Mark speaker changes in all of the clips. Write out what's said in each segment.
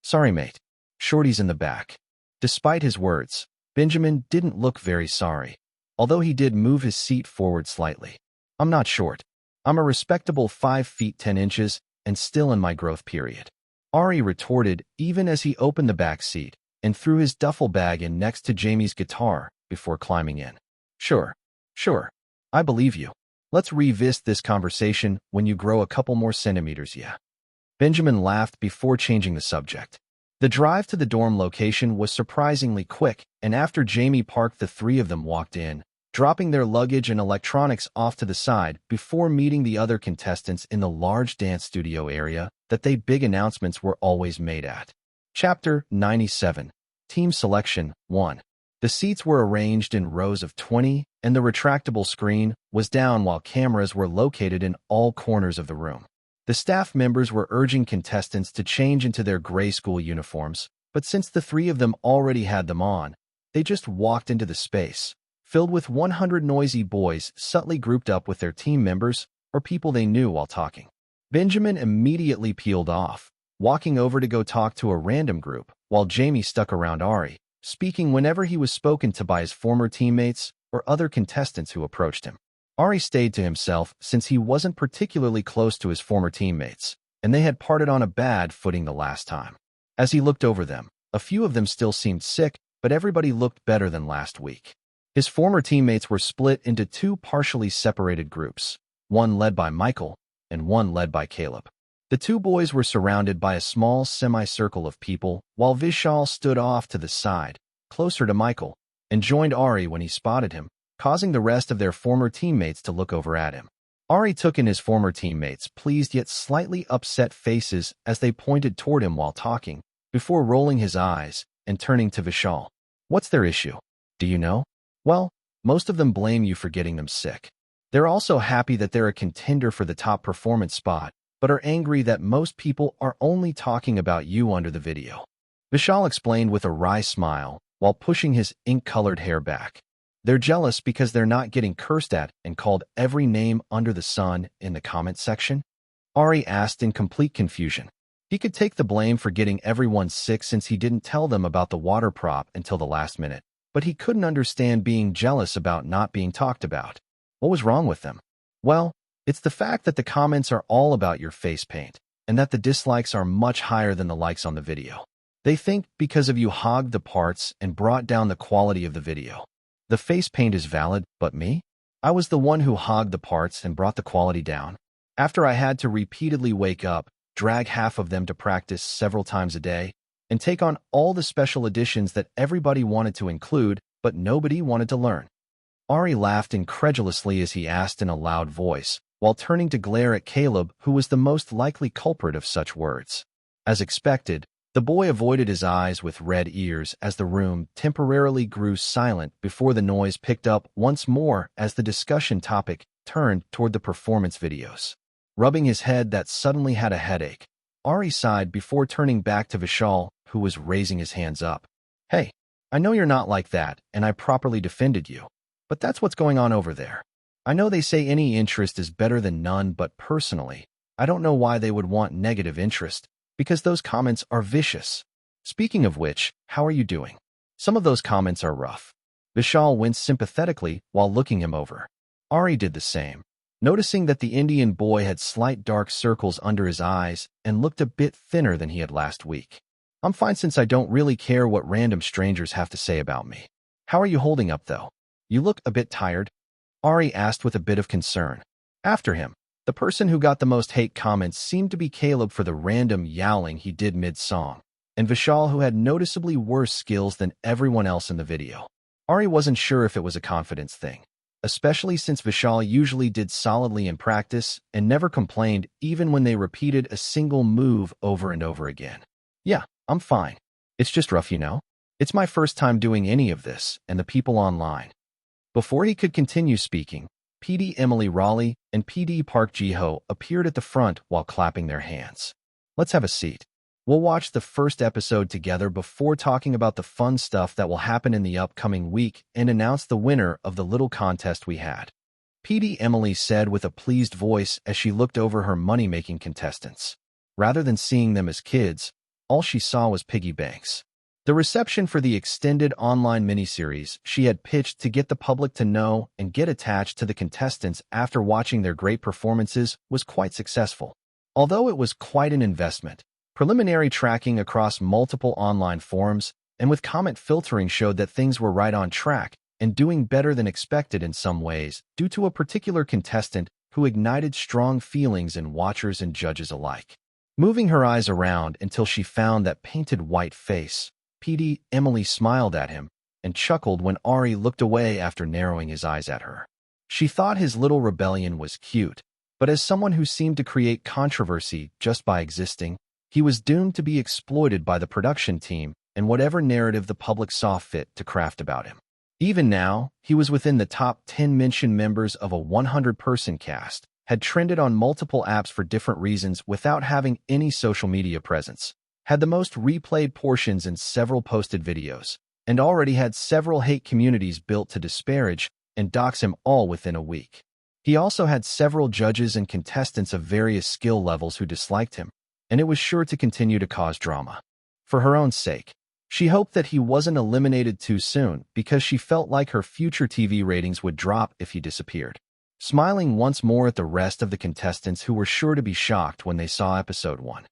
Speaker 1: Sorry, mate. Shorty's in the back. Despite his words, Benjamin didn't look very sorry, although he did move his seat forward slightly. I'm not short. I'm a respectable 5 feet 10 inches and still in my growth period. Ari retorted even as he opened the back seat and threw his duffel bag in next to Jamie's guitar before climbing in. Sure. I believe you. Let's revisit this conversation when you grow a couple more centimeters, yeah. Benjamin laughed before changing the subject. The drive to the dorm location was surprisingly quick, and after Jamie parked, the three of them walked in, dropping their luggage and electronics off to the side before meeting the other contestants in the large dance studio area that they big announcements were always made at. Chapter 97. Team Selection 1. The seats were arranged in rows of 20, and the retractable screen was down while cameras were located in all corners of the room. The staff members were urging contestants to change into their gray school uniforms, but since the three of them already had them on, they just walked into the space, filled with 100 noisy boys subtly grouped up with their team members or people they knew while talking. Benjamin immediately peeled off, walking over to go talk to a random group, while Jamie stuck around Ari, speaking whenever he was spoken to by his former teammates or other contestants who approached him. Ari stayed to himself since he wasn't particularly close to his former teammates, and they had parted on a bad footing the last time. As he looked over them, a few of them still seemed sick, but everybody looked better than last week. His former teammates were split into two partially separated groups, one led by Michael and one led by Caleb. The two boys were surrounded by a small semicircle of people, while Vishal stood off to the side, closer to Michael, and joined Ari when he spotted him, causing the rest of their former teammates to look over at him. Ari took in his former teammates' pleased yet slightly upset faces as they pointed toward him while talking, before rolling his eyes and turning to Vishal. What's their issue? Do you know? Well, most of them blame you for getting them sick. They're also happy that they're a contender for the top performance spot, but are angry that most people are only talking about you under the video. Vishal explained with a wry smile while pushing his ink-colored hair back. They're jealous because they're not getting cursed at and called every name under the sun in the comment section? Ari asked in complete confusion. He could take the blame for getting everyone sick since he didn't tell them about the water prop until the last minute, but he couldn't understand being jealous about not being talked about. What was wrong with them? Well, it's the fact that the comments are all about your face paint, and that the dislikes are much higher than the likes on the video. They think because of you hogged the parts and brought down the quality of the video. The face paint is valid, but me? I was the one who hogged the parts and brought the quality down. After I had to repeatedly wake up, drag half of them to practice several times a day, and take on all the special editions that everybody wanted to include, but nobody wanted to learn. Ari laughed incredulously as he asked in a loud voice, while turning to glare at Caleb, who was the most likely culprit of such words. As expected, the boy avoided his eyes with red ears as the room temporarily grew silent before the noise picked up once more as the discussion topic turned toward the performance videos. Rubbing his head that suddenly had a headache, Ari sighed before turning back to Vishal, who was raising his hands up. Hey, I know you're not like that, and I properly defended you, but that's what's going on over there. I know they say any interest is better than none, but personally, I don't know why they would want negative interest, because those comments are vicious. Speaking of which, how are you doing? Some of those comments are rough. Vishal winced sympathetically while looking him over. Ari did the same, noticing that the Indian boy had slight dark circles under his eyes and looked a bit thinner than he had last week. I'm fine since I don't really care what random strangers have to say about me. How are you holding up, though? You look a bit tired, Ari asked with a bit of concern. After him, the person who got the most hate comments seemed to be Caleb for the random yowling he did mid-song, and Vishal, who had noticeably worse skills than everyone else in the video. Ari wasn't sure if it was a confidence thing, especially since Vishal usually did solidly in practice and never complained even when they repeated a single move over and over again. Yeah, I'm fine. It's just rough, you know? It's my first time doing any of this, and the people online. Before he could continue speaking, PD Emily Raleigh and PD Park Jiho appeared at the front while clapping their hands. Let's have a seat. We'll watch the first episode together before talking about the fun stuff that will happen in the upcoming week and announce the winner of the little contest we had. PD Emily said with a pleased voice as she looked over her money-making contestants. Rather than seeing them as kids, all she saw was piggy banks. The reception for the extended online miniseries she had pitched to get the public to know and get attached to the contestants after watching their great performances was quite successful. Although it was quite an investment, preliminary tracking across multiple online forums and with comment filtering showed that things were right on track and doing better than expected in some ways due to a particular contestant who ignited strong feelings in watchers and judges alike. Moving her eyes around until she found that painted white face, PD Emily smiled at him and chuckled when Ari looked away after narrowing his eyes at her. She thought his little rebellion was cute, but as someone who seemed to create controversy just by existing, he was doomed to be exploited by the production team and whatever narrative the public saw fit to craft about him. Even now, he was within the top 10 mentioned members of a 100-person cast, had trended on multiple apps for different reasons without having any social media presence, had the most replayed portions in several posted videos, and already had several hate communities built to disparage and dox him all within a week. He also had several judges and contestants of various skill levels who disliked him, and it was sure to continue to cause drama. For her own sake, she hoped that he wasn't eliminated too soon because she felt like her future TV ratings would drop if he disappeared. Smiling once more at the rest of the contestants who were sure to be shocked when they saw episode 1.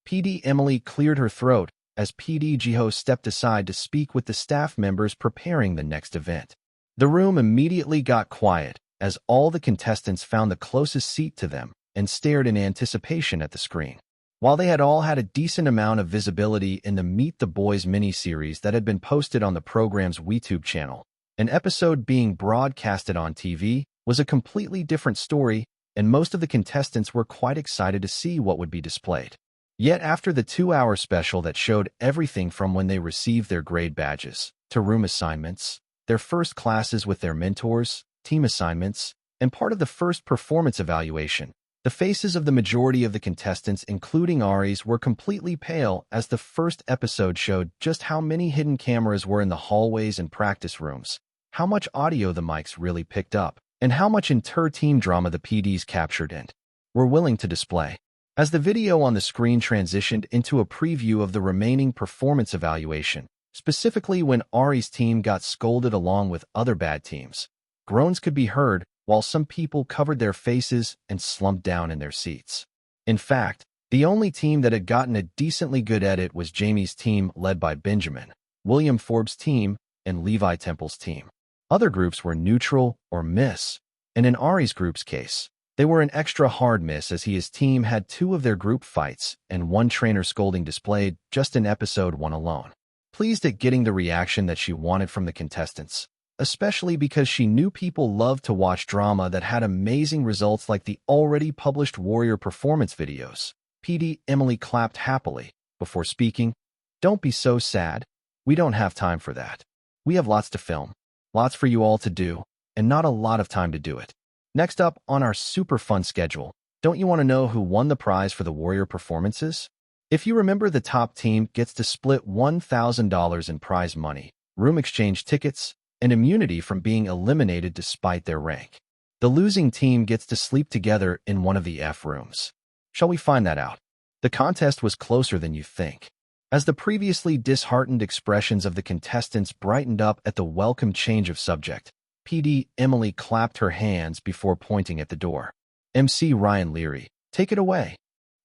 Speaker 1: PD Emily cleared her throat as PD Jiho stepped aside to speak with the staff members preparing the next event. The room immediately got quiet as all the contestants found the closest seat to them and stared in anticipation at the screen. While they had all had a decent amount of visibility in the Meet the Boys miniseries that had been posted on the program's YouTube channel, an episode being broadcasted on TV was a completely different story, and most of the contestants were quite excited to see what would be displayed. Yet after the 2-hour special that showed everything from when they received their grade badges, to room assignments, their first classes with their mentors, team assignments, and part of the first performance evaluation, the faces of the majority of the contestants, including Ari's, were completely pale as the first episode showed just how many hidden cameras were in the hallways and practice rooms, how much audio the mics really picked up, and how much inter-team drama the PDs captured and were willing to display. As the video on the screen transitioned into a preview of the remaining performance evaluation, specifically when Ari's team got scolded along with other bad teams, groans could be heard while some people covered their faces and slumped down in their seats. In fact, the only team that had gotten a decently good edit was Jamie's team led by Benjamin, William Forbes' team, and Levi Temple's team. Other groups were neutral or miss, and in Ari's group's case, they were an extra hard miss as his team had 2 of their group fights and 1 trainer scolding displayed just in episode 1 alone. Pleased at getting the reaction that she wanted from the contestants, especially because she knew people loved to watch drama that had amazing results like the already published Warrior performance videos, PD Emily clapped happily before speaking. "Don't be so sad. We don't have time for that. We have lots to film, lots for you all to do, and not a lot of time to do it. Next up on our super fun schedule, don't you want to know who won the prize for the Warrior performances? If you remember, the top team gets to split $1,000 in prize money, room exchange tickets, and immunity from being eliminated despite their rank. The losing team gets to sleep together in one of the F rooms. Shall we find that out? The contest was closer than you think. As the previously disheartened expressions of the contestants brightened up at the welcome change of subject, PD Emily clapped her hands before pointing at the door. MC Ryan Leary, take it away.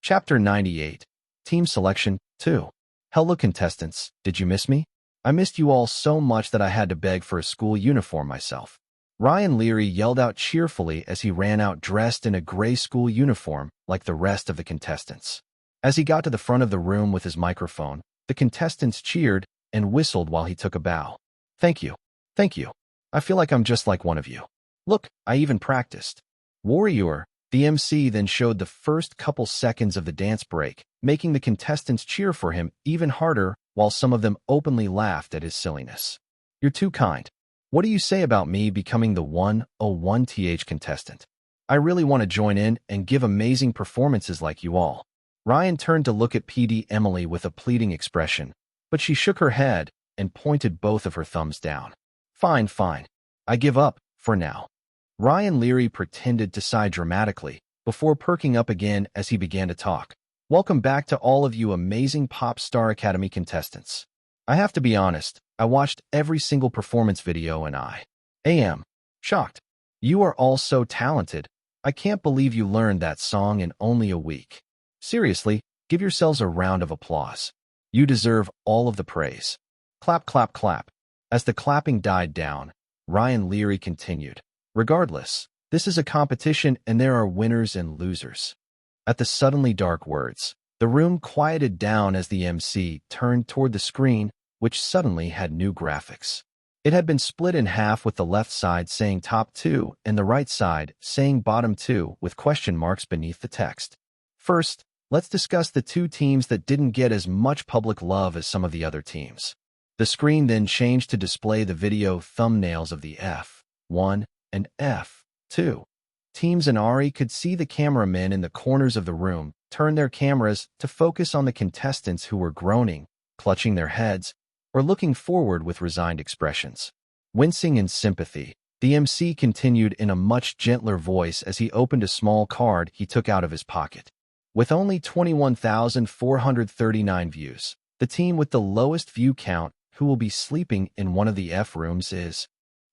Speaker 1: Chapter 98. Team Selection 2. Hello contestants, did you miss me? I missed you all so much that I had to beg for a school uniform myself. Ryan Leary yelled out cheerfully as he ran out dressed in a gray school uniform like the rest of the contestants. As he got to the front of the room with his microphone, the contestants cheered and whistled while he took a bow. Thank you. Thank you. I feel like I'm just like one of you. Look, I even practiced. Warrior, the MC then showed the first couple seconds of the dance break, making the contestants cheer for him even harder while some of them openly laughed at his silliness. You're too kind. What do you say about me becoming the 101th contestant? I really want to join in and give amazing performances like you all. Ryan turned to look at PD Emily with a pleading expression, but she shook her head and pointed both of her thumbs down. Fine, fine. I give up, for now. Ryan Leary pretended to sigh dramatically before perking up again as he began to talk. Welcome back to all of you amazing Pop Star Academy contestants. I have to be honest, I watched every single performance video and I am shocked. You are all so talented. I can't believe you learned that song in only a week. Seriously, give yourselves a round of applause. You deserve all of the praise. Clap, clap, clap. As the clapping died down, Ryan Leary continued. Regardless, this is a competition and there are winners and losers. At the suddenly dark words, the room quieted down as the MC turned toward the screen, which suddenly had new graphics. It had been split in half with the left side saying top 2 and the right side saying bottom 2 with question marks beneath the text. First, let's discuss the two teams that didn't get as much public love as some of the other teams. The screen then changed to display the video thumbnails of the F1 and F2 teams, and Ari could see the cameramen in the corners of the room turn their cameras to focus on the contestants who were groaning, clutching their heads, or looking forward with resigned expressions. Wincing in sympathy, the MC continued in a much gentler voice as he opened a small card he took out of his pocket. With only 21,439 views, the team with the lowest view count who will be sleeping in one of the F rooms is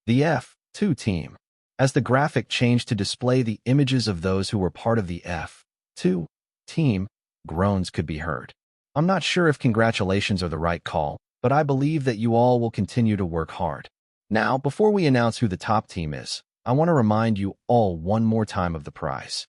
Speaker 1: the F2 team. As the graphic changed to display the images of those who were part of the F2 team, groans could be heard. I'm not sure if congratulations are the right call, but I believe that you all will continue to work hard. Now, before we announce who the top team is, I want to remind you all one more time of the prize.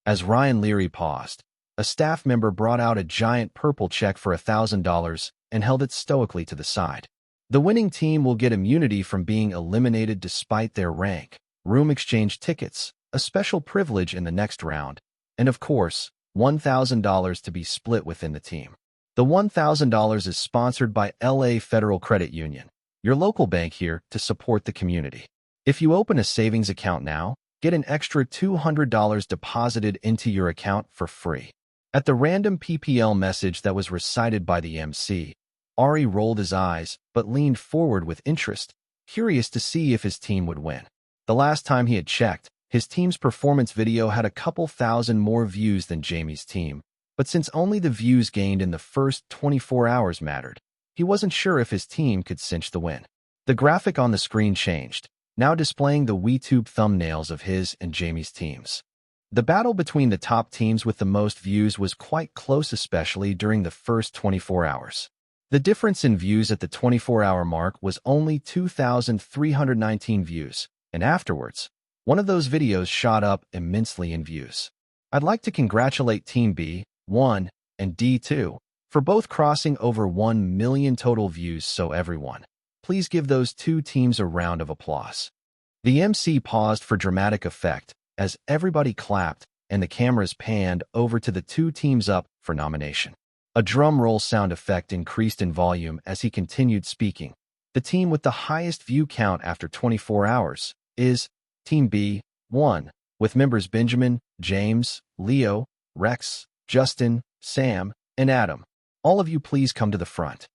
Speaker 1: As Ryan Leary paused, a staff member brought out a giant purple check for $1,000 and held it stoically to the side. The winning team will get immunity from being eliminated despite their rank, room exchange tickets, a special privilege in the next round, and of course, $1,000 to be split within the team. The $1,000 is sponsored by LA Federal Credit Union, your local bank here to support the community. If you open a savings account now, get an extra $200 deposited into your account for free. At the random PPL message that was recited by the MC, Ari rolled his eyes but leaned forward with interest, curious to see if his team would win. The last time he had checked, his team's performance video had a couple thousand more views than Jamie's team, but since only the views gained in the first 24 hours mattered, he wasn't sure if his team could cinch the win. The graphic on the screen changed, now displaying the WeTube thumbnails of his and Jamie's teams. The battle between the top teams with the most views was quite close, especially during the first 24 hours. The difference in views at the 24-hour mark was only 2,319 views, and afterwards, one of those videos shot up immensely in views. I'd like to congratulate Team B1 and D2 for both crossing over 1 million total views, so everyone, please give those two teams a round of applause. The MC paused for dramatic effect as everybody clapped and the cameras panned over to the two teams up for nomination. A drum roll sound effect increased in volume as he continued speaking. The team with the highest view count after 24 hours is Team B1, with members Benjamin, James, Leo, Rex, Justin, Sam, and Adam. All of you please come to the front.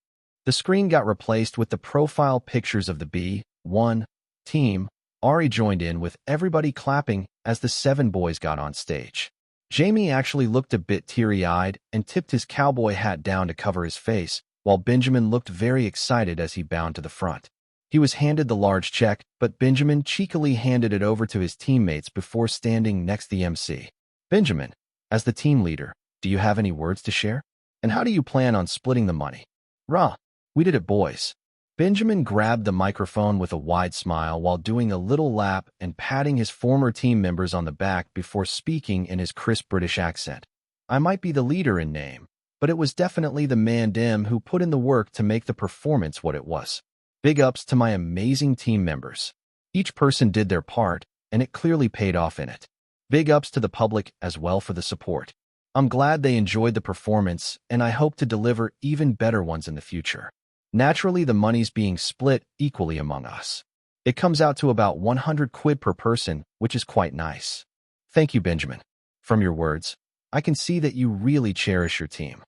Speaker 1: The screen got replaced with the profile pictures of the B1 team. Ari joined in with everybody clapping as the 7 boys got on stage. Jamie actually looked a bit teary-eyed and tipped his cowboy hat down to cover his face, while Benjamin looked very excited as he bowed to the front. He was handed the large check, but Benjamin cheekily handed it over to his teammates before standing next to the MC. Benjamin, as the team leader, do you have any words to share? And how do you plan on splitting the money? We did it, boys. Benjamin grabbed the microphone with a wide smile while doing a little lap and patting his former team members on the back before speaking in his crisp British accent. I might be the leader in name, but it was definitely the man Dem who put in the work to make the performance what it was. Big ups to my amazing team members. Each person did their part, and it clearly paid off in it. Big ups to the public as well for the support. I'm glad they enjoyed the performance, and I hope to deliver even better ones in the future. Naturally, the money's being split equally among us. It comes out to about 100 quid per person, which is quite nice. Thank you, Benjamin. From your words, I can see that you really cherish your team.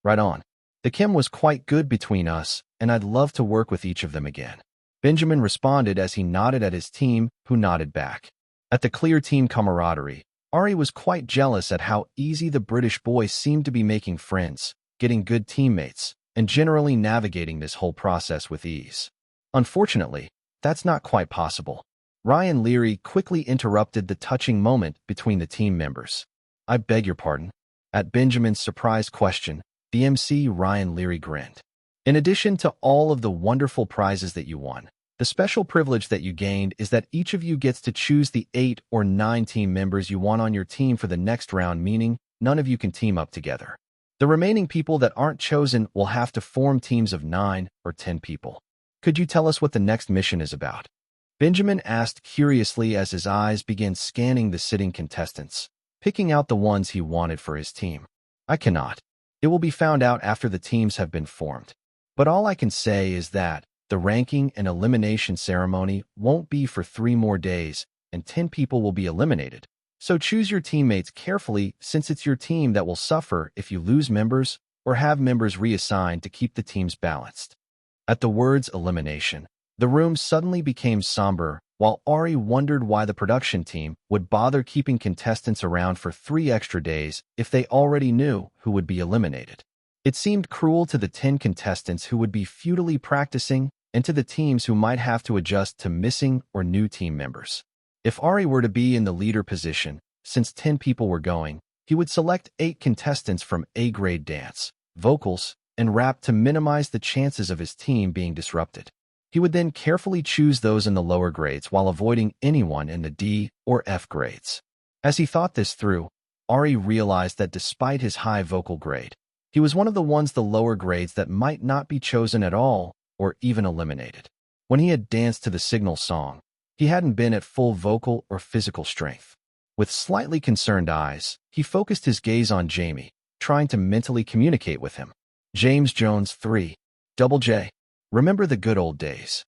Speaker 1: Right on. The chem was quite good between us, and I'd love to work with each of them again. Benjamin responded as he nodded at his team, who nodded back. At the clear team camaraderie, Ari was quite jealous at how easy the British boy seemed to be making friends, getting good teammates, and generally navigating this whole process with ease. Unfortunately, that's not quite possible. Ryan Leary quickly interrupted the touching moment between the team members. "I beg your pardon." At Benjamin's surprised question, the MC Ryan Leary grinned. "In addition to all of the wonderful prizes that you won, the special privilege that you gained is that each of you gets to choose the 8 or 9 team members you want on your team for the next round, meaning none of you can team up together. The remaining people that aren't chosen will have to form teams of 9 or 10 people. Could you tell us what the next mission is about?" Benjamin asked curiously as his eyes began scanning the sitting contestants, picking out the ones he wanted for his team. "I cannot. It will be found out after the teams have been formed. But all I can say is that the ranking and elimination ceremony won't be for 3 more days, and 10 people will be eliminated. So choose your teammates carefully, since it's your team that will suffer if you lose members or have members reassigned to keep the teams balanced." At the words elimination, the room suddenly became somber, while Ari wondered why the production team would bother keeping contestants around for 3 extra days if they already knew who would be eliminated. It seemed cruel to the 10 contestants who would be futilely practicing and to the teams who might have to adjust to missing or new team members. If Ari were to be in the leader position, since 10 people were going, he would select 8 contestants from A-grade dance, vocals, and rap to minimize the chances of his team being disrupted. He would then carefully choose those in the lower grades while avoiding anyone in the D or F grades. As he thought this through, Ari realized that despite his high vocal grade, he was one of the ones the lower grades that might not be chosen at all or even eliminated. When he had danced to the signal song, he hadn't been at full vocal or physical strength. With slightly concerned eyes, he focused his gaze on Jamie, trying to mentally communicate with him. "James Jones 3. Double J. Remember the good old days.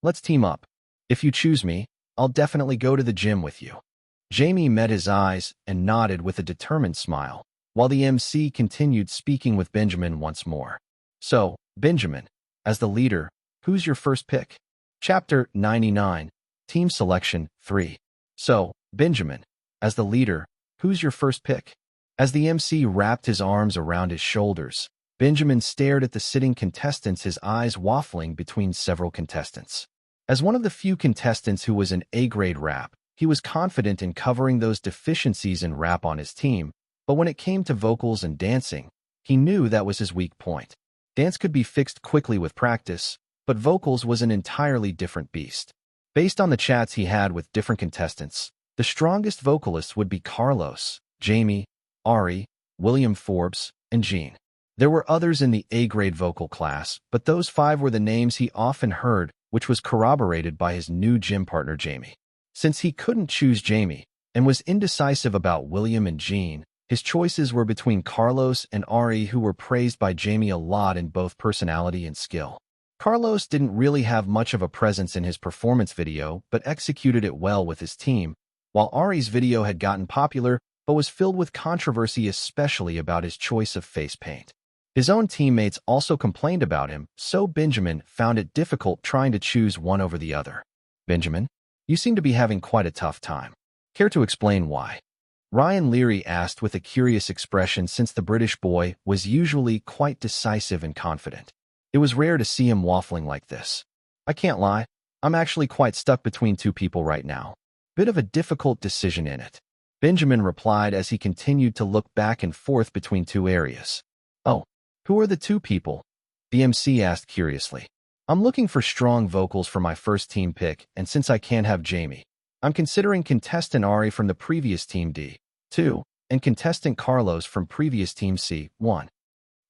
Speaker 1: Let's team up. If you choose me, I'll definitely go to the gym with you." Jamie met his eyes and nodded with a determined smile, while the MC continued speaking with Benjamin once more. "So, Benjamin, as the leader, who's your first pick?" Chapter 99, Team Selection 3. "So, Benjamin, as the leader, who's your first pick?" As the MC wrapped his arms around his shoulders, Benjamin stared at the sitting contestants, his eyes waffling between several contestants. As one of the few contestants who was an A-grade rap, he was confident in covering those deficiencies in rap on his team, but when it came to vocals and dancing, he knew that was his weak point. Dance could be fixed quickly with practice, but vocals was an entirely different beast. Based on the chats he had with different contestants, the strongest vocalists would be Carlos, Jamie, Ari, William Forbes, and Jean. There were others in the A-grade vocal class, but those 5 were the names he often heard, which was corroborated by his new gym partner Jamie. Since he couldn't choose Jamie and was indecisive about William and Jean, his choices were between Carlos and Ari, who were praised by Jamie a lot in both personality and skill. Carlos didn't really have much of a presence in his performance video, but executed it well with his team, while Ari's video had gotten popular but was filled with controversy, especially about his choice of face paint. His own teammates also complained about him, so Benjamin found it difficult trying to choose one over the other. "Benjamin, you seem to be having quite a tough time. Care to explain why?" Ryan Leary asked with a curious expression, since the British boy was usually quite decisive and confident. It was rare to see him waffling like this. "I can't lie, I'm actually quite stuck between 2 people right now. Bit of a difficult decision in it," Benjamin replied as he continued to look back and forth between 2 areas. "Oh, who are the 2 people?" the MC asked curiously. "I'm looking for strong vocals for my first team pick, and since I can't have Jamie, I'm considering contestant Ari from the previous Team D2 and contestant Carlos from previous Team C1.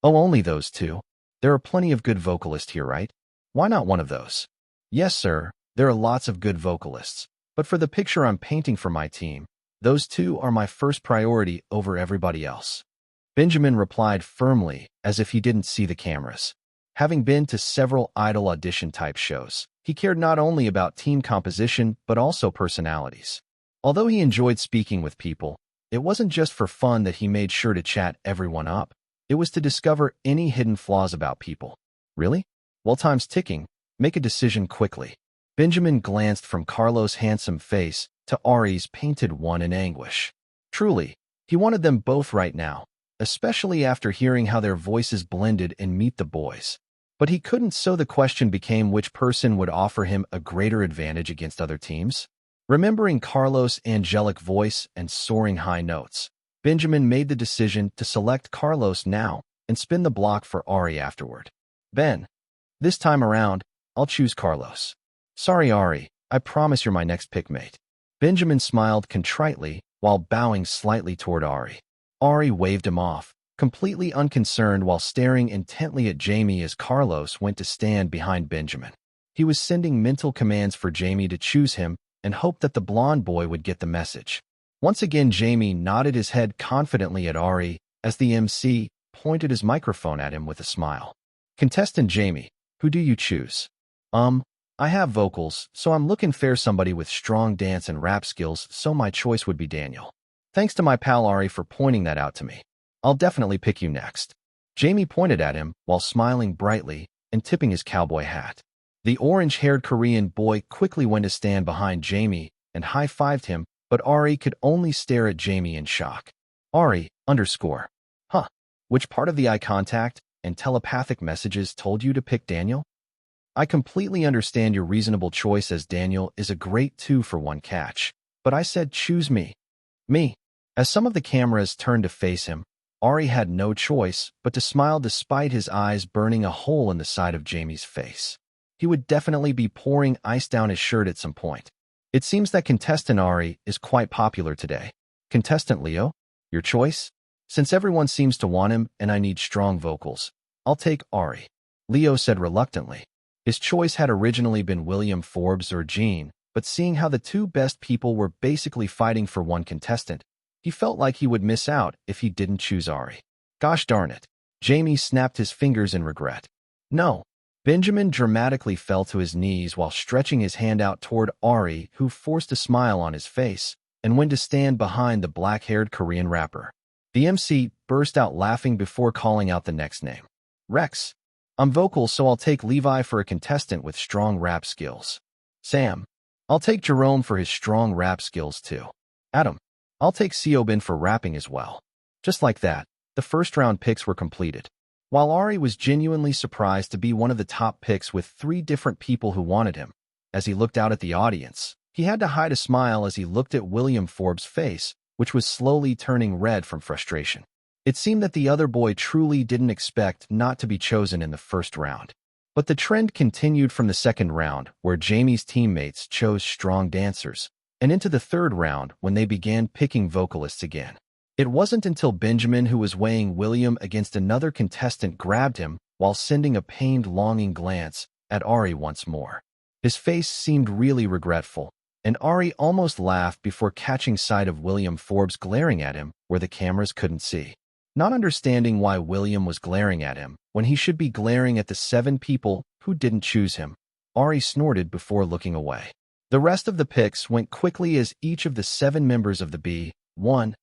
Speaker 1: "Oh, only those 2? There are plenty of good vocalists here, right? Why not one of those?" "Yes, sir, there are lots of good vocalists, but for the picture I'm painting for my team, those 2 are my first priority over everybody else," Benjamin replied firmly, as if he didn't see the cameras. Having been to several idol audition-type shows, he cared not only about team composition but also personalities. Although he enjoyed speaking with people, it wasn't just for fun that he made sure to chat everyone up. It was to discover any hidden flaws about people. "Really? Well, time's ticking. Make a decision quickly." Benjamin glanced from Carlos' handsome face to Ari's painted one in anguish. Truly, he wanted them both right now, especially after hearing how their voices blended in Meet the Boys. But he couldn't, so the question became which person would offer him a greater advantage against other teams. Remembering Carlos' angelic voice and soaring high notes, Benjamin made the decision to select Carlos now and spin the block for Ari afterward. Ben, this time around, I'll choose Carlos. Sorry, Ari, I promise you're my next pick, mate. Benjamin smiled contritely while bowing slightly toward Ari. Ari waved him off, completely unconcerned while staring intently at Jamie as Carlos went to stand behind Benjamin. He was sending mental commands for Jamie to choose him and hoped that the blonde boy would get the message. Once again, Jamie nodded his head confidently at Ari as the MC pointed his microphone at him with a smile. Contestant Jamie, who do you choose? I have vocals, so I'm looking for somebody with strong dance and rap skills, so my choice would be Daniel. Thanks to my pal Ari for pointing that out to me. I'll definitely pick you next. Jamie pointed at him while smiling brightly and tipping his cowboy hat. The orange-haired Korean boy quickly went to stand behind Jamie and high-fived him, but Ari could only stare at Jamie in shock. Ari, underscore. Huh. Which part of the eye contact and telepathic messages told you to pick Daniel? I completely understand your reasonable choice as Daniel is a great 2-for-1 catch, but I said choose me. Me. As some of the cameras turned to face him, Ari had no choice but to smile despite his eyes burning a hole in the side of Jamie's face. He would definitely be pouring ice down his shirt at some point. It seems that contestant Ari is quite popular today. Contestant Leo, your choice? Since everyone seems to want him and I need strong vocals, I'll take Ari. Leo said reluctantly. His choice had originally been William Forbes or Gene, but seeing how the two best people were basically fighting for one contestant, he felt like he would miss out if he didn't choose Ari. Gosh darn it. Jamie snapped his fingers in regret. No. Benjamin dramatically fell to his knees while stretching his hand out toward Ari, who forced a smile on his face and went to stand behind the black-haired Korean rapper. The MC burst out laughing before calling out the next name. Rex. I'm vocal, so I'll take Levi for a contestant with strong rap skills. Sam. I'll take Jerome for his strong rap skills too. Adam. I'll take Siobhan for rapping as well. Just like that, the first-round picks were completed. While Ari was genuinely surprised to be one of the top picks with 3 different people who wanted him, as he looked out at the audience, he had to hide a smile as he looked at William Forbes' face, which was slowly turning red from frustration. It seemed that the other boy truly didn't expect not to be chosen in the first round. But the trend continued from the second round, where Jamie's teammates chose strong dancers, and into the third round when they began picking vocalists again. It wasn't until Benjamin, who was weighing William against another contestant, grabbed him while sending a pained, longing glance at Ari once more. His face seemed really regretful, and Ari almost laughed before catching sight of William Forbes glaring at him where the cameras couldn't see. Not understanding why William was glaring at him when he should be glaring at the 7 people who didn't choose him, Ari snorted before looking away. The rest of the picks went quickly as each of the 7 members of the B1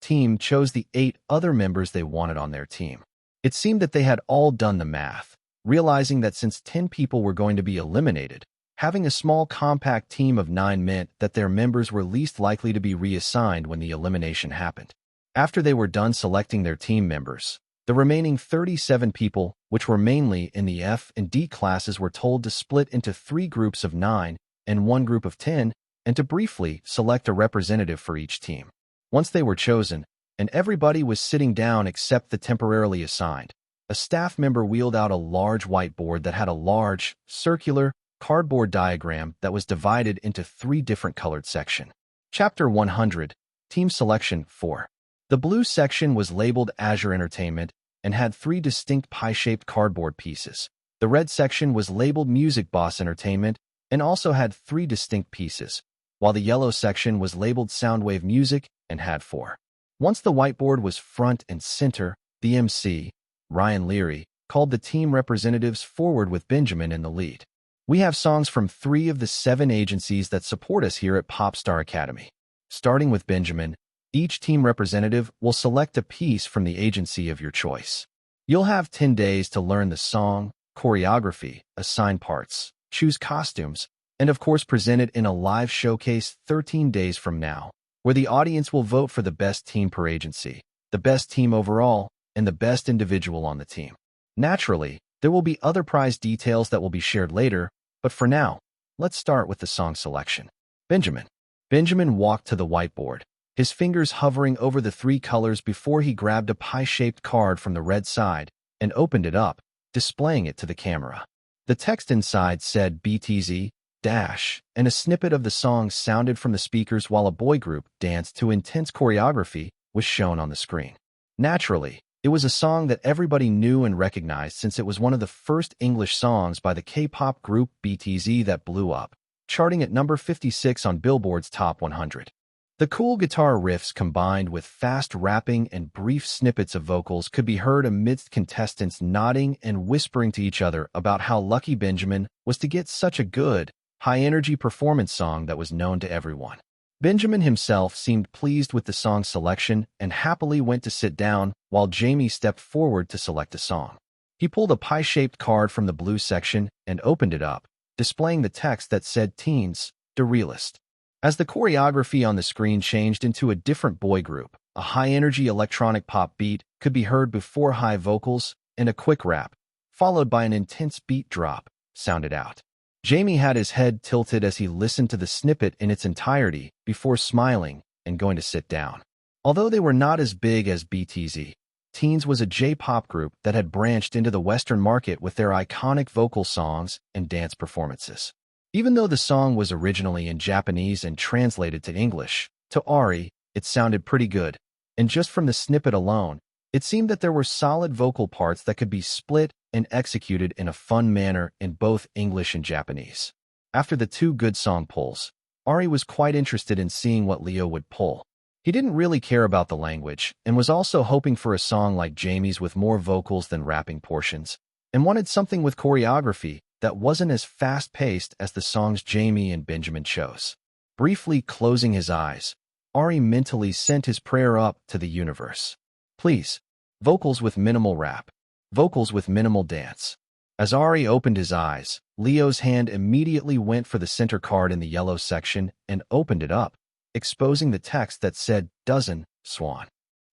Speaker 1: team chose the 8 other members they wanted on their team. It seemed that they had all done the math, realizing that since 10 people were going to be eliminated, having a small compact team of 9 meant that their members were least likely to be reassigned when the elimination happened. After they were done selecting their team members, the remaining 37 people, which were mainly in the F and D classes, were told to split into 3 groups of 9 and 1 group of 10, and to briefly select a representative for each team. Once they were chosen, and everybody was sitting down except the temporarily assigned, a staff member wheeled out a large whiteboard that had a large, circular, cardboard diagram that was divided into 3 different colored sections. Chapter 100, Team Selection 4. The blue section was labeled Azure Entertainment and had 3 distinct pie-shaped cardboard pieces. The red section was labeled Music Boss Entertainment and also had 3 distinct pieces, while the yellow section was labeled Soundwave Music and had 4. Once the whiteboard was front and center, the MC, Ryan Leary, called the team representatives forward with Benjamin in the lead. We have songs from 3 of the 7 agencies that support us here at Popstar Academy. Starting with Benjamin, each team representative will select a piece from the agency of your choice. You'll have 10 days to learn the song, choreography, assign parts, choose costumes, and of course present it in a live showcase 13 days from now. where the audience will vote for the best team per agency, the best team overall, and the best individual on the team. Naturally, there will be other prize details that will be shared later, but for now, let's start with the song selection. Benjamin. Benjamin walked to the whiteboard, his fingers hovering over the three colors before he grabbed a pie-shaped card from the red side and opened it up, displaying it to the camera. The text inside said BTZ, and a snippet of the song sounded from the speakers while a boy group danced to intense choreography was shown on the screen. Naturally, it was a song that everybody knew and recognized since it was one of the first English songs by the K-pop group BTZ that blew up, charting at number 56 on Billboard's Top 100. The cool guitar riffs combined with fast rapping and brief snippets of vocals could be heard amidst contestants nodding and whispering to each other about how lucky Benjamin was to get such a good, high-energy performance song that was known to everyone. Benjamin himself seemed pleased with the song selection and happily went to sit down while Jamie stepped forward to select a song. He pulled a pie-shaped card from the blue section and opened it up, displaying the text that said Teens, the Realist. As the choreography on the screen changed into a different boy group, a high-energy electronic pop beat could be heard before high vocals and a quick rap, followed by an intense beat drop, sounded out. Jamie had his head tilted as he listened to the snippet in its entirety before smiling and going to sit down. Although they were not as big as BTZ, Teens was a J-pop group that had branched into the Western market with their iconic vocal songs and dance performances. Even though the song was originally in Japanese and translated to English, to Ari, it sounded pretty good, and just from the snippet alone, it seemed that there were solid vocal parts that could be split and executed in a fun manner in both English and Japanese. After the two good song pulls, Ari was quite interested in seeing what Leo would pull. He didn't really care about the language and was also hoping for a song like Jamie's with more vocals than rapping portions, and wanted something with choreography that wasn't as fast-paced as the songs Jamie and Benjamin chose. Briefly closing his eyes, Ari mentally sent his prayer up to the universe. Please, vocals with minimal rap, vocals with minimal dance. As Ari opened his eyes, Leo's hand immediately went for the center card in the yellow section and opened it up, exposing the text that said Dozen, Swan.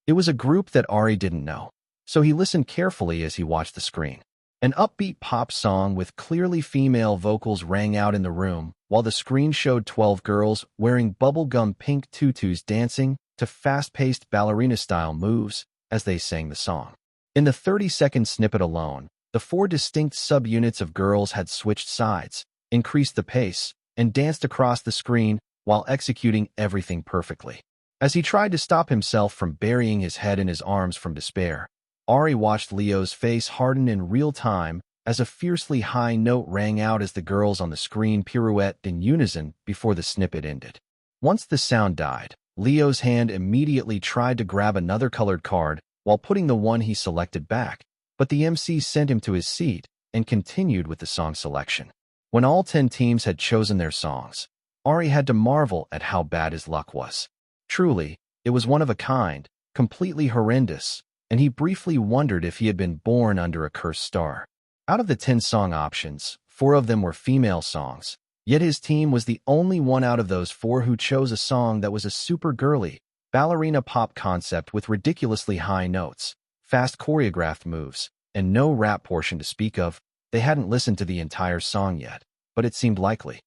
Speaker 1: It was a group that Ari didn't know, so he listened carefully as he watched the screen. An upbeat pop song with clearly female vocals rang out in the room, while the screen showed 12 girls wearing bubblegum pink tutus dancing to fast-paced ballerina-style moves as they sang the song. In the 30-second snippet alone, the four distinct subunits of girls had switched sides, increased the pace, and danced across the screen while executing everything perfectly. As he tried to stop himself from burying his head in his arms from despair, Ari watched Leo's face harden in real time as a fiercely high note rang out as the girls on the screen pirouetted in unison before the snippet ended. Once the sound died, Leo's hand immediately tried to grab another colored card while putting the one he selected back, but the MC sent him to his seat and continued with the song selection. When all 10 teams had chosen their songs, Ari had to marvel at how bad his luck was. Truly, it was one of a kind, completely horrendous, and he briefly wondered if he had been born under a cursed star. Out of the 10 song options, 4 of them were female songs, yet his team was the only one out of those 4 who chose a song that was a super girly, ballerina pop concept with ridiculously high notes, fast choreographed moves, and no rap portion to speak of. They hadn't listened to the entire song yet, but it seemed likely.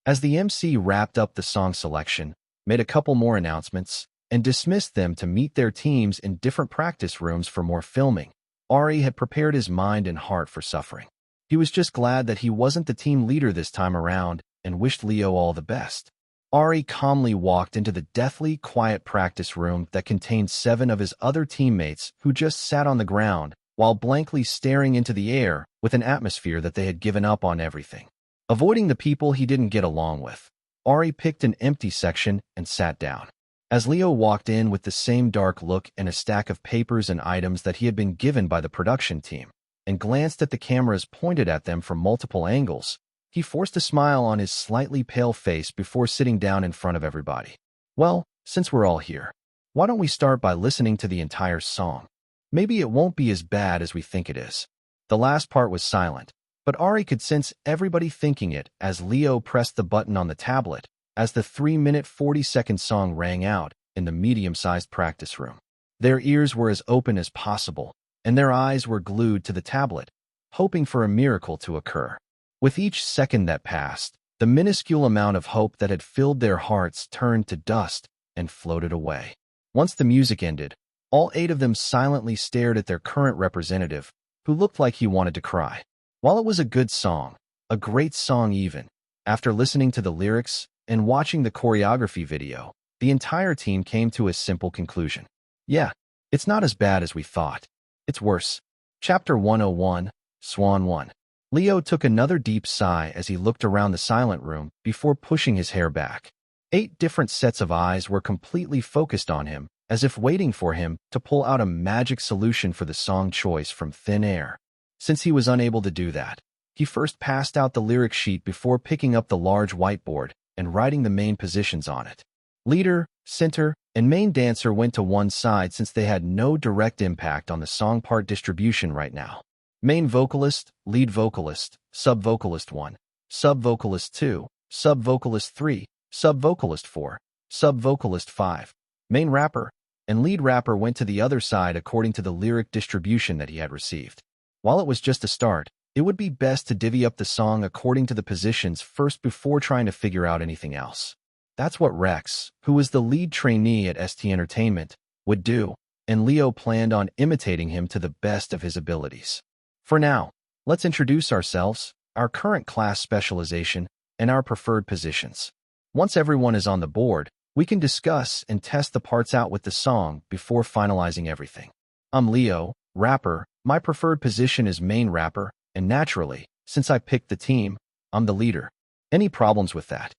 Speaker 1: As the MC wrapped up the song selection, made a couple more announcements, and dismissed them to meet their teams in different practice rooms for more filming, Ari had prepared his mind and heart for suffering. He was just glad that he wasn't the team leader this time around and wished Leo all the best. Ari calmly walked into the deathly quiet practice room that contained 7 of his other teammates who just sat on the ground while blankly staring into the air with an atmosphere that they had given up on everything. Avoiding the people he didn't get along with, Ari picked an empty section and sat down. As Leo walked in with the same dark look and a stack of papers and items that he had been given by the production team, and glanced at the cameras pointed at them from multiple angles, he forced a smile on his slightly pale face before sitting down in front of everybody. Well, since we're all here, why don't we start by listening to the entire song? Maybe it won't be as bad as we think it is. The last part was silent, but Ari could sense everybody thinking it as Leo pressed the button on the tablet, as the 3-minute 40-second song rang out in the medium-sized practice room. Their ears were as open as possible, and their eyes were glued to the tablet, hoping for a miracle to occur. With each second that passed, the minuscule amount of hope that had filled their hearts turned to dust and floated away. Once the music ended, all 8 of them silently stared at their current representative, who looked like he wanted to cry. While it was a good song, a great song even, after listening to the lyrics and watching the choreography video, the entire team came to a simple conclusion. Yeah, it's not as bad as we thought. It's worse. Chapter 101, Swan 1. Leo took another deep sigh as he looked around the silent room before pushing his hair back. 8 different sets of eyes were completely focused on him, as if waiting for him to pull out a magic solution for the song choice from thin air. Since he was unable to do that, he first passed out the lyric sheet before picking up the large whiteboard and writing the main positions on it. Leader, center, and main dancer went to one side since they had no direct impact on the song part distribution right now. Main vocalist, lead vocalist, sub-vocalist 1, sub-vocalist 2, sub-vocalist 3, sub-vocalist 4, sub-vocalist 5, main rapper, and lead rapper went to the other side according to the lyric distribution that he had received. While it was just a start, it would be best to divvy up the song according to the positions first before trying to figure out anything else. That's what Rex, who was the lead trainee at ST Entertainment, would do, and Leo planned on imitating him to the best of his abilities. For now, let's introduce ourselves, our current class specialization, and our preferred positions. Once everyone is on the board, we can discuss and test the parts out with the song before finalizing everything. I'm Leo, rapper. My preferred position is main rapper, and naturally, since I picked the team, I'm the leader. Any problems with that?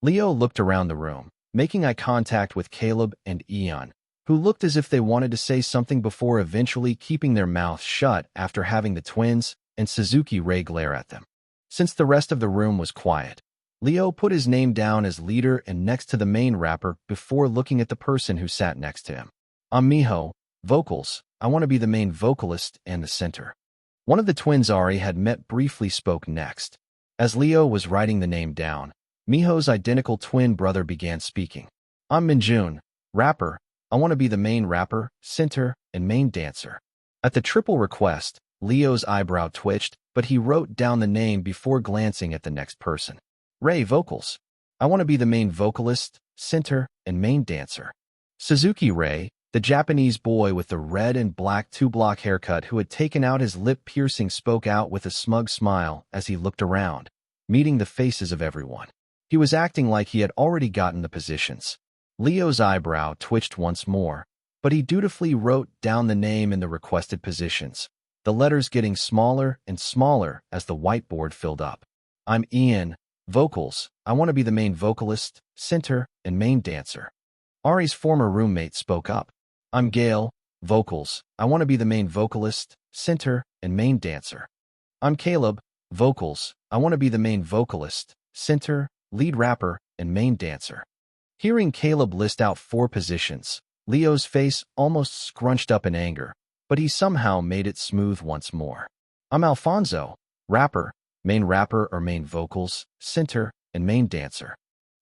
Speaker 1: Leo looked around the room, making eye contact with Caleb and Ian, who looked as if they wanted to say something before eventually keeping their mouths shut after having the twins and Suzuki Ray glare at them. Since the rest of the room was quiet, Leo put his name down as leader and next to the main rapper before looking at the person who sat next to him. I'm Miho, vocals. I want to be the main vocalist and the center. One of the twins Ari had met briefly spoke next. As Leo was writing the name down, Miho's identical twin brother began speaking. I'm Minjun, rapper. I want to be the main rapper, center, and main dancer. At the triple request, Leo's eyebrow twitched, but he wrote down the name before glancing at the next person. Ray, vocals. I want to be the main vocalist, center, and main dancer. Suzuki Ray, the Japanese boy with the red and black two-block haircut who had taken out his lip piercing, spoke out with a smug smile as he looked around, meeting the faces of everyone. He was acting like he had already gotten the positions. Leo's eyebrow twitched once more, but he dutifully wrote down the name in the requested positions, the letters getting smaller and smaller as the whiteboard filled up. I'm Ian, vocals. I want to be the main vocalist, center, and main dancer. Ari's former roommate spoke up. I'm Gail, vocals. I want to be the main vocalist, center, and main dancer. I'm Caleb, vocals. I want to be the main vocalist, center, lead rapper, and main dancer. Hearing Caleb list out 4 positions, Leo's face almost scrunched up in anger, but he somehow made it smooth once more. I'm Alfonso, rapper, main rapper or main vocals, center, and main dancer.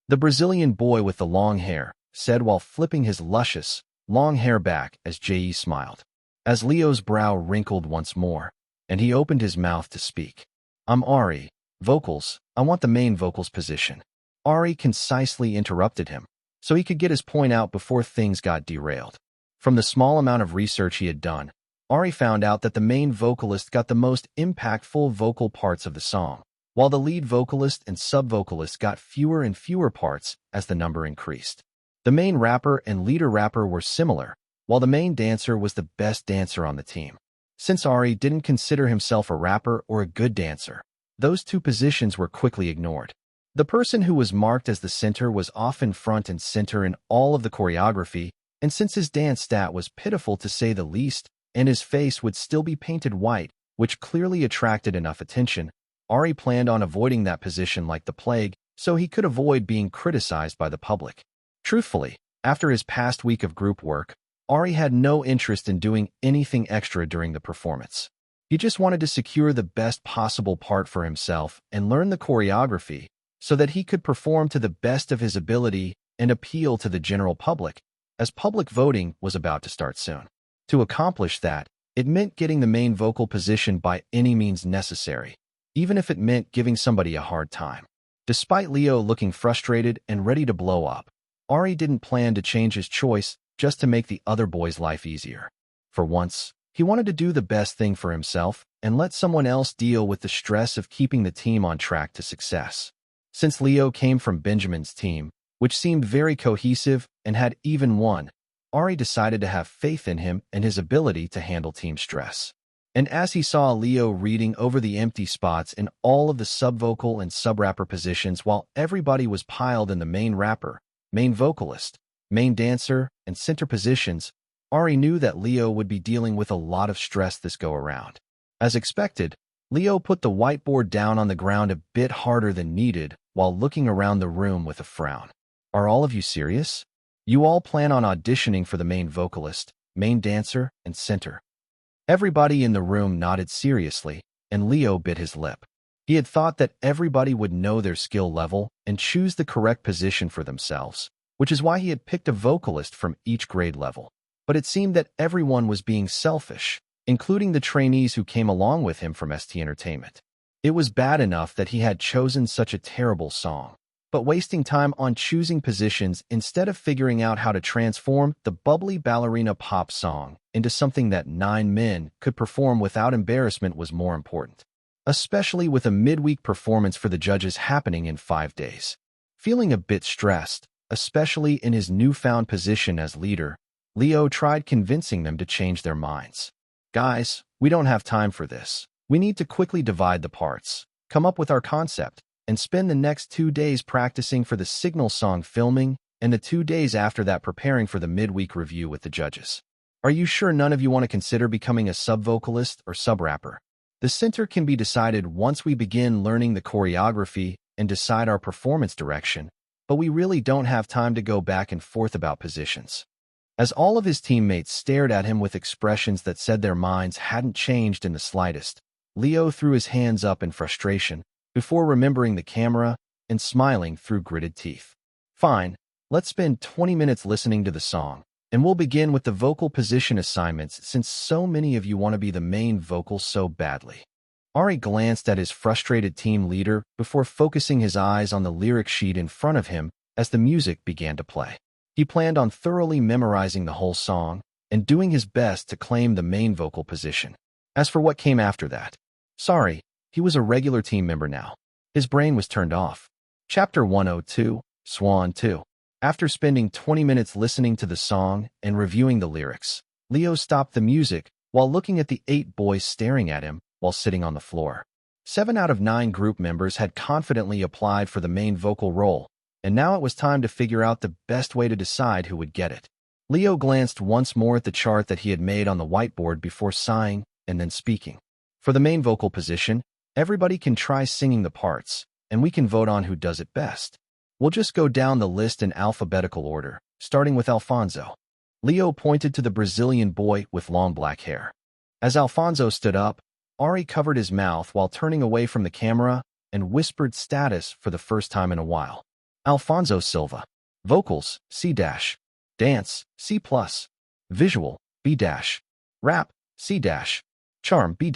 Speaker 1: The Brazilian boy with the long hair said while flipping his luscious, long hair back as J.E. smiled. As Leo's brow wrinkled once more, and he opened his mouth to speak. I'm Ari, vocals. I want the main vocals position. Ari concisely interrupted him, so he could get his point out before things got derailed. From the small amount of research he had done, Ari found out that the main vocalist got the most impactful vocal parts of the song, while the lead vocalist and sub-vocalist got fewer and fewer parts as the number increased. The main rapper and leader rapper were similar, while the main dancer was the best dancer on the team. Since Ari didn't consider himself a rapper or a good dancer, those 2 positions were quickly ignored. The person who was marked as the center was often front and center in all of the choreography, and since his dance stat was pitiful to say the least, and his face would still be painted white, which clearly attracted enough attention, Ari planned on avoiding that position like the plague so he could avoid being criticized by the public. Truthfully, after his past week of group work, Ari had no interest in doing anything extra during the performance. He just wanted to secure the best possible part for himself and learn the choreography, so that he could perform to the best of his ability and appeal to the general public, as public voting was about to start soon. To accomplish that, it meant getting the main vocal position by any means necessary, even if it meant giving somebody a hard time. Despite Leo looking frustrated and ready to blow up, Ari didn't plan to change his choice just to make the other boy's life easier. For once, he wanted to do the best thing for himself and let someone else deal with the stress of keeping the team on track to success. Since Leo came from Benjamin's team, which seemed very cohesive and had even won, Ari decided to have faith in him and his ability to handle team stress. And as he saw Leo reading over the empty spots in all of the subvocal and subrapper positions while everybody was piled in the main rapper, main vocalist, main dancer, and center positions, Ari knew that Leo would be dealing with a lot of stress this go-around. As expected, Leo put the whiteboard down on the ground a bit harder than needed while looking around the room with a frown. Are all of you serious? You all plan on auditioning for the main vocalist, main dancer, and center. Everybody in the room nodded seriously, and Leo bit his lip. He had thought that everybody would know their skill level and choose the correct position for themselves, which is why he had picked a vocalist from each grade level. But it seemed that everyone was being selfish, including the trainees who came along with him from ST Entertainment. It was bad enough that he had chosen such a terrible song, but wasting time on choosing positions instead of figuring out how to transform the bubbly ballerina pop song into something that 9 men could perform without embarrassment was more important, especially with a midweek performance for the judges happening in 5 days. Feeling a bit stressed, especially in his newfound position as leader, Leo tried convincing them to change their minds. Guys, we don't have time for this. We need to quickly divide the parts, come up with our concept, and spend the next 2 days practicing for the signal song filming and the 2 days after that preparing for the midweek review with the judges. Are you sure none of you want to consider becoming a sub-vocalist or sub-rapper? The center can be decided once we begin learning the choreography and decide our performance direction, but we really don't have time to go back and forth about positions. As all of his teammates stared at him with expressions that said their minds hadn't changed in the slightest, Leo threw his hands up in frustration before remembering the camera and smiling through gritted teeth. Fine, let's spend 20 minutes listening to the song, and we'll begin with the vocal position assignments since so many of you want to be the main vocal so badly. Ari glanced at his frustrated team leader before focusing his eyes on the lyric sheet in front of him as the music began to play. He planned on thoroughly memorizing the whole song and doing his best to claim the main vocal position. As for what came after that, sorry, he was a regular team member now. His brain was turned off. Chapter 102, Swan 2. After spending 20 minutes listening to the song and reviewing the lyrics, Leo stopped the music while looking at the 8 boys staring at him while sitting on the floor. 7 out of 9 group members had confidently applied for the main vocal role, and now it was time to figure out the best way to decide who would get it. Leo glanced once more at the chart that he had made on the whiteboard before sighing and then speaking. For the main vocal position, everybody can try singing the parts, and we can vote on who does it best. We'll just go down the list in alphabetical order, starting with Alfonso. Leo pointed to the Brazilian boy with long black hair. As Alfonso stood up, Ari covered his mouth while turning away from the camera and whispered status for the first time in a while. Alfonso Silva. Vocals, C-. Dance, C+. Visual, B-. Rap, C-. Charm, B-.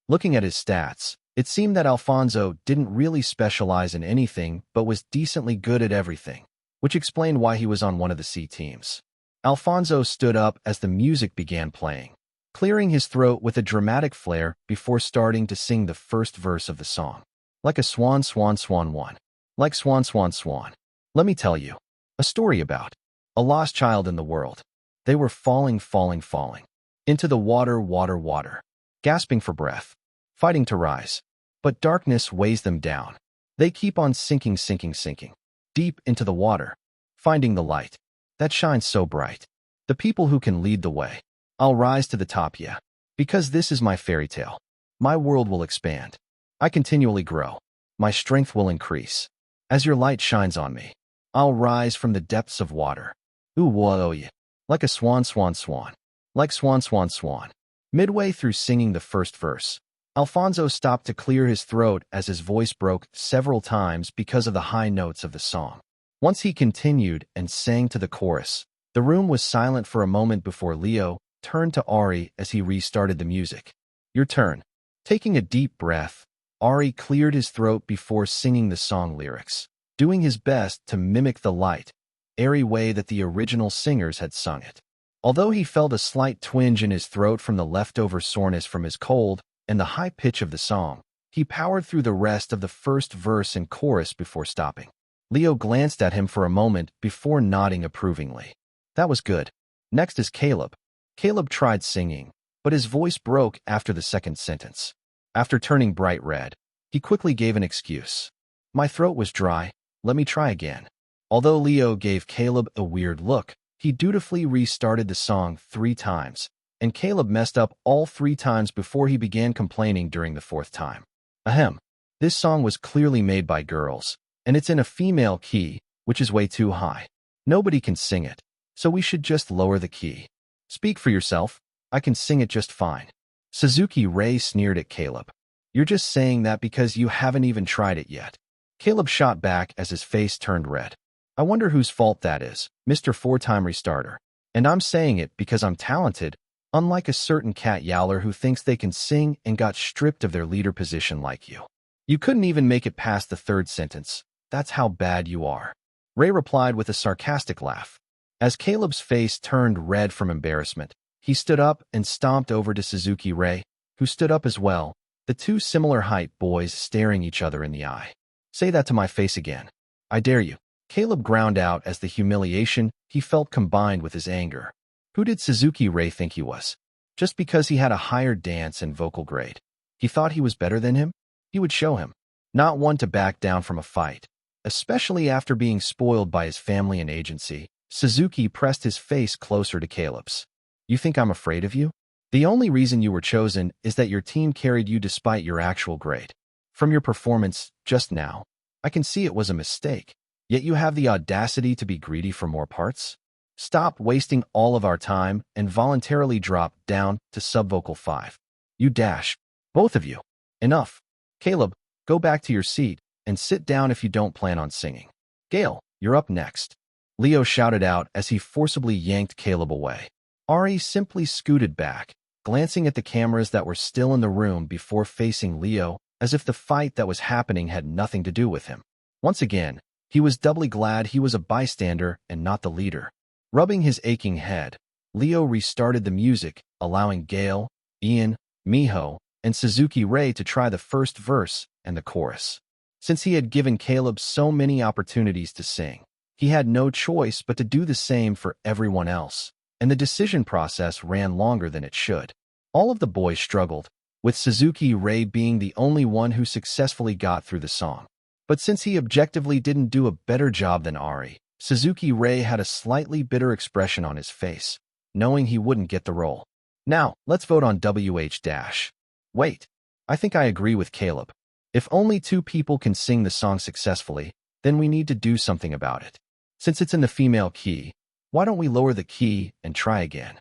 Speaker 1: Looking at his stats, it seemed that Alfonso didn't really specialize in anything but was decently good at everything, which explained why he was on one of the C teams. Alfonso stood up as the music began playing, clearing his throat with a dramatic flair before starting to sing the first verse of the song. Like a swan, swan, swan, one. Like swan, swan, swan. Let me tell you a story about a lost child in the world. They were falling, falling, falling into the water, water, water, gasping for breath, fighting to rise. But darkness weighs them down. They keep on sinking, sinking, sinking, deep into the water, finding the light that shines so bright. The people who can lead the way. I'll rise to the top, yeah. Because this is my fairy tale. My world will expand. I continually grow. My strength will increase. As your light shines on me, I'll rise from the depths of water. Ooh, whoa, yeah. Like a swan, swan, swan. Like swan, swan, swan. Midway through singing the first verse, Alfonso stopped to clear his throat as his voice broke several times because of the high notes of the song. Once he continued and sang to the chorus, the room was silent for a moment before Leo turned to Ari as he restarted the music. Your turn. Taking a deep breath, Ari cleared his throat before singing the song lyrics, doing his best to mimic the light, airy way that the original singers had sung it. Although he felt a slight twinge in his throat from the leftover soreness from his cold and the high pitch of the song, he powered through the rest of the first verse and chorus before stopping. Leo glanced at him for a moment before nodding approvingly. That was good. Next is Caleb. Caleb tried singing, but his voice broke after the second sentence. After turning bright red, he quickly gave an excuse. My throat was dry, let me try again. Although Leo gave Caleb a weird look, he dutifully restarted the song 3 times, and Caleb messed up all 3 times before he began complaining during the 4th time. Ahem. This song was clearly made by girls, and it's in a female key, which is way too high. Nobody can sing it, so we should just lower the key. Speak for yourself, I can sing it just fine. Suzuki Ray sneered at Caleb. You're just saying that because you haven't even tried it yet. Caleb shot back as his face turned red. I wonder whose fault that is, Mr. 4-time restarter. And I'm saying it because I'm talented, unlike a certain cat yowler who thinks they can sing and got stripped of their leader position like you. You couldn't even make it past the 3rd sentence. That's how bad you are. Ray replied with a sarcastic laugh. As Caleb's face turned red from embarrassment, he stood up and stomped over to Suzuki Ray, who stood up as well, the 2 similar-height boys staring each other in the eye. Say that to my face again. I dare you. Caleb ground out as the humiliation he felt combined with his anger. Who did Suzuki Ray think he was? Just because he had a higher dance and vocal grade. He thought he was better than him? He would show him. Not one to back down from a fight. Especially after being spoiled by his family and agency, Suzuki pressed his face closer to Caleb's. You think I'm afraid of you? The only reason you were chosen is that your team carried you despite your actual grade. From your performance just now, I can see it was a mistake. Yet you have the audacity to be greedy for more parts? Stop wasting all of our time and voluntarily drop down to subvocal 5. You dash. Both of you. Enough. Caleb, go back to your seat and sit down if you don't plan on singing. Gale, you're up next. Leo shouted out as he forcibly yanked Caleb away. Ari simply scooted back, glancing at the cameras that were still in the room before facing Leo as if the fight that was happening had nothing to do with him. Once again, he was doubly glad he was a bystander and not the leader. Rubbing his aching head, Leo restarted the music, allowing Gale, Ian, Miho, and Suzuki Ray to try the first verse and the chorus. Since he had given Caleb so many opportunities to sing, he had no choice but to do the same for everyone else, and the decision process ran longer than it should. All of the boys struggled, with Suzuki Ray being the only one who successfully got through the song. But since he objectively didn't do a better job than Ari, Suzuki Ray had a slightly bitter expression on his face, knowing he wouldn't get the role. Now, let's vote on WH-. Wait, I think I agree with Caleb. If only 2 people can sing the song successfully, then we need to do something about it. Since it's in the female key, why don't we lower the key and try again?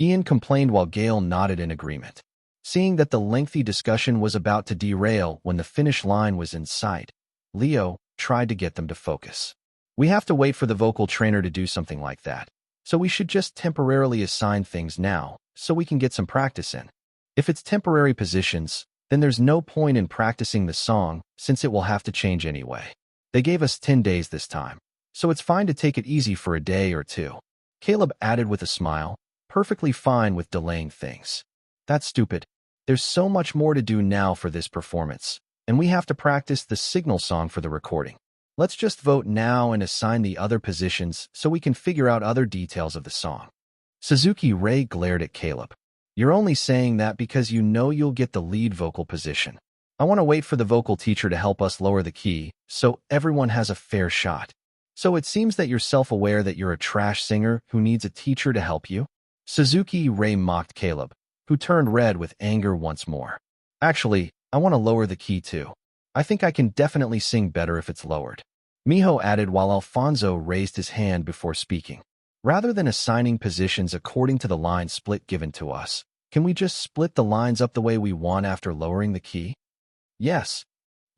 Speaker 1: Ian complained while Gale nodded in agreement. Seeing that the lengthy discussion was about to derail when the finish line was in sight, Leo tried to get them to focus. We have to wait for the vocal trainer to do something like that, so we should just temporarily assign things now so we can get some practice in. If it's temporary positions, then there's no point in practicing the song since it will have to change anyway. They gave us 10 days this time, so it's fine to take it easy for a day or 2. Caleb added with a smile, perfectly fine with delaying things. That's stupid. There's so much more to do now for this performance, and we have to practice the signal song for the recording. Let's just vote now and assign the other positions so we can figure out other details of the song. Suzuki Ray glared at Caleb. You're only saying that because you know you'll get the lead vocal position. I want to wait for the vocal teacher to help us lower the key so everyone has a fair shot. So it seems that you're self-aware that you're a trash singer who needs a teacher to help you? Suzuki Ray mocked Caleb, who turned red with anger once more. Actually, I want to lower the key too. I think I can definitely sing better if it's lowered. Miho added while Alfonso raised his hand before speaking. Rather than assigning positions according to the line split given to us, Can we just split the lines up the way we want after lowering the key? Yes.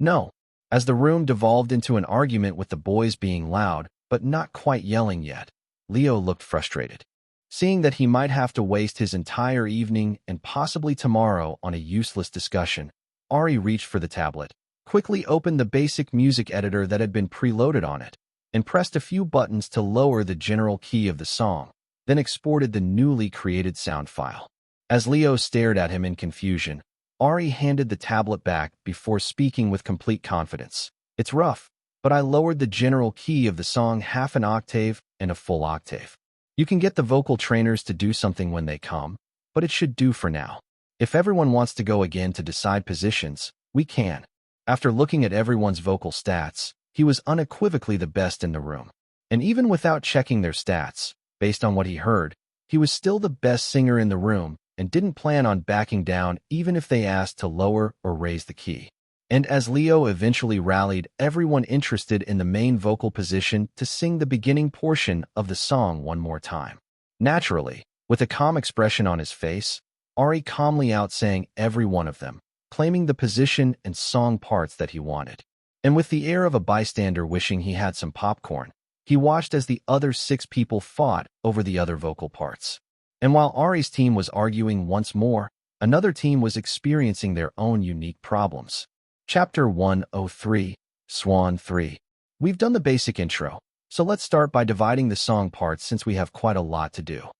Speaker 1: No. As the room devolved into an argument with the boys being loud, but not quite yelling yet, Leo looked frustrated. Seeing that he might have to waste his entire evening and possibly tomorrow on a useless discussion, Ari reached for the tablet, quickly opened the basic music editor that had been preloaded on it, and pressed a few buttons to lower the general key of the song, then exported the newly created sound file. As Leo stared at him in confusion, Ari handed the tablet back before speaking with complete confidence. It's rough, but I lowered the general key of the song half an octave and a full octave. You can get the vocal trainers to do something when they come, but it should do for now. If everyone wants to go again to decide positions, we can. After looking at everyone's vocal stats, he was unequivocally the best in the room. And even without checking their stats, based on what he heard, he was still the best singer in the room and didn't plan on backing down even if they asked to lower or raise the key. And as Leo eventually rallied everyone interested in the main vocal position to sing the beginning portion of the song one more time. Naturally, with a calm expression on his face, Ari calmly outsang every one of them, claiming the position and song parts that he wanted. And with the air of a bystander wishing he had some popcorn, he watched as the other 6 people fought over the other vocal parts. And while Ari's team was arguing once more, another team was experiencing their own unique problems. Chapter 103, Swan 3. We've done the basic intro, so let's start by dividing the song parts since we have quite a lot to do.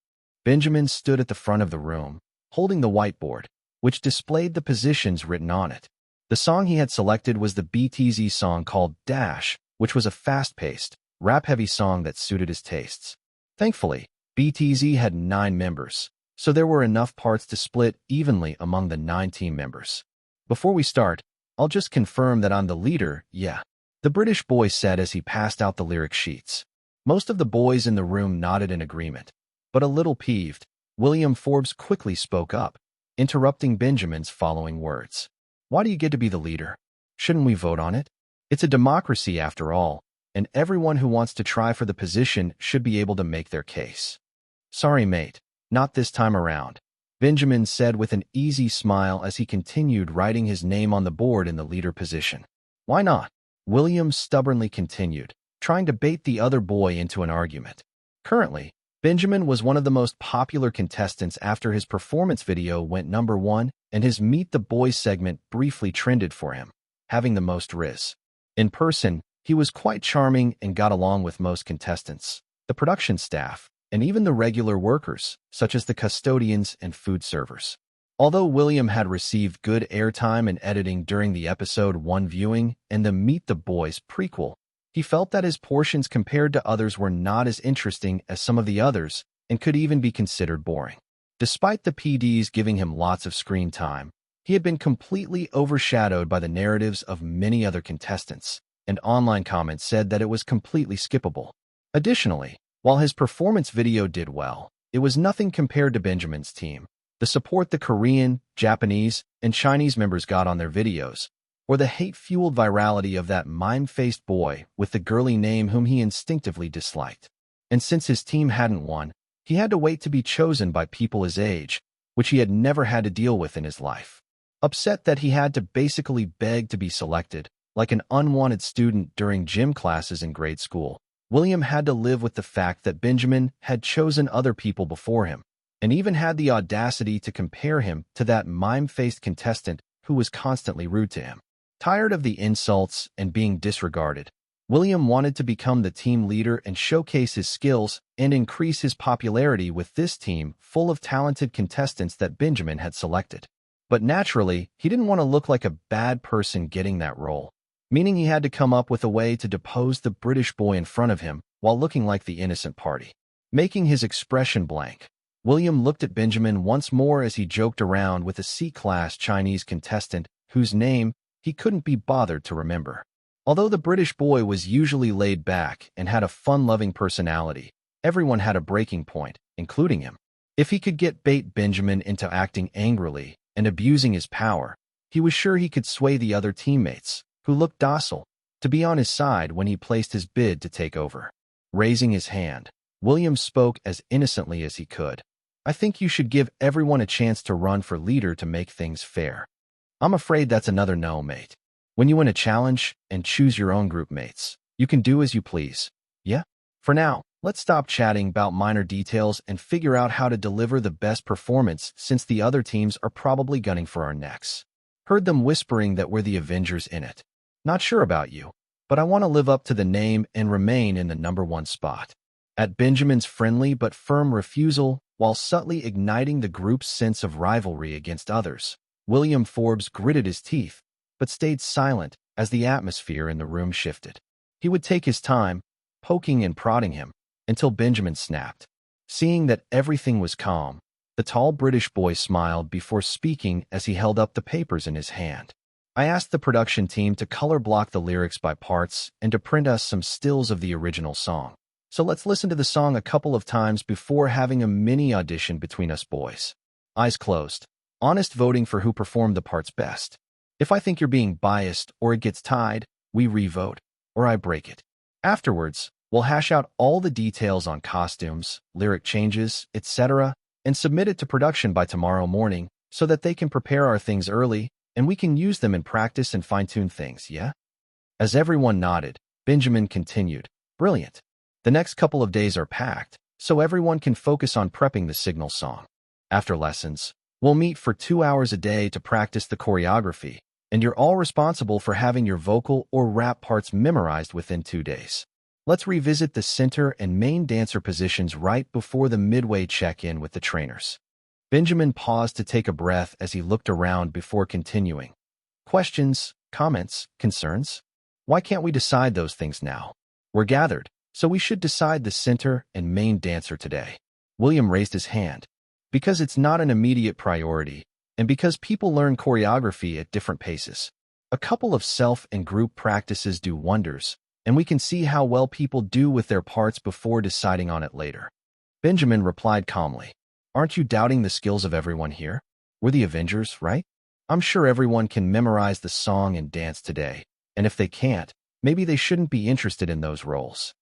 Speaker 1: Benjamin stood at the front of the room, holding the whiteboard, which displayed the positions written on it. The song he had selected was the BTZ song called Dash, which was a fast-paced, rap-heavy song that suited his tastes. Thankfully, BTZ had 9 members, so there were enough parts to split evenly among the 9 team members. Before we start, I'll just confirm that I'm the leader, yeah, the British boy said as he passed out the lyric sheets. Most of the boys in the room nodded in agreement, but a little peeved, William Forbes quickly spoke up, interrupting Benjamin's following words. Why do you get to be the leader? Shouldn't we vote on it? It's a democracy after all, and everyone who wants to try for the position should be able to make their case. Sorry, mate, not this time around, Benjamin said with an easy smile as he continued writing his name on the board in the leader position. Why not? William stubbornly continued, trying to bait the other boy into an argument. Currently, Benjamin was one of the most popular contestants after his performance video went #1 and his Meet the Boys segment briefly trended for him, having the most riz. In person, he was quite charming and got along with most contestants, the production staff, and even the regular workers, such as the custodians and food servers. Although William had received good airtime and editing during the episode 1 viewing and the Meet the Boys prequel, he felt that his portions compared to others were not as interesting as some of the others and could even be considered boring. Despite the PDs giving him lots of screen time, he had been completely overshadowed by the narratives of many other contestants, and online comments said that it was completely skippable. Additionally, while his performance video did well, it was nothing compared to Benjamin's team. The support the Korean, Japanese, and Chinese members got on their videos, or the hate-fueled virality of that mime-faced boy with the girly name whom he instinctively disliked. And since his team hadn't won, he had to wait to be chosen by people his age, which he had never had to deal with in his life. Upset that he had to basically beg to be selected, like an unwanted student during gym classes in grade school, William had to live with the fact that Benjamin had chosen other people before him, and even had the audacity to compare him to that mime-faced contestant who was constantly rude to him. Tired of the insults and being disregarded, William wanted to become the team leader and showcase his skills and increase his popularity with this team full of talented contestants that Benjamin had selected. But naturally, he didn't want to look like a bad person getting that role, meaning he had to come up with a way to depose the British boy in front of him while looking like the innocent party. Making his expression blank, William looked at Benjamin once more as he joked around with a C-class Chinese contestant whose name he couldn't be bothered to remember. Although the British boy was usually laid back and had a fun-loving personality, everyone had a breaking point, including him. If he could bait Benjamin into acting angrily and abusing his power, he was sure he could sway the other teammates, who looked docile, to be on his side when he placed his bid to take over. Raising his hand, William spoke as innocently as he could. I think you should give everyone a chance to run for leader to make things fair. I'm afraid that's another no, mate. When you win a challenge and choose your own group mates, you can do as you please. Yeah? For now, let's stop chatting about minor details and figure out how to deliver the best performance since the other teams are probably gunning for our necks. Heard them whispering that we're the Avengers in it. Not sure about you, but I want to live up to the name and remain in the #1 spot. At Benjamin's friendly but firm refusal, while subtly igniting the group's sense of rivalry against others, William Forbes gritted his teeth, but stayed silent as the atmosphere in the room shifted. He would take his time, poking and prodding him, until Benjamin snapped. Seeing that everything was calm, the tall British boy smiled before speaking as he held up the papers in his hand. I asked the production team to color block the lyrics by parts and to print us some stills of the original song. So let's listen to the song a couple of times before having a mini audition between us boys. Eyes closed. Honest voting for who performed the parts best. If I think you're being biased or it gets tied, we re-vote, or I break it. Afterwards, we'll hash out all the details on costumes, lyric changes, etc., and submit it to production by tomorrow morning so that they can prepare our things early and we can use them in practice and fine-tune things, yeah? As everyone nodded, Benjamin continued, "Brilliant. The next couple of days are packed, so everyone can focus on prepping the signal song. After lessons, we'll meet for 2 hours a day to practice the choreography, and you're all responsible for having your vocal or rap parts memorized within 2 days. Let's revisit the center and main dancer positions right before the midway check-in with the trainers." Benjamin paused to take a breath as he looked around before continuing. "Questions, comments, concerns? Why can't we decide those things now? We're gathered, so we should decide the center and main dancer today." William raised his hand. "Because it's not an immediate priority, and because people learn choreography at different paces. A couple of self and group practices do wonders, and we can see how well people do with their parts before deciding on it later." Benjamin replied calmly, "Aren't you doubting the skills of everyone here? We're the Avengers, right? I'm sure everyone can memorize the song and dance today, and if they can't, maybe they shouldn't be interested in those roles."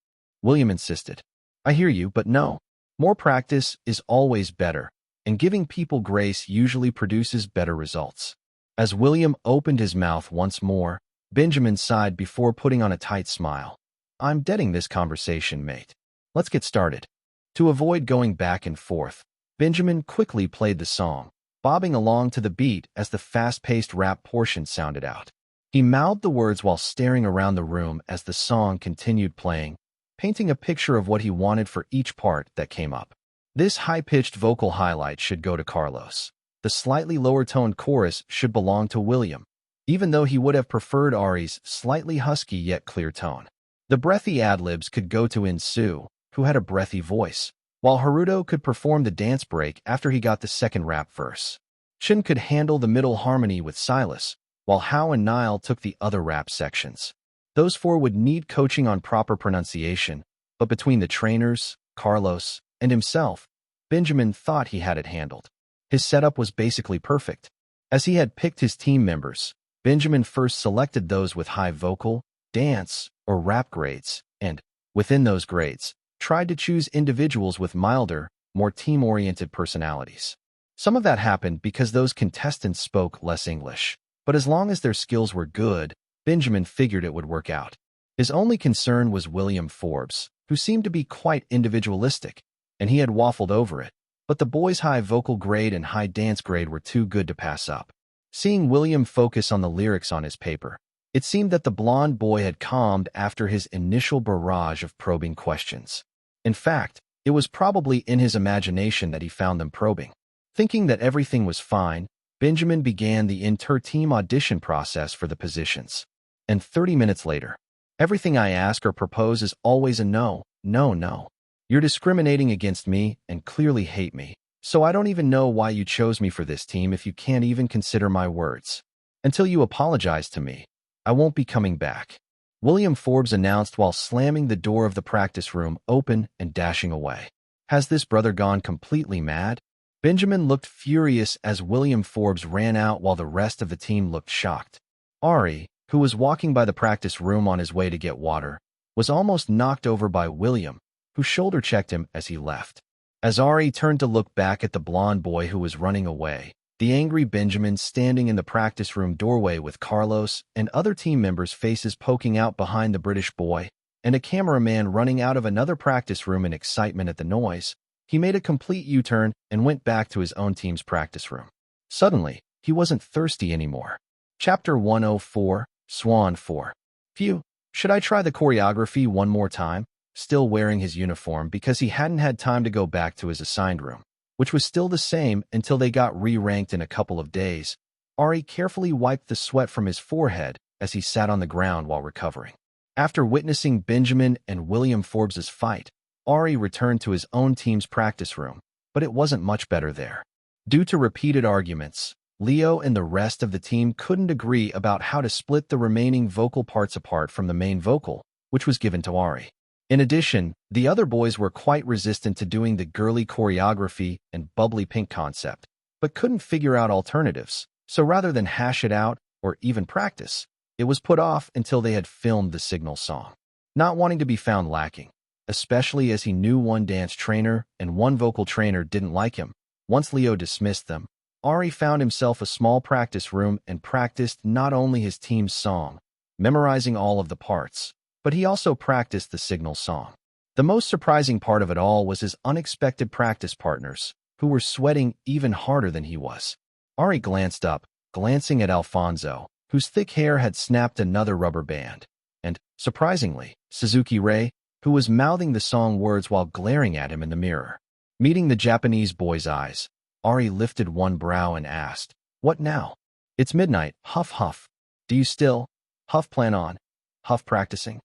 Speaker 1: William insisted, "I hear you, but no. More practice is always better, and giving people grace usually produces better results." As William opened his mouth once more, Benjamin sighed before putting on a tight smile. "I'm deading this conversation, mate. Let's get started." To avoid going back and forth, Benjamin quickly played the song, bobbing along to the beat as the fast-paced rap portion sounded out. He mouthed the words while staring around the room as the song continued playing, painting a picture of what he wanted for each part that came up. This high-pitched vocal highlight should go to Carlos. The slightly lower-toned chorus should belong to William, even though he would have preferred Ari's slightly husky yet clear tone. The breathy ad-libs could go to Insu, who had a breathy voice, while Haruto could perform the dance break after he got the second rap verse. Shin could handle the middle harmony with Silas, while Hao and Nile took the other rap sections. Those four would need coaching on proper pronunciation, but between the trainers, Carlos, and himself, Benjamin thought he had it handled. His setup was basically perfect. As he had picked his team members, Benjamin first selected those with high vocal, dance, or rap grades, and, within those grades, tried to choose individuals with milder, more team-oriented personalities. Some of that happened because those contestants spoke less English, but as long as their skills were good, Benjamin figured it would work out. His only concern was William Forbes, who seemed to be quite individualistic, and he had waffled over it, but the boys' high vocal grade and high dance grade were too good to pass up. Seeing William focus on the lyrics on his paper, it seemed that the blonde boy had calmed after his initial barrage of probing questions. In fact, it was probably in his imagination that he found them probing. Thinking that everything was fine, Benjamin began the inter-team audition process for the positions. And 30 minutes later, "Everything I ask or propose is always a no, no, no. You're discriminating against me and clearly hate me, so I don't even know why you chose me for this team if you can't even consider my words. Until you apologize to me, I won't be coming back." William Forbes announced while slamming the door of the practice room open and dashing away. Has this brother gone completely mad? Benjamin looked furious as William Forbes ran out while the rest of the team looked shocked. Ari, who was walking by the practice room on his way to get water, was almost knocked over by William, who shoulder-checked him as he left. As Ari turned to look back at the blonde boy who was running away, the angry Benjamin standing in the practice room doorway with Carlos and other team members' faces poking out behind the British boy, and a cameraman running out of another practice room in excitement at the noise, he made a complete U-turn and went back to his own team's practice room. Suddenly, he wasn't thirsty anymore. Chapter 104, Swan 4. Phew, should I try the choreography one more time? Still wearing his uniform because he hadn't had time to go back to his assigned room, which was still the same until they got re-ranked in a couple of days. Ari carefully wiped the sweat from his forehead as he sat on the ground while recovering. After witnessing Benjamin and William Forbes's fight, Ari returned to his own team's practice room, but it wasn't much better there. Due to repeated arguments, Leo and the rest of the team couldn't agree about how to split the remaining vocal parts apart from the main vocal, which was given to Ari. In addition, the other boys were quite resistant to doing the girly choreography and bubbly pink concept, but couldn't figure out alternatives, so rather than hash it out or even practice, it was put off until they had filmed the signal song. Not wanting to be found lacking, especially as he knew one dance trainer and one vocal trainer didn't like him, once Leo dismissed them, Ari found himself a small practice room and practiced not only his team's song, memorizing all of the parts, but he also practiced the signal song. The most surprising part of it all was his unexpected practice partners, who were sweating even harder than he was. Ari glanced up, glancing at Alfonso, whose thick hair had snapped another rubber band, and, surprisingly, Suzuki Ray, who was mouthing the song words while glaring at him in the mirror. Meeting the Japanese boy's eyes, Ari lifted one brow and asked, "What now?" "It's midnight, huff huff. Do you still, huff plan on, huff practicing?"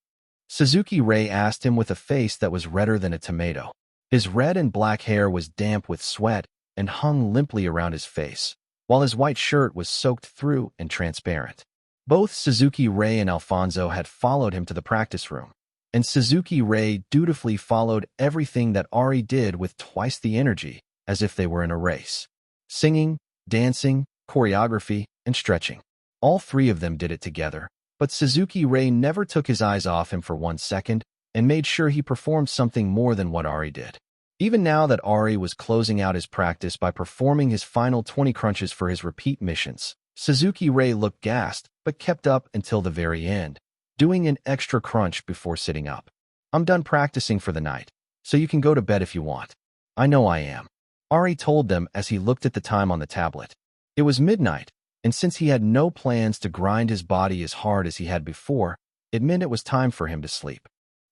Speaker 1: Suzuki Ray asked him with a face that was redder than a tomato. His red and black hair was damp with sweat and hung limply around his face, while his white shirt was soaked through and transparent. Both Suzuki Ray and Alfonso had followed him to the practice room, and Suzuki Ray dutifully followed everything that Ari did with twice the energy, as if they were in a race. Singing, dancing, choreography, and stretching. All three of them did it together, but Suzuki Ray never took his eyes off him for 1 second and made sure he performed something more than what Ari did. Even now that Ari was closing out his practice by performing his final 20 crunches for his repeat missions, Suzuki Ray looked gassed but kept up until the very end, doing an extra crunch before sitting up. "I'm done practicing for the night, so you can go to bed if you want." "I know I am," Ari told them as he looked at the time on the tablet. It was midnight, and since he had no plans to grind his body as hard as he had before, it meant it was time for him to sleep.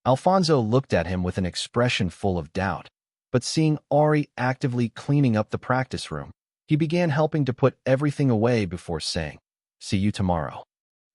Speaker 1: Alfonso looked at him with an expression full of doubt, but seeing Ari actively cleaning up the practice room, he began helping to put everything away before saying, "See you tomorrow."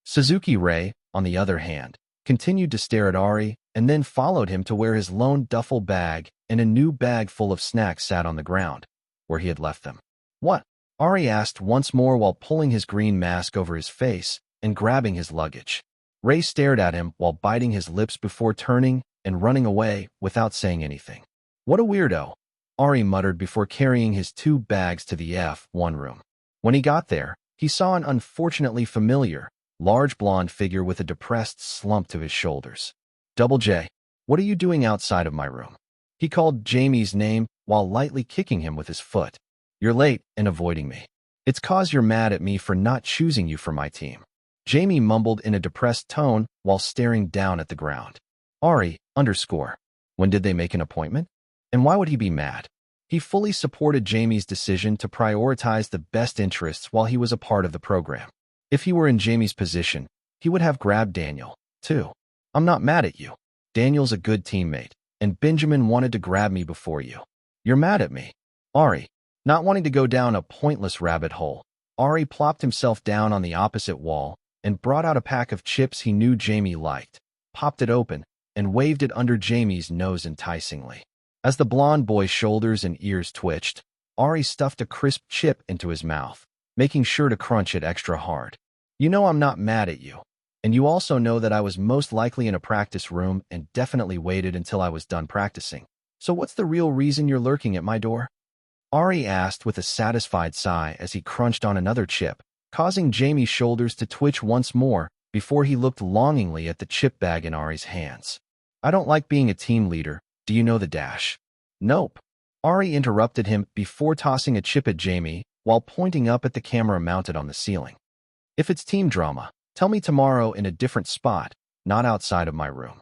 Speaker 1: Suzuki Ray, on the other hand, continued to stare at Ari and then followed him to where his lone duffel bag and a new bag full of snacks sat on the ground, where he had left them. "What?" Ari asked once more while pulling his green mask over his face and grabbing his luggage. Ray stared at him while biting his lips before turning and running away without saying anything. "What a weirdo," Ari muttered before carrying his 2 bags to the F1 room. When he got there, he saw an unfortunately familiar, large blonde figure with a depressed slump to his shoulders. "Double J, what are you doing outside of my room?" He called Jamie's name while lightly kicking him with his foot. "You're late and avoiding me. It's 'cause you're mad at me for not choosing you for my team," Jamie mumbled in a depressed tone while staring down at the ground. Ari, when did they make an appointment? And why would he be mad? He fully supported Jamie's decision to prioritize the best interests while he was a part of the program. If he were in Jamie's position, he would have grabbed Daniel, too. "I'm not mad at you. Daniel's a good teammate, and Benjamin wanted to grab me before you. You're mad at me." Ari, not wanting to go down a pointless rabbit hole, Ari plopped himself down on the opposite wall and brought out a pack of chips he knew Jamie liked, popped it open, and waved it under Jamie's nose enticingly. As the blonde boy's shoulders and ears twitched, Ari stuffed a crisp chip into his mouth, making sure to crunch it extra hard. "You know I'm not mad at you, and you also know that I was most likely in a practice room and definitely waited until I was done practicing. So what's the real reason you're lurking at my door?" Ari asked with a satisfied sigh as he crunched on another chip, causing Jamie's shoulders to twitch once more before he looked longingly at the chip bag in Ari's hands. "I don't like being a team leader. Do you know the dash?" "Nope." Ari interrupted him before tossing a chip at Jamie while pointing up at the camera mounted on the ceiling. If it's team drama, tell me tomorrow in a different spot, not outside of my room.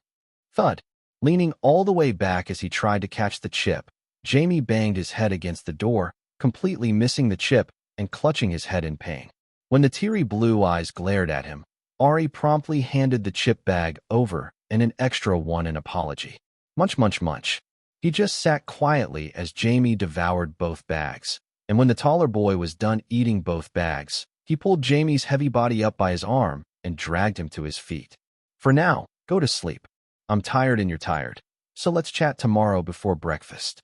Speaker 1: Thud. Leaning all the way back as he tried to catch the chip, Jamie banged his head against the door, completely missing the chip and clutching his head in pain. When the teary blue eyes glared at him, Ari promptly handed the chip bag over and an extra one in apology. Munch, munch, munch. He just sat quietly as Jamie devoured both bags, and when the taller boy was done eating both bags, he pulled Jamie's heavy body up by his arm and dragged him to his feet. For now, go to sleep. I'm tired and you're tired, so let's chat tomorrow before breakfast.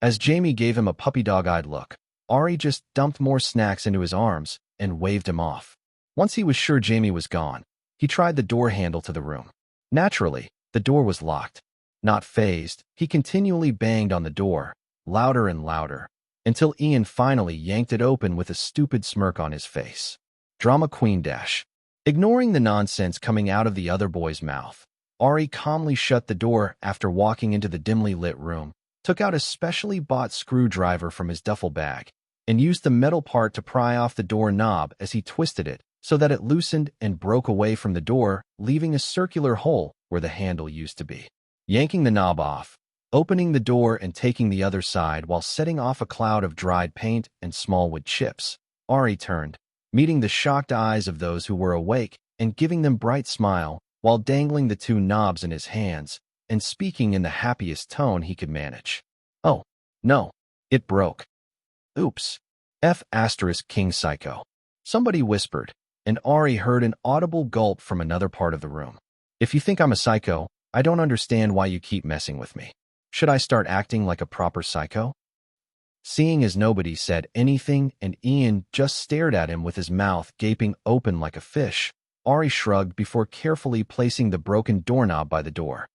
Speaker 1: As Jamie gave him a puppy dog-eyed look, Ari just dumped more snacks into his arms and waved him off. Once he was sure Jamie was gone, he tried the door handle to the room. Naturally, the door was locked. Not fazed, he continually banged on the door, louder and louder, until Ian finally yanked it open with a stupid smirk on his face. Drama queen dash. Ignoring the nonsense coming out of the other boy's mouth, Ari calmly shut the door after walking into the dimly lit room, took out a specially bought screwdriver from his duffel bag, and used the metal part to pry off the door knob as he twisted it so that it loosened and broke away from the door, leaving a circular hole where the handle used to be. Yanking the knob off, opening the door and taking the other side while setting off a cloud of dried paint and small wood chips, Ari turned, meeting the shocked eyes of those who were awake and giving them bright smile while dangling the two knobs in his hands and speaking in the happiest tone he could manage. Oh, no, it broke. Oops. King psycho. Somebody whispered, and Ari heard an audible gulp from another part of the room. If you think I'm a psycho, I don't understand why you keep messing with me. Should I start acting like a proper psycho? Seeing as nobody said anything and Ian just stared at him with his mouth gaping open like a fish, Ari shrugged before carefully placing the broken doorknob by the door.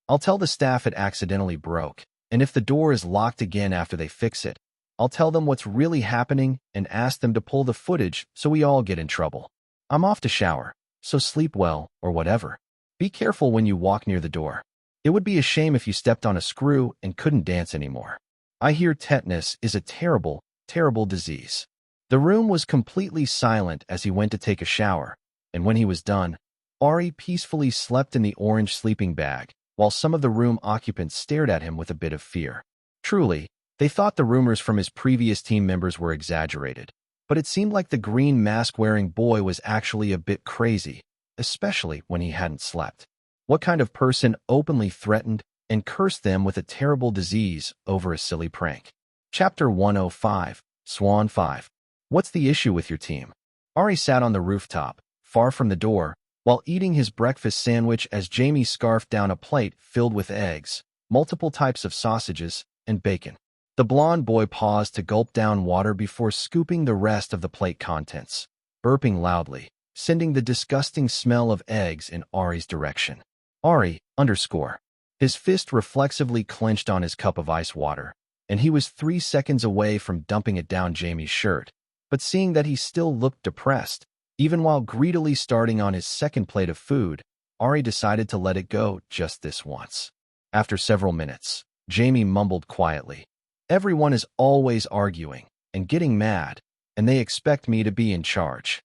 Speaker 1: I'll tell the staff it accidentally broke, and if the door is locked again after they fix it, I'll tell them what's really happening and ask them to pull the footage so we all get in trouble. I'm off to shower, so sleep well or whatever. Be careful when you walk near the door. It would be a shame if you stepped on a screw and couldn't dance anymore. I hear tetanus is a terrible, terrible disease. The room was completely silent as he went to take a shower, and when he was done, Ari peacefully slept in the orange sleeping bag, while some of the room occupants stared at him with a bit of fear. Truly, they thought the rumors from his previous team members were exaggerated, but it seemed like the green mask-wearing boy was actually a bit crazy, especially when he hadn't slept. What kind of person openly threatened and cursed them with a terrible disease over a silly prank? Chapter 105, Swan 5. What's the issue with your team? Ari sat on the rooftop, far from the door, while eating his breakfast sandwich as Jamie scarfed down a plate filled with eggs, multiple types of sausages, and bacon. The blonde boy paused to gulp down water before scooping the rest of the plate contents, burping loudly, sending the disgusting smell of eggs in Ari's direction. Ari, His fist reflexively clenched on his cup of ice water, and he was 3 seconds away from dumping it down Jamie's shirt, but seeing that he still looked depressed, even while greedily starting on his second plate of food, Ari decided to let it go just this once. After several minutes, Jamie mumbled quietly, "Everyone is always arguing and getting mad, and they expect me to be in charge."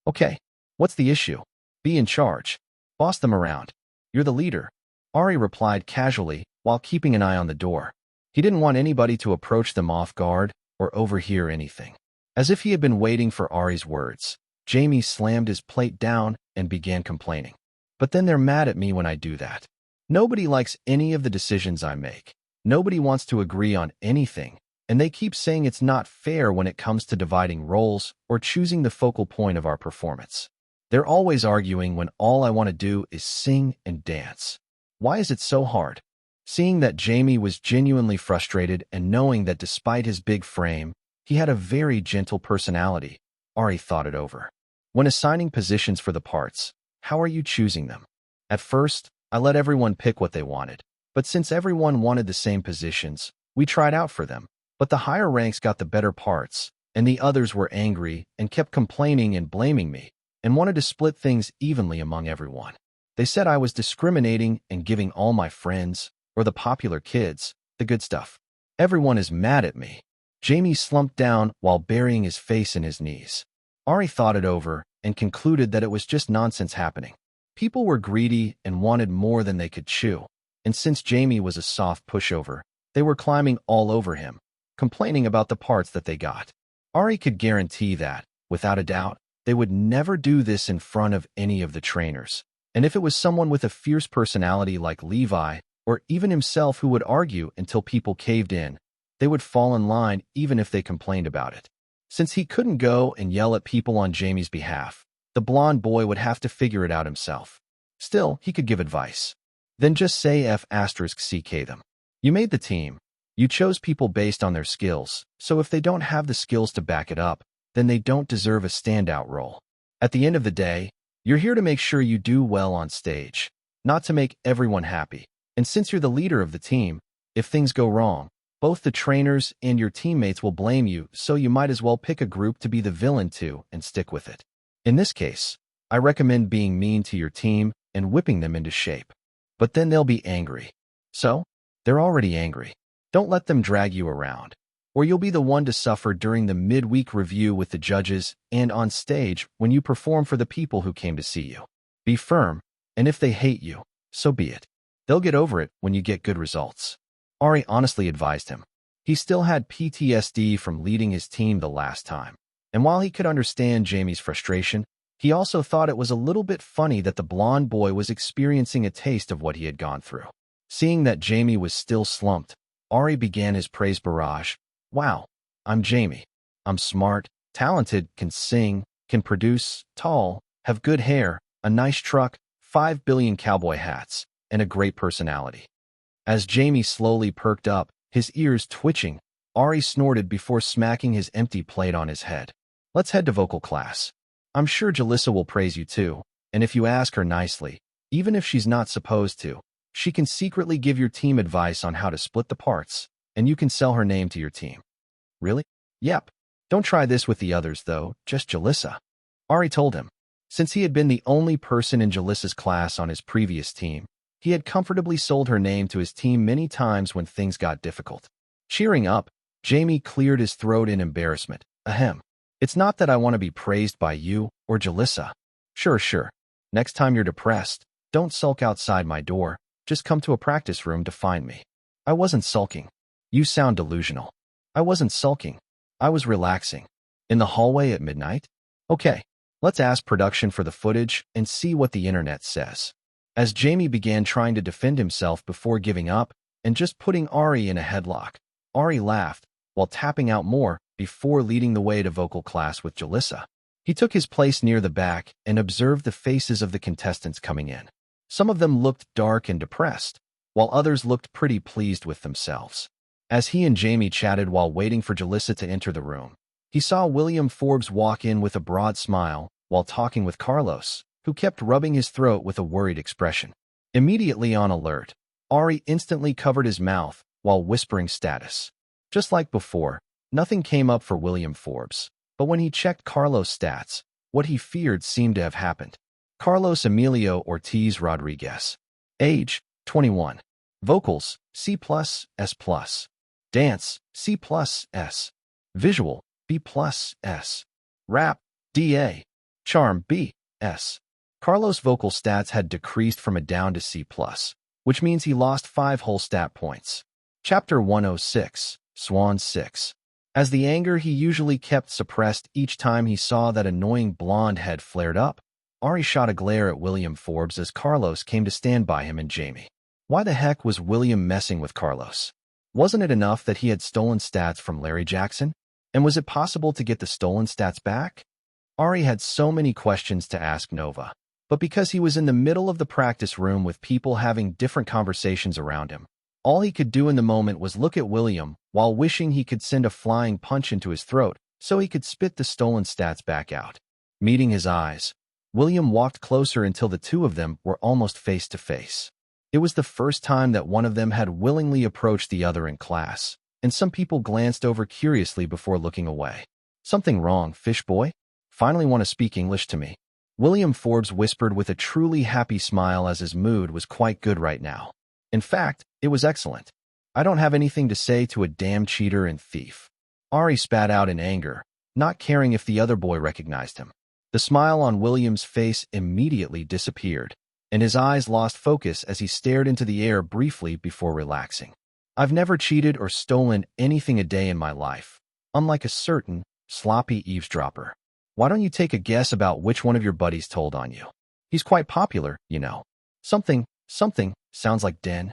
Speaker 1: "Okay, what's the issue? Be in charge. Boss them around. You're the leader," Ari replied casually while keeping an eye on the door. He didn't want anybody to approach them off guard or overhear anything. As if he had been waiting for Ari's words, Jamie slammed his plate down and began complaining. "But then they're mad at me when I do that. Nobody likes any of the decisions I make. Nobody wants to agree on anything, and they keep saying it's not fair when it comes to dividing roles or choosing the focal point of our performance. They're always arguing when all I want to do is sing and dance. Why is it so hard?" Seeing that Jamie was genuinely frustrated and knowing that despite his big frame, he had a very gentle personality, Ari thought it over. When assigning positions for the parts, how are you choosing them? At first, I let everyone pick what they wanted, but since everyone wanted the same positions, we tried out for them. But the higher ranks got the better parts, and the others were angry and kept complaining and blaming me, and wanted to split things evenly among everyone. They said I was discriminating and giving all my friends, or the popular kids, the good stuff. Everyone is mad at me. Jamie slumped down while burying his face in his knees. Ari thought it over and concluded that it was just nonsense happening. People were greedy and wanted more than they could chew, and since Jamie was a soft pushover, they were climbing all over him, complaining about the parts that they got. Ari could guarantee that, without a doubt, they would never do this in front of any of the trainers. And if it was someone with a fierce personality like Levi, or even himself who would argue until people caved in, they would fall in line even if they complained about it. Since he couldn't go and yell at people on Jamie's behalf, the blonde boy would have to figure it out himself. Still, he could give advice. Then just say F***ck them. You made the team. You chose people based on their skills, so if they don't have the skills to back it up, then they don't deserve a standout role. At the end of the day, you're here to make sure you do well on stage, not to make everyone happy. And since you're the leader of the team, if things go wrong, both the trainers and your teammates will blame you, so you might as well pick a group to be the villain to and stick with it. In this case, I recommend being mean to your team and whipping them into shape. But then they'll be angry. So, they're already angry. Don't let them drag you around, or you'll be the one to suffer during the midweek review with the judges and on stage when you perform for the people who came to see you. Be firm, and if they hate you, so be it. They'll get over it when you get good results. Ari honestly advised him. He still had PTSD from leading his team the last time, and while he could understand Jamie's frustration, he also thought it was a little bit funny that the blonde boy was experiencing a taste of what he had gone through. Seeing that Jamie was still slumped, Ari began his praise barrage. Wow, I'm Jamie. I'm smart, talented, can sing, can produce, tall, have good hair, a nice truck, 5 billion cowboy hats, and a great personality. As Jamie slowly perked up, his ears twitching, Ari snorted before smacking his empty plate on his head. Let's head to vocal class. I'm sure Jalissa will praise you too, and if you ask her nicely, even if she's not supposed to, she can secretly give your team advice on how to split the parts, and you can sell her name to your team. Really? Yep. Don't try this with the others, though, just Jalissa. Ari told him. Since he had been the only person in Jalissa's class on his previous team, he had comfortably sold her name to his team many times when things got difficult. Cheering up, Jamie cleared his throat in embarrassment. Ahem. It's not that I want to be praised by you or Jalissa. Sure. Next time you're depressed, don't sulk outside my door. Just come to a practice room to find me. I wasn't sulking. You sound delusional. I wasn't sulking. I was relaxing. In the hallway at midnight? Okay, let's ask production for the footage and see what the internet says. As Jamie began trying to defend himself before giving up and just putting Ari in a headlock, Ari laughed while tapping out more before leading the way to vocal class with Jalissa. He took his place near the back and observed the faces of the contestants coming in. Some of them looked dark and depressed, while others looked pretty pleased with themselves. As he and Jamie chatted while waiting for Jalissa to enter the room, he saw William Forbes walk in with a broad smile while talking with Carlos, who kept rubbing his throat with a worried expression. Immediately on alert, Ari instantly covered his mouth while whispering status. Just like before, nothing came up for William Forbes, but when he checked Carlos' stats, what he feared seemed to have happened. Carlos Emilio Ortiz Rodriguez. Age, 21. Vocals, C+, S+. Dance, C+, S. Visual, B+, S. Rap, DA. Charm, B, S. Carlos' vocal stats had decreased from a down to C+, which means he lost 5 whole stat points. Chapter 106, Swan 6. As the anger he usually kept suppressed each time he saw that annoying blonde head flared up, Ari shot a glare at William Forbes as Carlos came to stand by him and Jamie. Why the heck was William messing with Carlos? Wasn't it enough that he had stolen stats from Larry Jackson? And was it possible to get the stolen stats back? Ari had so many questions to ask Nova, but because he was in the middle of the practice room with people having different conversations around him, all he could do in the moment was look at William while wishing he could send a flying punch into his throat so he could spit the stolen stats back out. Meeting his eyes, William walked closer until the two of them were almost face to face. It was the first time that one of them had willingly approached the other in class, and some people glanced over curiously before looking away. Something wrong, fish boy? Finally want to speak English to me? William Forbes whispered with a truly happy smile as his mood was quite good right now. In fact, it was excellent. I don't have anything to say to a damn cheater and thief. Ari spat out in anger, not caring if the other boy recognized him. The smile on William's face immediately disappeared, and his eyes lost focus as he stared into the air briefly before relaxing. I've never cheated or stolen anything a day in my life, unlike a certain sloppy eavesdropper. Why don't you take a guess about which one of your buddies told on you? He's quite popular, you know. Something, sounds like Den.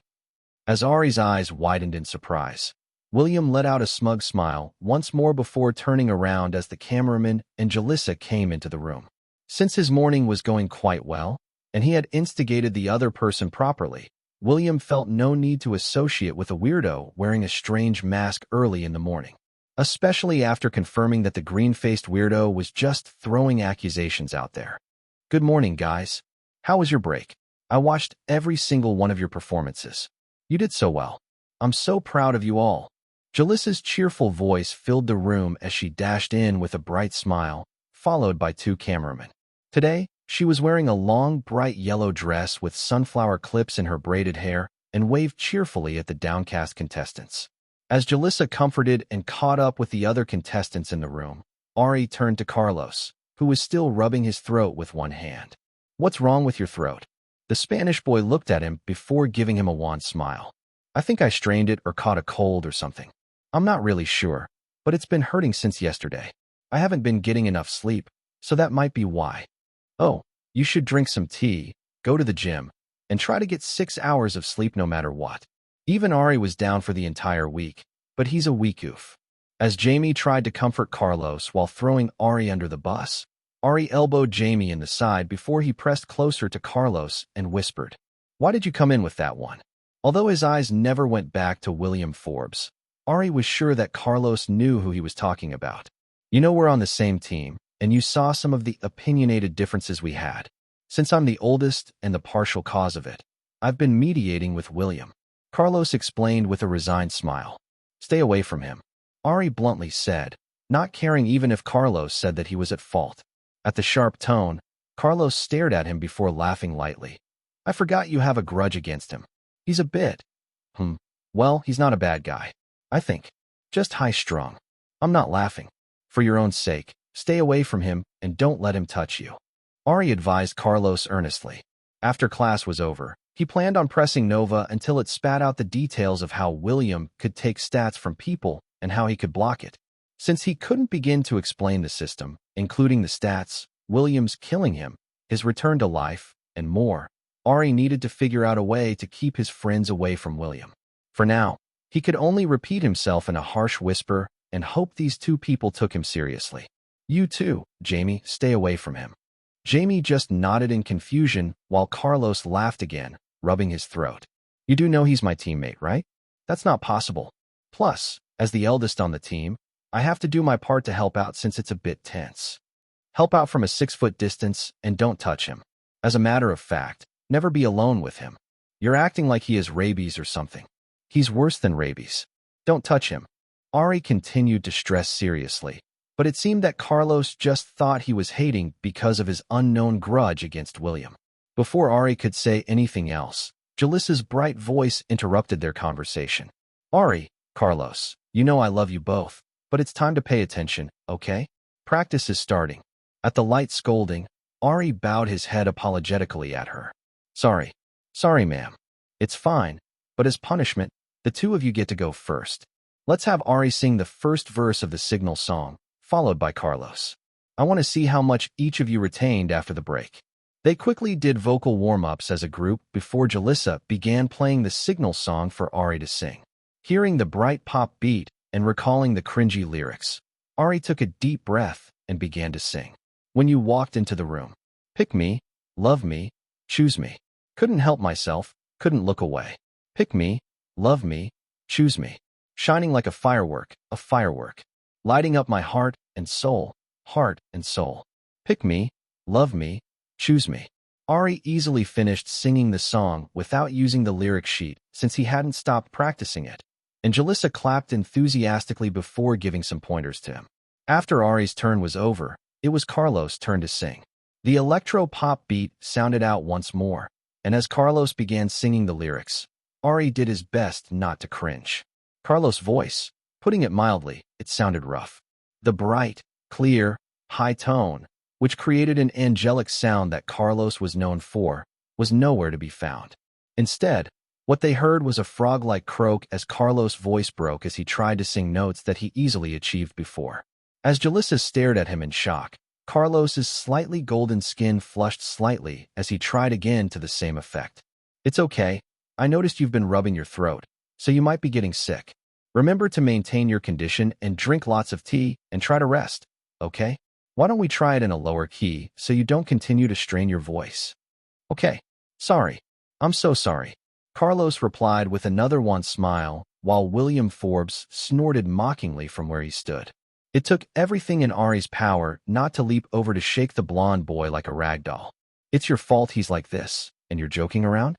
Speaker 1: As Ari's eyes widened in surprise, William let out a smug smile once more before turning around as the cameraman and Jalissa came into the room. Since his morning was going quite well, and he had instigated the other person properly, William felt no need to associate with a weirdo wearing a strange mask early in the morning, especially after confirming that the green-faced weirdo was just throwing accusations out there. Good morning, guys. How was your break? I watched every single one of your performances. You did so well. I'm so proud of you all. Jalissa's cheerful voice filled the room as she dashed in with a bright smile, followed by two cameramen. Today, she was wearing a long, bright yellow dress with sunflower clips in her braided hair and waved cheerfully at the downcast contestants. As Jalissa comforted and caught up with the other contestants in the room, Ari turned to Carlos, who was still rubbing his throat with one hand. What's wrong with your throat? The Spanish boy looked at him before giving him a wan smile. I think I strained it or caught a cold or something. I'm not really sure, but it's been hurting since yesterday. I haven't been getting enough sleep, so that might be why. Oh, you should drink some tea, go to the gym, and try to get 6 hours of sleep no matter what. Even Ari was down for the entire week, but he's a weak oof. As Jamie tried to comfort Carlos while throwing Ari under the bus, Ari elbowed Jamie in the side before he pressed closer to Carlos and whispered, "Why did you come in with that one?" Although his eyes never went back to William Forbes, Ari was sure that Carlos knew who he was talking about. You know we're on the same team, and you saw some of the opinionated differences we had. Since I'm the oldest and the partial cause of it, I've been mediating with William. Carlos explained with a resigned smile. Stay away from him, Ari bluntly said, not caring even if Carlos said that he was at fault. At the sharp tone, Carlos stared at him before laughing lightly. I forgot you have a grudge against him. He's a bit. Well, he's not a bad guy, I think. Just high-strung. I'm not laughing. For your own sake, stay away from him and don't let him touch you. Ari advised Carlos earnestly. After class was over, he planned on pressing Nova until it spat out the details of how William could take stats from people and how he could block it. Since he couldn't begin to explain the system, including the stats, William's killing him, his return to life, and more, Ari needed to figure out a way to keep his friends away from William. For now, he could only repeat himself in a harsh whisper and hope these two people took him seriously. You too, Jamie, stay away from him. Jamie just nodded in confusion while Carlos laughed again, rubbing his throat. You do know he's my teammate, right? That's not possible. Plus, as the eldest on the team, I have to do my part to help out since it's a bit tense. Help out from a 6-foot distance and don't touch him. As a matter of fact, never be alone with him. You're acting like he has rabies or something. He's worse than rabies. Don't touch him. Ari continued to stress seriously, but it seemed that Carlos just thought he was hating because of his unknown grudge against William. Before Ari could say anything else, Jalissa's bright voice interrupted their conversation. Ari, Carlos, you know I love you both, but it's time to pay attention, okay? Practice is starting. At the light scolding, Ari bowed his head apologetically at her. Sorry, ma'am. It's fine, but as punishment, the two of you get to go first. Let's have Ari sing the first verse of the signal song, followed by Carlos. I want to see how much each of you retained after the break. They quickly did vocal warm-ups as a group before Jalissa began playing the signal song for Ari to sing. Hearing the bright pop beat and recalling the cringy lyrics, Ari took a deep breath and began to sing. When you walked into the room, pick me, love me, choose me. Couldn't help myself, couldn't look away. Pick me, love me, choose me. Shining like a firework, lighting up my heart and soul. Pick me, love me, choose me. Ari easily finished singing the song without using the lyric sheet since he hadn't stopped practicing it, and Jalissa clapped enthusiastically before giving some pointers to him. After Ari's turn was over, it was Carlos' turn to sing. The electro-pop beat sounded out once more, and as Carlos began singing the lyrics, Ari did his best not to cringe. Carlos' voice, putting it mildly, it sounded rough. The bright, clear, high tone, which created an angelic sound that Carlos was known for, was nowhere to be found. Instead, what they heard was a frog-like croak as Carlos' voice broke as he tried to sing notes that he easily achieved before. As Jalissa stared at him in shock, Carlos's slightly golden skin flushed slightly as he tried again to the same effect. "It's okay. I noticed you've been rubbing your throat, so you might be getting sick. Remember to maintain your condition and drink lots of tea and try to rest, okay? Why don't we try it in a lower key so you don't continue to strain your voice?" "Okay. Sorry. I'm so sorry," Carlos replied with another wan smile, while William Forbes snorted mockingly from where he stood. It took everything in Ari's power not to leap over to shake the blonde boy like a rag doll. "It's your fault he's like this, and you're joking around?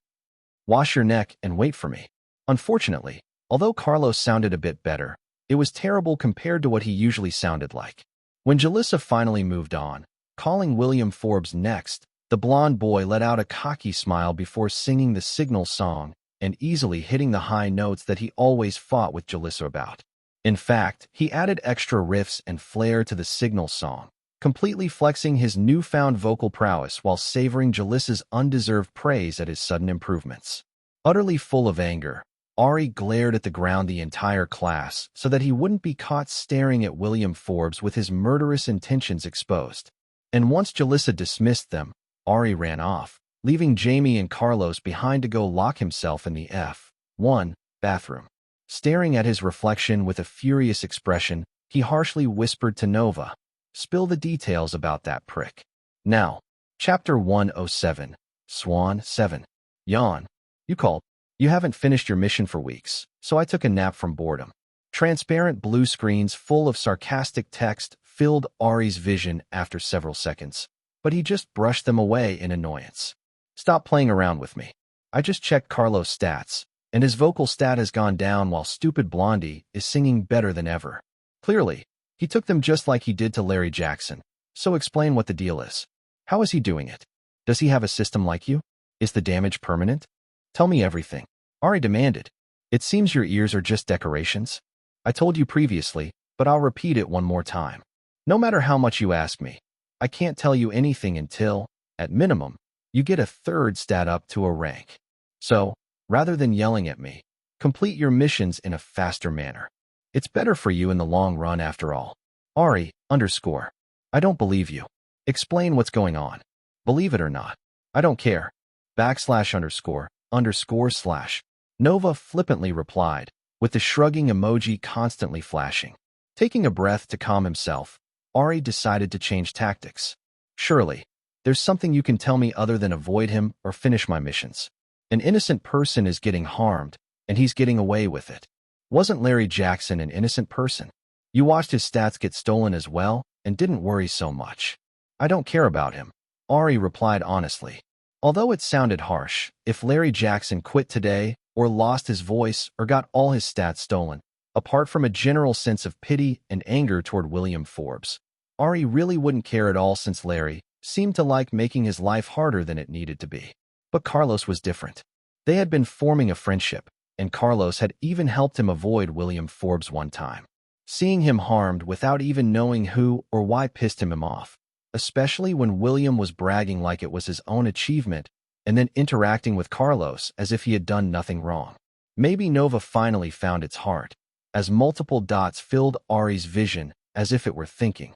Speaker 1: Wash your neck and wait for me." Unfortunately, although Carlos sounded a bit better, it was terrible compared to what he usually sounded like. When Jalissa finally moved on, calling William Forbes next, the blonde boy let out a cocky smile before singing the signal song and easily hitting the high notes that he always fought with Jalissa about. In fact, he added extra riffs and flair to the signal song, completely flexing his newfound vocal prowess while savoring Jalissa's undeserved praise at his sudden improvements. Utterly full of anger, Ari glared at the ground the entire class so that he wouldn't be caught staring at William Forbes with his murderous intentions exposed. And once Jalissa dismissed them, Ari ran off, leaving Jamie and Carlos behind to go lock himself in the F1 bathroom. Staring at his reflection with a furious expression, he harshly whispered to Nova, "Spill the details about that prick." Now, Chapter 107, Swan 7. Yawn. "You called. You haven't finished your mission for weeks, so I took a nap from boredom." Transparent blue screens full of sarcastic text filled Ari's vision after several seconds, but he just brushed them away in annoyance. "Stop playing around with me. I just checked Carlos' stats, and his vocal stat has gone down while stupid Blondie is singing better than ever. Clearly, he took them just like he did to Larry Jackson, so explain what the deal is. How is he doing it? Does he have a system like you? Is the damage permanent? Tell me everything." Ari demanded. "It seems your ears are just decorations. I told you previously, but I'll repeat it one more time. No matter how much you ask me, I can't tell you anything until, at minimum, you get a third stat up to a rank. So, rather than yelling at me, complete your missions in a faster manner. It's better for you in the long run after all. Ari, _ I don't believe you. Explain what's going on. Believe it or not. I don't care. / __/. Nova flippantly replied, with the shrugging emoji constantly flashing. Taking a breath to calm himself, Ari decided to change tactics. "Surely, there's something you can tell me other than avoid him or finish my missions. An innocent person is getting harmed, and he's getting away with it. Wasn't Larry Jackson an innocent person? You watched his stats get stolen as well, and didn't worry so much." "I don't care about him," Ari replied honestly. Although it sounded harsh, if Larry Jackson quit today, or lost his voice, or got all his stats stolen, apart from a general sense of pity and anger toward William Forbes, Ari really wouldn't care at all since Larry seemed to like making his life harder than it needed to be. But Carlos was different. They had been forming a friendship, and Carlos had even helped him avoid William Forbes one time. Seeing him harmed without even knowing who or why pissed him off, especially when William was bragging like it was his own achievement and then interacting with Carlos as if he had done nothing wrong. Maybe Nova finally found its heart, as multiple dots filled Ari's vision as if it were thinking,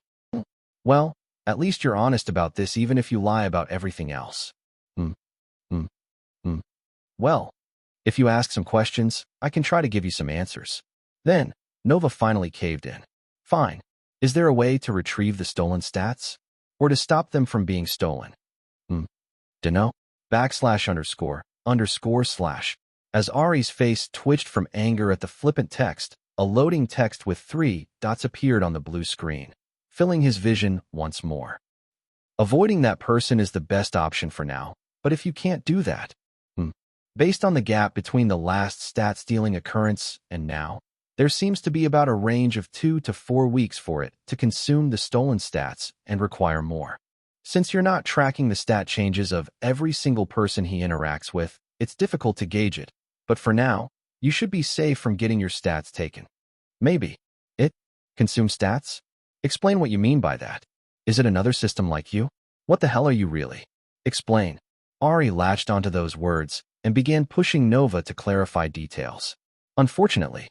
Speaker 1: "Well, at least you're honest about this even if you lie about everything else. Well, if you ask some questions, I can try to give you some answers." Then, Nova finally caved in. "Fine. Is there a way to retrieve the stolen stats? Or to stop them from being stolen?" Dunno. / _// As Ari's face twitched from anger at the flippant text, a loading text with 3 dots appeared on the blue screen, filling his vision once more. "Avoiding that person is the best option for now, but if you can't do that, based on the gap between the last stat stealing occurrence and now, there seems to be about a range of 2 to 4 weeks for it to consume the stolen stats and require more. Since you're not tracking the stat changes of every single person he interacts with, it's difficult to gauge it, But for now, you should be safe from getting your stats taken. Maybe. It? Consume stats? Explain what you mean by that. Is it another system like you? What the hell are you really? Explain. Ari latched onto those words and began pushing Nova to clarify details. Unfortunately,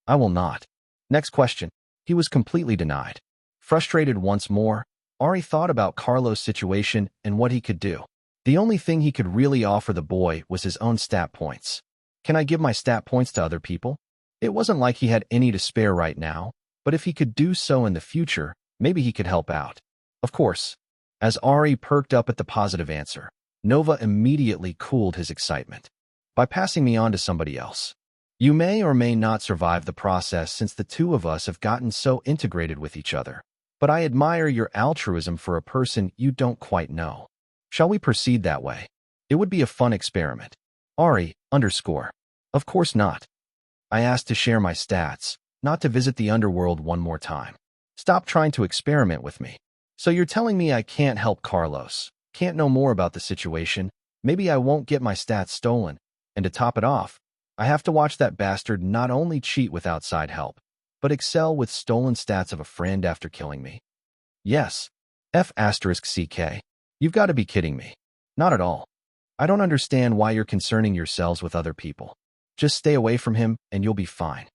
Speaker 1: I will not. Next question. He was completely denied. Frustrated once more, Ari thought about Carlos' situation and what he could do. The only thing he could really offer the boy was his own stat points. Can I give my stat points to other people? It wasn't like he had any to spare right now, but if he could do so in the future, maybe he could help out. Of course. As Ari perked up at the positive answer, Nova immediately cooled his excitement by passing me on to somebody else. You may or may not survive the process since the two of us have gotten so integrated with each other, but I admire your altruism for a person you don't quite know. Shall we proceed that way? It would be a fun experiment. Ari, _. Of course not. I asked to share my stats, not to visit the underworld one more time. Stop trying to experiment with me. So you're telling me I can't help Carlos, can't know more about the situation, maybe I won't get my stats stolen, and to top it off, I have to watch that bastard not only cheat with outside help, but excel with stolen stats of a friend after killing me. Yes. F***CK. You've got to be kidding me. Not at all. I don't understand why you're concerning yourselves with other people. Just stay away from him and you'll be fine.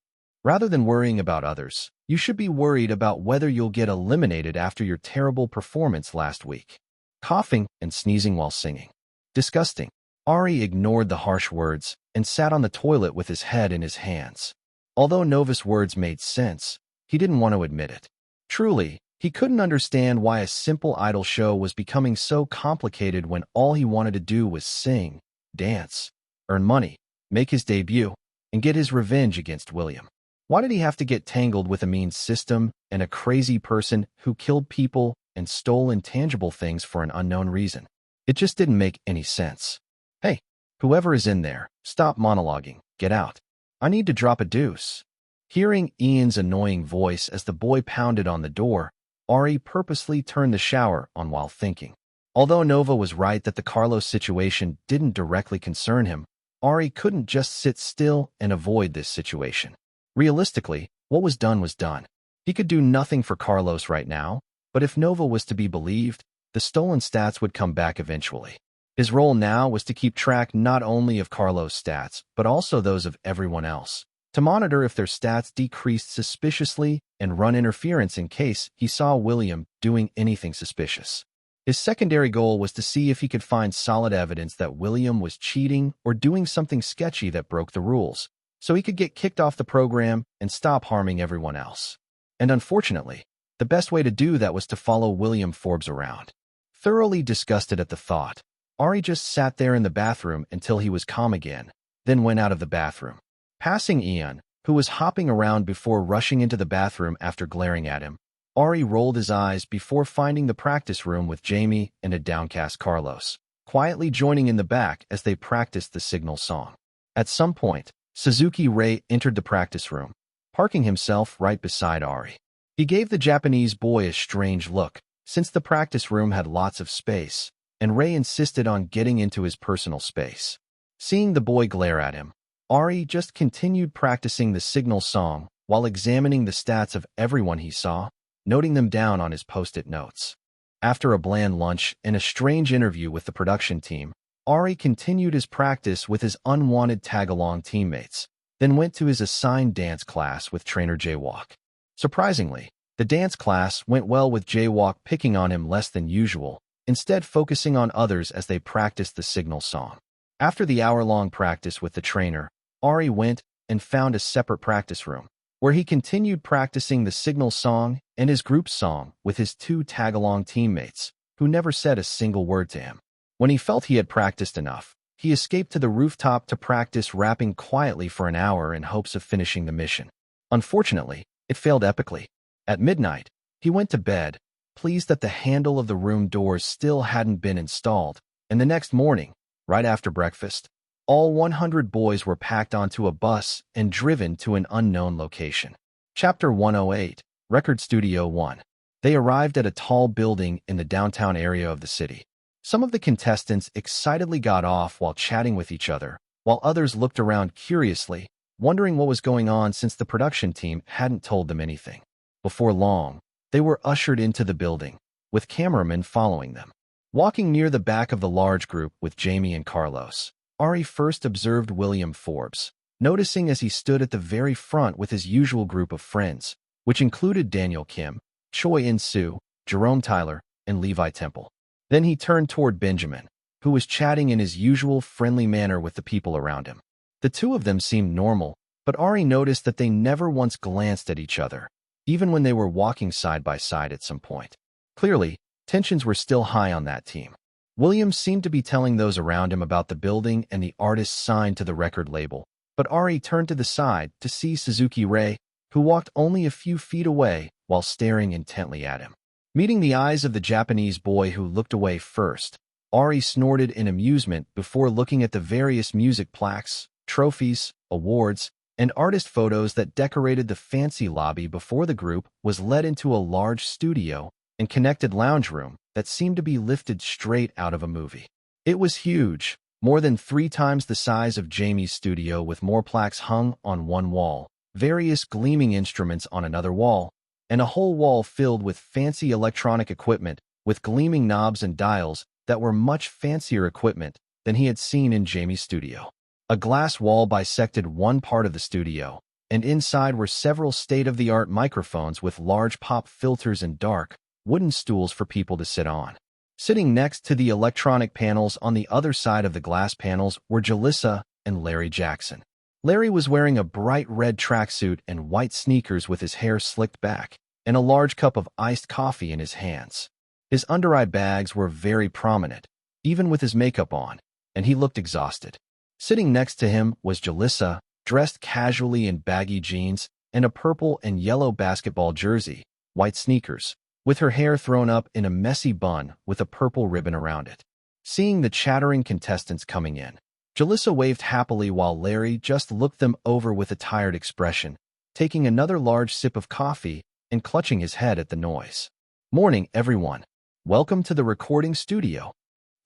Speaker 1: Rather than worrying about others, you should be worried about whether you'll get eliminated after your terrible performance last week. Coughing and sneezing while singing. Disgusting. Ari ignored the harsh words and sat on the toilet with his head in his hands. Although Nova's words made sense, he didn't want to admit it. Truly, he couldn't understand why a simple idol show was becoming so complicated when all he wanted to do was sing, dance, earn money, make his debut, and get his revenge against William. Why did he have to get tangled with a mean system and a crazy person who killed people and stole intangible things for an unknown reason? It just didn't make any sense. Hey, whoever is in there, stop monologuing, get out. I need to drop a deuce. Hearing Ian's annoying voice as the boy pounded on the door, Ari purposely turned the shower on while thinking. Although Nova was right that the Carlos situation didn't directly concern him, Ari couldn't just sit still and avoid this situation. Realistically, what was done was done. He could do nothing for Carlos right now, but if Nova was to be believed, the stolen stats would come back eventually. His role now was to keep track not only of Carlos' stats, but also those of everyone else, to monitor if their stats decreased suspiciously and run interference in case he saw William doing anything suspicious. His secondary goal was to see if he could find solid evidence that William was cheating or doing something sketchy that broke the rules, so he could get kicked off the program and stop harming everyone else. And unfortunately, the best way to do that was to follow William Forbes around. Thoroughly disgusted at the thought, Ari just sat there in the bathroom until he was calm again, then went out of the bathroom. Passing Ian, who was hopping around before rushing into the bathroom after glaring at him, Ari rolled his eyes before finding the practice room with Jamie and a downcast Carlos, quietly joining in the back as they practiced the signal song. At some point, Suzuki Ray entered the practice room, parking himself right beside Ari. He gave the Japanese boy a strange look, since the practice room had lots of space, and Ray insisted on getting into his personal space. Seeing the boy glare at him, Ari just continued practicing the signal song while examining the stats of everyone he saw, noting them down on his post-it notes. After a bland lunch and a strange interview with the production team, Ari continued his practice with his unwanted tag-along teammates, then went to his assigned dance class with trainer Jaywalk. Surprisingly, the dance class went well with Jaywalk picking on him less than usual, instead focusing on others as they practiced the signal song. After the hour-long practice with the trainer, Ari went and found a separate practice room, where he continued practicing the signal song and his group song with his two tag-along teammates, who never said a single word to him. When he felt he had practiced enough, he escaped to the rooftop to practice rapping quietly for an hour in hopes of finishing the mission. Unfortunately, it failed epically. At midnight, he went to bed, pleased that the handle of the room doors still hadn't been installed, and the next morning, right after breakfast, all 100 boys were packed onto a bus and driven to an unknown location. Chapter 108, Record Studio 1. They arrived at a tall building in the downtown area of the city. Some of the contestants excitedly got off while chatting with each other, while others looked around curiously, wondering what was going on since the production team hadn't told them anything. Before long, they were ushered into the building, with cameramen following them. Walking near the back of the large group with Jamie and Carlos, Ari first observed William Forbes, noticing as he stood at the very front with his usual group of friends, which included Daniel Kim, Choi In-soo, Jerome Tyler, and Levi Temple. Then he turned toward Benjamin, who was chatting in his usual friendly manner with the people around him. The two of them seemed normal, but Ari noticed that they never once glanced at each other, even when they were walking side by side at some point. Clearly, tensions were still high on that team. Williams seemed to be telling those around him about the building and the artist signed to the record label, but Ari turned to the side to see Suzuki Rei, who walked only a few feet away while staring intently at him. Meeting the eyes of the Japanese boy who looked away first, Ari snorted in amusement before looking at the various music plaques, trophies, awards, and artist photos that decorated the fancy lobby before the group was led into a large studio and connected lounge room that seemed to be lifted straight out of a movie. It was huge, more than 3 times the size of Jamie's studio, with more plaques hung on one wall, various gleaming instruments on another wall, and a whole wall filled with fancy electronic equipment with gleaming knobs and dials that were much fancier equipment than he had seen in Jamie's studio. A glass wall bisected one part of the studio, and inside were several state-of-the-art microphones with large pop filters and dark, wooden stools for people to sit on. Sitting next to the electronic panels on the other side of the glass panels were Jalissa and Larry Jackson. Larry was wearing a bright red tracksuit and white sneakers with his hair slicked back, and a large cup of iced coffee in his hands. His under-eye bags were very prominent, even with his makeup on, and he looked exhausted. Sitting next to him was Jalissa, dressed casually in baggy jeans and a purple and yellow basketball jersey, white sneakers, with her hair thrown up in a messy bun with a purple ribbon around it. Seeing the chattering contestants coming in, Jalissa waved happily while Larry just looked them over with a tired expression, taking another large sip of coffee and clutching his head at the noise. Morning, everyone. Welcome to the recording studio.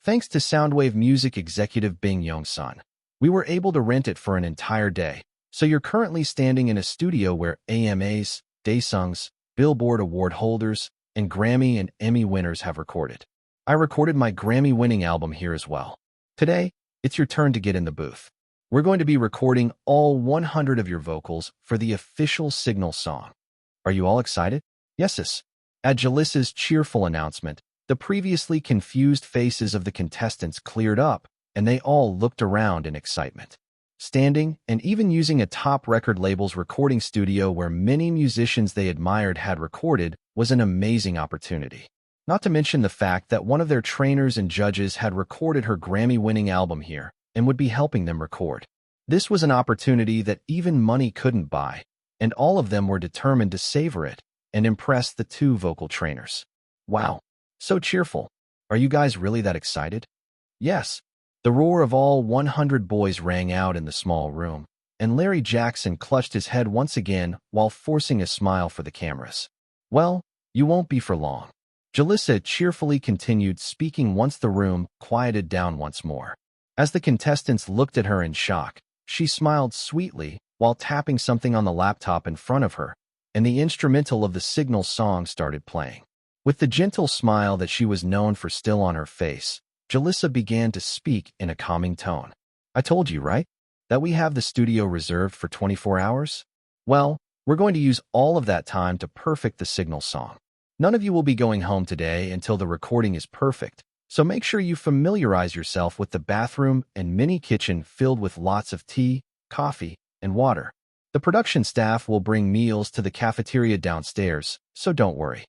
Speaker 1: Thanks to Soundwave Music executive Bing Yong-sun, we were able to rent it for an entire day, so you're currently standing in a studio where AMAs, Daesungs, Billboard Award holders, and Grammy and Emmy winners have recorded. I recorded my Grammy-winning album here as well. Today, it's your turn to get in the booth. We're going to be recording all 100 of your vocals for the official Signal song. Are you all excited? Yes. At Jalissa's cheerful announcement, the previously confused faces of the contestants cleared up, and they all looked around in excitement. Standing and even using a top record label's recording studio where many musicians they admired had recorded was an amazing opportunity. Not to mention the fact that one of their trainers and judges had recorded her Grammy-winning album here and would be helping them record. This was an opportunity that even money couldn't buy, and all of them were determined to savor it and impress the 2 vocal trainers. Wow, so cheerful. Are you guys really that excited? Yes. The roar of all 100 boys rang out in the small room, and Larry Jackson clutched his head once again while forcing a smile for the cameras. Well, you won't be for long. Jalissa cheerfully continued speaking once the room quieted down once more. As the contestants looked at her in shock, she smiled sweetly while tapping something on the laptop in front of her, and the instrumental of the Signal song started playing. With the gentle smile that she was known for still on her face, Jalissa began to speak in a calming tone. I told you, right? That we have the studio reserved for 24 hours? Well, we're going to use all of that time to perfect the Signal song. None of you will be going home today until the recording is perfect, so make sure you familiarize yourself with the bathroom and mini kitchen filled with lots of tea, coffee, and water. The production staff will bring meals to the cafeteria downstairs, so don't worry.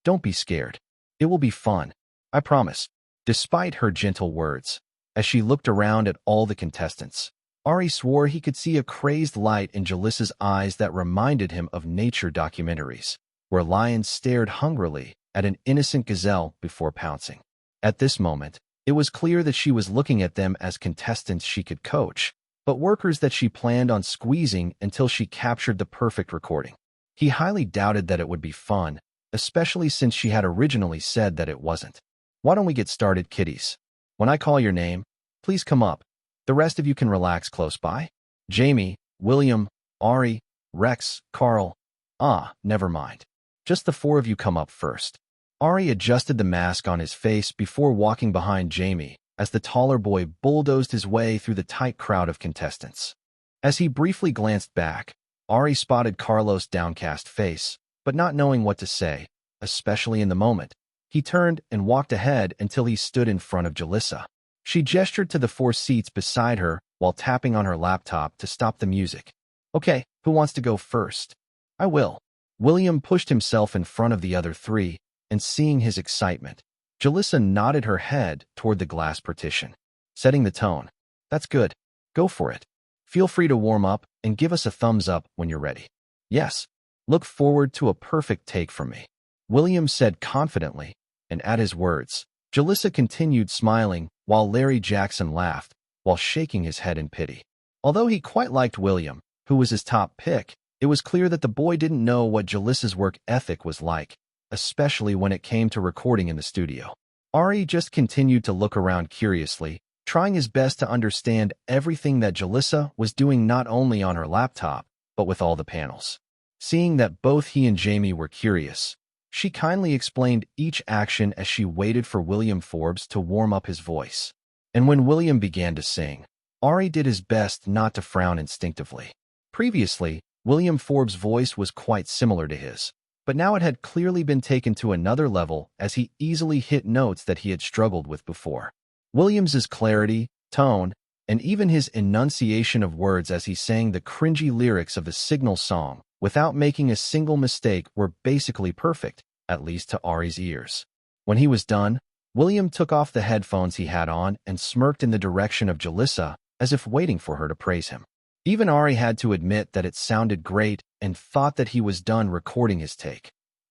Speaker 1: Don't be scared. It will be fun. I promise. Despite her gentle words, as she looked around at all the contestants, Ari swore he could see a crazed light in Jalissa's eyes that reminded him of nature documentaries, where lions stared hungrily at an innocent gazelle before pouncing. At this moment, it was clear that she was looking at them as contestants she could coach, but workers that she planned on squeezing until she captured the perfect recording. He highly doubted that it would be fun, especially since she had originally said that it wasn't. Why don't we get started, kiddies? When I call your name, please come up. The rest of you can relax close by. Jamie, William, Ari, Rex, Carl. Ah, never mind. Just the four of you come up first. Ari adjusted the mask on his face before walking behind Jamie as the taller boy bulldozed his way through the tight crowd of contestants. As he briefly glanced back, Ari spotted Carlos' downcast face, but not knowing what to say, especially in the moment, he turned and walked ahead until he stood in front of Jalissa. She gestured to the four seats beside her while tapping on her laptop to stop the music. Okay, who wants to go first? I will. William pushed himself in front of the other three, and seeing his excitement, Jalissa nodded her head toward the glass partition, setting the tone. That's good. Go for it. Feel free to warm up and give us a thumbs up when you're ready. Yes. Look forward to a perfect take from me. William said confidently, and at his words, Jalissa continued smiling while Larry Jackson laughed while shaking his head in pity. Although he quite liked William, who was his top pick, it was clear that the boy didn't know what Jalissa's work ethic was like, especially when it came to recording in the studio. Ari just continued to look around curiously, trying his best to understand everything that Jalissa was doing not only on her laptop, but with all the panels. Seeing that both he and Jamie were curious, she kindly explained each action as she waited for William Forbes to warm up his voice. And when William began to sing, Ari did his best not to frown instinctively. Previously, William Forbes' voice was quite similar to his, but now it had clearly been taken to another level as he easily hit notes that he had struggled with before. Williams's clarity, tone, and even his enunciation of words as he sang the cringy lyrics of the Signal song without making a single mistake were basically perfect, at least to Ari's ears. When he was done, William took off the headphones he had on and smirked in the direction of Jalissa as if waiting for her to praise him. Even Ari had to admit that it sounded great and thought that he was done recording his take.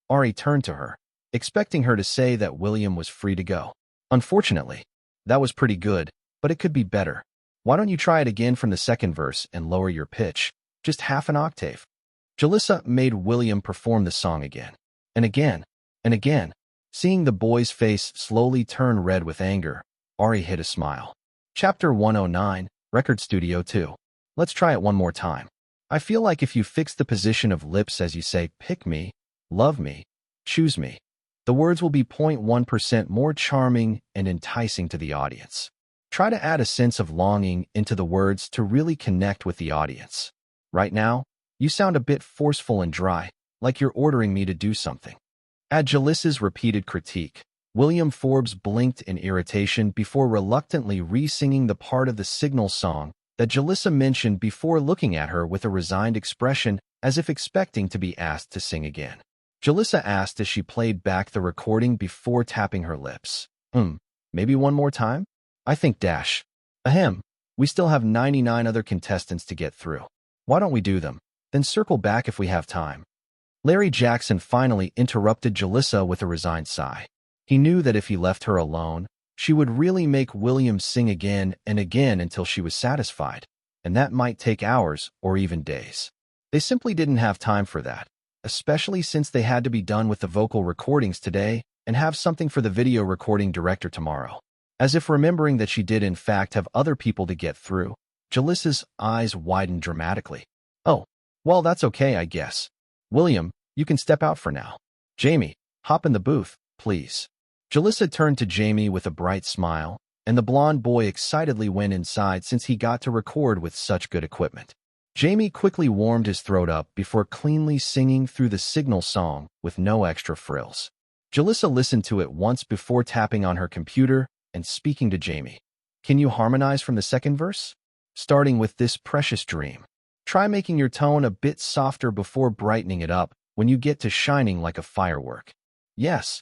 Speaker 1: Ari turned to her, expecting her to say that William was free to go. Unfortunately, that was pretty good, but it could be better. Why don't you try it again from the second verse and lower your pitch, just half an octave? Jalissa made William perform the song again, and again, and again. Seeing the boy's face slowly turn red with anger, Ari hid a smile. Chapter 109, Record Studio 2. Let's try it one more time. I feel like if you fix the position of lips as you say, pick me, love me, choose me, the words will be 0.1% more charming and enticing to the audience. Try to add a sense of longing into the words to really connect with the audience. Right now, you sound a bit forceful and dry, like you're ordering me to do something. At Jalissa's repeated critique, William Forbes blinked in irritation before reluctantly re-singing the part of the Signal song that Jalissa mentioned before looking at her with a resigned expression as if expecting to be asked to sing again. Jalissa asked as she played back the recording before tapping her lips. Maybe one more time? I think dash. Ahem, we still have 99 other contestants to get through. Why don't we do them? Then circle back if we have time. Larry Jackson finally interrupted Jalissa with a resigned sigh. He knew that if he left her alone, she would really make William sing again and again until she was satisfied, and that might take hours or even days. They simply didn't have time for that, especially since they had to be done with the vocal recordings today and have something for the video recording director tomorrow. As if remembering that she did in fact have other people to get through, Jalissa's eyes widened dramatically. Oh, well, that's okay, I guess. William, you can step out for now. Jamie, hop in the booth, please. Jalissa turned to Jamie with a bright smile, and the blond boy excitedly went inside since he got to record with such good equipment. Jamie quickly warmed his throat up before cleanly singing through the Signal song with no extra frills. Jalissa listened to it once before tapping on her computer and speaking to Jamie. Can you harmonize from the second verse? Starting with this precious dream. Try making your tone a bit softer before brightening it up when you get to shining like a firework. Yes.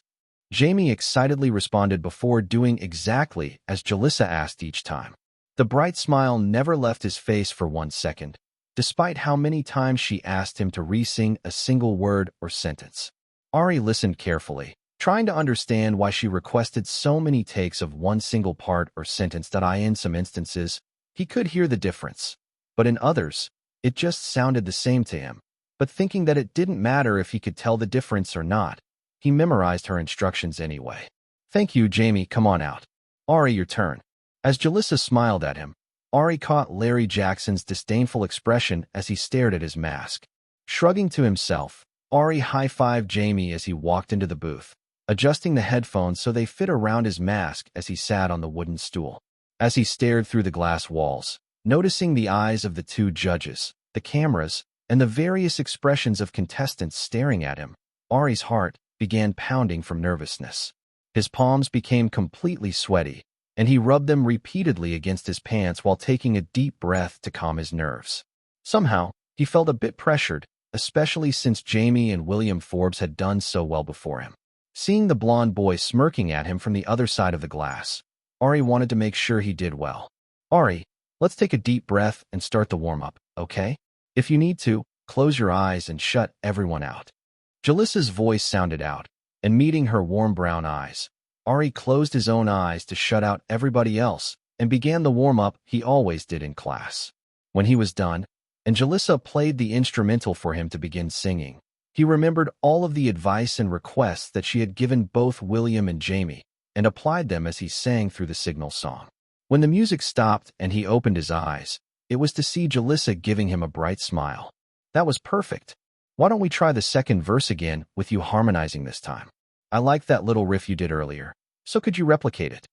Speaker 1: Jamie excitedly responded before doing exactly as Jalissa asked each time. The bright smile never left his face for 1 second, despite how many times she asked him to re-sing a single word or sentence. Ari listened carefully, trying to understand why she requested so many takes of one single part or sentence that in some instances, he could hear the difference, but in others, it just sounded the same to him. But thinking that it didn't matter if he could tell the difference or not, he memorized her instructions anyway. Thank you, Jamie, come on out. Ari, your turn. As Jalissa smiled at him, Ari caught Larry Jackson's disdainful expression as he stared at his mask. Shrugging to himself, Ari high-fived Jamie as he walked into the booth, adjusting the headphones so they fit around his mask as he sat on the wooden stool. As he stared through the glass walls, noticing the eyes of the two judges, the cameras, and the various expressions of contestants staring at him, Ari's heart began pounding from nervousness. His palms became completely sweaty, and he rubbed them repeatedly against his pants while taking a deep breath to calm his nerves. Somehow, he felt a bit pressured, especially since Jamie and William Forbes had done so well before him. Seeing the blonde boy smirking at him from the other side of the glass, Ari wanted to make sure he did well. Ari, let's take a deep breath and start the warm-up, okay? If you need to, close your eyes and shut everyone out. Jalissa's voice sounded out, and meeting her warm brown eyes, Ari closed his own eyes to shut out everybody else and began the warm-up he always did in class. When he was done, and Jalissa played the instrumental for him to begin singing, he remembered all of the advice and requests that she had given both William and Jamie, and applied them as he sang through the signal song. When the music stopped and he opened his eyes, it was to see Jalissa giving him a bright smile. That was perfect. Why don't we try the second verse again with you harmonizing this time? I liked that little riff you did earlier, so could you replicate it?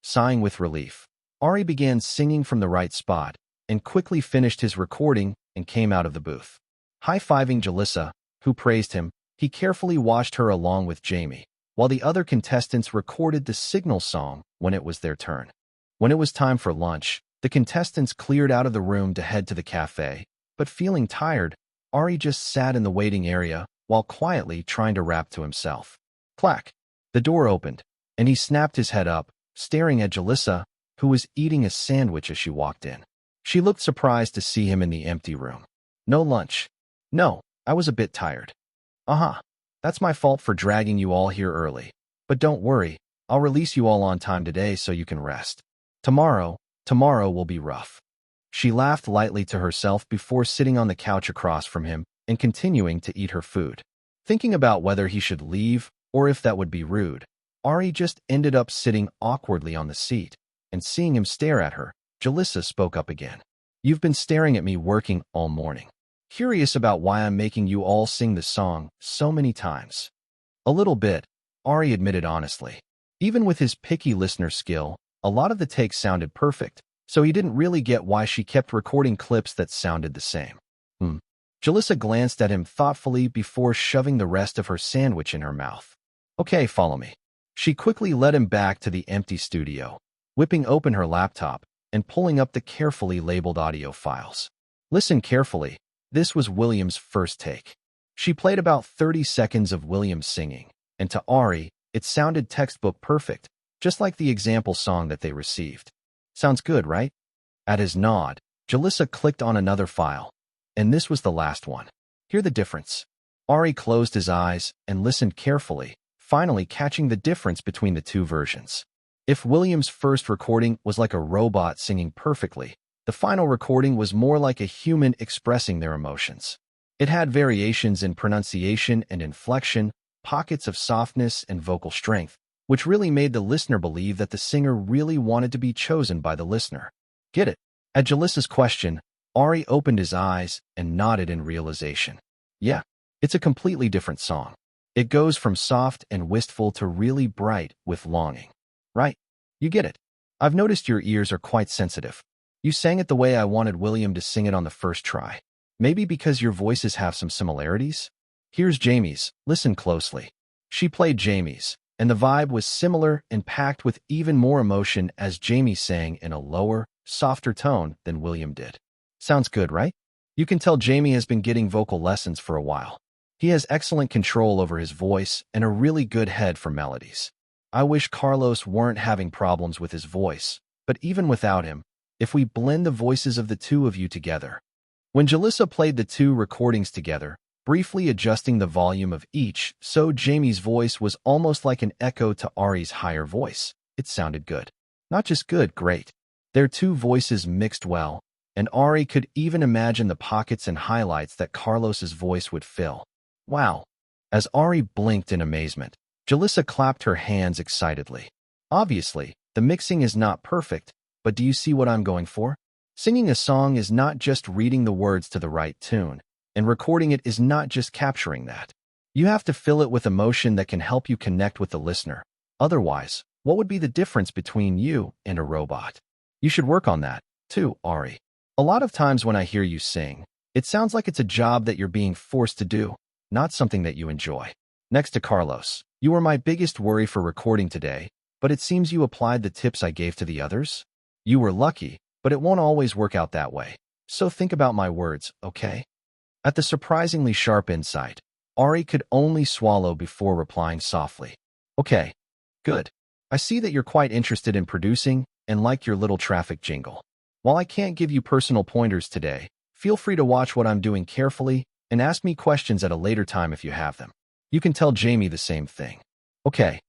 Speaker 1: Sighing with relief, Ari began singing from the right spot, and quickly finished his recording and came out of the booth. High-fiving Jalissa, who praised him, he carefully watched her along with Jamie, while the other contestants recorded the signal song when it was their turn. When it was time for lunch, the contestants cleared out of the room to head to the cafe, but feeling tired, Ari just sat in the waiting area while quietly trying to rap to himself. Clack! The door opened, and he snapped his head up, staring at Jalissa, who was eating a sandwich as she walked in. She looked surprised to see him in the empty room. No lunch. No, I was a bit tired. That's my fault for dragging you all here early. But don't worry, I'll release you all on time today so you can rest. Tomorrow will be rough. She laughed lightly to herself before sitting on the couch across from him and continuing to eat her food. Thinking about whether he should leave or if that would be rude, Ari just ended up sitting awkwardly on the seat, and seeing him stare at her, Jalissa spoke up again. You've been staring at me working all morning. Curious about why I'm making you all sing the song so many times. A little bit, Ari admitted honestly. Even with his picky listener skill, a lot of the takes sounded perfect, so he didn't really get why she kept recording clips that sounded the same. Jalissa glanced at him thoughtfully before shoving the rest of her sandwich in her mouth. Okay, follow me. She quickly led him back to the empty studio, whipping open her laptop and pulling up the carefully labeled audio files. Listen carefully. This was William's first take. She played about 30 seconds of William singing, and to Ari, it sounded textbook perfect, just like the example song that they received. Sounds good, right? At his nod, Jalissa clicked on another file, and this was the last one. Hear the difference. Ari closed his eyes and listened carefully, finally catching the difference between the two versions. If William's first recording was like a robot singing perfectly, the final recording was more like a human expressing their emotions. It had variations in pronunciation and inflection, pockets of softness and vocal strength, which really made the listener believe that the singer really wanted to be chosen by the listener. Get it? At Jalissa's question, Ari opened his eyes and nodded in realization. Yeah, it's a completely different song. It goes from soft and wistful to really bright with longing. Right? You get it. I've noticed your ears are quite sensitive. You sang it the way I wanted William to sing it on the first try. Maybe because your voices have some similarities? Here's Jamie's. Listen closely. She played Jamie's, and the vibe was similar and packed with even more emotion as Jamie sang in a lower, softer tone than William did. Sounds good, right? You can tell Jamie has been getting vocal lessons for a while. He has excellent control over his voice and a really good head for melodies. I wish Carlos weren't having problems with his voice, but even without him, if we blend the voices of the two of you together. When Jalissa played the two recordings together, briefly adjusting the volume of each, so Jamie's voice was almost like an echo to Ari's higher voice. It sounded good. Not just good, great. Their two voices mixed well, and Ari could even imagine the pockets and highlights that Carlos's voice would fill. Wow. As Ari blinked in amazement, Jalissa clapped her hands excitedly. Obviously, the mixing is not perfect, but do you see what I'm going for? Singing a song is not just reading the words to the right tune, and recording it is not just capturing that. You have to fill it with emotion that can help you connect with the listener. Otherwise, what would be the difference between you and a robot? You should work on that, too, Ari. A lot of times when I hear you sing, it sounds like it's a job that you're being forced to do, not something that you enjoy. Next to Carlos, you were my biggest worry for recording today, but it seems you applied the tips I gave to the others. You were lucky, but it won't always work out that way. So think about my words, okay? At the surprisingly sharp insight, Ari could only swallow before replying softly. Okay, good. I see that you're quite interested in producing and like your little traffic jingle. While I can't give you personal pointers today, feel free to watch what I'm doing carefully and ask me questions at a later time if you have them. You can tell Jamie the same thing. Okay.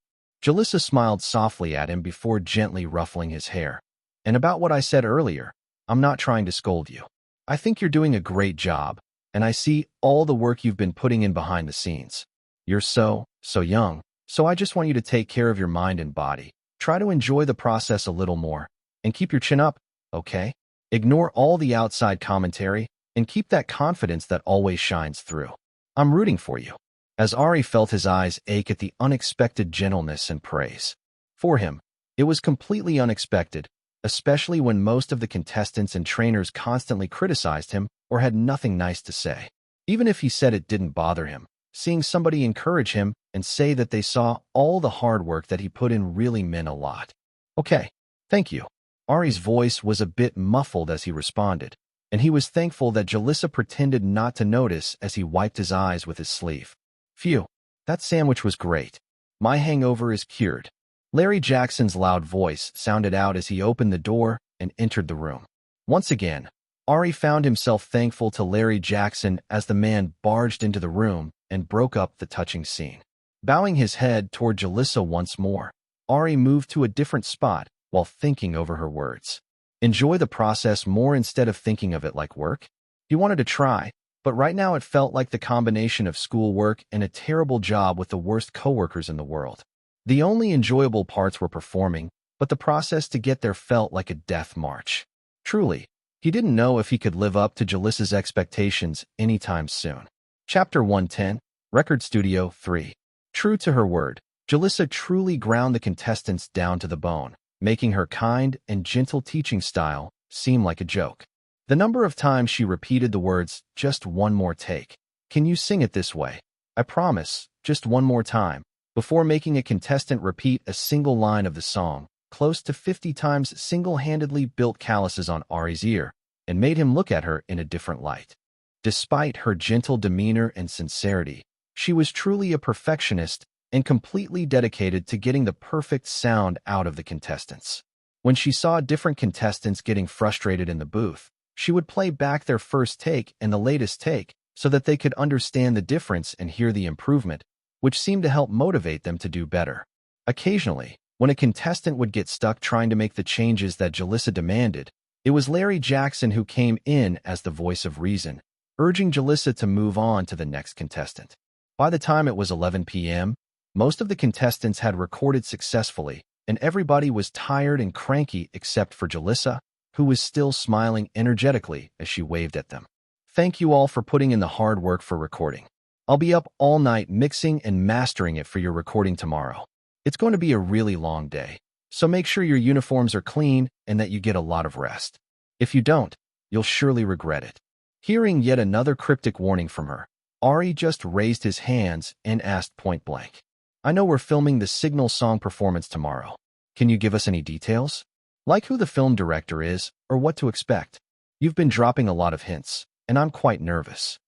Speaker 1: Jalissa smiled softly at him before gently ruffling his hair. And about what I said earlier, I'm not trying to scold you. I think you're doing a great job, and I see all the work you've been putting in behind the scenes. You're so young, so I just want you to take care of your mind and body. Try to enjoy the process a little more, and keep your chin up, okay? Ignore all the outside commentary, and keep that confidence that always shines through. I'm rooting for you. As Ari felt his eyes ache at the unexpected gentleness and praise. For him, it was completely unexpected, especially when most of the contestants and trainers constantly criticized him or had nothing nice to say. Even if he said it didn't bother him, seeing somebody encourage him and say that they saw all the hard work that he put in really meant a lot. Okay, thank you. Ari's voice was a bit muffled as he responded, and he was thankful that Jalissa pretended not to notice as he wiped his eyes with his sleeve. Phew, that sandwich was great. My hangover is cured. Larry Jackson's loud voice sounded out as he opened the door and entered the room. Once again, Ari found himself thankful to Larry Jackson as the man barged into the room and broke up the touching scene. Bowing his head toward Jalissa once more, Ari moved to a different spot while thinking over her words. Enjoy the process more instead of thinking of it like work? He wanted to try, but right now it felt like the combination of schoolwork and a terrible job with the worst coworkers in the world. The only enjoyable parts were performing, but the process to get there felt like a death march. Truly, he didn't know if he could live up to Jalissa's expectations anytime soon. Chapter 110, Record Studio 3. True to her word, Jalissa truly ground the contestants down to the bone, making her kind and gentle teaching style seem like a joke. The number of times she repeated the words, "Just one more take. Can you sing it this way? I promise, just one more time," before making a contestant repeat a single line of the song, close to 50 times single-handedly built calluses on Ari's ear and made him look at her in a different light. Despite her gentle demeanor and sincerity, she was truly a perfectionist and completely dedicated to getting the perfect sound out of the contestants. When she saw different contestants getting frustrated in the booth, she would play back their first take and the latest take so that they could understand the difference and hear the improvement, which seemed to help motivate them to do better. Occasionally, when a contestant would get stuck trying to make the changes that Jalissa demanded, it was Larry Jackson who came in as the voice of reason, urging Jalissa to move on to the next contestant. By the time it was 11 p.m., most of the contestants had recorded successfully, and everybody was tired and cranky except for Jalissa, who was still smiling energetically as she waved at them. Thank you all for putting in the hard work for recording. I'll be up all night mixing and mastering it for your recording tomorrow. It's going to be a really long day, so make sure your uniforms are clean and that you get a lot of rest. If you don't, you'll surely regret it. Hearing yet another cryptic warning from her, Ari just raised his hands and asked point blank, "I know we're filming the Signal song performance tomorrow. Can you give us any details? Like who the film director is, or what to expect? You've been dropping a lot of hints, and I'm quite nervous."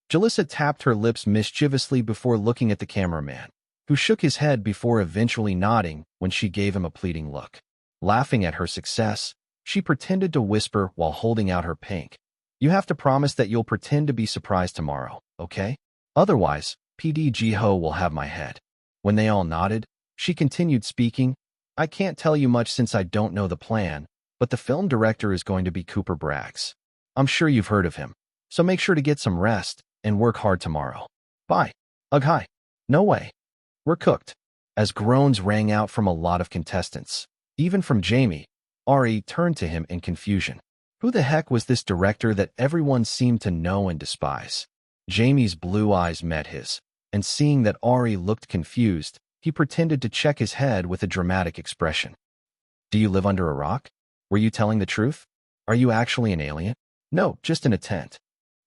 Speaker 1: Jalissa tapped her lips mischievously before looking at the cameraman, who shook his head before eventually nodding when she gave him a pleading look. Laughing at her success, she pretended to whisper while holding out her pink. "You have to promise that you'll pretend to be surprised tomorrow, okay? Otherwise, PDG Ho will have my head." When they all nodded, she continued speaking, "I can't tell you much since I don't know the plan, but the film director is going to be Cooper Braggs. I'm sure you've heard of him, so make sure to get some rest and work hard tomorrow. Bye." Ugh, hi. No way. We're cooked. As groans rang out from a lot of contestants, even from Jamie, Ari turned to him in confusion. Who the heck was this director that everyone seemed to know and despise? Jamie's blue eyes met his, and seeing that Ari looked confused, he pretended to check his head with a dramatic expression. Do you live under a rock? Were you telling the truth? Are you actually an alien? No, just in a tent.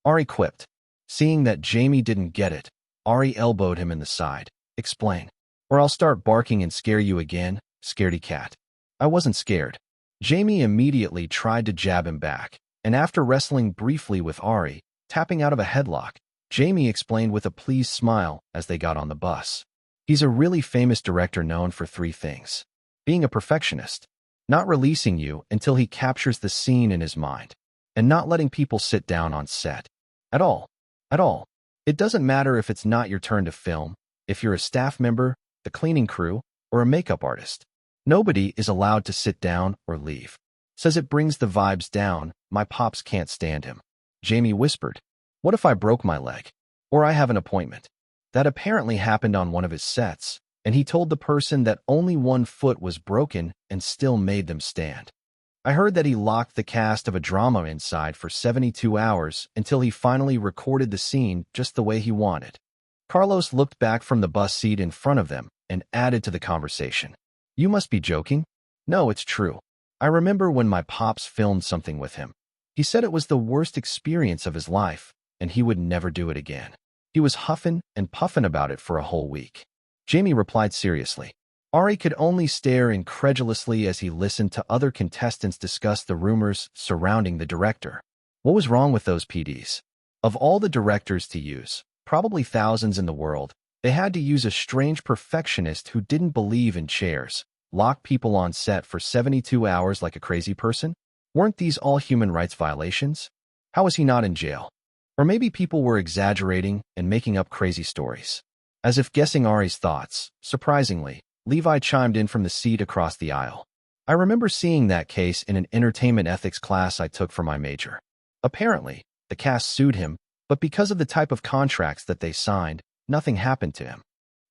Speaker 1: Ari quipped. Seeing that Jamie didn't get it, Ari elbowed him in the side. Explain, or I'll start barking and scare you again, scaredy cat. I wasn't scared. Jamie immediately tried to jab him back, and after wrestling briefly with Ari, tapping out of a headlock, Jamie explained with a pleased smile as they got on the bus. He's a really famous director known for 3 things. Being a perfectionist, not releasing you until he captures the scene in his mind, and not letting people sit down on set. At all. At all. It doesn't matter if it's not your turn to film, if you're a staff member, the cleaning crew, or a makeup artist. Nobody is allowed to sit down or leave. Says it brings the vibes down, my pops can't stand him. Jamie whispered, what if I broke my leg? Or I have an appointment? That apparently happened on one of his sets, and he told the person that only one foot was broken and still made them stand. I heard that he locked the cast of a drama inside for 72 hours until he finally recorded the scene just the way he wanted. Carlos looked back from the bus seat in front of them and added to the conversation. You must be joking? No, it's true. I remember when my pops filmed something with him. He said it was the worst experience of his life, and he would never do it again. He was huffing and puffing about it for a whole week. Jamie replied seriously. Ari could only stare incredulously as he listened to other contestants discuss the rumors surrounding the director. What was wrong with those PDs? Of all the directors to use, probably thousands in the world, they had to use a strange perfectionist who didn't believe in chairs, lock people on set for 72 hours like a crazy person? Weren't these all human rights violations? How was he not in jail? Or maybe people were exaggerating and making up crazy stories. As if guessing Ari's thoughts, surprisingly, Levi chimed in from the seat across the aisle. I remember seeing that case in an entertainment ethics class I took for my major. Apparently, the cast sued him, but because of the type of contracts that they signed, nothing happened to him.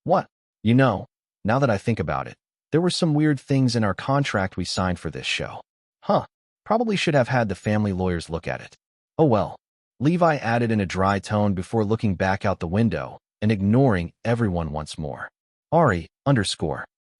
Speaker 1: What? You know, now that I think about it, there were some weird things in our contract we signed for this show. Huh. Probably should have had the family lawyers look at it. Oh well. Levi added in a dry tone before looking back out the window and ignoring everyone once more. Ari,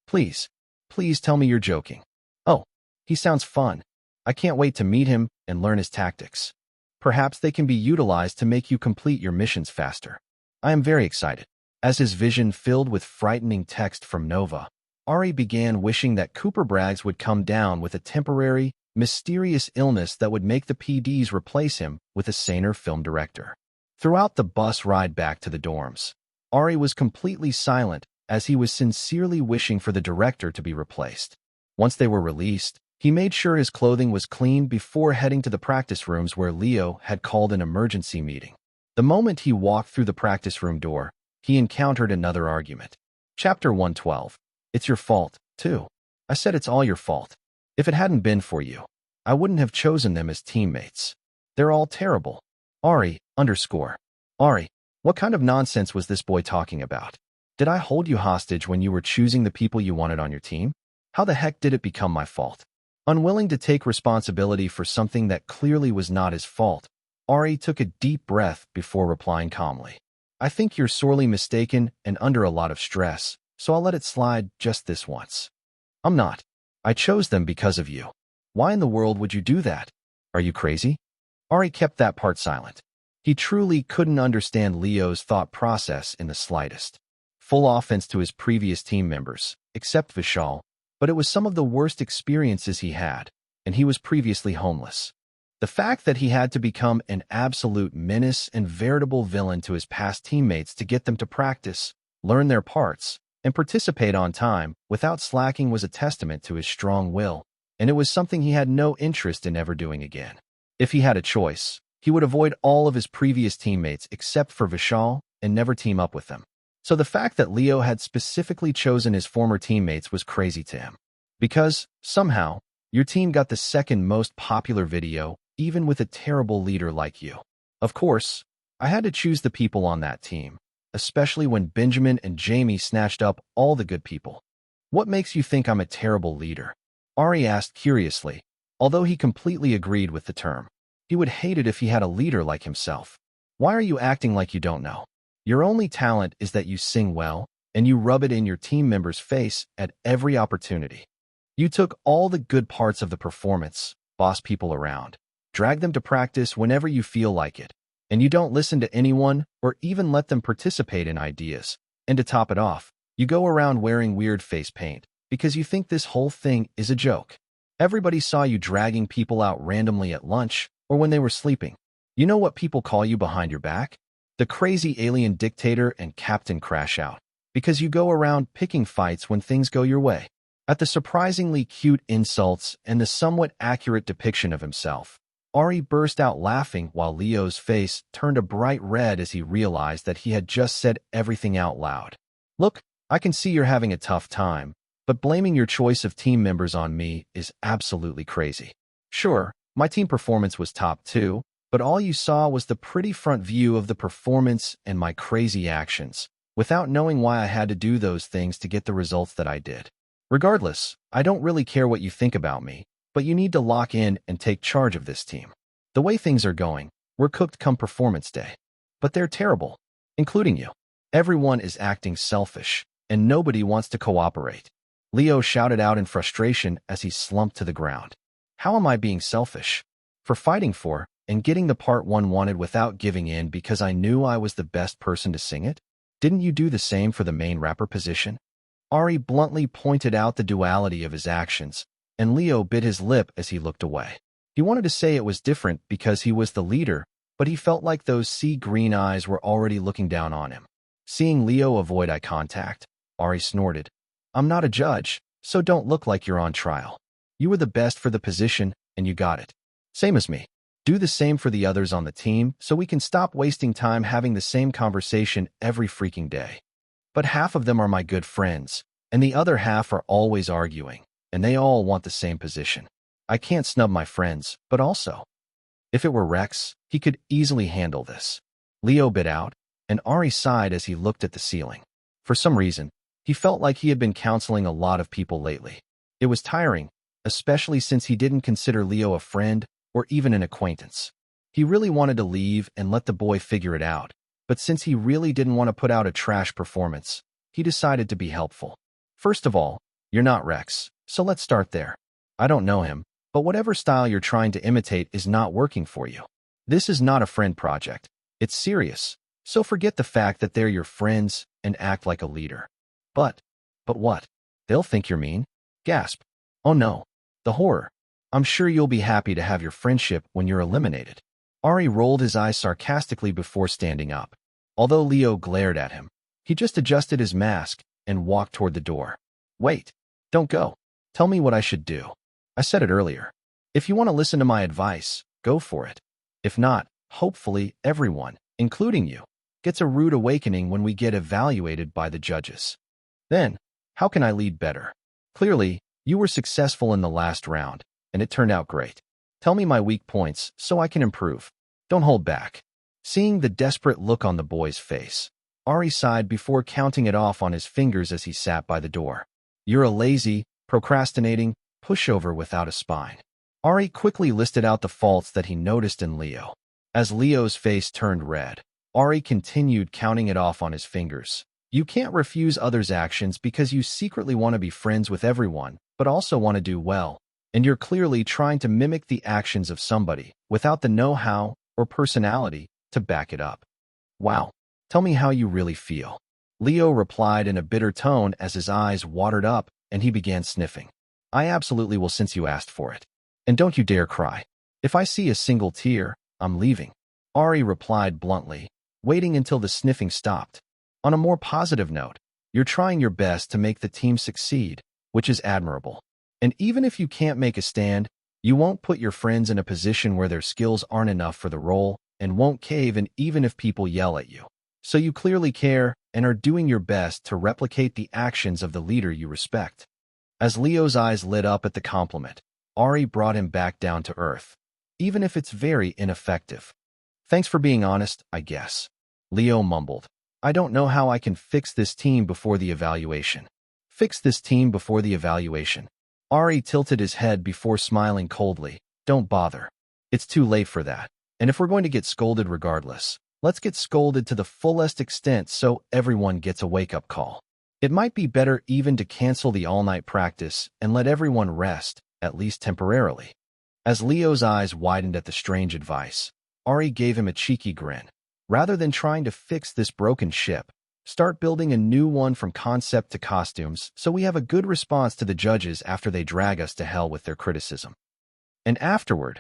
Speaker 1: please tell me you're joking. Oh, he sounds fun. I can't wait to meet him and learn his tactics. Perhaps they can be utilized to make you complete your missions faster. I am very excited. As his vision filled with frightening text from Nova, Ari began wishing that Cooper Braggs would come down with a temporary, mysterious illness that would make the PDs replace him with a saner film director. Throughout the bus ride back to the dorms, Ari was completely silent as he was sincerely wishing for the director to be replaced. Once they were released, he made sure his clothing was clean before heading to the practice rooms where Leo had called an emergency meeting. The moment he walked through the practice room door, he encountered another argument. Chapter 112. It's your fault, too. I said it's all your fault. If it hadn't been for you, I wouldn't have chosen them as teammates. They're all terrible. Ari, what kind of nonsense was this boy talking about? Did I hold you hostage when you were choosing the people you wanted on your team? How the heck did it become my fault? Unwilling to take responsibility for something that clearly was not his fault, Ari took a deep breath before replying calmly. I think you're sorely mistaken and under a lot of stress, so I'll let it slide just this once. I'm not. I chose them because of you. Why in the world would you do that? Are you crazy? Ari kept that part silent. He truly couldn't understand Leo's thought process in the slightest. Full offense to his previous team members, except Vishal, but it was some of the worst experiences he had, and he was previously homeless. The fact that he had to become an absolute menace and veritable villain to his past teammates to get them to practice, learn their parts, and participate on time without slacking was a testament to his strong will, and it was something he had no interest in ever doing again. If he had a choice, he would avoid all of his previous teammates except for Vishal and never team up with them. So the fact that Leo had specifically chosen his former teammates was crazy to him. Because, somehow, your team got the second most popular video, even with a terrible leader like you. Of course, I had to choose the people on that team, especially when Benjamin and Jamie snatched up all the good people. What makes you think I'm a terrible leader? Ari asked curiously, although he completely agreed with the term. He would hate it if he had a leader like himself. Why are you acting like you don't know? Your only talent is that you sing well, and you rub it in your team member's face at every opportunity. You took all the good parts of the performance, boss people around, drag them to practice whenever you feel like it, and you don't listen to anyone or even let them participate in ideas. And to top it off, you go around wearing weird face paint because you think this whole thing is a joke. Everybody saw you dragging people out randomly at lunch or when they were sleeping. You know what people call you behind your back? The crazy alien dictator and Captain Crash Out, because you go around picking fights when things go your way. At the surprisingly cute insults and the somewhat accurate depiction of himself, Ari burst out laughing while Leo's face turned a bright red as he realized that he had just said everything out loud. Look, I can see you're having a tough time, but blaming your choice of team members on me is absolutely crazy. Sure, my team performance was top too, but all you saw was the pretty front view of the performance and my crazy actions, without knowing why I had to do those things to get the results that I did. Regardless, I don't really care what you think about me, but you need to lock in and take charge of this team. The way things are going, we're cooked come performance day. But they're terrible, including you. Everyone is acting selfish, and nobody wants to cooperate. Leo shouted out in frustration as he slumped to the ground. How am I being selfish? For fighting for and getting the part one wanted without giving in because I knew I was the best person to sing it? Didn't you do the same for the main rapper position? Ari bluntly pointed out the duality of his actions, and Leo bit his lip as he looked away. He wanted to say it was different because he was the leader, but he felt like those sea green eyes were already looking down on him. Seeing Leo avoid eye contact, Ari snorted. I'm not a judge, so don't look like you're on trial. You were the best for the position, and you got it. Same as me. Do the same for the others on the team so we can stop wasting time having the same conversation every freaking day. But half of them are my good friends, and the other half are always arguing, and they all want the same position. I can't snub my friends, but also, if it were Rex, he could easily handle this. Leo bit out, and Ari sighed as he looked at the ceiling. For some reason, he felt like he had been counseling a lot of people lately. It was tiring, especially since he didn't consider Leo a friend or even an acquaintance. He really wanted to leave and let the boy figure it out, but since he really didn't want to put out a trash performance, he decided to be helpful. First of all, you're not Rex, so let's start there. I don't know him, but whatever style you're trying to imitate is not working for you. This is not a friend project. It's serious, so forget the fact that they're your friends and act like a leader. But what? They'll think you're mean? Gasp. Oh no. The horror. I'm sure you'll be happy to have your friendship when you're eliminated. Ari rolled his eyes sarcastically before standing up. Although Leo glared at him, he just adjusted his mask and walked toward the door. Wait. Don't go. Tell me what I should do. I said it earlier. If you want to listen to my advice, go for it. If not, hopefully everyone, including you, gets a rude awakening when we get evaluated by the judges. Then, how can I lead better? Clearly, you were successful in the last round, and it turned out great. Tell me my weak points so I can improve. Don't hold back. Seeing the desperate look on the boy's face, Ari sighed before counting it off on his fingers as he sat by the door. You're a lazy, procrastinating, pushover without a spine. Ari quickly listed out the faults that he noticed in Leo. As Leo's face turned red, Ari continued counting it off on his fingers. You can't refuse others' actions because you secretly want to be friends with everyone, but also want to do well, and you're clearly trying to mimic the actions of somebody without the know-how or personality to back it up. Wow, tell me how you really feel. Leo replied in a bitter tone as his eyes watered up and he began sniffing. I absolutely will since you asked for it. And don't you dare cry. If I see a single tear, I'm leaving. Ari replied bluntly, waiting until the sniffing stopped. On a more positive note, you're trying your best to make the team succeed, which is admirable. And even if you can't make a stand, you won't put your friends in a position where their skills aren't enough for the role and won't cave in even if people yell at you. So you clearly care and are doing your best to replicate the actions of the leader you respect. As Leo's eyes lit up at the compliment, Ari brought him back down to earth, even if it's very ineffective. Thanks for being honest, I guess. Leo mumbled. I don't know how I can fix this team before the evaluation. Fix this team before the evaluation. Ari tilted his head before smiling coldly. Don't bother. It's too late for that. And if we're going to get scolded regardless, let's get scolded to the fullest extent so everyone gets a wake-up call. It might be better even to cancel the all-night practice and let everyone rest, at least temporarily. As Leo's eyes widened at the strange advice, Ari gave him a cheeky grin. Rather than trying to fix this broken ship, start building a new one from concept to costumes so we have a good response to the judges after they drag us to hell with their criticism. And afterward,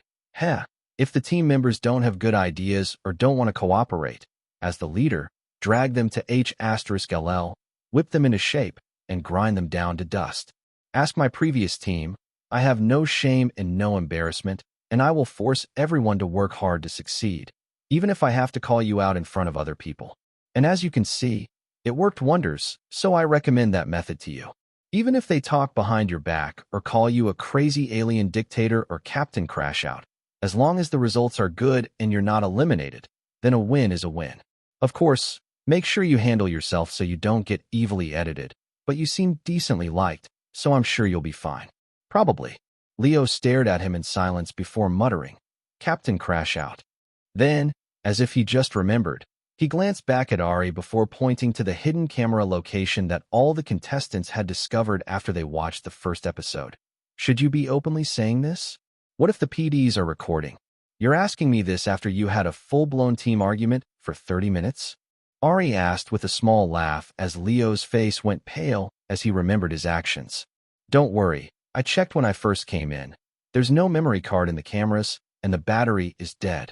Speaker 1: if the team members don't have good ideas or don't want to cooperate, as the leader, drag them to H*LL, whip them into shape, and grind them down to dust. Ask my previous team. I have no shame and no embarrassment, and I will force everyone to work hard to succeed, even if I have to call you out in front of other people. And as you can see, it worked wonders, so I recommend that method to you. Even if they talk behind your back or call you a crazy alien dictator or Captain Crashout, as long as the results are good and you're not eliminated, then a win is a win. Of course, make sure you handle yourself so you don't get evilly edited, but you seem decently liked, so I'm sure you'll be fine. Probably. Leo stared at him in silence before muttering, Captain Crashout. Then, as if he just remembered, he glanced back at Ari before pointing to the hidden camera location that all the contestants had discovered after they watched the first episode. Should you be openly saying this? What if the PDs are recording? You're asking me this after you had a full-blown team argument for 30 minutes? Ari asked with a small laugh as Leo's face went pale as he remembered his actions. Don't worry, I checked when I first came in. There's no memory card in the cameras, and the battery is dead.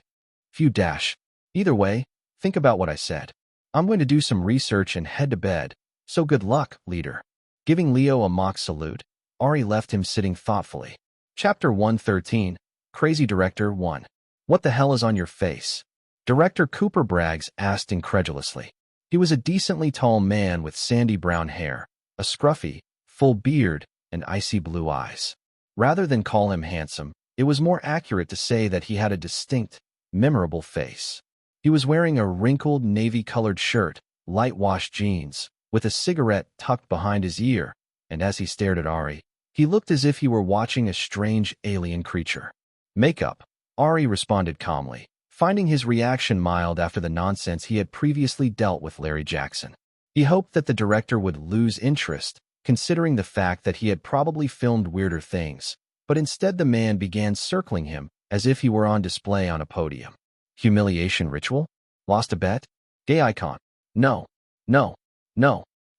Speaker 1: Either way, think about what I said. I'm going to do some research and head to bed, so good luck, leader. Giving Leo a mock salute, Ari left him sitting thoughtfully. Chapter 113, Crazy Director 1. What the hell is on your face? Director Cooper Braggs asked incredulously. He was a decently tall man with sandy brown hair, a scruffy, full beard, and icy blue eyes. Rather than call him handsome, it was more accurate to say that he had a distinct, memorable face. He was wearing a wrinkled navy-colored shirt, light-washed jeans, with a cigarette tucked behind his ear, and as he stared at Ari, he looked as if he were watching a strange alien creature. Makeup, Ari responded calmly, finding his reaction mild after the nonsense he had previously dealt with Larry Jackson. He hoped that the director would lose interest, considering the fact that he had probably filmed weirder things, but instead the man began circling him as if he were on display on a podium. Humiliation ritual? Lost a bet? Gay icon? No.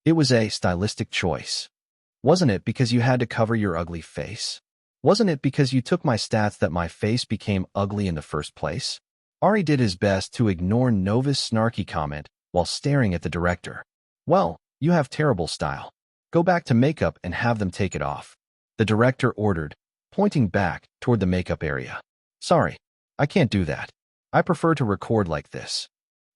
Speaker 1: It was a stylistic choice. Wasn't it because you had to cover your ugly face? Wasn't it because you took my stats that my face became ugly in the first place? Ari did his best to ignore Nova's snarky comment while staring at the director. Well, you have terrible style. Go back to makeup and have them take it off. The director ordered, pointing back toward the makeup area. Sorry, I can't do that. I prefer to record like this.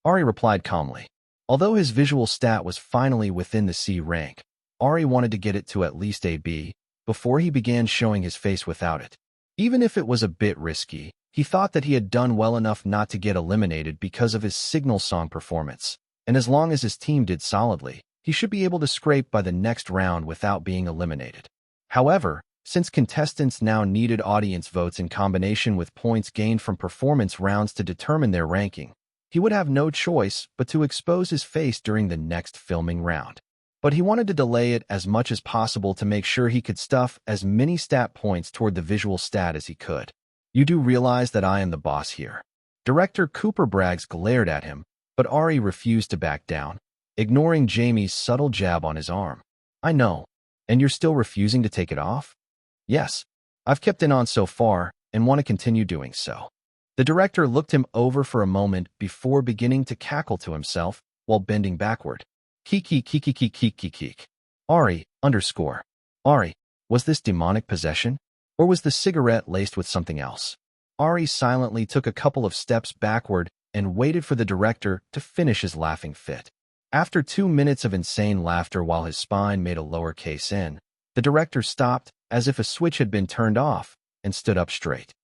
Speaker 1: Ari replied calmly. Although his visual stat was finally within the C rank, Ari wanted to get it to at least a B before he began showing his face without it. Even if it was a bit risky, he thought that he had done well enough not to get eliminated because of his signal song performance, and as long as his team did solidly, he should be able to scrape by the next round without being eliminated. However, since contestants now needed audience votes in combination with points gained from performance rounds to determine their ranking, he would have no choice but to expose his face during the next filming round. But he wanted to delay it as much as possible to make sure he could stuff as many stat points toward the visual stat as he could. You do realize that I am the boss here. Director Cooper Braggs glared at him, but Ari refused to back down, ignoring Jamie's subtle jab on his arm. I know. And you're still refusing to take it off? Yes. I've kept it on so far and want to continue doing so. The director looked him over for a moment before beginning to cackle to himself while bending backward. Keek. Ari, _ Ari, was this demonic possession? Or was the cigarette laced with something else? Ari silently took a couple of steps backward and waited for the director to finish his laughing fit. After 2 minutes of insane laughter while his spine made a lowercase n, the director stopped as if a switch had been turned off and stood up straight.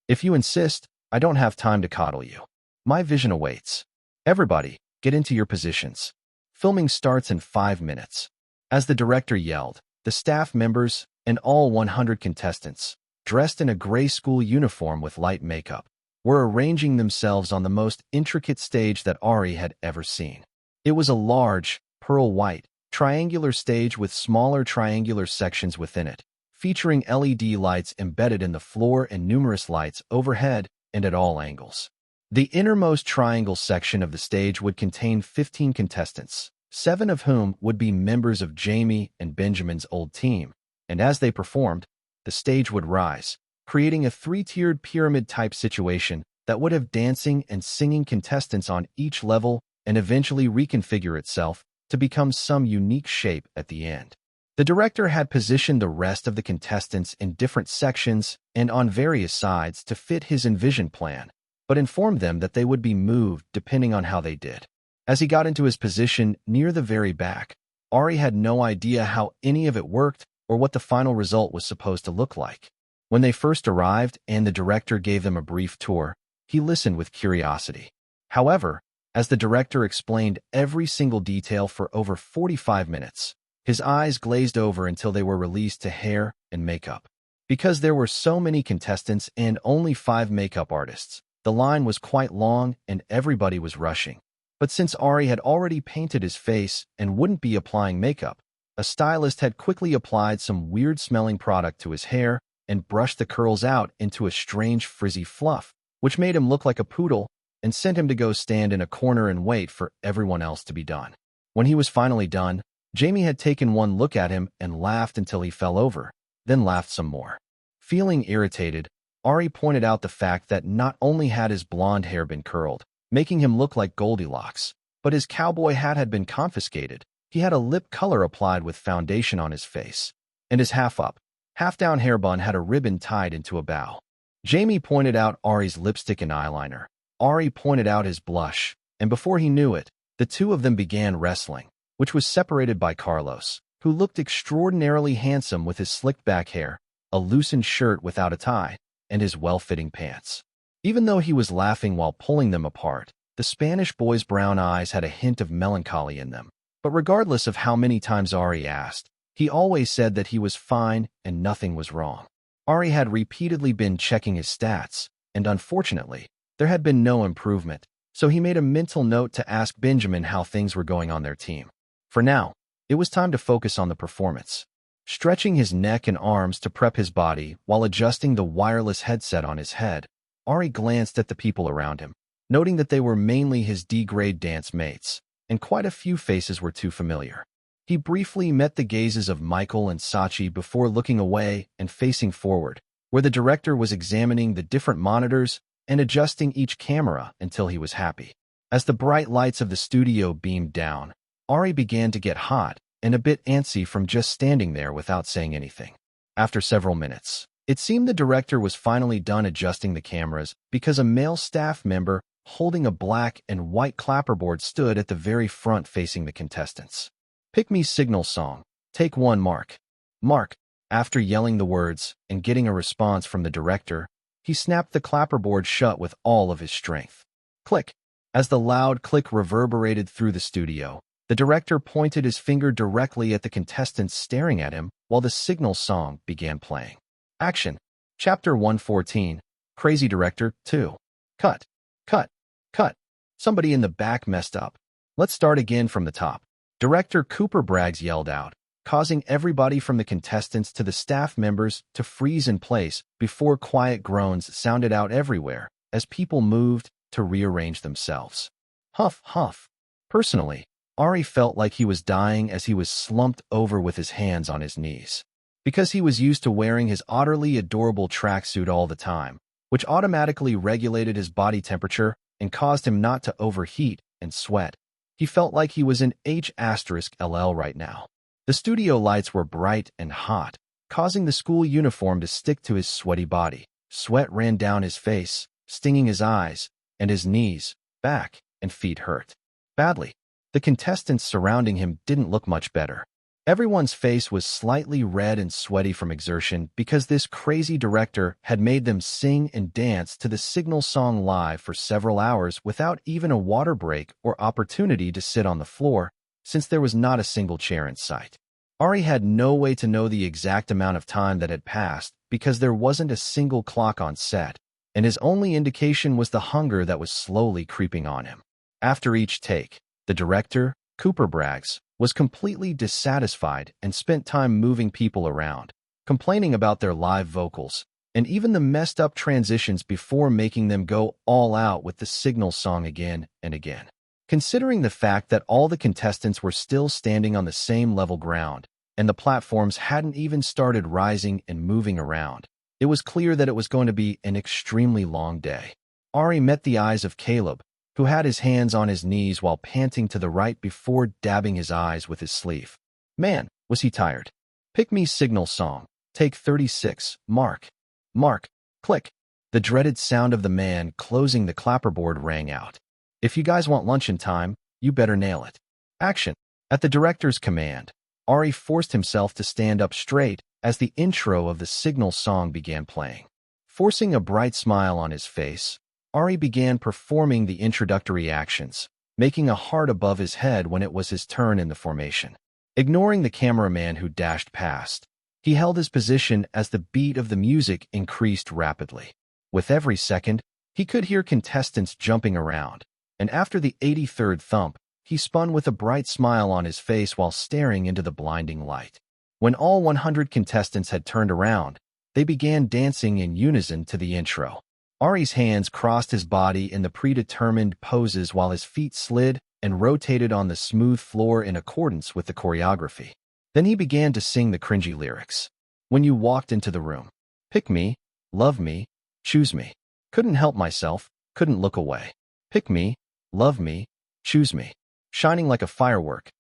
Speaker 1: If you insist, I don't have time to coddle you. My vision awaits. Everybody, get into your positions. Filming starts in 5 minutes. As the director yelled, the staff members, and all 100 contestants, dressed in a gray school uniform with light makeup, were arranging themselves on the most intricate stage that Ari had ever seen. It was a large, pearl-white, triangular stage with smaller triangular sections within it, featuring LED lights embedded in the floor and numerous lights overhead and at all angles. The innermost triangle section of the stage would contain 15 contestants, 7 of whom would be members of Jamie and Benjamin's old team, and as they performed, the stage would rise, creating a 3-tiered pyramid-type situation that would have dancing and singing contestants on each level and eventually reconfigure itself to become some unique shape at the end. The director had positioned the rest of the contestants in different sections and on various sides to fit his envisioned plan, but informed them that they would be moved depending on how they did. As he got into his position near the very back, Ari had no idea how any of it worked or what the final result was supposed to look like. When they first arrived and the director gave them a brief tour, he listened with curiosity. However, as the director explained every single detail for over 45 minutes, his eyes glazed over until they were released to hair and makeup. Because there were so many contestants and only 5 makeup artists, the line was quite long and everybody was rushing. But since Ari had already painted his face and wouldn't be applying makeup, a stylist had quickly applied some weird-smelling product to his hair and brushed the curls out into a strange frizzy fluff, which made him look like a poodle and sent him to go stand in a corner and wait for everyone else to be done. When he was finally done, Jamie had taken one look at him and laughed until he fell over, then laughed some more. Feeling irritated, Ari pointed out the fact that not only had his blonde hair been curled, making him look like Goldilocks, but his cowboy hat had been confiscated. He had a lip color applied with foundation on his face, and his half-up, half-down hair bun had a ribbon tied into a bow. Jamie pointed out Ari's lipstick and eyeliner. Ari pointed out his blush, and before he knew it, the two of them began wrestling, which was separated by Carlos, who looked extraordinarily handsome with his slicked back hair, a loosened shirt without a tie, and his well-fitting pants. Even though he was laughing while pulling them apart, the Spanish boy's brown eyes had a hint of melancholy in them. But regardless of how many times Ari asked, he always said that he was fine and nothing was wrong. Ari had repeatedly been checking his stats, and unfortunately, there had been no improvement, so he made a mental note to ask Benjamin how things were going on their team. For now, it was time to focus on the performance. Stretching his neck and arms to prep his body while adjusting the wireless headset on his head, Ari glanced at the people around him, noting that they were mainly his D-grade dance mates, and quite a few faces were too familiar. He briefly met the gazes of Michael and Sachi before looking away and facing forward, where the director was examining the different monitors and adjusting each camera until he was happy. As the bright lights of the studio beamed down, Ari began to get hot and a bit antsy from just standing there without saying anything. After several minutes, it seemed the director was finally done adjusting the cameras because a male staff member holding a black and white clapperboard stood at the very front facing the contestants. "Pick me signal song. Take 1, Mark." Mark, after yelling the words and getting a response from the director, he snapped the clapperboard shut with all of his strength. Click. As the loud click reverberated through the studio, the director pointed his finger directly at the contestants staring at him while the signal song began playing. Action. Chapter 114. Crazy Director 2. Cut. Cut. Cut. Somebody in the back messed up. Let's start again from the top. Director Cooper Braggs yelled out, causing everybody from the contestants to the staff members to freeze in place before quiet groans sounded out everywhere as people moved to rearrange themselves. Huff, huff. Personally, Ari felt like he was dying as he was slumped over with his hands on his knees. Because he was used to wearing his utterly adorable tracksuit all the time, which automatically regulated his body temperature and caused him not to overheat and sweat. He felt like he was in H*LL right now. The studio lights were bright and hot, causing the school uniform to stick to his sweaty body. Sweat ran down his face, stinging his eyes, and his knees, back, and feet hurt badly. The contestants surrounding him didn't look much better. Everyone's face was slightly red and sweaty from exertion because this crazy director had made them sing and dance to the signal song live for several hours without even a water break or opportunity to sit on the floor, since there was not a single chair in sight. Ari had no way to know the exact amount of time that had passed because there wasn't a single clock on set, and his only indication was the hunger that was slowly creeping on him. After each take, the director, Cooper Braggs, was completely dissatisfied and spent time moving people around, complaining about their live vocals, and even the messed up transitions before making them go all out with the signal song again and again. Considering the fact that all the contestants were still standing on the same level ground, and the platforms hadn't even started rising and moving around, it was clear that it was going to be an extremely long day. Ari met the eyes of Caleb, who had his hands on his knees while panting to the right before dabbing his eyes with his sleeve. Man, was he tired. Pick me signal song. Take 36. Mark. Mark. Click. The dreaded sound of the man closing the clapperboard rang out. If you guys want lunch in time, you better nail it. Action. At the director's command, Ari forced himself to stand up straight as the intro of the signal song began playing. Forcing a bright smile on his face, Ari began performing the introductory actions, making a heart above his head when it was his turn in the formation. Ignoring the cameraman who dashed past, he held his position as the beat of the music increased rapidly. With every second, he could hear contestants jumping around, and after the 83rd thump, he spun with a bright smile on his face while staring into the blinding light. When all 100 contestants had turned around, they began dancing in unison to the intro. Ari's hands crossed his body in the predetermined poses while his feet slid and rotated on the smooth floor in accordance with the choreography. Then he began to sing the cringy lyrics. When you walked into the room, pick me, love me, choose me. Couldn't help myself, couldn't look away. Pick me, love me, choose me. Shining like a firework,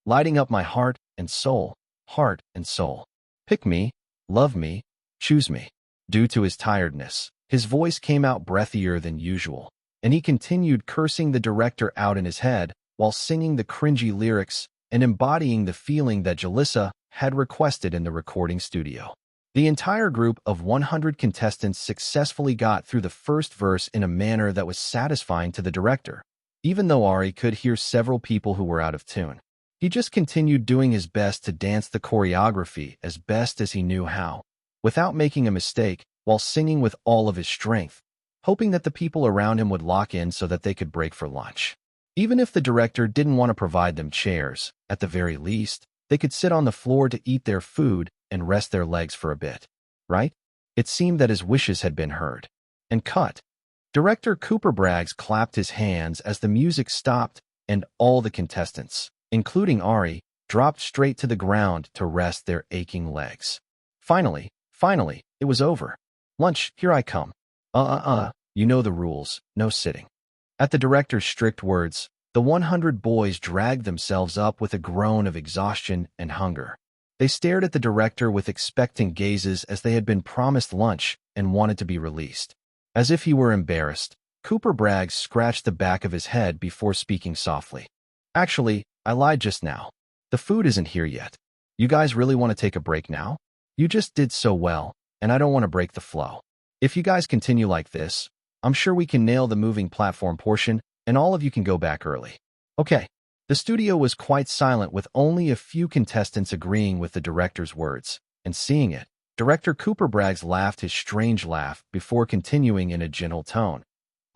Speaker 1: lighting up my heart and soul, heart and soul. Pick me, love me, choose me. Due to his tiredness, his voice came out breathier than usual, and he continued cursing the director out in his head while singing the cringy lyrics and embodying the feeling that Jalissa had requested in the recording studio. The entire group of 100 contestants successfully got through the first verse in a manner that was satisfying to the director, even though Ari could hear several people who were out of tune. He just continued doing his best to dance the choreography as best as he knew how, without making a mistake, while singing with all of his strength, hoping that the people around him would lock in so that they could break for lunch. Even if the director didn't want to provide them chairs, at the very least, they could sit on the floor to eat their food and rest their legs for a bit, right? It seemed that his wishes had been heard. And cut. Director Cooper Braggs clapped his hands as the music stopped and all the contestants, including Ari, dropped straight to the ground to rest their aching legs. Finally, it was over. Lunch, here I come. You know the rules, no sitting. At the director's strict words, the 100 boys dragged themselves up with a groan of exhaustion and hunger. They stared at the director with expectant gazes as they had been promised lunch and wanted to be released. As if he were embarrassed, Cooper Braggs scratched the back of his head before speaking softly. Actually, I lied just now. The food isn't here yet. You guys really want to take a break now? You just did so well, and I don't want to break the flow. If you guys continue like this, I'm sure we can nail the moving platform portion, and all of you can go back early. Okay. The studio was quite silent with only a few contestants agreeing with the director's words, and seeing it, Director Cooper Braggs laughed his strange laugh before continuing in a gentle tone.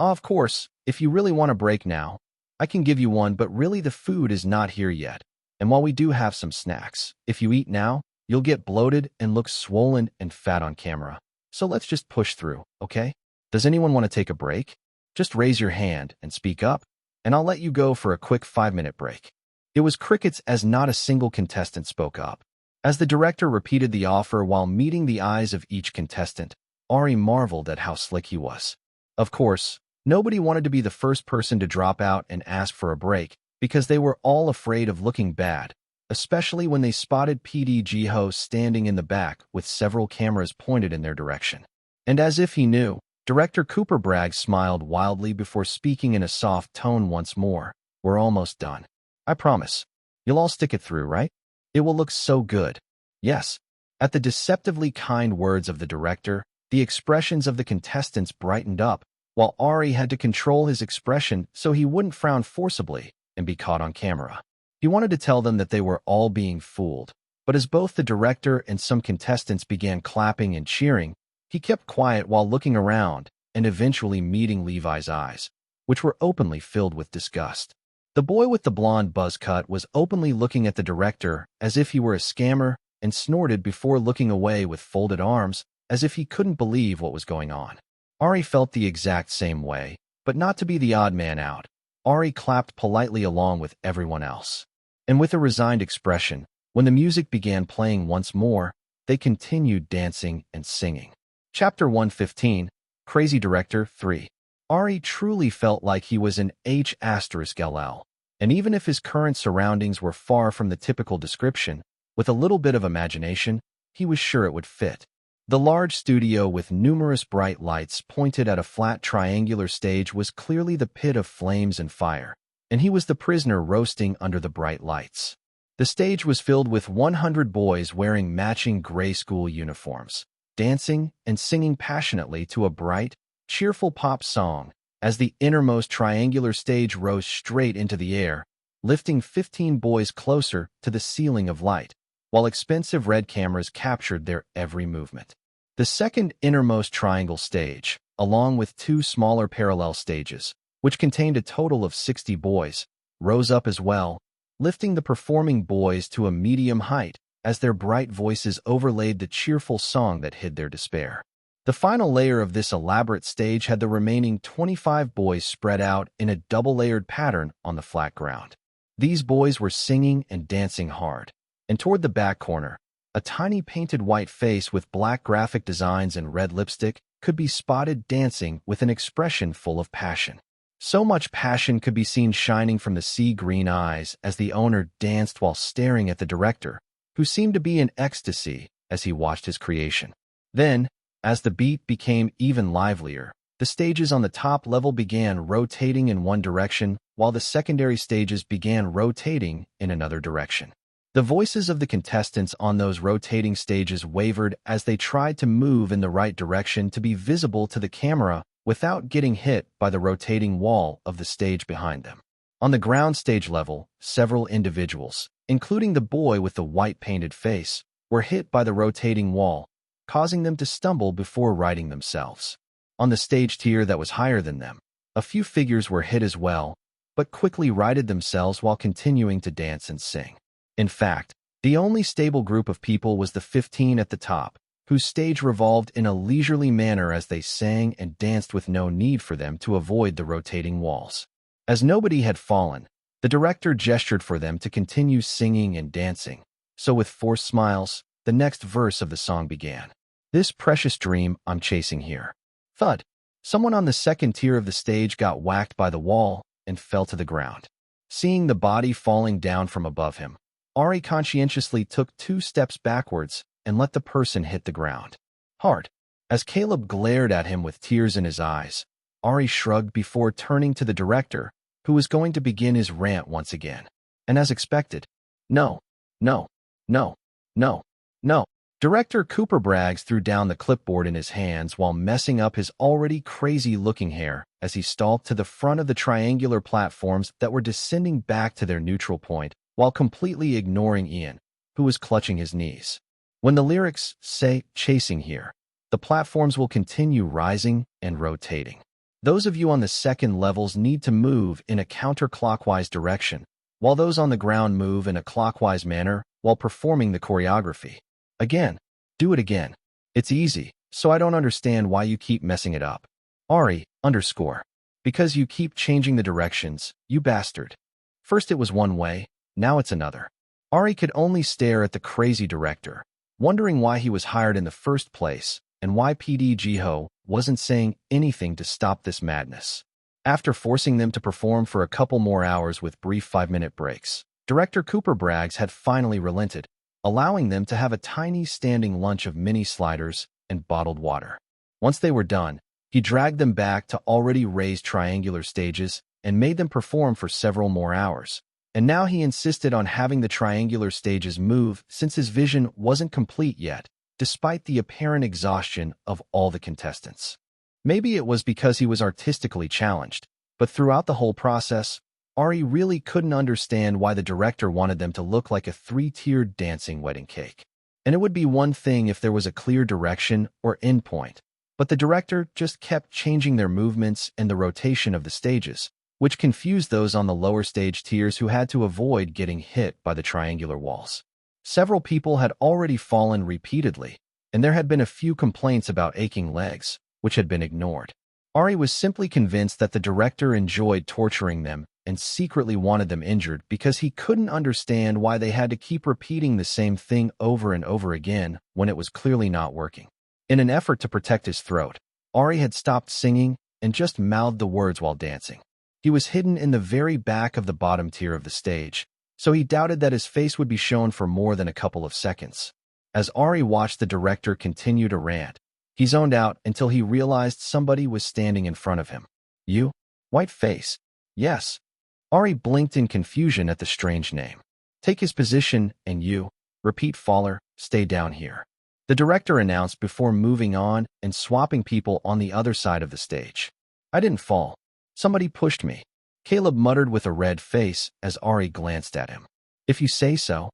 Speaker 1: Of course, if you really want a break now, I can give you one, but really the food is not here yet. And while we do have some snacks, if you eat now, you'll get bloated and look swollen and fat on camera. So let's just push through, okay? Does anyone want to take a break? Just raise your hand and speak up, and I'll let you go for a quick 5-minute break. It was crickets as not a single contestant spoke up. As the director repeated the offer while meeting the eyes of each contestant, Ari marveled at how slick he was. Of course, nobody wanted to be the first person to drop out and ask for a break because they were all afraid of looking bad, especially when they spotted PDG hosts standing in the back with several cameras pointed in their direction. And as if he knew, Director Cooper Braggs smiled wildly before speaking in a soft tone once more. We're almost done. I promise. You'll all stick it through, right? It will look so good. Yes. At the deceptively kind words of the director, the expressions of the contestants brightened up, while Ari had to control his expression so he wouldn't frown forcibly and be caught on camera. He wanted to tell them that they were all being fooled, but as both the director and some contestants began clapping and cheering, he kept quiet while looking around and eventually meeting Levi's eyes, which were openly filled with disgust. The boy with the blonde buzz cut was openly looking at the director as if he were a scammer and snorted before looking away with folded arms as if he couldn't believe what was going on. Ari felt the exact same way, but not to be the odd man out. Ari clapped politely along with everyone else. And with a resigned expression, when the music began playing once more, they continued dancing and singing. Chapter 115, Crazy Director 3. Ari truly felt like he was in H*LL, and even if his current surroundings were far from the typical description, with a little bit of imagination, he was sure it would fit. The large studio with numerous bright lights pointed at a flat triangular stage was clearly the pit of flames and fire, and he was the prisoner roasting under the bright lights. The stage was filled with 100 boys wearing matching gray school uniforms, dancing and singing passionately to a bright, cheerful pop song as the innermost triangular stage rose straight into the air, lifting 15 boys closer to the ceiling of light, while expensive red cameras captured their every movement. The second innermost triangle stage, along with two smaller parallel stages, which contained a total of 60 boys, rose up as well, lifting the performing boys to a medium height as their bright voices overlaid the cheerful song that hid their despair. The final layer of this elaborate stage had the remaining 25 boys spread out in a double-layered pattern on the flat ground. These boys were singing and dancing hard, and toward the back corner, a tiny painted white face with black graphic designs and red lipstick could be spotted dancing with an expression full of passion. So much passion could be seen shining from the sea-green eyes as the owner danced while staring at the director, who seemed to be in ecstasy as he watched his creation. Then, as the beat became even livelier, the stages on the top level began rotating in one direction, while the secondary stages began rotating in another direction. The voices of the contestants on those rotating stages wavered as they tried to move in the right direction to be visible to the camera without getting hit by the rotating wall of the stage behind them. On the ground stage level, several individuals, including the boy with the white painted face, were hit by the rotating wall, causing them to stumble before righting themselves. On the stage tier that was higher than them, a few figures were hit as well, but quickly righted themselves while continuing to dance and sing. In fact, the only stable group of people was the 15 at the top, whose stage revolved in a leisurely manner as they sang and danced with no need for them to avoid the rotating walls. As nobody had fallen, the director gestured for them to continue singing and dancing, so with forced smiles, the next verse of the song began. This precious dream I'm chasing here. Thud. Someone on the second tier of the stage got whacked by the wall and fell to the ground. Seeing the body falling down from above him, Ari conscientiously took 2 steps backwards and let the person hit the ground hard. As Caleb glared at him with tears in his eyes, Ari shrugged before turning to the director, who was going to begin his rant once again. And as expected, no, no, no, no, no. Director Cooper Braggs threw down the clipboard in his hands while messing up his already crazy-looking hair as he stalked to the front of the triangular platforms that were descending back to their neutral point while completely ignoring Ian, who was clutching his knees. When the lyrics say chasing here, the platforms will continue rising and rotating. Those of you on the second levels need to move in a counterclockwise direction, while those on the ground move in a clockwise manner while performing the choreography. Again, do it again. It's easy, so I don't understand why you keep messing it up. Ari, _ because you keep changing the directions, you bastard. First it was one way, now it's another. Ari could only stare at the crazy director, wondering why he was hired in the first place and why PD Jiho wasn't saying anything to stop this madness. After forcing them to perform for a couple more hours with brief 5-minute breaks, Director Cooper Braggs had finally relented, allowing them to have a tiny standing lunch of mini sliders and bottled water. Once they were done, he dragged them back to already raised triangular stages and made them perform for several more hours. And now he insisted on having the triangular stages move since his vision wasn't complete yet, despite the apparent exhaustion of all the contestants. Maybe it was because he was artistically challenged, but throughout the whole process, Ari really couldn't understand why the director wanted them to look like a three-tiered dancing wedding cake. And it would be one thing if there was a clear direction or endpoint, but the director just kept changing their movements and the rotation of the stages, which confused those on the lower stage tiers who had to avoid getting hit by the triangular walls. Several people had already fallen repeatedly, and there had been a few complaints about aching legs, which had been ignored. Ari was simply convinced that the director enjoyed torturing them and secretly wanted them injured because he couldn't understand why they had to keep repeating the same thing over and over again when it was clearly not working. In an effort to protect his throat, Ari had stopped singing and just mouthed the words while dancing. He was hidden in the very back of the bottom tier of the stage, so he doubted that his face would be shown for more than a couple of seconds. As Ari watched the director continue to rant, he zoned out until he realized somebody was standing in front of him. You? White face. Yes. Ari blinked in confusion at the strange name. Take his position, and you, repeat faller, stay down here. The director announced before moving on and swapping people on the other side of the stage. I didn't fall. Somebody pushed me. Caleb muttered with a red face as Ari glanced at him. If you say so.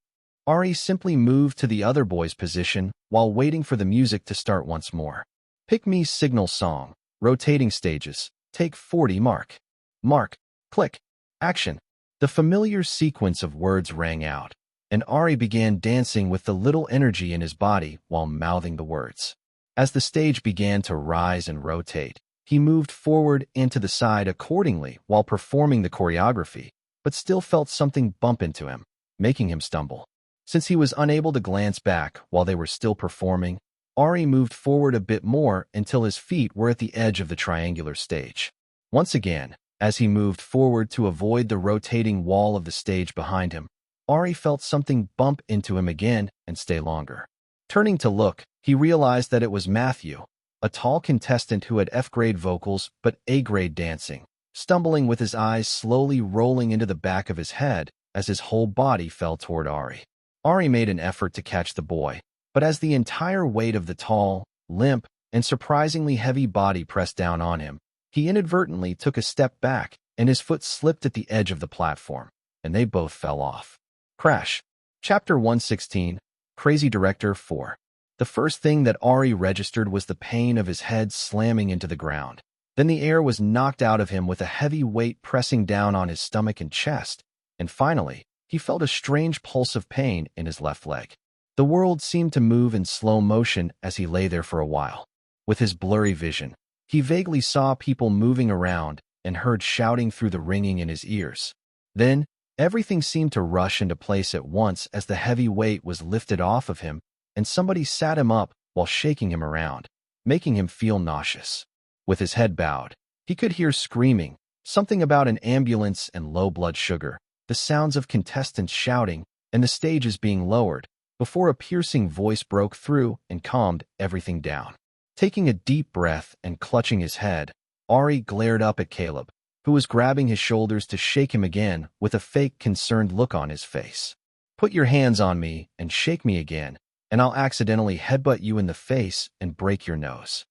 Speaker 1: Ari simply moved to the other boy's position while waiting for the music to start once more. Pick me signal song, rotating stages, take 40 mark. Mark, click, action. The familiar sequence of words rang out, and Ari began dancing with the little energy in his body while mouthing the words. As the stage began to rise and rotate, he moved forward and to the side accordingly while performing the choreography, but still felt something bump into him, making him stumble. Since he was unable to glance back while they were still performing, Ari moved forward a bit more until his feet were at the edge of the triangular stage. Once again, as he moved forward to avoid the rotating wall of the stage behind him, Ari felt something bump into him again and stay longer. Turning to look, he realized that it was Matthew, a tall contestant who had F-grade vocals but A-grade dancing, stumbling with his eyes slowly rolling into the back of his head as his whole body fell toward Ari. Ari made an effort to catch the boy, but as the entire weight of the tall, limp, and surprisingly heavy body pressed down on him, he inadvertently took a step back and his foot slipped at the edge of the platform, and they both fell off. Crash. Chapter 116, Crazy Director 4. The first thing that Ari registered was the pain of his head slamming into the ground. Then the air was knocked out of him with a heavy weight pressing down on his stomach and chest, and finally, he felt a strange pulse of pain in his left leg. The world seemed to move in slow motion as he lay there for a while. With his blurry vision, he vaguely saw people moving around and heard shouting through the ringing in his ears. Then, everything seemed to rush into place at once as the heavy weight was lifted off of him and somebody sat him up while shaking him around, making him feel nauseous. With his head bowed, he could hear screaming, something about an ambulance and low blood sugar, the sounds of contestants shouting, and the stages being lowered, before a piercing voice broke through and calmed everything down. Taking a deep breath and clutching his head, Ari glared up at Caleb, who was grabbing his shoulders to shake him again with a fake concerned look on his face. Put your hands on me and shake me again, and I'll accidentally headbutt you in the face and break your nose.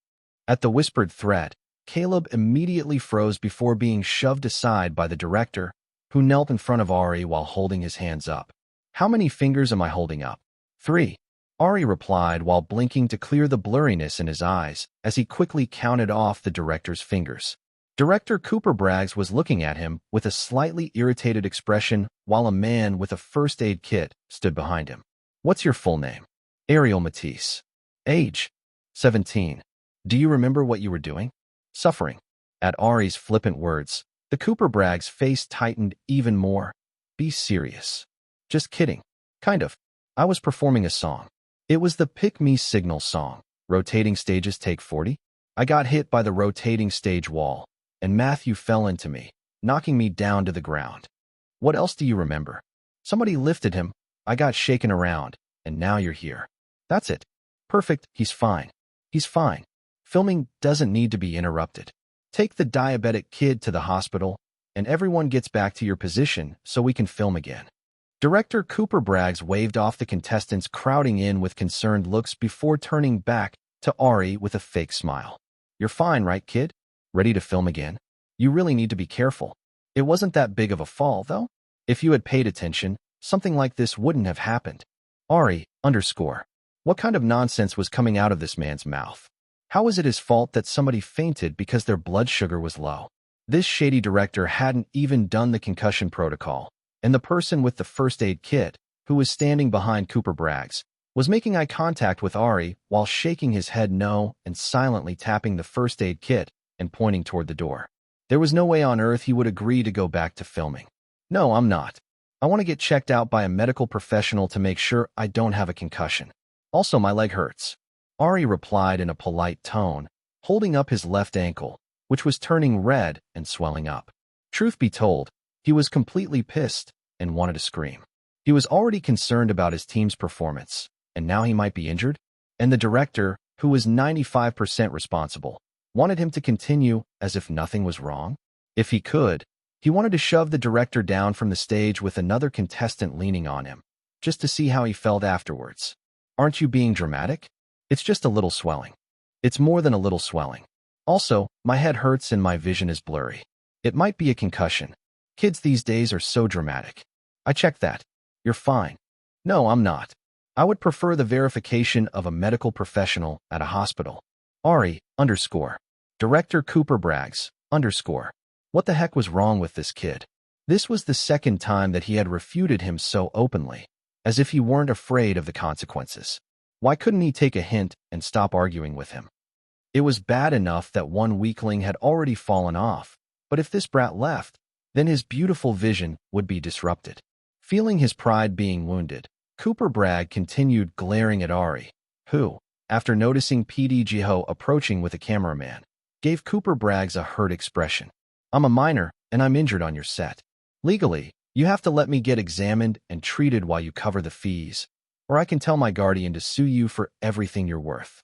Speaker 1: At the whispered threat, Caleb immediately froze before being shoved aside by the director, who knelt in front of Ari while holding his hands up. How many fingers am I holding up? 3. Ari replied while blinking to clear the blurriness in his eyes as he quickly counted off the director's fingers. Director Cooper Braggs was looking at him with a slightly irritated expression while a man with a first aid kit stood behind him. What's your full name? Ariel Matisse. Age? 17. Do you remember what you were doing? Suffering. At Ari's flippant words, the Cooper Braggs' face tightened even more. Be serious. Just kidding. Kind of. I was performing a song. It was the Pick Me Signal song. Rotating stages take 40. I got hit by the rotating stage wall, and Matthew fell into me, knocking me down to the ground. What else do you remember? Somebody lifted him, I got shaken around, and now you're here. That's it. Perfect, he's fine. He's fine. Filming doesn't need to be interrupted. Take the diabetic kid to the hospital, and everyone gets back to your position so we can film again. Director Cooper Braggs waved off the contestants crowding in with concerned looks before turning back to Ari with a fake smile. You're fine, right, kid? Ready to film again? You really need to be careful. It wasn't that big of a fall, though. If you had paid attention, something like this wouldn't have happened. Ari, underscore. What kind of nonsense was coming out of this man's mouth? How was it his fault that somebody fainted because their blood sugar was low? This shady director hadn't even done the concussion protocol, and the person with the first aid kit, who was standing behind Cooper Braggs, was making eye contact with Ari while shaking his head no and silently tapping the first aid kit and pointing toward the door. There was no way on earth he would agree to go back to filming. No, I'm not. I want to get checked out by a medical professional to make sure I don't have a concussion. Also, my leg hurts. Ari replied in a polite tone, holding up his left ankle, which was turning red and swelling up. Truth be told, he was completely pissed and wanted to scream. He was already concerned about his team's performance, and now he might be injured? And the director, who was 95% responsible, wanted him to continue as if nothing was wrong? If he could, he wanted to shove the director down from the stage with another contestant leaning on him, just to see how he felt afterwards. Aren't you being dramatic? It's just a little swelling. It's more than a little swelling. Also, my head hurts and my vision is blurry. It might be a concussion. Kids these days are so dramatic. I checked that. You're fine. No, I'm not. I would prefer the verification of a medical professional at a hospital. Ari, underscore. Director Cooper Braggs, underscore. What the heck was wrong with this kid? This was the second time that he had refuted him so openly, as if he weren't afraid of the consequences. Why couldn't he take a hint and stop arguing with him? It was bad enough that one weakling had already fallen off, but if this brat left, then his beautiful vision would be disrupted. Feeling his pride being wounded, Cooper Bragg continued glaring at Ari, who, after noticing PD Jiho approaching with a cameraman, gave Cooper Braggs a hurt expression. I'm a minor, and I'm injured on your set. Legally, you have to let me get examined and treated while you cover the fees, or I can tell my guardian to sue you for everything you're worth.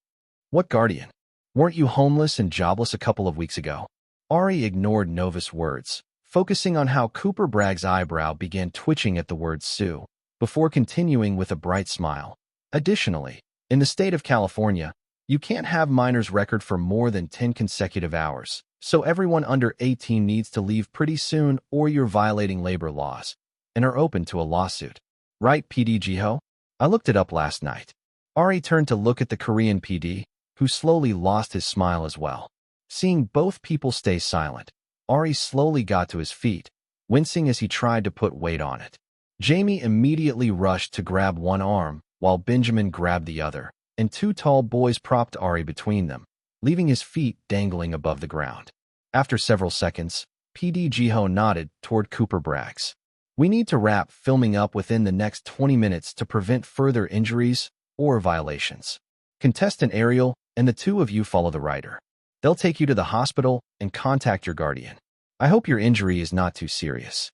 Speaker 1: What guardian? Weren't you homeless and jobless a couple of weeks ago? Ari ignored Nova's words, focusing on how Cooper Bragg's eyebrow began twitching at the word sue, before continuing with a bright smile. Additionally, in the state of California, you can't have minors record for more than 10 consecutive hours, so everyone under 18 needs to leave pretty soon or you're violating labor laws, and are open to a lawsuit. Right, PD Jiho? I looked it up last night. Ari turned to look at the Korean PD, who slowly lost his smile as well. Seeing both people stay silent, Ari slowly got to his feet, wincing as he tried to put weight on it. Jamie immediately rushed to grab one arm, while Benjamin grabbed the other, and two tall boys propped Ari between them, leaving his feet dangling above the ground. After several seconds, PD Jiho nodded toward Cooper Braggs. We need to wrap filming up within the next 20 minutes to prevent further injuries or violations. Contestant Ariel and the two of you follow the writer. They'll take you to the hospital and contact your guardian. I hope your injury is not too serious.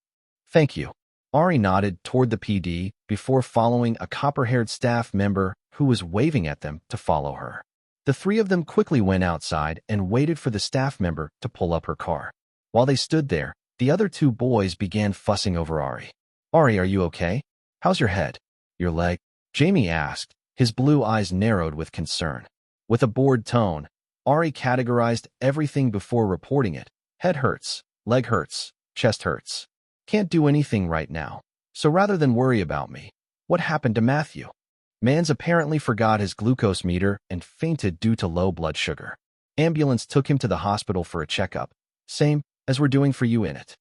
Speaker 1: Thank you. Ari nodded toward the PD before following a copper-haired staff member who was waving at them to follow her. The three of them quickly went outside and waited for the staff member to pull up her car. While they stood there, the other two boys began fussing over Ari. Ari, are you okay? How's your head? Your leg? Jamie asked, his blue eyes narrowed with concern. With a bored tone, Ari categorized everything before reporting it. Head hurts, leg hurts, chest hurts. Can't do anything right now. So rather than worry about me, what happened to Matthew? Mans apparently forgot his glucose meter and fainted due to low blood sugar. Ambulance took him to the hospital for a checkup. Same as we're doing for you in it.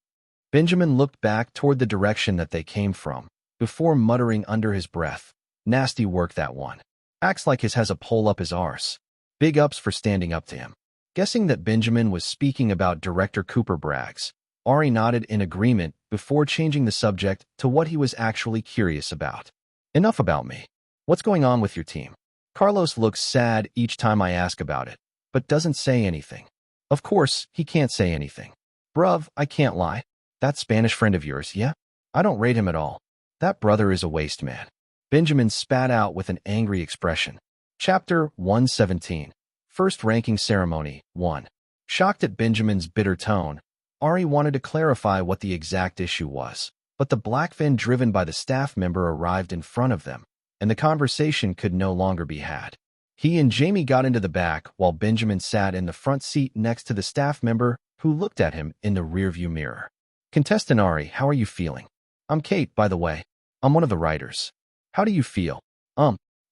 Speaker 1: Benjamin looked back toward the direction that they came from, before muttering under his breath, nasty work that one. Acts like his has a pole up his arse. Big ups for standing up to him. Guessing that Benjamin was speaking about director Cooper Braggs, Ari nodded in agreement before changing the subject to what he was actually curious about. Enough about me. What's going on with your team? Carlos looks sad each time I ask about it, but doesn't say anything. Of course, he can't say anything. Bruv, I can't lie. That Spanish friend of yours, yeah? I don't rate him at all. That brother is a waste man. Benjamin spat out with an angry expression. Chapter 117. First Ranking Ceremony 1. Shocked at Benjamin's bitter tone, Ari wanted to clarify what the exact issue was, but the black van driven by the staff member arrived in front of them, and the conversation could no longer be had. He and Jamie got into the back while Benjamin sat in the front seat next to the staff member who looked at him in the rearview mirror. Contestant Ari, how are you feeling? I'm Kate, by the way. I'm one of the writers. How do you feel?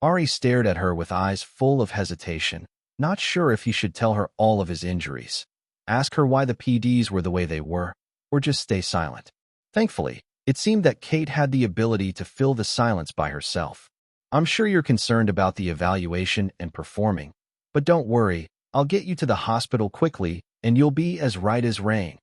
Speaker 1: Ari stared at her with eyes full of hesitation, not sure if he should tell her all of his injuries, ask her why the PDs were the way they were, or just stay silent. Thankfully, it seemed that Kate had the ability to fill the silence by herself. I'm sure you're concerned about the evaluation and performing, but don't worry, I'll get you to the hospital quickly and you'll be as right as rain.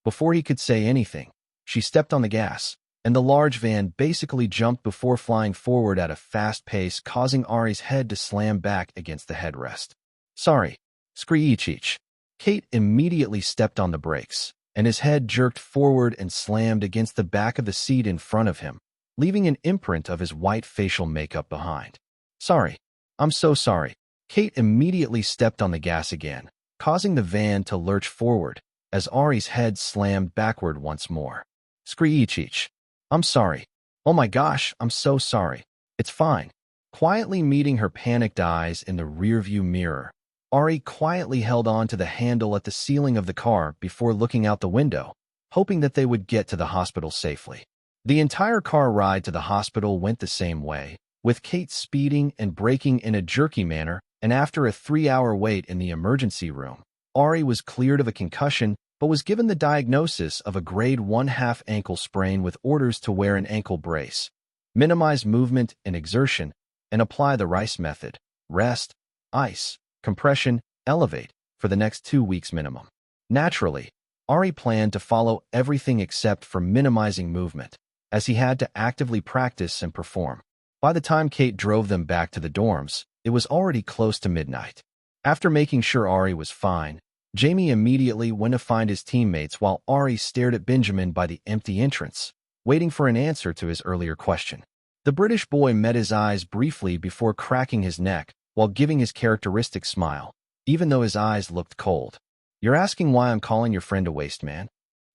Speaker 1: Before he could say anything, she stepped on the gas, and the large van basically jumped before flying forward at a fast pace, causing Ari's head to slam back against the headrest. Sorry, screech. Kate immediately stepped on the brakes, and his head jerked forward and slammed against the back of the seat in front of him, leaving an imprint of his white facial makeup behind. Sorry. I'm so sorry. Kate immediately stepped on the gas again, causing the van to lurch forward, as Ari's head slammed backward once more. Screech. I'm sorry. Oh my gosh, I'm so sorry. It's fine. Quietly meeting her panicked eyes in the rearview mirror, Ari quietly held on to the handle at the ceiling of the car before looking out the window, hoping that they would get to the hospital safely. The entire car ride to the hospital went the same way, with Kate speeding and braking in a jerky manner, and after a 3-hour wait in the emergency room, Ari was cleared of a concussion but was given the diagnosis of a grade 1/2 ankle sprain with orders to wear an ankle brace, minimize movement and exertion, and apply the RICE method: rest, ice, compression, elevate, for the next 2 weeks minimum. Naturally, Ari planned to follow everything except for minimizing movement, as he had to actively practice and perform. By the time Kate drove them back to the dorms, it was already close to midnight. After making sure Ari was fine, Jamie immediately went to find his teammates while Ari stared at Benjamin by the empty entrance, waiting for an answer to his earlier question. The British boy met his eyes briefly before cracking his neck while giving his characteristic smile, even though his eyes looked cold. You're asking why I'm calling your friend a waste man?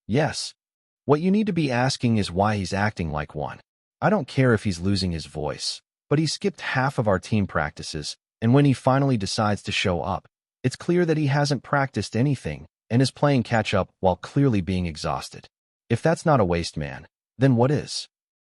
Speaker 1: Yes. What you need to be asking is why he's acting like one. I don't care if he's losing his voice, but he skipped half of our team practices, and when he finally decides to show up, it's clear that he hasn't practiced anything and is playing catch-up while clearly being exhausted. If that's not a waste man, then what is?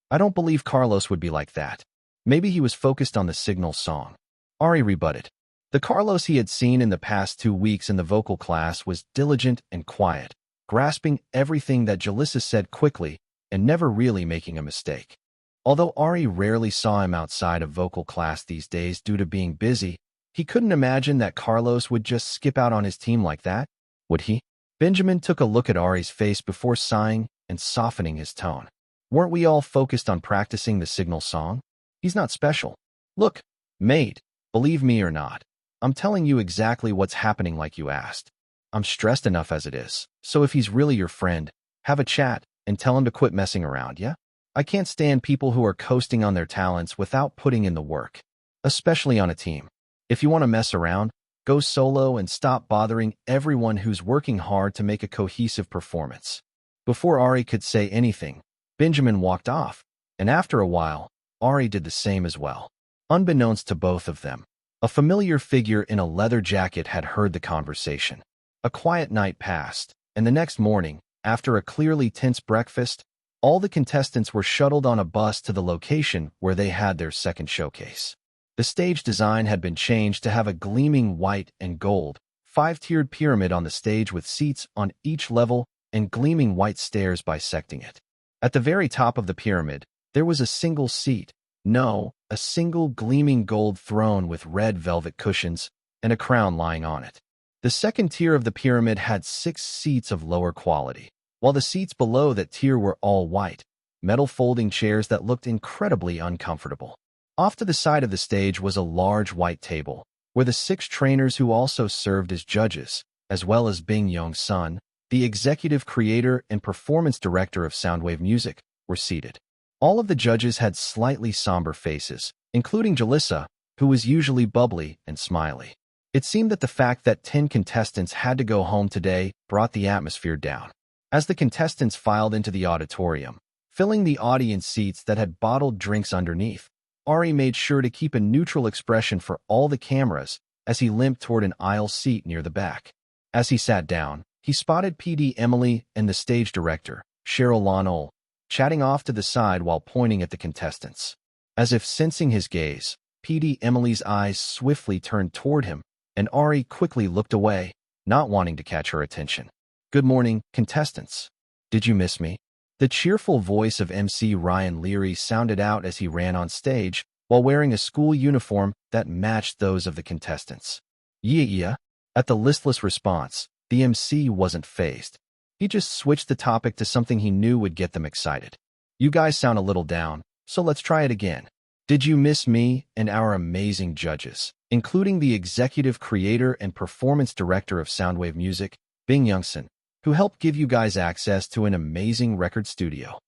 Speaker 1: I don't believe Carlos would be like that. Maybe he was focused on the Signal song. Ari rebutted. The Carlos he had seen in the past 2 weeks in the vocal class was diligent and quiet, grasping everything that Jalissa said quickly and never really making a mistake. Although Ari rarely saw him outside of vocal class these days due to being busy, he couldn't imagine that Carlos would just skip out on his team like that, would he? Benjamin took a look at Ari's face before sighing and softening his tone. Weren't we all focused on practicing the Signal song? He's not special. Look, mate, believe me or not, I'm telling you exactly what's happening like you asked. I'm stressed enough as it is, so if he's really your friend, have a chat and tell him to quit messing around, yeah? I can't stand people who are coasting on their talents without putting in the work, especially on a team. If you want to mess around, go solo and stop bothering everyone who's working hard to make a cohesive performance. Before Ari could say anything, Benjamin walked off, and after a while, Ari did the same as well. Unbeknownst to both of them, a familiar figure in a leather jacket had heard the conversation. A quiet night passed, and the next morning, after a clearly tense breakfast, all the contestants were shuttled on a bus to the location where they had their second showcase. The stage design had been changed to have a gleaming white and gold, 5-tiered pyramid on the stage with seats on each level and gleaming white stairs bisecting it. At the very top of the pyramid, there was a single seat, a single gleaming gold throne with red velvet cushions and a crown lying on it. The second tier of the pyramid had 6 seats of lower quality, while the seats below that tier were all white, metal folding chairs that looked incredibly uncomfortable. Off to the side of the stage was a large white table, where the 6 trainers who also served as judges, as well as Bing Yong-sun, the executive creator and performance director of Soundwave Music, were seated. All of the judges had slightly somber faces, including Jalissa, who was usually bubbly and smiley. It seemed that the fact that 10 contestants had to go home today brought the atmosphere down. As the contestants filed into the auditorium, filling the audience seats that had bottled drinks underneath, Ari made sure to keep a neutral expression for all the cameras as he limped toward an aisle seat near the back. As he sat down, he spotted PD Emily and the stage director, Cheryl Lonol, chatting off to the side while pointing at the contestants. As if sensing his gaze, PD Emily's eyes swiftly turned toward him, and Ari quickly looked away, not wanting to catch her attention. "Good morning, contestants. Did you miss me?" The cheerful voice of MC Ryan Leary sounded out as he ran on stage while wearing a school uniform that matched those of the contestants. Yeah. At the listless response, the MC wasn't fazed. He just switched the topic to something he knew would get them excited. "You guys sound a little down, so let's try it again. Did you miss me and our amazing judges, including the executive creator and performance director of Soundwave Music, Bing Youngson, who helped give you guys access to an amazing record studio?"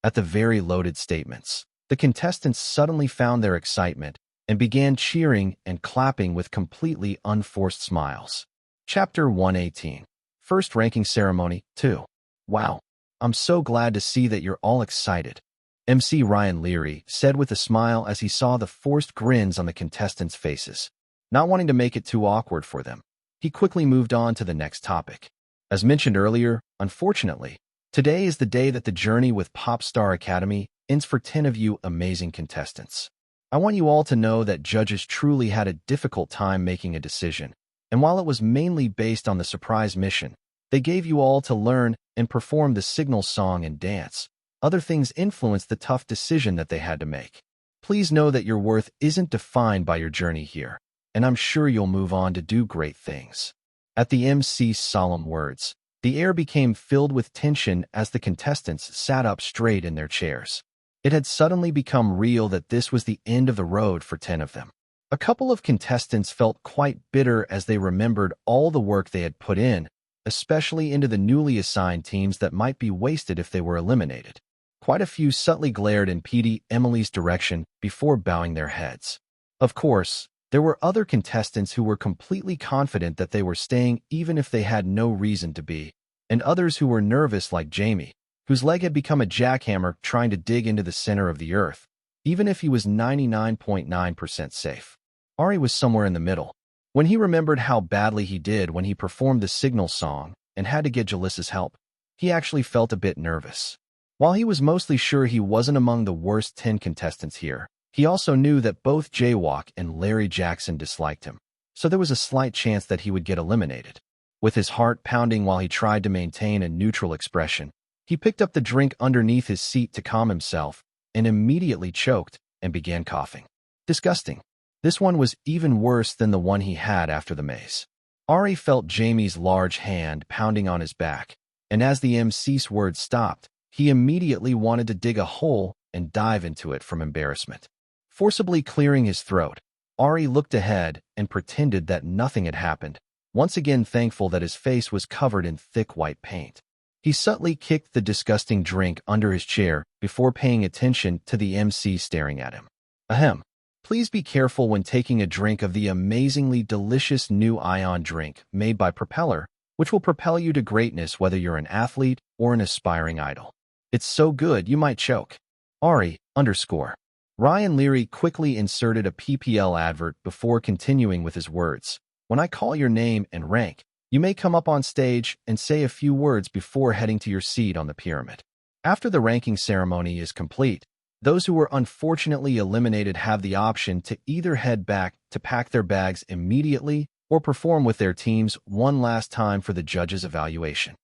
Speaker 1: At the very loaded statements, the contestants suddenly found their excitement and began cheering and clapping with completely unforced smiles. Chapter 118. First Ranking Ceremony 2. "Wow, I'm so glad to see that you're all excited," MC Ryan Leary said with a smile as he saw the forced grins on the contestants' faces. Not wanting to make it too awkward for them, he quickly moved on to the next topic. As mentioned earlier, unfortunately, today is the day that the journey with Popstar Academy ends for 10 of you amazing contestants. I want you all to know that judges truly had a difficult time making a decision, and while it was mainly based on the surprise mission, they gave you all to learn and perform the signal song and dance. Other things influenced the tough decision that they had to make. Please know that your worth isn't defined by your journey here, and I'm sure you'll move on to do great things. At the MC's solemn words, the air became filled with tension as the contestants sat up straight in their chairs. It had suddenly become real that this was the end of the road for 10 of them. A couple of contestants felt quite bitter as they remembered all the work they had put in, especially into the newly assigned teams that might be wasted if they were eliminated. Quite a few subtly glared in PD Emily's direction before bowing their heads. Of course, there were other contestants who were completely confident that they were staying even if they had no reason to be, and others who were nervous like Jamie, whose leg had become a jackhammer trying to dig into the center of the earth, even if he was 99.9% safe. Ari was somewhere in the middle. When he remembered how badly he did when he performed the signal song and had to get Jalissa's help, he actually felt a bit nervous. While he was mostly sure he wasn't among the worst 10 contestants here, he also knew that both Jaywalk and Larry Jackson disliked him, so there was a slight chance that he would get eliminated. With his heart pounding while he tried to maintain a neutral expression, he picked up the drink underneath his seat to calm himself and immediately choked and began coughing. Disgusting. This one was even worse than the one he had after the maze. Ari felt Jamie's large hand pounding on his back, and as the MC's words stopped, he immediately wanted to dig a hole and dive into it from embarrassment. Forcibly clearing his throat, Ari looked ahead and pretended that nothing had happened, once again thankful that his face was covered in thick white paint. He subtly kicked the disgusting drink under his chair before paying attention to the MC staring at him. Ahem. Please be careful when taking a drink of the amazingly delicious new Ion drink made by Propeller, which will propel you to greatness whether you're an athlete or an aspiring idol. It's so good you might choke. Ari, _ Ryan Leary quickly inserted a PPL advert before continuing with his words. When I call your name and rank, you may come up on stage and say a few words before heading to your seat on the pyramid. After the ranking ceremony is complete, those who were unfortunately eliminated have the option to either head back to pack their bags immediately or perform with their teams one last time for the judges' evaluation.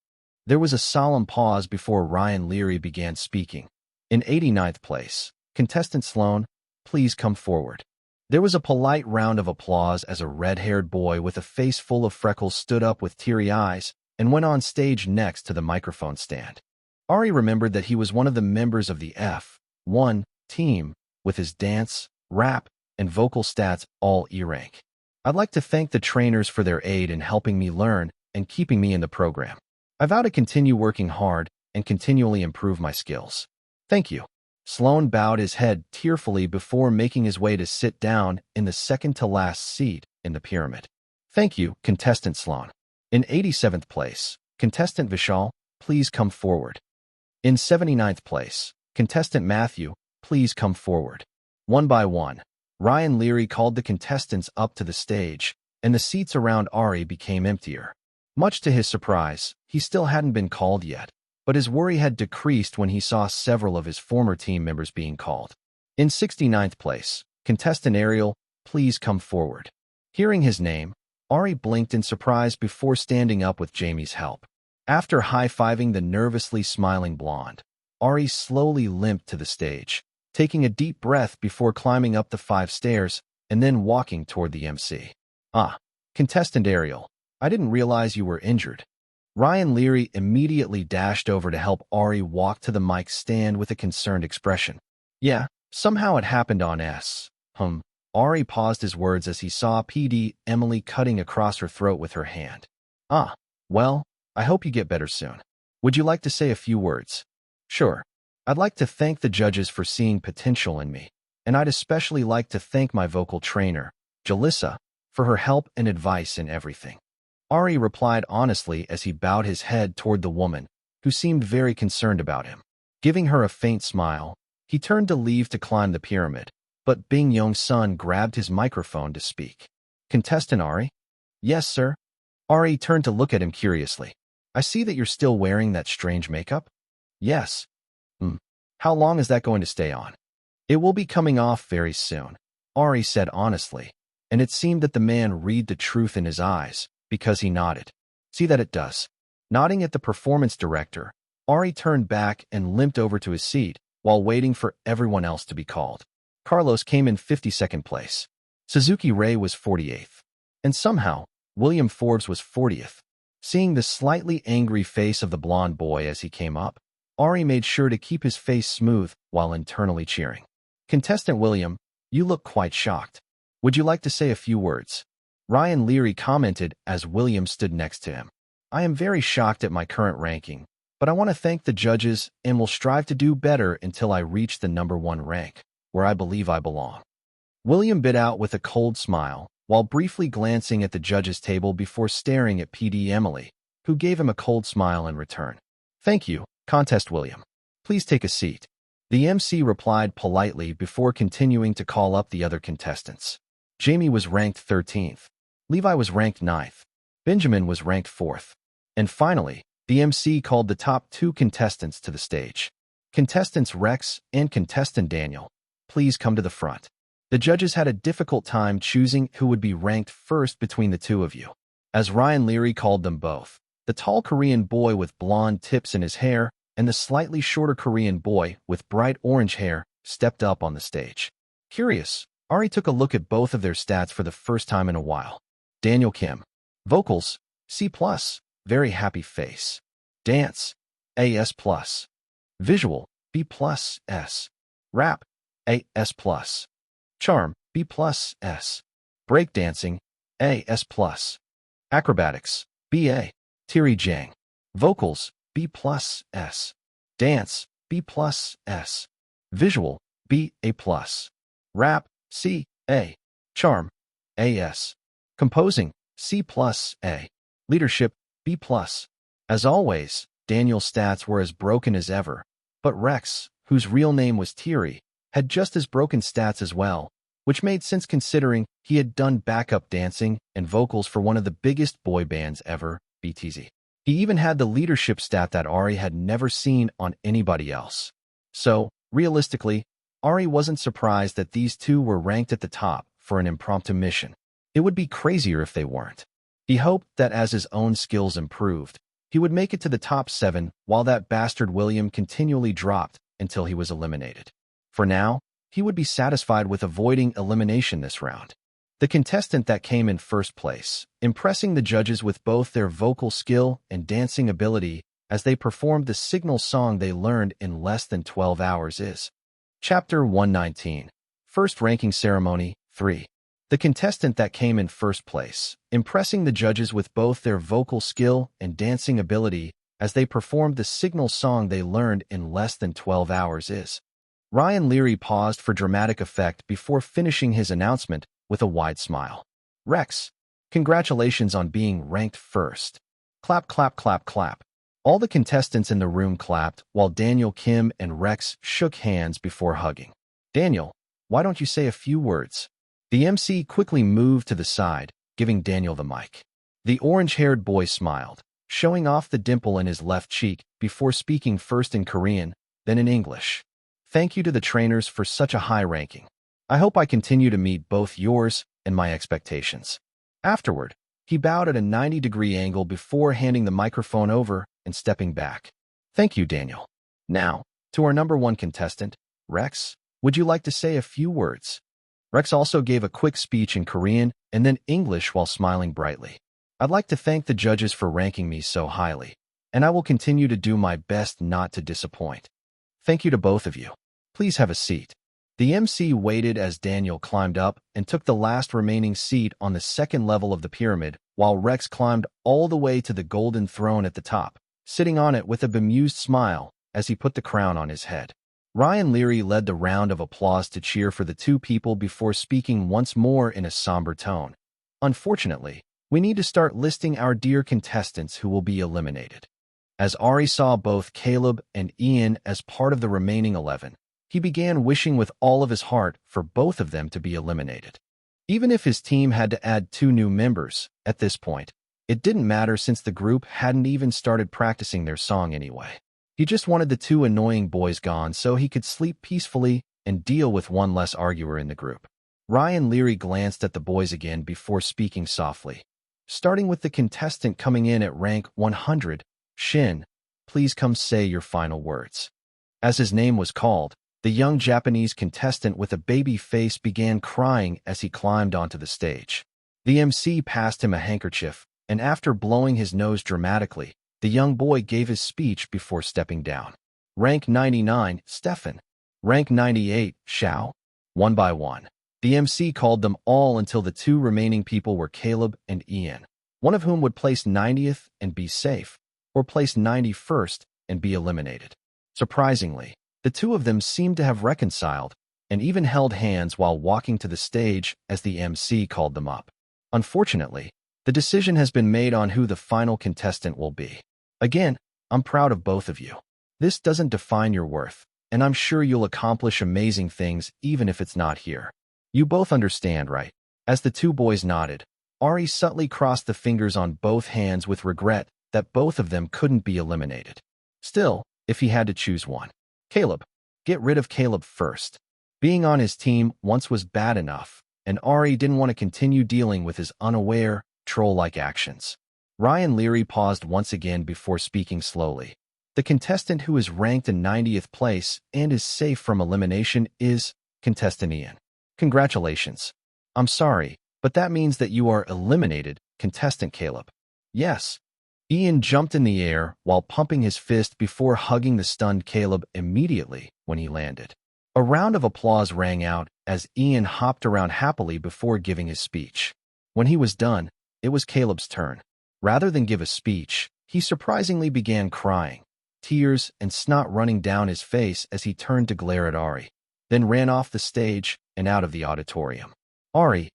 Speaker 1: There was a solemn pause before Ryan Leary began speaking. In 89th place, contestant Sloan, please come forward. There was a polite round of applause as a red-haired boy with a face full of freckles stood up with teary eyes and went on stage next to the microphone stand. Ari remembered that he was one of the members of the F1 team, with his dance, rap, and vocal stats all E-rank. I'd like to thank the trainers for their aid in helping me learn and keeping me in the program. I vow to continue working hard and continually improve my skills. Thank you. Sloan bowed his head tearfully before making his way to sit down in the second-to-last seat in the pyramid. Thank you, contestant Sloan. In 87th place, contestant Vishal, please come forward. In 79th place, contestant Matthew, please come forward. One by one, Ryan Leary called the contestants up to the stage, and the seats around Ari became emptier. Much to his surprise, he still hadn't been called yet. but his worry had decreased when he saw several of his former team members being called. In 69th place, contestant Ariel, please come forward. Hearing his name, Ari blinked in surprise before standing up with Jamie's help. After high-fiving the nervously smiling blonde, Ari slowly limped to the stage, taking a deep breath before climbing up the 5 stairs and then walking toward the MC. Ah, contestant Ariel, I didn't realize you were injured. Ryan Leary immediately dashed over to help Ari walk to the mic stand with a concerned expression. Yeah, somehow it happened on S. Ari paused his words as he saw PD Emily cutting across her throat with her hand. Ah, well, I hope you get better soon. Would you like to say a few words? Sure. I'd like to thank the judges for seeing potential in me, and I'd especially like to thank my vocal trainer, Jalissa, for her help and advice in everything. Ari replied honestly as he bowed his head toward the woman, who seemed very concerned about him. Giving her a faint smile, he turned to leave to climb the pyramid, but Bing Yong-sun grabbed his microphone to speak. Contestant Ari? Yes, sir. Ari turned to look at him curiously. I see that you're still wearing that strange makeup? Yes. How long is that going to stay on? It will be coming off very soon, Ari said honestly, and it seemed that the man read the truth in his eyes, because he nodded. See that it does. Nodding at the performance director, Ari turned back and limped over to his seat while waiting for everyone else to be called. Carlos came in 52nd place. Suzuki Ray was 48th. And somehow, William Forbes was 40th. Seeing the slightly angry face of the blonde boy as he came up, Ari made sure to keep his face smooth while internally cheering. Contestant William, you look quite shocked. Would you like to say a few words? Ryan Leary commented as William stood next to him. I am very shocked at my current ranking, but I want to thank the judges and will strive to do better until I reach the #1 rank, where I believe I belong. William bit out with a cold smile, while briefly glancing at the judges' table before staring at PD Emily, who gave him a cold smile in return. Thank you, Contest William. Please take a seat. The MC replied politely before continuing to call up the other contestants. Jamie was ranked 13th. Levi was ranked 9th. Benjamin was ranked 4th. And finally, the MC called the top 2 contestants to the stage. Contestants Rex and contestant Daniel, please come to the front. The judges had a difficult time choosing who would be ranked first between the two of you. As Ryan Leary called them both, the tall Korean boy with blonde tips in his hair and the slightly shorter Korean boy with bright orange hair stepped up on the stage. Curious, Ari took a look at both of their stats for the first time in a while. Daniel Kim. Vocals, C+, very happy face. Dance, AS+. Visual, B+, S. Rap, AS+. Charm, B+, S. Breakdancing, AS+. Acrobatics, BA. Thierry Jiang. Vocals, B+, S. Dance, B+, S. Visual, B, A+. Rap, C, A. Charm, AS. Composing, C+, A. Leadership, B+. As always, Daniel's stats were as broken as ever, but Rex, whose real name was Thierry, had just as broken stats as well, which made sense considering he had done backup dancing and vocals for one of the biggest boy bands ever, BTS. He even had the leadership stat that Ari had never seen on anybody else. So, realistically, Ari wasn't surprised that these two were ranked at the top for an impromptu mission. It would be crazier if they weren't. He hoped that as his own skills improved, he would make it to the top 7 while that bastard William continually dropped until he was eliminated. For now, he would be satisfied with avoiding elimination this round. The contestant that came in first place, impressing the judges with both their vocal skill and dancing ability as they performed the signal song they learned in less than 12 hours is Chapter 119, First Ranking Ceremony, 3. The contestant that came in first place, impressing the judges with both their vocal skill and dancing ability as they performed the signal song they learned in less than 12 hours is. Ryan Leary paused for dramatic effect before finishing his announcement with a wide smile. Rex, congratulations on being ranked first. Clap, clap, clap, clap. All the contestants in the room clapped while Daniel Kim and Rex shook hands before hugging. Daniel, why don't you say a few words? The MC quickly moved to the side, giving Daniel the mic. The orange-haired boy smiled, showing off the dimple in his left cheek before speaking first in Korean, then in English. Thank you to the trainers for such a high ranking. I hope I continue to meet both yours and my expectations. Afterward, he bowed at a 90-degree angle before handing the microphone over and stepping back. Thank you, Daniel. Now, to our number one contestant, Rex, would you like to say a few words? Rex also gave a quick speech in Korean and then English while smiling brightly. I'd like to thank the judges for ranking me so highly, and I will continue to do my best not to disappoint. Thank you to both of you. Please have a seat. The MC waited as Daniel climbed up and took the last remaining seat on the second level of the pyramid, while Rex climbed all the way to the golden throne at the top, sitting on it with a bemused smile as he put the crown on his head. Ryan Leary led the round of applause to cheer for the two people before speaking once more in a somber tone. Unfortunately, we need to start listing our dear contestants who will be eliminated. As Ari saw both Caleb and Ian as part of the remaining 11, he began wishing with all of his heart for both of them to be eliminated. Even if his team had to add 2 new members, at this point, it didn't matter since the group hadn't even started practicing their song anyway. He just wanted the 2 annoying boys gone so he could sleep peacefully and deal with one less arguer in the group. Ryan Leary glanced at the boys again before speaking softly. Starting with the contestant coming in at rank 100, Shin, please come say your final words. As his name was called, the young Japanese contestant with a baby face began crying as he climbed onto the stage. The MC passed him a handkerchief, and after blowing his nose dramatically, the young boy gave his speech before stepping down. Rank 99, Stefan. Rank 98, Xiao. One by one, the MC called them all until the 2 remaining people were Caleb and Ian, one of whom would place 90th and be safe, or place 91st and be eliminated. Surprisingly, the 2 of them seemed to have reconciled and even held hands while walking to the stage as the MC called them up. Unfortunately, the decision has been made on who the final contestant will be. Again, I'm proud of both of you. This doesn't define your worth, and I'm sure you'll accomplish amazing things even if it's not here. You both understand, right? As the 2 boys nodded, Ari subtly crossed the fingers on both hands with regret that both of them couldn't be eliminated. Still, if he had to choose one. Caleb. Get rid of Caleb first. Being on his team once was bad enough, and Ari didn't want to continue dealing with his unaware, troll-like actions. Ryan Leary paused once again before speaking slowly. The contestant who is ranked in 90th place and is safe from elimination is contestant Ian. Congratulations. I'm sorry, but that means that you are eliminated, contestant Caleb. Yes. Ian jumped in the air while pumping his fist before hugging the stunned Caleb immediately when he landed. A round of applause rang out as Ian hopped around happily before giving his speech. When he was done, it was Caleb's turn. Rather than give a speech, he surprisingly began crying, tears and snot running down his face as he turned to glare at Ari, then ran off the stage and out of the auditorium. Ari,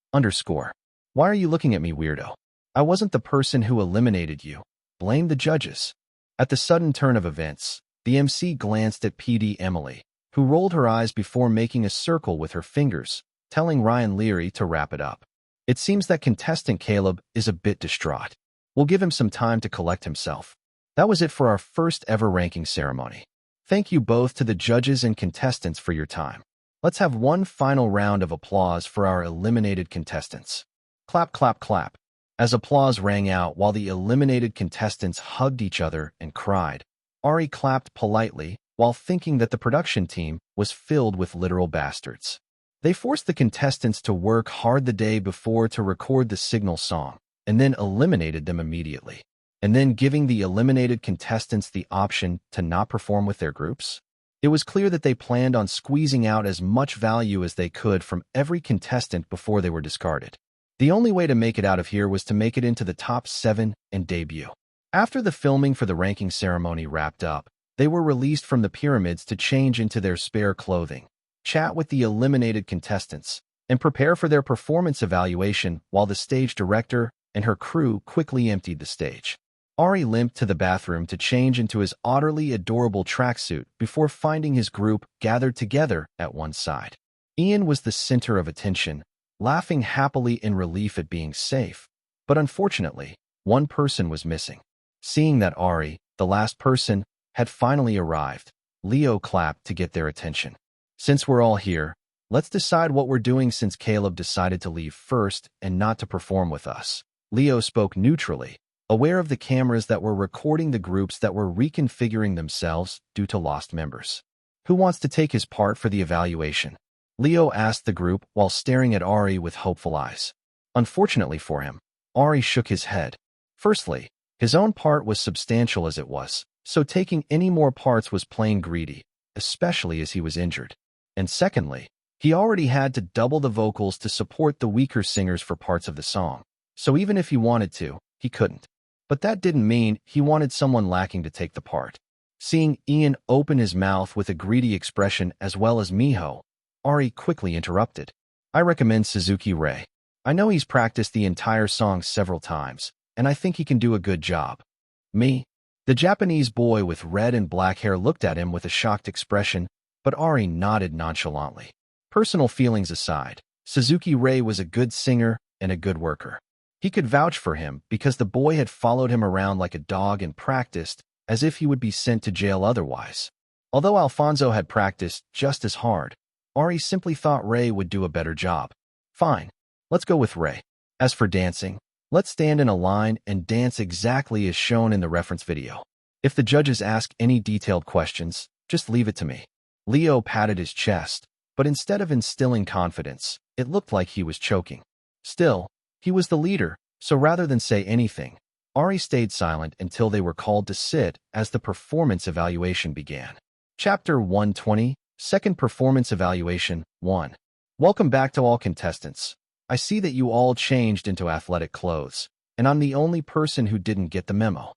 Speaker 1: why are you looking at me, weirdo? I wasn't the person who eliminated you. Blame the judges. At the sudden turn of events, the MC glanced at PD Emily, who rolled her eyes before making a circle with her fingers, telling Ryan Leary to wrap it up. It seems that contestant Caleb is a bit distraught. We'll give him some time to collect himself. That was it for our first ever ranking ceremony. Thank you both to the judges and contestants for your time. Let's have one final round of applause for our eliminated contestants. Clap, clap, clap. As applause rang out while the eliminated contestants hugged each other and cried, Ari clapped politely while thinking that the production team was filled with literal bastards. They forced the contestants to work hard the day before to record the signal song, and then eliminated them immediately, and then giving the eliminated contestants the option to not perform with their groups. It was clear that they planned on squeezing out as much value as they could from every contestant before they were discarded. The only way to make it out of here was to make it into the top 7 and debut. After the filming for the ranking ceremony wrapped up, they were released from the pyramids to change into their spare clothing, chat with the eliminated contestants, and prepare for their performance evaluation while the stage director and her crew quickly emptied the stage. Ari limped to the bathroom to change into his utterly adorable tracksuit before finding his group gathered together at one side. Ian was the center of attention, laughing happily in relief at being safe, but unfortunately, one person was missing. Seeing that Ari, the last person, had finally arrived, Leo clapped to get their attention. Since we're all here, let's decide what we're doing since Caleb decided to leave first and not to perform with us. Leo spoke neutrally, aware of the cameras that were recording the groups that were reconfiguring themselves due to lost members. Who wants to take his part for the evaluation? Leo asked the group while staring at Ari with hopeful eyes. Unfortunately for him, Ari shook his head. Firstly, his own part was substantial as it was, so taking any more parts was plain greedy, especially as he was injured. And secondly, he already had to double the vocals to support the weaker singers for parts of the song, so even if he wanted to, he couldn't. But that didn't mean he wanted someone lacking to take the part. Seeing Ian open his mouth with a greedy expression as well as Miho, Ari quickly interrupted. I recommend Suzuki Ray. I know he's practiced the entire song several times, and I think he can do a good job. Me? The Japanese boy with red and black hair looked at him with a shocked expression, but Ari nodded nonchalantly. Personal feelings aside, Suzuki Ray was a good singer and a good worker. He could vouch for him because the boy had followed him around like a dog and practiced as if he would be sent to jail otherwise. Although Alfonso had practiced just as hard, Ari simply thought Ray would do a better job. Fine, let's go with Ray. As for dancing, let's stand in a line and dance exactly as shown in the reference video. If the judges ask any detailed questions, just leave it to me. Leo patted his chest, but instead of instilling confidence, it looked like he was choking. Still, he was the leader, so rather than say anything, Ari stayed silent until they were called to sit as the performance evaluation began. Chapter 120, Second Performance Evaluation 1. Welcome back to all contestants. I see that you all changed into athletic clothes, and I'm the only person who didn't get the memo.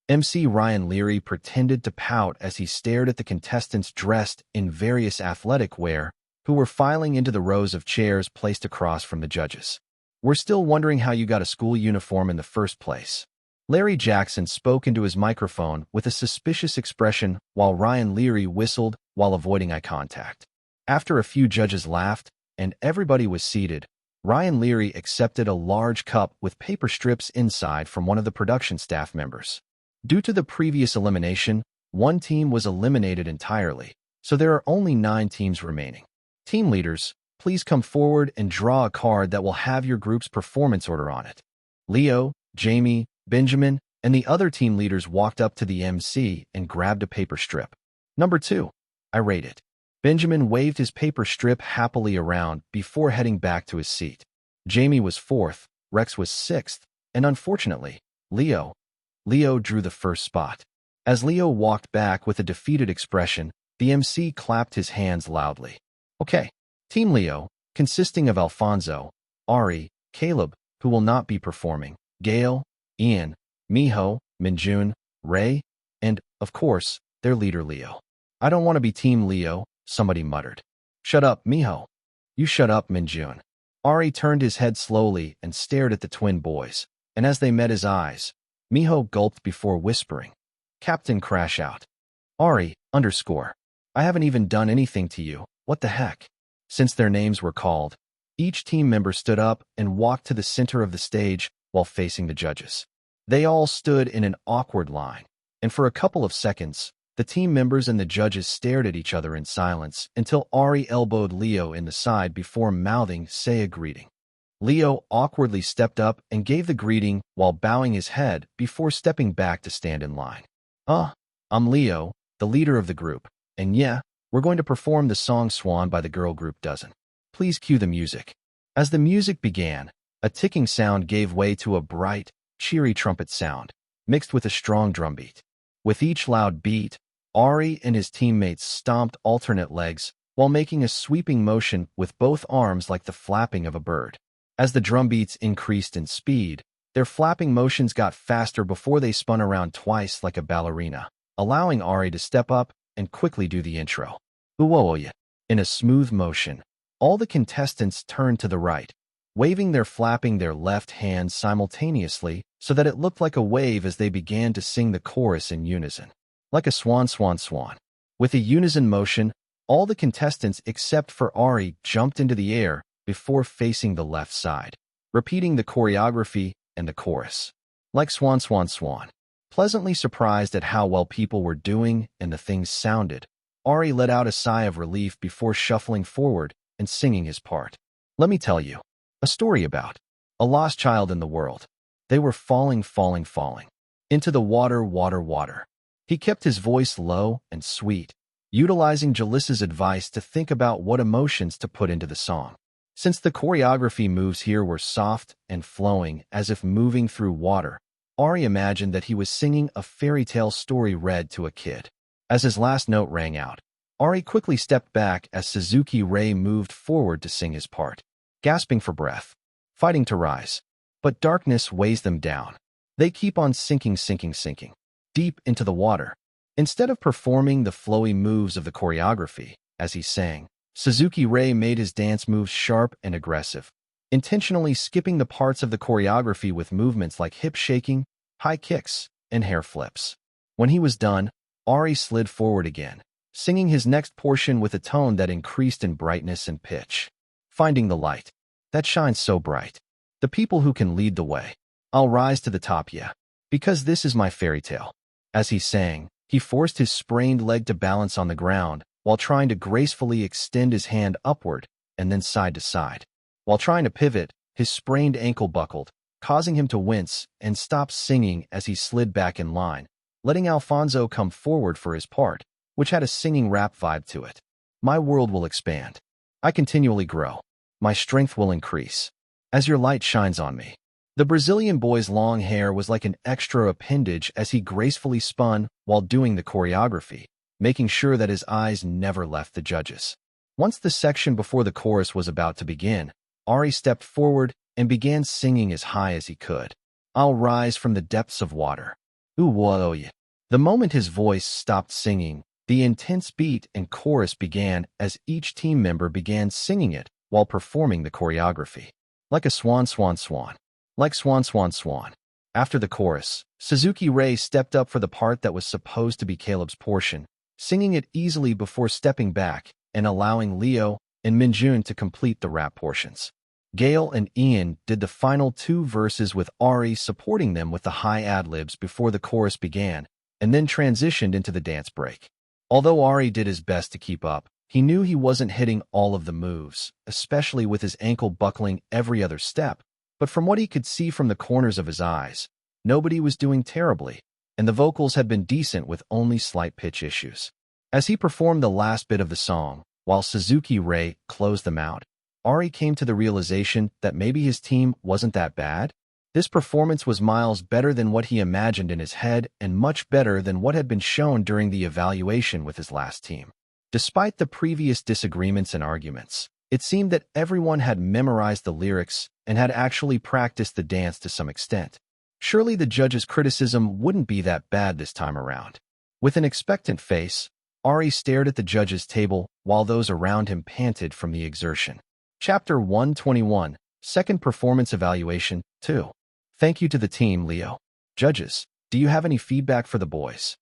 Speaker 1: MC Ryan Leary pretended to pout as he stared at the contestants dressed in various athletic wear who were filing into the rows of chairs placed across from the judges. We're still wondering how you got a school uniform in the first place. Larry Jackson spoke into his microphone with a suspicious expression while Ryan Leary whistled while avoiding eye contact. After a few judges laughed and everybody was seated, Ryan Leary accepted a large cup with paper strips inside from one of the production staff members. Due to the previous elimination, one team was eliminated entirely, so there are only 9 teams remaining. Team leaders, please come forward and draw a card that will have your group's performance order on it. Leo, Jamie, Benjamin, and the other team leaders walked up to the MC and grabbed a paper strip. Number 2. I rate it. Benjamin waved his paper strip happily around before heading back to his seat. Jamie was 4th, Rex was 6th, and unfortunately, Leo drew the first spot. As Leo walked back with a defeated expression, the MC clapped his hands loudly. Okay, Team Leo, consisting of Alfonso, Ari, Caleb, who will not be performing, Gail, Ian, Miho, Minjun, Ray, and, of course, their leader Leo. I don't want to be Team Leo, somebody muttered. Shut up, Miho. You shut up, Minjun. Ari turned his head slowly and stared at the twin boys, and as they met his eyes, Miho gulped before whispering. Captain Crash Out. Ari, I haven't even done anything to you, what the heck? Since their names were called, each team member stood up and walked to the center of the stage while facing the judges. They all stood in an awkward line, and for a couple of seconds, the team members and the judges stared at each other in silence until Ari elbowed Leo in the side before mouthing, say a greeting. Leo awkwardly stepped up and gave the greeting while bowing his head before stepping back to stand in line. I'm Leo, the leader of the group, and yeah, we're going to perform the song Swan by the girl group Dozen. Please cue the music. As the music began, a ticking sound gave way to a bright, cheery trumpet sound, mixed with a strong drum beat. With each loud beat, Ari and his teammates stomped alternate legs while making a sweeping motion with both arms like the flapping of a bird. As the drum beats increased in speed, their flapping motions got faster before they spun around twice like a ballerina, allowing Ari to step up and quickly do the intro. Uwoya. In a smooth motion, all the contestants turned to the right, waving their flapping their left hands simultaneously so that it looked like a wave as they began to sing the chorus in unison. Like a swan, swan, swan. With a unison motion, all the contestants except for Ari jumped into the air before facing the left side, repeating the choreography and the chorus. Like swan, swan, swan. Pleasantly surprised at how well people were doing and the things sounded, Ari let out a sigh of relief before shuffling forward and singing his part. Let me tell you a story about a lost child in the world. They were falling into the water. He kept his voice low and sweet, utilizing Jalissa's advice to think about what emotions to put into the song. Since the choreography moves here were soft and flowing as if moving through water, Ari imagined that he was singing a fairy tale story read to a kid. As his last note rang out, Ari quickly stepped back as Suzuki Ray moved forward to sing his part, gasping for breath, fighting to rise. But darkness weighs them down. They keep on sinking, deep into the water. Instead of performing the flowy moves of the choreography, as he sang, Suzuki Ray made his dance moves sharp and aggressive, intentionally skipping the parts of the choreography with movements like hip shaking, high kicks, and hair flips. When he was done, Ari slid forward again, singing his next portion with a tone that increased in brightness and pitch. Finding the light that shines so bright. The people who can lead the way. I'll rise to the top, yeah, because this is my fairy tale. As he sang, he forced his sprained leg to balance on the ground while trying to gracefully extend his hand upward and then side to side. While trying to pivot, his sprained ankle buckled, causing him to wince and stop singing as he slid back in line, letting Alfonso come forward for his part, which had a singing rap vibe to it. My world will expand. I continually grow. My strength will increase as your light shines on me. The Brazilian boy's long hair was like an extra appendage as he gracefully spun while doing the choreography, making sure that his eyes never left the judges. Once the section before the chorus was about to begin, Ari stepped forward and began singing as high as he could. I'll rise from the depths of water. Ooh, whoa, yeah. The moment his voice stopped singing, the intense beat and chorus began as each team member began singing it while performing the choreography. Like a swan. Like swan. After the chorus, Suzuki Ray stepped up for the part that was supposed to be Caleb's portion, singing it easily before stepping back and allowing Leo and Minjun to complete the rap portions. Gail and Ian did the final two verses with Ari supporting them with the high ad-libs before the chorus began, and then transitioned into the dance break. Although Ari did his best to keep up, he knew he wasn't hitting all of the moves, especially with his ankle buckling every other step, but from what he could see from the corners of his eyes, nobody was doing terribly, and the vocals had been decent with only slight pitch issues. As he performed the last bit of the song, while Suzuki Ray closed them out, Ari came to the realization that maybe his team wasn't that bad. This performance was miles better than what he imagined in his head and much better than what had been shown during the evaluation with his last team. Despite the previous disagreements and arguments, it seemed that everyone had memorized the lyrics and had actually practiced the dance to some extent. Surely the judge's criticism wouldn't be that bad this time around. With an expectant face, Ari stared at the judge's table while those around him panted from the exertion. Chapter 121, Second Performance Evaluation, 2. Thank you to the team, Leo. Judges, do you have any feedback for the boys?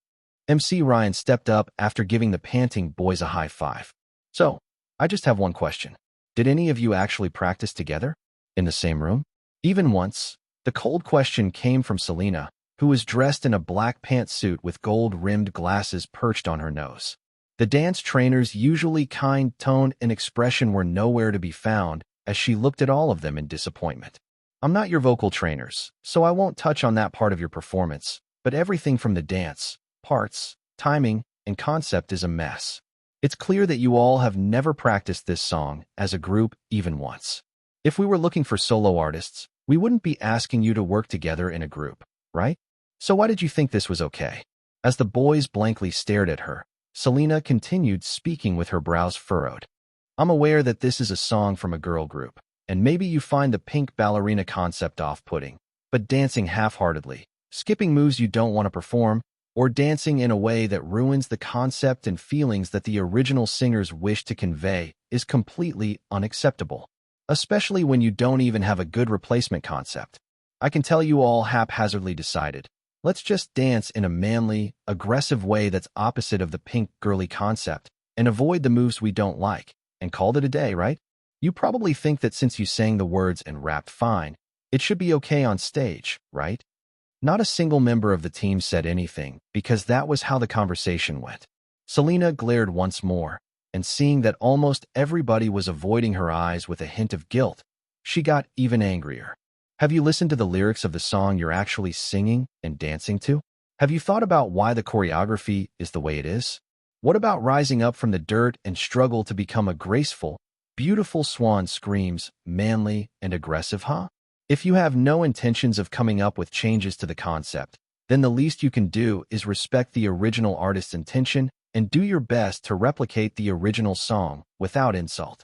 Speaker 1: MC Ryan stepped up after giving the panting boys a high five. So, I just have one question. Did any of you actually practice together? In the same room? Even once? The cold question came from Selena, who was dressed in a black pantsuit with gold-rimmed glasses perched on her nose. The dance trainer's usually kind tone and expression were nowhere to be found as she looked at all of them in disappointment. I'm not your vocal trainers, so I won't touch on that part of your performance, but everything from the dance, parts, timing, and concept is a mess. It's clear that you all have never practiced this song as a group even once. If we were looking for solo artists, we wouldn't be asking you to work together in a group, right? So why did you think this was okay? As the boys blankly stared at her, Selena continued speaking with her brows furrowed. I'm aware that this is a song from a girl group, and maybe you find the pink ballerina concept off-putting, but dancing half-heartedly, skipping moves you don't want to perform, or dancing in a way that ruins the concept and feelings that the original singers wish to convey is completely unacceptable, especially when you don't even have a good replacement concept. I can tell you all haphazardly decided, let's just dance in a manly, aggressive way that's opposite of the pink girly concept and avoid the moves we don't like, and called it a day, right? You probably think that since you sang the words and rapped fine, it should be okay on stage, right? Not a single member of the team said anything, because that was how the conversation went. Selena glared once more, and seeing that almost everybody was avoiding her eyes with a hint of guilt, she got even angrier. Have you listened to the lyrics of the song you're actually singing and dancing to? Have you thought about why the choreography is the way it is? What about rising up from the dirt and struggle to become a graceful, beautiful swan screams, manly and aggressive, huh? If you have no intentions of coming up with changes to the concept, then the least you can do is respect the original artist's intention and do your best to replicate the original song without insult.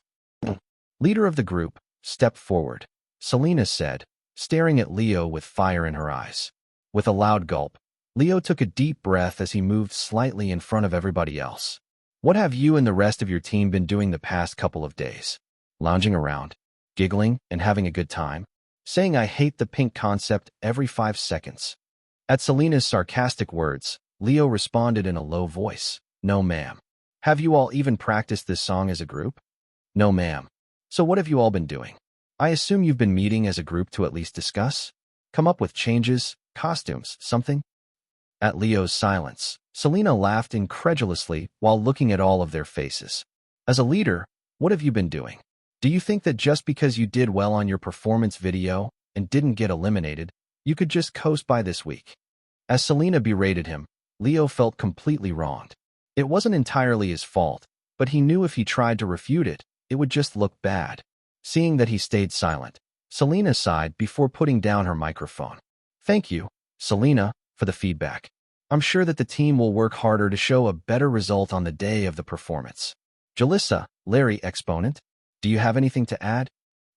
Speaker 1: Leader of the group, step forward, Selena said, staring at Leo with fire in her eyes. With a loud gulp, Leo took a deep breath as he moved slightly in front of everybody else. What have you and the rest of your team been doing the past couple of days? Lounging around, giggling, and having a good time? Saying I hate the pink concept every 5 seconds. At Selena's sarcastic words, Leo responded in a low voice, No ma'am. Have you all even practiced this song as a group? No ma'am. So what have you all been doing? I assume you've been meeting as a group to at least discuss? Come up with changes, costumes, something? At Leo's silence, Selena laughed incredulously while looking at all of their faces. As a leader, what have you been doing? Do you think that just because you did well on your performance video and didn't get eliminated, you could just coast by this week? As Selena berated him, Leo felt completely wronged. It wasn't entirely his fault, but he knew if he tried to refute it, it would just look bad. Seeing that he stayed silent, Selena sighed before putting down her microphone. Thank you, Selena, for the feedback. I'm sure that the team will work harder to show a better result on the day of the performance. Jalissa, Larry exponent, do you have anything to add?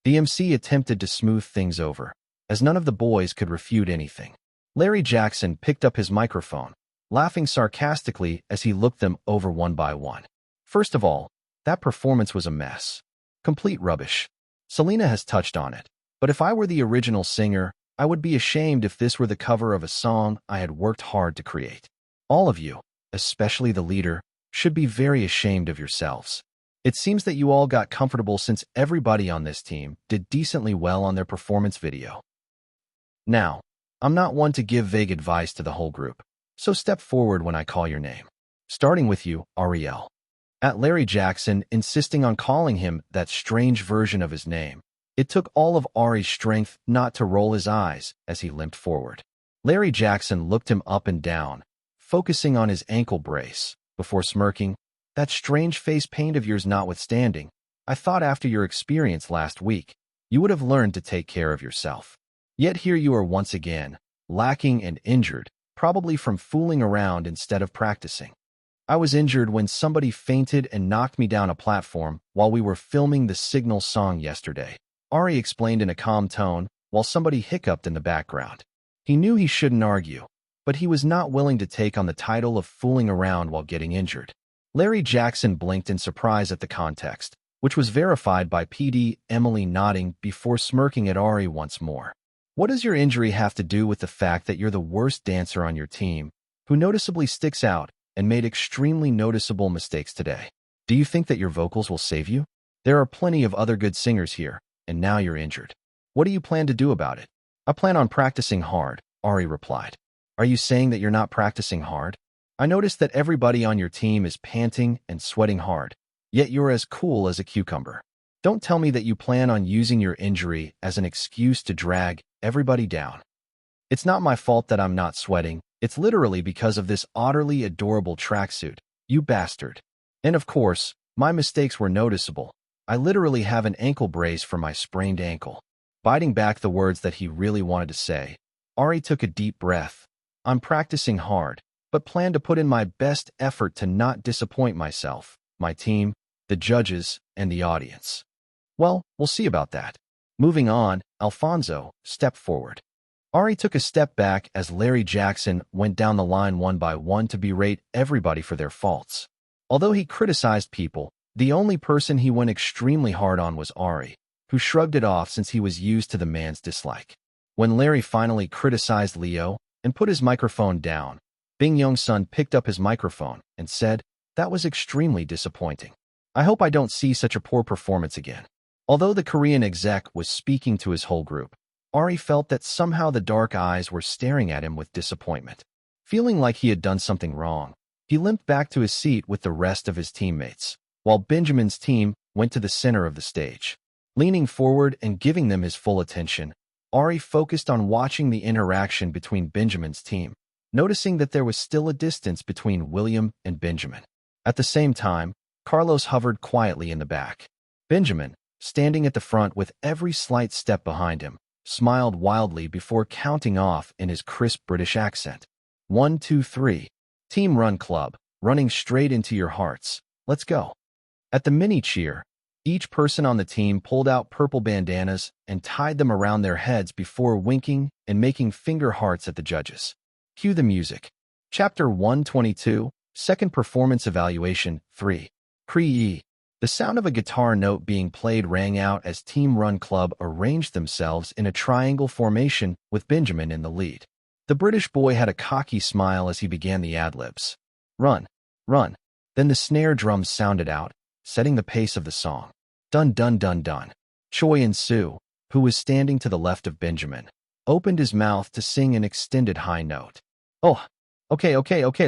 Speaker 1: The MC attempted to smooth things over, as none of the boys could refute anything. Larry Jackson picked up his microphone, laughing sarcastically as he looked them over one by one. First of all, that performance was a mess. Complete rubbish. Selena has touched on it, but if I were the original singer, I would be ashamed if this were the cover of a song I had worked hard to create. All of you, especially the leader, should be very ashamed of yourselves. It seems that you all got comfortable since everybody on this team did decently well on their performance video. Now, I'm not one to give vague advice to the whole group, so step forward when I call your name. Starting with you, Ariel. At Larry Jackson insisting on calling him that strange version of his name, it took all of Ari's strength not to roll his eyes as he limped forward. Larry Jackson looked him up and down, focusing on his ankle brace, before smirking, That strange face paint of yours notwithstanding, I thought after your experience last week, you would have learned to take care of yourself. Yet here you are once again, lacking and injured, probably from fooling around instead of practicing. I was injured when somebody fainted and knocked me down a platform while we were filming the Signal song yesterday, Ari explained in a calm tone while somebody hiccuped in the background. He knew he shouldn't argue, but he was not willing to take on the title of fooling around while getting injured. Larry Jackson blinked in surprise at the context, which was verified by PD Emily nodding before smirking at Ari once more. What does your injury have to do with the fact that you're the worst dancer on your team, who noticeably sticks out and made extremely noticeable mistakes today? Do you think that your vocals will save you? There are plenty of other good singers here, and now you're injured. What do you plan to do about it? I plan on practicing hard, Ari replied. Are you saying that you're not practicing hard? I noticed that everybody on your team is panting and sweating hard, yet you're as cool as a cucumber. Don't tell me that you plan on using your injury as an excuse to drag everybody down. It's not my fault that I'm not sweating. It's literally because of this utterly adorable tracksuit, you bastard. And of course, my mistakes were noticeable. I literally have an ankle brace for my sprained ankle. Biting back the words that he really wanted to say, Ari took a deep breath. I'm practicing hard, but plan to put in my best effort to not disappoint myself, my team, the judges, and the audience. Well, we'll see about that. Moving on, Alfonso, step forward. Ari took a step back as Larry Jackson went down the line one by one to berate everybody for their faults. Although he criticized people, the only person he went extremely hard on was Ari, who shrugged it off since he was used to the man's dislike. When Larry finally criticized Leo and put his microphone down, Bing Young-sun picked up his microphone and said, "That was extremely disappointing. I hope I don't see such a poor performance again." Although the Korean exec was speaking to his whole group, Ari felt that somehow the dark eyes were staring at him with disappointment. Feeling like he had done something wrong, he limped back to his seat with the rest of his teammates, while Benjamin's team went to the center of the stage. Leaning forward and giving them his full attention, Ari focused on watching the interaction between Benjamin's team, noticing that there was still a distance between William and Benjamin. At the same time, Carlos hovered quietly in the back. Benjamin, standing at the front with every slight step behind him, smiled wildly before counting off in his crisp British accent. 1, 2, 3. Team Run Club, running straight into your hearts. Let's go. At the mini cheer, each person on the team pulled out purple bandanas and tied them around their heads before winking and making finger hearts at the judges. Cue the music. Chapter 122, Second Performance Evaluation 3. Cree. The sound of a guitar note being played rang out as Team Run Club arranged themselves in a triangle formation with Benjamin in the lead. The British boy had a cocky smile as he began the ad-libs. Run, run. Then the snare drums sounded out, setting the pace of the song. Dun dun dun dun. Choi In-soo, who was standing to the left of Benjamin, opened his mouth to sing an extended high note. Oh, okay,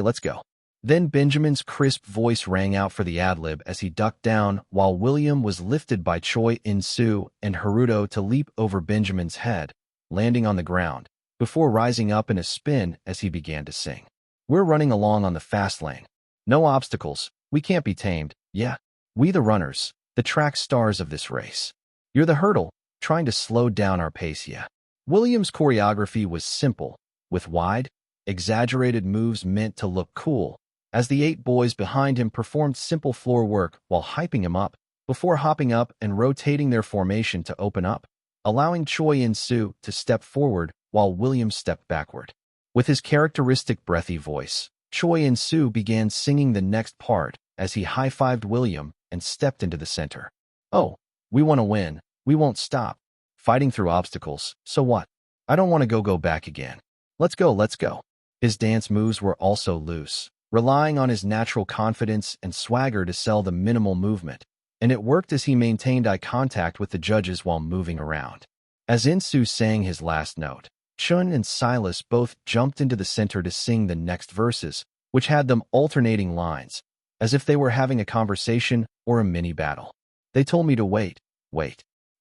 Speaker 1: let's go. Then Benjamin's crisp voice rang out for the ad-lib as he ducked down while William was lifted by Choi In-soo and Haruto to leap over Benjamin's head, landing on the ground, before rising up in a spin as he began to sing. We're running along on the fast lane. No obstacles, we can't be tamed, yeah. We the runners, the track stars of this race. You're the hurdle, trying to slow down our pace, yeah. William's choreography was simple, with wide, exaggerated moves meant to look cool, as the 8 boys behind him performed simple floor work while hyping him up, before hopping up and rotating their formation to open up, allowing Choi In-soo to step forward while William stepped backward. With his characteristic breathy voice, Choi In-soo began singing the next part as he high-fived William and stepped into the center. Oh, we want to win, we won't stop. Fighting through obstacles, so what? I don't want to go back again. Let's go. His dance moves were also loose, relying on his natural confidence and swagger to sell the minimal movement, and it worked as he maintained eye contact with the judges while moving around. As In-soo sang his last note, Chun and Silas both jumped into the center to sing the next verses, which had them alternating lines, as if they were having a conversation or a mini battle. They told me to wait.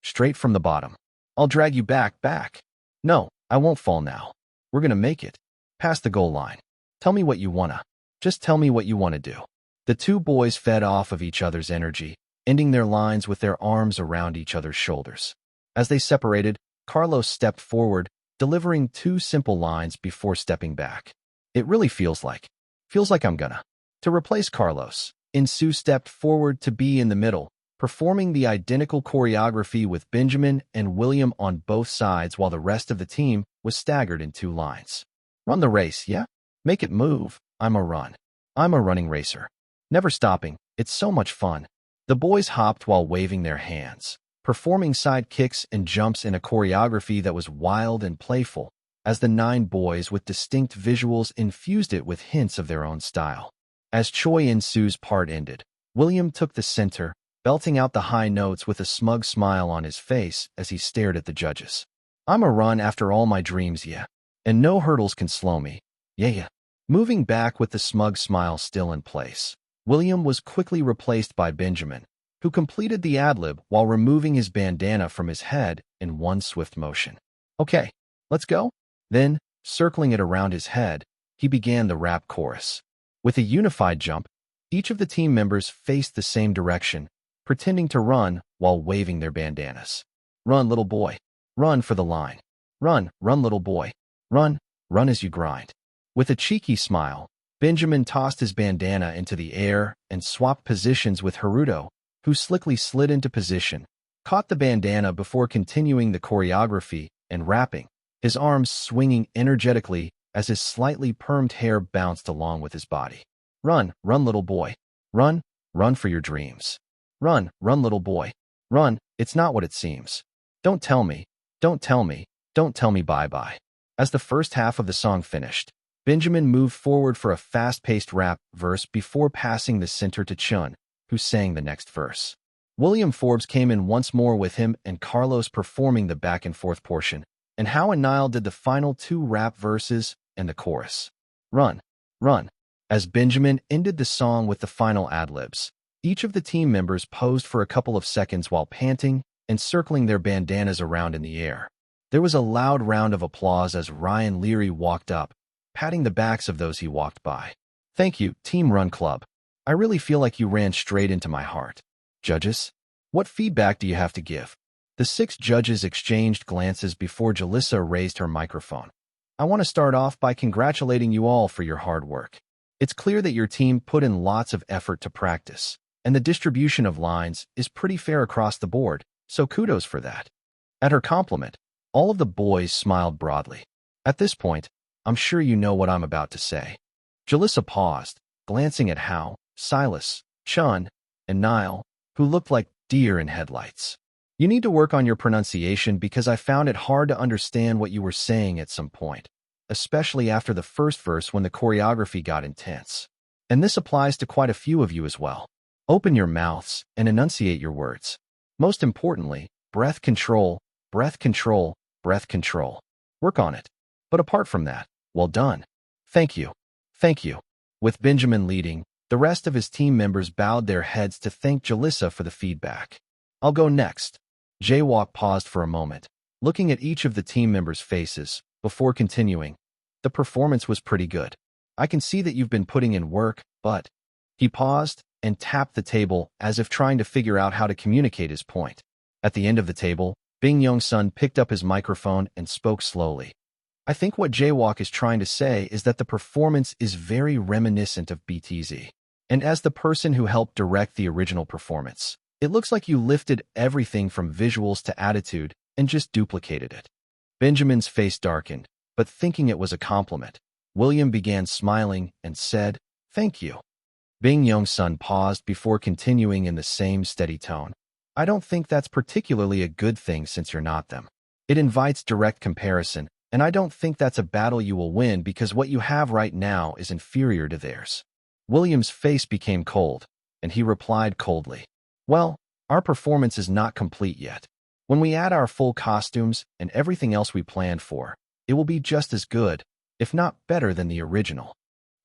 Speaker 1: Straight from the bottom. I'll drag you back. No, I won't fall now. We're gonna make it. Past the goal line. Tell me what you wanna. Just tell me what you wanna do. The 2 boys fed off of each other's energy, ending their lines with their arms around each other's shoulders. As they separated, Carlos stepped forward, delivering 2 simple lines before stepping back. It really feels like I'm gonna. To replace Carlos, In-soo stepped forward to be in the middle, performing the identical choreography with Benjamin and William on both sides while the rest of the team was staggered in 2 lines. Run the race, yeah? Make it move. I'm a running racer. Never stopping. It's so much fun. The boys hopped while waving their hands, performing side kicks and jumps in a choreography that was wild and playful, as the 9 boys with distinct visuals infused it with hints of their own style. As Choi In-soo's part ended, William took the center, belting out the high notes with a smug smile on his face as he stared at the judges. I'm a run after all my dreams, yeah. And no hurdles can slow me, yeah. Moving back with the smug smile still in place, William was quickly replaced by Benjamin, who completed the ad-lib while removing his bandana from his head in one swift motion. Okay, let's go. Then, circling it around his head, he began the rap chorus. With a unified jump, each of the team members faced the same direction, pretending to run while waving their bandanas. Run, little boy. Run for the line. Run, little boy. Run as you grind. With a cheeky smile, Benjamin tossed his bandana into the air and swapped positions with Haruto, who slickly slid into position, caught the bandana before continuing the choreography and rapping, his arms swinging energetically as his slightly permed hair bounced along with his body. Run, little boy. Run for your dreams. Run, little boy. Run, it's not what it seems. Don't tell me bye-bye. As the first half of the song finished, Benjamin moved forward for a fast-paced rap verse before passing the center to Chun, who sang the next verse. William Forbes came in once more with him and Carlos performing the back-and-forth portion, And how and Nile did the final two rap verses and the chorus. Run, run. As Benjamin ended the song with the final ad-libs, each of the team members posed for a couple of seconds while panting and circling their bandanas around in the air. There was a loud round of applause as Ryan Leary walked up, patting the backs of those he walked by. Thank you, Team Run Club. I really feel like you ran straight into my heart. Judges, what feedback do you have to give? The 6 judges exchanged glances before Jalissa raised her microphone. I want to start off by congratulating you all for your hard work. It's clear that your team put in lots of effort to practice, and the distribution of lines is pretty fair across the board, so kudos for that. At her compliment, all of the boys smiled broadly. At this point, I'm sure you know what I'm about to say. Jalissa paused, glancing at Hao, Silas, Chun, and Nile, who looked like deer in headlights. You need to work on your pronunciation because I found it hard to understand what you were saying at some point, especially after the first verse when the choreography got intense. And this applies to quite a few of you as well. Open your mouths and enunciate your words. Most importantly, breath control, breath control, breath control. Work on it. But apart from that, well done. Thank you. Thank you. With Benjamin leading, the rest of his team members bowed their heads to thank Jalissa for the feedback. I'll go next. Jaywalk paused for a moment, looking at each of the team members' faces, before continuing. The performance was pretty good. I can see that you've been putting in work, but... He paused and tapped the table as if trying to figure out how to communicate his point. At the end of the table, Bing Young-sun picked up his microphone and spoke slowly. I think what Jaywalk is trying to say is that the performance is very reminiscent of BTZ. And as the person who helped direct the original performance, it looks like you lifted everything from visuals to attitude and just duplicated it. Benjamin's face darkened, but thinking it was a compliment, William began smiling and said, "Thank you." Bing Young-sun paused before continuing in the same steady tone. I don't think that's particularly a good thing since you're not them. It invites direct comparison, and I don't think that's a battle you will win because what you have right now is inferior to theirs. William's face became cold, and he replied coldly, well, our performance is not complete yet. When we add our full costumes and everything else we planned for, it will be just as good, if not better than the original.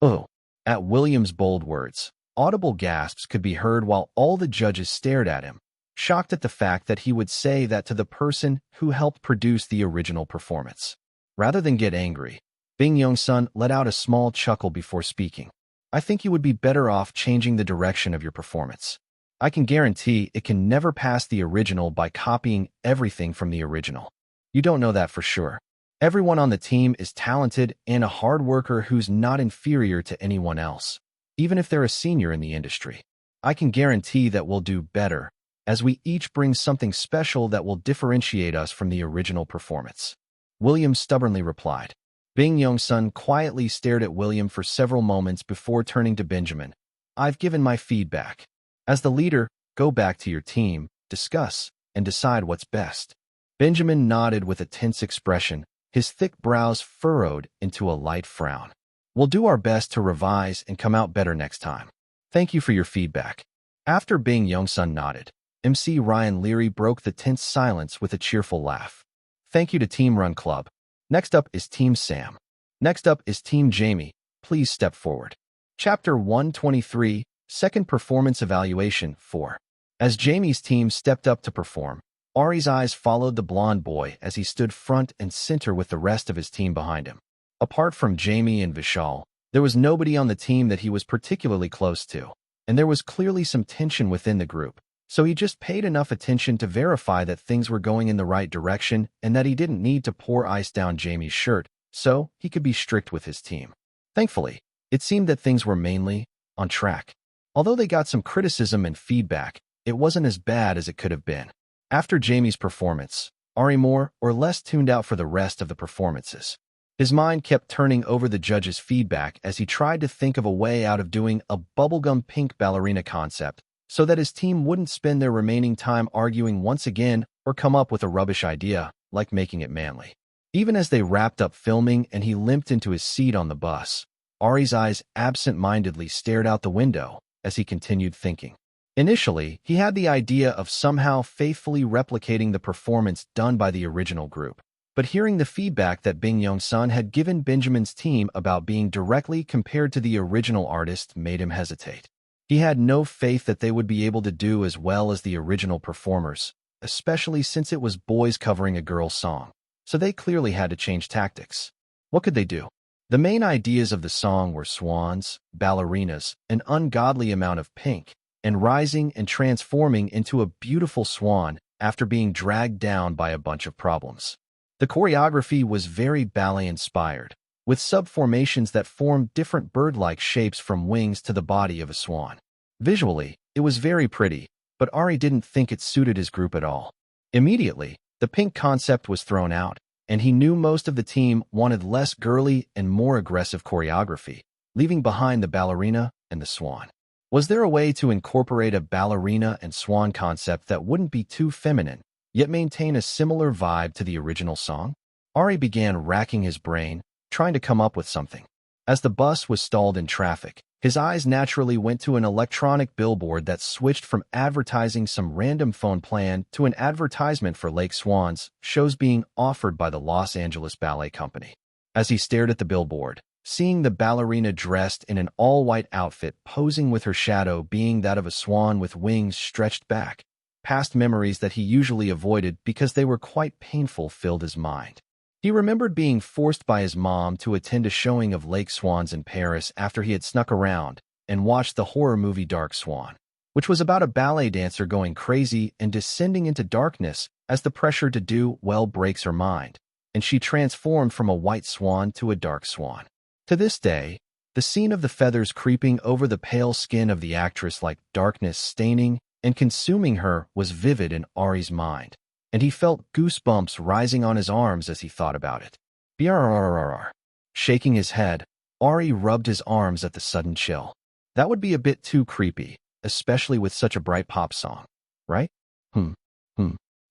Speaker 1: Oh. At William's bold words, audible gasps could be heard while all the judges stared at him, shocked at the fact that he would say that to the person who helped produce the original performance. Rather than get angry, Bing Young-sun let out a small chuckle before speaking. I think you would be better off changing the direction of your performance. I can guarantee it can never pass the original by copying everything from the original. You don't know that for sure. Everyone on the team is talented and a hard worker who's not inferior to anyone else, even if they're a senior in the industry. I can guarantee that we'll do better, as we each bring something special that will differentiate us from the original performance. William stubbornly replied. Bing Young-sun quietly stared at William for several moments before turning to Benjamin. I've given my feedback. As the leader, go back to your team, discuss, and decide what's best. Benjamin nodded with a tense expression, his thick brows furrowed into a light frown. We'll do our best to revise and come out better next time. Thank you for your feedback. After Bing Young-sun nodded, MC Ryan Leary broke the tense silence with a cheerful laugh. Thank you to Team Run Club. Next up is Team Sam. Next up is Team Jamie. Please step forward. Chapter 123, Second Performance Evaluation 4. As Jamie's team stepped up to perform, Ari's eyes followed the blonde boy as he stood front and center with the rest of his team behind him. Apart from Jamie and Vishal, there was nobody on the team that he was particularly close to, and there was clearly some tension within the group, so he just paid enough attention to verify that things were going in the right direction and that he didn't need to pour ice down Jamie's shirt, so he could be strict with his team. Thankfully, it seemed that things were mainly on track. Although they got some criticism and feedback, it wasn't as bad as it could have been. After Jamie's performance, Ari more or less tuned out for the rest of the performances. His mind kept turning over the judges' feedback as he tried to think of a way out of doing a bubblegum pink ballerina concept so that his team wouldn't spend their remaining time arguing once again or come up with a rubbish idea, like making it manly. Even as they wrapped up filming and he limped into his seat on the bus, Ari's eyes absent-mindedly stared out the window as he continued thinking. Initially, he had the idea of somehow faithfully replicating the performance done by the original group, But hearing the feedback that Bing Young-sun had given Benjamin's team about being directly compared to the original artist made him hesitate. He had no faith that they would be able to do as well as the original performers, especially since it was boys covering a girl's song. So they clearly had to change tactics. What could they do? The main ideas of the song were swans, ballerinas, an ungodly amount of pink, and rising and transforming into a beautiful swan after being dragged down by a bunch of problems. The choreography was very ballet-inspired, with subformations that formed different bird-like shapes from wings to the body of a swan. Visually, it was very pretty, but Ari didn't think it suited his group at all. Immediately, the pink concept was thrown out, and he knew most of the team wanted less girly and more aggressive choreography, leaving behind the ballerina and the swan. Was there a way to incorporate a ballerina and swan concept that wouldn't be too feminine, yet maintain a similar vibe to the original song? Ari began racking his brain, trying to come up with something. As the bus was stalled in traffic, his eyes naturally went to an electronic billboard that switched from advertising some random phone plan to an advertisement for Lake Swans shows being offered by the Los Angeles Ballet Company. As he stared at the billboard, seeing the ballerina dressed in an all-white outfit posing with her shadow being that of a swan with wings stretched back, past memories that he usually avoided because they were quite painful filled his mind. He remembered being forced by his mom to attend a showing of Lake Swans in Paris after he had snuck around and watched the horror movie Dark Swan, which was about a ballet dancer going crazy and descending into darkness as the pressure to do well breaks her mind, and she transformed from a white swan to a dark swan. To this day, the scene of the feathers creeping over the pale skin of the actress like darkness staining and consuming her was vivid in Ari's mind, and he felt goosebumps rising on his arms as he thought about it. Brrrr. Shaking his head, Ari rubbed his arms at the sudden chill. That would be a bit too creepy, especially with such a bright pop song, right?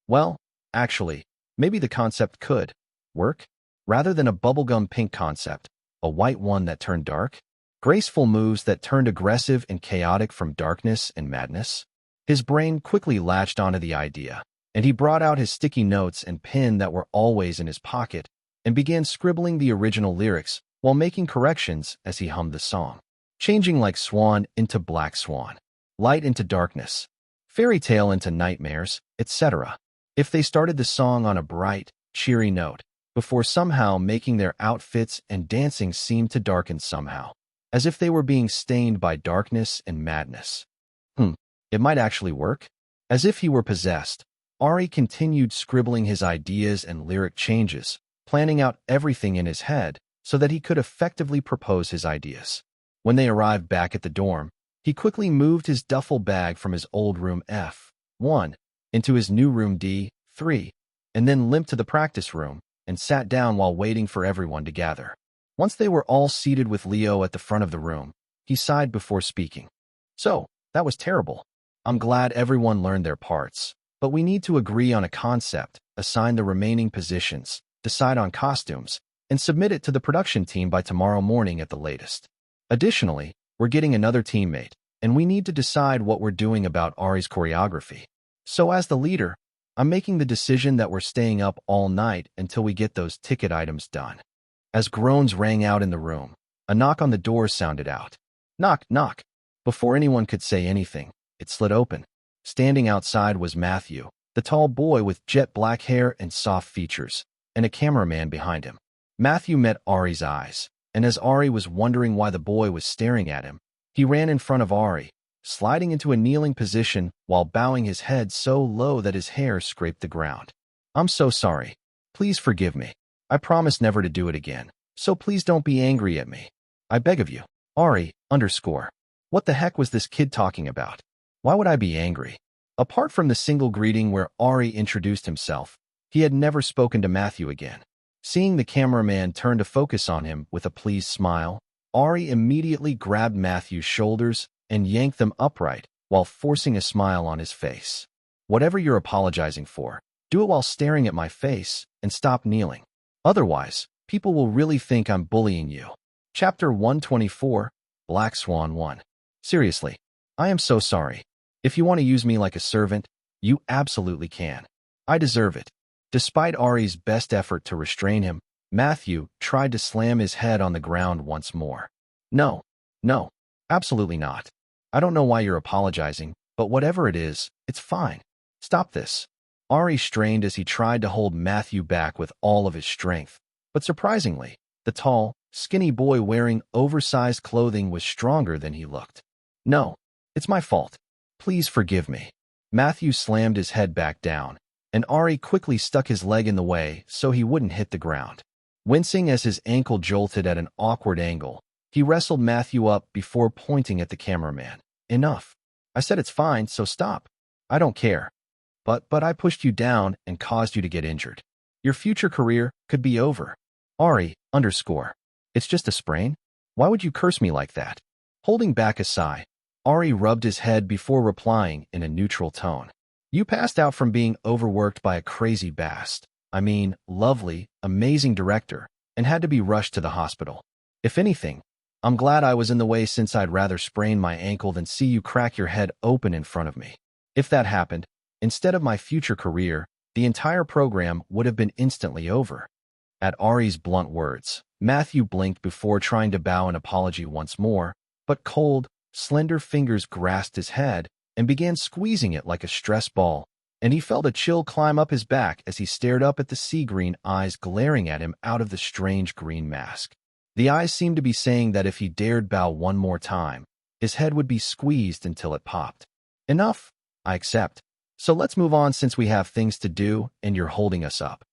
Speaker 1: Well, actually, maybe the concept could work. Rather than a bubblegum pink concept, a white one that turned dark, graceful moves that turned aggressive and chaotic from darkness and madness. His brain quickly latched onto the idea, and he brought out his sticky notes and pen that were always in his pocket and began scribbling the original lyrics while making corrections as he hummed the song, changing like swan into black swan, light into darkness, fairy tale into nightmares, etc. If they started the song on a bright, cheery note, before somehow making their outfits and dancing seem to darken somehow, as if they were being stained by darkness and madness. It might actually work. As if he were possessed, Ari continued scribbling his ideas and lyric changes, planning out everything in his head so that he could effectively propose his ideas. When they arrived back at the dorm, he quickly moved his duffel bag from his old room F1 into his new room D3, and then limped to the practice room and sat down while waiting for everyone to gather. Once they were all seated with Leo at the front of the room, he sighed before speaking. So, that was terrible. I'm glad everyone learned their parts, but we need to agree on a concept, assign the remaining positions, decide on costumes, and submit it to the production team by tomorrow morning at the latest. Additionally, we're getting another teammate, and we need to decide what we're doing about Ari's choreography. So as the leader, I'm making the decision that we're staying up all night until we get those ticket items done. As groans rang out in the room, a knock on the door sounded out. Knock, knock. Before anyone could say anything, it slid open. Standing outside was Matthew, the tall boy with jet black hair and soft features, and a cameraman behind him. Matthew met Ari's eyes, and as Ari was wondering why the boy was staring at him, he ran in front of Ari, sliding into a kneeling position while bowing his head so low that his hair scraped the ground. I'm so sorry. Please forgive me. I promise never to do it again, so please don't be angry at me. I beg of you. Ari, _ What the heck was this kid talking about? Why would I be angry? Apart from the single greeting where Ari introduced himself, he had never spoken to Matthew again. Seeing the cameraman turn to focus on him with a pleased smile, Ari immediately grabbed Matthew's shoulders and yanked them upright while forcing a smile on his face. Whatever you're apologizing for, do it while staring at my face and stop kneeling. Otherwise, people will really think I'm bullying you. Chapter 124, Black Swan 1. Seriously, I am so sorry. If you want to use me like a servant, you absolutely can. I deserve it. Despite Ari's best effort to restrain him, Matthew tried to slam his head on the ground once more. No, no, absolutely not. I don't know why you're apologizing, but whatever it is, it's fine. Stop this. Ari strained as he tried to hold Matthew back with all of his strength. But surprisingly, the tall, skinny boy wearing oversized clothing was stronger than he looked. No, it's my fault. Please forgive me. Matthew slammed his head back down, and Ari quickly stuck his leg in the way so he wouldn't hit the ground. Wincing as his ankle jolted at an awkward angle, he wrestled Matthew up before pointing at the cameraman. Enough. I said it's fine, so stop. I don't care. But I pushed you down and caused you to get injured. Your future career could be over. Ari, _ It's just a sprain? Why would you curse me like that? Holding back a sigh, Ari rubbed his head before replying in a neutral tone. You passed out from being overworked by a crazy lovely, amazing director, and had to be rushed to the hospital. If anything, I'm glad I was in the way since I'd rather sprain my ankle than see you crack your head open in front of me. If that happened, instead of my future career, the entire program would have been instantly over. At Ari's blunt words, Matthew blinked before trying to bow an apology once more, but cold, slender fingers grasped his head and began squeezing it like a stress ball, and he felt a chill climb up his back as he stared up at the sea-green eyes glaring at him out of the strange green mask. The eyes seemed to be saying that if he dared bow one more time, his head would be squeezed until it popped. Enough, I accept. So let's move on since we have things to do and you're holding us up.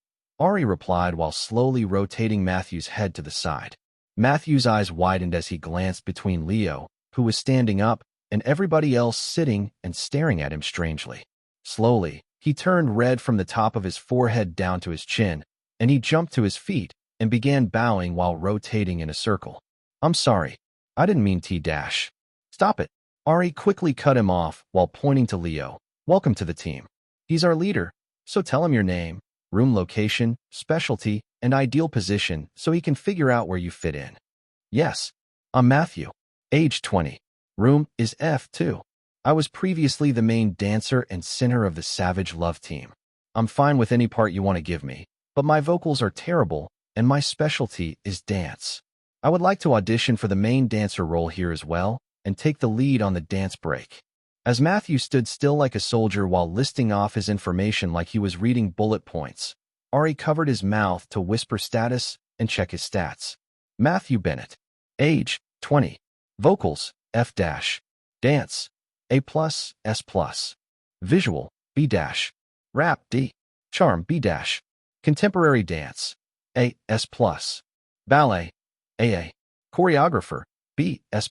Speaker 1: Ari replied while slowly rotating Matthew's head to the side. Matthew's eyes widened as he glanced between Leo, who was standing up, and everybody else sitting and staring at him strangely. Slowly, he turned red from the top of his forehead down to his chin, and he jumped to his feet and began bowing while rotating in a circle. I'm sorry. I didn't mean T-dash. Stop it. Ari quickly cut him off while pointing to Leo. Welcome to the team. He's our leader, so tell him your name, room location, specialty, and ideal position so he can figure out where you fit in. Yes, I'm Matthew, age 20. Room is F2. I was previously the main dancer and singer of the Savage Love team. I'm fine with any part you want to give me, but my vocals are terrible and my specialty is dance. I would like to audition for the main dancer role here as well and take the lead on the dance break. As Matthew stood still like a soldier while listing off his information like he was reading bullet points, Ari covered his mouth to whisper status and check his stats. Matthew Bennett. Age, 20. Vocals, F-. Dance, A+, S+. Visual, B-. Rap, D. Charm, B-. Contemporary dance, A, S+. Ballet, AA. Choreographer, B, S+.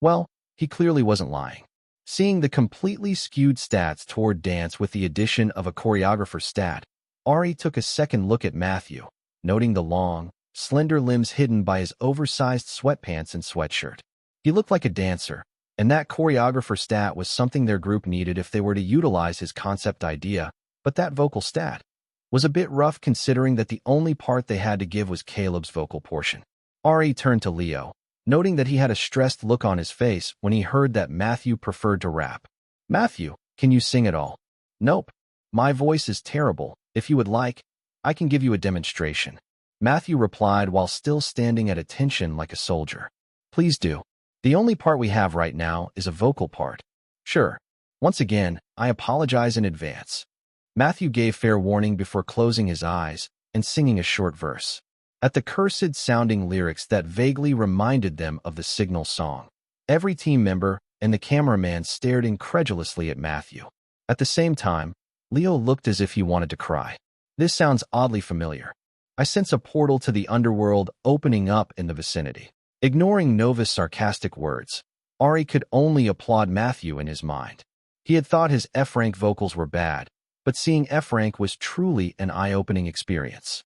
Speaker 1: Well, he clearly wasn't lying. Seeing the completely skewed stats toward dance with the addition of a choreographer stat, Ari took a second look at Matthew, noting the long, slender limbs hidden by his oversized sweatpants and sweatshirt. He looked like a dancer, and that choreographer stat was something their group needed if they were to utilize his concept idea, but that vocal stat was a bit rough considering that the only part they had to give was Caleb's vocal portion. Ari turned to Leo, noting that he had a stressed look on his face when he heard that Matthew preferred to rap. Matthew, can you sing at all? Nope. My voice is terrible. If you would like, I can give you a demonstration. Matthew replied while still standing at attention like a soldier. Please do. The only part we have right now is a vocal part. Sure. Once again, I apologize in advance. Matthew gave fair warning before closing his eyes and singing a short verse. At the cursed-sounding lyrics that vaguely reminded them of the Signal song, every team member and the cameraman stared incredulously at Matthew. At the same time, Leo looked as if he wanted to cry. This sounds oddly familiar. I sense a portal to the underworld opening up in the vicinity. Ignoring Nova's sarcastic words, Ari could only applaud Matthew in his mind. He had thought his F-rank vocals were bad, but seeing F-rank was truly an eye-opening experience.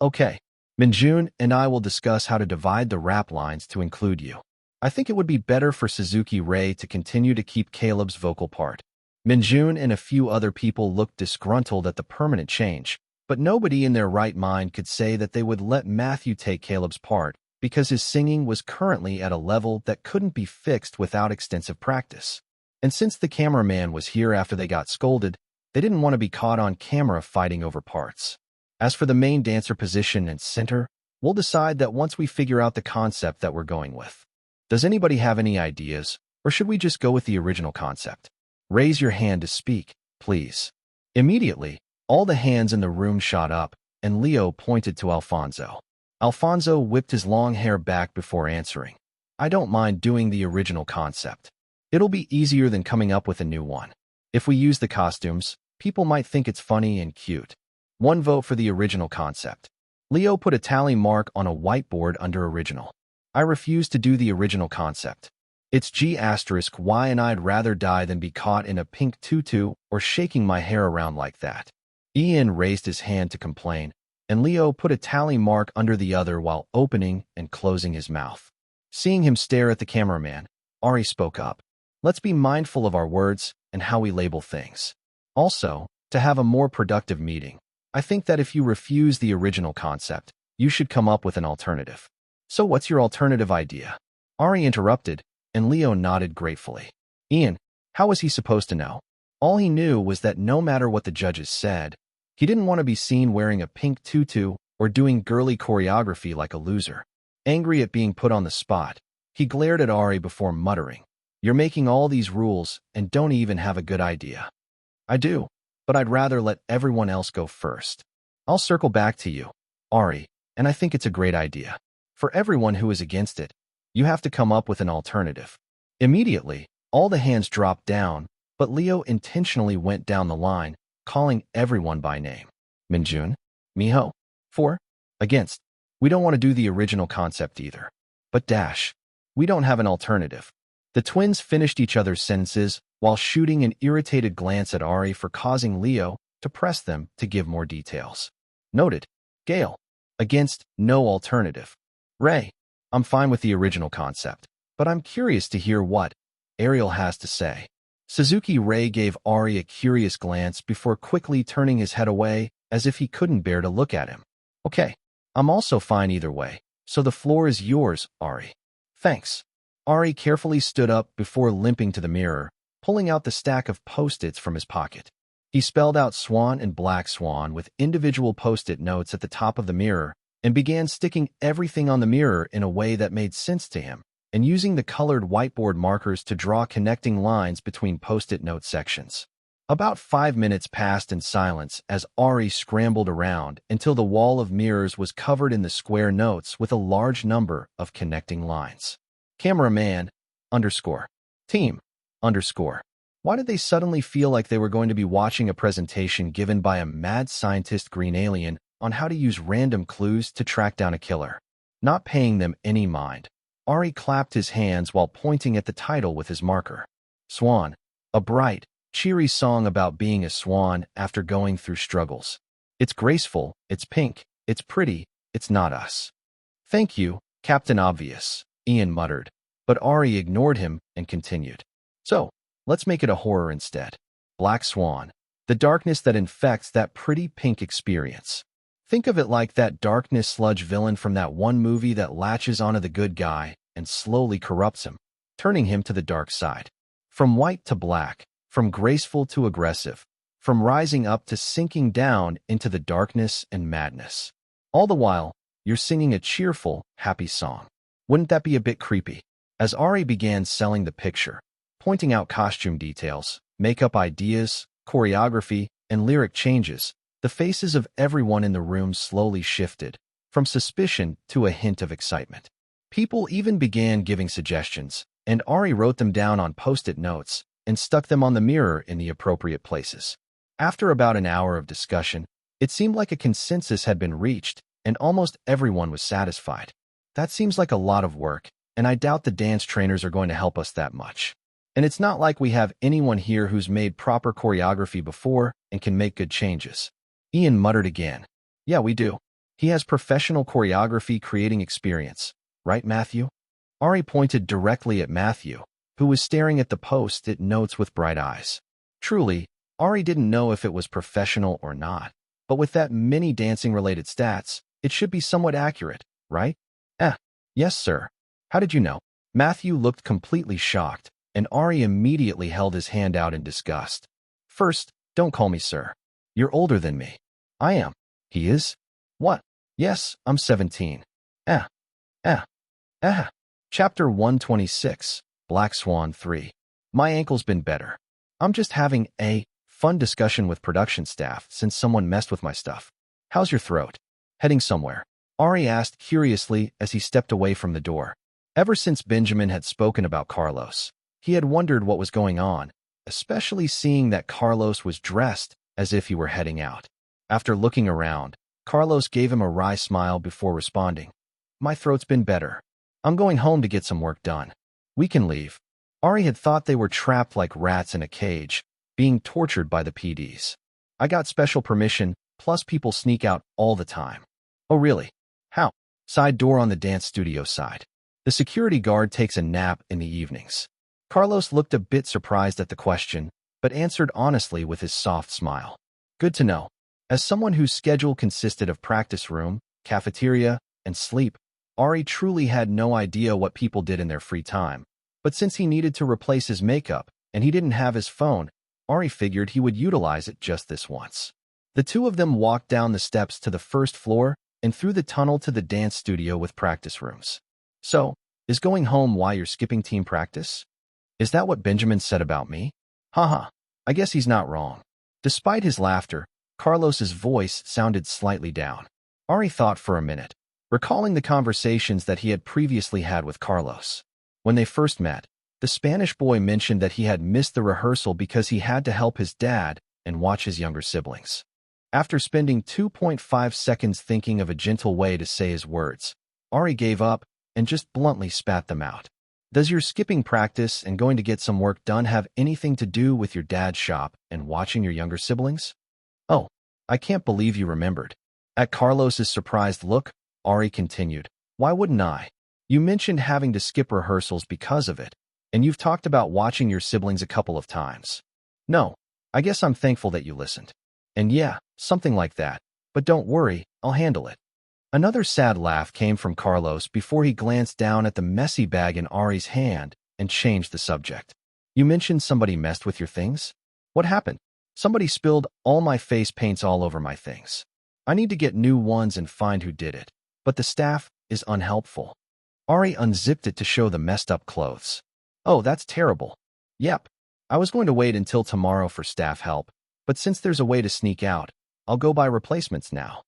Speaker 1: Okay. Minjun and I will discuss how to divide the rap lines to include you. I think it would be better for Suzuki Ray to continue to keep Caleb's vocal part. Minjun and a few other people looked disgruntled at the permanent change, but nobody in their right mind could say that they would let Matthew take Caleb's part because his singing was currently at a level that couldn't be fixed without extensive practice. And since the cameraman was here after they got scolded, They didn't want to be caught on camera fighting over parts. As for the main dancer position and center, we'll decide that once we figure out the concept that we're going with. Does anybody have any ideas, or should we just go with the original concept? Raise your hand to speak, please. Immediately, all the hands in the room shot up, and Leo pointed to Alfonso. Alfonso whipped his long hair back before answering. I don't mind doing the original concept. It'll be easier than coming up with a new one. If we use the costumes, people might think it's funny and cute. One vote for the original concept. Leo put a tally mark on a whiteboard under original. I refuse to do the original concept. It's G*Y and I'd rather die than be caught in a pink tutu or shaking my hair around like that. Ian raised his hand to complain, and Leo put a tally mark under the other while opening and closing his mouth. Seeing him stare at the cameraman, Ari spoke up. Let's be mindful of our words and how we label things. Also, to have a more productive meeting, I think that if you refuse the original concept, you should come up with an alternative. So what's your alternative idea? Ari interrupted, and Leo nodded gratefully. Ian, how was he supposed to know? All he knew was that no matter what the judges said, he didn't want to be seen wearing a pink tutu or doing girly choreography like a loser. Angry at being put on the spot, he glared at Ari before muttering, You're making all these rules and don't even have a good idea. I do, but I'd rather let everyone else go first. I'll circle back to you, Ari, and I think it's a great idea. For everyone who is against it, you have to come up with an alternative. Immediately, all the hands dropped down, but Leo intentionally went down the line, calling everyone by name. Minjun, Miho, for, against. We don't want to do the original concept either. But dash. We don't have an alternative. The twins finished each other's sentences while shooting an irritated glance at Ari for causing Leo to press them to give more details. Noted. Gale. Against, no alternative. Ray. I'm fine with the original concept, but I'm curious to hear what Ariel has to say. Suzuki Ray gave Ari a curious glance before quickly turning his head away as if he couldn't bear to look at him. Okay, I'm also fine either way, so the floor is yours, Ari. Thanks. Ari carefully stood up before limping to the mirror, pulling out the stack of post-its from his pocket. He spelled out Swan and Black Swan with individual post-it notes at the top of the mirror and began sticking everything on the mirror in a way that made sense to him, and using the colored whiteboard markers to draw connecting lines between post-it note sections. About 5 minutes passed in silence as Ari scrambled around until the wall of mirrors was covered in the square notes with a large number of connecting lines. Cameraman, _ team, _ Why did they suddenly feel like they were going to be watching a presentation given by a mad scientist green alien on how to use random clues to track down a killer? Not paying them any mind, Ari clapped his hands while pointing at the title with his marker. Swan, a bright, cheery song about being a swan after going through struggles. It's graceful, it's pink, it's pretty, it's not us. Thank you, Captain Obvious, Ian muttered, but Ari ignored him and continued. So, let's make it a horror instead. Black Swan, the darkness that infects that pretty pink experience. Think of it like that darkness sludge villain from that one movie that latches onto the good guy and slowly corrupts him, turning him to the dark side. From white to black, from graceful to aggressive, from rising up to sinking down into the darkness and madness. All the while, you're singing a cheerful, happy song. Wouldn't that be a bit creepy? As Ari began selling the picture, pointing out costume details, makeup ideas, choreography, and lyric changes, the faces of everyone in the room slowly shifted, from suspicion to a hint of excitement. People even began giving suggestions, and Ari wrote them down on post-it notes and stuck them on the mirror in the appropriate places. After about an hour of discussion, it seemed like a consensus had been reached, and almost everyone was satisfied. That seems like a lot of work, and I doubt the dance trainers are going to help us that much. And it's not like we have anyone here who's made proper choreography before and can make good changes. Ian muttered again. Yeah, we do. He has professional choreography creating experience. Right, Matthew? Ari pointed directly at Matthew, who was staring at the post-it notes with bright eyes. Truly, Ari didn't know if it was professional or not, but with that many dancing-related stats, it should be somewhat accurate, right? Yes, sir. How did you know? Matthew looked completely shocked, and Ari immediately held his hand out in disgust. First, Don't call me sir. You're older than me. I am. He is? What? Yes, I'm 17. Eh. Eh. Eh. Chapter 126, Black Swan 3. My ankle's been better. I'm just having a fun discussion with production staff since someone messed with my stuff. How's your throat? Heading somewhere? Ari asked curiously as he stepped away from the door. Ever since Benjamin had spoken about Carlos, he had wondered what was going on, especially seeing that Carlos was dressed as if he were heading out. After looking around, Carlos gave him a wry smile before responding. My throat's been better. I'm going home to get some work done. We can leave. Ari had thought they were trapped like rats in a cage, being tortured by the PDs. I got special permission, plus people sneak out all the time. Oh really? How? Side door on the dance studio side. The security guard takes a nap in the evenings. Carlos looked a bit surprised at the question, but answered honestly with his soft smile. Good to know. As someone whose schedule consisted of practice room, cafeteria, and sleep, Ari truly had no idea what people did in their free time. But since he needed to replace his makeup, and he didn't have his phone, Ari figured he would utilize it just this once. The two of them walked down the steps to the first floor and through the tunnel to the dance studio with practice rooms. So, is going home why you're skipping team practice? Is that what Benjamin said about me? Haha, I guess he's not wrong. Despite his laughter, Carlos's voice sounded slightly down. Ari thought for a minute, recalling the conversations that he had previously had with Carlos. When they first met, the Spanish boy mentioned that he had missed the rehearsal because he had to help his dad and watch his younger siblings. After spending 2.5 seconds thinking of a gentle way to say his words, Ari gave up and just bluntly spat them out. Does your skipping practice and going to get some work done have anything to do with your dad's shop and watching your younger siblings? Oh, I can't believe you remembered. At Carlos's surprised look, Ari continued, why wouldn't I? You mentioned having to skip rehearsals because of it, and you've talked about watching your siblings a couple of times. No, I guess I'm thankful that you listened. And yeah, something like that, but don't worry, I'll handle it. Another sad laugh came from Carlos before he glanced down at the messy bag in Ari's hand and changed the subject. You mentioned somebody messed with your things? What happened? Somebody spilled all my face paints all over my things. I need to get new ones and find who did it, but the staff is unhelpful. Ari unzipped it to show the messed up clothes. Oh, that's terrible. Yep. I was going to wait until tomorrow for staff help, but since there's a way to sneak out, I'll go buy replacements now.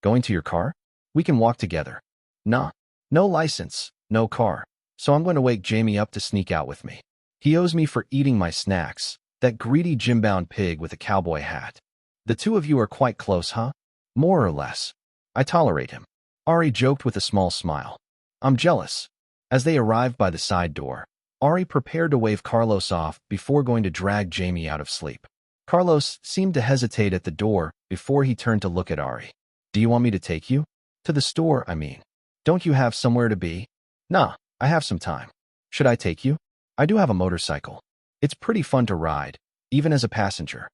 Speaker 1: Going to your car? We can walk together. Nah. No license, no car. So I'm going to wake Jamie up to sneak out with me. He owes me for eating my snacks, that greedy gym-bound pig with a cowboy hat. The two of you are quite close, huh? More or less. I tolerate him. Ari joked with a small smile. I'm jealous. As they arrived by the side door, Ari prepared to wave Carlos off before going to drag Jamie out of sleep. Carlos seemed to hesitate at the door before he turned to look at Ari. Do you want me to take you? To the store, I mean. Don't you have somewhere to be? Nah, I have some time. Should I take you? I do have a motorcycle. It's pretty fun to ride, even as a passenger.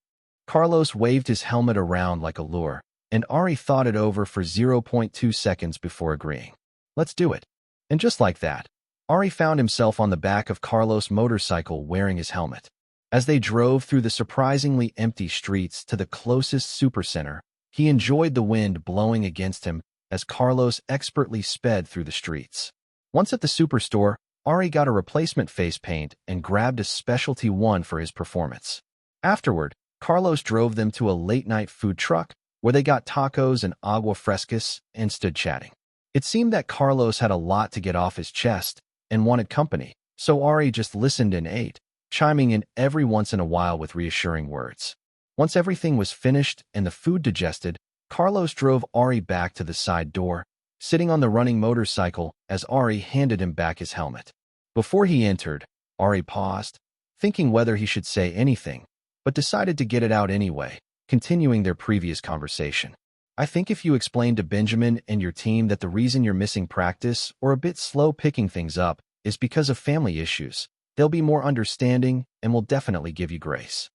Speaker 1: Carlos waved his helmet around like a lure, and Ari thought it over for 0.2 seconds before agreeing. Let's do it. And just like that, Ari found himself on the back of Carlos' motorcycle wearing his helmet. As they drove through the surprisingly empty streets to the closest supercenter, he enjoyed the wind blowing against him as Carlos expertly sped through the streets. Once at the superstore, Ari got a replacement face paint and grabbed a specialty one for his performance. Afterward, Carlos drove them to a late-night food truck where they got tacos and agua frescas and stood chatting. It seemed that Carlos had a lot to get off his chest and wanted company, so Ari just listened and ate, chiming in every once in a while with reassuring words. Once everything was finished and the food digested, Carlos drove Ari back to the side door, sitting on the running motorcycle as Ari handed him back his helmet. Before he entered, Ari paused, thinking whether he should say anything, but decided to get it out anyway, continuing their previous conversation. I think if you explain to Benjamin and your team that the reason you're missing practice or a bit slow picking things up is because of family issues, they'll be more understanding and will definitely give you grace.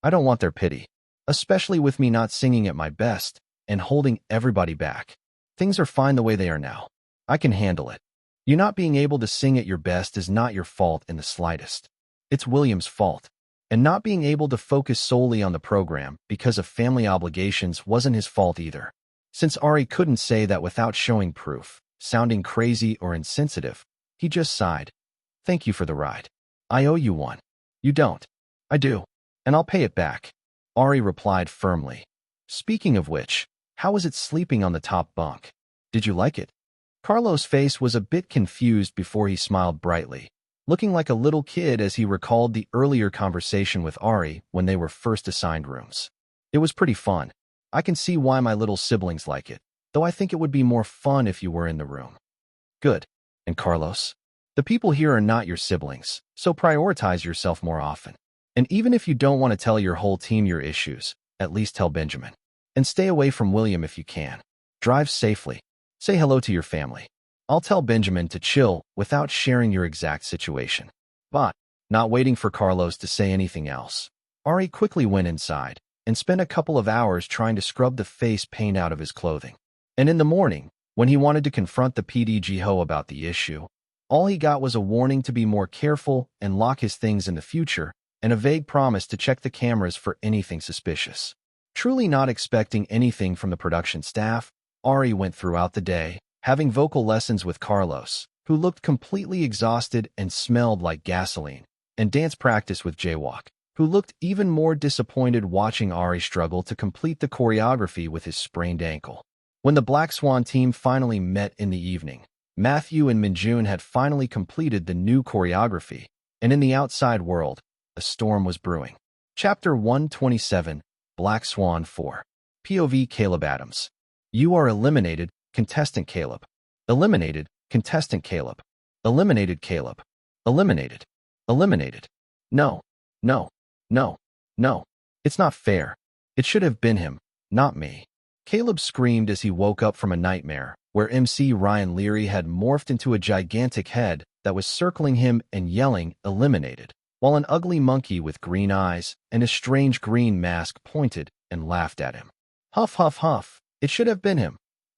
Speaker 1: I don't want their pity, especially with me not singing at my best and holding everybody back. Things are fine the way they are now. I can handle it. You not being able to sing at your best is not your fault in the slightest. It's William's fault. And not being able to focus solely on the program because of family obligations wasn't his fault either. Since Ari couldn't say that without showing proof, sounding crazy or insensitive, he just sighed. Thank you for the ride. I owe you one. You don't. I do. And I'll pay it back. Ari replied firmly. Speaking of which, how was it sleeping on the top bunk? Did you like it? Carlos' face was a bit confused before he smiled brightly, looking like a little kid as he recalled the earlier conversation with Ari when they were first assigned rooms. It was pretty fun. I can see why my little siblings like it, though I think it would be more fun if you were in the room. Good. And Carlos? The people here are not your siblings, so prioritize yourself more often. And even if you don't want to tell your whole team your issues, at least tell Benjamin. And stay away from William if you can. Drive safely. Say hello to your family. I'll tell Benjamin to chill without sharing your exact situation. But, not waiting for Carlos to say anything else, Ari quickly went inside and spent a couple of hours trying to scrub the face paint out of his clothing. And in the morning, when he wanted to confront the PDGO about the issue, all he got was a warning to be more careful and lock his things in the future, and a vague promise to check the cameras for anything suspicious. Truly not expecting anything from the production staff, Ari went throughout the day, having vocal lessons with Carlos, who looked completely exhausted and smelled like gasoline, and dance practice with Jaywalk, who looked even more disappointed watching Ari struggle to complete the choreography with his sprained ankle. When the Black Swan team finally met in the evening, Matthew and Minjun had finally completed the new choreography, and in the outside world, a storm was brewing. Chapter 127, Black Swan 4. POV Caleb Adams. You are eliminated, contestant Caleb. Eliminated, contestant Caleb. Eliminated Caleb. Eliminated. Eliminated. No. No. No. No. It's not fair. It should have been him, not me. Caleb screamed as he woke up from a nightmare, where MC Ryan Leary had morphed into a gigantic head that was circling him and yelling, eliminated, while an ugly monkey with green eyes and a strange green mask pointed and laughed at him. Huff, huff, huff. It should have been him.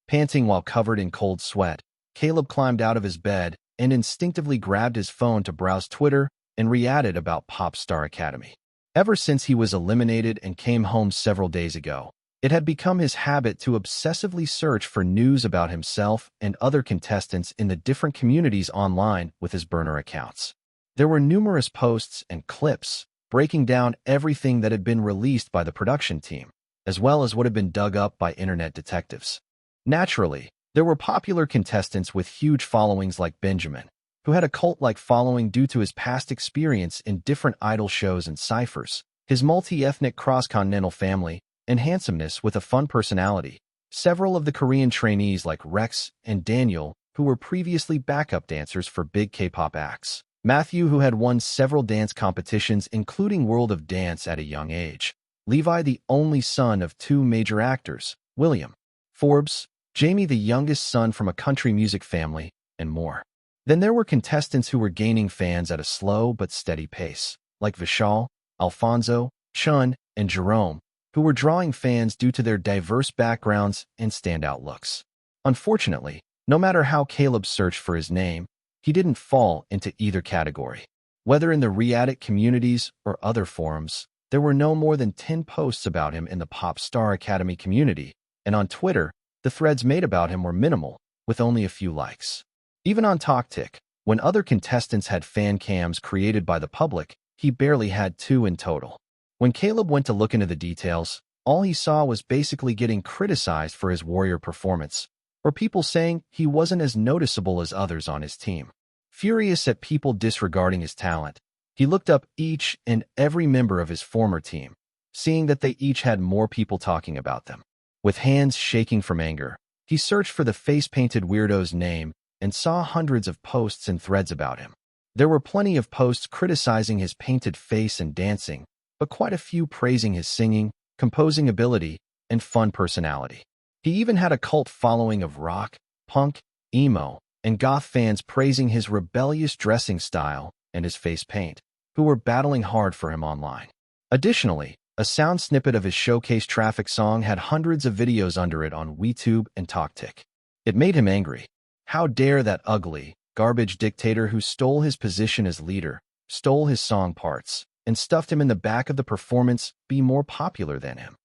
Speaker 1: Panting while covered in cold sweat, Caleb climbed out of his bed and instinctively grabbed his phone to browse Twitter and re-added about Pop Star Academy. Ever since he was eliminated and came home several days ago, it had become his habit to obsessively search for news about himself and other contestants in the different communities online with his burner accounts. There were numerous posts and clips breaking down everything that had been released by the production team, as well as what had been dug up by internet detectives. Naturally, there were popular contestants with huge followings like Benjamin, who had a cult-like following due to his past experience in different idol shows and ciphers, his multi-ethnic cross-continental family, and handsomeness with a fun personality. Several of the Korean trainees like Rex and Daniel, who were previously backup dancers for big K-pop acts. Matthew, who had won several dance competitions including World of Dance at a young age. Levi, the only son of two major actors, William. Forbes, Jamie, the youngest son from a country music family, and more. Then there were contestants who were gaining fans at a slow but steady pace, like Vishal, Alfonso, Chun, and Jerome, who were drawing fans due to their diverse backgrounds and standout looks. Unfortunately, no matter how Caleb searched for his name, he didn't fall into either category. Whether in the Reddit communities or other forums, there were no more than 10 posts about him in the Pop Star Academy community, and on Twitter, the threads made about him were minimal, with only a few likes. Even on TokTik, when other contestants had fan cams created by the public, he barely had 2 in total. When Caleb went to look into the details, all he saw was basically getting criticized for his warrior performance, or people saying he wasn't as noticeable as others on his team. Furious at people disregarding his talent, he looked up each and every member of his former team, seeing that they each had more people talking about them. With hands shaking from anger, he searched for the face-painted weirdo's name and saw hundreds of posts and threads about him. There were plenty of posts criticizing his painted face and dancing, but quite a few praising his singing, composing ability, and fun personality. He even had a cult following of rock, punk, emo, and goth fans praising his rebellious dressing style and his face paint, who were battling hard for him online. Additionally, a sound snippet of his showcase Traffic song had hundreds of videos under it on WeTube and TokTik. It made him angry. How dare that ugly, garbage dictator who stole his position as leader, stole his song parts, and stuffed him in the back of the performance be more popular than him.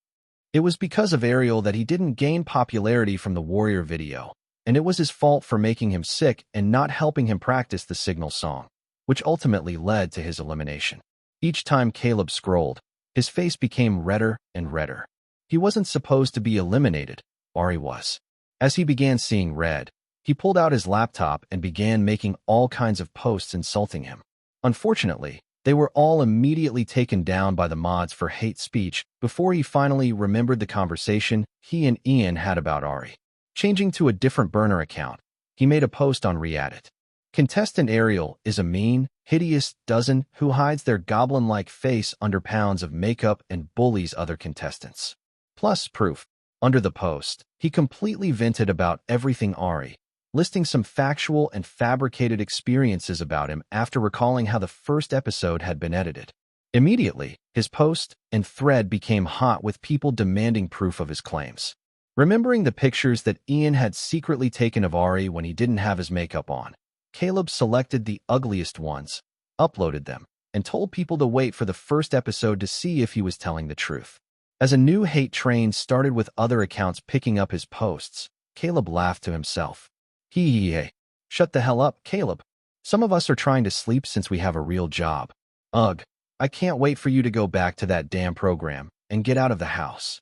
Speaker 1: It was because of Ariel that he didn't gain popularity from the Warrior video, and it was his fault for making him sick and not helping him practice the Signal song, which ultimately led to his elimination. Each time Caleb scrolled, his face became redder and redder. He wasn't supposed to be eliminated, Ari was. As he began seeing red, he pulled out his laptop and began making all kinds of posts insulting him. Unfortunately, they were all immediately taken down by the mods for hate speech before he finally remembered the conversation he and Ian had about Ari. Changing to a different burner account, he made a post on Reddit. Contestant Ariel is a mean, hideous dozen who hides their goblin-like face under pounds of makeup and bullies other contestants. Plus proof. Under the post, he completely vented about everything Ari, listing some factual and fabricated experiences about him after recalling how the first episode had been edited. Immediately, his post and thread became hot with people demanding proof of his claims. Remembering the pictures that Ian had secretly taken of Ari when he didn't have his makeup on, Caleb selected the ugliest ones, uploaded them, and told people to wait for the first episode to see if he was telling the truth. As a new hate train started with other accounts picking up his posts, Caleb laughed to himself. Hey. Shut the hell up, Caleb. Some of us are trying to sleep since we have a real job. Ugh, I can't wait for you to go back to that damn program and get out of the house.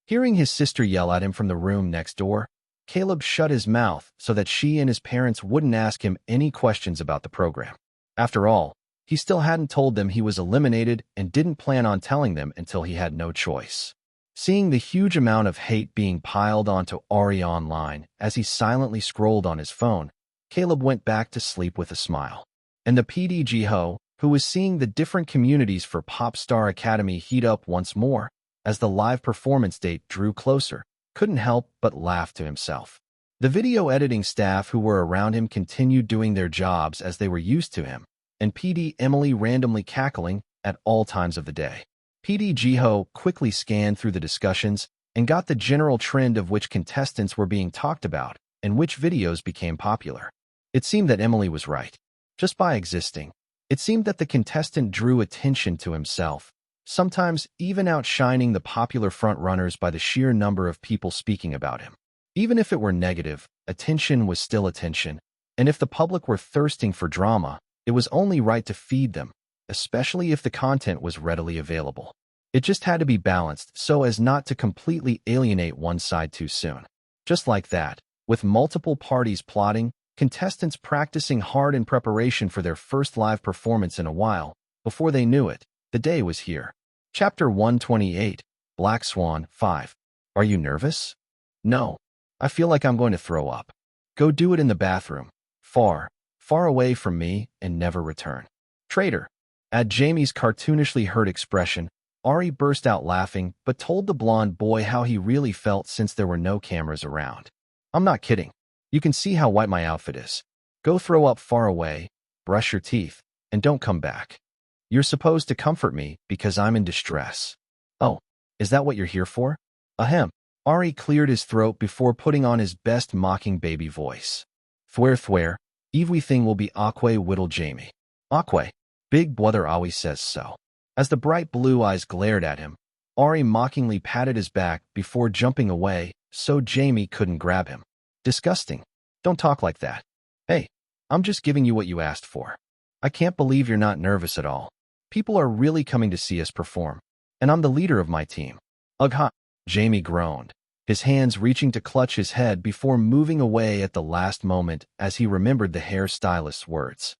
Speaker 1: Hearing his sister yell at him from the room next door, Caleb shut his mouth so that she and his parents wouldn't ask him any questions about the program. After all, he still hadn't told them he was eliminated and didn't plan on telling them until he had no choice. Seeing the huge amount of hate being piled onto Ari online as he silently scrolled on his phone, Caleb went back to sleep with a smile. And the PDGO, who was seeing the different communities for Pop Star Academy heat up once more as the live performance date drew closer, couldn't help but laugh to himself. The video editing staff who were around him continued doing their jobs as they were used to him, and PD Emily randomly cackling at all times of the day. PD Jiho quickly scanned through the discussions and got the general trend of which contestants were being talked about and which videos became popular. It seemed that Emily was right. Just by existing, it seemed that the contestant drew attention to himself, sometimes even outshining the popular frontrunners by the sheer number of people speaking about him. Even if it were negative, attention was still attention, and if the public were thirsting for drama, it was only right to feed them, especially if the content was readily available. It just had to be balanced so as not to completely alienate one side too soon. Just like that, with multiple parties plotting, contestants practicing hard in preparation for their first live performance in a while, before they knew it, the day was here. Chapter 128, Black Swan 5. Are you nervous? No. I feel like I'm going to throw up. Go do it in the bathroom. Far, far away from me and never return. Traitor. At Jamie's cartoonishly hurt expression, Ari burst out laughing but told the blonde boy how he really felt since there were no cameras around. I'm not kidding. You can see how white my outfit is. Go throw up far away, brush your teeth, and don't come back. You're supposed to comfort me because I'm in distress. Oh, is that what you're here for? Ahem. Ari cleared his throat before putting on his best mocking baby voice. Thware, everything will be aquay whittle Jamie. Aquay. Big brother always says so. As the bright blue eyes glared at him, Ari mockingly patted his back before jumping away so Jamie couldn't grab him. Disgusting. Don't talk like that. Hey, I'm just giving you what you asked for. I can't believe you're not nervous at all. People are really coming to see us perform, and I'm the leader of my team. Ugh. Jamie groaned, his hands reaching to clutch his head before moving away at the last moment as he remembered the hairstylist's words.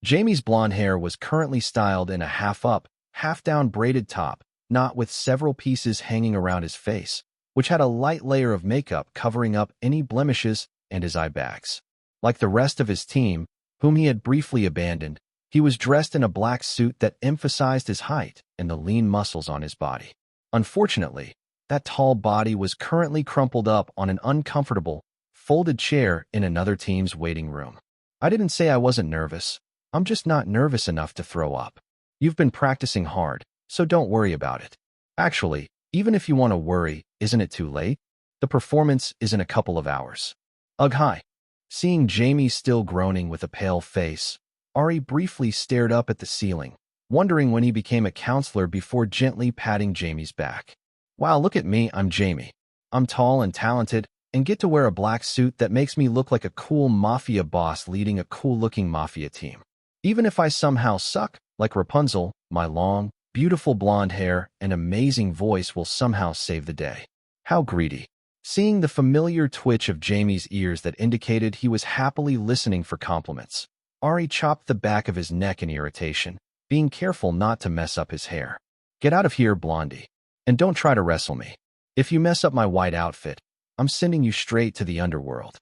Speaker 1: Jamie's blonde hair was currently styled in a half-up, half-down braided top, knot with several pieces hanging around his face, which had a light layer of makeup covering up any blemishes and his eye bags. Like the rest of his team, whom he had briefly abandoned, he was dressed in a black suit that emphasized his height and the lean muscles on his body. Unfortunately, that tall body was currently crumpled up on an uncomfortable, folded chair in another team's waiting room. I didn't say I wasn't nervous. I'm just not nervous enough to throw up. You've been practicing hard, so don't worry about it. Actually, even if you want to worry, isn't it too late? The performance is in a couple of hours. Ugh. Hi. Seeing Jamie still groaning with a pale face, Ari briefly stared up at the ceiling, wondering when he became a counselor before gently patting Jamie's back. Wow, look at me, I'm Jamie. I'm tall and talented, and get to wear a black suit that makes me look like a cool mafia boss leading a cool-looking mafia team. Even if I somehow suck, like Rapunzel, my long, beautiful blonde hair and amazing voice will somehow save the day. How greedy. Seeing the familiar twitch of Jamie's ears that indicated he was happily listening for compliments, Ari chopped the back of his neck in irritation, being careful not to mess up his hair. Get out of here, Blondie. And don't try to wrestle me. If you mess up my white outfit, I'm sending you straight to the underworld.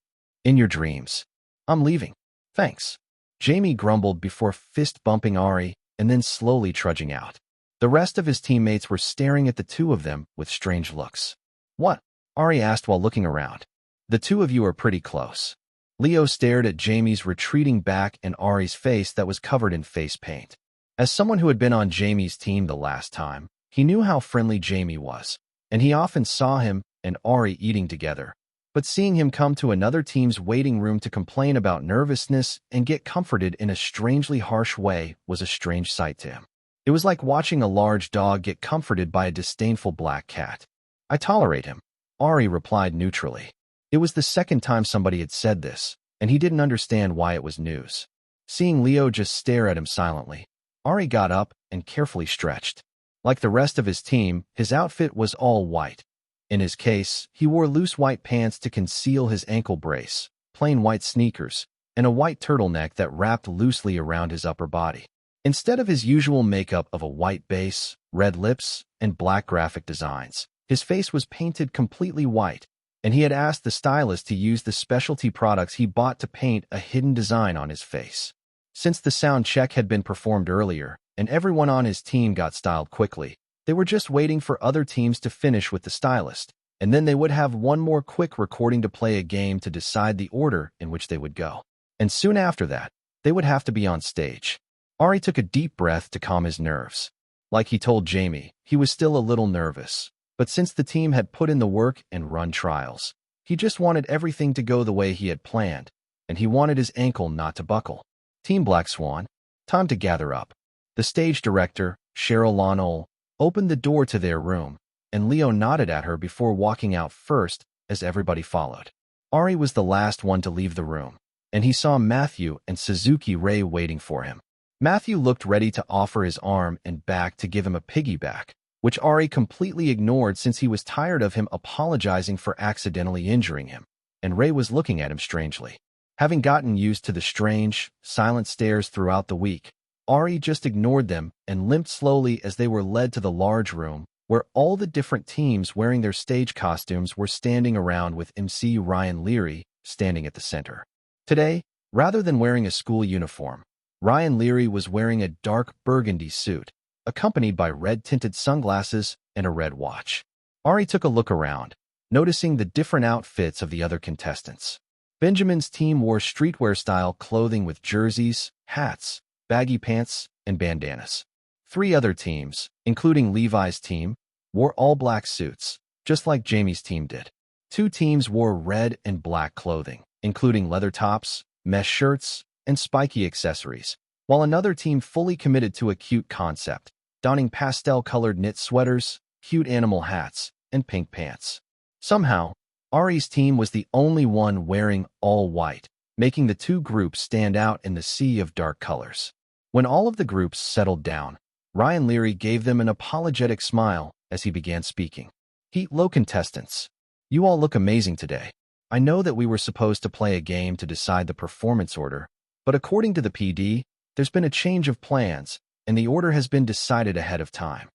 Speaker 1: In your dreams. I'm leaving. Thanks. Jamie grumbled before fist-bumping Ari and then slowly trudging out. The rest of his teammates were staring at the two of them with strange looks. What? Ari asked while looking around. The two of you are pretty close. Leo stared at Jamie's retreating back and Ari's face that was covered in face paint. As someone who had been on Jamie's team the last time, he knew how friendly Jamie was, and he often saw him and Ari eating together. But seeing him come to another team's waiting room to complain about nervousness and get comforted in a strangely harsh way was a strange sight to him. It was like watching a large dog get comforted by a disdainful black cat. I tolerate him, Ari replied neutrally. It was the second time somebody had said this, and he didn't understand why it was news. Seeing Leo just stare at him silently, Ari got up and carefully stretched. Like the rest of his team, his outfit was all white. In his case, he wore loose white pants to conceal his ankle brace, plain white sneakers, and a white turtleneck that wrapped loosely around his upper body. Instead of his usual makeup of a white base, red lips, and black graphic designs, his face was painted completely white, and he had asked the stylist to use the specialty products he bought to paint a hidden design on his face. Since the sound check had been performed earlier, and everyone on his team got styled quickly, they were just waiting for other teams to finish with the stylist, and then they would have one more quick recording to play a game to decide the order in which they would go. And soon after that, they would have to be on stage. Ari took a deep breath to calm his nerves. Like he told Jamie, he was still a little nervous, but since the team had put in the work and run trials, he just wanted everything to go the way he had planned, and he wanted his ankle not to buckle. Team Black Swan, time to gather up. The stage director, Cheryl Lonol, opened the door to their room, and Leo nodded at her before walking out first as everybody followed. Ari was the last one to leave the room, and he saw Matthew and Suzuki Ray waiting for him. Matthew looked ready to offer his arm and back to give him a piggyback, which Ari completely ignored since he was tired of him apologizing for accidentally injuring him, and Ray was looking at him strangely. Having gotten used to the strange, silent stares throughout the week, Ari just ignored them and limped slowly as they were led to the large room, where all the different teams wearing their stage costumes were standing around with MC Ryan Leary standing at the center. Today, rather than wearing a school uniform, Ryan Leary was wearing a dark burgundy suit, accompanied by red-tinted sunglasses and a red watch. Ari took a look around, noticing the different outfits of the other contestants. Benjamin's team wore streetwear-style clothing with jerseys, hats, baggy pants, and bandanas. 3 other teams, including Levi's team, wore all-black suits, just like Jamie's team did. 2 teams wore red and black clothing, including leather tops, mesh shirts, and spiky accessories, while another team fully committed to a cute concept, donning pastel-colored knit sweaters, cute animal hats, and pink pants. Somehow, Ari's team was the only one wearing all white, making the 2 groups stand out in the sea of dark colors. When all of the groups settled down, Ryan Leary gave them an apologetic smile as he began speaking. Hello contestants. You all look amazing today. I know that we were supposed to play a game to decide the performance order, but according to the PD, there's been a change of plans, and the order has been decided ahead of time.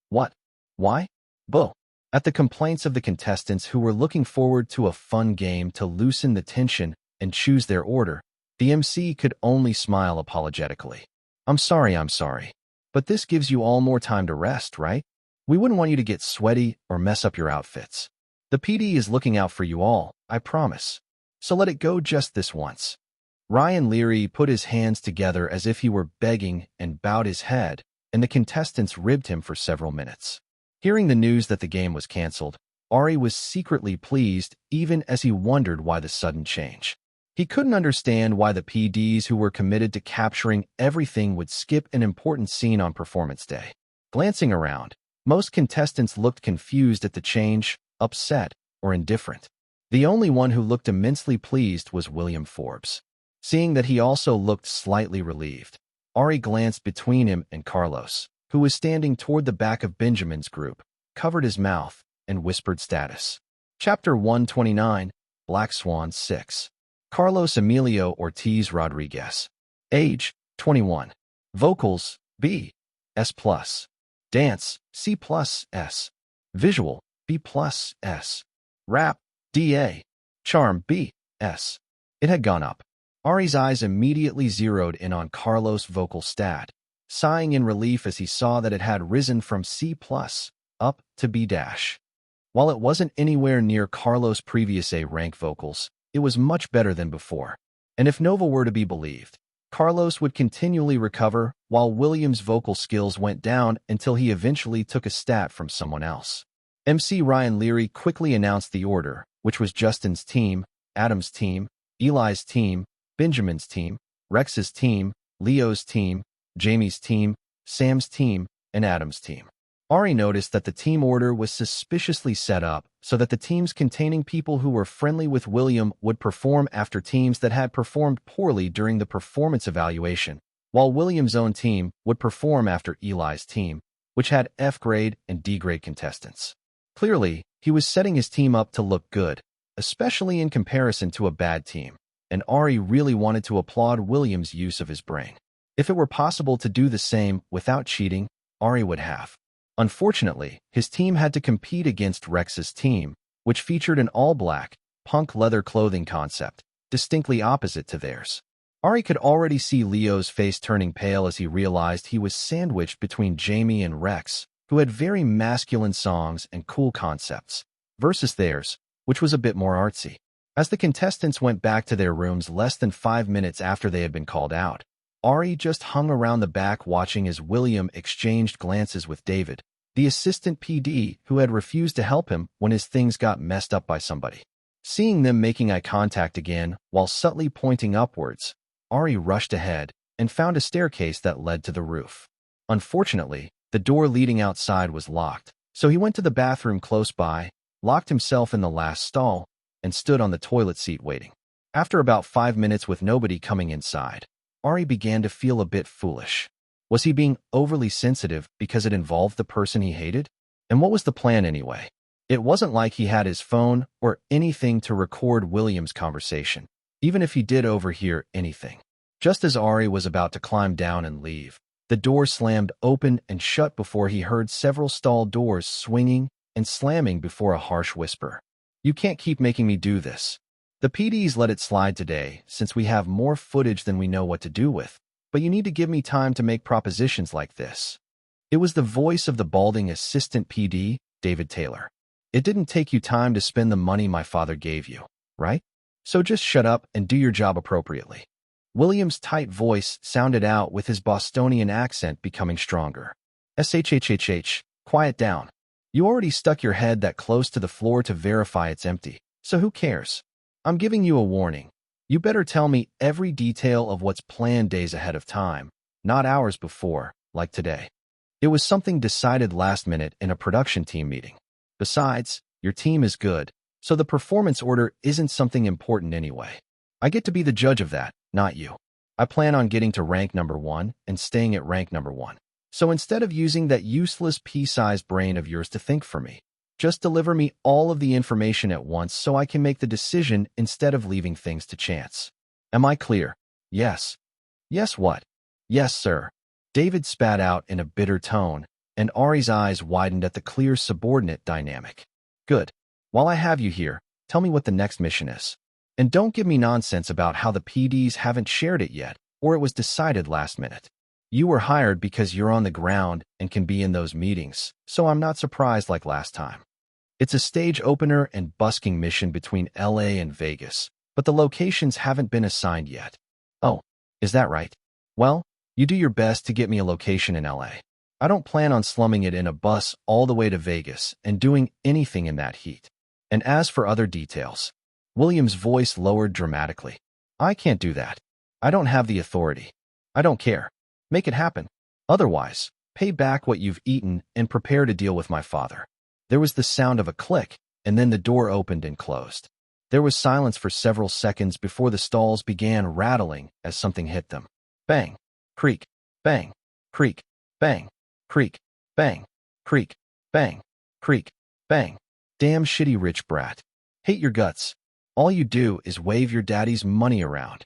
Speaker 1: What? Why? Bull. At the complaints of the contestants who were looking forward to a fun game to loosen the tension and choose their order, the MC could only smile apologetically. I'm sorry, but this gives you all more time to rest, right? We wouldn't want you to get sweaty or mess up your outfits. The PD is looking out for you all, I promise. So let it go just this once. Ryan Leary put his hands together as if he were begging and bowed his head, and the contestants ribbed him for several minutes. Hearing the news that the game was canceled, Ari was secretly pleased even as he wondered why the sudden change. He couldn't understand why the PDs who were committed to capturing everything would skip an important scene on performance day. Glancing around, most contestants looked confused at the change, upset, or indifferent. The only one who looked immensely pleased was William Forbes. Seeing that he also looked slightly relieved, Ari glanced between him and Carlos, who was standing toward the back of Benjamin's group, covered his mouth, and whispered status. Chapter 129, Black Swan 6. Carlos Emilio Ortiz Rodriguez. Age, 21. Vocals, B, S+. Dance, C+, S. Visual, B+, S. Rap, DA. Charm, B, S. It had gone up. Ari's eyes immediately zeroed in on Carlos' vocal stat, sighing in relief as he saw that it had risen from C+, up to B-. While it wasn't anywhere near Carlos' previous A-rank vocals, it was much better than before. And if Nova were to be believed, Carlos would continually recover while William's vocal skills went down until he eventually took a stat from someone else. MC Ryan Leary quickly announced the order, which was Justin's team, Adam's team, Eli's team, Benjamin's team, Rex's team, Leo's team, Jamie's team, Sam's team, and Adam's team. Ari noticed that the team order was suspiciously set up so that the teams containing people who were friendly with William would perform after teams that had performed poorly during the performance evaluation, while William's own team would perform after Eli's team, which had F-grade and D-grade contestants. Clearly, he was setting his team up to look good, especially in comparison to a bad team, and Ari really wanted to applaud William's use of his brain. If it were possible to do the same without cheating, Ari would have. Unfortunately, his team had to compete against Rex's team, which featured an all-black, punk leather clothing concept, distinctly opposite to theirs. Ari could already see Leo's face turning pale as he realized he was sandwiched between Jamie and Rex, who had very masculine songs and cool concepts, versus theirs, which was a bit more artsy. As the contestants went back to their rooms less than 5 minutes after they had been called out, Ari just hung around the back watching as William exchanged glances with David, the assistant PD who had refused to help him when his things got messed up by somebody. Seeing them making eye contact again while subtly pointing upwards, Ari rushed ahead and found a staircase that led to the roof. Unfortunately, the door leading outside was locked, so he went to the bathroom close by, locked himself in the last stall, and stood on the toilet seat waiting. After about 5 minutes with nobody coming inside, Ari began to feel a bit foolish. Was he being overly sensitive because it involved the person he hated? And what was the plan anyway? It wasn't like he had his phone or anything to record William's conversation, even if he did overhear anything. Just as Ari was about to climb down and leave, the door slammed open and shut before he heard several stall doors swinging and slamming before a harsh whisper. "You can't keep making me do this. The PDs let it slide today since we have more footage than we know what to do with, but you need to give me time to make propositions like this." It was the voice of the balding assistant PD, David Taylor. "It didn't take you time to spend the money my father gave you, right? So just shut up and do your job appropriately." William's tight voice sounded out with his Bostonian accent becoming stronger. "Shhhh, quiet down. You already stuck your head that close to the floor to verify it's empty, so who cares? I'm giving you a warning. You better tell me every detail of what's planned days ahead of time, not hours before, like today." It was something decided last minute in a production team meeting. Besides, your team is good, so the performance order isn't something important anyway. I get to be the judge of that, not you. I plan on getting to rank number 1 and staying at rank number 1. So instead of using that useless pea-sized brain of yours to think for me, just deliver me all of the information at once so I can make the decision instead of leaving things to chance. Am I clear? Yes. Yes what? Yes, sir. David spat out in a bitter tone, and Ari's eyes widened at the clear subordinate dynamic. Good. While I have you here, tell me what the next mission is. And don't give me nonsense about how the PDs haven't shared it yet, or it was decided last minute. You were hired because you're on the ground and can be in those meetings, so I'm not surprised like last time. It's a stage opener and busking mission between LA and Vegas, but the locations haven't been assigned yet. Oh, is that right? Well, you do your best to get me a location in LA. I don't plan on slumming it in a bus all the way to Vegas and doing anything in that heat. And as for other details, William's voice lowered dramatically. I can't do that. I don't have the authority. I don't care. Make it happen. Otherwise, pay back what you've eaten and prepare to deal with my father. There was the sound of a click, and then the door opened and closed. There was silence for several seconds before the stalls began rattling as something hit them. Bang, creak, bang, creak, bang, creak, bang, creak, bang, creak, bang. Damn shitty rich brat. Hate your guts. All you do is wave your daddy's money around.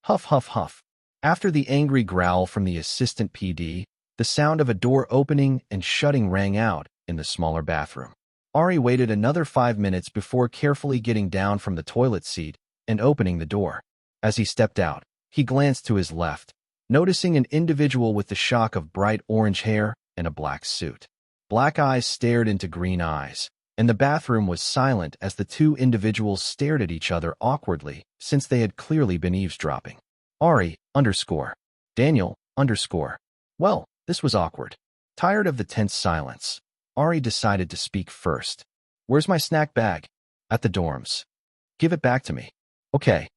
Speaker 1: Huff, huff, huff. After the angry growl from the assistant PD, the sound of a door opening and shutting rang out in the smaller bathroom. Ari waited another 5 minutes before carefully getting down from the toilet seat and opening the door. As he stepped out, he glanced to his left, noticing an individual with the shock of bright orange hair and a black suit. Black eyes stared into green eyes, and the bathroom was silent as the two individuals stared at each other awkwardly since they had clearly been eavesdropping. Ari, Daniel, Well, this was awkward. Tired of the tense silence, Ari decided to speak first. Where's my snack bag? At the dorms. Give it back to me. Okay.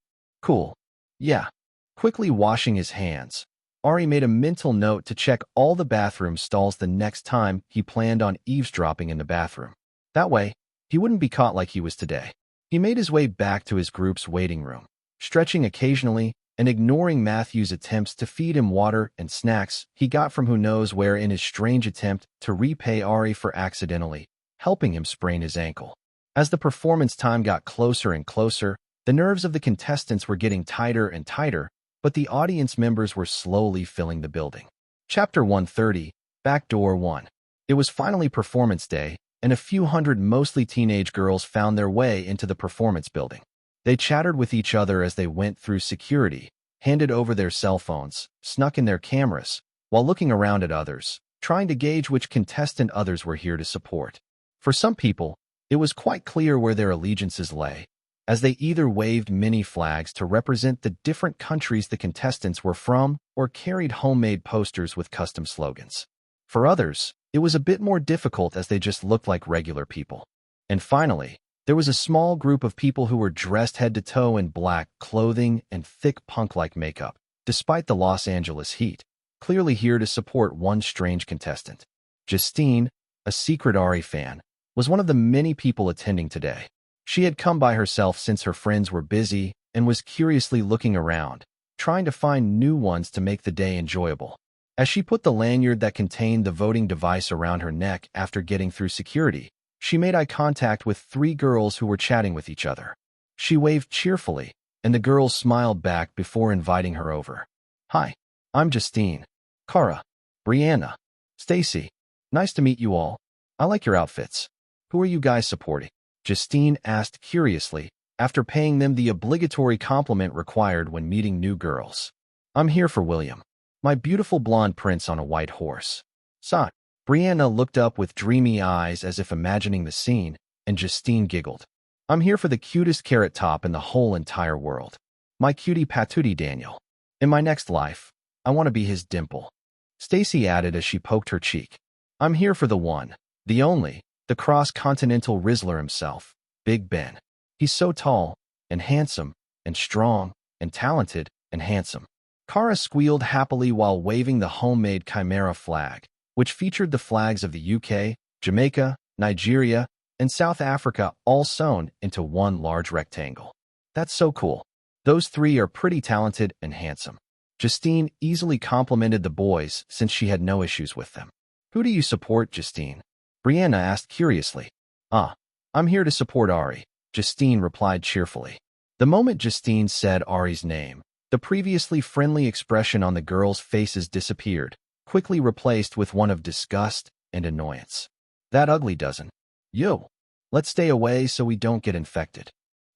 Speaker 1: Cool. Yeah. Quickly washing his hands, Ari made a mental note to check all the bathroom stalls the next time he planned on eavesdropping in the bathroom. That way, he wouldn't be caught like he was today. He made his way back to his group's waiting room, stretching occasionally and ignoring Matthew's attempts to feed him water and snacks he got from who knows where in his strange attempt to repay Ari for accidentally helping him sprain his ankle. As the performance time got closer and closer, the nerves of the contestants were getting tighter and tighter, but the audience members were slowly filling the building. Chapter 130, Backdoor 1. It was finally performance day, and a few hundred mostly teenage girls found their way into the performance building. They chattered with each other as they went through security, handed over their cell phones, snuck in their cameras, while looking around at others, trying to gauge which contestant others were here to support. For some people, it was quite clear where their allegiances lay, as they either waved mini flags to represent the different countries the contestants were from or carried homemade posters with custom slogans. For others, it was a bit more difficult as they just looked like regular people. And finally, there was a small group of people who were dressed head to toe in black clothing and thick punk-like makeup, despite the Los Angeles heat, clearly here to support one strange contestant. Justine, a secret Ari fan, was one of the many people attending today. She had come by herself since her friends were busy and was curiously looking around, trying to find new ones to make the day enjoyable. As she put the lanyard that contained the voting device around her neck after getting through security, she made eye contact with 3 girls who were chatting with each other. She waved cheerfully, and the girls smiled back before inviting her over. Hi, I'm Justine. Cara, Brianna, Stacy. Nice to meet you all. I like your outfits. Who are you guys supporting? Justine asked curiously, after paying them the obligatory compliment required when meeting new girls. I'm here for William, my beautiful blonde prince on a white horse. Sa. Brianna looked up with dreamy eyes as if imagining the scene, and Justine giggled. I'm here for the cutest carrot top in the whole entire world. My cutie patootie Daniel. In my next life, I want to be his dimple. Stacy added as she poked her cheek. I'm here for the one, the only, the cross-continental Rizzler himself, Big Ben. He's so tall, and handsome, and strong, and talented, and handsome. Cara squealed happily while waving the homemade Chimera flag, which featured the flags of the UK, Jamaica, Nigeria, and South Africa all sewn into one large rectangle. That's so cool. Those 3 are pretty talented and handsome. Justine easily complimented the boys since she had no issues with them. Who do you support, Justine? Brianna asked curiously. I'm here to support Ari, Justine replied cheerfully. The moment Justine said Ari's name, the previously friendly expression on the girls' faces disappeared, quickly replaced with one of disgust and annoyance. That ugly doesn't. Yo, let's stay away so we don't get infected.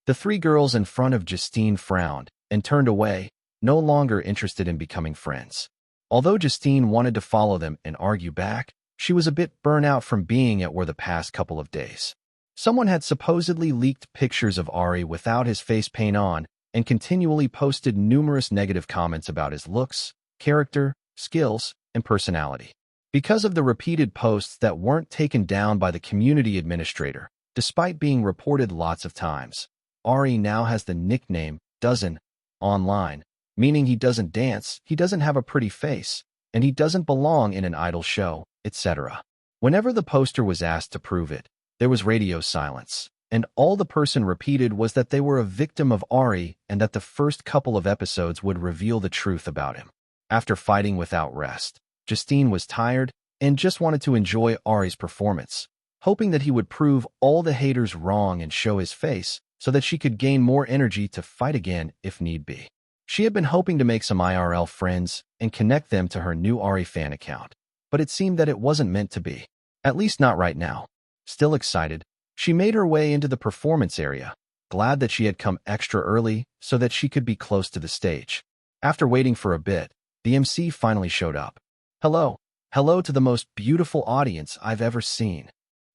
Speaker 1: The 3 girls in front of Justine frowned and turned away, no longer interested in becoming friends. Although Justine wanted to follow them and argue back, she was a bit burnt out from being at where the past couple of days. Someone had supposedly leaked pictures of Ari without his face paint on and continually posted numerous negative comments about his looks, character, skills, and personality. Because of the repeated posts that weren't taken down by the community administrator, despite being reported lots of times, Ari now has the nickname Dozen online, meaning he doesn't dance, he doesn't have a pretty face, and he doesn't belong in an idol show, etc. Whenever the poster was asked to prove it, there was radio silence, and all the person repeated was that they were a victim of Ari and that the first couple of episodes would reveal the truth about him. After fighting without rest, Justine was tired and just wanted to enjoy Ari's performance, hoping that he would prove all the haters wrong and show his face so that she could gain more energy to fight again if need be. She had been hoping to make some IRL friends and connect them to her new Ari fan account, but it seemed that it wasn't meant to be. At least not right now. Still excited, she made her way into the performance area, glad that she had come extra early so that she could be close to the stage. After waiting for a bit, the MC finally showed up. Hello. Hello to the most beautiful audience I've ever seen.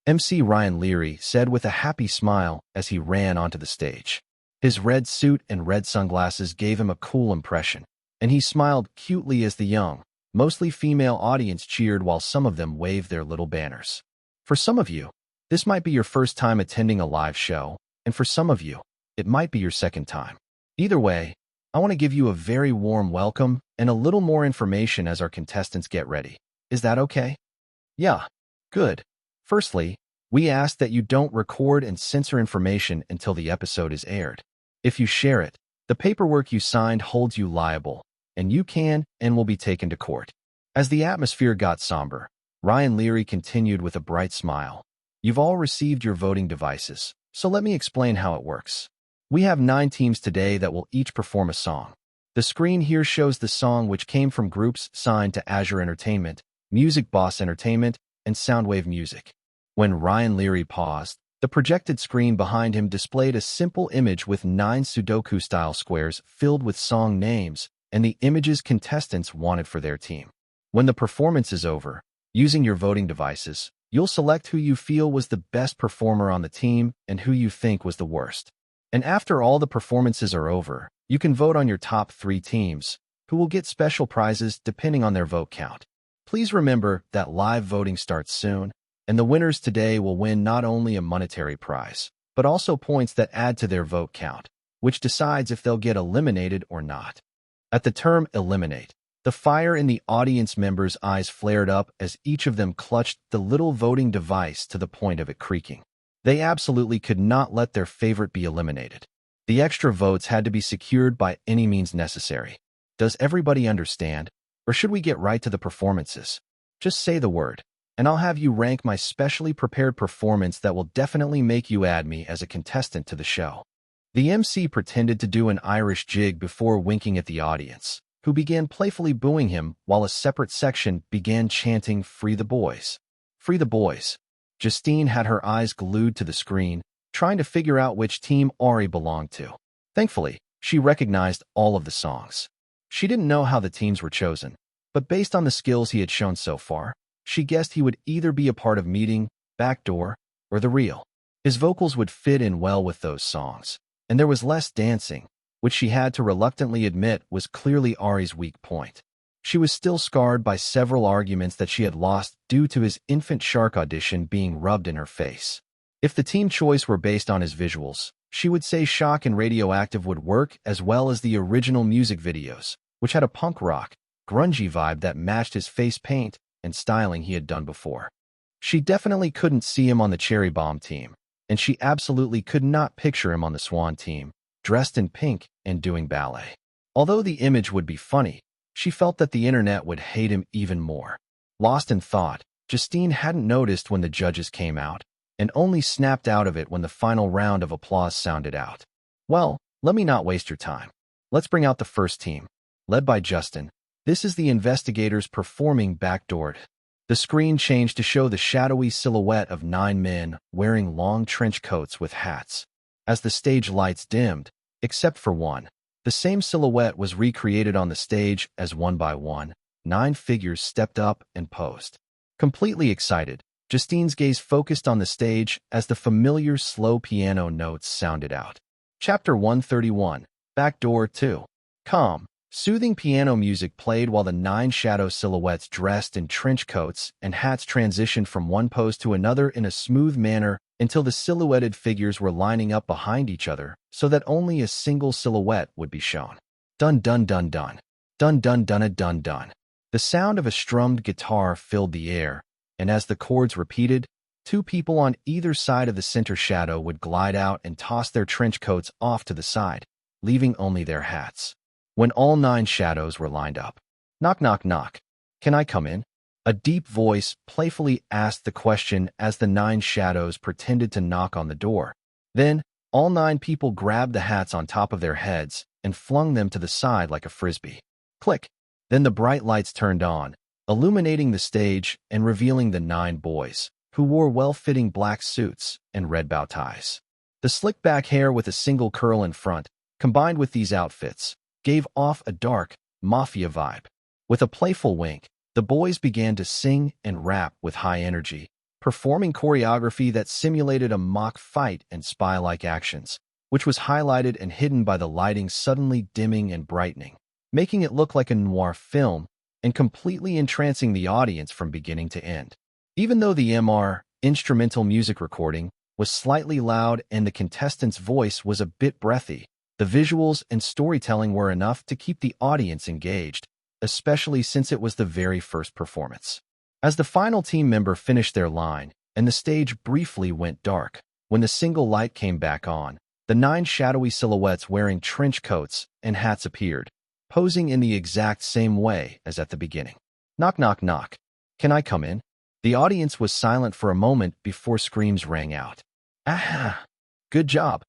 Speaker 1: MC Ryan Leary said with a happy smile as he ran onto the stage. His red suit and red sunglasses gave him a cool impression, and he smiled cutely as the young, mostly female audience cheered while some of them waved their little banners. For some of you, this might be your first time attending a live show, and for some of you, it might be your second time. Either way, I want to give you a very warm welcome and a little more information as our contestants get ready. Is that okay? Yeah. Good. Firstly, we ask that you don't record and censor information until the episode is aired. If you share it, the paperwork you signed holds you liable, and you can and will be taken to court. As the atmosphere got somber, Ryan Leary continued with a bright smile. You've all received your voting devices, so let me explain how it works. We have 9 teams today that will each perform a song. The screen here shows the song which came from groups signed to Azure Entertainment, Music Boss Entertainment, and Soundwave Music. When Ryan Leary paused, the projected screen behind him displayed a simple image with 9 Sudoku-style squares filled with song names and the images contestants wanted for their team. When the performance is over, using your voting devices, you'll select who you feel was the best performer on the team and who you think was the worst. And after all the performances are over, you can vote on your top 3 teams, who will get special prizes depending on their vote count. Please remember that live voting starts soon, and the winners today will win not only a monetary prize, but also points that add to their vote count, which decides if they'll get eliminated or not. At the term eliminate, the fire in the audience members' eyes flared up as each of them clutched the little voting device to the point of it creaking. They absolutely could not let their favorite be eliminated. The extra votes had to be secured by any means necessary. Does everybody understand? Or should we get right to the performances? Just say the word, and I'll have you rank my specially prepared performance that will definitely make you add me as a contestant to the show. The MC pretended to do an Irish jig before winking at the audience, who began playfully booing him while a separate section began chanting, "Free the boys. Free the boys." Justine had her eyes glued to the screen, trying to figure out which team Ari belonged to. Thankfully, she recognized all of the songs. She didn't know how the teams were chosen, but based on the skills he had shown so far, she guessed he would either be a part of Meeting, Backdoor, or The Real. His vocals would fit in well with those songs, and there was less dancing, which she had to reluctantly admit was clearly Ari's weak point. She was still scarred by several arguments that she had lost due to his infant shark audition being rubbed in her face. If the team choice were based on his visuals, she would say Shock and Radioactive would work as well as the original music videos, which had a punk rock, grungy vibe that matched his face paint and styling he had done before. She definitely couldn't see him on the Cherry Bomb team, and she absolutely could not picture him on the Swan team, dressed in pink and doing ballet. Although the image would be funny, she felt that the internet would hate him even more. Lost in thought, Justine hadn't noticed when the judges came out, and only snapped out of it when the final round of applause sounded out. Well, let me not waste your time. Let's bring out the first team. Led by Justin, this is the investigators performing Backdoored. The screen changed to show the shadowy silhouette of 9 men wearing long trench coats with hats. As the stage lights dimmed, except for one, the same silhouette was recreated on the stage as one by one, 9 figures stepped up and posed. Completely excited, Justine's gaze focused on the stage as the familiar slow piano notes sounded out. Chapter 131, Backdoor 2. Calm, soothing piano music played while the 9 shadow silhouettes dressed in trench coats and hats transitioned from one pose to another in a smooth manner until the silhouetted figures were lining up behind each other so that only a single silhouette would be shown. Dun dun dun dun. Dun dun dun a dun dun. The sound of a strummed guitar filled the air, and as the chords repeated, two people on either side of the center shadow would glide out and toss their trench coats off to the side, leaving only their hats. When all 9 shadows were lined up. Knock knock knock. Can I come in? A deep voice playfully asked the question as the 9 shadows pretended to knock on the door. Then, all 9 people grabbed the hats on top of their heads and flung them to the side like a frisbee. Click. Then the bright lights turned on, illuminating the stage and revealing the 9 boys, who wore well-fitting black suits and red bow ties. The slick-back hair with a single curl in front, combined with these outfits, gave off a dark, mafia vibe. With a playful wink, the boys began to sing and rap with high energy, performing choreography that simulated a mock fight and spy-like actions, which was highlighted and hidden by the lighting suddenly dimming and brightening, making it look like a noir film and completely entrancing the audience from beginning to end. Even though the instrumental music recording was slightly loud and the contestant's voice was a bit breathy, the visuals and storytelling were enough to keep the audience engaged, especially since it was the very first performance. As the final team member finished their line and the stage briefly went dark, when the single light came back on, the 9 shadowy silhouettes wearing trench coats and hats appeared, posing in the exact same way as at the beginning. Knock knock knock. Can I come in? The audience was silent for a moment before screams rang out. Ah! Good job!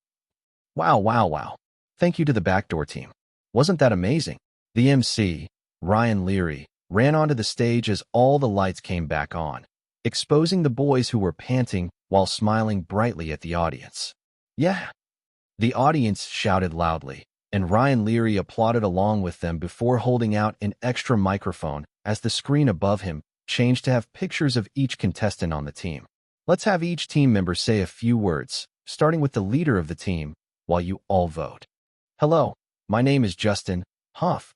Speaker 1: Wow, wow, wow. Thank you to the backdoor team. Wasn't that amazing? The MC, Ryan Leary, ran onto the stage as all the lights came back on, exposing the boys who were panting while smiling brightly at the audience. Yeah! The audience shouted loudly, and Ryan Leary applauded along with them before holding out an extra microphone as the screen above him changed to have pictures of each contestant on the team. Let's have each team member say a few words, starting with the leader of the team, while you all vote. Hello, my name is Justin Huff,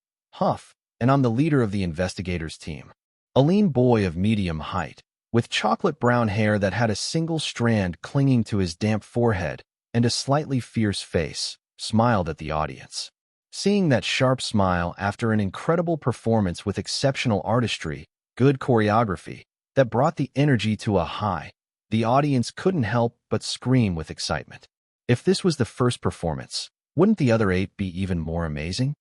Speaker 1: and I'm the leader of the investigators team. A lean boy of medium height, with chocolate brown hair that had a single strand clinging to his damp forehead and a slightly fierce face, smiled at the audience. Seeing that sharp smile after an incredible performance with exceptional artistry, good choreography, that brought the energy to a high, the audience couldn't help but scream with excitement. If this was the first performance, wouldn't the other 8 be even more amazing?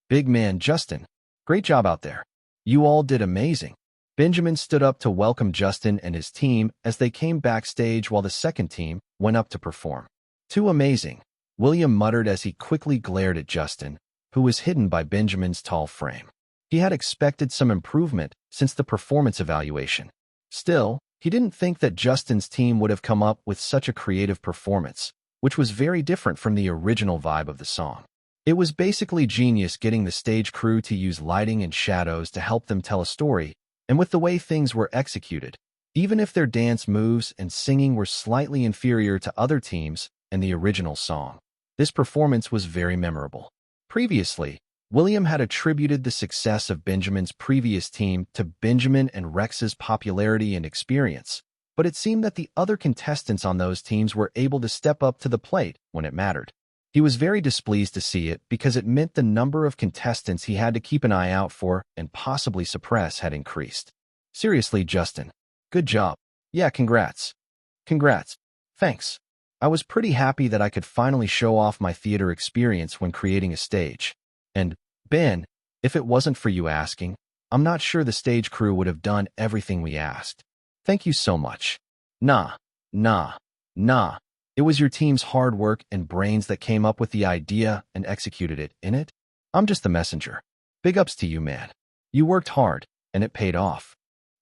Speaker 1: Big man Justin, great job out there. You all did amazing. Benjamin stood up to welcome Justin and his team as they came backstage while the second team went up to perform. Too amazing, William muttered as he quickly glared at Justin, who was hidden by Benjamin's tall frame. He had expected some improvement since the performance evaluation. Still, he didn't think that Justin's team would have come up with such a creative performance, which was very different from the original vibe of the song. It was basically genius getting the stage crew to use lighting and shadows to help them tell a story, and with the way things were executed, even if their dance moves and singing were slightly inferior to other teams and the original song, this performance was very memorable. Previously, William had attributed the success of Benjamin's previous team to Benjamin and Rex's popularity and experience, but it seemed that the other contestants on those teams were able to step up to the plate when it mattered. He was very displeased to see it because it meant the number of contestants he had to keep an eye out for and possibly suppress had increased. Seriously, Justin. Good job. Yeah, congrats. Congrats. Thanks. I was pretty happy that I could finally show off my theater experience when creating a stage. And, Ben, if it wasn't for you asking, I'm not sure the stage crew would have done everything we asked. Thank you so much. Nah. It was your team's hard work and brains that came up with the idea and executed it, innit? I'm just the messenger. Big ups to you, man. You worked hard, and it paid off.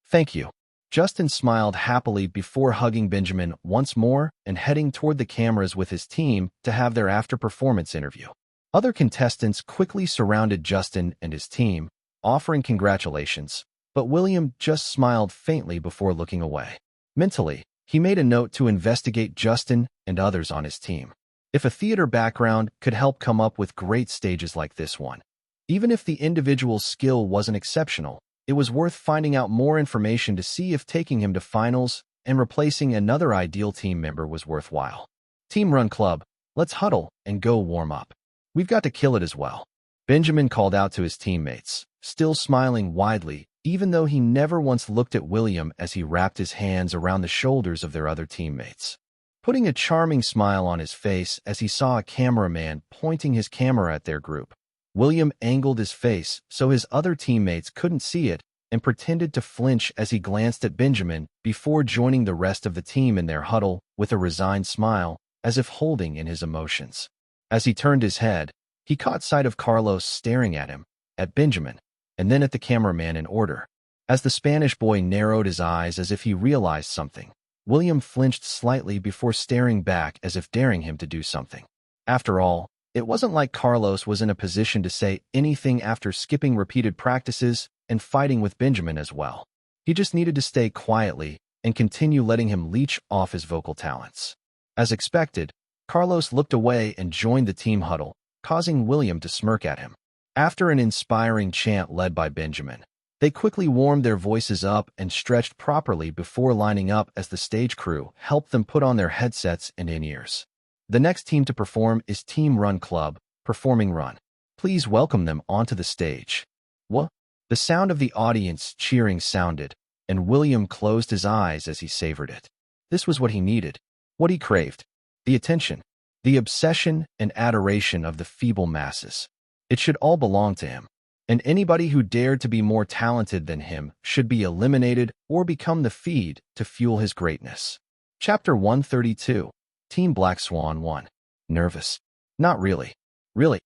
Speaker 1: Thank you. Justin smiled happily before hugging Benjamin once more and heading toward the cameras with his team to have their after-performance interview. Other contestants quickly surrounded Justin and his team, offering congratulations, but William just smiled faintly before looking away. Mentally, he made a note to investigate Justin and others on his team. If a theater background could help come up with great stages like this one, even if the individual's skill wasn't exceptional, it was worth finding out more information to see if taking him to finals and replacing another ideal team member was worthwhile. Team Run Club, let's huddle and go warm up. We've got to kill it as well. Benjamin called out to his teammates, still smiling widely, even though he never once looked at William as he wrapped his hands around the shoulders of their other teammates. Putting a charming smile on his face as he saw a cameraman pointing his camera at their group, William angled his face so his other teammates couldn't see it and pretended to flinch as he glanced at Benjamin before joining the rest of the team in their huddle with a resigned smile, as if holding in his emotions. As he turned his head, he caught sight of Carlos staring at him, at Benjamin, and then at the cameraman in order. As the Spanish boy narrowed his eyes as if he realized something, William flinched slightly before staring back as if daring him to do something. After all, it wasn't like Carlos was in a position to say anything after skipping repeated practices and fighting with Benjamin as well. He just needed to stay quietly and continue letting him leech off his vocal talents. As expected, Carlos looked away and joined the team huddle, causing William to smirk at him. After an inspiring chant led by Benjamin, they quickly warmed their voices up and stretched properly before lining up as the stage crew helped them put on their headsets and in-ears. The next team to perform is Team Run Club, performing Run. Please welcome them onto the stage. What? The sound of the audience cheering sounded, and William closed his eyes as he savored it. This was what he needed, what he craved. The attention, the obsession and adoration of the feeble masses. It should all belong to him, and anybody who dared to be more talented than him should be eliminated or become the feed to fuel his greatness. Chapter 132. Team Black Swan 1. Nervous. Not really. Really.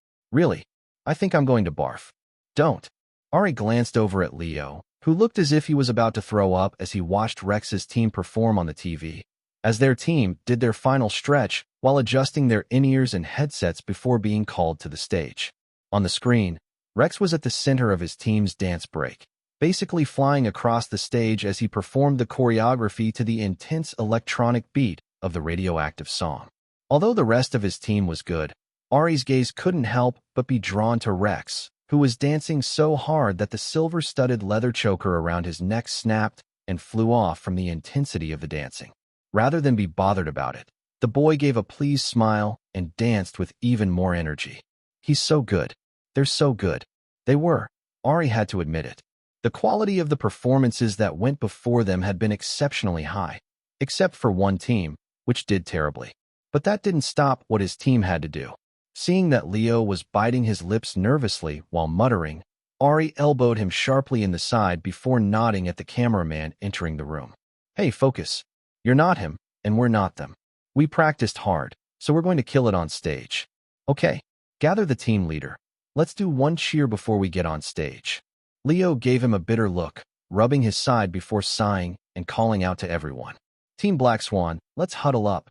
Speaker 1: I think I'm going to barf. Don't. Ari glanced over at Leo, who looked as if he was about to throw up as he watched Rex's team perform on the TV, as their team did their final stretch while adjusting their in-ears and headsets before being called to the stage. On the screen, Rex was at the center of his team's dance break, basically flying across the stage as he performed the choreography to the intense electronic beat of the radioactive song. Although the rest of his team was good, Ari's gaze couldn't help but be drawn to Rex, who was dancing so hard that the silver-studded leather choker around his neck snapped and flew off from the intensity of the dancing. Rather than be bothered about it, the boy gave a pleased smile and danced with even more energy. He's so good. They're so good. They were. Ari had to admit it. The quality of the performances that went before them had been exceptionally high, except for one team, which did terribly. But that didn't stop what his team had to do. Seeing that Leo was biting his lips nervously while muttering, Ari elbowed him sharply in the side before nodding at the cameraman entering the room. Hey, focus. You're not him, and we're not them. We practiced hard, so we're going to kill it on stage. Okay, gather the team leader. Let's do one cheer before we get on stage. Leo gave him a bitter look, rubbing his side before sighing and calling out to everyone. Team Black Swan, let's huddle up.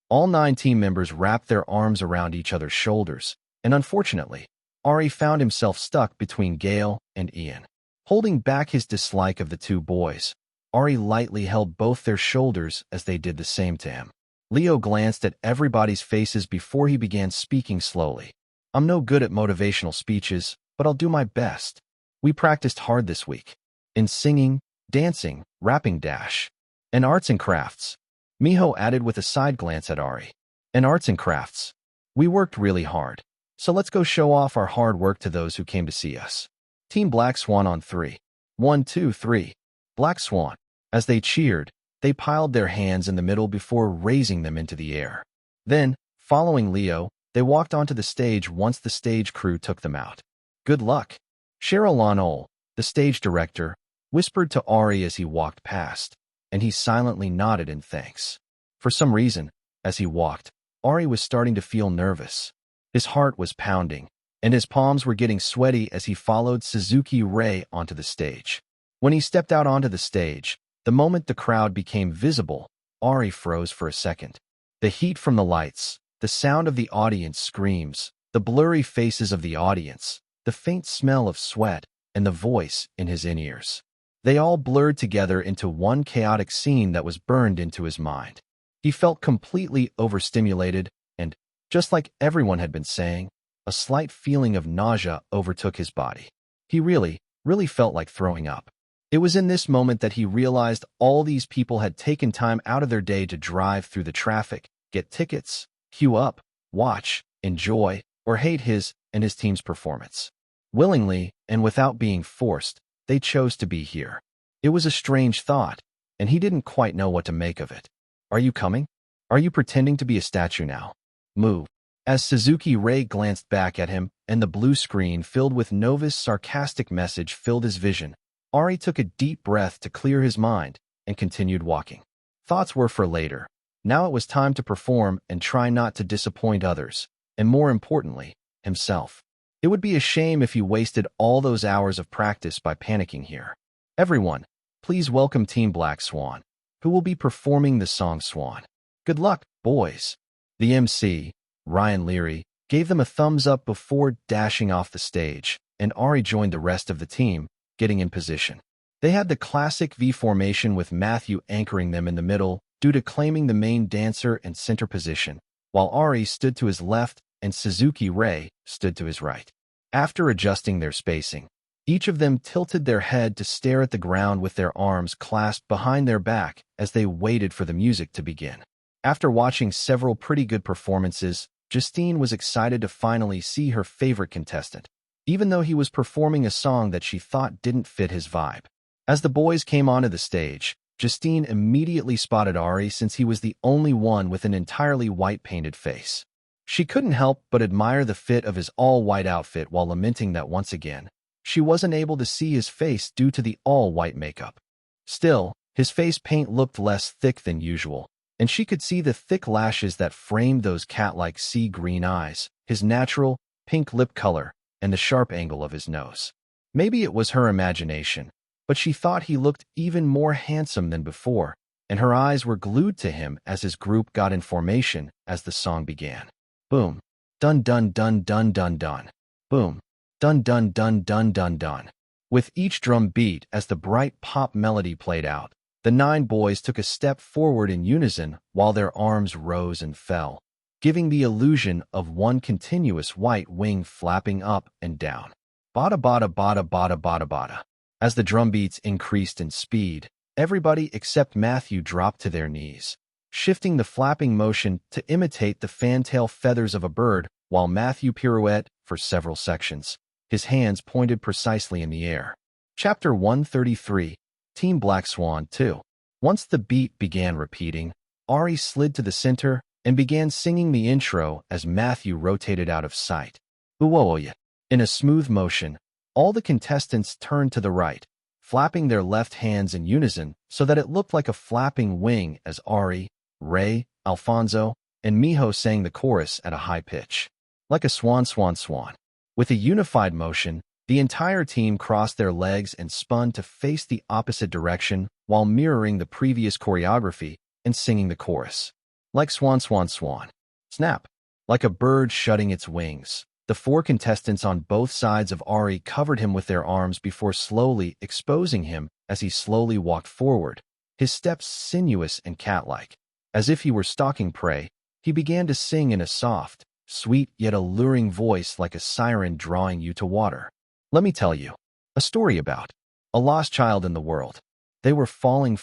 Speaker 1: All 9 team members wrapped their arms around each other's shoulders, and unfortunately, Ari found himself stuck between Gale and Ian. Holding back his dislike of the two boys, Ari lightly held both their shoulders as they did the same to him. Leo glanced at everybody's faces before he began speaking slowly. I'm no good at motivational speeches, but I'll do my best. We practiced hard this week. In singing, dancing, rapping dash, and arts and crafts. Miho added with a side glance at Ari. And arts and crafts. We worked really hard. So let's go show off our hard work to those who came to see us. Team Black Swan on 3. 1, 2, 3. Black Swan. As they cheered, they piled their hands in the middle before raising them into the air. Then, following Leo, they walked onto the stage once the stage crew took them out. Good luck. Cheryl Lanol, the stage director, whispered to Ari as he walked past, and he silently nodded in thanks. For some reason, as he walked, Ari was starting to feel nervous. His heart was pounding, and his palms were getting sweaty as he followed Suzuki Ray onto the stage. When he stepped out onto the stage, the moment the crowd became visible, Ari froze for a second. The heat from the lights, the sound of the audience screams, the blurry faces of the audience, the faint smell of sweat, and the voice in his in-ears. They all blurred together into one chaotic scene that was burned into his mind. He felt completely overstimulated, and, just like everyone had been saying, a slight feeling of nausea overtook his body. He really felt like throwing up. It was in this moment that he realized all these people had taken time out of their day to drive through the traffic, get tickets, queue up, watch, enjoy, or hate his and his team's performance. Willingly, and without being forced, they chose to be here. It was a strange thought, and he didn't quite know what to make of it. Are you coming? Are you pretending to be a statue now? Move. As Suzuki Ray glanced back at him, and the blue screen filled with Nova's sarcastic message filled his vision, Ari took a deep breath to clear his mind and continued walking. Thoughts were for later. Now it was time to perform and try not to disappoint others, and more importantly, himself. It would be a shame if he wasted all those hours of practice by panicking here. Everyone, please welcome Team Black Swan, who will be performing the song Swan. Good luck, boys. The MC, Ryan Leary, gave them a thumbs up before dashing off the stage, and Ari joined the rest of the team, getting in position. They had the classic V formation with Matthew anchoring them in the middle due to claiming the main dancer and center position, while Ari stood to his left and Suzuki Ray stood to his right. After adjusting their spacing, each of them tilted their head to stare at the ground with their arms clasped behind their back as they waited for the music to begin. After watching several pretty good performances, Justine was excited to finally see her favorite contestant, even though he was performing a song that she thought didn't fit his vibe. As the boys came onto the stage, Justine immediately spotted Ari since he was the only one with an entirely white-painted face. She couldn't help but admire the fit of his all-white outfit while lamenting that once again, she wasn't able to see his face due to the all-white makeup. Still, his face paint looked less thick than usual, and she could see the thick lashes that framed those cat-like sea-green eyes, his natural, pink lip color, and the sharp angle of his nose. Maybe it was her imagination, but she thought he looked even more handsome than before, and her eyes were glued to him as his group got in formation as the song began. Boom. Dun dun dun dun dun dun. Boom. Dun dun dun dun dun dun. With each drum beat as the bright pop melody played out, the 9 boys took a step forward in unison while their arms rose and fell, giving the illusion of one continuous white wing flapping up and down. Bada bada bada bada bada bada. As the drum beats increased in speed, everybody except Matthew dropped to their knees, shifting the flapping motion to imitate the fantail feathers of a bird while Matthew pirouetted for several sections, his hands pointed precisely in the air. Chapter 133, Team Black Swan 2. Once the beat began repeating, Ari slid to the center and began singing the intro as Matthew rotated out of sight. Uwoya. In a smooth motion, all the contestants turned to the right, flapping their left hands in unison so that it looked like a flapping wing as Ari, Ray, Alfonso, and Miho sang the chorus at a high pitch. Like a swan swan swan. With a unified motion, the entire team crossed their legs and spun to face the opposite direction while mirroring the previous choreography and singing the chorus. Like swan swan swan. Snap. Like a bird shutting its wings. The 4 contestants on both sides of Ari covered him with their arms before slowly exposing him as he slowly walked forward, his steps sinuous and cat-like. As if he were stalking prey, he began to sing in a soft, sweet yet alluring voice like a siren drawing you to water. Let me tell you a story about a lost child in the world. They were falling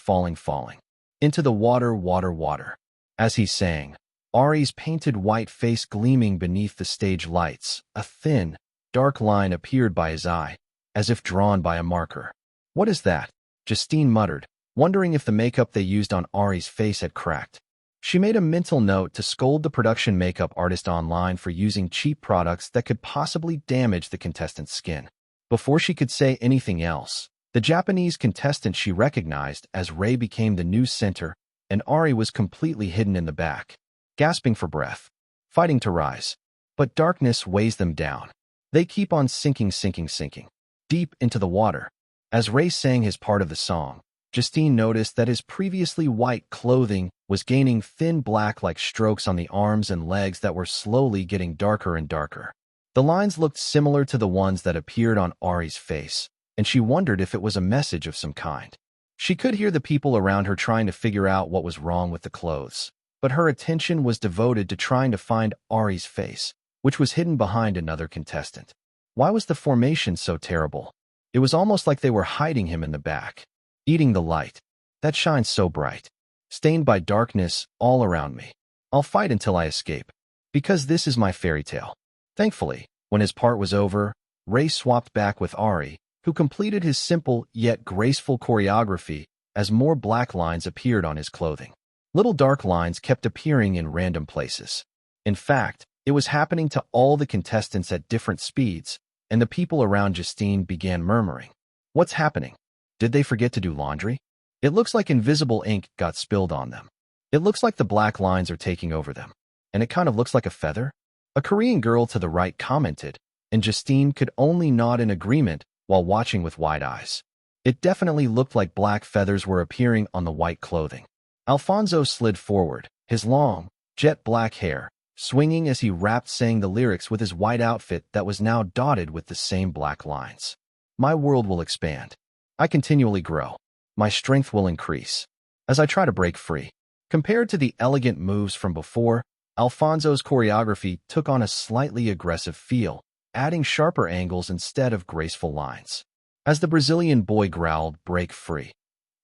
Speaker 1: into the water, water, water. As he sang, Ari's painted white face gleaming beneath the stage lights, a thin, dark line appeared by his eye, as if drawn by a marker. What is that? Justine muttered, wondering if the makeup they used on Ari's face had cracked. She made a mental note to scold the production makeup artist online for using cheap products that could possibly damage the contestant's skin. Before she could say anything else, the Japanese contestant she recognized as Ray became the news center, and Ari was completely hidden in the back, gasping for breath, fighting to rise. But darkness weighs them down. They keep on sinking, deep into the water. As Ray sang his part of the song, Justine noticed that his previously white clothing was gaining thin black-like strokes on the arms and legs that were slowly getting darker and darker. The lines looked similar to the ones that appeared on Ari's face, and she wondered if it was a message of some kind. She could hear the people around her trying to figure out what was wrong with the clothes, but her attention was devoted to trying to find Ari's face, which was hidden behind another contestant. Why was the formation so terrible? It was almost like they were hiding him in the back, eating the light that shines so bright, stained by darkness all around me. I'll fight until I escape, because this is my fairy tale. Thankfully, when his part was over, Ray swapped back with Ari, who completed his simple yet graceful choreography as more black lines appeared on his clothing. Little dark lines kept appearing in random places. In fact, it was happening to all the contestants at different speeds, and the people around Justine began murmuring. What's happening? Did they forget to do laundry? It looks like invisible ink got spilled on them. It looks like the black lines are taking over them. And it kind of looks like a feather? A Korean girl to the right commented, and Justine could only nod in agreement while watching with wide eyes. It definitely looked like black feathers were appearing on the white clothing. Alfonso slid forward, his long, jet black hair swinging as he rapped, sang the lyrics with his white outfit that was now dotted with the same black lines. My world will expand. I continually grow. My strength will increase as I try to break free. Compared to the elegant moves from before, Alfonso's choreography took on a slightly aggressive feel, adding sharper angles instead of graceful lines. As the Brazilian boy growled, "Break free,"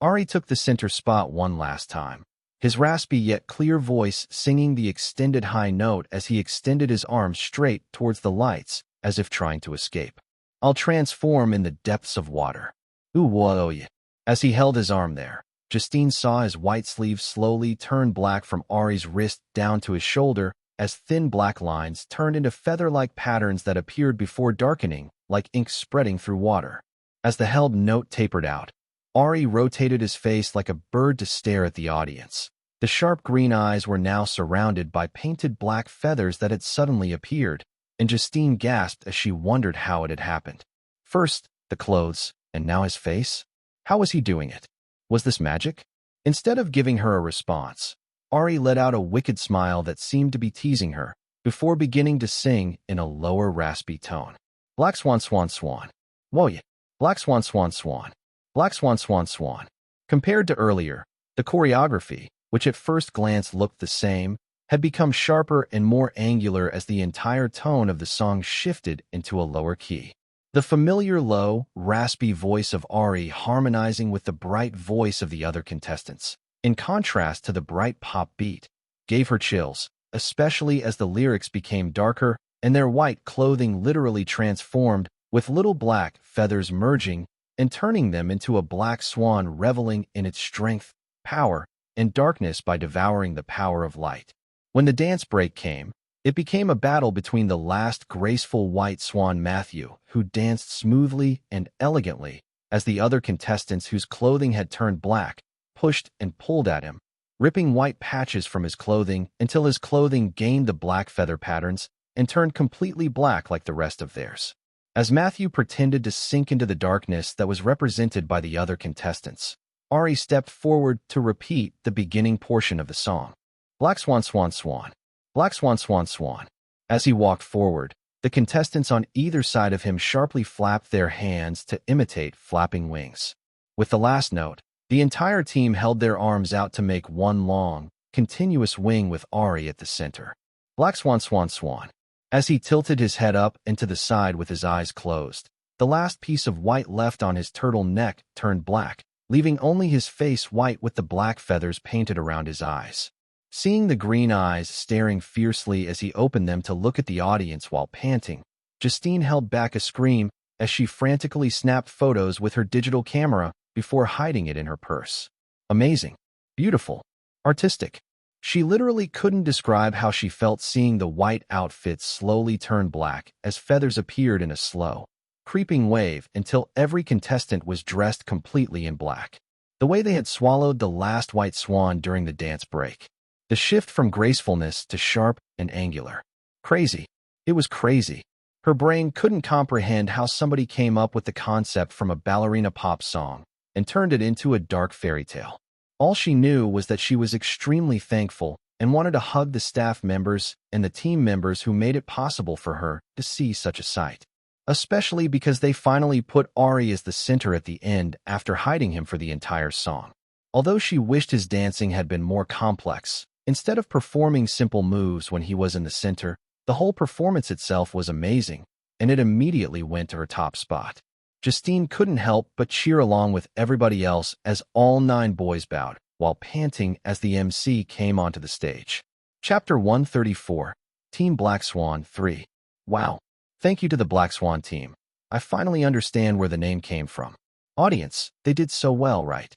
Speaker 1: Ari took the center spot one last time, his raspy yet clear voice singing the extended high note as he extended his arms straight towards the lights as if trying to escape. I'll transform in the depths of water. Ooh, whoa, yeah. As he held his arm there, Justine saw his white sleeve slowly turn black from Ari's wrist down to his shoulder as thin black lines turned into feather-like patterns that appeared before darkening, like ink spreading through water. As the held note tapered out, Ari rotated his face like a bird to stare at the audience. The sharp green eyes were now surrounded by painted black feathers that had suddenly appeared, and Justine gasped as she wondered how it had happened. First, the clothes, and now his face? How was he doing it? Was this magic? Instead of giving her a response, Ari let out a wicked smile that seemed to be teasing her, before beginning to sing in a lower raspy tone. Black swan swan swan. Whoa yeah. Black swan swan swan. Black swan swan swan. Compared to earlier, the choreography, which at first glance looked the same, had become sharper and more angular as the entire tone of the song shifted into a lower key. The familiar low, raspy voice of Ari harmonizing with the bright voice of the other contestants, in contrast to the bright pop beat, gave her chills, especially as the lyrics became darker and their white clothing literally transformed, with little black feathers merging and turning them into a black swan reveling in its strength, power, and darkness by devouring the power of light. When the dance break came, it became a battle between the last graceful white swan Matthew, who danced smoothly and elegantly, as the other contestants whose clothing had turned black, pushed and pulled at him, ripping white patches from his clothing until his clothing gained the black feather patterns and turned completely black like the rest of theirs. As Matthew pretended to sink into the darkness that was represented by the other contestants, Ari stepped forward to repeat the beginning portion of the song. Black swan swan swan. Black swan swan swan. As he walked forward, the contestants on either side of him sharply flapped their hands to imitate flapping wings. With the last note, the entire team held their arms out to make one long, continuous wing with Ari at the center. Black swan swan swan. As he tilted his head up and to the side with his eyes closed, the last piece of white left on his turtle neck turned black, leaving only his face white with the black feathers painted around his eyes. Seeing the green eyes staring fiercely as he opened them to look at the audience while panting, Justine held back a scream as she frantically snapped photos with her digital camera before hiding it in her purse. Amazing. Beautiful. Artistic. She literally couldn't describe how she felt seeing the white outfits slowly turn black as feathers appeared in a slow, creeping wave until every contestant was dressed completely in black. The way they had swallowed the last white swan during the dance break. The shift from gracefulness to sharp and angular. Crazy. It was crazy. Her brain couldn't comprehend how somebody came up with the concept from a ballerina pop song and turned it into a dark fairy tale. All she knew was that she was extremely thankful and wanted to hug the staff members and the team members who made it possible for her to see such a sight. Especially because they finally put Ari as the center at the end after hiding him for the entire song. Although she wished his dancing had been more complex, instead of performing simple moves when he was in the center, the whole performance itself was amazing, and it immediately went to her top spot. Justine couldn't help but cheer along with everybody else as all 9 boys bowed, while panting as the MC came onto the stage. Chapter 134, Team Black Swan 3. Wow. Thank you to the Black Swan team. I finally understand where the name came from. Audience, they did so well, right?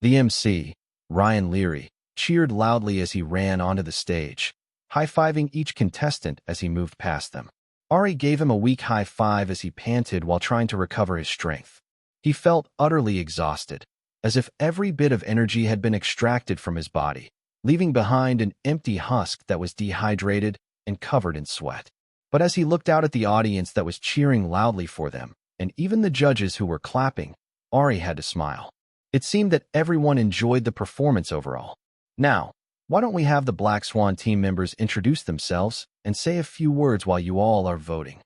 Speaker 1: The MC, Ryan Leary, cheered loudly as he ran onto the stage, high-fiving each contestant as he moved past them. Ari gave him a weak high five as he panted while trying to recover his strength. He felt utterly exhausted, as if every bit of energy had been extracted from his body, leaving behind an empty husk that was dehydrated and covered in sweat. But as he looked out at the audience that was cheering loudly for them, and even the judges who were clapping, Ari had to smile. It seemed that everyone enjoyed the performance overall. Now, why don't we have the Black Swan team members introduce themselves and say a few words while you all are voting?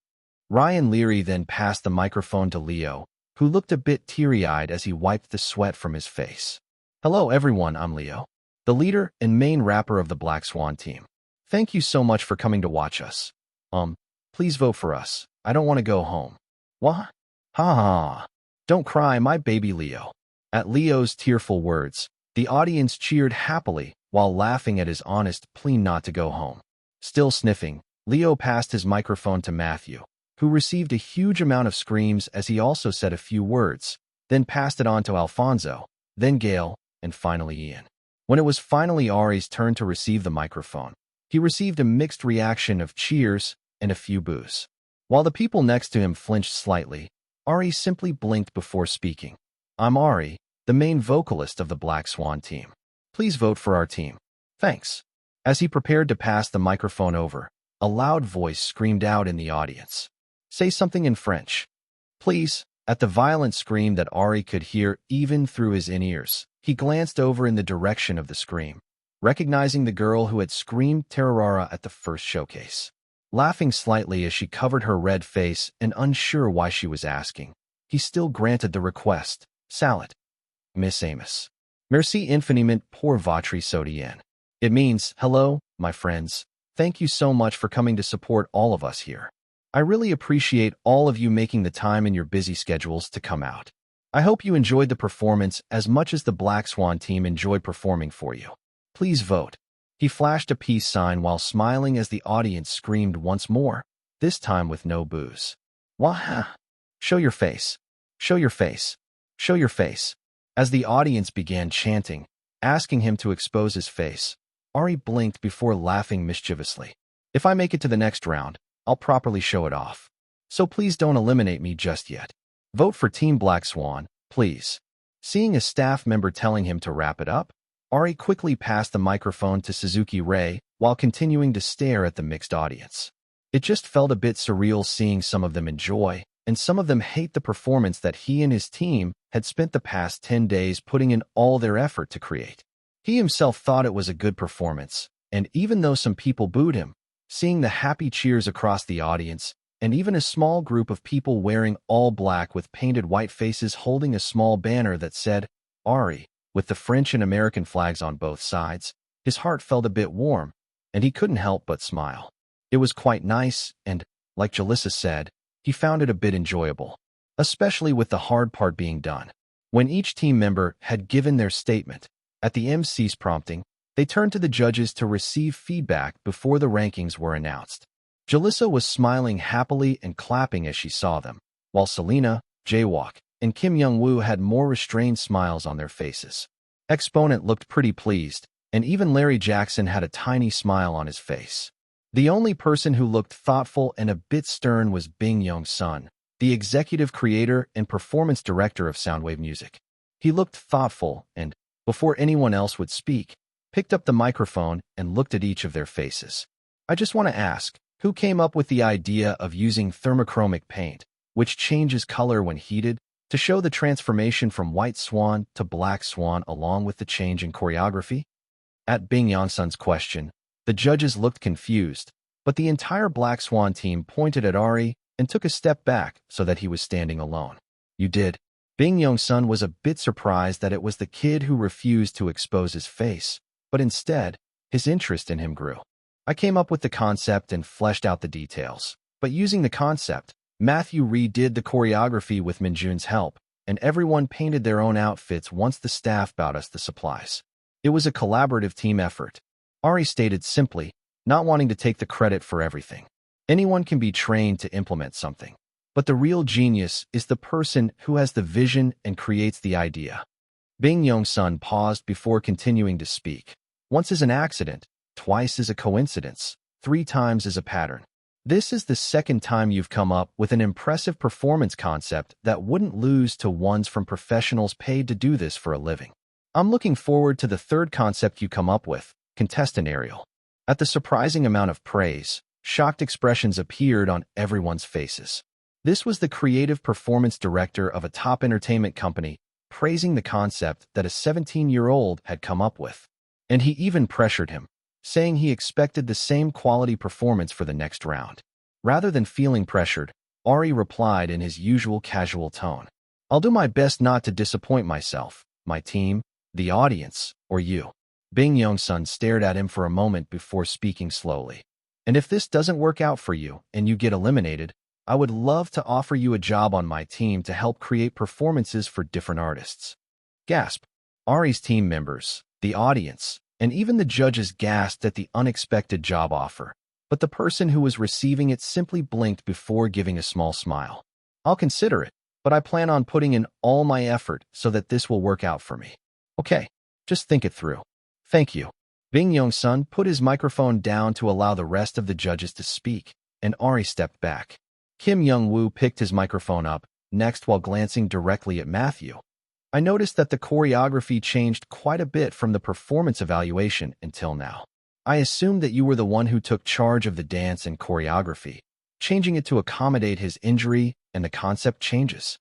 Speaker 1: Ryan Leary then passed the microphone to Leo, who looked a bit teary-eyed as he wiped the sweat from his face. Hello everyone, I'm Leo, the leader and main rapper of the Black Swan team. Thank you so much for coming to watch us. Please vote for us. I don't want to go home. What? Ha ha. Don't cry, my baby Leo. At Leo's tearful words, the audience cheered happily while laughing at his honest plea not to go home. Still sniffing, Leo passed his microphone to Matthew, who received a huge amount of screams as he also said a few words, then passed it on to Alfonso, then Gail, and finally Ian. When it was finally Ari's turn to receive the microphone, he received a mixed reaction of cheers and a few boos. While the people next to him flinched slightly, Ari simply blinked before speaking. I'm Ari, the main vocalist of the Black Swan team. Please vote for our team. Thanks. As he prepared to pass the microphone over, a loud voice screamed out in the audience. Say something in French. Please. At the violent scream that Ari could hear even through his in-ears, he glanced over in the direction of the scream, recognizing the girl who had screamed Terrorara at the first showcase. Laughing slightly as she covered her red face and unsure why she was asking, he still granted the request. Salad. Miss Amos. Merci infiniment pour votre soutien. It means, hello, my friends. Thank you so much for coming to support all of us here. I really appreciate all of you making the time in your busy schedules to come out. I hope you enjoyed the performance as much as the Black Swan team enjoyed performing for you. Please vote. He flashed a peace sign while smiling as the audience screamed once more, this time with no boos. Wah! Show your face. Show your face. Show your face. As the audience began chanting, asking him to expose his face, Ari blinked before laughing mischievously. If I make it to the next round, I'll properly show it off. So please don't eliminate me just yet. Vote for Team Black Swan, please. Seeing a staff member telling him to wrap it up, Ari quickly passed the microphone to Suzuki Ray while continuing to stare at the mixed audience. It just felt a bit surreal seeing some of them enjoy, and some of them hate the performance that he and his team had spent the past 10 days putting in all their effort to create. He himself thought it was a good performance, and even though some people booed him, seeing the happy cheers across the audience, and even a small group of people wearing all black with painted white faces holding a small banner that said, Ari, with the French and American flags on both sides, his heart felt a bit warm, and he couldn't help but smile. It was quite nice, and, like Jalissa said, he found it a bit enjoyable, especially with the hard part being done. When each team member had given their statement, at the MC's prompting, they turned to the judges to receive feedback before the rankings were announced. Jalissa was smiling happily and clapping as she saw them, while Selena, Jaywalk, and Kim Young-woo had more restrained smiles on their faces. Exponent looked pretty pleased, and even Larry Jackson had a tiny smile on his face. The only person who looked thoughtful and a bit stern was Bing Young-sun, the executive creator and performance director of Soundwave Music. He looked thoughtful and, before anyone else would speak, picked up the microphone and looked at each of their faces. I just want to ask, who came up with the idea of using thermochromic paint, which changes color when heated, to show the transformation from White Swan to Black Swan along with the change in choreography? At Bing Young-sun's question, the judges looked confused, but the entire Black Swan team pointed at Ari and took a step back so that he was standing alone. You did. Bing Young-sun was a bit surprised that it was the kid who refused to expose his face, but instead, his interest in him grew. I came up with the concept and fleshed out the details, but using the concept, Matthew redid the choreography with Minjun's help, and everyone painted their own outfits once the staff bought us the supplies. It was a collaborative team effort. Ari stated simply, not wanting to take the credit for everything. Anyone can be trained to implement something. But the real genius is the person who has the vision and creates the idea. Bing Young-sun paused before continuing to speak. Once is an accident, twice is a coincidence, 3 times is a pattern. This is the second time you've come up with an impressive performance concept that wouldn't lose to ones from professionals paid to do this for a living. I'm looking forward to the third concept you come up with, contestant Ariel. At the surprising amount of praise, shocked expressions appeared on everyone's faces. This was the creative performance director of a top entertainment company praising the concept that a 17-year-old had come up with. And he even pressured him, saying he expected the same quality performance for the next round. Rather than feeling pressured, Ari replied in his usual casual tone. I'll do my best not to disappoint myself, my team, the audience, or you. Bing Young-sun stared at him for a moment before speaking slowly. And if this doesn't work out for you and you get eliminated, I would love to offer you a job on my team to help create performances for different artists. Gasp. Ari's team members, the audience, and even the judges gasped at the unexpected job offer, but the person who was receiving it simply blinked before giving a small smile. I'll consider it, but I plan on putting in all my effort so that this will work out for me. Okay, just think it through. Thank you. Bing Young-sun put his microphone down to allow the rest of the judges to speak, and Ari stepped back. Kim Young-woo picked his microphone up, next while glancing directly at Matthew. I noticed that the choreography changed quite a bit from the performance evaluation until now. I assumed that you were the one who took charge of the dance and choreography, changing it to accommodate his injury and the concept changes.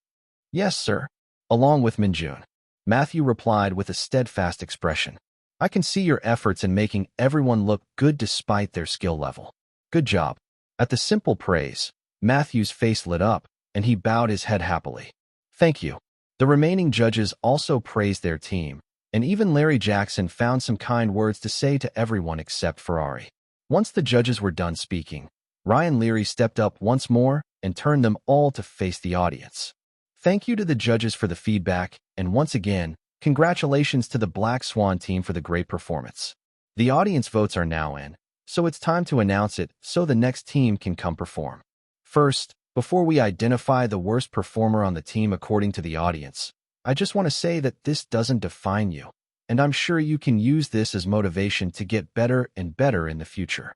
Speaker 1: Yes, sir. Along with Minjun. Matthew replied with a steadfast expression. I can see your efforts in making everyone look good despite their skill level. Good job. At the simple praise, Matthew's face lit up, and he bowed his head happily. Thank you. The remaining judges also praised their team, and even Larry Jackson found some kind words to say to everyone except for Ari. Once the judges were done speaking, Ryan Leary stepped up once more and turned them all to face the audience. Thank you to the judges for the feedback, and once again, congratulations to the Black Swan team for the great performance. The audience votes are now in, so it's time to announce it so the next team can come perform. First, before we identify the worst performer on the team according to the audience, I just want to say that this doesn't define you, and I'm sure you can use this as motivation to get better and better in the future.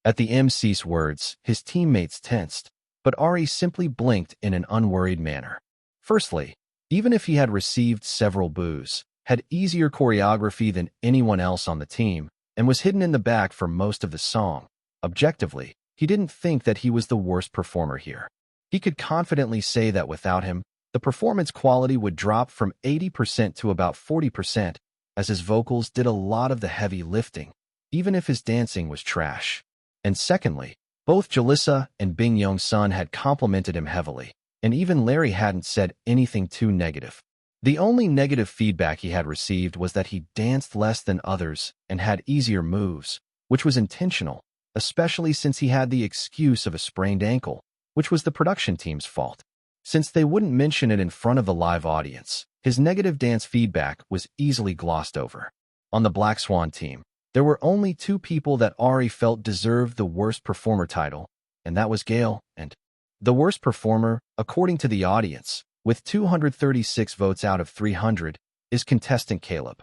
Speaker 1: At the MC's words, his teammates tensed, but Ari simply blinked in an unworried manner. Firstly, even if he had received several boos, had easier choreography than anyone else on the team, and was hidden in the back for most of the song, objectively, he didn't think that he was the worst performer here. He could confidently say that without him, the performance quality would drop from 80% to about 40%, as his vocals did a lot of the heavy lifting, even if his dancing was trash. And secondly, both Jalissa and Bing Young-sun had complimented him heavily, and even Larry hadn't said anything too negative. The only negative feedback he had received was that he danced less than others and had easier moves, which was intentional, especially since he had the excuse of a sprained ankle, which was the production team's fault. Since they wouldn't mention it in front of the live audience, his negative dance feedback was easily glossed over. On the Black Swan team, there were only 2 people that Ari felt deserved the worst performer title, and that was Gail and the worst performer, according to the audience, with 236 votes out of 300, is contestant Caleb.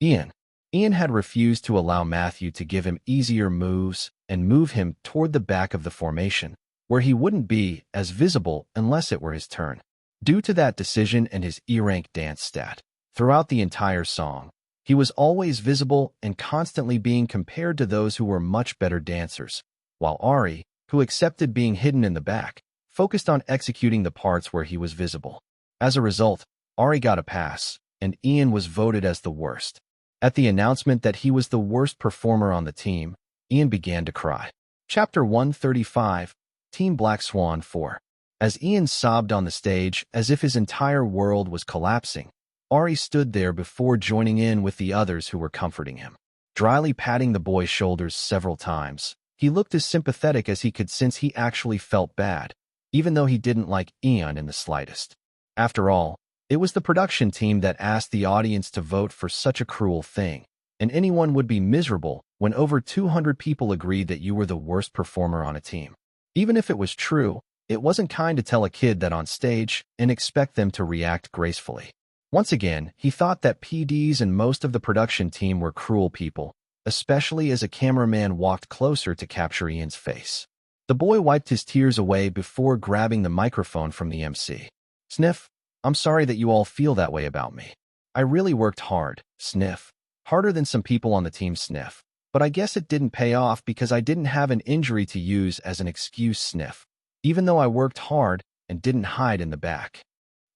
Speaker 1: Ian had refused to allow Matthew to give him easier moves and move him toward the back of the formation, where he wouldn't be as visible unless it were his turn. Due to that decision and his E-rank dance stat, throughout the entire song, he was always visible and constantly being compared to those who were much better dancers, while Ari, who accepted being hidden in the back, focused on executing the parts where he was visible. As a result, Ari got a pass, and Ian was voted as the worst. At the announcement that he was the worst performer on the team, Ian began to cry. Chapter 135, Team Black Swan 4. As Ian sobbed on the stage as if his entire world was collapsing, Ari stood there before joining in with the others who were comforting him. Dryly patting the boy's shoulders several times, he looked as sympathetic as he could since he actually felt bad, even though he didn't like Ian in the slightest. After all, it was the production team that asked the audience to vote for such a cruel thing, and anyone would be miserable when over 200 people agreed that you were the worst performer on a team. Even if it was true, It wasn't kind to tell a kid that on stage and expect them to react gracefully. Once again, he thought that PDs and most of the production team were cruel people, especially as a cameraman walked closer to capture Ian's face. The boy wiped his tears away before grabbing the microphone from the MC. Sniff, I'm sorry that you all feel that way about me. I really worked hard, sniff. Harder than some people on the team, sniff. But I guess it didn't pay off because I didn't have an injury to use as an excuse, sniff. Even though I worked hard and didn't hide in the back.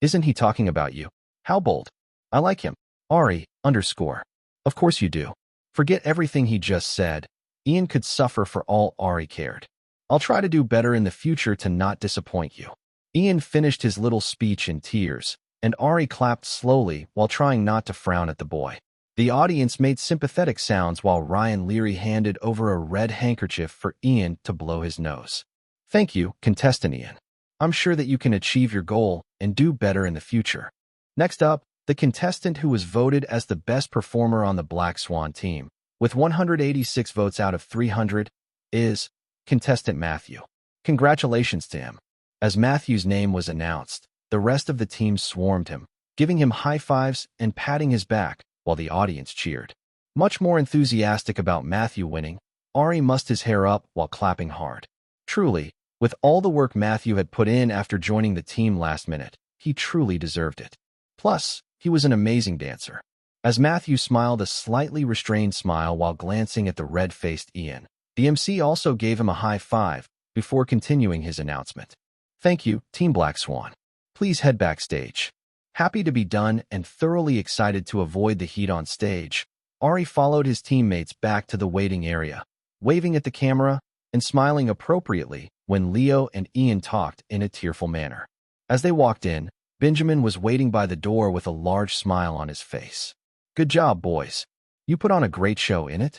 Speaker 1: Isn't he talking about you? How bold. I like him. Ari, _. Of course you do. Forget everything he just said. Ian could suffer for all Ari cared. I'll try to do better in the future to not disappoint you. Ian finished his little speech in tears, and Ari clapped slowly while trying not to frown at the boy. The audience made sympathetic sounds while Ryan Leary handed over a red handkerchief for Ian to blow his nose. Thank you, contestant Ian. I'm sure that you can achieve your goal and do better in the future. Next up, the contestant who was voted as the best performer on the Black Swan team, with 186 votes out of 300, is contestant Matthew. Congratulations to him. As Matthew's name was announced, the rest of the team swarmed him, giving him high fives and patting his back while the audience cheered. Much more enthusiastic about Matthew winning, Ari mussed his hair up while clapping hard. Truly, with all the work Matthew had put in after joining the team last minute, he truly deserved it. Plus, he was an amazing dancer. As Matthew smiled a slightly restrained smile while glancing at the red-faced Ian, the MC also gave him a high five before continuing his announcement. Thank you, Team Black Swan. Please head backstage. Happy to be done and thoroughly excited to avoid the heat on stage, Ari followed his teammates back to the waiting area, waving at the camera and smiling appropriately when Leo and Ian talked in a tearful manner. As they walked in, Benjamin was waiting by the door with a large smile on his face. Good job, boys. You put on a great show, innit?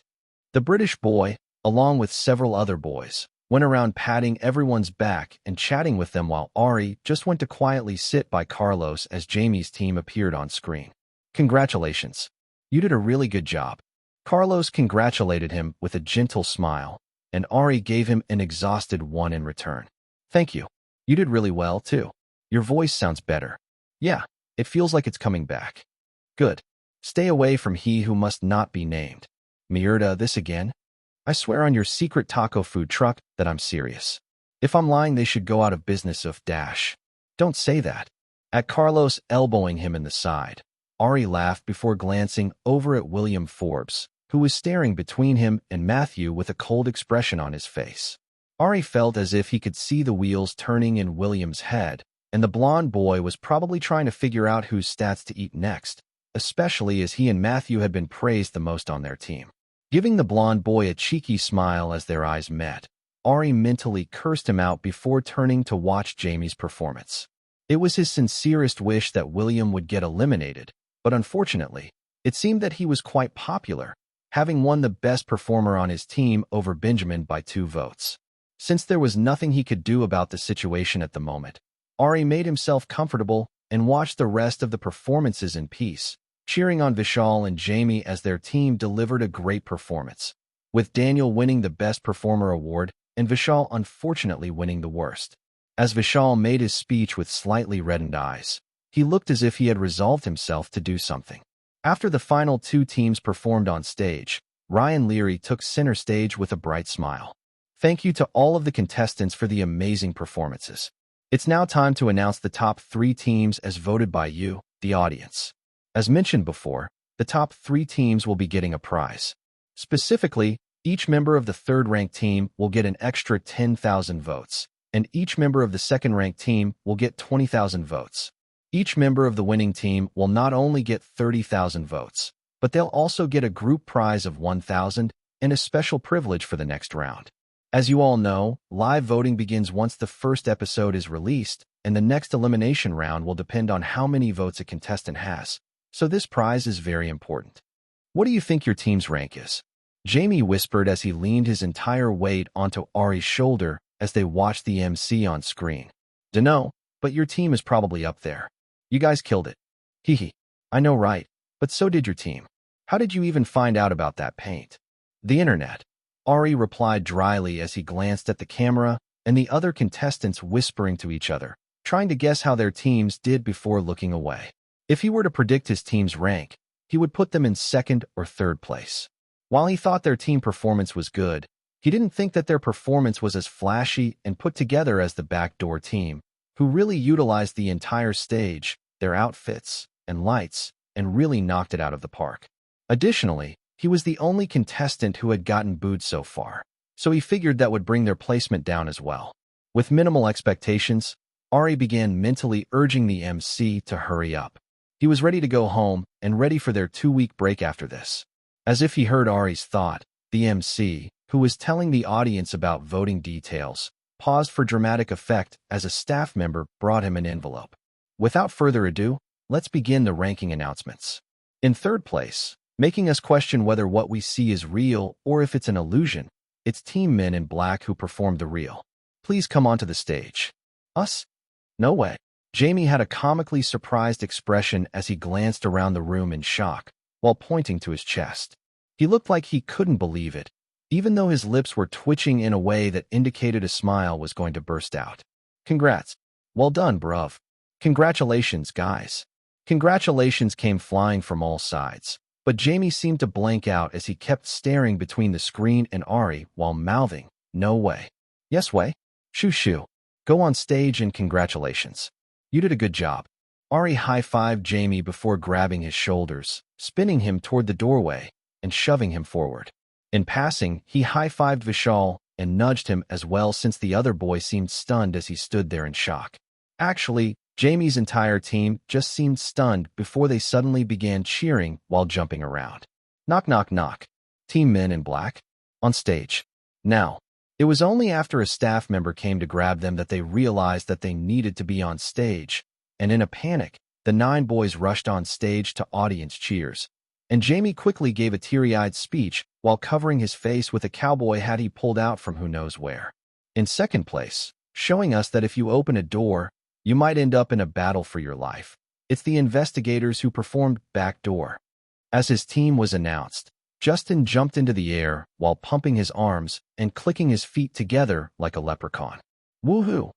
Speaker 1: The British boy, along with several other boys, went around patting everyone's back and chatting with them while Ari just went to quietly sit by Carlos as Jamie's team appeared on screen. Congratulations. You did a really good job. Carlos congratulated him with a gentle smile, and Ari gave him an exhausted one in return. Thank you. You did really well, too. Your voice sounds better. Yeah, it feels like it's coming back. Good. Stay away from he who must not be named. Mierda, this again? I swear on your secret taco food truck that I'm serious. If I'm lying, they should go out of business of dash. Don't say that. At Carlos elbowing him in the side, Ari laughed before glancing over at William Forbes, who was staring between him and Matthew with a cold expression on his face. Ari felt as if he could see the wheels turning in William's head, and the blonde boy was probably trying to figure out whose stats to eat next, especially as he and Matthew had been praised the most on their team. Giving the blonde boy a cheeky smile as their eyes met, Ari mentally cursed him out before turning to watch Jamie's performance. It was his sincerest wish that William would get eliminated, but unfortunately, it seemed that he was quite popular, having won the best performer on his team over Benjamin by 2 votes. Since there was nothing he could do about the situation at the moment, Ari made himself comfortable and watched the rest of the performances in peace, cheering on Vishal and Jamie as their team delivered a great performance, with Daniel winning the Best Performer award and Vishal unfortunately winning the worst. As Vishal made his speech with slightly reddened eyes, he looked as if he had resolved himself to do something. After the final 2 teams performed on stage, Ryan Leary took center stage with a bright smile. Thank you to all of the contestants for the amazing performances. It's now time to announce the top 3 teams as voted by you, the audience. As mentioned before, the top 3 teams will be getting a prize. Specifically, each member of the third-ranked team will get an extra 10,000 votes, and each member of the second-ranked team will get 20,000 votes. Each member of the winning team will not only get 30,000 votes, but they'll also get a group prize of 1,000 and a special privilege for the next round. As you all know, live voting begins once the first episode is released, and the next elimination round will depend on how many votes a contestant has. So this prize is very important. What do you think your team's rank is? Jamie whispered as he leaned his entire weight onto Ari's shoulder as they watched the MC on screen. Dunno, but your team is probably up there. You guys killed it. Hee. I know, right? But so did your team. How did you even find out about that paint? The internet. Ari replied dryly as he glanced at the camera and the other contestants whispering to each other, trying to guess how their teams did before looking away. If he were to predict his team's rank, he would put them in second or third place. While he thought their team performance was good, he didn't think that their performance was as flashy and put together as the backdoor team, who really utilized the entire stage, their outfits, and lights, and really knocked it out of the park. Additionally, he was the only contestant who had gotten booed so far, so he figured that would bring their placement down as well. With minimal expectations, Ari began mentally urging the MC to hurry up. He was ready to go home and ready for their 2-week break after this. As if he heard Ari's thought, the MC, who was telling the audience about voting details, paused for dramatic effect as a staff member brought him an envelope. Without further ado, let's begin the ranking announcements. In third place, making us question whether what we see is real or if it's an illusion, it's Team Men in Black who performed the real. Please come onto the stage. Us? No way. Jamie had a comically surprised expression as he glanced around the room in shock, while pointing to his chest. He looked like he couldn't believe it, even though his lips were twitching in a way that indicated a smile was going to burst out. Congrats. Well done, bruv. Congratulations, guys. Congratulations came flying from all sides, but Jamie seemed to blank out as he kept staring between the screen and Ari while mouthing, "No way." "Yes way. Shoo shoo. Go on stage and congratulations. You did a good job." Ari high-fived Jamie before grabbing his shoulders, spinning him toward the doorway, and shoving him forward. In passing, he high-fived Vishal and nudged him as well since the other boy seemed stunned as he stood there in shock. Actually, Jamie's entire team just seemed stunned before they suddenly began cheering while jumping around. Knock, knock, knock. Team Men in Black? On stage. Now. It was only after a staff member came to grab them that they realized that they needed to be on stage, and in a panic, the 9 boys rushed on stage to audience cheers, and Jamie quickly gave a teary-eyed speech while covering his face with a cowboy hat he pulled out from who knows where. In second place, showing us that if you open a door, you might end up in a battle for your life. It's the investigators who performed Backdoor. As his team was announced, Justin jumped into the air while pumping his arms and clicking his feet together like a leprechaun. Woohoo!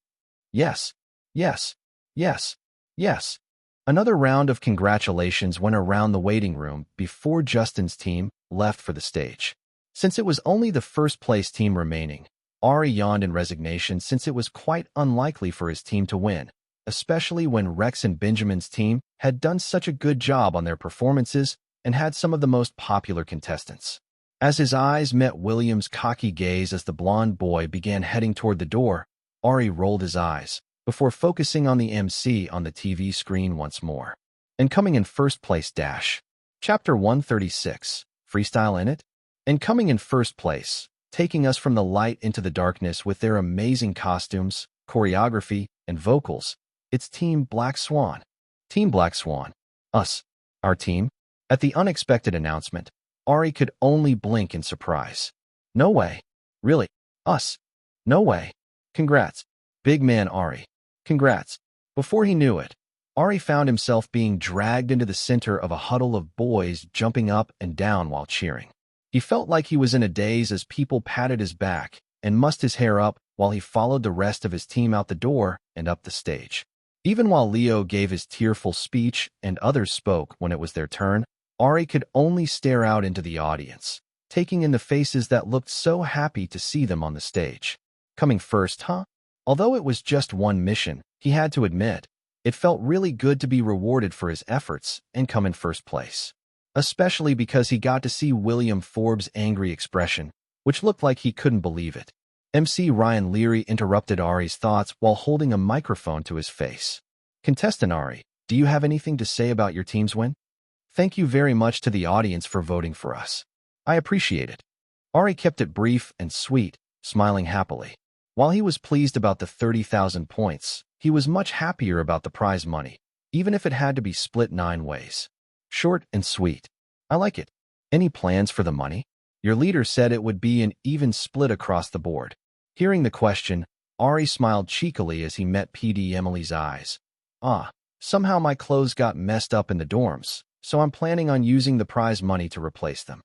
Speaker 1: Yes, yes, yes, yes. Another round of congratulations went around the waiting room before Justin's team left for the stage. Since it was only the first-place team remaining, Ari yawned in resignation since it was quite unlikely for his team to win, especially when Rex and Benjamin's team had done such a good job on their performances and had some of the most popular contestants. As his eyes met William's cocky gaze as the blonde boy began heading toward the door, Ari rolled his eyes, before focusing on the MC on the TV screen once more. And coming in first place dash. Chapter 136, Freestyle in it? And coming in first place, taking us from the light into the darkness with their amazing costumes, choreography, and vocals, it's Team Black Swan. Team Black Swan. Us. Our team. At the unexpected announcement, Ari could only blink in surprise. No way. Really? Us? No way. Congrats. Big man Ari. Congrats. Before he knew it, Ari found himself being dragged into the center of a huddle of boys jumping up and down while cheering. He felt like he was in a daze as people patted his back and mussed his hair up while he followed the rest of his team out the door and up the stage. Even while Leo gave his tearful speech and others spoke when it was their turn, Ari could only stare out into the audience, taking in the faces that looked so happy to see them on the stage. Coming first, huh? Although it was just one mission, he had to admit, it felt really good to be rewarded for his efforts and come in first place. Especially because he got to see William Forbes' angry expression, which looked like he couldn't believe it. MC Ryan Leary interrupted Ari's thoughts while holding a microphone to his face. Contestant Ari, do you have anything to say about your team's win? Thank you very much to the audience for voting for us. I appreciate it. Ari kept it brief and sweet, smiling happily. While he was pleased about the 30,000 points, he was much happier about the prize money, even if it had to be split 9 ways. Short and sweet. I like it. Any plans for the money? Your leader said it would be an even split across the board. Hearing the question, Ari smiled cheekily as he met PD Emily's eyes. Somehow my clothes got messed up in the dorms, so I'm planning on using the prize money to replace them.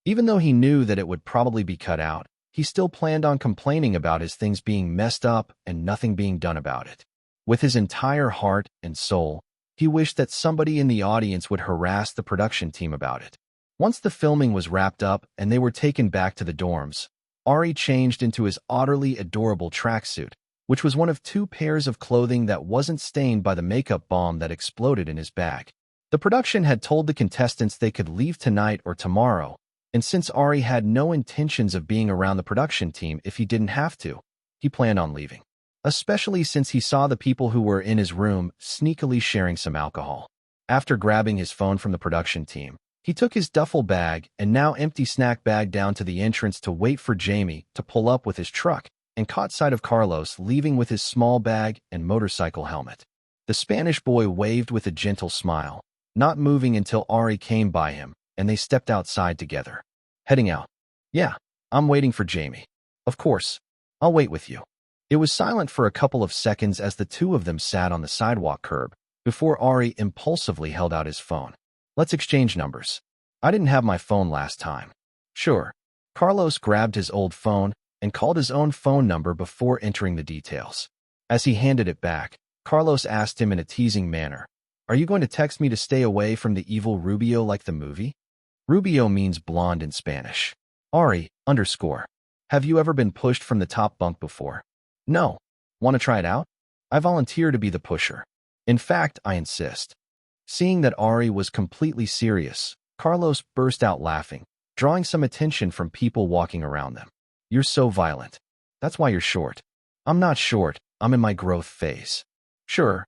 Speaker 1: Even though he knew that it would probably be cut out, he still planned on complaining about his things being messed up and nothing being done about it. With his entire heart and soul, he wished that somebody in the audience would harass the production team about it. Once the filming was wrapped up and they were taken back to the dorms, Ari changed into his utterly adorable tracksuit, which was one of 2 pairs of clothing that wasn't stained by the makeup bomb that exploded in his bag. The production had told the contestants they could leave tonight or tomorrow, and since Ari had no intentions of being around the production team if he didn't have to, he planned on leaving. Especially since he saw the people who were in his room sneakily sharing some alcohol. After grabbing his phone from the production team, he took his duffel bag and now empty snack bag down to the entrance to wait for Jamie to pull up with his truck and caught sight of Carlos leaving with his small bag and motorcycle helmet. The Spanish boy waved with a gentle smile, not moving until Ari came by him, and they stepped outside together. Heading out. Yeah, I'm waiting for Jamie. Of course, I'll wait with you. It was silent for a couple of seconds as the 2 of them sat on the sidewalk curb, before Ari impulsively held out his phone. Let's exchange numbers. I didn't have my phone last time. Sure. Carlos grabbed his old phone and called his own phone number before entering the details. As he handed it back, Carlos asked him in a teasing manner, "Are you going to text me to stay away from the evil Rubio like the movie?" Rubio means blonde in Spanish. Ari, have you ever been pushed from the top bunk before? No. Want to try it out? I volunteer to be the pusher. In fact, I insist. Seeing that Ari was completely serious, Carlos burst out laughing, drawing some attention from people walking around them. You're so violent. That's why you're short. I'm not short, I'm in my growth phase. Sure,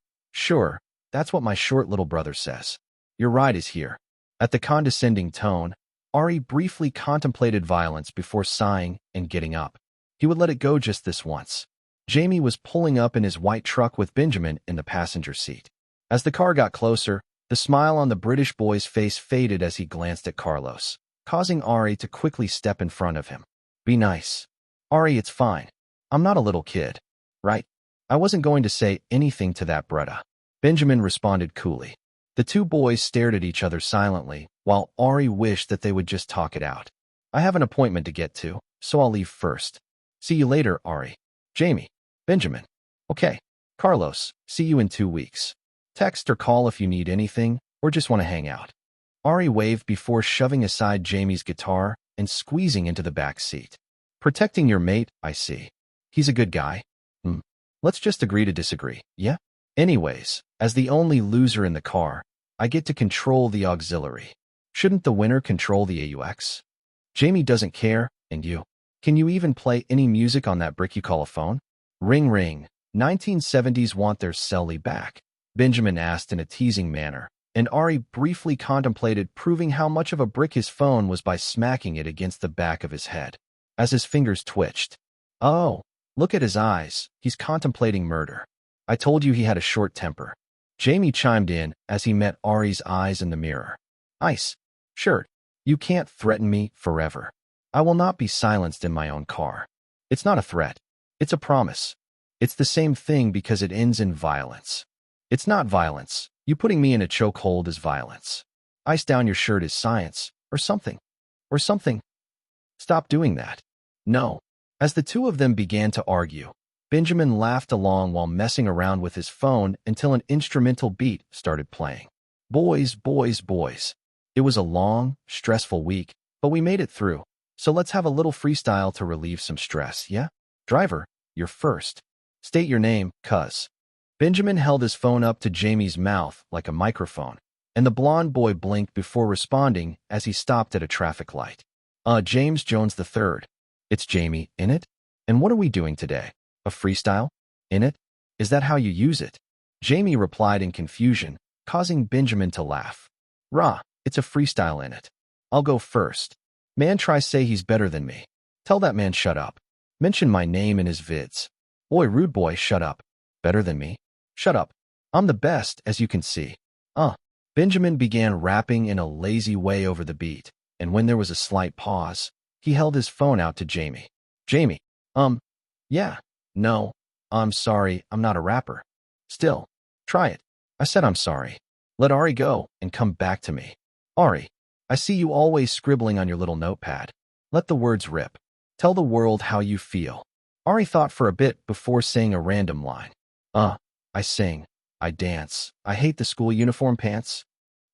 Speaker 1: that's what my short little brother says. Your ride is here. At the condescending tone, Ari briefly contemplated violence before sighing and getting up. He would let it go just this once. Jamie was pulling up in his white truck with Benjamin in the passenger seat. As the car got closer, the smile on the British boy's face faded as he glanced at Carlos, causing Ari to quickly step in front of him. Be nice. Ari, it's fine. I'm not a little kid. Right? I wasn't going to say anything to that Bretta. Benjamin responded coolly. The 2 boys stared at each other silently, while Ari wished that they would just talk it out. I have an appointment to get to, so I'll leave first. See you later, Ari. Jamie. Benjamin. Okay. Carlos, see you in 2 weeks. Text or call if you need anything, or just want to hang out. Ari waved before shoving aside Jamie's guitar and squeezing into the back seat. Protecting your mate, I see. He's a good guy. Let's just agree to disagree, yeah? Anyways, as the only loser in the car, I get to control the auxiliary. Shouldn't the winner control the AUX? Jamie doesn't care, and you? Can you even play any music on that brick you call a phone? Ring ring. 1970s want their celly back, Benjamin asked in a teasing manner, and Ari briefly contemplated proving how much of a brick his phone was by smacking it against the back of his head. As his fingers twitched. Oh, look at his eyes, he's contemplating murder. I told you he had a short temper. Jamie chimed in as he met Ari's eyes in the mirror. Ice. Shirt. You can't threaten me forever. I will not be silenced in my own car. It's not a threat. It's a promise. It's the same thing because it ends in violence. It's not violence. You putting me in a chokehold is violence. Ice down your shirt is science, or something. Or something. Stop doing that. No. As the 2 of them began to argue, Benjamin laughed along while messing around with his phone until an instrumental beat started playing. Boys. It was a long, stressful week, but we made it through. So let's have a little freestyle to relieve some stress, yeah? Driver, you're first. State your name, cuz. Benjamin held his phone up to Jamie's mouth like a microphone, and the blonde boy blinked before responding as he stopped at a traffic light. James Jones III. It's Jamie, innit? And what are we doing today? A freestyle? Innit? Is that how you use it? Jamie replied in confusion, causing Benjamin to laugh. Rah, it's a freestyle innit. I'll go first. Man try say he's better than me. Tell that man shut up. Mention my name in his vids. Boy, rude boy, shut up. Better than me? Shut up. I'm the best, as you can see. Benjamin began rapping in a lazy way over the beat, and when there was a slight pause, he held his phone out to Jamie. Jamie, yeah, no, I'm sorry, I'm not a rapper. Still, try it. I said I'm sorry. Let Ari go and come back to me. Ari, I see you always scribbling on your little notepad. Let the words rip. Tell the world how you feel. Ari thought for a bit before saying a random line. I sing. I dance. I hate the school uniform pants.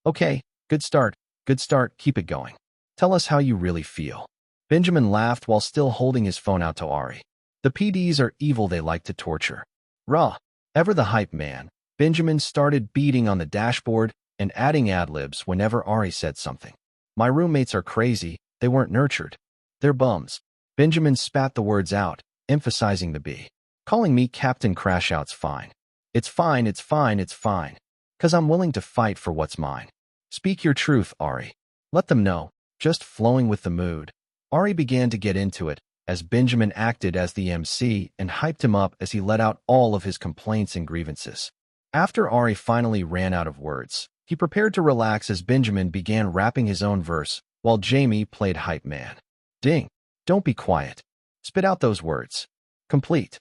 Speaker 1: Okay, good start. Good start. Keep it going. Tell us how you really feel. Benjamin laughed while still holding his phone out to Ari. The PDs are evil. They like to torture. Rah. Ever the hype man, Benjamin started beating on the dashboard and adding ad-libs whenever Ari said something. My roommates are crazy. They weren't nurtured. They're bums. Benjamin spat the words out, emphasizing the B. Calling me Captain Crashout's fine. It's fine, it's fine, it's fine. 'Cause I'm willing to fight for what's mine. Speak your truth, Ari. Let them know. Just flowing with the mood. Ari began to get into it, as Benjamin acted as the MC and hyped him up as he let out all of his complaints and grievances. After Ari finally ran out of words, he prepared to relax as Benjamin began rapping his own verse, while Jamie played hype man. Ding. Don't be quiet. Spit out those words. Complete.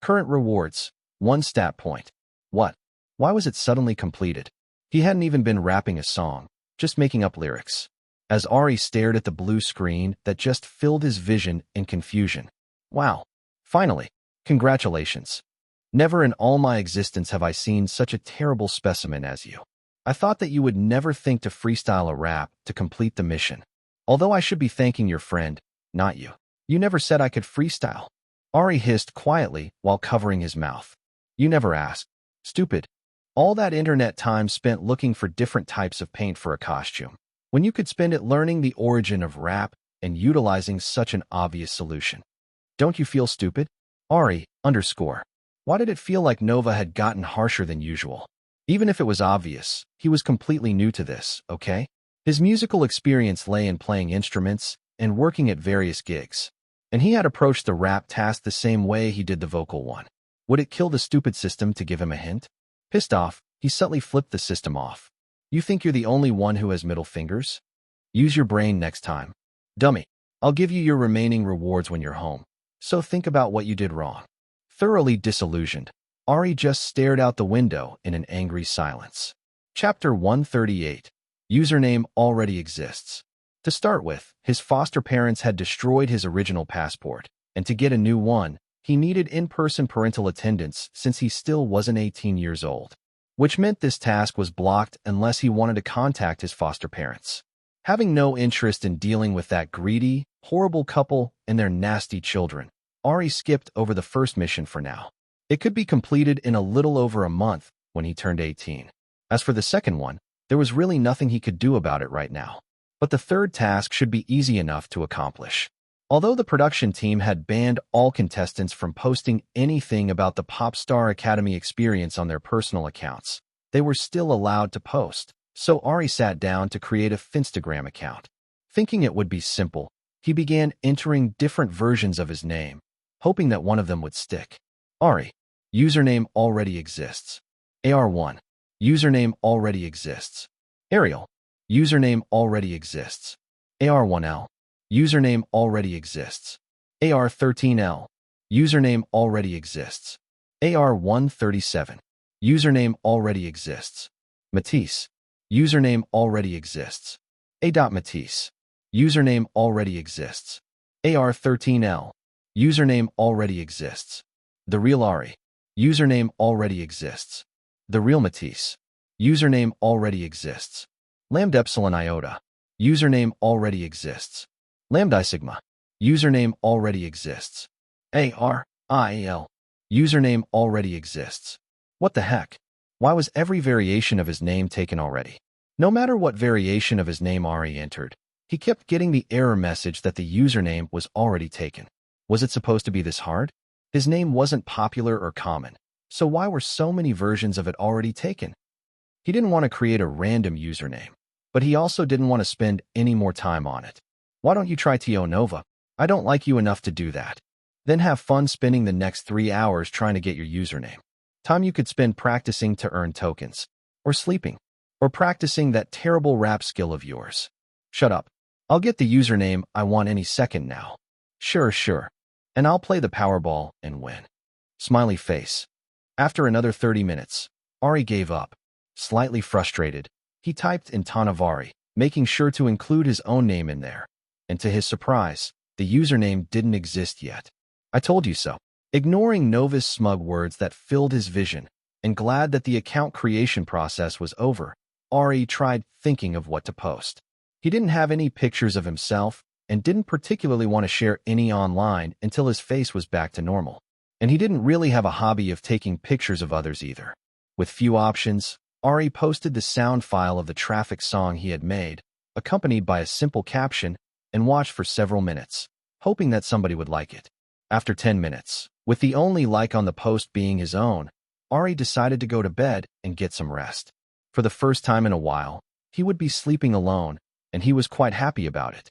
Speaker 1: Current rewards. 1 stat point. What? Why was it suddenly completed? He hadn't even been rapping a song, just making up lyrics. As Ari stared at the blue screen that just filled his vision in confusion. Wow. Finally. Congratulations. Never in all my existence have I seen such a terrible specimen as you. I thought that you would never think to freestyle a rap to complete the mission. Although I should be thanking your friend, not you. You never said I could freestyle. Ari hissed quietly while covering his mouth. You never asked. Stupid. All that internet time spent looking for different types of paint for a costume, when you could spend it learning the origin of rap and utilizing such an obvious solution. Don't you feel stupid? Ari, _. Why did it feel like Nova had gotten harsher than usual? Even if it was obvious, he was completely new to this, okay? His musical experience lay in playing instruments and working at various gigs, and he had approached the rap task the same way he did the vocal one. Would it kill the stupid system to give him a hint? Pissed off, he subtly flipped the system off. You think you're the only one who has middle fingers? Use your brain next time. Dummy, I'll give you your remaining rewards when you're home, so think about what you did wrong. Thoroughly disillusioned, Ari just stared out the window in an angry silence. Chapter 138. Username already exists. To start with, his foster parents had destroyed his original passport, and to get a new one, he needed in-person parental attendance since he still wasn't 18 years old, which meant this task was blocked unless he wanted to contact his foster parents. Having no interest in dealing with that greedy, horrible couple and their nasty children, Ari skipped over the first mission for now. It could be completed in a little over a month when he turned 18. As for the second one, there was really nothing he could do about it right now. But the third task should be easy enough to accomplish. Although the production team had banned all contestants from posting anything about the Popstar Academy experience on their personal accounts, they were still allowed to post. So Ari sat down to create a Finstagram account. Thinking it would be simple, he began entering different versions of his name, hoping that one of them would stick. Ari. Username already exists. AR1. Username already exists. Ariel. Username already exists. AR1L. Username already exists. AR13L. Username already exists. AR137. Username already exists. Matisse. Username already exists. A.Matisse. Username already exists. AR13L. Username already exists. The Real Ari. Username already exists. The Real Matisse. Username already exists. Lambda Epsilon Iota. Username already exists. Lambda Sigma. Username already exists. ARIL. Username already exists. What the heck? Why was every variation of his name taken already? No matter what variation of his name Ari entered, he kept getting the error message that the username was already taken. Was it supposed to be this hard? His name wasn't popular or common, so why were so many versions of it already taken? He didn't want to create a random username, but he also didn't want to spend any more time on it. Why don't you try TO Nova? I don't like you enough to do that. Then have fun spending the next 3 hours trying to get your username. Time you could spend practicing to earn tokens, or sleeping, or practicing that terrible rap skill of yours. Shut up. I'll get the username I want any second now. Sure. And I'll play the Powerball and win. Smiley face. After another 30 minutes, Ari gave up. Slightly frustrated, he typed in Tanavari, making sure to include his own name in there. And to his surprise, The username didn't exist yet. I told you so. Ignoring Nova's smug words that filled his vision, and glad that the account creation process was over, Ari tried thinking of what to post. He didn't have any pictures of himself, and didn't particularly want to share any online until his face was back to normal. And he didn't really have a hobby of taking pictures of others either. With few options, Ari posted the sound file of the traffic song he had made, accompanied by a simple caption, and watched for several minutes, hoping that somebody would like it. After 10 minutes, with the only like on the post being his own, Ari decided to go to bed and get some rest. For the first time in a while, he would be sleeping alone, and he was quite happy about it.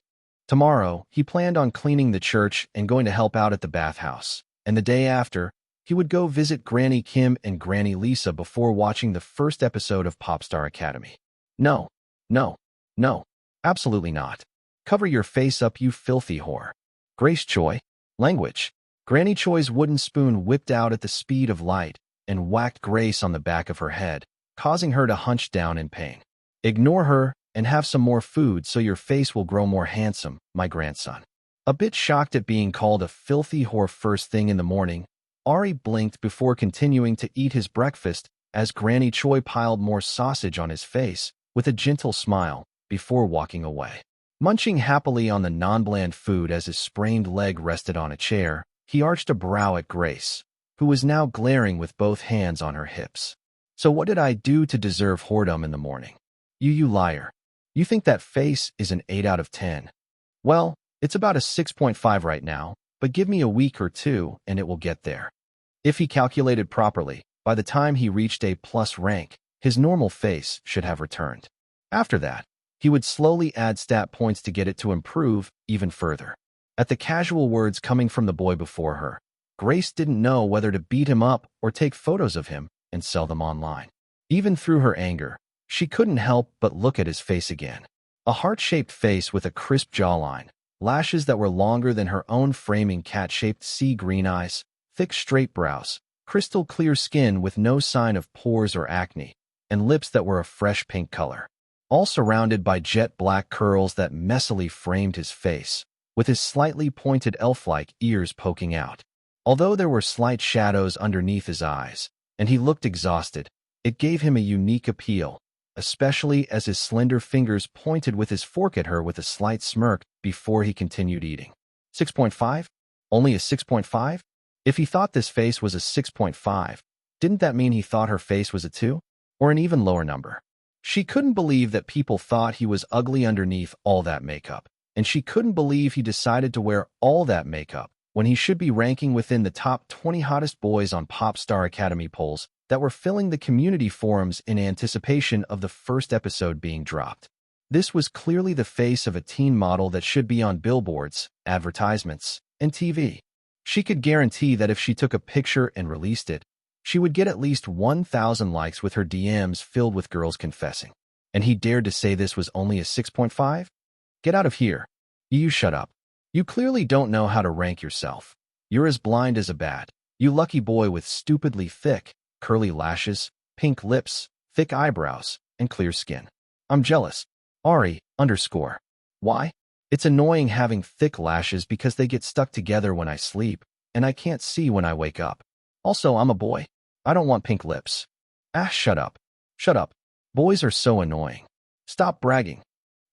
Speaker 1: Tomorrow, he planned on cleaning the church and going to help out at the bathhouse, and the day after, he would go visit Granny Kim and Granny Lisa before watching the first episode of Popstar Academy. No, no, no, absolutely not. Cover your face up, you filthy whore. Grace Choi. Language. Granny Choi's wooden spoon whipped out at the speed of light and whacked Grace on the back of her head, causing her to hunch down in pain. Ignore her and have some more food so your face will grow more handsome, my grandson. A bit shocked at being called a filthy whore first thing in the morning, Ari blinked before continuing to eat his breakfast as Granny Choi piled more sausage on his face with a gentle smile before walking away. Munching happily on the non-bland food as his sprained leg rested on a chair, he arched a brow at Grace, who was now glaring with both hands on her hips. So what did I do to deserve whoredom in the morning? You liar. You think that face is an 8 out of 10. Well, it's about a 6.5 right now, but give me a week or two and it will get there. If he calculated properly, by the time he reached A+ rank, his normal face should have returned. After that, he would slowly add stat points to get it to improve even further. At the casual words coming from the boy before her, Grace didn't know whether to beat him up or take photos of him and sell them online. Even through her anger, she couldn't help but look at his face again. A heart-shaped face with a crisp jawline, lashes that were longer than her own framing cat-shaped sea-green eyes, thick straight brows, crystal clear skin with no sign of pores or acne, and lips that were a fresh pink color. All surrounded by jet black curls that messily framed his face, with his slightly pointed elf-like ears poking out. Although there were slight shadows underneath his eyes, and he looked exhausted, it gave him a unique appeal, especially as his slender fingers pointed with his fork at her with a slight smirk before he continued eating. 6.5? Only a 6.5? If he thought this face was a 6.5, didn't that mean he thought her face was a 2? Or an even lower number? She couldn't believe that people thought he was ugly underneath all that makeup, and she couldn't believe he decided to wear all that makeup when he should be ranking within the top 20 hottest boys on Popstar Academy polls that were filling the community forums in anticipation of the first episode being dropped. This was clearly the face of a teen model that should be on billboards, advertisements, and TV. She could guarantee that if she took a picture and released it, she would get at least 1,000 likes with her DMs filled with girls confessing. And he dared to say this was only a 6.5? Get out of here. You shut up. You clearly don't know how to rank yourself. You're as blind as a bat. You lucky boy with stupidly thick, curly lashes, pink lips, thick eyebrows, and clear skin. I'm jealous. Ari, _ Why? It's annoying having thick lashes because they get stuck together when I sleep, and I can't see when I wake up. Also, I'm a boy. I don't want pink lips. Ah, shut up. Shut up. Boys are so annoying. Stop bragging.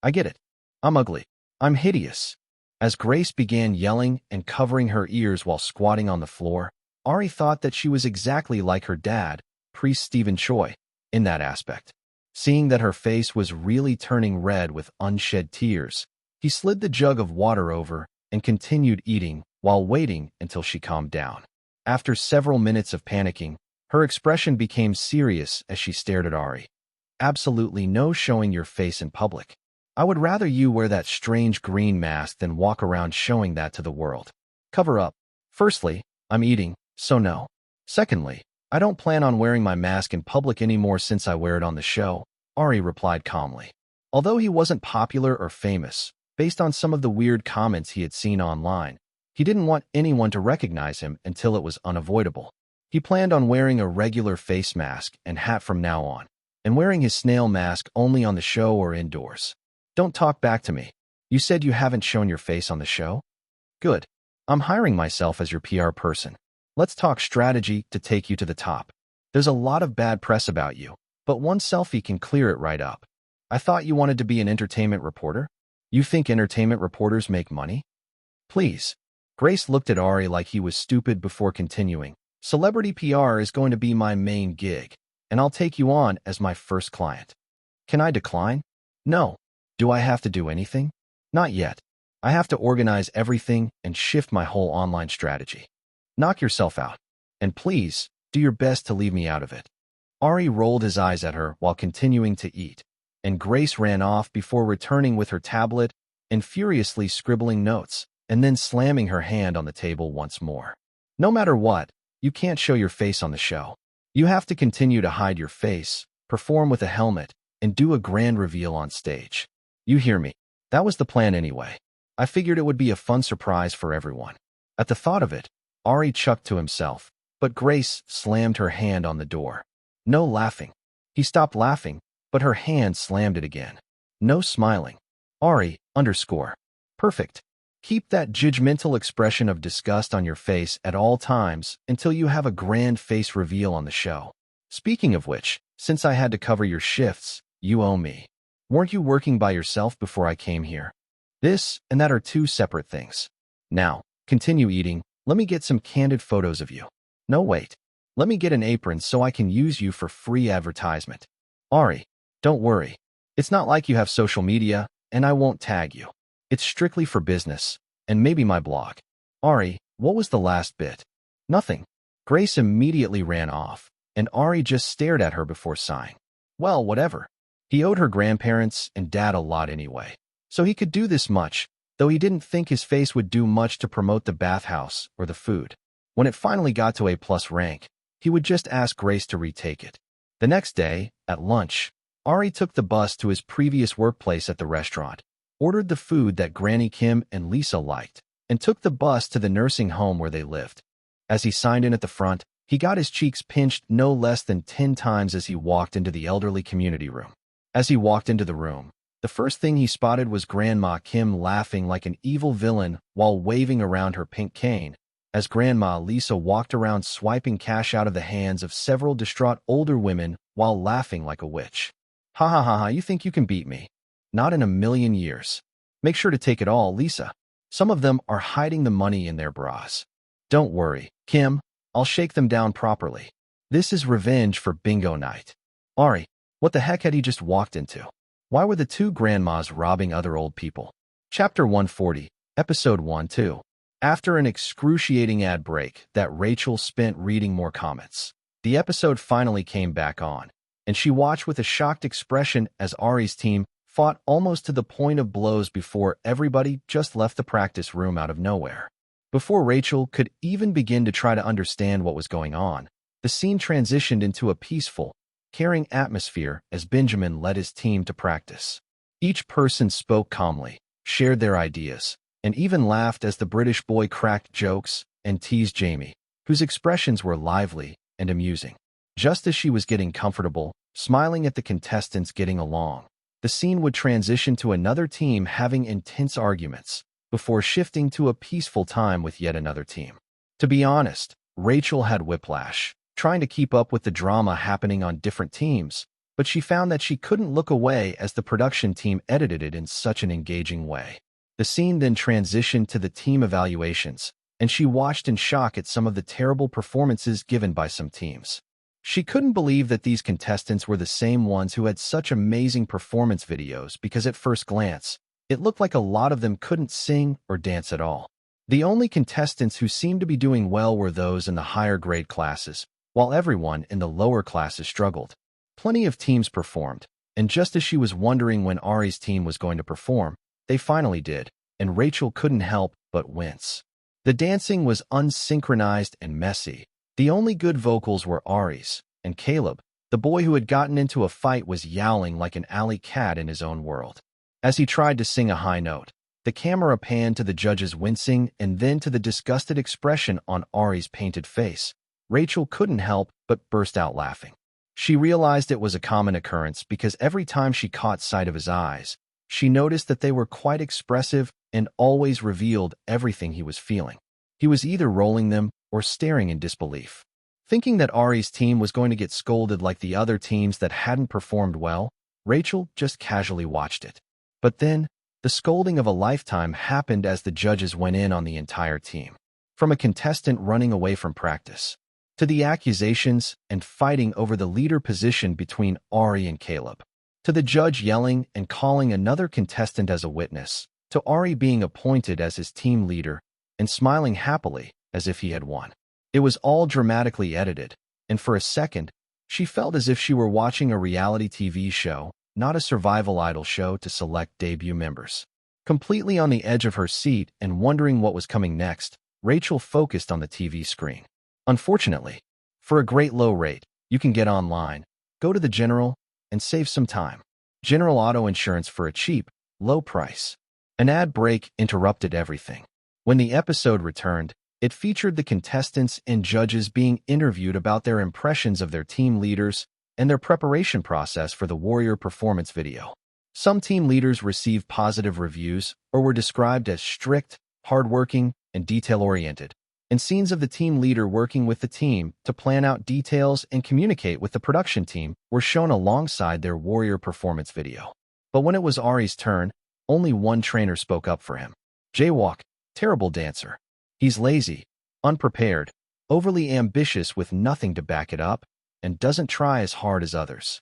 Speaker 1: I get it. I'm ugly. I'm hideous. As Grace began yelling and covering her ears while squatting on the floor, Ari thought that she was exactly like her dad, Priest Stephen Choi, in that aspect. Seeing that her face was really turning red with unshed tears, he slid the jug of water over and continued eating while waiting until she calmed down. After several minutes of panicking, her expression became serious as she stared at Ari. Absolutely no showing your face in public. I would rather you wear that strange green mask than walk around showing that to the world. Cover up. Firstly, I'm eating, so no. Secondly, I don't plan on wearing my mask in public anymore since I wear it on the show, Ari replied calmly. Although he wasn't popular or famous, based on some of the weird comments he had seen online, he didn't want anyone to recognize him until it was unavoidable. He planned on wearing a regular face mask and hat from now on, and wearing his snail mask only on the show or indoors. Don't talk back to me. You said you haven't shown your face on the show? Good. I'm hiring myself as your PR person. Let's talk strategy to take you to the top. There's a lot of bad press about you, but one selfie can clear it right up. I thought you wanted to be an entertainment reporter? You think entertainment reporters make money? Please. Grace looked at Ari like he was stupid before continuing. Celebrity PR is going to be my main gig, and I'll take you on as my first client. Can I decline? No. Do I have to do anything? Not yet. I have to organize everything and shift my whole online strategy. Knock yourself out. And please, do your best to leave me out of it. Ari rolled his eyes at her while continuing to eat, and Grace ran off before returning with her tablet and furiously scribbling notes, and then slamming her hand on the table once more. No matter what, you can't show your face on the show. You have to continue to hide your face, perform with a helmet, and do a grand reveal on stage. You hear me? That was the plan anyway. I figured it would be a fun surprise for everyone. At the thought of it, Ari chucked to himself, but Grace slammed her hand on the door. No laughing. He stopped laughing, but her hand slammed it again. No smiling. Ari, _ Perfect. Keep that judgmental expression of disgust on your face at all times until you have a grand face reveal on the show. Speaking of which, since I had to cover your shifts, you owe me. Weren't you working by yourself before I came here? This and that are two separate things. Now, continue eating. Let me get some candid photos of you. No, wait. Let me get an apron so I can use you for free advertisement. Ari, don't worry. It's not like you have social media, and I won't tag you. It's strictly for business, and maybe my blog. Ari, what was the last bit? Nothing. Grace immediately ran off, and Ari just stared at her before sighing. Well, whatever. He owed her grandparents and dad a lot anyway, so he could do this much, though he didn't think his face would do much to promote the bathhouse or the food. When it finally got to A+ rank, he would just ask Grace to retake it. The next day, at lunch, Ari took the bus to his previous workplace at the restaurant, ordered the food that Granny Kim and Lisa liked, and took the bus to the nursing home where they lived. As he signed in at the front, he got his cheeks pinched no less than 10 times as he walked into the elderly community room. As he walked into the room, the first thing he spotted was Grandma Kim laughing like an evil villain while waving around her pink cane, as Grandma Lisa walked around swiping cash out of the hands of several distraught older women while laughing like a witch. Ha ha ha ha, you think you can beat me? Not in a million years. Make sure to take it all, Lisa. Some of them are hiding the money in their bras. Don't worry, Kim. I'll shake them down properly. This is revenge for bingo night. Ari, what the heck had he just walked into? Why were the two grandmas robbing other old people? Chapter 140, Episode 1-2. After an excruciating ad break that Rachel spent reading more comments, the episode finally came back on, and she watched with a shocked expression as Ari's team fought almost to the point of blows before everybody just left the practice room out of nowhere. Before Rachel could even begin to try to understand what was going on, the scene transitioned into a peaceful, caring atmosphere as Benjamin led his team to practice. Each person spoke calmly, shared their ideas, and even laughed as the British boy cracked jokes and teased Jamie, whose expressions were lively and amusing. Just as she was getting comfortable, smiling at the contestants getting along, the scene would transition to another team having intense arguments, before shifting to a peaceful time with yet another team. To be honest, Rachel had whiplash, trying to keep up with the drama happening on different teams, but she found that she couldn't look away as the production team edited it in such an engaging way. The scene then transitioned to the team evaluations, and she watched in shock at some of the terrible performances given by some teams. She couldn't believe that these contestants were the same ones who had such amazing performance videos because at first glance, it looked like a lot of them couldn't sing or dance at all. The only contestants who seemed to be doing well were those in the higher grade classes, while everyone in the lower classes struggled. Plenty of teams performed, and just as she was wondering when Ari's team was going to perform, they finally did, and Rachel couldn't help but wince. The dancing was unsynchronized and messy. The only good vocals were Ari's, and Caleb, the boy who had gotten into a fight, was yowling like an alley cat in his own world. As he tried to sing a high note, the camera panned to the judges wincing and then to the disgusted expression on Ari's painted face. Rachel couldn't help but burst out laughing. She realized it was a common occurrence because every time she caught sight of his eyes, She noticed that they were quite expressive and always revealed everything he was feeling. He was either rolling them or staring in disbelief. Thinking that Ari's team was going to get scolded like the other teams that hadn't performed well, Rachel just casually watched it. But then, the scolding of a lifetime happened as the judges went in on the entire team. From a contestant running away from practice, to the accusations and fighting over the leader position between Ari and Caleb, to the judge yelling and calling another contestant as a witness, to Ari being appointed as his team leader and smiling happily as if he had won. It was all dramatically edited, and for a second, she felt as if she were watching a reality TV show, not a survival idol show to select debut members. Completely on the edge of her seat and wondering what was coming next, Rachel focused on the TV screen. Unfortunately, for a great low rate, you can get online, go to the General, and save some time. General Auto Insurance for a cheap, low price. An ad break interrupted everything. When the episode returned, it featured the contestants and judges being interviewed about their impressions of their team leaders and their preparation process for the Warrior performance video. Some team leaders received positive reviews or were described as strict, hardworking, and detail-oriented, and scenes of the team leader working with the team to plan out details and communicate with the production team were shown alongside their Warrior performance video. But when it was Ari's turn, only one trainer spoke up for him. Jaywalk, terrible dancer. He's lazy, unprepared, overly ambitious with nothing to back it up, and doesn't try as hard as others.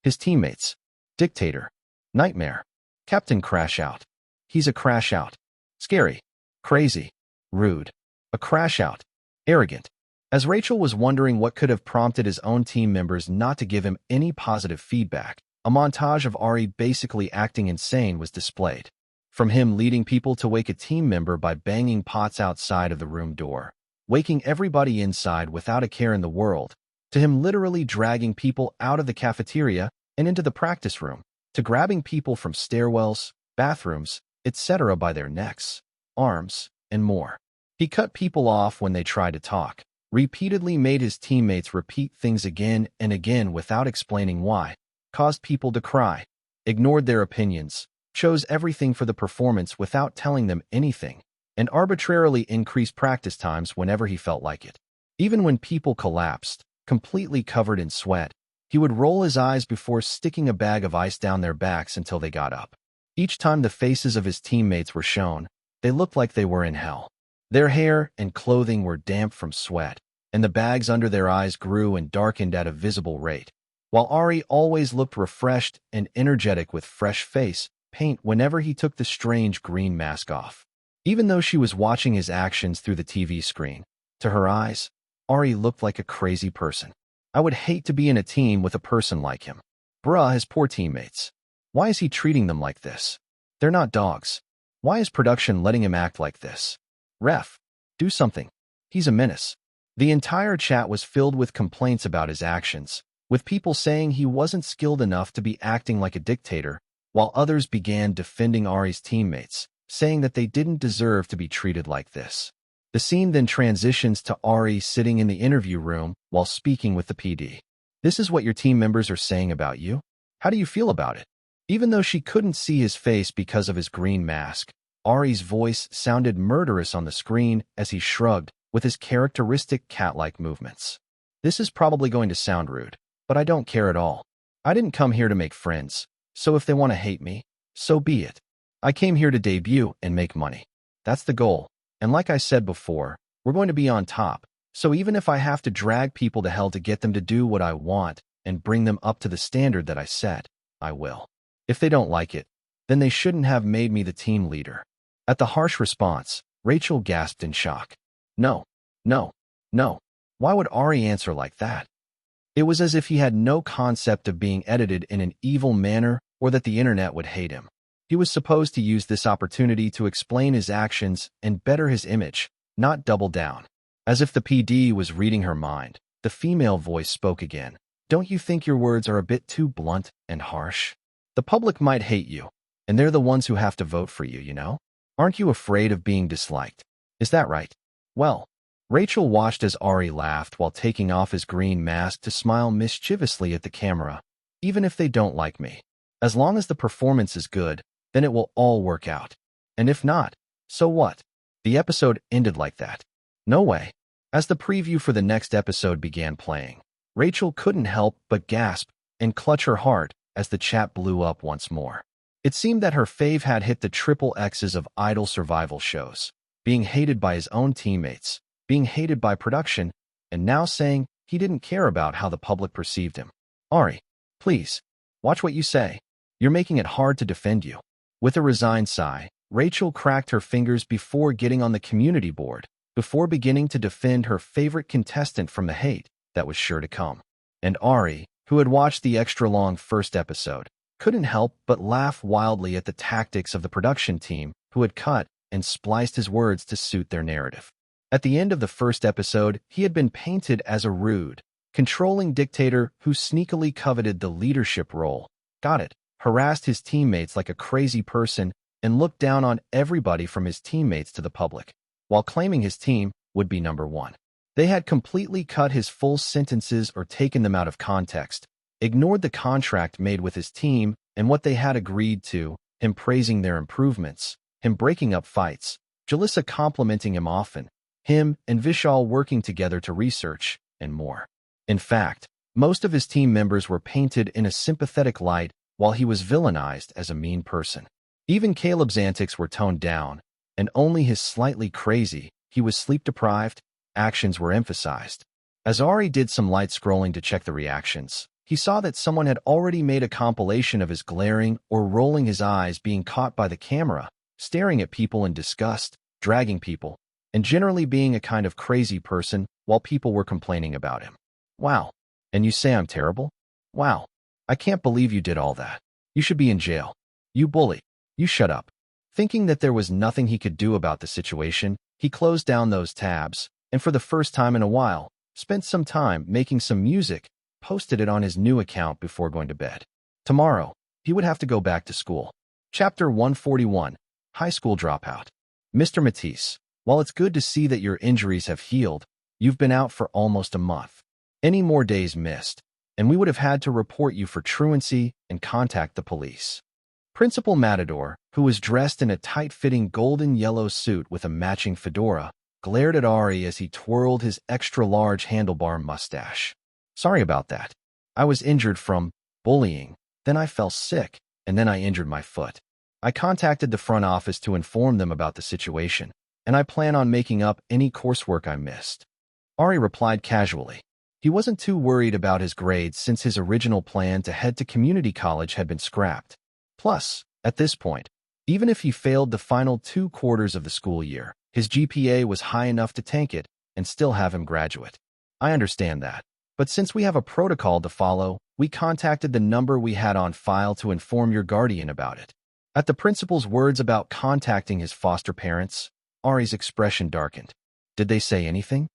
Speaker 1: His teammates, dictator, nightmare, captain crash out. He's a crash out. Scary, crazy, rude, a crash out, arrogant. As Rachel was wondering what could have prompted his own team members not to give him any positive feedback, a montage of Ari basically acting insane was displayed. From him leading people to wake a team member by banging pots outside of the room door, waking everybody inside without a care in the world, to him literally dragging people out of the cafeteria and into the practice room, to grabbing people from stairwells, bathrooms, etc. by their necks, arms, and more. He cut people off when they tried to talk, repeatedly made his teammates repeat things again and again without explaining why, caused people to cry, ignored their opinions, chose everything for the performance without telling them anything, and arbitrarily increased practice times whenever he felt like it. Even when people collapsed, completely covered in sweat, he would roll his eyes before sticking a bag of ice down their backs until they got up. Each time the faces of his teammates were shown, they looked like they were in hell. Their hair and clothing were damp from sweat, and the bags under their eyes grew and darkened at a visible rate, while Ari always looked refreshed and energetic with fresh face paint whenever he took the strange green mask off. Even though she was watching his actions through the TV screen, to her eyes, Ari looked like a crazy person. I would hate to be in a team with a person like him. Bruh, his poor teammates. Why is he treating them like this? They're not dogs. Why is production letting him act like this? Ref, do something. He's a menace. The entire chat was filled with complaints about his actions, with people saying he wasn't skilled enough to be acting like a dictator, while others began defending Ari's teammates, saying that they didn't deserve to be treated like this. The scene then transitions to Ari sitting in the interview room while speaking with the PD. This is what your team members are saying about you? How do you feel about it? Even though she couldn't see his face because of his green mask, Ari's voice sounded murderous on the screen as he shrugged with his characteristic cat-like movements. This is probably going to sound rude, but I don't care at all. I didn't come here to make friends, so if they want to hate me, so be it. I came here to debut and make money. That's the goal. And like I said before, we're going to be on top, so even if I have to drag people to hell to get them to do what I want and bring them up to the standard that I set, I will. If they don't like it, then they shouldn't have made me the team leader. At the harsh response, Rachel gasped in shock. No, no, no. Why would Ari answer like that? It was as if he had no concept of being edited in an evil manner or that the internet would hate him. He was supposed to use this opportunity to explain his actions and better his image, not double down. As if the PD was reading her mind, the female voice spoke again. Don't you think your words are a bit too blunt and harsh? The public might hate you, and they're the ones who have to vote for you, you know? Aren't you afraid of being disliked? Is that right? Well, Rachel watched as Ari laughed while taking off his green mask to smile mischievously at the camera. Even if they don't like me, as long as the performance is good, then it will all work out. And if not, so what? The episode ended like that. No way. As the preview for the next episode began playing, Rachel couldn't help but gasp and clutch her heart as the chat blew up once more. It seemed that her fave had hit the triple X's of idol survival shows, being hated by his own teammates, being hated by production, and now saying he didn't care about how the public perceived him. Ari, please, watch what you say. You're making it hard to defend you. With a resigned sigh, Rachel cracked her fingers before getting on the community board, before beginning to defend her favorite contestant from the hate that was sure to come. And Ari, who had watched the extra-long first episode, couldn't help but laugh wildly at the tactics of the production team who had cut and spliced his words to suit their narrative. At the end of the first episode, he had been painted as a rude, controlling dictator who sneakily coveted the leadership role, got it, harassed his teammates like a crazy person, and looked down on everybody from his teammates to the public, while claiming his team would be number one. They had completely cut his full sentences or taken them out of context, ignored the contract made with his team and what they had agreed to, him praising their improvements, him breaking up fights, Jalissa complimenting him often, him and Vishal working together to research, and more. In fact, most of his team members were painted in a sympathetic light while he was villainized as a mean person. Even Caleb's antics were toned down, and only his slightly crazy, he was sleep-deprived, actions were emphasized. As Ari did some light scrolling to check the reactions, he saw that someone had already made a compilation of his glaring or rolling his eyes being caught by the camera, staring at people in disgust, dragging people, and generally being a kind of crazy person while people were complaining about him. Wow. And you say I'm terrible? Wow. I can't believe you did all that. You should be in jail. You bully. You shut up. Thinking that there was nothing he could do about the situation, he closed down those tabs, and for the first time in a while, spent some time making some music, posted it on his new account before going to bed. Tomorrow, he would have to go back to school. Chapter 141, High School Dropout. Mr. Matisse, while it's good to see that your injuries have healed, you've been out for almost a month. Any more days missed, and we would have had to report you for truancy and contact the police. Principal Matador, who was dressed in a tight-fitting golden yellow suit with a matching fedora, glared at Ari as he twirled his extra-large handlebar mustache. Sorry about that. I was injured from bullying, then I fell sick, and then I injured my foot. I contacted the front office to inform them about the situation, and I plan on making up any coursework I missed. Ari replied casually. He wasn't too worried about his grades since his original plan to head to community college had been scrapped. Plus, at this point, even if he failed the final 2 quarters of the school year, his GPA was high enough to tank it and still have him graduate. I understand that. But since we have a protocol to follow, we contacted the number we had on file to inform your guardian about it. At the principal's words about contacting his foster parents, Ari's expression darkened. Did they say anything?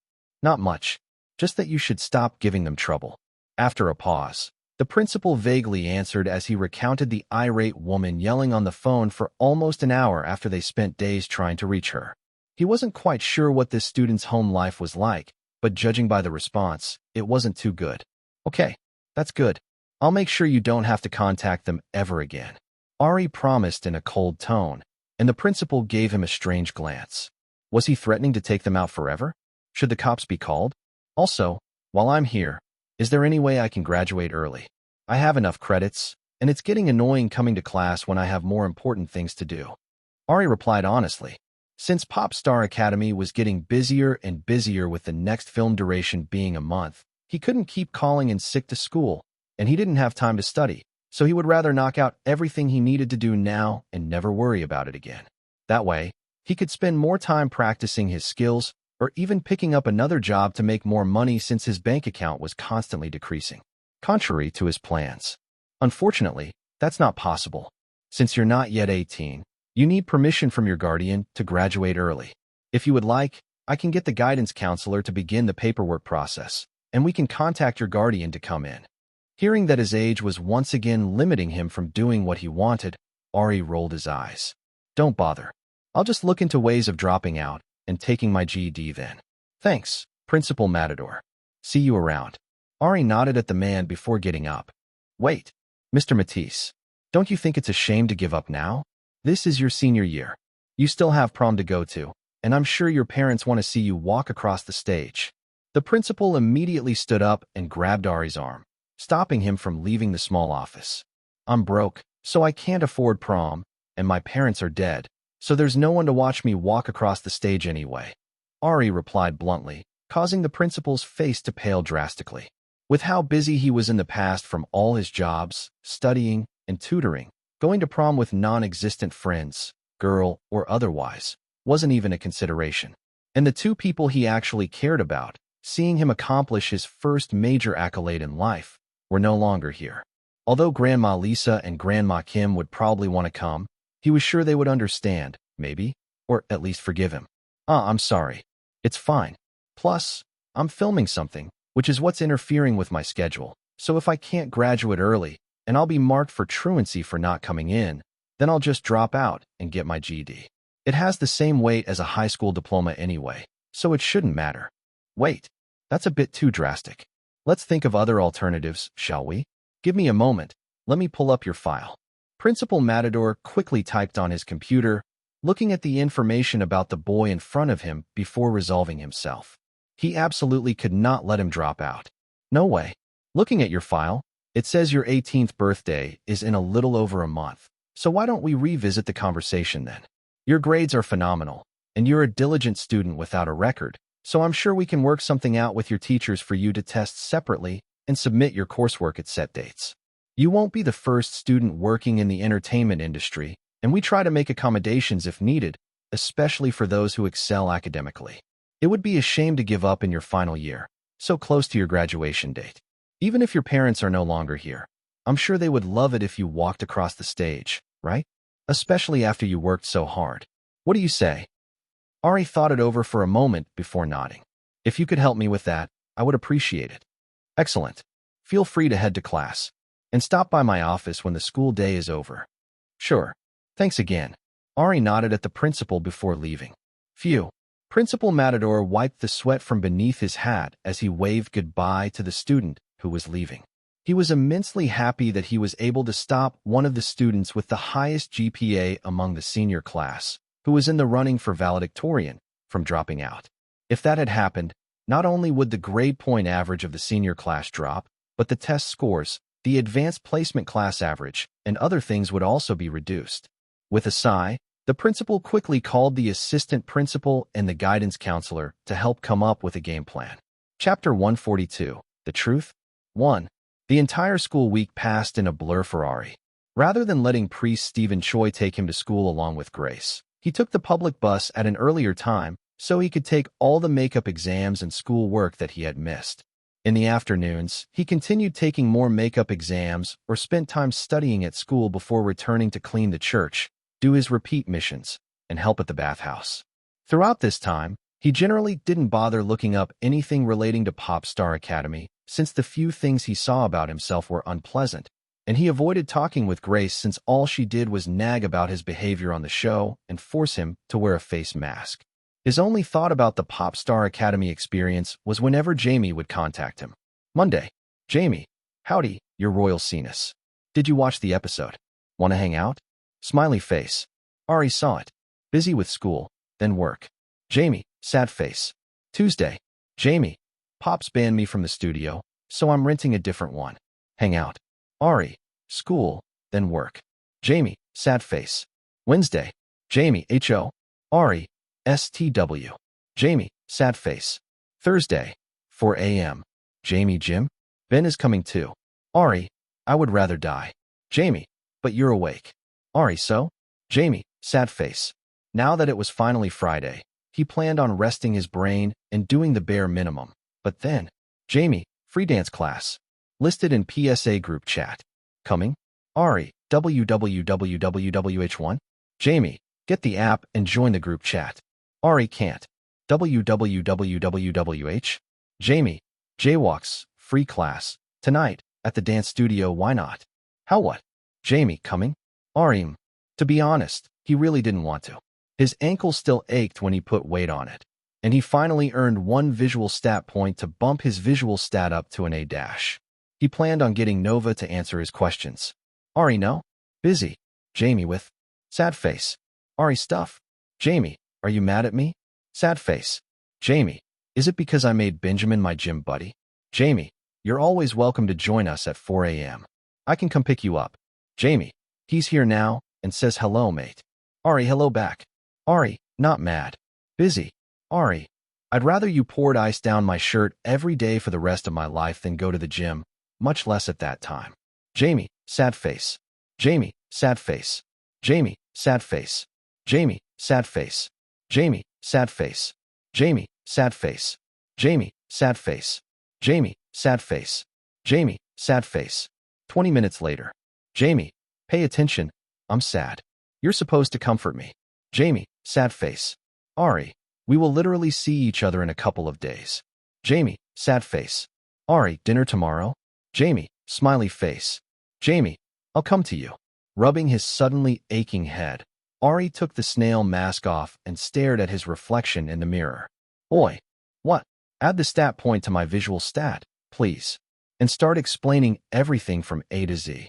Speaker 1: Not much. Just that you should stop giving them trouble. After a pause, the principal vaguely answered as he recounted the irate woman yelling on the phone for almost an hour after they spent days trying to reach her. He wasn't quite sure what this student's home life was like, but judging by the response, it wasn't too good. Okay, that's good. I'll make sure you don't have to contact them ever again. Ari promised in a cold tone, and the principal gave him a strange glance. Was he threatening to take them out forever? Should the cops be called? Also, while I'm here, is there any way I can graduate early? I have enough credits, and it's getting annoying coming to class when I have more important things to do. Ari replied honestly. Since Pop Star Academy was getting busier and busier with the next film duration being a month, he couldn't keep calling in sick to school, and he didn't have time to study, so he would rather knock out everything he needed to do now and never worry about it again. That way, he could spend more time practicing his skills or even picking up another job to make more money since his bank account was constantly decreasing, contrary to his plans. Unfortunately, that's not possible. Since you're not yet 18, you need permission from your guardian to graduate early. If you would like, I can get the guidance counselor to begin the paperwork process, and we can contact your guardian to come in. Hearing that his age was once again limiting him from doing what he wanted, Ari rolled his eyes. Don't bother. I'll just look into ways of dropping out and taking my GED then. Thanks, Principal Matador. See you around. Ari nodded at the man before getting up. Wait, Mr. Matisse, don't you think it's a shame to give up now? This is your senior year. You still have prom to go to, and I'm sure your parents want to see you walk across the stage. The principal immediately stood up and grabbed Ari's arm, stopping him from leaving the small office. I'm broke, so I can't afford prom, and my parents are dead, so there's no one to watch me walk across the stage anyway. Ari replied bluntly, causing the principal's face to pale drastically. With how busy he was in the past from all his jobs, studying, and tutoring, going to prom with non-existent friends, girl or otherwise, wasn't even a consideration. And the two people he actually cared about, seeing him accomplish his first major accolade in life, were no longer here. Although Grandma Lisa and Grandma Kim would probably want to come, he was sure they would understand, maybe, or at least forgive him. I'm sorry. It's fine. Plus, I'm filming something, which is what's interfering with my schedule, so if I can't graduate early, and I'll be marked for truancy for not coming in, then I'll just drop out and get my GED. It has the same weight as a high school diploma anyway, so it shouldn't matter. Wait, that's a bit too drastic. Let's think of other alternatives, shall we? Give me a moment. Let me pull up your file. Principal Matador quickly typed on his computer, looking at the information about the boy in front of him before resolving himself. He absolutely could not let him drop out. No way. Looking at your file, it says your 18th birthday is in a little over a month, so why don't we revisit the conversation then? Your grades are phenomenal, and you're a diligent student without a record, so I'm sure we can work something out with your teachers for you to test separately and submit your coursework at set dates. You won't be the first student working in the entertainment industry, and we try to make accommodations if needed, especially for those who excel academically. It would be a shame to give up in your final year, so close to your graduation date. Even if your parents are no longer here, I'm sure they would love it if you walked across the stage, right? Especially after you worked so hard. What do you say? Ari thought it over for a moment before nodding. If you could help me with that, I would appreciate it. Excellent. Feel free to head to class, and stop by my office when the school day is over. Sure. Thanks again. Ari nodded at the principal before leaving. Phew. Principal Matador wiped the sweat from beneath his hat as he waved goodbye to the student who was leaving. He was immensely happy that he was able to stop one of the students with the highest GPA among the senior class, who was in the running for valedictorian, from dropping out. If that had happened, not only would the grade point average of the senior class drop, but the test scores, the advanced placement class average, and other things would also be reduced. With a sigh, the principal quickly called the assistant principal and the guidance counselor to help come up with a game plan. Chapter 142. The Truth? 1. The entire school week passed in a blur for Ari. Rather than letting priest Stephen Choi take him to school along with Grace, he took the public bus at an earlier time so he could take all the makeup exams and school work that he had missed. In the afternoons, he continued taking more makeup exams or spent time studying at school before returning to clean the church, do his repeat missions, and help at the bathhouse. Throughout this time, he generally didn't bother looking up anything relating to Pop Star Academy, since the few things he saw about himself were unpleasant, and he avoided talking with Grace since all she did was nag about his behavior on the show and force him to wear a face mask. His only thought about the Pop Star Academy experience was whenever Jamie would contact him. Monday. Jamie. Howdy, your Royal Highness. Did you watch the episode? Want to hang out? Smiley face. Ari saw it. Busy with school, then work. Jamie. Sad face. Tuesday. Jamie. Pops banned me from the studio, so I'm renting a different one. Hang out. Ari. School, then work. Jamie. Sad face. Wednesday. Jamie. H.O. Ari. STW. Jamie. Sad face. Thursday. 4 a.m. Jamie. Gym. Ben is coming too. Ari. I would rather die. Jamie. But you're awake. Ari. So? Jamie. Sad face. Now that it was finally Friday, he planned on resting his brain and doing the bare minimum. But then, Jamie, free dance class. Listed in PSA group chat. Coming? Ari, www.wh1? Jamie, get the app and join the group chat. Ari can't. www.wh? Jamie, Jaywalks, free class. Tonight, at the dance studio, why not? How what? Jamie, coming? Ari, to be honest, he really didn't want to. His ankle still ached when he put weight on it, and he finally earned one visual stat point to bump his visual stat up to an A-. He planned on getting Nova to answer his questions. Ari, no? Busy. Jamie with Sad face. Ari stuff. Jamie, are you mad at me? Sad face. Jamie, is it because I made Benjamin my gym buddy? Jamie, you're always welcome to join us at 4 a.m. I can come pick you up. Jamie, he's here now and says hello, mate. Ari, hello back. Ari, not mad. Busy. Ari, I'd rather you poured ice down my shirt every day for the rest of my life than go to the gym, much less at that time. Jamie, sad face. Jamie, sad face. Jamie, sad face. Jamie, sad face. Jamie, sad face. Jamie, sad face. Jamie, sad face. Jamie, sad face. Jamie, sad face. 20 minutes later. Jamie, pay attention. I'm sad. You're supposed to comfort me. Jamie, sad face. Ari, we will literally see each other in a couple of days. Jamie, sad face. Ari, dinner tomorrow? Jamie, smiley face. Jamie, I'll come to you. Rubbing his suddenly aching head, Ari took the snail mask off and stared at his reflection in the mirror. Oi, what? Add the stat point to my visual stat, please. And start explaining everything from A to Z.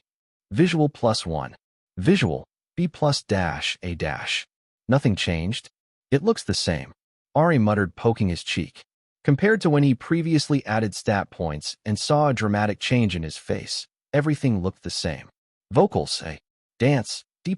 Speaker 1: Visual +1. Visual, B plus dash A dash. Nothing changed? It looks the same. Ari muttered, poking his cheek. Compared to when he previously added stat points and saw a dramatic change in his face, everything looked the same. Vocals, A. Dance, D+.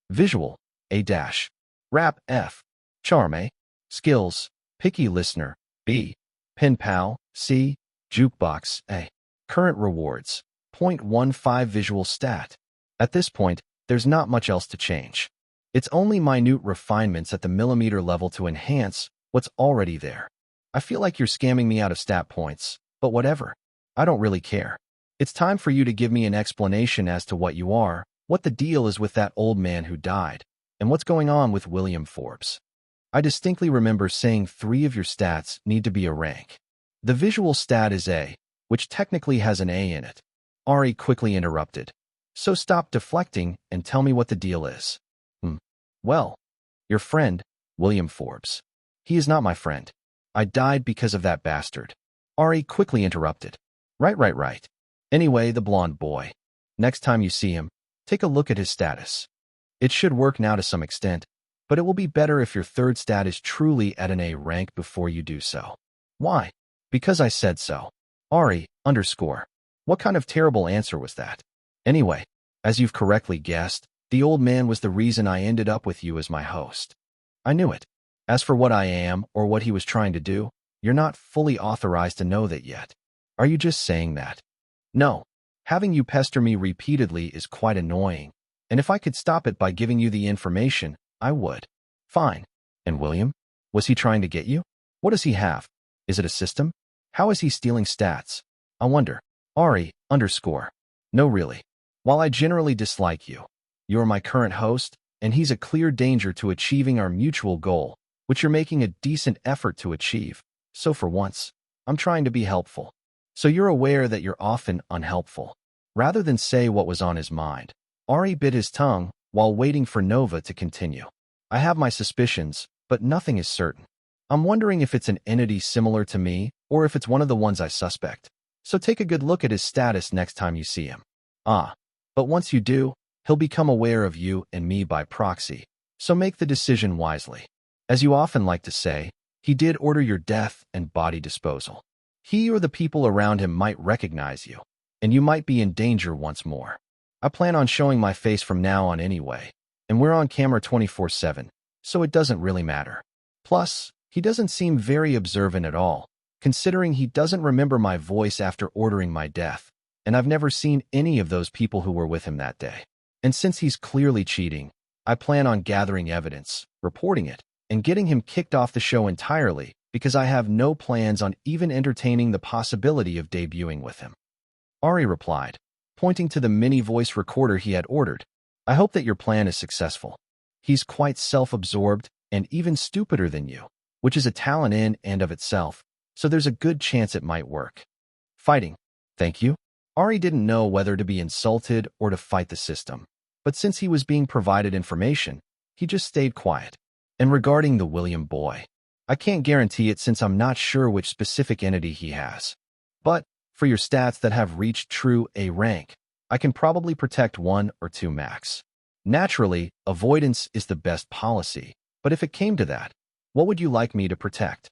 Speaker 1: Visual, A dash. Rap, F. Charm, A. Skills, picky listener, B. Pen pal, C. Jukebox, A. Current rewards, 0.15 visual stat. At this point, there's not much else to change. It's only minute refinements at the millimeter level to enhance what's already there. I feel like you're scamming me out of stat points, but whatever. I don't really care. It's time for you to give me an explanation as to what you are, what the deal is with that old man who died, and what's going on with William Forbes. I distinctly remember saying 3 of your stats need to be a rank. The visual stat is A, which technically has an A in it. Ari quickly interrupted. So stop deflecting and tell me what the deal is. Well, your friend, William Forbes. He is not my friend. I died because of that bastard. Ari quickly interrupted. Right. Anyway, the blonde boy. Next time you see him, take a look at his status. It should work now to some extent, but it will be better if your third stat is truly at an A rank before you do so. Why? Because I said so. Ari, _. What kind of terrible answer was that? Anyway, as you've correctly guessed, the old man was the reason I ended up with you as my host. I knew it. As for what I am or what he was trying to do, you're not fully authorized to know that yet. Are you just saying that? No. Having you pester me repeatedly is quite annoying, and if I could stop it by giving you the information, I would. Fine. And William? Was he trying to get you? What does he have? Is it a system? How is he stealing stats? I wonder. Ari, _. No, really. While I generally dislike you, you're my current host, and he's a clear danger to achieving our mutual goal, which you're making a decent effort to achieve. So for once, I'm trying to be helpful. So you're aware that you're often unhelpful. Rather than say what was on his mind, Ari bit his tongue while waiting for Nova to continue. I have my suspicions, but nothing is certain. I'm wondering if it's an entity similar to me, or if it's one of the ones I suspect. So take a good look at his status next time you see him. But once you do, he'll become aware of you and me by proxy, so make the decision wisely. As you often like to say, he did order your death and body disposal. He or the people around him might recognize you, and you might be in danger once more. I plan on showing my face from now on anyway, and we're on camera 24/7, so it doesn't really matter. Plus, he doesn't seem very observant at all, considering he doesn't remember my voice after ordering my death, and I've never seen any of those people who were with him that day. And since he's clearly cheating, I plan on gathering evidence, reporting it, and getting him kicked off the show entirely because I have no plans on even entertaining the possibility of debuting with him. Ari replied, pointing to the mini voice recorder he had ordered. I hope that your plan is successful. He's quite self-absorbed and even stupider than you, which is a talent in and of itself, so there's a good chance it might work. Fighting. Thank you. Ari didn't know whether to be insulted or to fight the system, but since he was being provided information, he just stayed quiet. And regarding the William boy, I can't guarantee it since I'm not sure which specific entity he has. But, for your stats that have reached true A rank, I can probably protect 1 or 2 max. Naturally, avoidance is the best policy, but if it came to that, what would you like me to protect?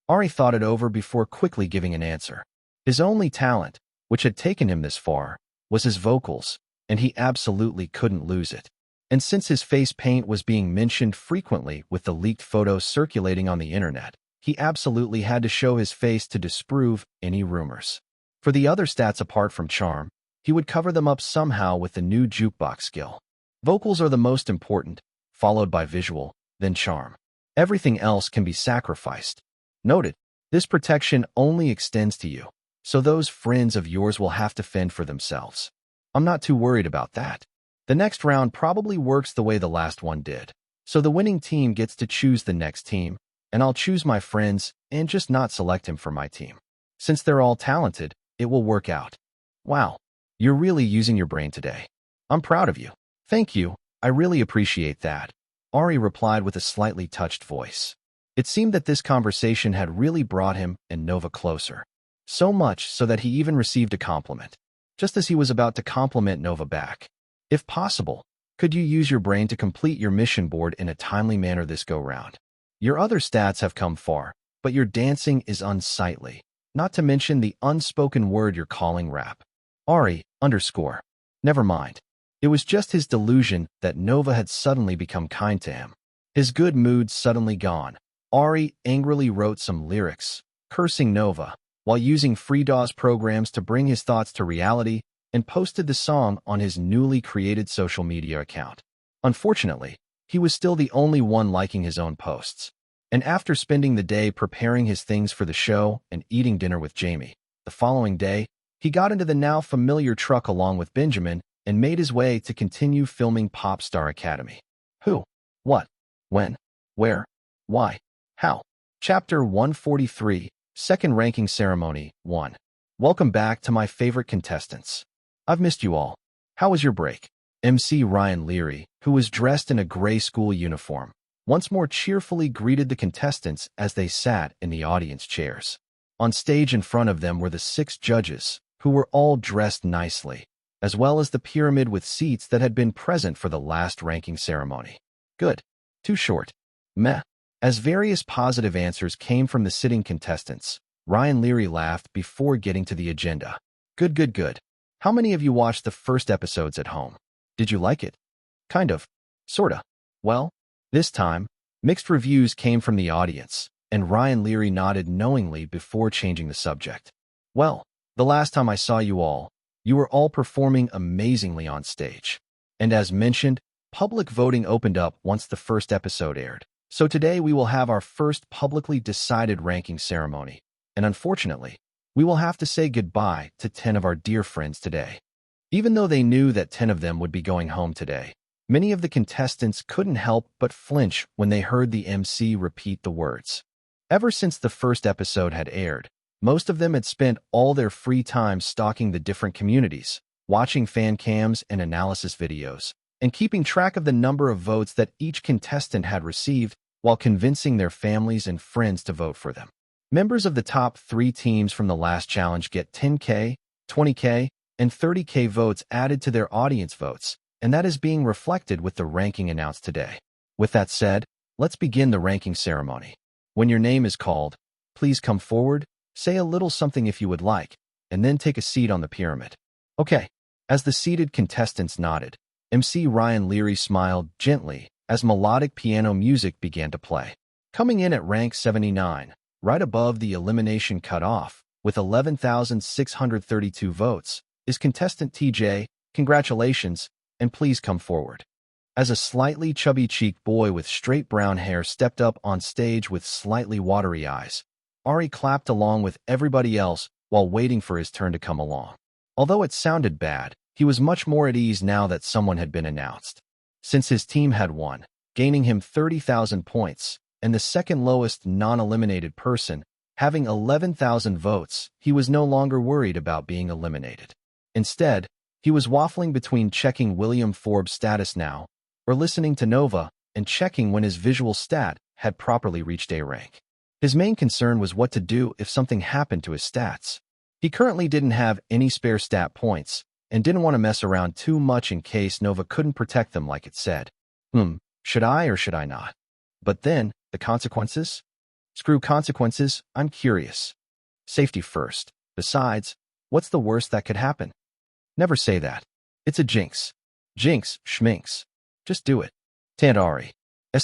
Speaker 1: Ari thought it over before quickly giving an answer. His only talent, which had taken him this far, was his vocals, and he absolutely couldn't lose it. And since his face paint was being mentioned frequently with the leaked photos circulating on the internet, he absolutely had to show his face to disprove any rumors. For the other stats apart from charm, he would cover them up somehow with the new jukebox skill. Vocals are the most important, followed by visual, then charm. Everything else can be sacrificed. Noted, this protection only extends to you, so those friends of yours will have to fend for themselves. I'm not too worried about that. The next round probably works the way the last one did, so the winning team gets to choose the next team, and I'll choose my friends and just not select him for my team. Since they're all talented, it will work out. Wow, you're really using your brain today. I'm proud of you. Thank you, I really appreciate that, Ari replied with a slightly touched voice. It seemed that this conversation had really brought him and Nova closer. So much so that he even received a compliment, just as he was about to compliment Nova back. If possible, could you use your brain to complete your mission board in a timely manner this go-round? Your other stats have come far, but your dancing is unsightly, not to mention the unspoken word you're calling rap. Ari, _ Never mind. It was just his delusion that Nova had suddenly become kind to him. His good mood suddenly gone, Ari angrily wrote some lyrics, cursing Nova, while using FreeDAW's programs to bring his thoughts to reality, and posted the song on his newly created social media account. Unfortunately, he was still the only one liking his own posts. And after spending the day preparing his things for the show and eating dinner with Jamie, the following day, he got into the now familiar truck along with Benjamin and made his way to continue filming Pop Star Academy. Who? What? When? Where? Why? How? Chapter 143, Second Ranking Ceremony, 1. Welcome back to my favorite contestants. I've missed you all. How was your break? MC Ryan Leary, who was dressed in a gray school uniform, once more cheerfully greeted the contestants as they sat in the audience chairs. On stage in front of them were the 6 judges, who were all dressed nicely, as well as the pyramid with seats that had been present for the last ranking ceremony. Good. Too short. Meh. As various positive answers came from the sitting contestants, Ryan Leary laughed before getting to the agenda. Good. How many of you watched the first episodes at home? Did you like it? Kind of. Sorta. Well, this time, mixed reviews came from the audience, and Ryan Leary nodded knowingly before changing the subject. Well, the last time I saw you were all performing amazingly on stage. And as mentioned, public voting opened up once the first episode aired. So today we will have our first publicly decided ranking ceremony, and unfortunately, we will have to say goodbye to 10 of our dear friends today. Even though they knew that 10 of them would be going home today, many of the contestants couldn't help but flinch when they heard the MC repeat the words. Ever since the first episode had aired, most of them had spent all their free time stalking the different communities, watching fan cams and analysis videos, and keeping track of the number of votes that each contestant had received while convincing their families and friends to vote for them. Members of the top 3 teams from the last challenge get 10K, 20K, and 30K votes added to their audience votes, and that is being reflected with the ranking announced today. With that said, let's begin the ranking ceremony. When your name is called, please come forward, say a little something if you would like, and then take a seat on the pyramid. Okay. As the seated contestants nodded, MC Ryan Leary smiled gently as melodic piano music began to play. Coming in at rank 79, right above the elimination cutoff, with 11,632 votes, is contestant TJ. Congratulations, and please come forward. As a slightly chubby-cheeked boy with straight brown hair stepped up on stage with slightly watery eyes, Ari clapped along with everybody else while waiting for his turn to come along. Although it sounded bad, he was much more at ease now that someone had been announced. Since his team had won, gaining him 30,000 points, and the second lowest non-eliminated person, having 11,000 votes, he was no longer worried about being eliminated. Instead, he was waffling between checking William Forbes' status now, or listening to Nova, and checking when his visual stat had properly reached A rank. His main concern was what to do if something happened to his stats. He currently didn't have any spare stat points, and didn't want to mess around too much in case Nova couldn't protect them like it said. Should I or should I not? But then, the consequences? Screw consequences, I'm curious. Safety first. Besides, what's the worst that could happen? Never say that. It's a jinx. Jinx, schminks. Just do it. Ari.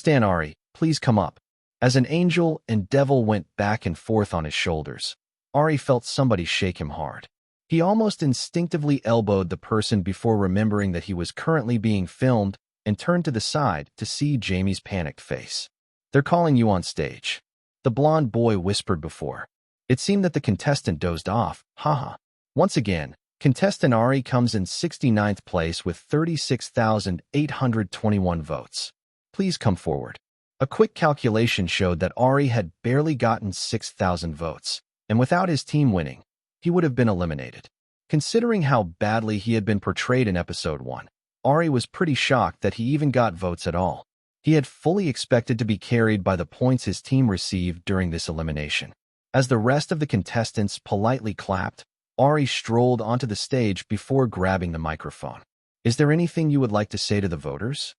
Speaker 1: Ari, please come up. As an angel and devil went back and forth on his shoulders, Ari felt somebody shake him hard. He almost instinctively elbowed the person before remembering that he was currently being filmed and turned to the side to see Jamie's panicked face. They're calling you on stage. The blonde boy whispered before. It seemed that the contestant dozed off. Haha. Once again, contestant Ari comes in 69th place with 36,821 votes. Please come forward. A quick calculation showed that Ari had barely gotten 6,000 votes, and without his team winning, he would have been eliminated. Considering how badly he had been portrayed in episode 1, Ari was pretty shocked that he even got votes at all. He had fully expected to be carried by the points his team received during this elimination. As the rest of the contestants politely clapped, Ari strolled onto the stage before grabbing the microphone. Is there anything you would like to say to the voters?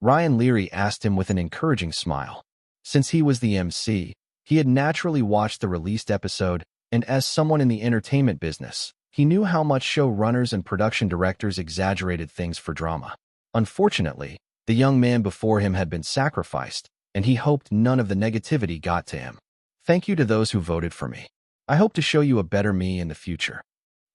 Speaker 1: Ryan Leary asked him with an encouraging smile. Since he was the MC, he had naturally watched the released episode, and as someone in the entertainment business, he knew how much showrunners and production directors exaggerated things for drama. Unfortunately, the young man before him had been sacrificed, and he hoped none of the negativity got to him. Thank you to those who voted for me. I hope to show you a better me in the future.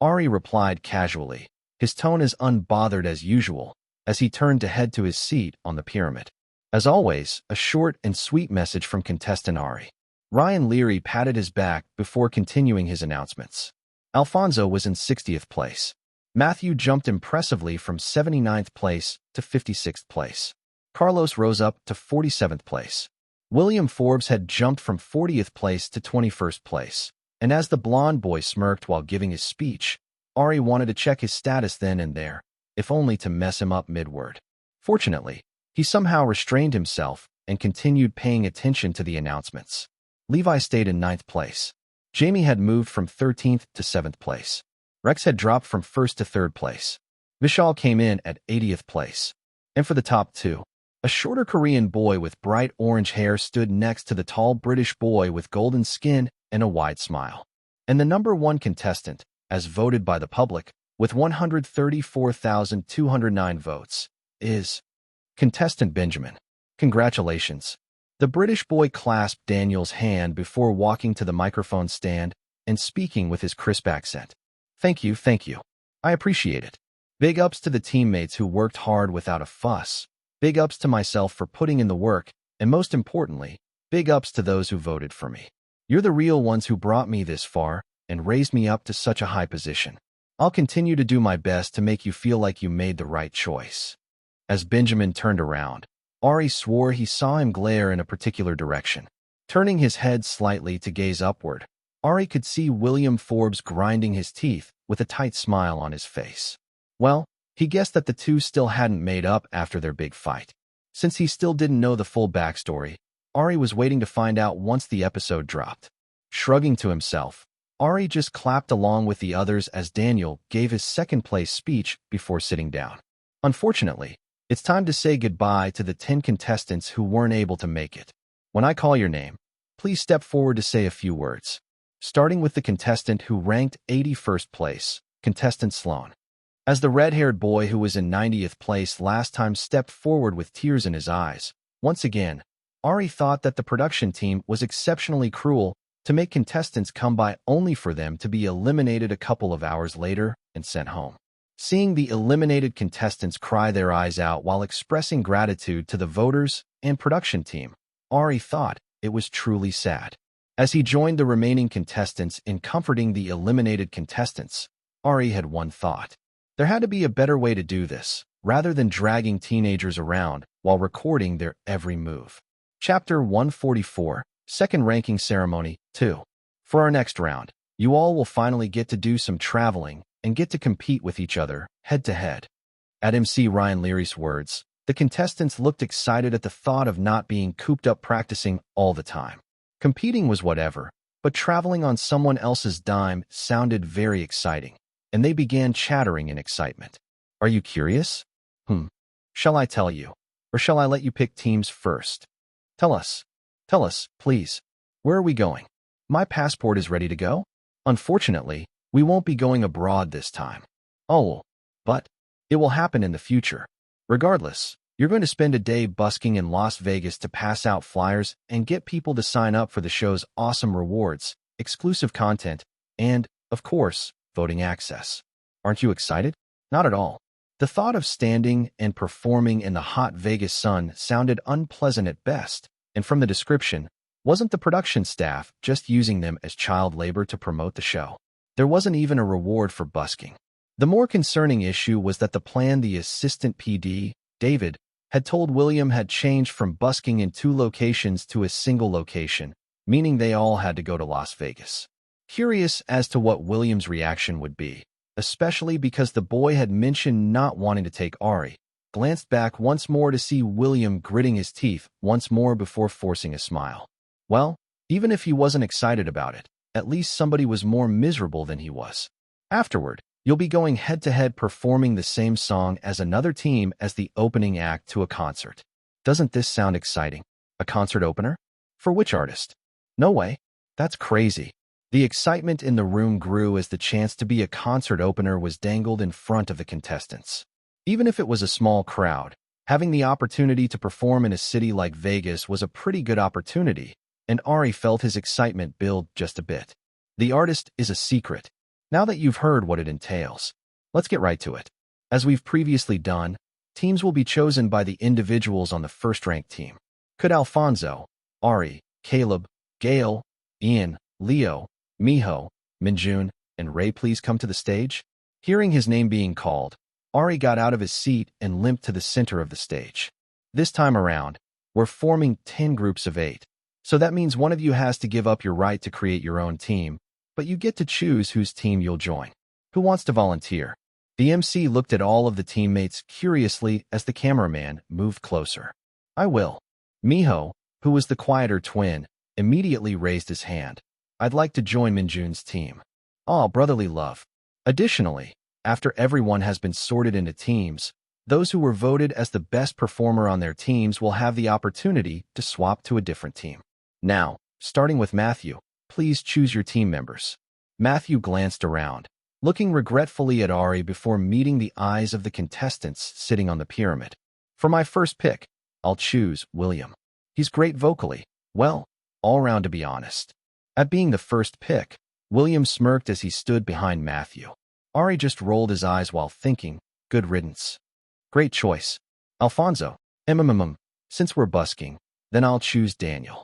Speaker 1: Ari replied casually, his tone as unbothered as usual, as he turned to head to his seat on the pyramid. As always, a short and sweet message from contestant Ari. Ryan Leary patted his back before continuing his announcements. Alfonso was in 60th place. Matthew jumped impressively from 79th place to 56th place. Carlos rose up to 47th place. William Forbes had jumped from 40th place to 21st place. And as the blonde boy smirked while giving his speech, Ari wanted to check his status then and there, if only to mess him up mid-word. Fortunately, he somehow restrained himself and continued paying attention to the announcements. Levi stayed in 9th place. Jamie had moved from 13th to 7th place. Rex had dropped from 1st to 3rd place. Vishal came in at 80th place. And for the top two, a shorter Korean boy with bright orange hair stood next to the tall British boy with golden skin and a wide smile. And the number one contestant, as voted by the public, with 134,209 votes, is contestant Benjamin. Congratulations. The British boy clasped Daniel's hand before walking to the microphone stand and speaking with his crisp accent. Thank you. I appreciate it. Big ups to the teammates who worked hard without a fuss. Big ups to myself for putting in the work, and most importantly, big ups to those who voted for me. You're the real ones who brought me this far and raised me up to such a high position. I'll continue to do my best to make you feel like you made the right choice. As Benjamin turned around, Ari swore he saw him glare in a particular direction. Turning his head slightly to gaze upward, Ari could see William Forbes grinding his teeth with a tight smile on his face. Well, he guessed that the two still hadn't made up after their big fight. Since he still didn't know the full backstory, Ari was waiting to find out once the episode dropped. Shrugging to himself, Ari just clapped along with the others as Daniel gave his second-place speech before sitting down. Unfortunately, it's time to say goodbye to the 10 contestants who weren't able to make it. When I call your name, please step forward to say a few words. Starting with the contestant who ranked 81st place, contestant Sloan. As the red-haired boy who was in 90th place last time stepped forward with tears in his eyes, once again, Ari thought that the production team was exceptionally cruel to make contestants come by only for them to be eliminated a couple of hours later and sent home. Seeing the eliminated contestants cry their eyes out while expressing gratitude to the voters and production team, Ari thought it was truly sad. As he joined the remaining contestants in comforting the eliminated contestants, Ari had one thought. There had to be a better way to do this, rather than dragging teenagers around while recording their every move. Chapter 144, Second Ranking Ceremony, 2. For our next round, you all will finally get to do some traveling and get to compete with each other, head-to-head. At MC Ryan Leary's words, the contestants looked excited at the thought of not being cooped up practicing all the time. Competing was whatever, but traveling on someone else's dime sounded very exciting. and they began chattering in excitement. Are you curious? Shall I tell you? Or shall I let you pick teams first? Tell us. Tell us, please. Where are we going? My passport is ready to go. Unfortunately, we won't be going abroad this time. Oh, but it will happen in the future. Regardless, you're going to spend a day busking in Las Vegas to pass out flyers and get people to sign up for the show's awesome rewards, exclusive content, and, of course, voting access. Aren't you excited? Not at all. The thought of standing and performing in the hot Vegas sun sounded unpleasant at best, and from the description, wasn't the production staff just using them as child labor to promote the show? There wasn't even a reward for busking. The more concerning issue was that the plan the assistant PD, David, had told William had changed from busking in 2 locations to a single location, meaning they all had to go to Las Vegas. Curious as to what William's reaction would be, especially because the boy had mentioned not wanting to take Ari, glanced back once more to see William gritting his teeth once more before forcing a smile. Well, even if he wasn't excited about it, at least somebody was more miserable than he was. Afterward, you'll be going head-to-head performing the same song as another team as the opening act to a concert. Doesn't this sound exciting? A concert opener? For which artist? No way. That's crazy. The excitement in the room grew as the chance to be a concert opener was dangled in front of the contestants. Even if it was a small crowd, having the opportunity to perform in a city like Vegas was a pretty good opportunity, and Ari felt his excitement build just a bit. The artist is a secret. Now that you've heard what it entails, let's get right to it. As we've previously done, teams will be chosen by the individuals on the first-ranked team. Could Alfonso, Ari, Caleb, Gail, Ian, Leo, Miho, Minjun, and Ray please come to the stage? Hearing his name being called, Ari got out of his seat and limped to the center of the stage. This time around, we're forming 10 groups of 8, so that means one of you has to give up your right to create your own team, but you get to choose whose team you'll join. Who wants to volunteer? The MC looked at all of the teammates curiously as the cameraman moved closer. I will. Miho, who was the quieter twin, immediately raised his hand. I'd like to join Minjun's team. Aw, brotherly love. Additionally, after everyone has been sorted into teams, those who were voted as the best performer on their teams will have the opportunity to swap to a different team. Now, starting with Matthew, please choose your team members. Matthew glanced around, looking regretfully at Ari before meeting the eyes of the contestants sitting on the pyramid. For my first pick, I'll choose William. He's great vocally, well, all around to be honest. At being the first pick, William smirked as he stood behind Matthew. Ari just rolled his eyes while thinking, good riddance. Great choice. Alfonso, since we're busking, then I'll choose Daniel.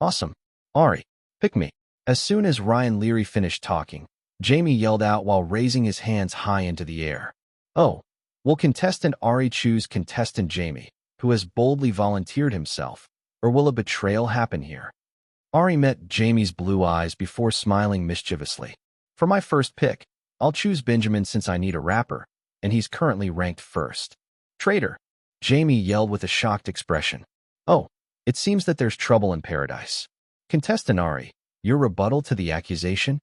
Speaker 1: Awesome. Ari, pick me. As soon as Ryan Leary finished talking, Jamie yelled out while raising his hands high into the air. Oh, will contestant Ari choose contestant Jamie, who has boldly volunteered himself, or will a betrayal happen here? Ari met Jamie's blue eyes before smiling mischievously. For my first pick, I'll choose Benjamin since I need a rapper, and he's currently ranked first. Traitor! Jamie yelled with a shocked expression. Oh, it seems that there's trouble in paradise. Contestant Ari, your rebuttal to the accusation?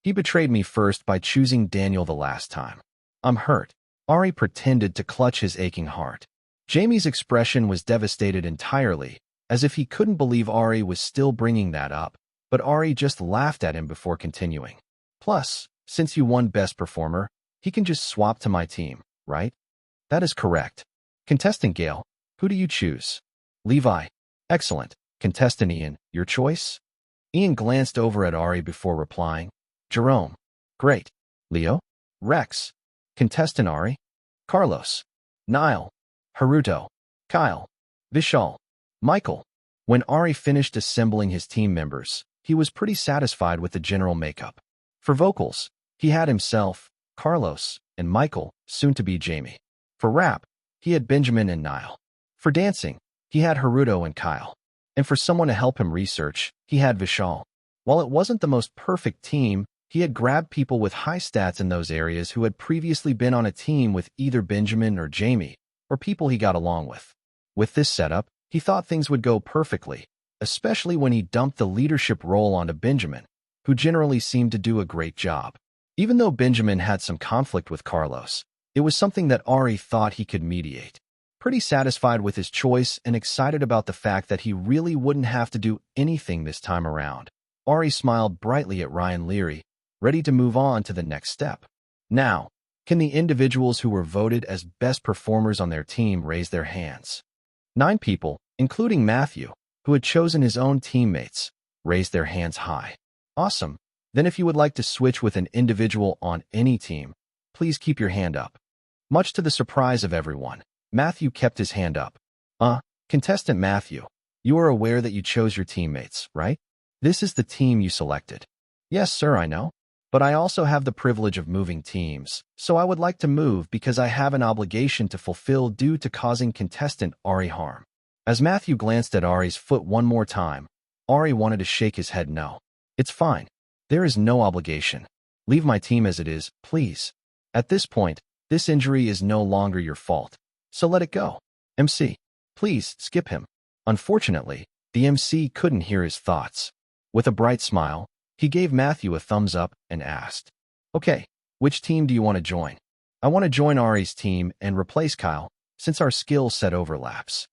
Speaker 1: He betrayed me first by choosing Daniel the last time. I'm hurt. Ari pretended to clutch his aching heart. Jamie's expression was devastated entirely, as if he couldn't believe Ari was still bringing that up, but Ari just laughed at him before continuing. Plus, since you won Best Performer, he can just swap to my team, right? That is correct. Contestant Gail, who do you choose? Levi. Excellent. Contestant Ian, your choice? Ian glanced over at Ari before replying. Jerome. Great. Leo? Rex. Contestant Ari? Carlos. Niall. Haruto. Kyle. Vishal. Michael. When Ari finished assembling his team members, he was pretty satisfied with the general makeup. For vocals, he had himself, Carlos, and Michael, soon to be Jamie. For rap, he had Benjamin and Niall. For dancing, he had Haruto and Kyle. And for someone to help him research, he had Vishal. While it wasn't the most perfect team, he had grabbed people with high stats in those areas who had previously been on a team with either Benjamin or Jamie, or people he got along with. With this setup, he thought things would go perfectly, especially when he dumped the leadership role onto Benjamin, who generally seemed to do a great job. Even though Benjamin had some conflict with Carlos, it was something that Ari thought he could mediate. Pretty satisfied with his choice and excited about the fact that he really wouldn't have to do anything this time around, Ari smiled brightly at Ryan Leary, ready to move on to the next step. Now, can the individuals who were voted as best performers on their team raise their hands? 9 people, including Matthew, who had chosen his own teammates, raised their hands high. Awesome. Then if you would like to switch with an individual on any team, please keep your hand up. Much to the surprise of everyone, Matthew kept his hand up. Contestant Matthew, you are aware that you chose your teammates, right? This is the team you selected. Yes, sir, I know. But I also have the privilege of moving teams, so I would like to move because I have an obligation to fulfill due to causing contestant Ari harm. As Matthew glanced at Ari's foot one more time, Ari wanted to shake his head no. It's fine. There is no obligation. Leave my team as it is, please. At this point, this injury is no longer your fault, so let it go. MC, please skip him. Unfortunately, the MC couldn't hear his thoughts. With a bright smile, he gave Matthew a thumbs up and asked, "Okay, which team do you want to join?" "I want to join Ari's team and replace Kyle, since our skill set overlaps."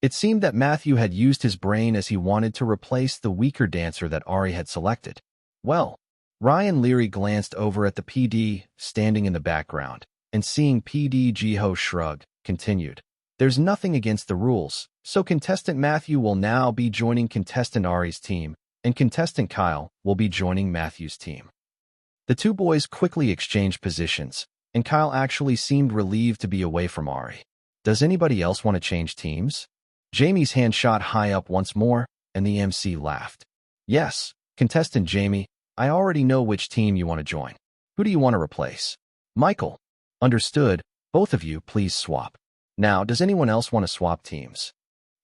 Speaker 1: It seemed that Matthew had used his brain as he wanted to replace the weaker dancer that Ari had selected. Well, Ryan Leary glanced over at the PD standing in the background, and seeing PD Jiho shrug, continued, "There's nothing against the rules, so contestant Matthew will now be joining contestant Ari's team, and contestant Kyle will be joining Matthew's team." The two boys quickly exchanged positions, and Kyle actually seemed relieved to be away from Ari. "Does anybody else want to change teams?" Jamie's hand shot high up once more, and the MC laughed. "Yes, contestant Jamie, I already know which team you want to join. Who do you want to replace?" "Michael." "Understood. Both of you, please swap." "Now, does anyone else want to swap teams?"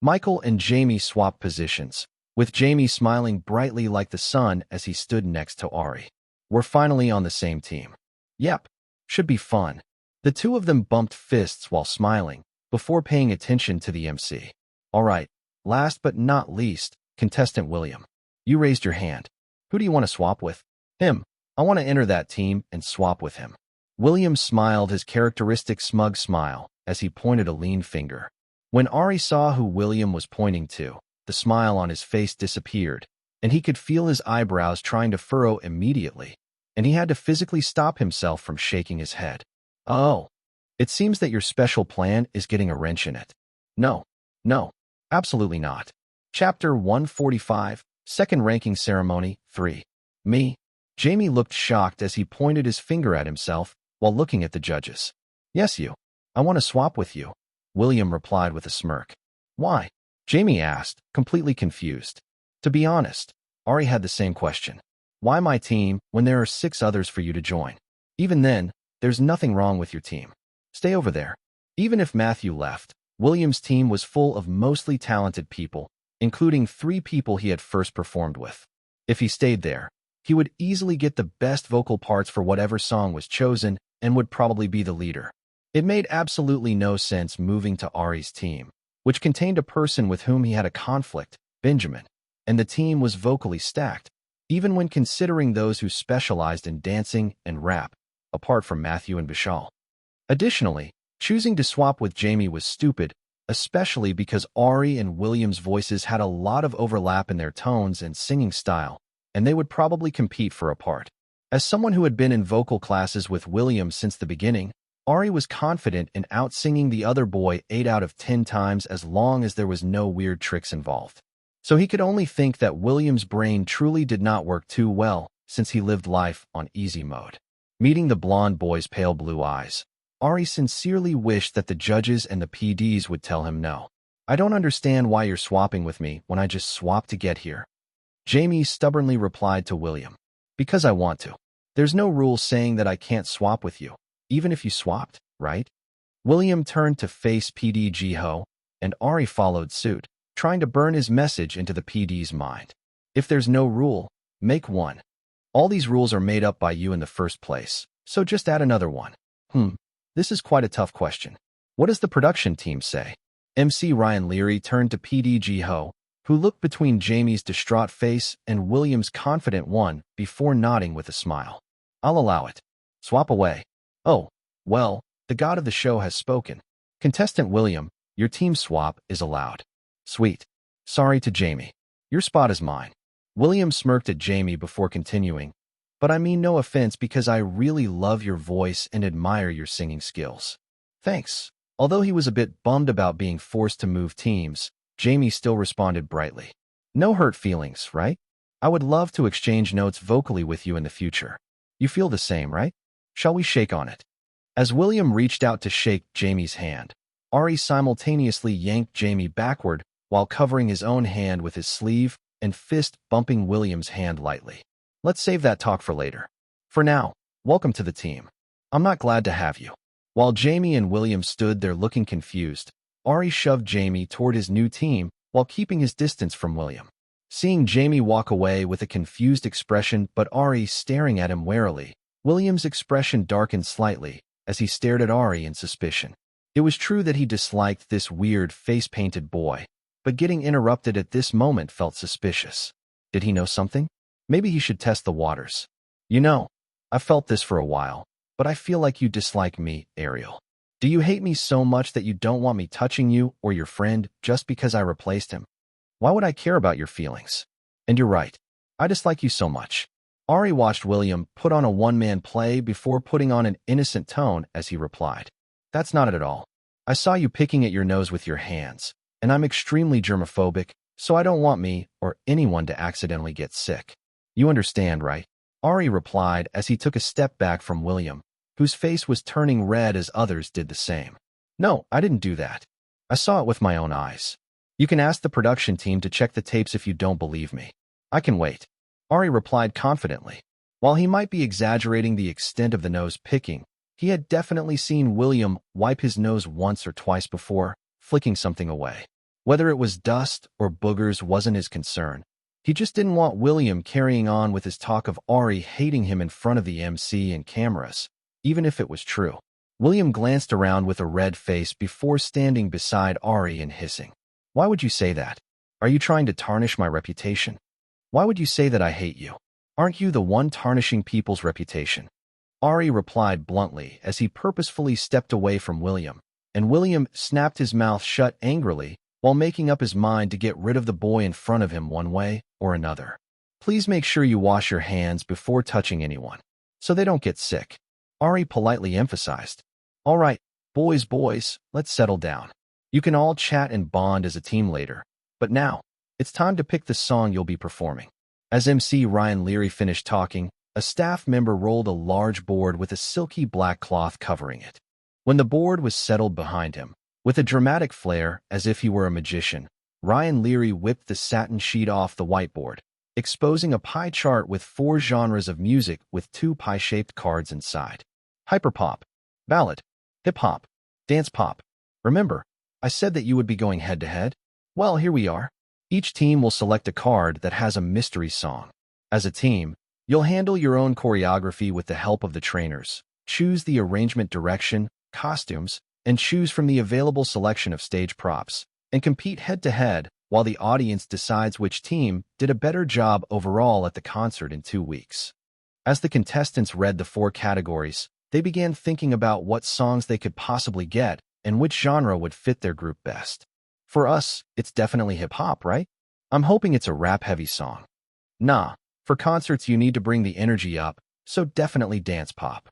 Speaker 1: Michael and Jamie swapped positions, with Jamie smiling brightly like the sun as he stood next to Ari. "We're finally on the same team." "Yep. Should be fun." The two of them bumped fists while smiling, before paying attention to the MC. "All right, last but not least, contestant William. You raised your hand. Who do you want to swap with?" "Him. I want to enter that team and swap with him." William smiled his characteristic smug smile as he pointed a lean finger. When Ari saw who William was pointing to, the smile on his face disappeared, and he could feel his eyebrows trying to furrow immediately, and he had to physically stop himself from shaking his head. "Oh, it seems that your special plan is getting a wrench in it." No, absolutely not." Chapter 145, Second Ranking Ceremony, 3. "Me?" Jamie looked shocked as he pointed his finger at himself while looking at the judges. "Yes, you. I want to swap with you," William replied with a smirk. "Why?" Jamie asked, completely confused. To be honest, Ari had the same question. "Why my team when there are 6 others for you to join? Even then, there's nothing wrong with your team. Stay over there." Even if Matthew left, William's team was full of mostly talented people, including 3 people he had first performed with. If he stayed there, he would easily get the best vocal parts for whatever song was chosen and would probably be the leader. It made absolutely no sense moving to Ari's team, which contained a person with whom he had a conflict, Benjamin, and the team was vocally stacked, even when considering those who specialized in dancing and rap, apart from Matthew and Vishal. Additionally, choosing to swap with Jamie was stupid, especially because Ari and William's voices had a lot of overlap in their tones and singing style, and they would probably compete for a part. As someone who had been in vocal classes with William since the beginning, Ari was confident in out-singing the other boy 8 out of 10 times as long as there was no weird tricks involved. So he could only think that William's brain truly did not work too well since he lived life on easy mode. Meeting the blonde boy's pale blue eyes, Ari sincerely wished that the judges and the PDs would tell him no. "I don't understand why you're swapping with me when I just swapped to get here." Jamie stubbornly replied to William, "Because I want to. There's no rule saying that I can't swap with you, even if you swapped, right?" William turned to face PD Jiho, and Ari followed suit, trying to burn his message into the PD's mind. "If there's no rule, make one. All these rules are made up by you in the first place, so just add another one." This is quite a tough question. What does the production team say?" MC Ryan Leary turned to PD Jiho, who looked between Jamie's distraught face and William's confident one before nodding with a smile. I'll allow it. Swap away. Oh, well, the god of the show has spoken. Contestant William, your team swap is allowed. Sweet. Sorry to Jamie. Your spot is mine. William smirked at Jamie before continuing, but I mean no offense because I really love your voice and admire your singing skills. Thanks. Although he was a bit bummed about being forced to move teams, Jamie still responded brightly. No hurt feelings, right? I would love to exchange notes vocally with you in the future. You feel the same, right? Shall we shake on it? As William reached out to shake Jamie's hand, Ari simultaneously yanked Jamie backward while covering his own hand with his sleeve and fist bumping William's hand lightly. Let's save that talk for later. For now, welcome to the team. I'm not glad to have you. While Jamie and William stood there looking confused, Ari shoved Jamie toward his new team while keeping his distance from William. Seeing Jamie walk away with a confused expression but Ari staring at him warily, William's expression darkened slightly as he stared at Ari in suspicion. It was true that he disliked this weird face-painted boy, but getting interrupted at this moment felt suspicious. Did he know something? Maybe he should test the waters. You know, I've felt this for a while, but I feel like you dislike me, Ariel. Do you hate me so much that you don't want me touching you or your friend just because I replaced him? Why would I care about your feelings? And you're right. I dislike you so much. Ari watched William put on a one-man play before putting on an innocent tone as he replied. That's not it at all. I saw you picking at your nose with your hands, and I'm extremely germophobic, so I don't want me or anyone to accidentally get sick. You understand, right? Ari replied as he took a step back from William, whose face was turning red as others did the same. No, I didn't do that. I saw it with my own eyes. You can ask the production team to check the tapes if you don't believe me. I can wait. Ari replied confidently. While he might be exaggerating the extent of the nose picking, he had definitely seen William wipe his nose once or twice before, flicking something away. Whether it was dust or boogers wasn't his concern. He just didn't want William carrying on with his talk of Ari hating him in front of the MC and cameras, even if it was true. William glanced around with a red face before standing beside Ari and hissing. Why would you say that? Are you trying to tarnish my reputation? Why would you say that I hate you? Aren't you the one tarnishing people's reputation? Ari replied bluntly as he purposefully stepped away from William, and William snapped his mouth shut angrily while making up his mind to get rid of the boy in front of him one way or another. Please make sure you wash your hands before touching anyone, so they don't get sick. Ari politely emphasized. All right, boys, let's settle down. You can all chat and bond as a team later, but now, it's time to pick the song you'll be performing. As MC Ryan Leary finished talking, a staff member rolled a large board with a silky black cloth covering it. When the board was settled behind him, with a dramatic flair as if he were a magician, Ryan Leary whipped the satin sheet off the whiteboard, exposing a pie chart with 4 genres of music with 2 pie-shaped cards inside. Hyperpop, ballad, hip-hop, dance pop. Remember, I said that you would be going head-to-head? Well, here we are. Each team will select a card that has a mystery song. As a team, you'll handle your own choreography with the help of the trainers, choose the arrangement direction, costumes, and choose from the available selection of stage props, and compete head-to-head while the audience decides which team did a better job overall at the concert in 2 weeks. As the contestants read the 4 categories, they began thinking about what songs they could possibly get and which genre would fit their group best. For us, it's definitely hip-hop, right? I'm hoping it's a rap-heavy song. Nah, for concerts you need to bring the energy up, so definitely dance pop.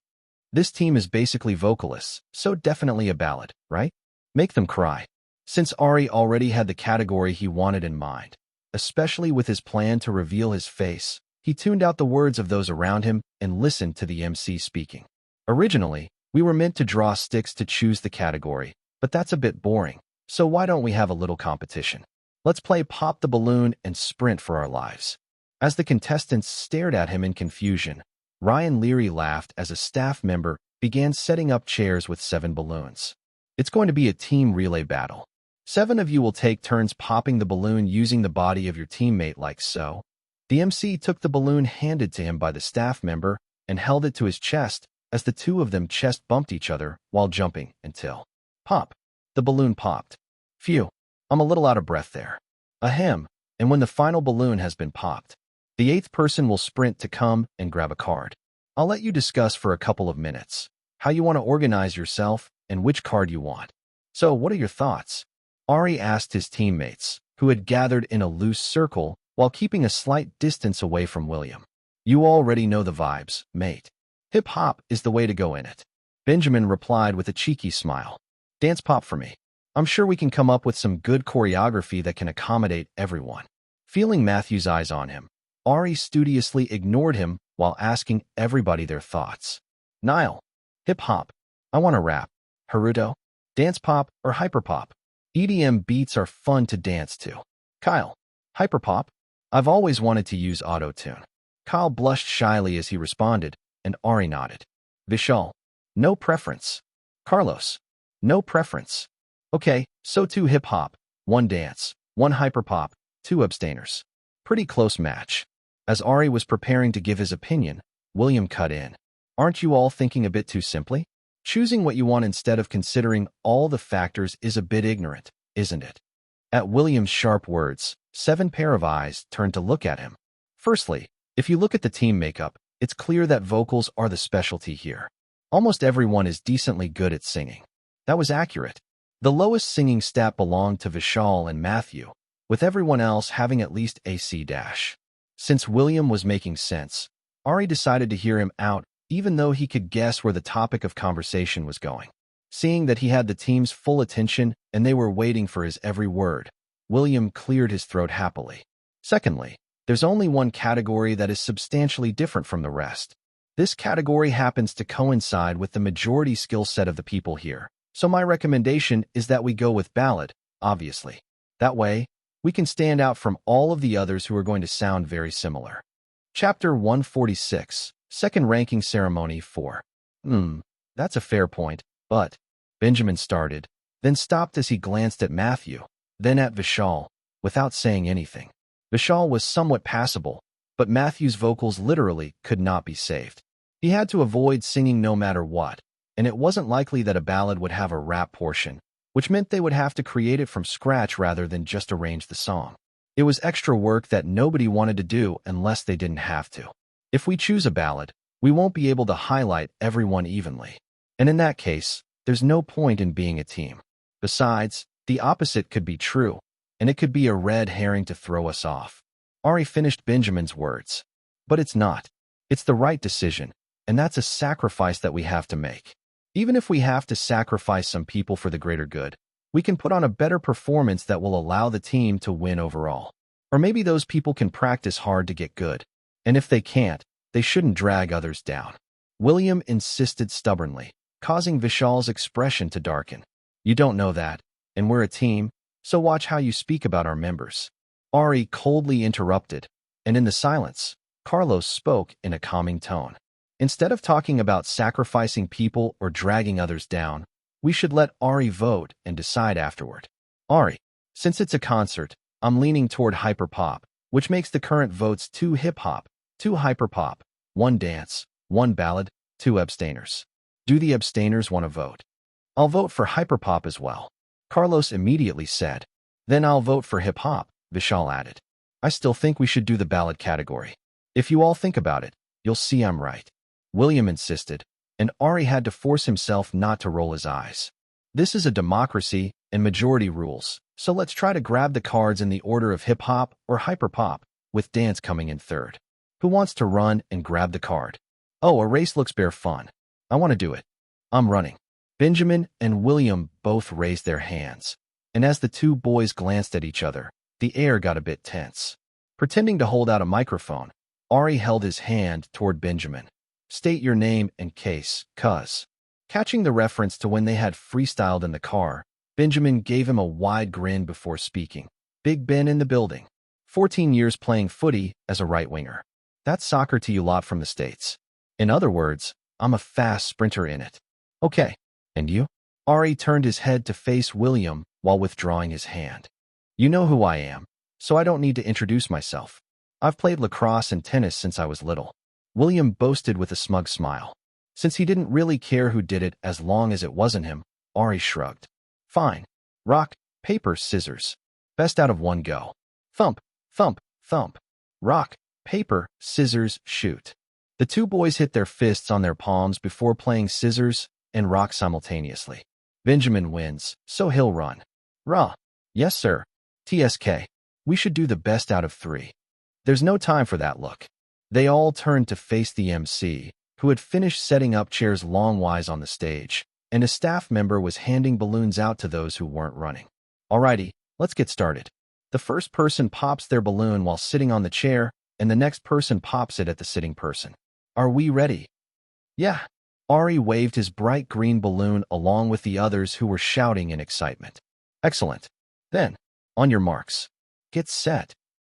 Speaker 1: This team is basically vocalists, so definitely a ballad, right? Make them cry. Since Ari already had the category he wanted in mind, especially with his plan to reveal his face, he tuned out the words of those around him and listened to the MC speaking. Originally, we were meant to draw sticks to choose the category, but that's a bit boring, so why don't we have a little competition? Let's play Pop the Balloon and sprint for our lives. As the contestants stared at him in confusion, Ryan Leary laughed as a staff member began setting up chairs with 7 balloons. It's going to be a team relay battle. 7 of you will take turns popping the balloon using the body of your teammate like so. The MC took the balloon handed to him by the staff member and held it to his chest as the 2 of them chest bumped each other while jumping until pop. The balloon popped. Phew, I'm a little out of breath there. Ahem, and when the final balloon has been popped, the 8th person will sprint to come and grab a card. I'll let you discuss for a couple of minutes how you want to organize yourself and which card you want. So, what are your thoughts? Ari asked his teammates, who had gathered in a loose circle while keeping a slight distance away from William. You already know the vibes, mate. Hip-hop is the way to go in it. Benjamin replied with a cheeky smile. Dance pop for me. I'm sure we can come up with some good choreography that can accommodate everyone. Feeling Matthew's eyes on him, Ari studiously ignored him while asking everybody their thoughts. Niall, hip-hop. I want to rap. Haruto, dance pop or hyperpop? EDM beats are fun to dance to. Kyle, hyperpop? I've always wanted to use auto-tune. Kyle blushed shyly as he responded, and Ari nodded. Vishal, no preference. Carlos, no preference. Okay, so 2 hip-hop, 1 dance, 1 hyperpop, 2 abstainers. Pretty close match. As Ari was preparing to give his opinion, William cut in. Aren't you all thinking a bit too simply? Choosing what you want instead of considering all the factors is a bit ignorant, isn't it? At William's sharp words, 7 pair of eyes turned to look at him. Firstly, if you look at the team makeup, it's clear that vocals are the specialty here. Almost everyone is decently good at singing. That was accurate. The lowest singing stat belonged to Vishal and Matthew, with everyone else having at least a C-. Since William was making sense, Ari decided to hear him out even though he could guess where the topic of conversation was going. Seeing that he had the team's full attention and they were waiting for his every word, William cleared his throat happily. Secondly, there's only one category that is substantially different from the rest. This category happens to coincide with the majority skill set of the people here, so my recommendation is that we go with ballad, obviously. That way, we can stand out from all of the others who are going to sound very similar. Chapter 146, Second Ranking Ceremony 4. That's a fair point, but Benjamin started, then stopped as he glanced at Matthew, then at Vishal, without saying anything. Vishal was somewhat passable, but Matthew's vocals literally could not be saved. He had to avoid singing no matter what, and it wasn't likely that a ballad would have a rap portion, which meant they would have to create it from scratch rather than just arrange the song. It was extra work that nobody wanted to do unless they didn't have to. If we choose a ballad, we won't be able to highlight everyone evenly. And in that case, there's no point in being a team. Besides, the opposite could be true, and it could be a red herring to throw us off. Ari finished Benjamin's words. But it's not. It's the right decision, and that's a sacrifice that we have to make. Even if we have to sacrifice some people for the greater good, we can put on a better performance that will allow the team to win overall. Or maybe those people can practice hard to get good. And if they can't, they shouldn't drag others down. William insisted stubbornly, causing Vishal's expression to darken. You don't know that, and we're a team, so watch how you speak about our members. Ari coldly interrupted, and in the silence, Carlos spoke in a calming tone. Instead of talking about sacrificing people or dragging others down, we should let Ari vote and decide afterward. Ari, since it's a concert, I'm leaning toward hyperpop, which makes the current votes 2 hip-hop, 2 hyperpop, 1 dance, 1 ballad, 2 abstainers. Do the abstainers want to vote? I'll vote for hyperpop as well, Carlos immediately said. Then I'll vote for hip-hop, Vishal added. I still think we should do the ballad category. If you all think about it, you'll see I'm right. William insisted, and Ari had to force himself not to roll his eyes. This is a democracy and majority rules, so let's try to grab the cards in the order of hip-hop or hyperpop, with dance coming in third. Who wants to run and grab the card? Oh, a race looks bare fun. I want to do it. I'm running. Benjamin and William both raised their hands, and as the 2 boys glanced at each other, the air got a bit tense. Pretending to hold out a microphone, Ari held his hand toward Benjamin. State your name and case, cuz. Catching the reference to when they had freestyled in the car, Benjamin gave him a wide grin before speaking. Big Ben in the building. 14 years playing footy as a right-winger. That's soccer to you lot from the States. In other words, I'm a fast sprinter in it. Okay, and you? Ari turned his head to face William while withdrawing his hand. You know who I am, so I don't need to introduce myself. I've played lacrosse and tennis since I was little. William boasted with a smug smile. Since he didn't really care who did it as long as it wasn't him, Ari shrugged. Fine. Rock, paper, scissors. Best out of one go. Thump, thump, thump. Rock, paper, scissors, shoot. The two boys hit their fists on their palms before playing scissors and rock simultaneously. Benjamin wins, so he'll run. Rah. Yes, sir. TSK. We should do the best out of 3. There's no time for that look. They all turned to face the MC, who had finished setting up chairs longwise on the stage, and a staff member was handing balloons out to those who weren't running. Alrighty, let's get started. The first person pops their balloon while sitting on the chair, and the next person pops it at the sitting person. Are we ready? Yeah. Ari waved his bright green balloon along with the others who were shouting in excitement. Excellent. Then, on your marks. Get set.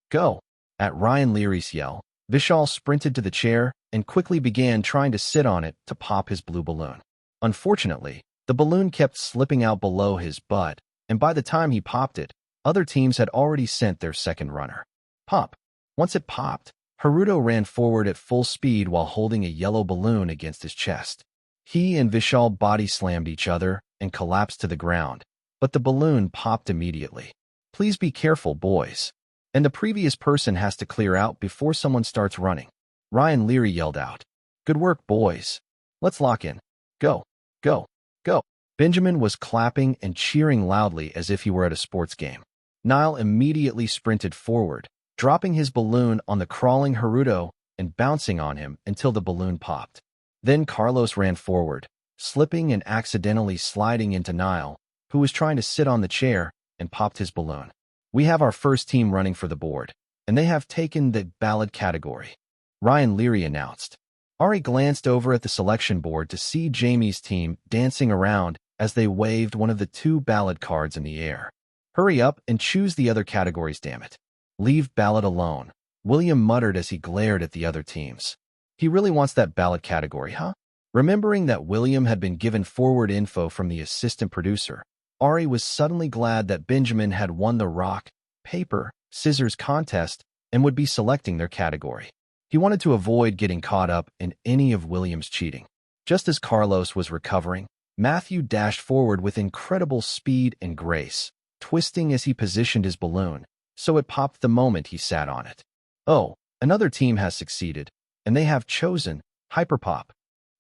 Speaker 1: Go. At Ryan Leary's yell, Vishal sprinted to the chair and quickly began trying to sit on it to pop his blue balloon. Unfortunately, the balloon kept slipping out below his butt, and by the time he popped it, other teams had already sent their second runner. Pop. Once it popped, Haruto ran forward at full speed while holding a yellow balloon against his chest. He and Vishal body slammed each other and collapsed to the ground, but the balloon popped immediately. Please be careful, boys. And the previous person has to clear out before someone starts running. Ryan Leary yelled out. Good work, boys. Let's lock in. Go, go, go. Benjamin was clapping and cheering loudly as if he were at a sports game. Niall immediately sprinted forward, dropping his balloon on the crawling Haruto and bouncing on him until the balloon popped. Then Carlos ran forward, slipping and accidentally sliding into Niall, who was trying to sit on the chair, and popped his balloon. We have our first team running for the board, and they have taken the ballad category, Ryan Leary announced. Ari glanced over at the selection board to see Jamie's team dancing around as they waved one of the 2 ballad cards in the air. Hurry up and choose the other categories, damn it. Leave ballad alone, William muttered as he glared at the other teams. He really wants that ballad category, huh? Remembering that William had been given forward info from the assistant producer, Ari was suddenly glad that Benjamin had won the rock, paper, scissors contest and would be selecting their category. He wanted to avoid getting caught up in any of William's cheating. Just as Carlos was recovering, Matthew dashed forward with incredible speed and grace, twisting as he positioned his balloon, so it popped the moment he sat on it. Oh, another team has succeeded, and they have chosen hyperpop.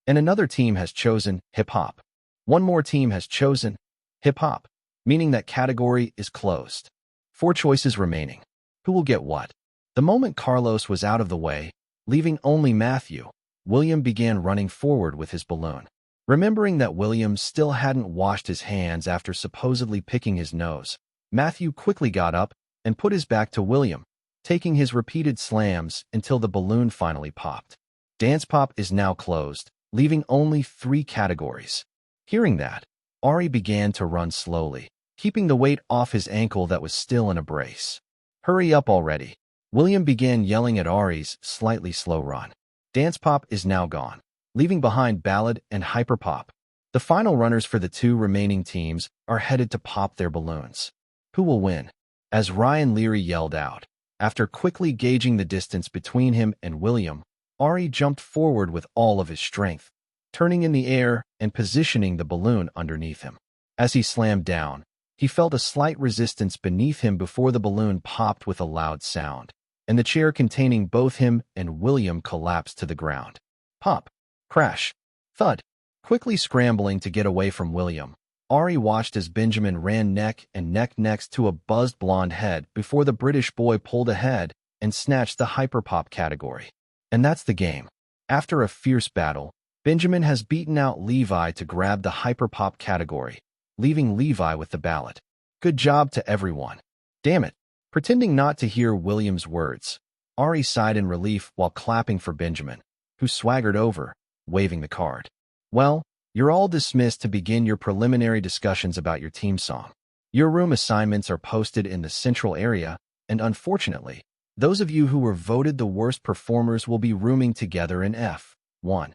Speaker 1: And another team has chosen hip-hop. One more team has chosen hip-hop, meaning that category is closed. 4 choices remaining. Who will get what? The moment Carlos was out of the way, leaving only Matthew, William began running forward with his balloon. Remembering that William still hadn't washed his hands after supposedly picking his nose, Matthew quickly got up and put his back to William, taking his repeated slams until the balloon finally popped. Dance pop is now closed, leaving only 3 categories. Hearing that, Ari began to run slowly, keeping the weight off his ankle that was still in a brace. Hurry up already. William began yelling at Ari's slightly slow run. Dance pop is now gone, leaving behind ballad and hyperpop. The final runners for the 2 remaining teams are headed to pop their balloons. Who will win? As Ryan Leary yelled out, after quickly gauging the distance between him and William, Ari jumped forward with all of his strength, turning in the air and positioning the balloon underneath him. As he slammed down, he felt a slight resistance beneath him before the balloon popped with a loud sound, and the chair containing both him and William collapsed to the ground. Pop, crash, thud. Quickly scrambling to get away from William, Ari watched as Benjamin ran neck and neck next to a buzzed blonde head before the British boy pulled ahead and snatched the hyperpop category. And that's the game. After a fierce battle, Benjamin has beaten out Levi to grab the hyperpop category, leaving Levi with the ballot. Good job to everyone. Damn it. Pretending not to hear William's words, Ari sighed in relief while clapping for Benjamin, who swaggered over, waving the card. Well, you're all dismissed to begin your preliminary discussions about your team song. Your room assignments are posted in the central area, and unfortunately, those of you who were voted the worst performers will be rooming together in F1.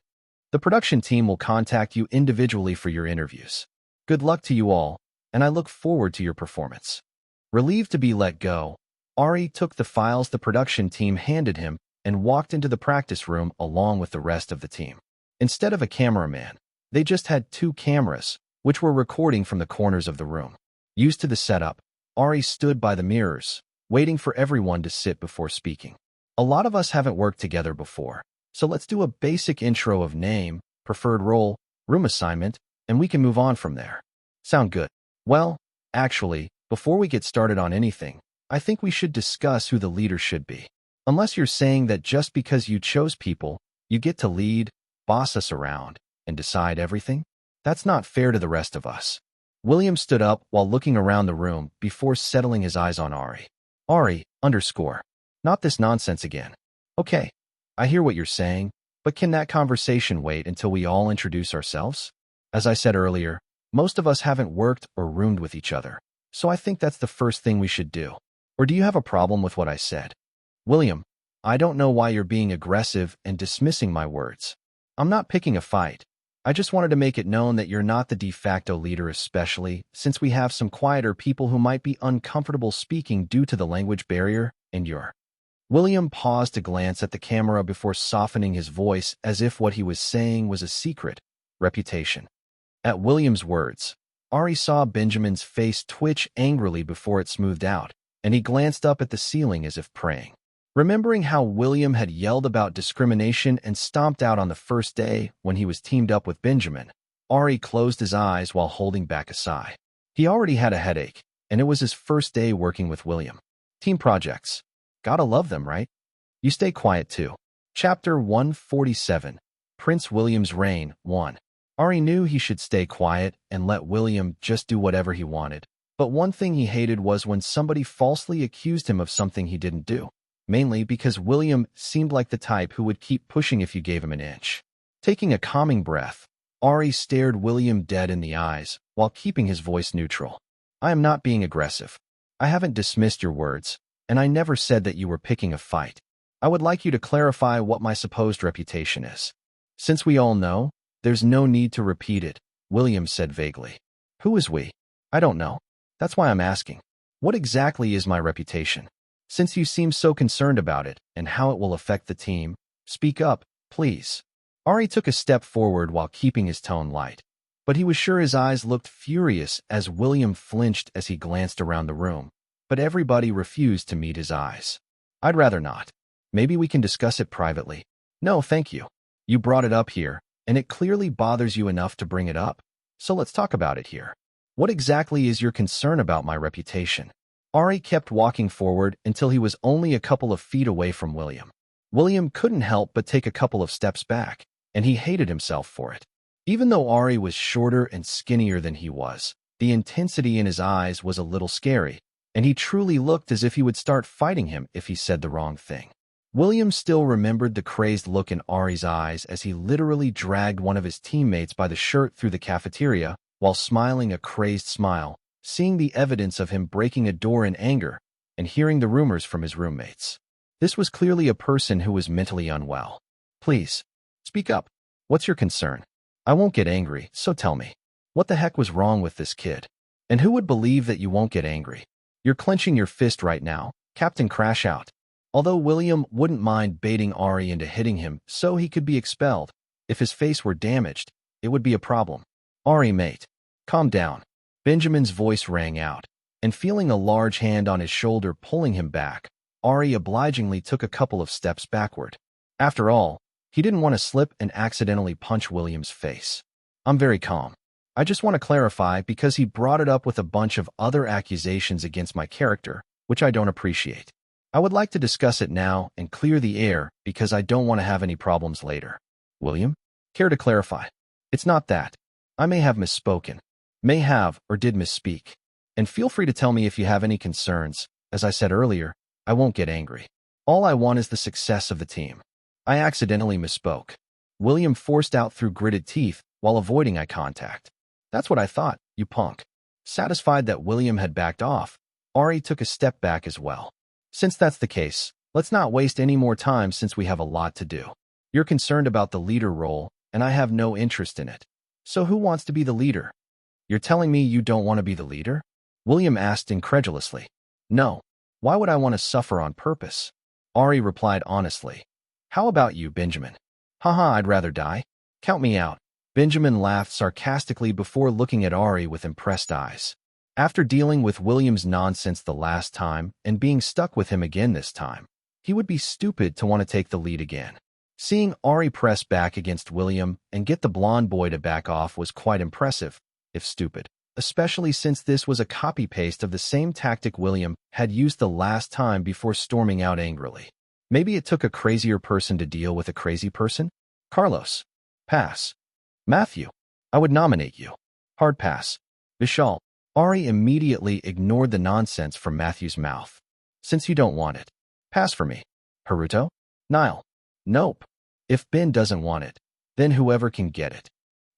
Speaker 1: The production team will contact you individually for your interviews. Good luck to you all, and I look forward to your performance. Relieved to be let go, Ari took the files the production team handed him and walked into the practice room along with the rest of the team. Instead of a cameraman, they just had 2 cameras, which were recording from the corners of the room. Used to the setup, Ari stood by the mirrors, waiting for everyone to sit before speaking. A lot of us haven't worked together before, So let's do a basic intro of name, preferred role, room assignment, and we can move on from there. Sound good? Well, actually, before we get started on anything, I think we should discuss who the leader should be. Unless you're saying that just because you chose people, you get to lead, boss us around, and decide everything? That's not fair to the rest of us. William stood up while looking around the room before settling his eyes on Ari. Ari, underscore. Not this nonsense again. Okay, I hear what you're saying, but can that conversation wait until we all introduce ourselves? As I said earlier, most of us haven't worked or roomed with each other, so I think that's the first thing we should do. Or do you have a problem with what I said? William, I don't know why you're being aggressive and dismissing my words. I'm not picking a fight. I just wanted to make it known that you're not the de facto leader, especially since we have some quieter people who might be uncomfortable speaking due to the language barrier, and you're. William paused to glance at the camera before softening his voice as if what he was saying was a secret. Reputation. At William's words, Ari saw Benjamin's face twitch angrily before it smoothed out, and he glanced up at the ceiling as if praying. Remembering how William had yelled about discrimination and stomped out on the first day when he was teamed up with Benjamin, Ari closed his eyes while holding back a sigh. He already had a headache, and it was his first day working with William. Team projects. Gotta love them, right? You stay quiet too. Chapter 147, Prince William's Reign, 1. Ari knew he should stay quiet and let William just do whatever he wanted, but one thing he hated was when somebody falsely accused him of something he didn't do. Mainly because William seemed like the type who would keep pushing if you gave him an inch. Taking a calming breath, Ari stared William dead in the eyes while keeping his voice neutral. I am not being aggressive. I haven't dismissed your words, and I never said that you were picking a fight. I would like you to clarify what my supposed reputation is. Since we all know, there's no need to repeat it, William said vaguely. Who is we? I don't know. That's why I'm asking. What exactly is my reputation? Since you seem so concerned about it and how it will affect the team, speak up, please. Ari took a step forward while keeping his tone light, but he was sure his eyes looked furious as William flinched as he glanced around the room, but everybody refused to meet his eyes. I'd rather not. Maybe we can discuss it privately. No, thank you. You brought it up here, and it clearly bothers you enough to bring it up, so let's talk about it here. What exactly is your concern about my reputation? Ari kept walking forward until he was only a couple of feet away from William. William couldn't help but take a couple of steps back, and he hated himself for it. Even though Ari was shorter and skinnier than he was, the intensity in his eyes was a little scary, and he truly looked as if he would start fighting him if he said the wrong thing. William still remembered the crazed look in Ari's eyes as he literally dragged one of his teammates by the shirt through the cafeteria while smiling a crazed smile, seeing the evidence of him breaking a door in anger and hearing the rumors from his roommates. This was clearly a person who was mentally unwell. Please, speak up. What's your concern? I won't get angry, so tell me. What the heck was wrong with this kid? And who would believe that you won't get angry? You're clenching your fist right now, Captain Crash Out. Although William wouldn't mind baiting Ari into hitting him so he could be expelled, if his face were damaged, it would be a problem. Ari, mate, calm down. Benjamin's voice rang out, and feeling a large hand on his shoulder pulling him back, Ari obligingly took a couple of steps backward. After all, he didn't want to slip and accidentally punch William's face. I'm very calm. I just want to clarify because he brought it up with a bunch of other accusations against my character, which I don't appreciate. I would like to discuss it now and clear the air because I don't want to have any problems later. William? Care to clarify? It's not that. I may have misspoken. May have or did misspeak. And feel free to tell me if you have any concerns. As I said earlier, I won't get angry. All I want is the success of the team. I accidentally misspoke. William forced out through gritted teeth while avoiding eye contact. That's what I thought, you punk. Satisfied that William had backed off, Ari took a step back as well. Since that's the case, let's not waste any more time since we have a lot to do. You're concerned about the leader role, and I have no interest in it. So who wants to be the leader? You're telling me you don't want to be the leader? William asked incredulously. No. Why would I want to suffer on purpose? Ari replied honestly. How about you, Benjamin? Haha, I'd rather die. Count me out. Benjamin laughed sarcastically before looking at Ari with impressed eyes. After dealing with William's nonsense the last time and being stuck with him again this time, he would be stupid to want to take the lead again. Seeing Ari press back against William and get the blonde boy to back off was quite impressive, if stupid, especially since this was a copy-paste of the same tactic William had used the last time before storming out angrily. Maybe it took a crazier person to deal with a crazy person? Carlos. Pass. Matthew. I would nominate you. Hard pass. Vishal. Ari immediately ignored the nonsense from Matthew's mouth. Since you don't want it. Pass for me. Haruto? Niall. Nope. If Ben doesn't want it, then whoever can get it.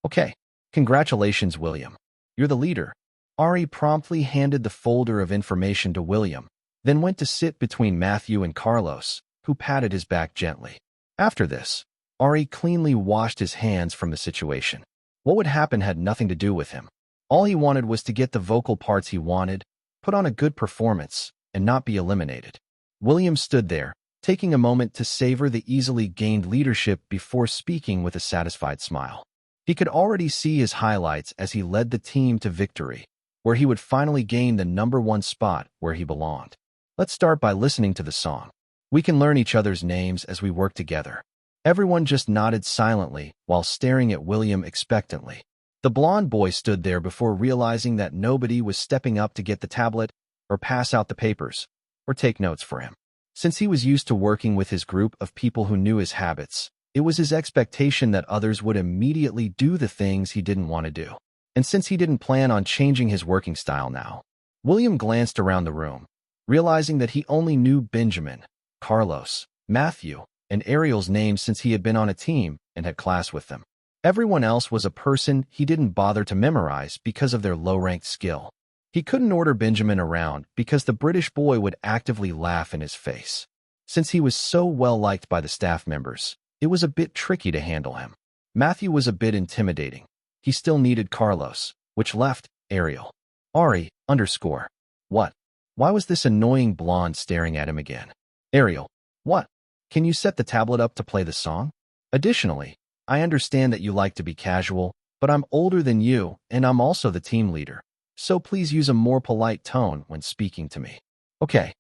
Speaker 1: Okay. Congratulations, William. You're the leader. Ari promptly handed the folder of information to William, then went to sit between Matthew and Carlos, who patted his back gently. After this, Ari cleanly washed his hands from the situation. What would happen had nothing to do with him. All he wanted was to get the vocal parts he wanted, put on a good performance, and not be eliminated. William stood there, taking a moment to savor the easily gained leadership before speaking with a satisfied smile. He could already see his highlights as he led the team to victory, where he would finally gain the #1 spot where he belonged. Let's start by listening to the song. We can learn each other's names as we work together. Everyone just nodded silently while staring at William expectantly. The blonde boy stood there before realizing that nobody was stepping up to get the tablet, or pass out the papers, or take notes for him. Since he was used to working with his group of people who knew his habits, it was his expectation that others would immediately do the things he didn't want to do. And since he didn't plan on changing his working style now, William glanced around the room, realizing that he only knew Benjamin, Carlos, Matthew, and Ariel's names since he had been on a team and had class with them. Everyone else was a person he didn't bother to memorize because of their low-ranked skill. He couldn't order Benjamin around because the British boy would actively laugh in his face. Since he was so well-liked by the staff members, it was a bit tricky to handle him. Matthew was a bit intimidating. He still needed Carlos, which left Ariel. Ari, _ What? Why was this annoying blonde staring at him again? Ariel. What? Can you set the tablet up to play the song? Additionally, I understand that you like to be casual, but I'm older than you, and I'm also the team leader. So please use a more polite tone when speaking to me. Okay.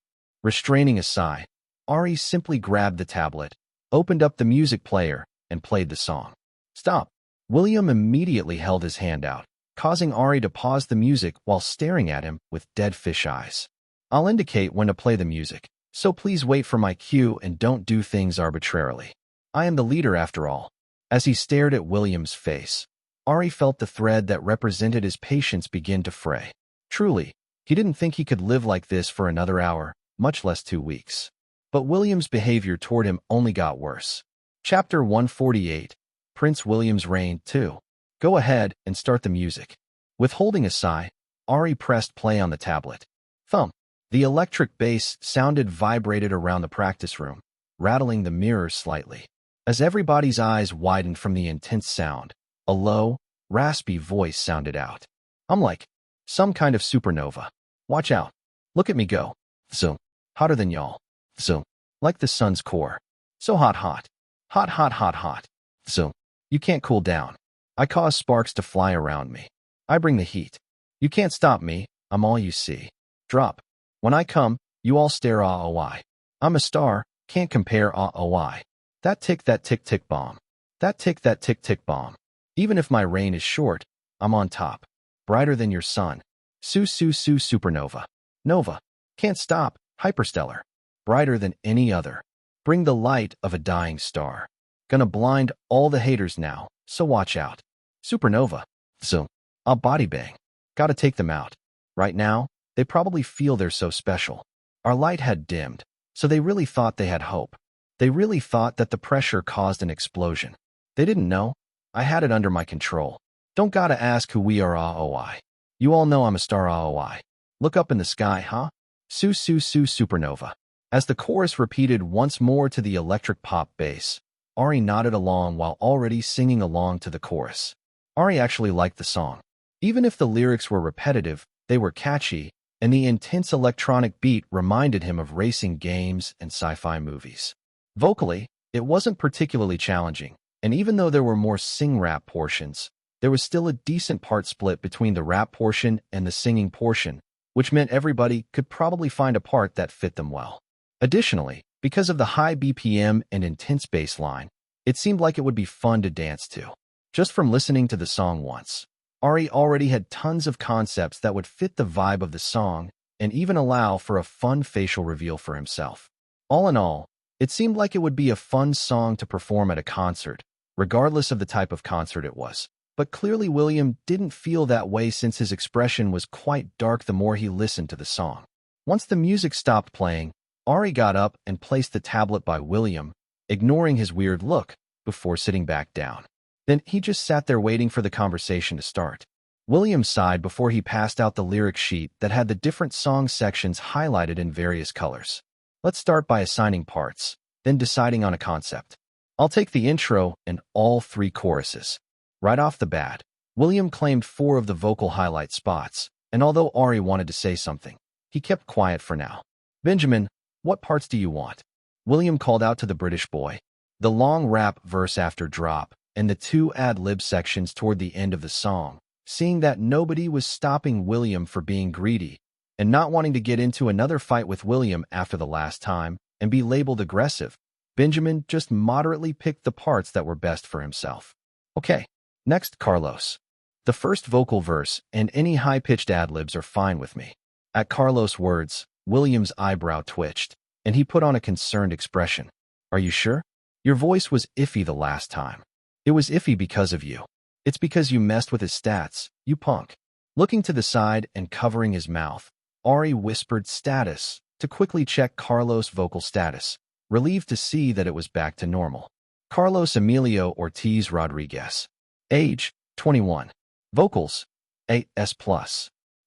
Speaker 1: Restraining a sigh, Ari simply grabbed the tablet, opened up the music player, and played the song. Stop. William immediately held his hand out, causing Ari to pause the music while staring at him with dead fish eyes. I'll indicate when to play the music, so please wait for my cue and don't do things arbitrarily. I am the leader after all. As he stared at William's face, Ari felt the thread that represented his patience begin to fray. Truly, he didn't think he could live like this for another hour, much less 2 weeks. But William's behavior toward him only got worse. Chapter 148, Prince William's Reign 2. Go ahead and start the music. Withholding a sigh, Ari pressed play on the tablet. Thump. The electric bass sounded vibrated around the practice room, rattling the mirrors slightly. As everybody's eyes widened from the intense sound, a low, raspy voice sounded out. I'm like some kind of supernova. Watch out. Look at me go. So hotter than y'all. So like the sun's core. So hot, hot. Hot, hot, hot, hot. So you can't cool down. I cause sparks to fly around me. I bring the heat. You can't stop me. I'm all you see. Drop. When I come, you all stare ah-oh-I. I'm a star, can't compare ah-oh-I. That tick tick bomb. That tick tick bomb. Even if my reign is short, I'm on top. Brighter than your sun. Su supernova. Nova. Can't stop, hyperstellar. Brighter than any other. Bring the light of a dying star. Gonna blind all the haters now, so watch out. Supernova. So, I'll body bang. Gotta take them out. Right now, they probably feel they're so special. Our light had dimmed, so they really thought they had hope. They really thought that the pressure caused an explosion. They didn't know. I had it under my control. Don't gotta ask who we are ah-oh-I. You all know I'm a star ah-oh-I. Look up in the sky, huh? Su supernova. As the chorus repeated once more to the electric pop bass, Ari nodded along while already singing along to the chorus. Ari actually liked the song. Even if the lyrics were repetitive, they were catchy, and the intense electronic beat reminded him of racing games and sci-fi movies. Vocally, it wasn't particularly challenging, and even though there were more sing-rap portions, there was still a decent part split between the rap portion and the singing portion, which meant everybody could probably find a part that fit them well. Additionally, because of the high BPM and intense bass line, It seemed like it would be fun to dance to. Just from listening to the song once, Ari already had tons of concepts that would fit the vibe of the song and even allow for a fun facial reveal for himself. All in all, it seemed like it would be a fun song to perform at a concert, regardless of the type of concert it was. But clearly William didn't feel that way since his expression was quite dark the more he listened to the song. Once the music stopped playing, Ari got up and placed the tablet by William, ignoring his weird look, before sitting back down. Then he just sat there waiting for the conversation to start. William sighed before he passed out the lyric sheet that had the different song sections highlighted in various colors. Let's start by assigning parts, then deciding on a concept. I'll take the intro and all 3 choruses. Right off the bat, William claimed 4 of the vocal highlight spots, and although Ari wanted to say something, he kept quiet for now. Benjamin, what parts do you want? William called out to the British boy. The long rap verse after drop, and the 2 ad-lib sections toward the end of the song. Seeing that nobody was stopping William for being greedy, and not wanting to get into another fight with William after the last time, and be labeled aggressive, Benjamin just moderately picked the parts that were best for himself. Okay, next Carlos. The first vocal verse and any high-pitched ad-libs are fine with me. At Carlos' words, William's eyebrow twitched, and he put on a concerned expression. Are you sure? Your voice was iffy the last time. It was iffy because of you. It's because you messed with his stats, you punk. Looking to the side and covering his mouth, Ari whispered status to quickly check Carlos' vocal status, relieved to see that it was back to normal. Carlos Emilio Ortiz Rodriguez. Age, 21. Vocals, A++.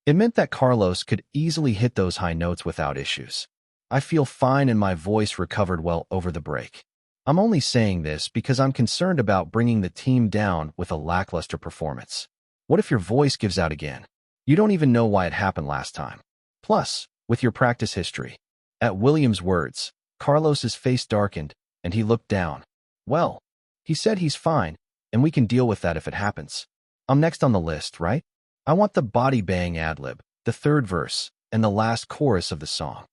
Speaker 1: It meant that Carlos could easily hit those high notes without issues. I feel fine and my voice recovered well over the break. I'm only saying this because I'm concerned about bringing the team down with a lackluster performance. What if your voice gives out again? You don't even know why it happened last time. Plus, with your practice history. At William's words, Carlos's face darkened, and he looked down. Well, he said he's fine, and we can deal with that if it happens. I'm next on the list, right? I want the body bang ad-lib, the 3rd verse, and the last chorus of the song.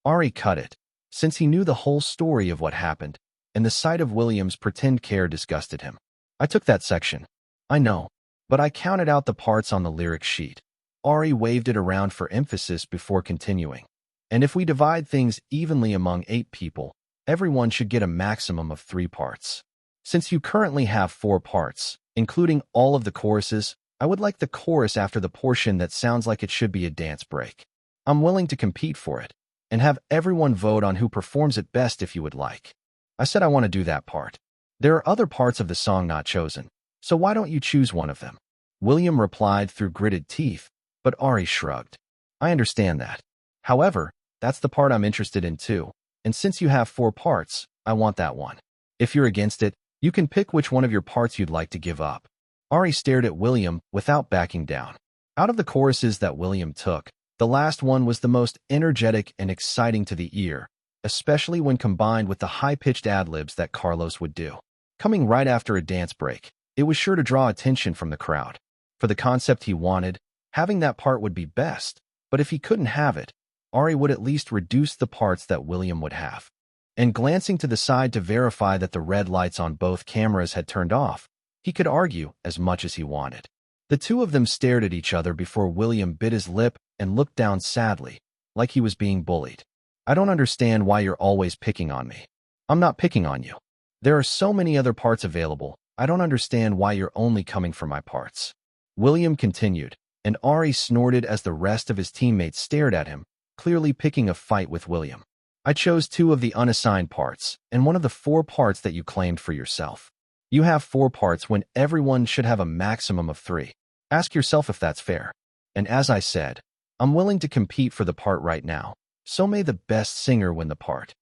Speaker 1: Ari cut it, since he knew the whole story of what happened, and the sight of William's pretend care disgusted him. I took that section. I know, but I counted out the parts on the lyric sheet. Ari waved it around for emphasis before continuing. And if we divide things evenly among 8 people, everyone should get a maximum of 3 parts. Since you currently have 4 parts, including all of the choruses, I would like the chorus after the portion that sounds like it should be a dance break. I'm willing to compete for it, and have everyone vote on who performs it best if you would like. I said I want to do that part. There are other parts of the song not chosen, so why don't you choose one of them? William replied through gritted teeth, but Ari shrugged. I understand that. However, that's the part I'm interested in too, and since you have 4 parts, I want that one. If you're against it, you can pick which one of your parts you'd like to give up. Ari stared at William without backing down. Out of the choruses that William took, the last one was the most energetic and exciting to the ear, especially when combined with the high-pitched ad-libs that Carlos would do. Coming right after a dance break, it was sure to draw attention from the crowd. For the concept he wanted, having that part would be best, but if he couldn't have it, Ari would at least reduce the parts that William would have. And glancing to the side to verify that the red lights on both cameras had turned off, he could argue as much as he wanted. The 2 of them stared at each other before William bit his lip and looked down sadly, like he was being bullied. I don't understand why you're always picking on me. I'm not picking on you. There are so many other parts available, I don't understand why you're only coming for my parts. William continued, and Ari snorted as the rest of his teammates stared at him, clearly picking a fight with William. I chose 2 of the unassigned parts, and one of the 4 parts that you claimed for yourself. You have 4 parts when everyone should have a maximum of 3. Ask yourself if that's fair. And as I said, I'm willing to compete for the part right now, so may the best singer win the part.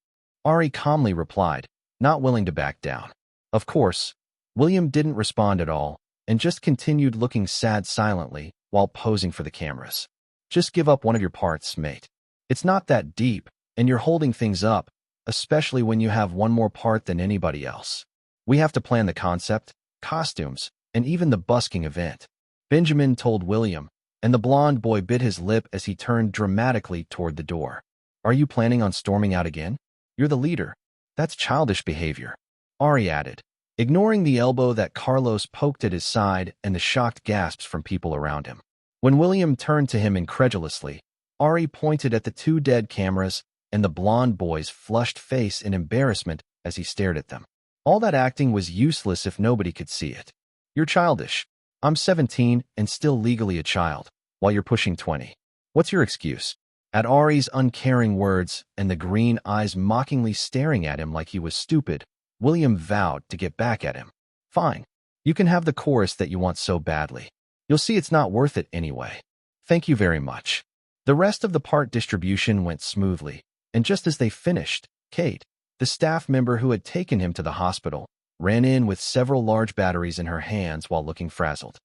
Speaker 1: Ari calmly replied, not willing to back down. Of course, William didn't respond at all, and just continued looking sad silently while posing for the cameras. Just give up one of your parts, mate. It's not that deep, and you're holding things up, especially when you have one more part than anybody else. We have to plan the concept, costumes, and even the busking event. Benjamin told William, and the blond boy bit his lip as he turned dramatically toward the door. Are you planning on storming out again? You're the leader. That's childish behavior. Ari added, ignoring the elbow that Carlos poked at his side and the shocked gasps from people around him. When William turned to him incredulously, Ari pointed at the two dead cameras and the blonde boy's flushed face in embarrassment as he stared at them. All that acting was useless if nobody could see it. You're childish. I'm 17 and still legally a child, while you're pushing 20. What's your excuse? At Ari's uncaring words and the green eyes mockingly staring at him like he was stupid, William vowed to get back at him. Fine. You can have the chorus that you want so badly. You'll see it's not worth it anyway. Thank you very much. The rest of the part distribution went smoothly, and just as they finished, Kate, the staff member who had taken him to the hospital, ran in with several large batteries in her hands while looking frazzled.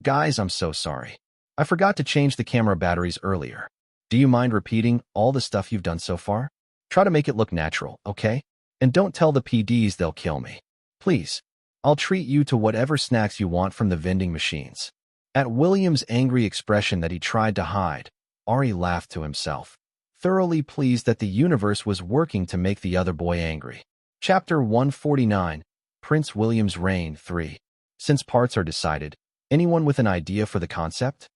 Speaker 1: Guys, I'm so sorry. I forgot to change the camera batteries earlier. Do you mind repeating all the stuff you've done so far? Try to make it look natural, okay? And don't tell the PDs they'll kill me. Please. I'll treat you to whatever snacks you want from the vending machines. At William's angry expression that he tried to hide, Ari laughed to himself, thoroughly pleased that the universe was working to make the other boy angry. Chapter 149, Prince William's Reign 3. Since parts are decided, anyone with an idea for the concept?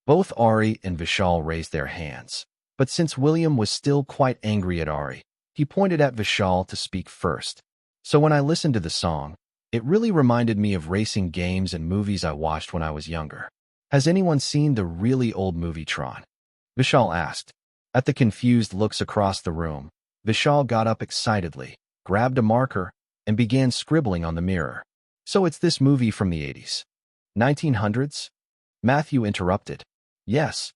Speaker 1: Both Ari and Vishal raised their hands, but since William was still quite angry at Ari, he pointed at Vishal to speak first. So when I listened to the song, it really reminded me of racing games and movies I watched when I was younger. Has anyone seen the really old movie Tron? Vishal asked. At the confused looks across the room, Vishal got up excitedly, grabbed a marker, and began scribbling on the mirror. So it's this movie from the 80s. 1900s? Matthew interrupted. Yes.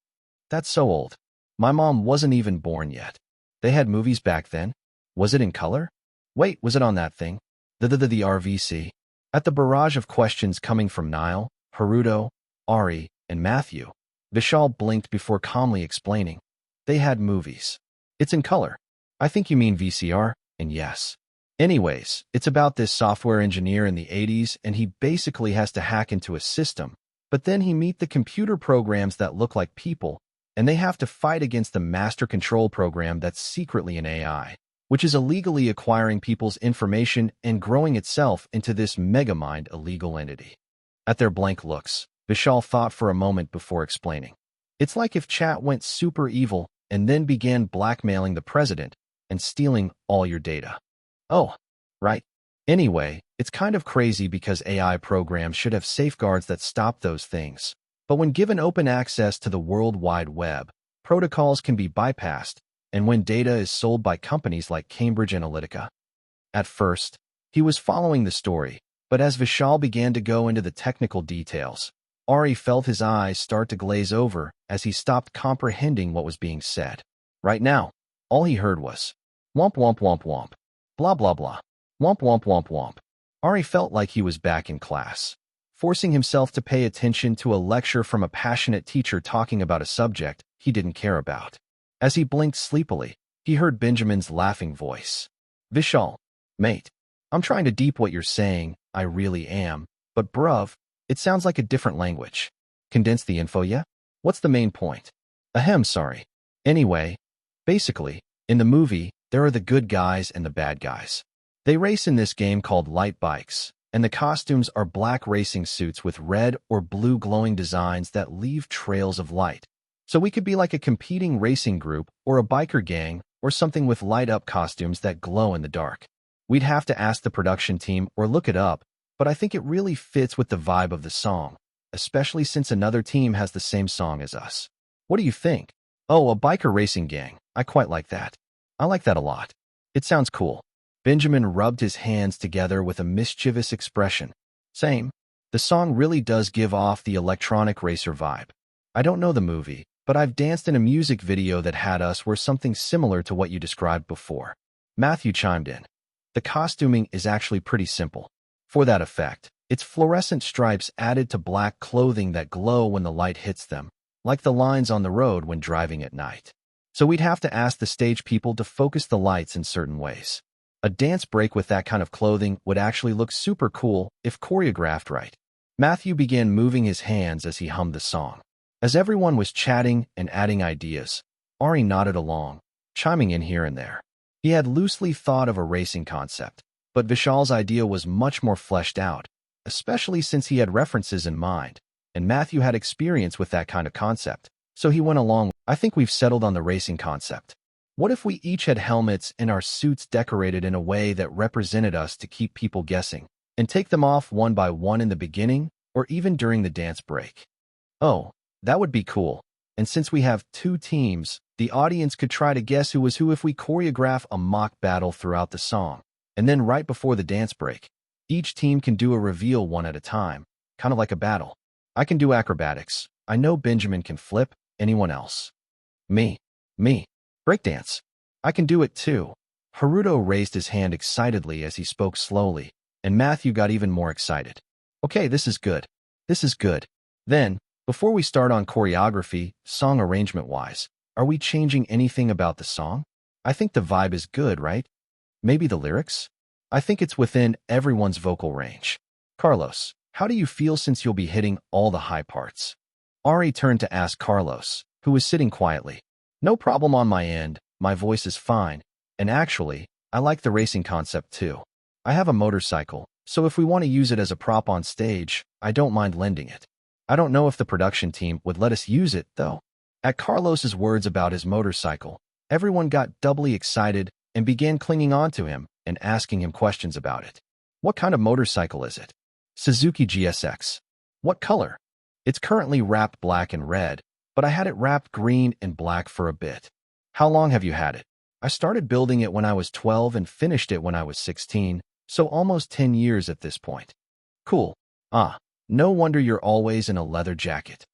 Speaker 1: That's so old. My mom wasn't even born yet. They had movies back then? Was it in color? Wait, was it on that thing? The RVC? At the barrage of questions coming from Niall, Haruto, Ari, and Matthew, Vishal blinked before calmly explaining. They had movies. It's in color. I think you mean VCR, and yes. Anyways, it's about this software engineer in the 80s and he basically has to hack into a system, but then he meets the computer programs that look like people, and they have to fight against the master control program that's secretly an AI, which is illegally acquiring people's information and growing itself into this megamind illegal entity. At their blank looks, Vishal thought for a moment before explaining. It's like if chat went super evil and then began blackmailing the president and stealing all your data. Oh, right. Anyway, it's kind of crazy because AI programs should have safeguards that stop those things. But when given open access to the World Wide Web, protocols can be bypassed, and when data is sold by companies like Cambridge Analytica. At first, he was following the story, but as Vishal began to go into the technical details, Ari felt his eyes start to glaze over as he stopped comprehending what was being said. Right now, all he heard was, womp womp womp womp, blah blah blah, womp womp womp womp. Ari felt like he was back in class, forcing himself to pay attention to a lecture from a passionate teacher talking about a subject he didn't care about. As he blinked sleepily, he heard Benjamin's laughing voice. Vishal, mate, I'm trying to deep what you're saying, I really am, but bruv, it sounds like a different language. Condense the info, yeah? What's the main point? Ahem, sorry. Anyway, basically, in the movie, there are the good guys and the bad guys. They race in this game called light bikes, and the costumes are black racing suits with red or blue glowing designs that leave trails of light. So we could be like a competing racing group or a biker gang or something with light-up costumes that glow in the dark. We'd have to ask the production team or look it up, but I think it really fits with the vibe of the song, especially since another team has the same song as us. What do you think? Oh, a biker racing gang. I quite like that. I like that a lot. It sounds cool. Benjamin rubbed his hands together with a mischievous expression. Same. The song really does give off the electronic racer vibe. I don't know the movie, but I've danced in a music video that had us wear something similar to what you described before. Matthew chimed in. The costuming is actually pretty simple. For that effect, it's fluorescent stripes added to black clothing that glow when the light hits them, like the lines on the road when driving at night. So we'd have to ask the stage people to focus the lights in certain ways. A dance break with that kind of clothing would actually look super cool if choreographed right. Matthew began moving his hands as he hummed the song. As everyone was chatting and adding ideas, Ari nodded along, chiming in here and there. He had loosely thought of a racing concept, But Vishal's idea was much more fleshed out, especially since he had references in mind, and Matthew had experience with that kind of concept. So he went along. I think we've settled on the racing concept. What if we each had helmets and our suits decorated in a way that represented us to keep people guessing, and take them off one by one in the beginning or even during the dance break? Oh, that would be cool. And since we have two teams, the audience could try to guess who was who if we choreograph a mock battle throughout the song. And then right before the dance break, each team can do a reveal one at a time, kind of like a battle. I can do acrobatics. I know Benjamin can flip. Anyone else? Me. Breakdance. I can do it too. Haruto raised his hand excitedly as he spoke slowly, and Matthew got even more excited. Okay, this is good. Then, before we start on choreography, song arrangement-wise, are we changing anything about the song? I think the vibe is good, right? Maybe the lyrics? I think it's within everyone's vocal range. Carlos, how do you feel since you'll be hitting all the high parts? Ari turned to ask Carlos, who was sitting quietly. No problem on my end, my voice is fine, and actually, I like the racing concept too. I have a motorcycle, so if we want to use it as a prop on stage, I don't mind lending it. I don't know if the production team would let us use it, though. At Carlos's words about his motorcycle, everyone got doubly excited and began clinging on to him and asking him questions about it. What kind of motorcycle is it? Suzuki GSX. What color? It's currently wrapped black and red, but I had it wrapped green and black for a bit. How long have you had it? I started building it when I was 12 and finished it when I was 16, so almost 10 years at this point. Cool. No wonder you're always in a leather jacket.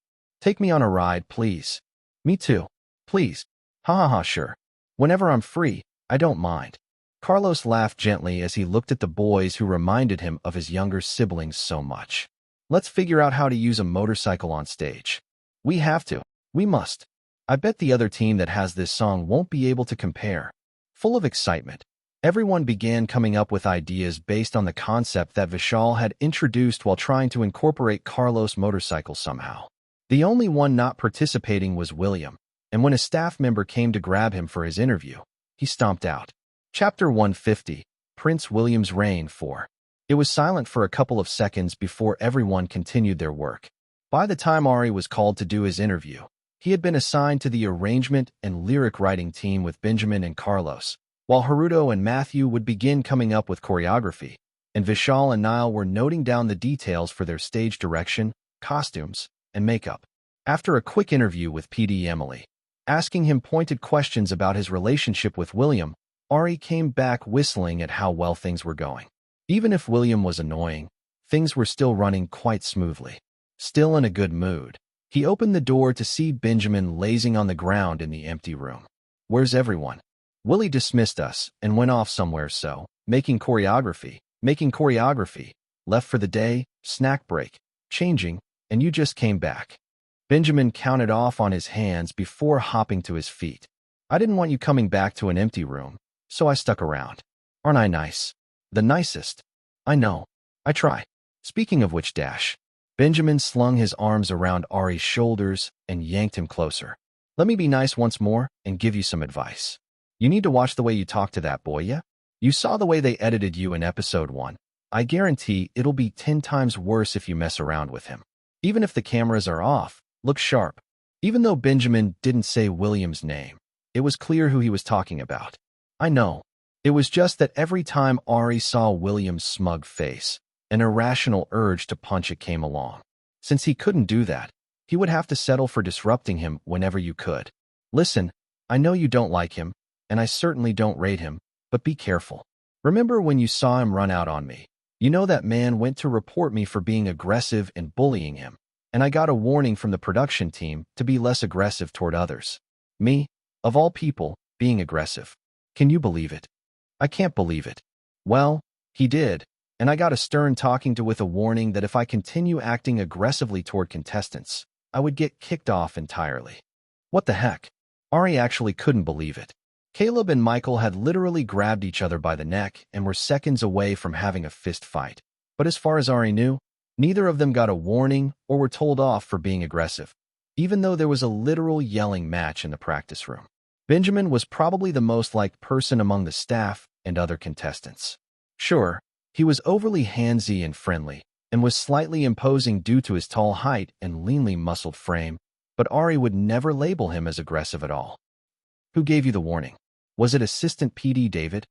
Speaker 1: Take me on a ride, please. Me too. Please. Ha, sure. Whenever I'm free, I don't mind. Carlos laughed gently as he looked at the boys who reminded him of his younger siblings so much. Let's figure out how to use a motorcycle on stage. We have to. We must. I bet the other team that has this song won't be able to compare. Full of excitement, everyone began coming up with ideas based on the concept that Vishal had introduced while trying to incorporate Carlos' motorcycle somehow. The only one not participating was William, and when a staff member came to grab him for his interview, he stomped out. Chapter 150, Prince William's Reign 4. It was silent for a couple of seconds before everyone continued their work. By the time Ari was called to do his interview, he had been assigned to the arrangement and lyric writing team with Benjamin and Carlos, while Haruto and Matthew would begin coming up with choreography, and Vishal and Niall were noting down the details for their stage direction, costumes, and makeup. After a quick interview with PD Emily, asking him pointed questions about his relationship with William, Ari came back whistling at how well things were going. Even if William was annoying, things were still running quite smoothly. Still in a good mood, he opened the door to see Benjamin lazing on the ground in the empty room. Where's everyone? Willie dismissed us and went off somewhere, so, making choreography, left for the day, snack break, changing, and you just came back. Benjamin counted off on his hands before hopping to his feet. I didn't want you coming back to an empty room, so I stuck around. Aren't I nice? The nicest. I know. I try. Speaking of which, Benjamin slung his arms around Ari's shoulders and yanked him closer. Let me be nice once more and give you some advice. You need to watch the way you talk to that boy, yeah? You saw the way they edited you in episode 1. I guarantee it'll be 10 times worse if you mess around with him. Even if the cameras are off, look sharp. Even though Benjamin didn't say William's name, it was clear who he was talking about. I know. It was just that every time Ari saw William's smug face, an irrational urge to punch it came along. Since he couldn't do that, he would have to settle for disrupting him whenever you could. Listen, I know you don't like him, and I certainly don't rate him, but be careful. Remember when you saw him run out on me? You know that man went to report me for being aggressive and bullying him, and I got a warning from the production team to be less aggressive toward others. Me, of all people, being aggressive. Can you believe it? I can't believe it. Well, he did, and I got a stern talking to with a warning that if I continue acting aggressively toward contestants, I would get kicked off entirely. What the heck? Ari actually couldn't believe it. Caleb and Michael had literally grabbed each other by the neck and were seconds away from having a fist fight. But as far as Ari knew, neither of them got a warning or were told off for being aggressive, even though there was a literal yelling match in the practice room. Benjamin was probably the most liked person among the staff and other contestants. Sure, he was overly handsy and friendly, and was slightly imposing due to his tall height and leanly muscled frame, but Ari would never label him as aggressive at all. Who gave you the warning? Was it Assistant PD David?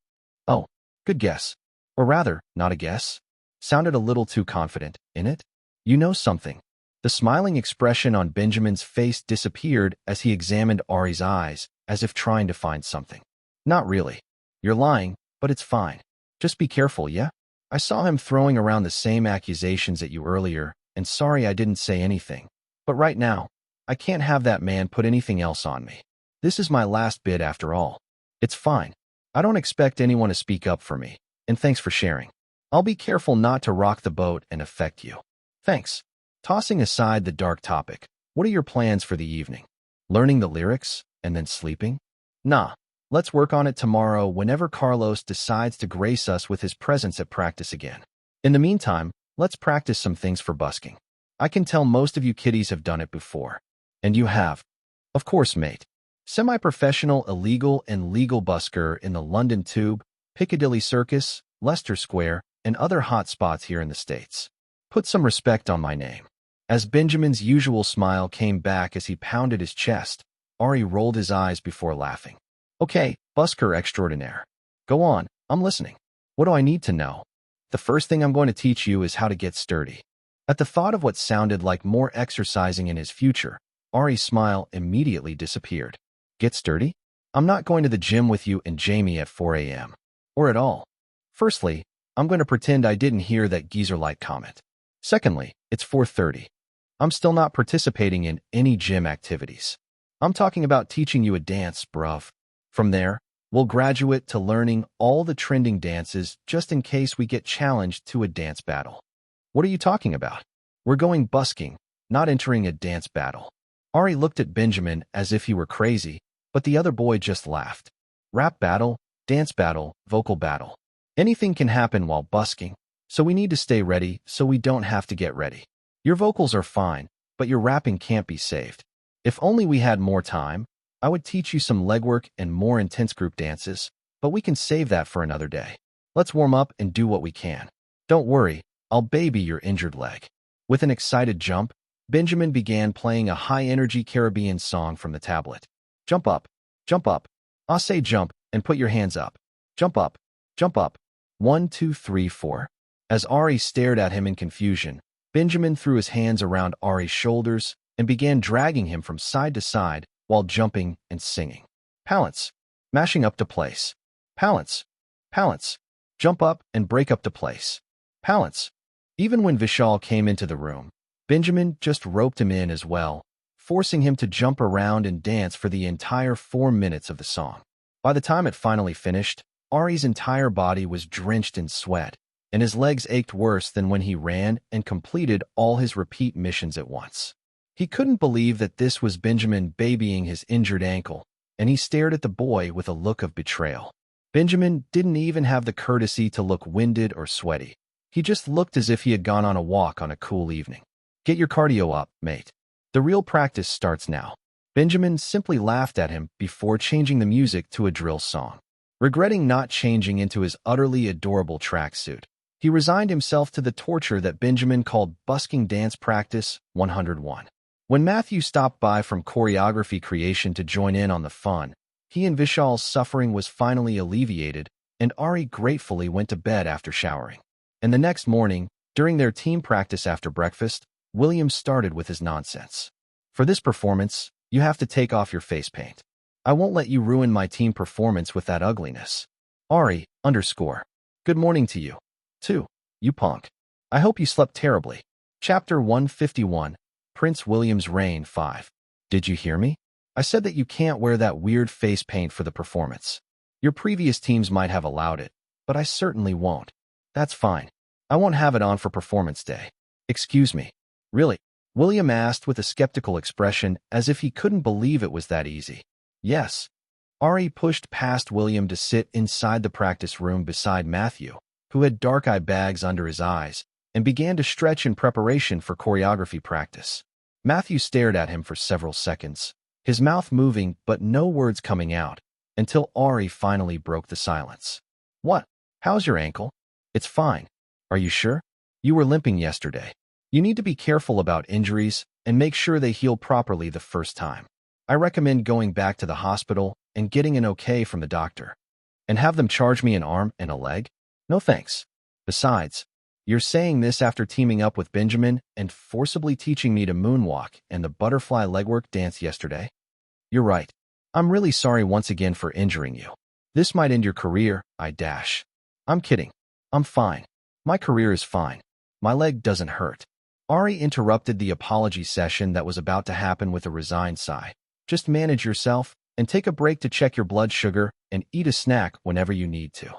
Speaker 1: Oh, good guess. Or rather, not a guess. Sounded a little too confident, innit? You know something. The smiling expression on Benjamin's face disappeared as he examined Ari's eyes, as if trying to find something. Not really. You're lying, but it's fine. Just be careful, yeah? I saw him throwing around the same accusations at you earlier, and sorry I didn't say anything. But right now, I can't have that man put anything else on me. This is my last bid after all. It's fine. I don't expect anyone to speak up for me, and thanks for sharing. I'll be careful not to rock the boat and affect you. Thanks. Tossing aside the dark topic, what are your plans for the evening? Learning the lyrics and then sleeping? Nah. Let's work on it tomorrow whenever Carlos decides to grace us with his presence at practice again. In the meantime, let's practice some things for busking. I can tell most of you kiddies have done it before. And you have. Of course, mate. Semi-professional, illegal, and legal busker in the London Tube, Piccadilly Circus, Leicester Square, and other hot spots here in the States. Put some respect on my name. As Benjamin's usual smile came back as he pounded his chest, Ari rolled his eyes before laughing. Okay, busker extraordinaire. Go on, I'm listening. What do I need to know? The first thing I'm going to teach you is how to get sturdy. At the thought of what sounded like more exercising in his future, Ari's smile immediately disappeared. Get sturdy? I'm not going to the gym with you and Jamie at 4 a.m. Or at all. Firstly, I'm going to pretend I didn't hear that geezer-like comment. Secondly, it's 4:30. I'm still not participating in any gym activities. I'm talking about teaching you a dance, bruv. From there, we'll graduate to learning all the trending dances just in case we get challenged to a dance battle. What are you talking about? We're going busking, not entering a dance battle. Ari looked at Benjamin as if he were crazy, but the other boy just laughed. Rap battle, dance battle, vocal battle. Anything can happen while busking, so we need to stay ready so we don't have to get ready. Your vocals are fine, but your rapping can't be saved. If only we had more time, I would teach you some legwork and more intense group dances, but we can save that for another day. Let's warm up and do what we can. Don't worry, I'll baby your injured leg. With an excited jump, Benjamin began playing a high-energy Caribbean song from the tablet. Jump up, jump up. I'll say jump and put your hands up. Jump up, jump up. 1, 2, 3, 4. As Ari stared at him in confusion, Benjamin threw his hands around Ari's shoulders and began dragging him from side to side while jumping and singing. Palance, mashing up to place. Palance, palance, jump up and break up to place. Palance. Even when Vishal came into the room, Benjamin just roped him in as well, forcing him to jump around and dance for the entire 4 minutes of the song. By the time it finally finished, Ari's entire body was drenched in sweat, and his legs ached worse than when he ran and completed all his repeat missions at once. He couldn't believe that this was Benjamin babying his injured ankle, and he stared at the boy with a look of betrayal. Benjamin didn't even have the courtesy to look winded or sweaty. He just looked as if he had gone on a walk on a cool evening. Get your cardio up, mate. The real practice starts now. Benjamin simply laughed at him before changing the music to a drill song. Regretting not changing into his utterly adorable tracksuit, he resigned himself to the torture that Benjamin called busking dance practice 101. When Matthew stopped by from choreography creation to join in on the fun, he and Vishal's suffering was finally alleviated, and Ari gratefully went to bed after showering. And the next morning, during their team practice after breakfast, William started with his nonsense. For this performance, you have to take off your face paint. I won't let you ruin my team performance with that ugliness. Ari, _ Good morning to you, too, you punk. I hope you slept terribly. Chapter 151, Prince William's Reign 5. Did you hear me? I said that you can't wear that weird face paint for the performance. Your previous teams might have allowed it, but I certainly won't. That's fine. I won't have it on for performance day. Excuse me. Really? William asked with a skeptical expression as if he couldn't believe it was that easy. Yes. Ari pushed past William to sit inside the practice room beside Matthew, who had dark eye bags under his eyes, and began to stretch in preparation for choreography practice. Matthew stared at him for several seconds, his mouth moving but no words coming out, until Ari finally broke the silence. What? How's your ankle? It's fine. Are you sure? You were limping yesterday. You need to be careful about injuries and make sure they heal properly the first time. I recommend going back to the hospital and getting an okay from the doctor. And have them charge me an arm and a leg? No thanks. Besides, you're saying this after teaming up with Benjamin and forcibly teaching me to moonwalk and the butterfly legwork dance yesterday? You're right. I'm really sorry once again for injuring you. This might end your career, I'm kidding. I'm fine. My career is fine. My leg doesn't hurt. Ari interrupted the apology session that was about to happen with a resigned sigh. Just manage yourself and take a break to check your blood sugar and eat a snack whenever you need to.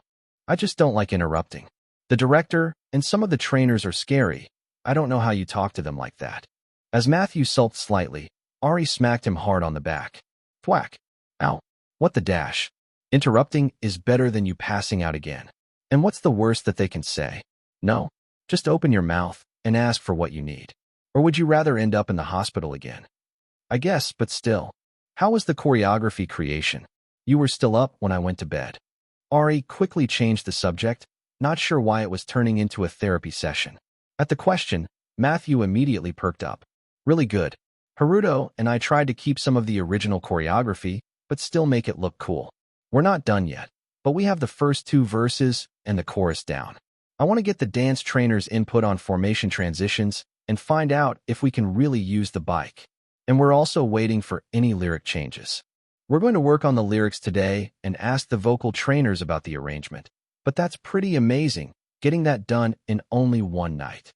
Speaker 1: I just don't like interrupting. The director and some of the trainers are scary. I don't know how you talk to them like that. As Matthew sulked slightly, Ari smacked him hard on the back. Thwack. Ow. What the dash? Interrupting is better than you passing out again. And what's the worst that they can say? No. Just open your mouth and ask for what you need. Or would you rather end up in the hospital again? I guess, but still. How was the choreography creation? You were still up when I went to bed. Ari quickly changed the subject, not sure why it was turning into a therapy session. At the question, Matthew immediately perked up. Really good. Haruto and I tried to keep some of the original choreography, but still make it look cool. We're not done yet, but we have the first 2 verses and the chorus down. I want to get the dance trainer's input on formation transitions and find out if we can really use the bike. And we're also waiting for any lyric changes. We're going to work on the lyrics today and ask the vocal trainers about the arrangement. But that's pretty amazing, getting that done in only one night.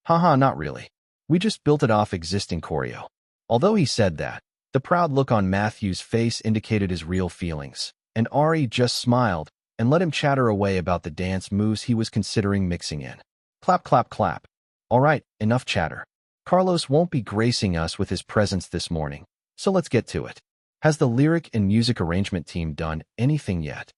Speaker 1: Haha, not really. We just built it off existing choreo. Although he said that, the proud look on Matthew's face indicated his real feelings, and Ari just smiled and let him chatter away about the dance moves he was considering mixing in. Clap, clap, clap. All right, enough chatter. Carlos won't be gracing us with his presence this morning, so let's get to it. Has the lyric and music arrangement team done anything yet?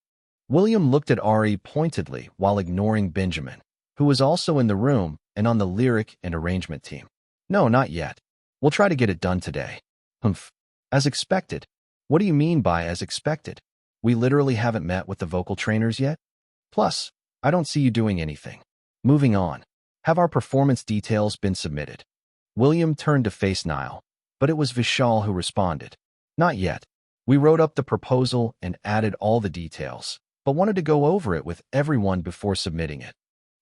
Speaker 1: William looked at Ari pointedly while ignoring Benjamin, who was also in the room and on the lyric and arrangement team. No, not yet. We'll try to get it done today. Humph. As expected. What do you mean by as expected? We literally haven't met with the vocal trainers yet? Plus, I don't see you doing anything. Moving on. Have our performance details been submitted? William turned to face Niall, but it was Vishal who responded. Not yet. We wrote up the proposal and added all the details, but wanted to go over it with everyone before submitting it.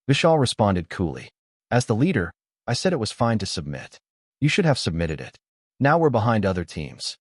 Speaker 1: Vishal responded coolly. As the leader, I said it was fine to submit. You should have submitted it. Now we're behind other teams.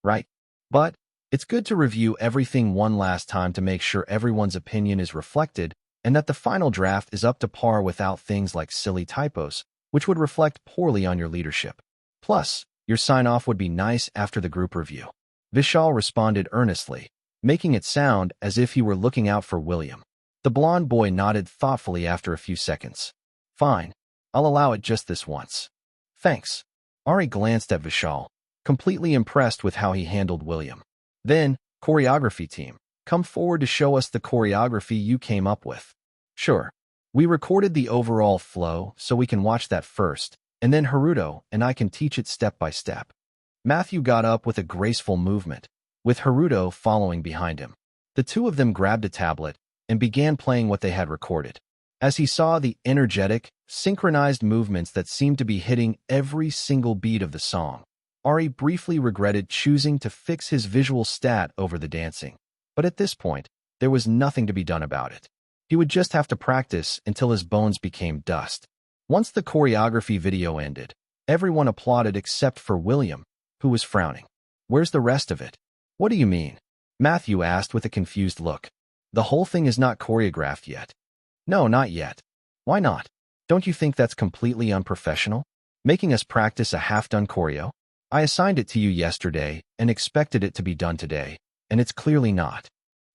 Speaker 1: Right? But it's good to review everything one last time to make sure everyone's opinion is reflected and that the final draft is up to par without things like silly typos, which would reflect poorly on your leadership. Plus, your sign-off would be nice after the group review. Vishal responded earnestly, making it sound as if he were looking out for William. The blonde boy nodded thoughtfully after a few seconds. Fine. I'll allow it just this once. Thanks. Ari glanced at Vishal, completely impressed with how he handled William. Then, choreography team, come forward to show us the choreography you came up with. Sure. We recorded the overall flow so we can watch that first, and then Haruto and I can teach it step by step. Matthew got up with a graceful movement, with Haruto following behind him. The two of them grabbed a tablet and began playing what they had recorded. As he saw the energetic, synchronized movements that seemed to be hitting every single beat of the song, Ari briefly regretted choosing to fix his visual stat over the dancing. But at this point, there was nothing to be done about it. He would just have to practice until his bones became dust. Once the choreography video ended, everyone applauded except for William, who was frowning. Where's the rest of it? What do you mean? Matthew asked with a confused look. The whole thing is not choreographed yet. No, not yet. Why not? Don't you think that's completely unprofessional? Making us practice a half-done choreo? I assigned it to you yesterday and expected it to be done today, and it's clearly not.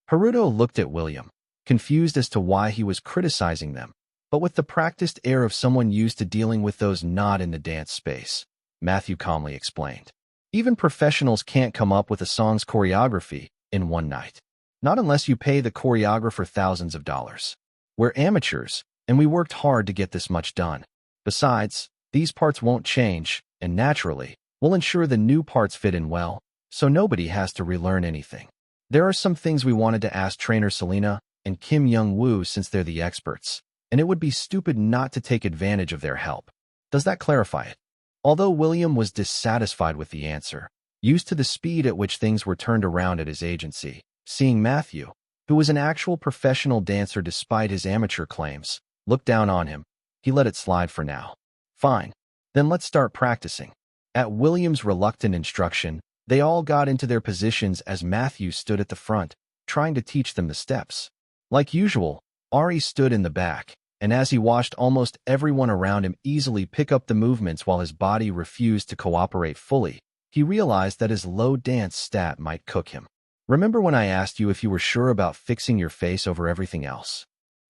Speaker 1: Haruto looked at William, confused as to why he was criticizing them, but with the practiced air of someone used to dealing with those not in the dance space. Matthew calmly explained. Even professionals can't come up with a song's choreography in one night. Not unless you pay the choreographer thousands of dollars. We're amateurs, and we worked hard to get this much done. Besides, these parts won't change, and naturally, we'll ensure the new parts fit in well, so nobody has to relearn anything. There are some things we wanted to ask trainer Selena and Kim Young-woo since they're the experts. and it would be stupid not to take advantage of their help. Does that clarify it? Although William was dissatisfied with the answer, used to the speed at which things were turned around at his agency, seeing Matthew, who was an actual professional dancer despite his amateur claims, look down on him, he let it slide for now. Fine. Then let's start practicing. At William's reluctant instruction, they all got into their positions as Matthew stood at the front, trying to teach them the steps. Like usual, Ari stood in the back, and as he watched almost everyone around him easily pick up the movements while his body refused to cooperate fully, he realized that his low dance stat might cook him. Remember when I asked you if you were sure about fixing your face over everything else?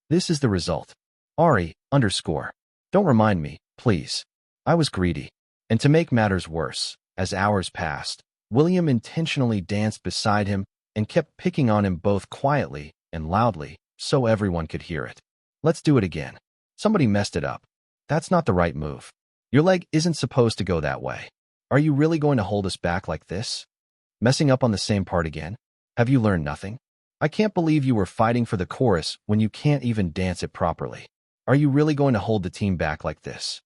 Speaker 1: This is the result. Ari, _ Don't remind me, please. I was greedy. And to make matters worse, as hours passed, William intentionally danced beside him and kept picking on him both quietly and loudly, so everyone could hear it. Let's do it again. Somebody messed it up. That's not the right move. Your leg isn't supposed to go that way. Are you really going to hold us back like this? Messing up on the same part again? Have you learned nothing? I can't believe you were fighting for the chorus when you can't even dance it properly. Are you really going to hold the team back like this?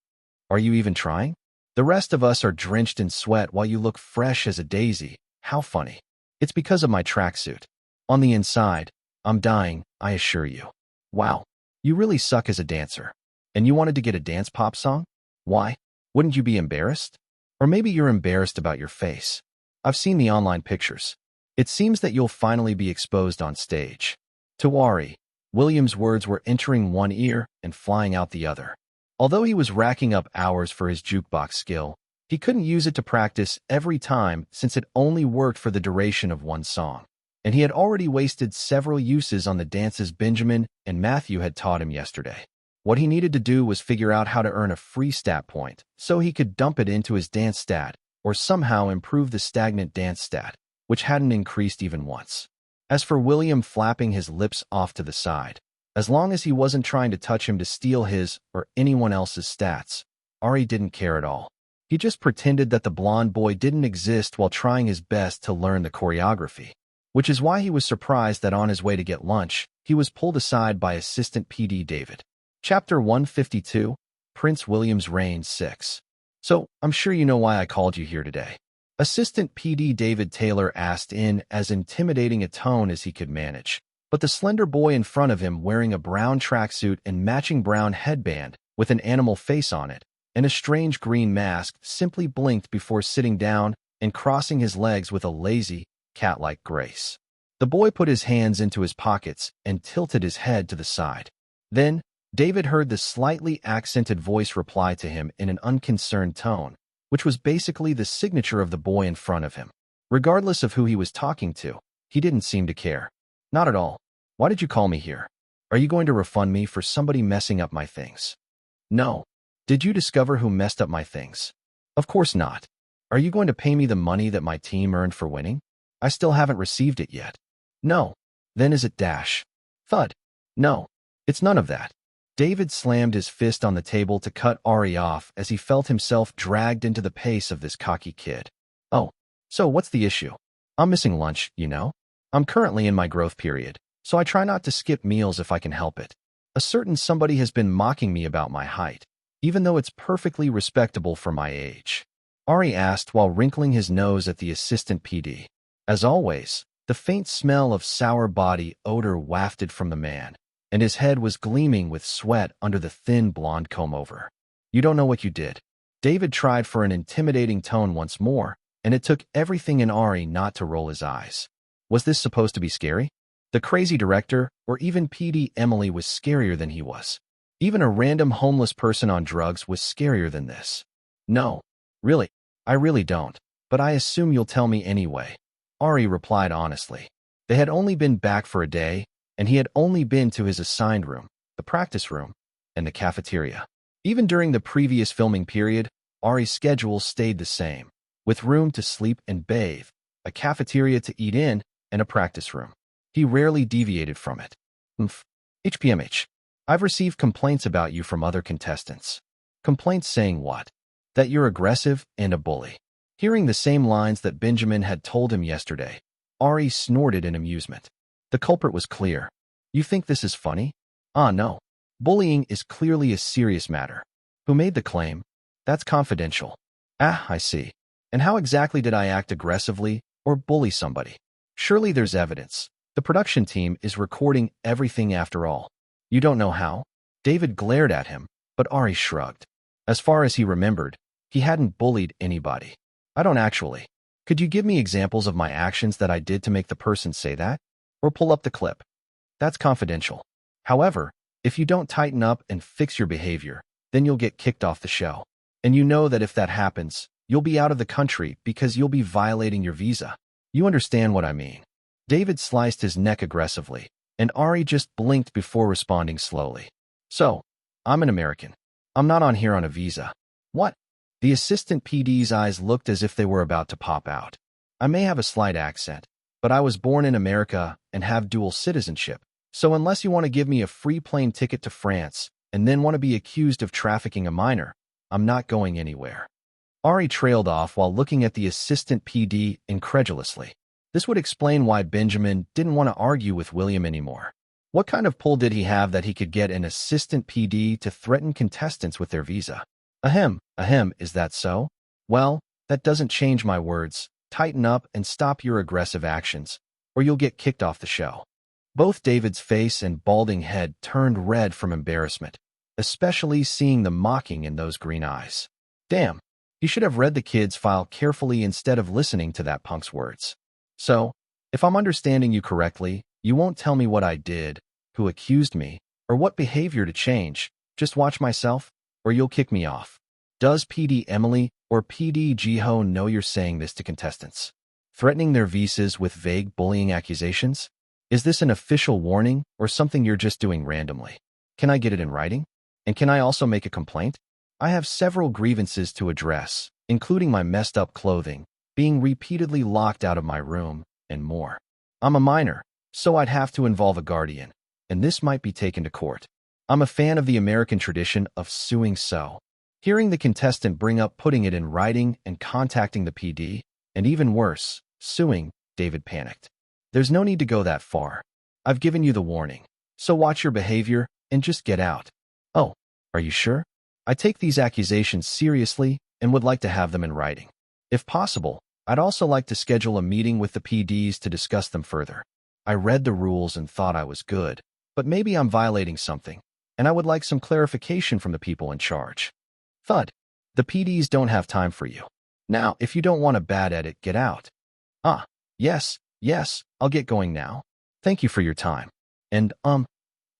Speaker 1: Are you even trying? The rest of us are drenched in sweat while you look fresh as a daisy. How funny. It's because of my tracksuit. On the inside, I'm dying, I assure you. Wow. You really suck as a dancer. And you wanted to get a dance pop song? Why? Wouldn't you be embarrassed? Or maybe you're embarrassed about your face. I've seen the online pictures. It seems that you'll finally be exposed on stage. To Ari, William's words were entering one ear and flying out the other. Although he was racking up hours for his jukebox skill, he couldn't use it to practice every time since it only worked for the duration of one song. And he had already wasted several uses on the dances Benjamin and Matthew had taught him yesterday. What he needed to do was figure out how to earn a free stat point so he could dump it into his dance stat or somehow improve the stagnant dance stat, which hadn't increased even once. As for William flapping his lips off to the side, as long as he wasn't trying to touch him to steal his or anyone else's stats, Ari didn't care at all. He just pretended that the blonde boy didn't exist while trying his best to learn the choreography, which is why he was surprised that on his way to get lunch, he was pulled aside by Assistant PD David. Chapter 152, Prince William's Reign 6. So, I'm sure you know why I called you here today. Assistant PD David Taylor asked in as intimidating a tone as he could manage. But the slender boy in front of him wearing a brown tracksuit and matching brown headband with an animal face on it and a strange green mask simply blinked before sitting down and crossing his legs with a lazy, cat-like grace. The boy put his hands into his pockets and tilted his head to the side. Then, David heard the slightly accented voice reply to him in an unconcerned tone, which was basically the signature of the boy in front of him. Regardless of who he was talking to, he didn't seem to care. Not at all. Why did you call me here? Are you going to refund me for somebody messing up my things? No. Did you discover who messed up my things? Of course not. Are you going to pay me the money that my team earned for winning? I still haven't received it yet. No. Then is it dash? Thud. No. It's none of that. David slammed his fist on the table to cut Ari off as he felt himself dragged into the pace of this cocky kid. Oh. So what's the issue? I'm missing lunch, you know? I'm currently in my growth period, so I try not to skip meals if I can help it. A certain somebody has been mocking me about my height, even though it's perfectly respectable for my age. Ari asked while wrinkling his nose at the assistant PD. As always, the faint smell of sour body odor wafted from the man, and his head was gleaming with sweat under the thin blonde comb-over. You don't know what you did. David tried for an intimidating tone once more, and it took everything in Ari not to roll his eyes. Was this supposed to be scary? The crazy director, or even PD Emily, was scarier than he was. Even a random homeless person on drugs was scarier than this. No. Really, I really don't, but I assume you'll tell me anyway. Ari replied honestly. They had only been back for a day, and he had only been to his assigned room, the practice room, and the cafeteria. Even during the previous filming period, Ari's schedule stayed the same, with room to sleep and bathe, a cafeteria to eat in, and a practice room. He rarely deviated from it. HPMH. I've received complaints about you from other contestants. Complaints saying what? That you're aggressive and a bully. Hearing the same lines that Benjamin had told him yesterday, Ari snorted in amusement. The culprit was clear. You think this is funny? Ah, no. Bullying is clearly a serious matter. Who made the claim? That's confidential. Ah, I see. And how exactly did I act aggressively or bully somebody? Surely there's evidence. The production team is recording everything after all. You don't know how? David glared at him, but Ari shrugged. As far as he remembered, he hadn't bullied anybody. I don't actually. Could you give me examples of my actions that I did to make the person say that? Or pull up the clip? That's confidential. However, if you don't tighten up and fix your behavior, then you'll get kicked off the show. And you know that if that happens, you'll be out of the country because you'll be violating your visa. You understand what I mean. David sliced his neck aggressively, and Ari just blinked before responding slowly. So, I'm an American. I'm not on here on a visa. What? The assistant PD's eyes looked as if they were about to pop out. I may have a slight accent, but I was born in America and have dual citizenship. So unless you want to give me a free plane ticket to France and then want to be accused of trafficking a minor, I'm not going anywhere. Ari trailed off while looking at the assistant PD incredulously. This would explain why Benjamin didn't want to argue with William anymore. What kind of pull did he have that he could get an assistant PD to threaten contestants with their visa? Ahem, is that so? Well, that doesn't change my words. Tighten up and stop your aggressive actions, or you'll get kicked off the show. Both David's face and balding head turned red from embarrassment, especially seeing the mocking in those green eyes. Damn, he should have read the kid's file carefully instead of listening to that punk's words. So, if I'm understanding you correctly, you won't tell me what I did, who accused me, or what behavior to change. Just watch myself, or you'll kick me off. Does PD Emily or PD Jiho know you're saying this to contestants? Threatening their visas with vague bullying accusations? Is this an official warning or something you're just doing randomly? Can I get it in writing? And can I also make a complaint? I have several grievances to address, including my messed up clothing, being repeatedly locked out of my room, and more. I'm a minor, so I'd have to involve a guardian, and this might be taken to court. I'm a fan of the American tradition of suing so. Hearing the contestant bring up putting it in writing and contacting the PD, and even worse, suing, David panicked. There's no need to go that far. I've given you the warning, so watch your behavior and just get out. Oh, are you sure? I take these accusations seriously and would like to have them in writing. If possible, I'd also like to schedule a meeting with the PDs to discuss them further. I read the rules and thought I was good, but maybe I'm violating something, and I would like some clarification from the people in charge. Thud. The PDs don't have time for you. Now, if you don't want a bad edit, get out. Yes, I'll get going now. Thank you for your time. And,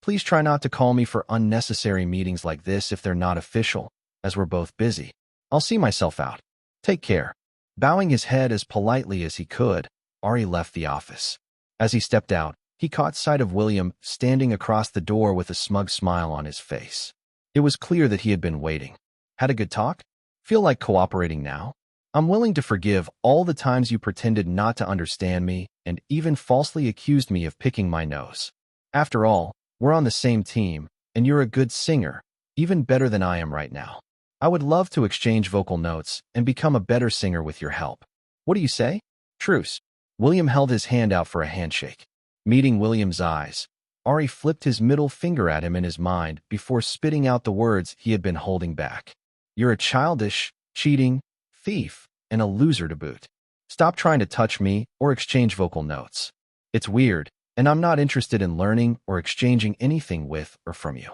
Speaker 1: please try not to call me for unnecessary meetings like this if they're not official, as we're both busy. I'll see myself out. Take care. Bowing his head as politely as he could, Ari left the office. As he stepped out, he caught sight of William standing across the door with a smug smile on his face. It was clear that he had been waiting. Had a good talk? Feel like cooperating now? I'm willing to forgive all the times you pretended not to understand me and even falsely accused me of picking my nose. After all, we're on the same team, and you're a good singer, even better than I am right now. I would love to exchange vocal notes and become a better singer with your help. What do you say? Truce. William held his hand out for a handshake. Meeting William's eyes, Ari flipped his middle finger at him in his mind before spitting out the words he had been holding back. You're a childish, cheating, thief, and a loser to boot. Stop trying to touch me or exchange vocal notes. It's weird, and I'm not interested in learning or exchanging anything with or from you.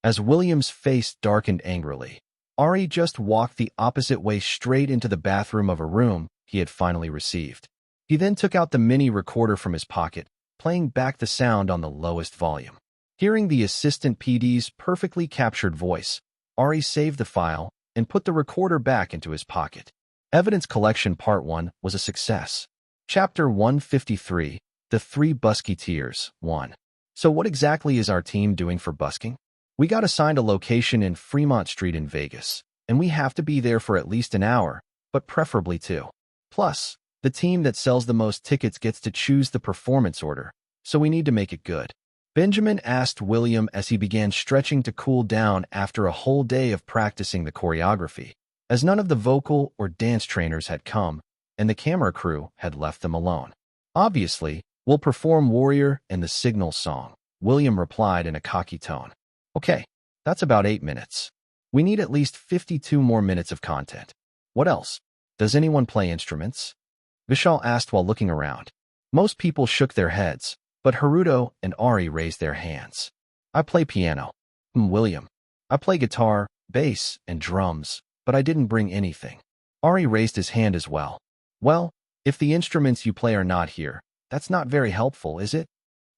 Speaker 1: As William's face darkened angrily, Ari just walked the opposite way straight into the bathroom of a room he had finally received. He then took out the mini recorder from his pocket, playing back the sound on the lowest volume. Hearing the assistant PD's perfectly captured voice, Ari saved the file and put the recorder back into his pocket. Evidence Collection Part 1 was a success. Chapter 153, The Three Busketeers, 1. So what exactly is our team doing for busking? We got assigned a location in Fremont Street in Vegas, and we have to be there for at least an hour, but preferably 2. Plus, the team that sells the most tickets gets to choose the performance order, so we need to make it good. Benjamin asked William as he began stretching to cool down after a whole day of practicing the choreography, as none of the vocal or dance trainers had come, and the camera crew had left them alone. Obviously, we'll perform Warrior and the Signal song, William replied in a cocky tone. Okay, That's about 8 minutes. We need at least 52 more minutes of content. What else? Does anyone play instruments? Vishal asked while looking around. Most people shook their heads, but Haruto and Ari raised their hands. I play piano. William. I play guitar, bass, and drums, but I didn't bring anything. Ari raised his hand as well. Well, if the instruments you play are not here, that's not very helpful, is it?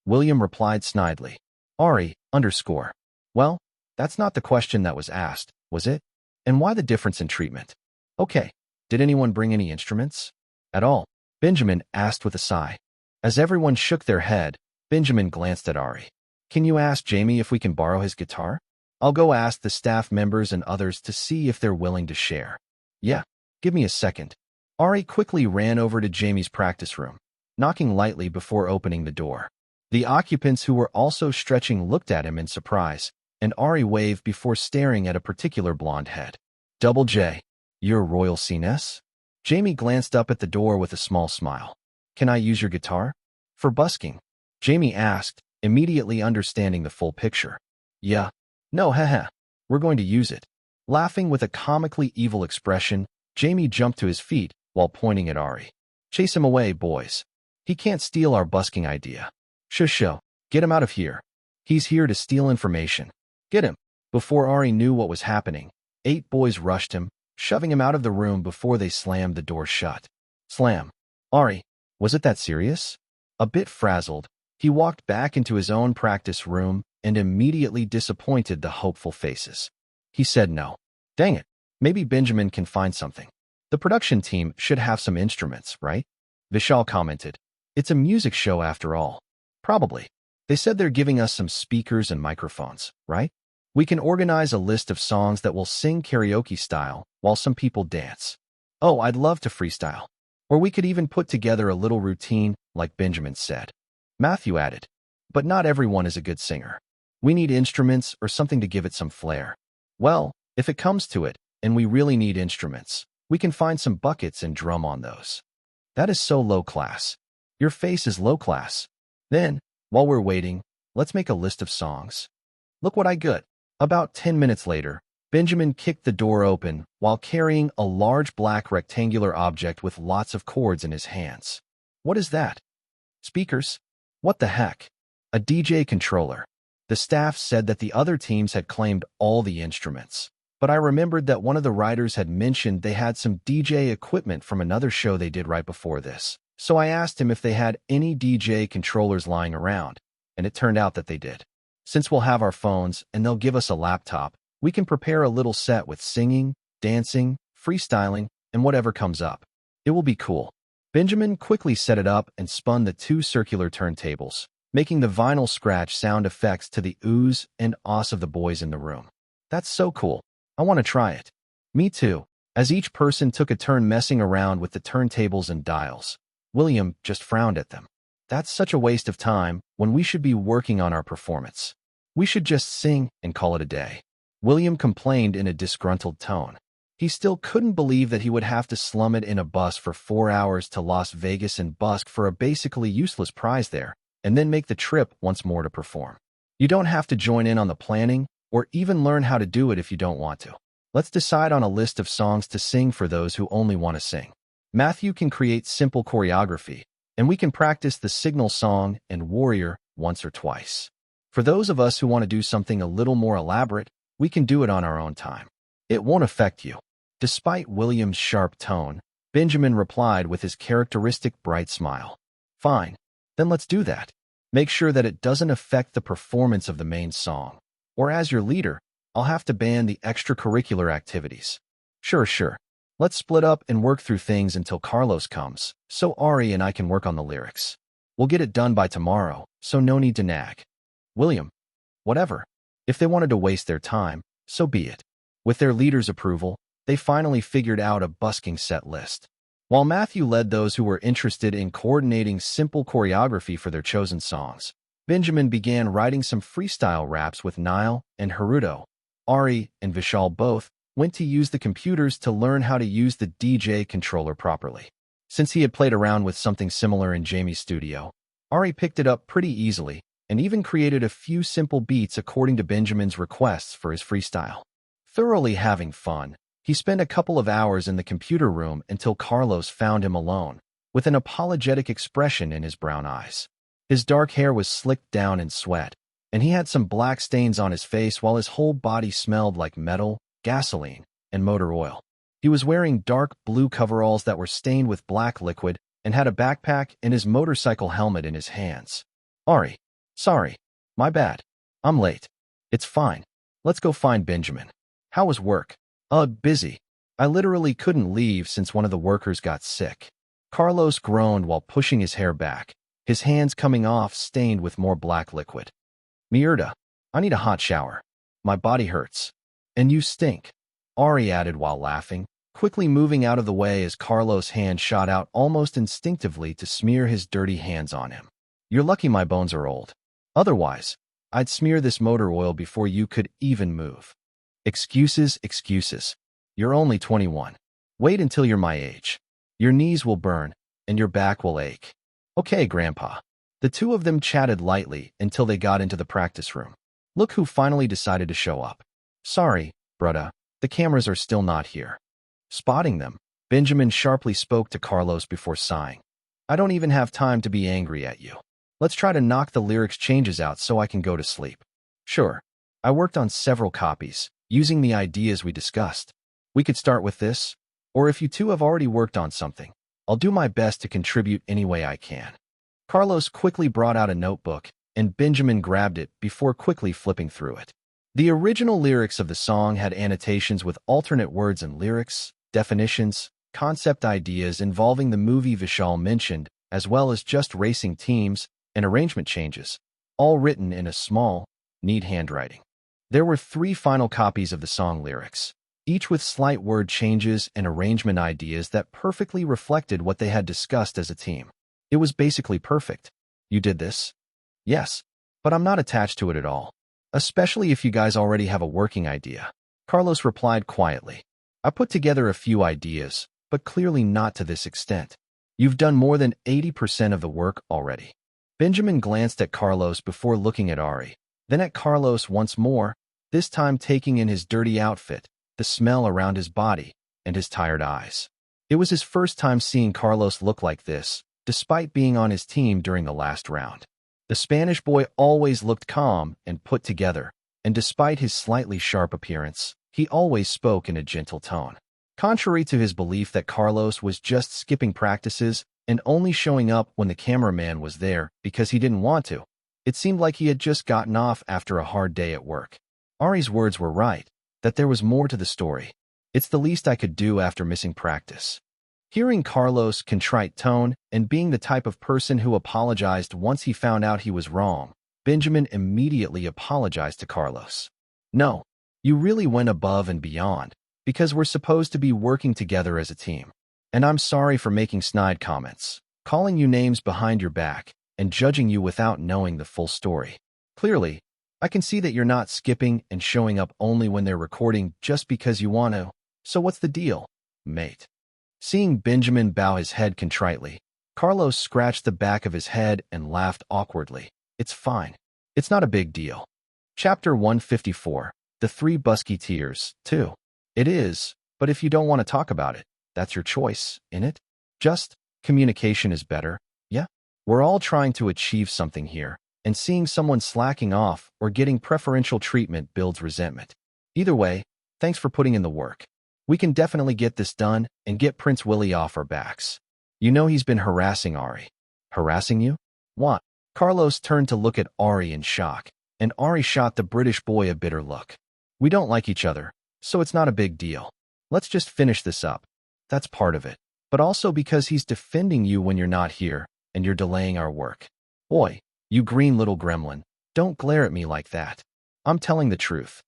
Speaker 1: William replied snidely. Ari, underscore. Well, that's not the question that was asked, was it? And why the difference in treatment? Okay, did anyone bring any instruments? At all? Benjamin asked with a sigh. As everyone shook their head, Benjamin glanced at Ari. Can you ask Jamie if we can borrow his guitar? I'll go ask the staff members and others to see if they're willing to share. Yeah, give me a second. Ari quickly ran over to Jamie's practice room, knocking lightly before opening the door. The occupants who were also stretching looked at him in surprise, and Ari waved before staring at a particular blonde head. Double J, your Royal Highness? Jamie glanced up at the door with a small smile. Can I use your guitar? For busking? Jamie asked, immediately understanding the full picture. Yeah. No, haha. We're going to use it. Laughing with a comically evil expression, Jamie jumped to his feet while pointing at Ari. Chase him away, boys. He can't steal our busking idea. Shusho, get him out of here. He's here to steal information. Get him. Before Ari knew what was happening, 8 boys rushed him, shoving him out of the room before they slammed the door shut. Slam. Ari, was it that serious? A bit frazzled, he walked back into his own practice room and immediately disappointed the hopeful faces. He said no. Dang it, maybe Benjamin can find something. The production team should have some instruments, right? Vishal commented. It's a music show after all. Probably. They said they're giving us some speakers and microphones, right? We can organize a list of songs that will sing karaoke style while some people dance. Oh, I'd love to freestyle. Or we could even put together a little routine, like Benjamin said. Matthew added. But not everyone is a good singer. We need instruments or something to give it some flair. Well, if it comes to it, and we really need instruments, we can find some buckets and drum on those. That is so low class. Your face is low class. Then, while we're waiting, let's make a list of songs. Look what I got. About 10 minutes later, Benjamin kicked the door open while carrying a large black rectangular object with lots of cords in his hands. What is that? Speakers? What the heck? A DJ controller. The staff said that the other teams had claimed all the instruments, but I remembered that one of the writers had mentioned they had some DJ equipment from another show they did right before this. So I asked him if they had any DJ controllers lying around, and it turned out that they did. Since we'll have our phones and they'll give us a laptop, we can prepare a little set with singing, dancing, freestyling, and whatever comes up. It will be cool. Benjamin quickly set it up and spun the 2 circular turntables, making the vinyl scratch sound effects to the oohs and ahs of the boys in the room. That's so cool. I want to try it. Me too. As each person took a turn messing around with the turntables and dials, William just frowned at them. That's such a waste of time when we should be working on our performance. We should just sing and call it a day. William complained in a disgruntled tone. He still couldn't believe that he would have to slum it in a bus for 4 hours to Las Vegas and busk for a basically useless prize there, and then make the trip once more to perform. You don't have to join in on the planning or even learn how to do it if you don't want to. Let's decide on a list of songs to sing for those who only want to sing. Matthew can create simple choreography, and we can practice the signal song and warrior once or twice. For those of us who want to do something a little more elaborate, we can do it on our own time. It won't affect you. Despite William's sharp tone, Benjamin replied with his characteristic bright smile. Fine, then let's do that. Make sure that it doesn't affect the performance of the main song. Or as your leader, I'll have to ban the extracurricular activities. Sure. Let's split up and work through things until Carlos comes, so Ari and I can work on the lyrics. We'll get it done by tomorrow, so no need to nag. William, whatever. If they wanted to waste their time, so be it. With their leader's approval, they finally figured out a busking set list. While Matthew led those who were interested in coordinating simple choreography for their chosen songs, Benjamin began writing some freestyle raps with Niall and Haruto. Ari and Vishal both went to use the computers to learn how to use the DJ controller properly. Since he had played around with something similar in Jamie's studio, Ari picked it up pretty easily and even created a few simple beats according to Benjamin's requests for his freestyle. Thoroughly having fun, he spent a couple of hours in the computer room until Carlos found him alone, with an apologetic expression in his brown eyes. His dark hair was slicked down in sweat, and he had some black stains on his face while his whole body smelled like metal, gasoline, and motor oil. He was wearing dark blue coveralls that were stained with black liquid and had a backpack and his motorcycle helmet in his hands. Ari, sorry, my bad. I'm late. It's fine. Let's go find Benjamin. How was work? Busy. I literally couldn't leave since one of the workers got sick. Carlos groaned while pushing his hair back, his hands coming off stained with more black liquid. Mierda, I need a hot shower. My body hurts. And you stink, Ari added while laughing, quickly moving out of the way as Carlos' hand shot out almost instinctively to smear his dirty hands on him. You're lucky my bones are old. Otherwise, I'd smear this motor oil before you could even move. Excuses, excuses. You're only 21. Wait until you're my age. Your knees will burn, and your back will ache. Okay, Grandpa. The two of them chatted lightly until they got into the practice room. Look who finally decided to show up. Sorry, brudda, the cameras are still not here. Spotting them, Benjamin sharply spoke to Carlos before sighing. I don't even have time to be angry at you. Let's try to knock the lyrics changes out so I can go to sleep. Sure. I worked on several copies, using the ideas we discussed. We could start with this, or if you two have already worked on something, I'll do my best to contribute any way I can. Carlos quickly brought out a notebook, and Benjamin grabbed it before quickly flipping through it. The original lyrics of the song had annotations with alternate words and lyrics, definitions, concept ideas involving the movie Vishal mentioned, as well as just racing teams and arrangement changes, all written in a small, neat handwriting. There were 3 final copies of the song lyrics, each with slight word changes and arrangement ideas that perfectly reflected what they had discussed as a team. It was basically perfect. You did this? Yes, but I'm not attached to it at all. Especially if you guys already have a working idea. Carlos replied quietly. I put together a few ideas, but clearly not to this extent. You've done more than 80% of the work already. Benjamin glanced at Carlos before looking at Ari, then at Carlos once more, this time taking in his dirty outfit, the smell around his body, and his tired eyes. It was his first time seeing Carlos look like this, despite being on his team during the last round. The Spanish boy always looked calm and put together, and despite his slightly sharp appearance, he always spoke in a gentle tone. Contrary to his belief that Carlos was just skipping practices and only showing up when the cameraman was there because he didn't want to, it seemed like he had just gotten off after a hard day at work. Ari's words were right, that there was more to the story. It's the least I could do after missing practice. Hearing Carlos' contrite tone and being the type of person who apologized once he found out he was wrong, Benjamin immediately apologized to Carlos. No, you really went above and beyond, because we're supposed to be working together as a team. And I'm sorry for making snide comments, calling you names behind your back, and judging you without knowing the full story. Clearly, I can see that you're not skipping and showing up only when they're recording just because you want to. So what's the deal, mate? Seeing Benjamin bow his head contritely, Carlos scratched the back of his head and laughed awkwardly. It's fine. It's not a big deal. Chapter 154, The 3 Musketeers, 2. It is, but if you don't want to talk about it, that's your choice, innit? Just, communication is better, yeah? We're all trying to achieve something here, and seeing someone slacking off or getting preferential treatment builds resentment. Either way, thanks for putting in the work. We can definitely get this done and get Prince Willie off our backs. You know he's been harassing Ari. Harassing you? What? Carlos turned to look at Ari in shock, and Ari shot the British boy a bitter look. We don't like each other, so it's not a big deal. Let's just finish this up. That's part of it. But also because he's defending you when you're not here, and you're delaying our work. Oi, you green little gremlin, don't glare at me like that. I'm telling the truth.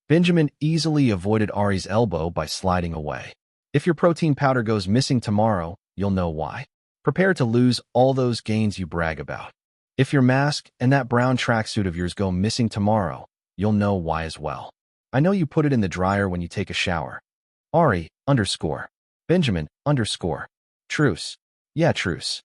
Speaker 1: Benjamin easily avoided Ari's elbow by sliding away. If your protein powder goes missing tomorrow, you'll know why. Prepare to lose all those gains you brag about. If your mask and that brown tracksuit of yours go missing tomorrow, you'll know why as well. I know you put it in the dryer when you take a shower. Ari, _ Benjamin, _ Truce. Yeah, truce.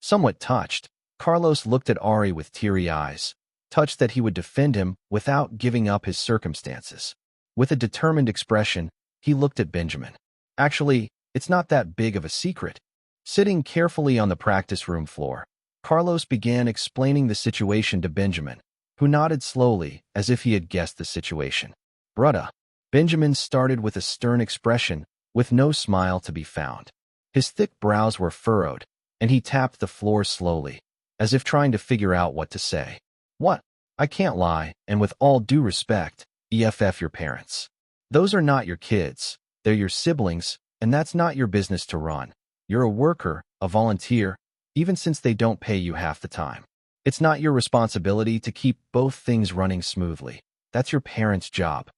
Speaker 1: Somewhat touched, Carlos looked at Ari with teary eyes. touched that he would defend him without giving up his circumstances. With a determined expression, he looked at Benjamin. Actually, it's not that big of a secret. Sitting carefully on the practice room floor, Carlos began explaining the situation to Benjamin, who nodded slowly as if he had guessed the situation. Brudda. Benjamin started with a stern expression, with no smile to be found. His thick brows were furrowed, and he tapped the floor slowly, as if trying to figure out what to say. What? I can't lie, and with all due respect, EFF your parents. Those are not your kids, they're your siblings, and that's not your business to run. You're a worker, a volunteer, even since they don't pay you half the time. It's not your responsibility to keep both things running smoothly. That's your parents' job.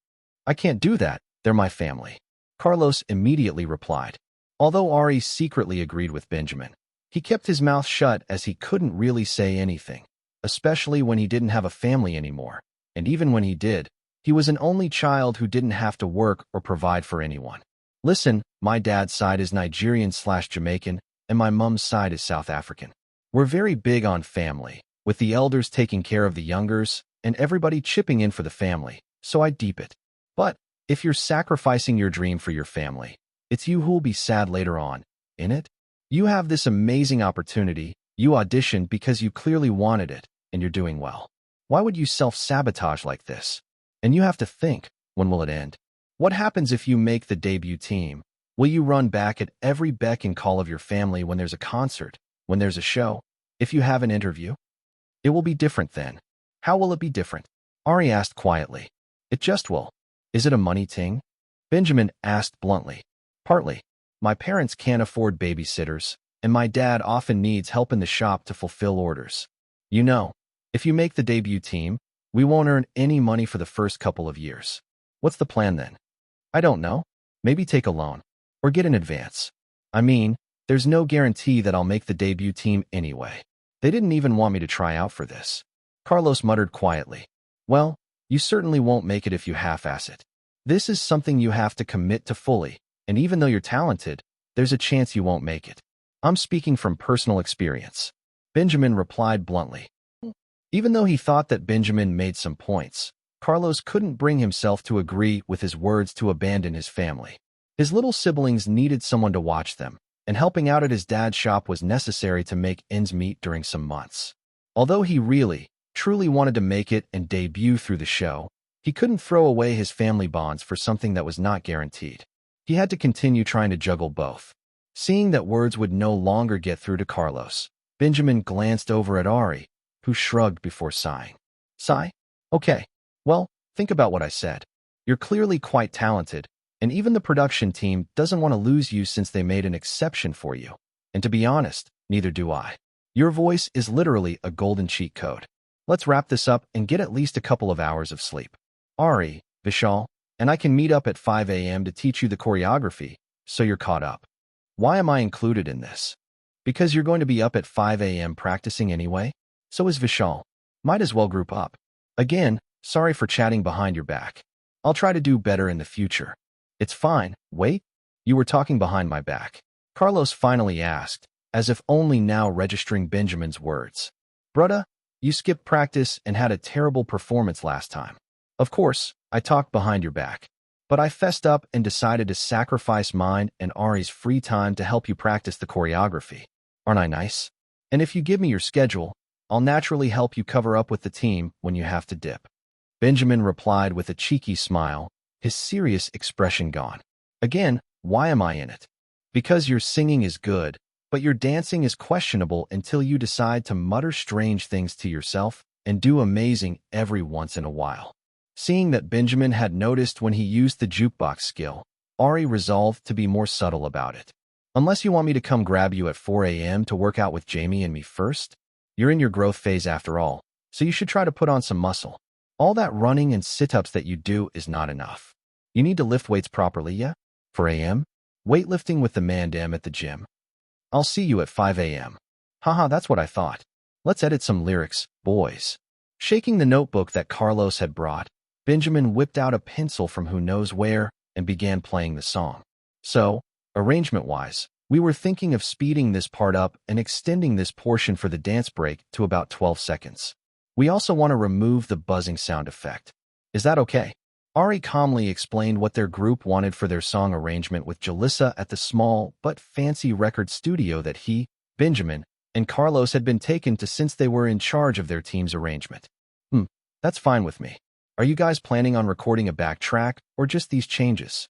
Speaker 1: I can't do that, they're my family. Carlos immediately replied. Although Ari secretly agreed with Benjamin, he kept his mouth shut as he couldn't really say anything, especially when he didn't have a family anymore, and even when he did, he was an only child who didn't have to work or provide for anyone. Listen, my dad's side is Nigerian/Jamaican, and my mom's side is South African. We're very big on family, with the elders taking care of the youngers, and everybody chipping in for the family, so I deep it. But, if you're sacrificing your dream for your family, it's you who'll be sad later on, innit? You have this amazing opportunity, you auditioned because you clearly wanted it, and you're doing well. Why would you self-sabotage like this? And you have to think, when will it end? What happens if you make the debut team? Will you run back at every beck and call of your family when there's a concert, when there's a show, if you have an interview? It will be different then. How will it be different? Ari asked quietly. It just will. Is it a money thing? Benjamin asked bluntly. Partly. My parents can't afford babysitters, and my dad often needs help in the shop to fulfill orders. You know, if you make the debut team, we won't earn any money for the first couple of years. What's the plan then? I don't know. Maybe take a loan. Or get an advance. I mean, there's no guarantee that I'll make the debut team anyway. They didn't even want me to try out for this. Carlos muttered quietly. Well, you certainly won't make it if you half-ass it. This is something you have to commit to fully, and even though you're talented, there's a chance you won't make it. I'm speaking from personal experience. Benjamin replied bluntly. Even though he thought that Benjamin made some points, Carlos couldn't bring himself to agree with his words to abandon his family. His little siblings needed someone to watch them, and helping out at his dad's shop was necessary to make ends meet during some months. Although he really, truly wanted to make it and debut through the show, he couldn't throw away his family bonds for something that was not guaranteed. He had to continue trying to juggle both. Seeing that words would no longer get through to Carlos, Benjamin glanced over at Ari, who shrugged before sighing. Sigh? Okay. Well, think about what I said. You're clearly quite talented, and even the production team doesn't want to lose you since they made an exception for you. And to be honest, neither do I. Your voice is literally a golden cheat code. Let's wrap this up and get at least a couple of hours of sleep. Ari, Vishal, and I can meet up at 5 a.m. to teach you the choreography, so you're caught up. Why am I included in this? Because you're going to be up at 5 a.m. practicing anyway? So is Vishal. Might as well group up. Again, sorry for chatting behind your back. I'll try to do better in the future. It's fine. Wait? You were talking behind my back. Carlos finally asked, as if only now registering Benjamin's words. Brudda, you skipped practice and had a terrible performance last time. Of course, I talked behind your back. But I fessed up and decided to sacrifice mine and Ari's free time to help you practice the choreography. Aren't I nice? And if you give me your schedule, I'll naturally help you cover up with the team when you have to dip. Benjamin replied with a cheeky smile, his serious expression gone. Again, why am I in it? Because your singing is good, but your dancing is questionable until you decide to mutter strange things to yourself and do amazing every once in a while. Seeing that Benjamin had noticed when he used the jukebox skill, Ari resolved to be more subtle about it. Unless you want me to come grab you at 4 a.m. to work out with Jamie and me first? You're in your growth phase after all, so you should try to put on some muscle. All that running and sit-ups that you do is not enough. You need to lift weights properly, yeah? 4 a.m.? Weightlifting with the mandem at the gym. I'll see you at 5 a.m. Haha, that's what I thought. Let's edit some lyrics, boys. Shaking the notebook that Carlos had brought, Benjamin whipped out a pencil from who knows where and began playing the song. So, arrangement-wise, we were thinking of speeding this part up and extending this portion for the dance break to about 12 seconds. We also want to remove the buzzing sound effect. Is that okay? Ari calmly explained what their group wanted for their song arrangement with Jalissa at the small but fancy record studio that he, Benjamin, and Carlos had been taken to since they were in charge of their team's arrangement. That's fine with me. Are you guys planning on recording a backtrack or just these changes?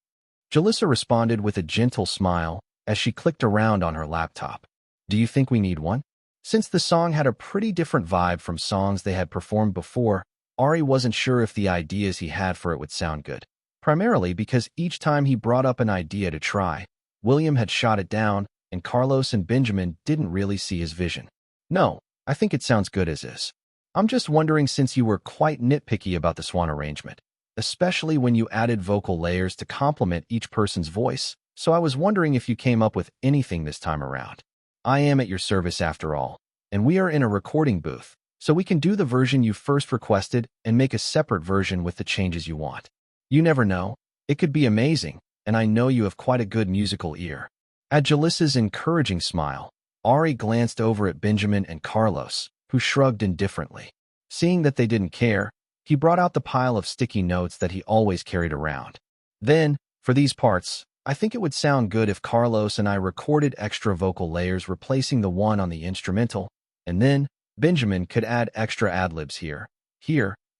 Speaker 1: Jalissa responded with a gentle smile as she clicked around on her laptop. Do you think we need one? Since the song had a pretty different vibe from songs they had performed before, Ari wasn't sure if the ideas he had for it would sound good. Primarily because each time he brought up an idea to try, William had shot it down, and Carlos and Benjamin didn't really see his vision. No, I think it sounds good as is. I'm just wondering, since you were quite nitpicky about the swan arrangement, especially when you added vocal layers to complement each person's voice, so I was wondering if you came up with anything this time around. I am at your service after all, and we are in a recording booth, so we can do the version you first requested and make a separate version with the changes you want. You never know, it could be amazing, and I know you have quite a good musical ear. At Jalissa's encouraging smile, Ari glanced over at Benjamin and Carlos, who shrugged indifferently. Seeing that they didn't care, he brought out the pile of sticky notes that he always carried around. Then, for these parts, I think it would sound good if Carlos and I recorded extra vocal layers replacing the one on the instrumental, and then Benjamin could add extra ad-libs here,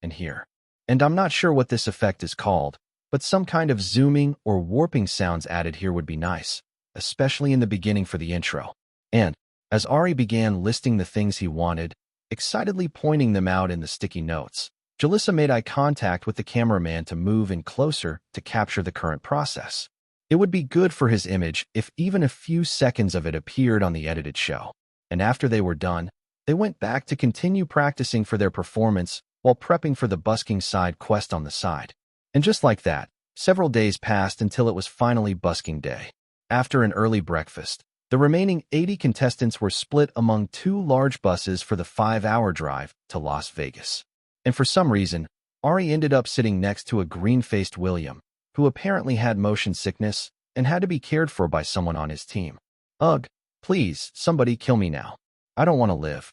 Speaker 1: and here. And I'm not sure what this effect is called, but some kind of zooming or warping sounds added here would be nice, especially in the beginning for the intro. And, as Ari began listing the things he wanted, excitedly pointing them out in the sticky notes, Jalissa made eye contact with the cameraman to move in closer to capture the current process. It would be good for his image if even a few seconds of it appeared on the edited show. And after they were done, they went back to continue practicing for their performance while prepping for the busking side quest on the side. And just like that, several days passed until it was finally busking day. After an early breakfast, the remaining 80 contestants were split among 2 large buses for the 5-hour drive to Las Vegas. And for some reason, Ari ended up sitting next to a green-faced William, who apparently had motion sickness and had to be cared for by someone on his team. Ugh, please, somebody kill me now. I don't want to live.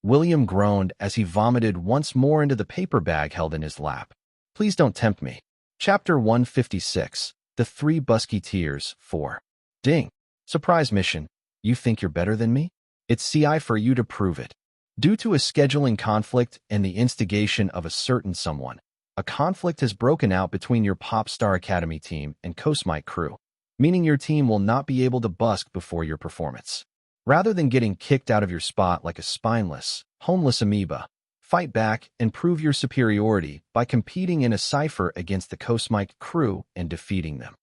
Speaker 1: William groaned as he vomited once more into the paper bag held in his lap. Please don't tempt me. Chapter 156, The 3 Busketeers, 4. Ding. Surprise mission. You think you're better than me? It's CI for you to prove it. Due to a scheduling conflict and the instigation of a certain someone, a conflict has broken out between your Pop Star Academy team and Cosmic crew, meaning your team will not be able to busk before your performance. Rather than getting kicked out of your spot like a spineless, homeless amoeba, fight back and prove your superiority by competing in a cipher against the Cosmic crew and defeating them.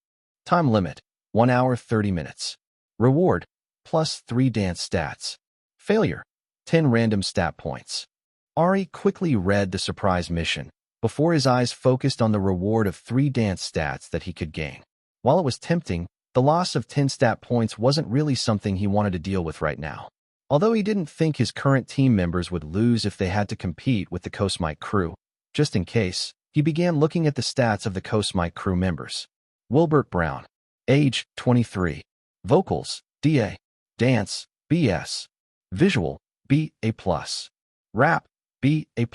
Speaker 1: Time limit, 1 hour 30 minutes. Reward, plus 3 dance stats. Failure, 10 random stat points. Ari quickly read the surprise mission before his eyes focused on the reward of 3 dance stats that he could gain. While it was tempting, the loss of 10 stat points wasn't really something he wanted to deal with right now. Although he didn't think his current team members would lose if they had to compete with the Cosmic crew, just in case, he began looking at the stats of the Cosmic crew members. Wilbert Brown, age 23. Vocals, DA. Dance, BS. Visual, B, A+. Rap, B, A+.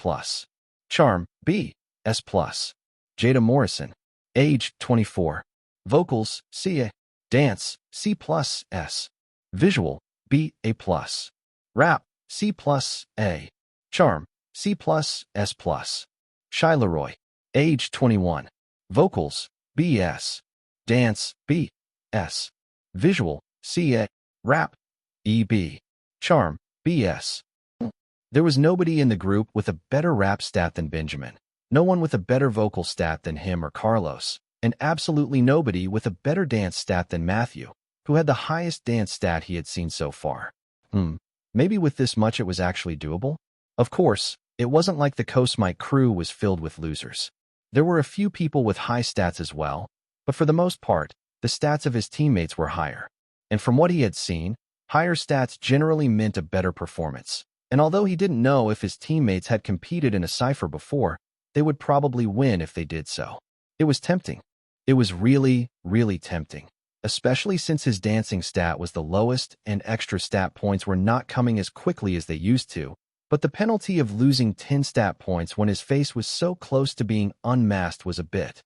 Speaker 1: Charm, B, S+. Jada Morrison, age 24. Vocals, C, A. Dance, C+, S. Visual, B, A+. Rap, C+, A. Charm, C+, S+. Shy Leroy, age 21. Vocals, B, S. Dance, B, S. Visual, CA. Rap, EB. Charm, BS. There was nobody in the group with a better rap stat than Benjamin, no one with a better vocal stat than him or Carlos, and absolutely nobody with a better dance stat than Matthew, who had the highest dance stat he had seen so far. Maybe with this much it was actually doable? Of course, it wasn't like the Cosmic crew was filled with losers. There were a few people with high stats as well, but for the most part, the stats of his teammates were higher. And from what he had seen, higher stats generally meant a better performance. And although he didn't know if his teammates had competed in a cipher before, they would probably win if they did so. It was tempting. It was really, really tempting, especially since his dancing stat was the lowest and extra stat points were not coming as quickly as they used to, But the penalty of losing 10 stat points when his face was so close to being unmasked was a bit.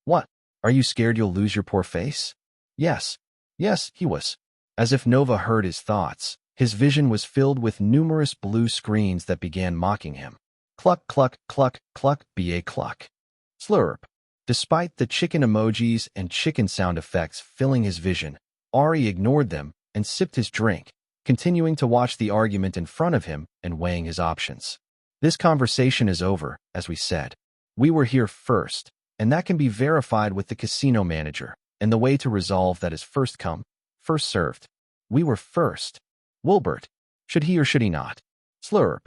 Speaker 1: What? Are you scared you'll lose your poor face? Yes. Yes, he was. As if Nova heard his thoughts, his vision was filled with numerous blue screens that began mocking him. Cluck, cluck, cluck, cluck, ba cluck. Slurp. Despite the chicken emojis and chicken sound effects filling his vision, Ari ignored them and sipped his drink, continuing to watch the argument in front of him and weighing his options. This conversation is over, as we said. We were here first, and that can be verified with the casino manager, and the way to resolve that is first come, first served. We were first. Wilbert. Should he or should he not? Slurp.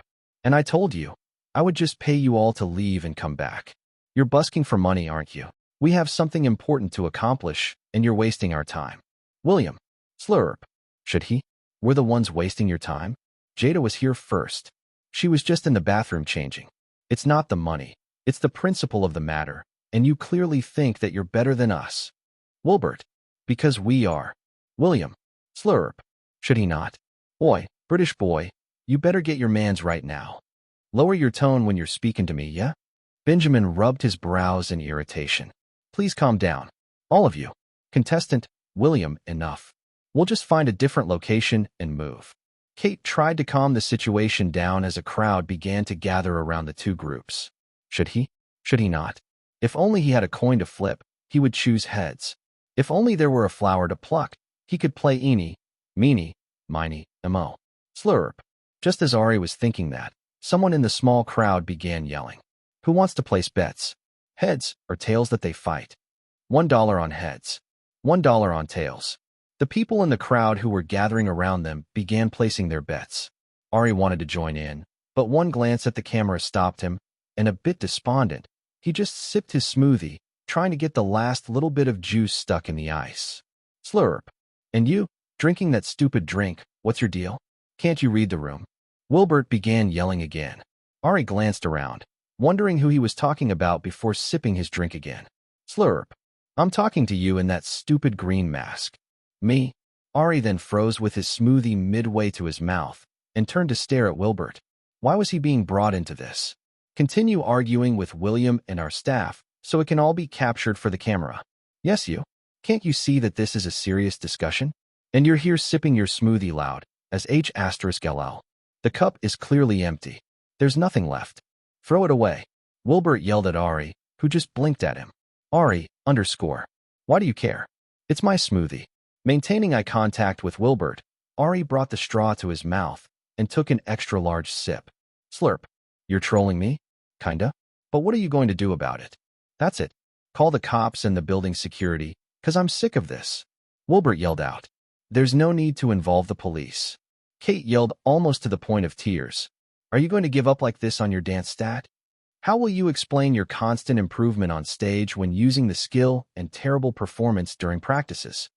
Speaker 1: And I told you. I would just pay you all to leave and come back. You're busking for money, aren't you? We have something important to accomplish, and you're wasting our time. William. Slurp. Should he? We're the ones wasting your time? Jada was here first. She was just in the bathroom changing. It's not the money. It's the principle of the matter, and you clearly think that you're better than us. Wilbert. Because we are. William. Slurp. Should he not? Oi, British boy, you better get your mans right now. Lower your tone when you're speaking to me, yeah? Benjamin rubbed his brows in irritation. Please calm down. All of you. Contestant, William, enough. We'll just find a different location and move. Kate tried to calm the situation down as a crowd began to gather around the two groups. Should he? Should he not? If only he had a coin to flip, he would choose heads. If only there were a flower to pluck, he could play eeny, meeny, miny, mo. Slurp. Just as Ari was thinking that, someone in the small crowd began yelling. Who wants to place bets? Heads or tails that they fight? $1 on heads. $1 on tails. The people in the crowd who were gathering around them began placing their bets. Ari wanted to join in, but one glance at the camera stopped him, and a bit despondent, he just sipped his smoothie, trying to get the last little bit of juice stuck in the ice. Slurp. And you, drinking that stupid drink, what's your deal? Can't you read the room? Wilbert began yelling again. Ari glanced around, wondering who he was talking about before sipping his drink again. Slurp. I'm talking to you in that stupid green mask. Me? Ari then froze with his smoothie midway to his mouth and turned to stare at Wilbert. Why was he being brought into this? Continue arguing with William and our staff so it can all be captured for the camera. Yes, you. Can't you see that this is a serious discussion? And you're here sipping your smoothie loud, as H*LL. The cup is clearly empty. There's nothing left. Throw it away. Wilbert yelled at Ari, who just blinked at him. Ari, _. Why do you care? It's my smoothie. Maintaining eye contact with Wilbert, Ari brought the straw to his mouth and took an extra-large sip. Slurp. You're trolling me? Kinda. But what are you going to do about it? That's it. Call the cops and the building security, 'cause I'm sick of this. Wilbert yelled out. There's no need to involve the police. Kate yelled almost to the point of tears. Are you going to give up like this on your dance stat? How will you explain your constant improvement on stage when using the skill and terrible performance during practices?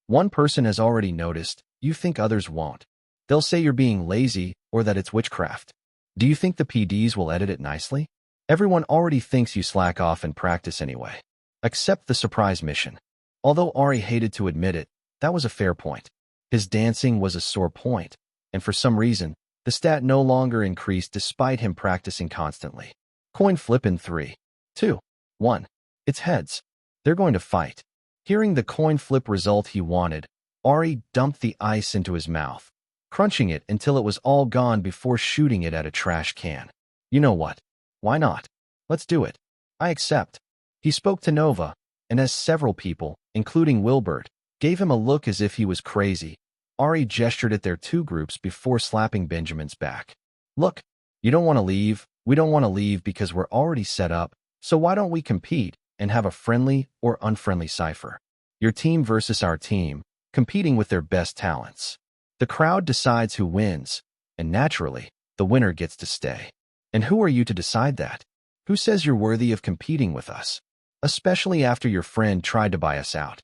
Speaker 1: One person has already noticed, you think others won't. They'll say you're being lazy or that it's witchcraft. Do you think the PDs will edit it nicely? Everyone already thinks you slack off in practice anyway. Accept the surprise mission. Although Ari hated to admit it, that was a fair point. His dancing was a sore point, and for some reason, the stat no longer increased despite him practicing constantly. Coin flip in 3, 2, 1. It's heads. They're going to fight. Hearing the coin flip result he wanted, Ari dumped the ice into his mouth, crunching it until it was all gone before shooting it at a trash can. You know what? Why not? Let's do it. I accept. He spoke to Nova, and as several people, including Wilbert, gave him a look as if he was crazy, Ari gestured at their two groups before slapping Benjamin's back. Look, you don't want to leave, we don't want to leave because we're already set up, so why don't we compete and have a friendly or unfriendly cipher? Your team versus our team, competing with their best talents. The crowd decides who wins, and naturally, the winner gets to stay. And who are you to decide that? Who says you're worthy of competing with us? Especially after your friend tried to buy us out.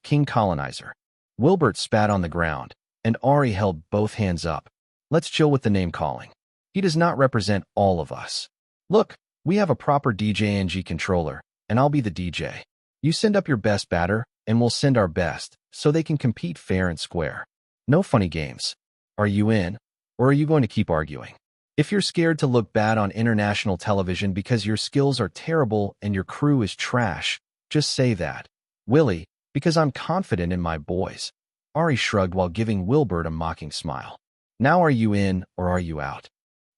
Speaker 1: King Colonizer. Wilbert spat on the ground, and Ari held both hands up. Let's chill with the name calling. He does not represent all of us. Look, we have a proper DJNG controller, and I'll be the DJ. You send up your best batter, and we'll send our best, so they can compete fair and square. No funny games. Are you in? Or are you going to keep arguing? If you're scared to look bad on international television because your skills are terrible and your crew is trash, just say that. Willie, because I'm confident in my boys. Ari shrugged while giving Wilbert a mocking smile. Now are you in or are you out?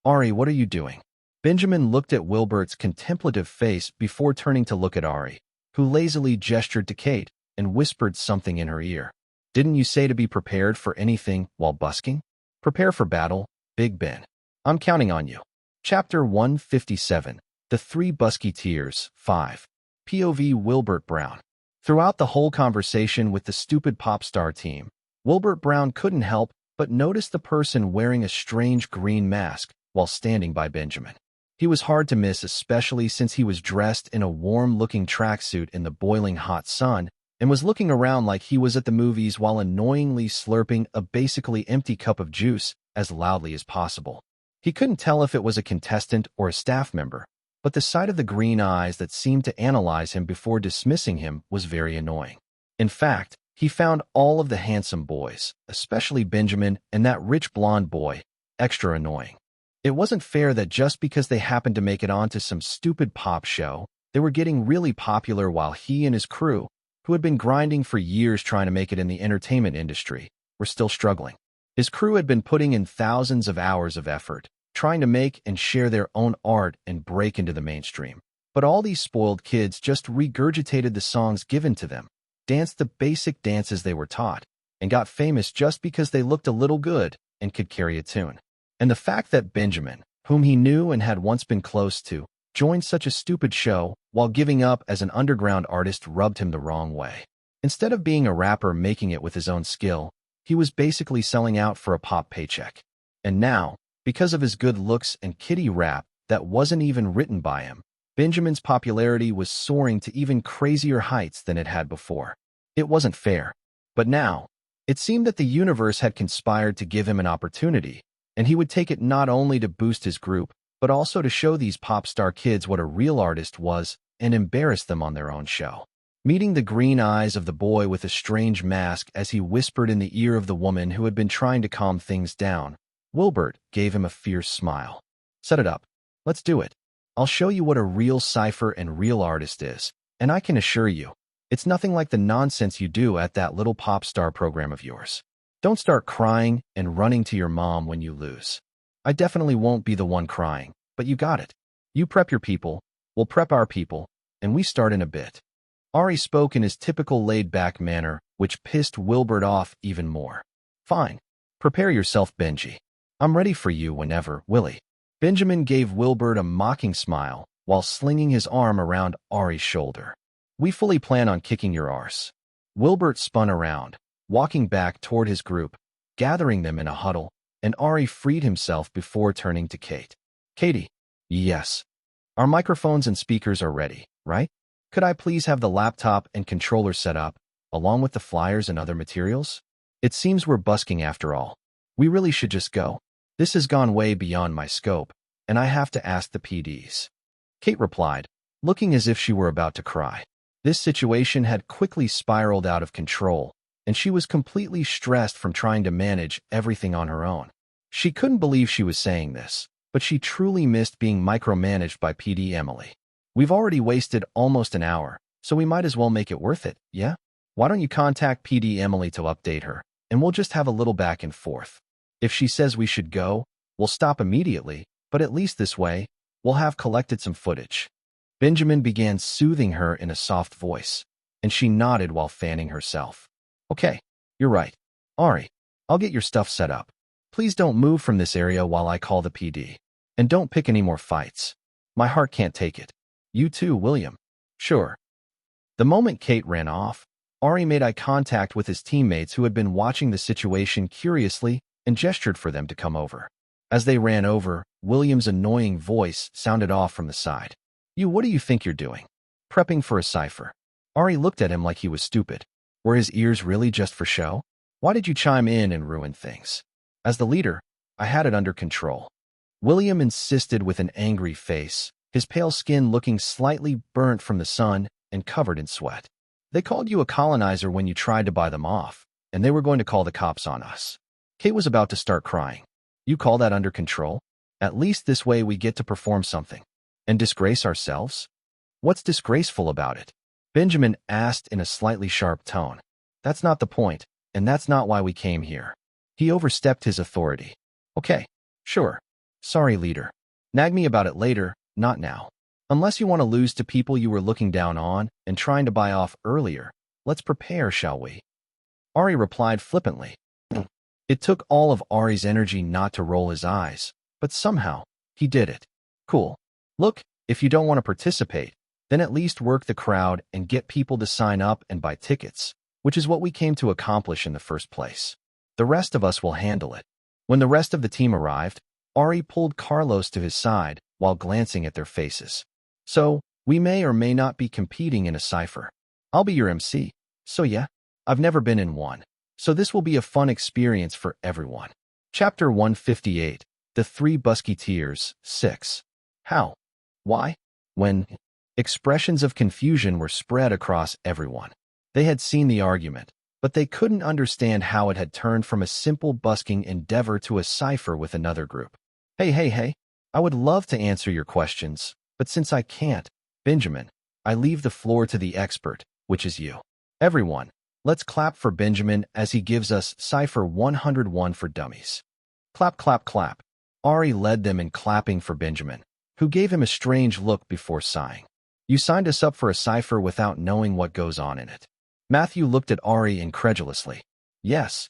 Speaker 1: Ari, what are you doing? Benjamin looked at Wilbert's contemplative face before turning to look at Ari, who lazily gestured to Kate and whispered something in her ear. Didn't you say to be prepared for anything while busking? Prepare for battle, Big Ben. I'm counting on you. Chapter 157, The Three Busketeers, 5. POV Wilbert Brown. Throughout the whole conversation with the stupid pop star team, Wilbert Brown couldn't help but notice the person wearing a strange green mask while standing by Benjamin. He was hard to miss, especially since he was dressed in a warm-looking tracksuit in the boiling hot sun and was looking around like he was at the movies while annoyingly slurping a basically empty cup of juice as loudly as possible. He couldn't tell if it was a contestant or a staff member, but the sight of the green eyes that seemed to analyze him before dismissing him was very annoying. In fact, he found all of the handsome boys, especially Benjamin and that rich blonde boy, extra annoying. It wasn't fair that just because they happened to make it onto some stupid pop show, they were getting really popular while he and his crew, who had been grinding for years trying to make it in the entertainment industry, were still struggling. His crew had been putting in thousands of hours of effort, trying to make and share their own art and break into the mainstream. But all these spoiled kids just regurgitated the songs given to them, danced the basic dances they were taught, and got famous just because they looked a little good and could carry a tune. And the fact that Benjamin, whom he knew and had once been close to, joined such a stupid show while giving up as an underground artist rubbed him the wrong way. Instead of being a rapper making it with his own skill, he was basically selling out for a pop paycheck. And now, because of his good looks and kiddie rap that wasn't even written by him, Benjamin's popularity was soaring to even crazier heights than it had before. It wasn't fair. But now, it seemed that the universe had conspired to give him an opportunity, and he would take it not only to boost his group, but also to show these pop star kids what a real artist was and embarrass them on their own show. Meeting the green eyes of the boy with a strange mask as he whispered in the ear of the woman who had been trying to calm things down, Wilbert gave him a fierce smile. Set it up. Let's do it. I'll show you what a real cipher and real artist is, and I can assure you, it's nothing like the nonsense you do at that little pop star program of yours. Don't start crying and running to your mom when you lose. I definitely won't be the one crying, but you got it. You prep your people, we'll prep our people, and we start in a bit. Ari spoke in his typical laid-back manner, which pissed Wilbert off even more. Fine. Prepare yourself, Benji. I'm ready for you whenever, Willie. Benjamin gave Wilbert a mocking smile while slinging his arm around Ari's shoulder. We fully plan on kicking your arse. Wilbert spun around, walking back toward his group, gathering them in a huddle, and Ari freed himself before turning to Kate. Katie. Yes. Our microphones and speakers are ready, right? Could I please have the laptop and controller set up, along with the flyers and other materials? It seems we're busking after all. We really should just go. This has gone way beyond my scope, and I have to ask the PDs. Kate replied, looking as if she were about to cry. This situation had quickly spiraled out of control, and she was completely stressed from trying to manage everything on her own. She couldn't believe she was saying this, but she truly missed being micromanaged by PD Emily. We've already wasted almost an hour, so we might as well make it worth it, yeah? Why don't you contact PD Emily to update her, and we'll just have a little back and forth. If she says we should go, we'll stop immediately, but at least this way, we'll have collected some footage. Benjamin began soothing her in a soft voice, and she nodded while fanning herself. Okay, you're right. Ari, I'll get your stuff set up. Please don't move from this area while I call the PD. And don't pick any more fights. My heart can't take it. You too, William. Sure. The moment Kate ran off, Ari made eye contact with his teammates who had been watching the situation curiously and gestured for them to come over. As they ran over, William's annoying voice sounded off from the side. What do you think you're doing? Prepping for a cipher. Ari looked at him like he was stupid. Were his ears really just for show? Why did you chime in and ruin things? As the leader, I had it under control. William insisted with an angry face, his pale skin looking slightly burnt from the sun and covered in sweat. They called you a colonizer when you tried to buy them off, and they were going to call the cops on us. Kate was about to start crying. You call that under control? At least this way we get to perform something. And disgrace ourselves? What's disgraceful about it? Benjamin asked in a slightly sharp tone. That's not the point, and that's not why we came here. He overstepped his authority. Okay, sure. Sorry, leader. Nag me about it later, not now. Unless you want to lose to people you were looking down on and trying to buy off earlier, let's prepare, shall we? Ari replied flippantly. It took all of Ari's energy not to roll his eyes, but somehow, he did it. Cool. Look, if you don't want to participate, then at least work the crowd and get people to sign up and buy tickets, which is what we came to accomplish in the first place. The rest of us will handle it. When the rest of the team arrived, Ari pulled Carlos to his side while glancing at their faces. So, we may or may not be competing in a cipher. I'll be your MC. So yeah, I've never been in one. So this will be a fun experience for everyone. Chapter 158, The Three Musketeers, 6. How? Why? When? Expressions of confusion were spread across everyone. They had seen the argument, but they couldn't understand how it had turned from a simple busking endeavor to a cipher with another group. Hey, I would love to answer your questions, but since I can't, Benjamin, I leave the floor to the expert, which is you. Everyone, let's clap for Benjamin as he gives us Cipher 101 for Dummies. Clap, clap, clap. Ari led them in clapping for Benjamin, who gave him a strange look before sighing. You signed us up for a cipher without knowing what goes on in it. Matthew looked at Ari incredulously. Yes.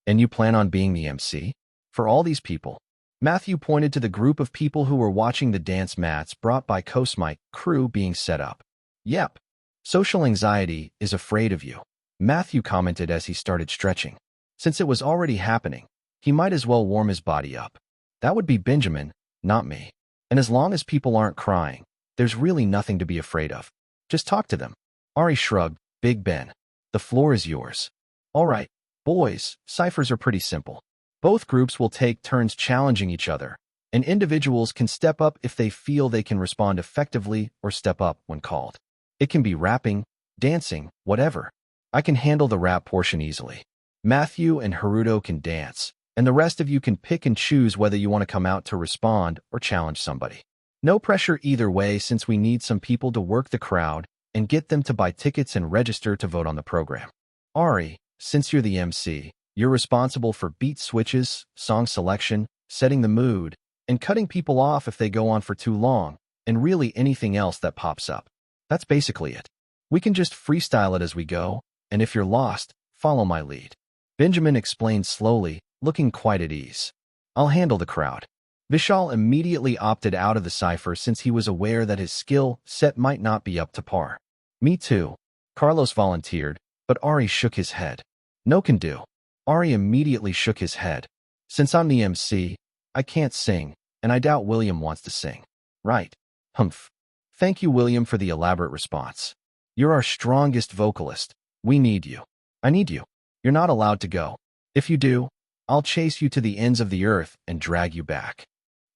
Speaker 1: And you plan on being the MC? For all these people? Matthew pointed to the group of people who were watching the dance mats brought by Cosmic crew being set up. Yep. Social anxiety is afraid of you, Matthew commented as he started stretching. Since it was already happening, he might as well warm his body up. That would be Benjamin, not me. And as long as people aren't crying, there's really nothing to be afraid of. Just talk to them. Ari shrugged. Big Ben. The floor is yours. All right, boys, ciphers are pretty simple. Both groups will take turns challenging each other, and individuals can step up if they feel they can respond effectively or step up when called. It can be rapping, dancing, whatever. I can handle the rap portion easily. Matthew and Haruto can dance, and the rest of you can pick and choose whether you want to come out to respond or challenge somebody. No pressure either way since we need some people to work the crowd and get them to buy tickets and register to vote on the program. Ari, since you're the MC, you're responsible for beat switches, song selection, setting the mood, and cutting people off if they go on for too long, and really anything else that pops up. That's basically it. We can just freestyle it as we go, and if you're lost, follow my lead. Benjamin explained slowly, looking quite at ease. I'll handle the crowd. Vishal immediately opted out of the cipher since he was aware that his skill set might not be up to par. Me too. Carlos volunteered, but Ari shook his head. No can do. Ari immediately shook his head. Since I'm the MC, I can't sing, and I doubt William wants to sing. Right. Humph. Thank you, William, for the elaborate response. You're our strongest vocalist. We need you. I need you. You're not allowed to go. If you do, I'll chase you to the ends of the earth and drag you back.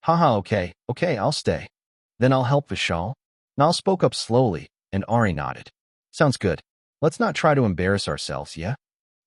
Speaker 1: Haha, okay, I'll stay. Then I'll help Vishal. Nal spoke up slowly, and Ari nodded. Sounds good. Let's not try to embarrass ourselves, yeah?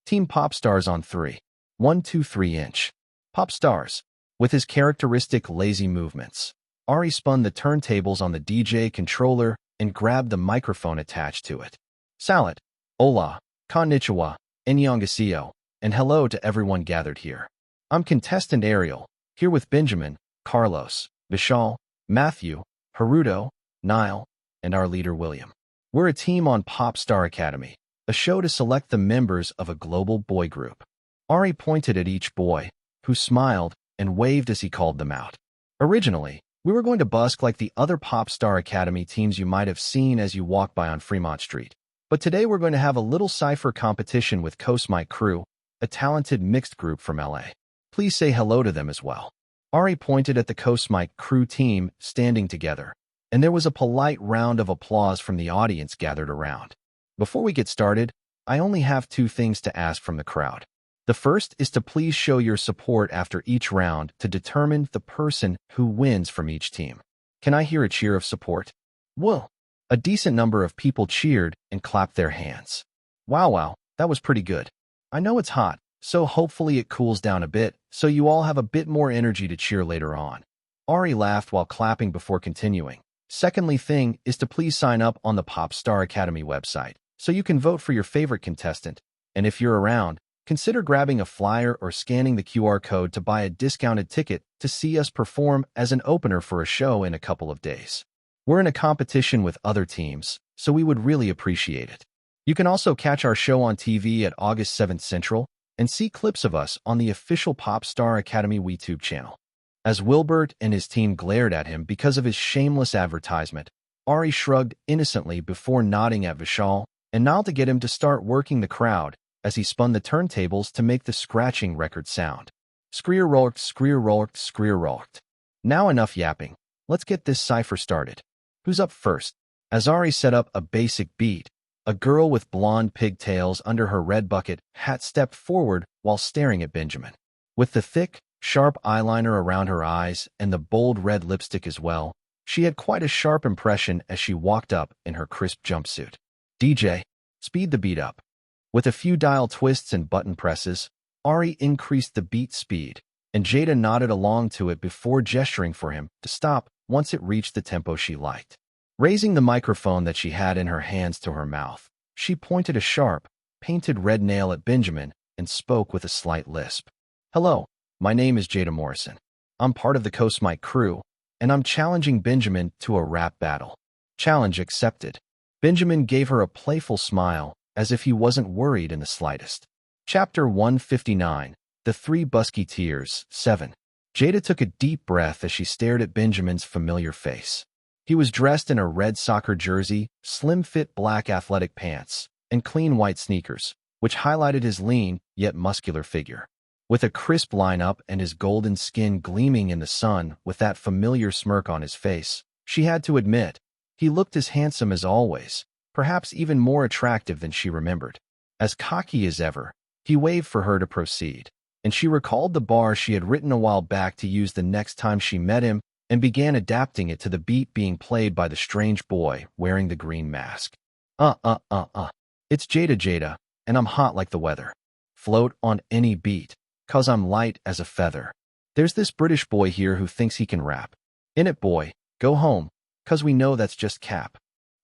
Speaker 1: Team Pop Stars on 3. 1, 2, 3 inch. Pop Stars. With his characteristic lazy movements, Ari spun the turntables on the DJ controller and grabbed the microphone attached to it. Salad. Hola. Konnichiwa. Annyeonghaseyo. And hello to everyone gathered here. I'm contestant Ariel, here with Benjamin, Carlos, Vishal, Matthew, Haruto, Niall, and our leader William. We're a team on Pop Star Academy, a show to select the members of a global boy group. Ari pointed at each boy, who smiled and waved as he called them out. Originally, we were going to busk like the other Pop Star Academy teams you might have seen as you walk by on Fremont Street. But today we're going to have a little cipher competition with Cosmic Crew, a talented mixed group from LA. Please say hello to them as well. Ari pointed at the Cosmic Crew team standing together, and there was a polite round of applause from the audience gathered around. Before we get started, I only have 2 things to ask from the crowd. The first is to please show your support after each round to determine the person who wins from each team. Can I hear a cheer of support? Well, a decent number of people cheered and clapped their hands. Wow, that was pretty good. I know it's hot, so hopefully it cools down a bit, so you all have a bit more energy to cheer later on. Ari laughed while clapping before continuing. Secondly thing is to please sign up on the Pop Star Academy website, so you can vote for your favorite contestant, and if you're around, consider grabbing a flyer or scanning the QR code to buy a discounted ticket to see us perform as an opener for a show in a couple of days. We're in a competition with other teams, so we would really appreciate it. You can also catch our show on TV at August 7th Central and see clips of us on the official Pop Star Academy YouTube channel. As Wilbert and his team glared at him because of his shameless advertisement, Ari shrugged innocently before nodding at Vishal and Nile to get him to start working the crowd as he spun the turntables to make the scratching record sound. Screer-rolked, screer-rolked, screer-rolked. Now enough yapping. Let's get this cipher started. Who's up first? As Ari set up a basic beat, a girl with blonde pigtails under her red bucket hat stepped forward while staring at Benjamin. With the thick, sharp eyeliner around her eyes and the bold red lipstick as well, she had quite a sharp impression as she walked up in her crisp jumpsuit. DJ, speed the beat up. With a few dial twists and button presses, Ari increased the beat speed, and Jada nodded along to it before gesturing for him to stop once it reached the tempo she liked. Raising the microphone that she had in her hands to her mouth, she pointed a sharp, painted red nail at Benjamin and spoke with a slight lisp. Hello, my name is Jada Morrison. I'm part of the Coast Mike crew, and I'm challenging Benjamin to a rap battle. Challenge accepted. Benjamin gave her a playful smile, as if he wasn't worried in the slightest. Chapter 159, The Three Busketeers, 7. Jada took a deep breath as she stared at Benjamin's familiar face. He was dressed in a red soccer jersey, slim-fit black athletic pants, and clean white sneakers, which highlighted his lean, yet muscular figure. With a crisp lineup and his golden skin gleaming in the sun with that familiar smirk on his face, she had to admit, he looked as handsome as always, perhaps even more attractive than she remembered. As cocky as ever, he waved for her to proceed, and she recalled the bar she had written a while back to use the next time she met him and began adapting it to the beat being played by the strange boy wearing the green mask. It's Jada, and I'm hot like the weather. Float on any beat, 'cause I'm light as a feather. There's this British boy here who thinks he can rap. In it, boy, go home, 'cause we know that's just cap.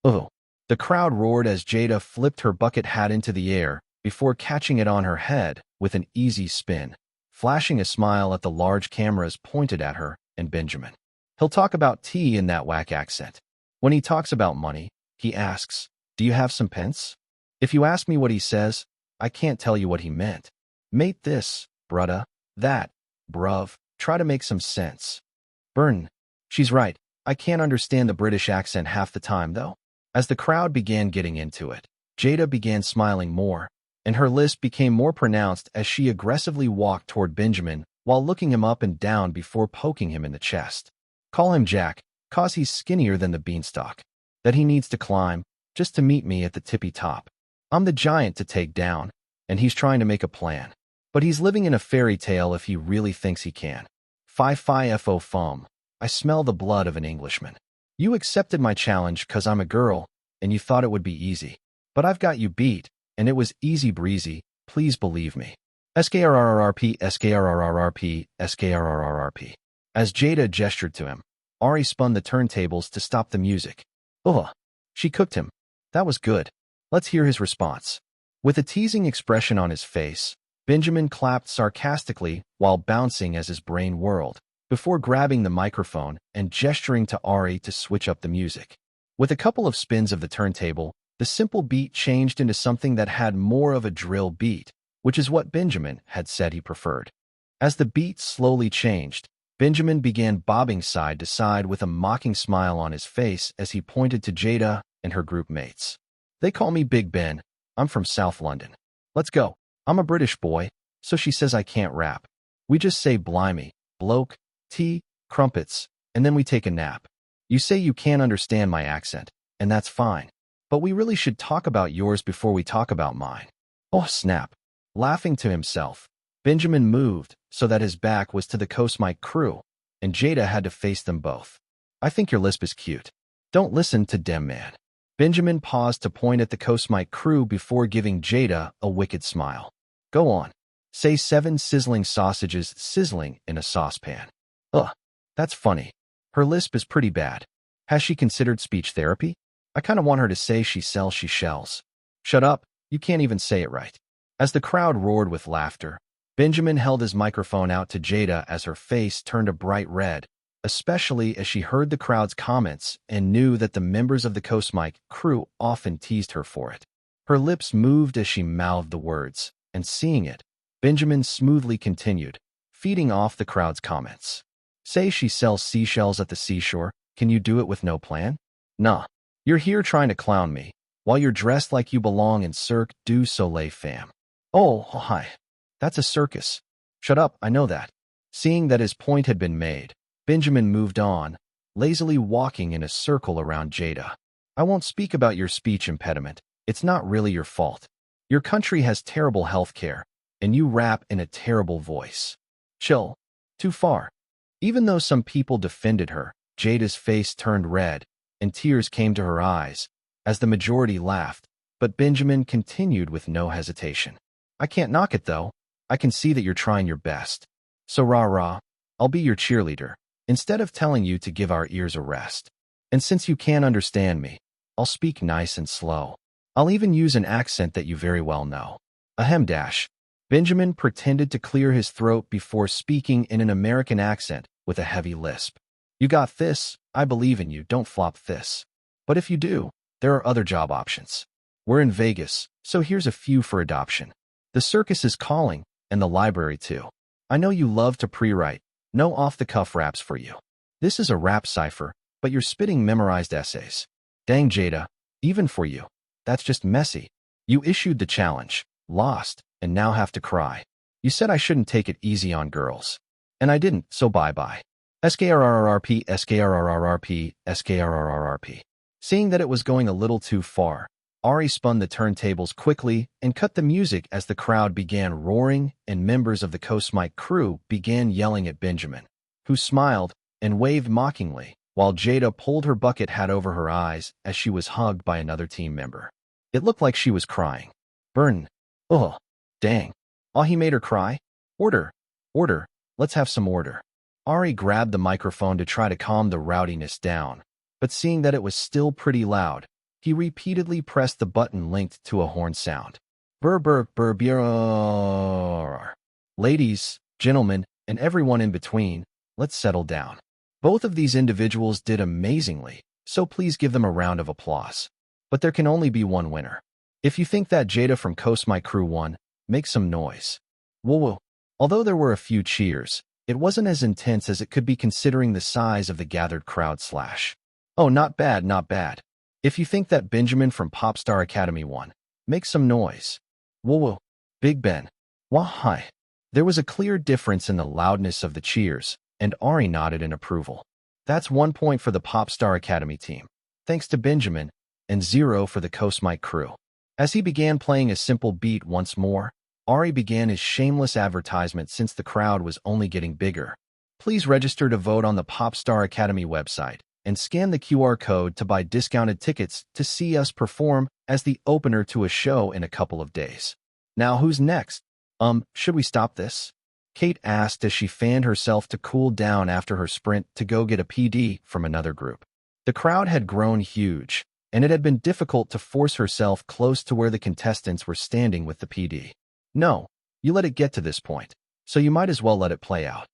Speaker 1: Oh. The crowd roared as Jada flipped her bucket hat into the air before catching it on her head with an easy spin, flashing a smile at the large cameras pointed at her and Benjamin. He'll talk about tea in that whack accent. When he talks about money, he asks, do you have some pence? If you ask me what he says, I can't tell you what he meant. Mate this, brudda, that, bruv, try to make some sense. Burn. She's right, I can't understand the British accent half the time though. As the crowd began getting into it, Jada began smiling more, and her lisp became more pronounced as she aggressively walked toward Benjamin while looking him up and down before poking him in the chest. Call him Jack, 'cause he's skinnier than the beanstalk. That he needs to climb, just to meet me at the tippy top. I'm the giant to take down, and he's trying to make a plan. But he's living in a fairy tale if he really thinks he can. Fi-fi-fo fum. I smell the blood of an Englishman. You accepted my challenge 'cause I'm a girl, and you thought it would be easy. But I've got you beat, and it was easy breezy, please believe me. SKRRRP, SKRRRP, SKRRRP. As Jada gestured to him, Ari spun the turntables to stop the music. Ugh. She cooked him. That was good. Let's hear his response. With a teasing expression on his face, Benjamin clapped sarcastically while bouncing as his brain whirled, before grabbing the microphone and gesturing to Ari to switch up the music. With a couple of spins of the turntable, the simple beat changed into something that had more of a drill beat, which is what Benjamin had said he preferred. As the beat slowly changed, Benjamin began bobbing side to side with a mocking smile on his face as he pointed to Jada and her group mates. They call me Big Ben. I'm from South London. Let's go. I'm a British boy, so she says I can't rap. We just say blimey, bloke, tea, crumpets, and then we take a nap. You say you can't understand my accent, and that's fine. But we really should talk about yours before we talk about mine. Oh, snap. Laughing to himself, Benjamin moved so that his back was to the Coast Mike crew, and Jada had to face them both. I think your lisp is cute. Don't listen to dem man. Benjamin paused to point at the Coast Mike crew before giving Jada a wicked smile. Go on. Say 7 sizzling sausages sizzling in a saucepan. Ugh, that's funny. Her lisp is pretty bad. Has she considered speech therapy? I kinda want her to say she sells she shells. Shut up, you can't even say it right. As the crowd roared with laughter, Benjamin held his microphone out to Jada as her face turned a bright red, especially as she heard the crowd's comments and knew that the members of the Cosmic crew often teased her for it. Her lips moved as she mouthed the words, and seeing it, Benjamin smoothly continued, feeding off the crowd's comments. Say she sells seashells at the seashore, can you do it with no plan? Nah, you're here trying to clown me, while you're dressed like you belong in Cirque du Soleil fam. Oh, hi. That's a circus. Shut up, I know that. Seeing that his point had been made, Benjamin moved on, lazily walking in a circle around Jada. I won't speak about your speech impediment. It's not really your fault. Your country has terrible health care, and you rap in a terrible voice. Chill. Too far. Even though some people defended her, Jada's face turned red, and tears came to her eyes, as the majority laughed, but Benjamin continued with no hesitation. I can't knock it, though. I can see that you're trying your best. So rah-rah, I'll be your cheerleader, instead of telling you to give our ears a rest. And since you can't understand me, I'll speak nice and slow. I'll even use an accent that you very well know. Ahem dash. Benjamin pretended to clear his throat before speaking in an American accent with a heavy lisp. You got this, I believe in you, don't flop this. But if you do, there are other job options. We're in Vegas, so here's a few for adoption. The circus is calling, and the library too. I know you love to pre-write, no off-the-cuff raps for you. This is a rap cipher, but you're spitting memorized essays. Dang Jada, even for you. That's just messy. You issued the challenge, lost, and now have to cry. You said I shouldn't take it easy on girls. And I didn't, so bye-bye. SKRRRP, SKRRRP, SKRRRP. Seeing that it was going a little too far, Ari spun the turntables quickly and cut the music as the crowd began roaring and members of the Cosmic crew began yelling at Benjamin, who smiled and waved mockingly, while Jada pulled her bucket hat over her eyes as she was hugged by another team member. It looked like she was crying. Burn. Ugh. Dang. Oh, he made her cry? Order. Order. Let's have some order. Ari grabbed the microphone to try to calm the rowdiness down, but seeing that it was still pretty loud, he repeatedly pressed the button linked to a horn sound. Brr brr brr brr. Ladies, gentlemen, and everyone in between, let's settle down. Both of these individuals did amazingly, so please give them a round of applause. But there can only be one winner. If you think that Jada from Cosmic Crew won, make some noise. Whoa whoa. Although there were a few cheers, it wasn't as intense as it could be considering the size of the gathered crowd slash. Oh, not bad, not bad. If you think that Benjamin from Popstar Academy won, make some noise. Whoa whoa. Big Ben. Why? There was a clear difference in the loudness of the cheers, and Ari nodded in approval. That's 1 point for the Popstar Academy team, thanks to Benjamin, and 0 for the Cosmic Crew. As he began playing a simple beat once more, Ari began his shameless advertisement since the crowd was only getting bigger. Please register to vote on the Popstar Academy website and scan the QR code to buy discounted tickets to see us perform as the opener to a show in a couple of days. Now who's next? Should we stop this? Kate asked as she fanned herself to cool down after her sprint to go get a PD from another group. The crowd had grown huge, and it had been difficult to force herself close to where the contestants were standing with the PD. No, you let it get to this point, so you might as well let it play out.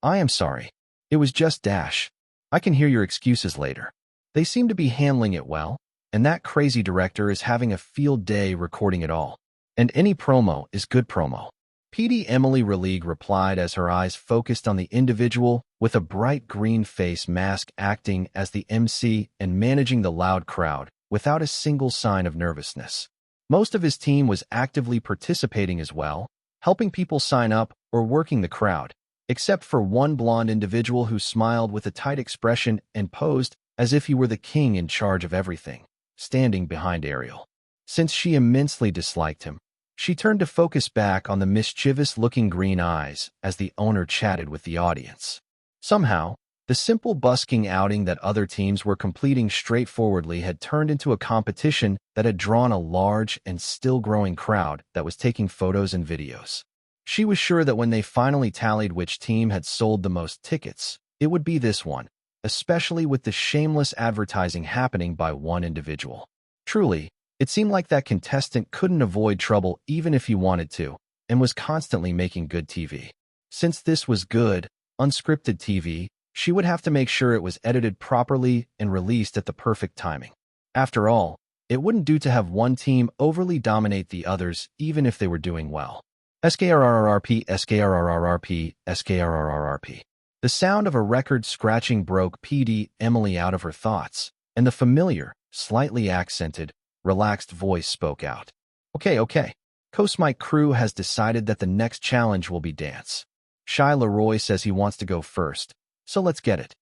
Speaker 1: I am sorry. It was just Dash. I can hear your excuses later. They seem to be handling it well, and that crazy director is having a field day recording it all. And any promo is good promo. PD Emily Religue replied as her eyes focused on the individual with a bright green face mask acting as the MC and managing the loud crowd without a single sign of nervousness. Most of his team was actively participating as well, helping people sign up or working the crowd, except for one blonde individual who smiled with a tight expression and posed as if he were the king in charge of everything, standing behind Ariel. Since she immensely disliked him, she turned to focus back on the mischievous-looking green eyes as the owner chatted with the audience. Somehow, the simple busking outing that other teams were completing straightforwardly had turned into a competition that had drawn a large and still-growing crowd that was taking photos and videos. She was sure that when they finally tallied which team had sold the most tickets, it would be this one, especially with the shameless advertising happening by one individual. Truly, it seemed like that contestant couldn't avoid trouble even if he wanted to, and was constantly making good TV. Since this was good, unscripted TV, she would have to make sure it was edited properly and released at the perfect timing. After all, it wouldn't do to have one team overly dominate the others even if they were doing well. SKRRRP, SKRRRRP, SKRRRRP. The sound of a record scratching broke PD Emily out of her thoughts, and the familiar, slightly accented, relaxed voice spoke out. Okay. Cosmic crew has decided that the next challenge will be dance. Shy Leroy says he wants to go first, so let's get it.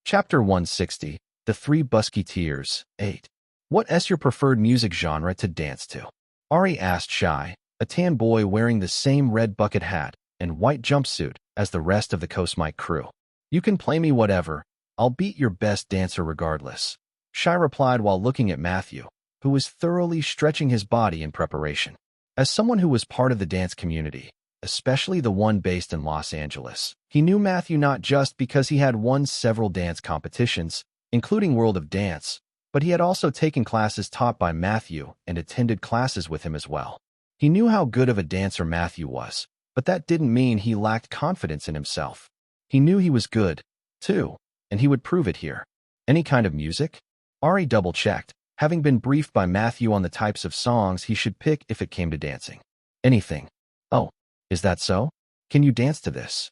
Speaker 1: Chapter 160, The Three Busketeers, 8. What's your preferred music genre to dance to? Ari asked Shy, a tan boy wearing the same red bucket hat and white jumpsuit as the rest of the Cosmic crew. You can play me whatever, I'll beat your best dancer regardless. Shy replied while looking at Matthew, who was thoroughly stretching his body in preparation. As someone who was part of the dance community, especially the one based in Los Angeles, he knew Matthew not just because he had won several dance competitions, including World of Dance, but he had also taken classes taught by Matthew and attended classes with him as well. He knew how good of a dancer Matthew was, but that didn't mean he lacked confidence in himself. He knew he was good, too, and he would prove it here. Any kind of music? Ari double-checked, having been briefed by Matthew on the types of songs he should pick if it came to dancing. Anything. Oh, is that so? Can you dance to this?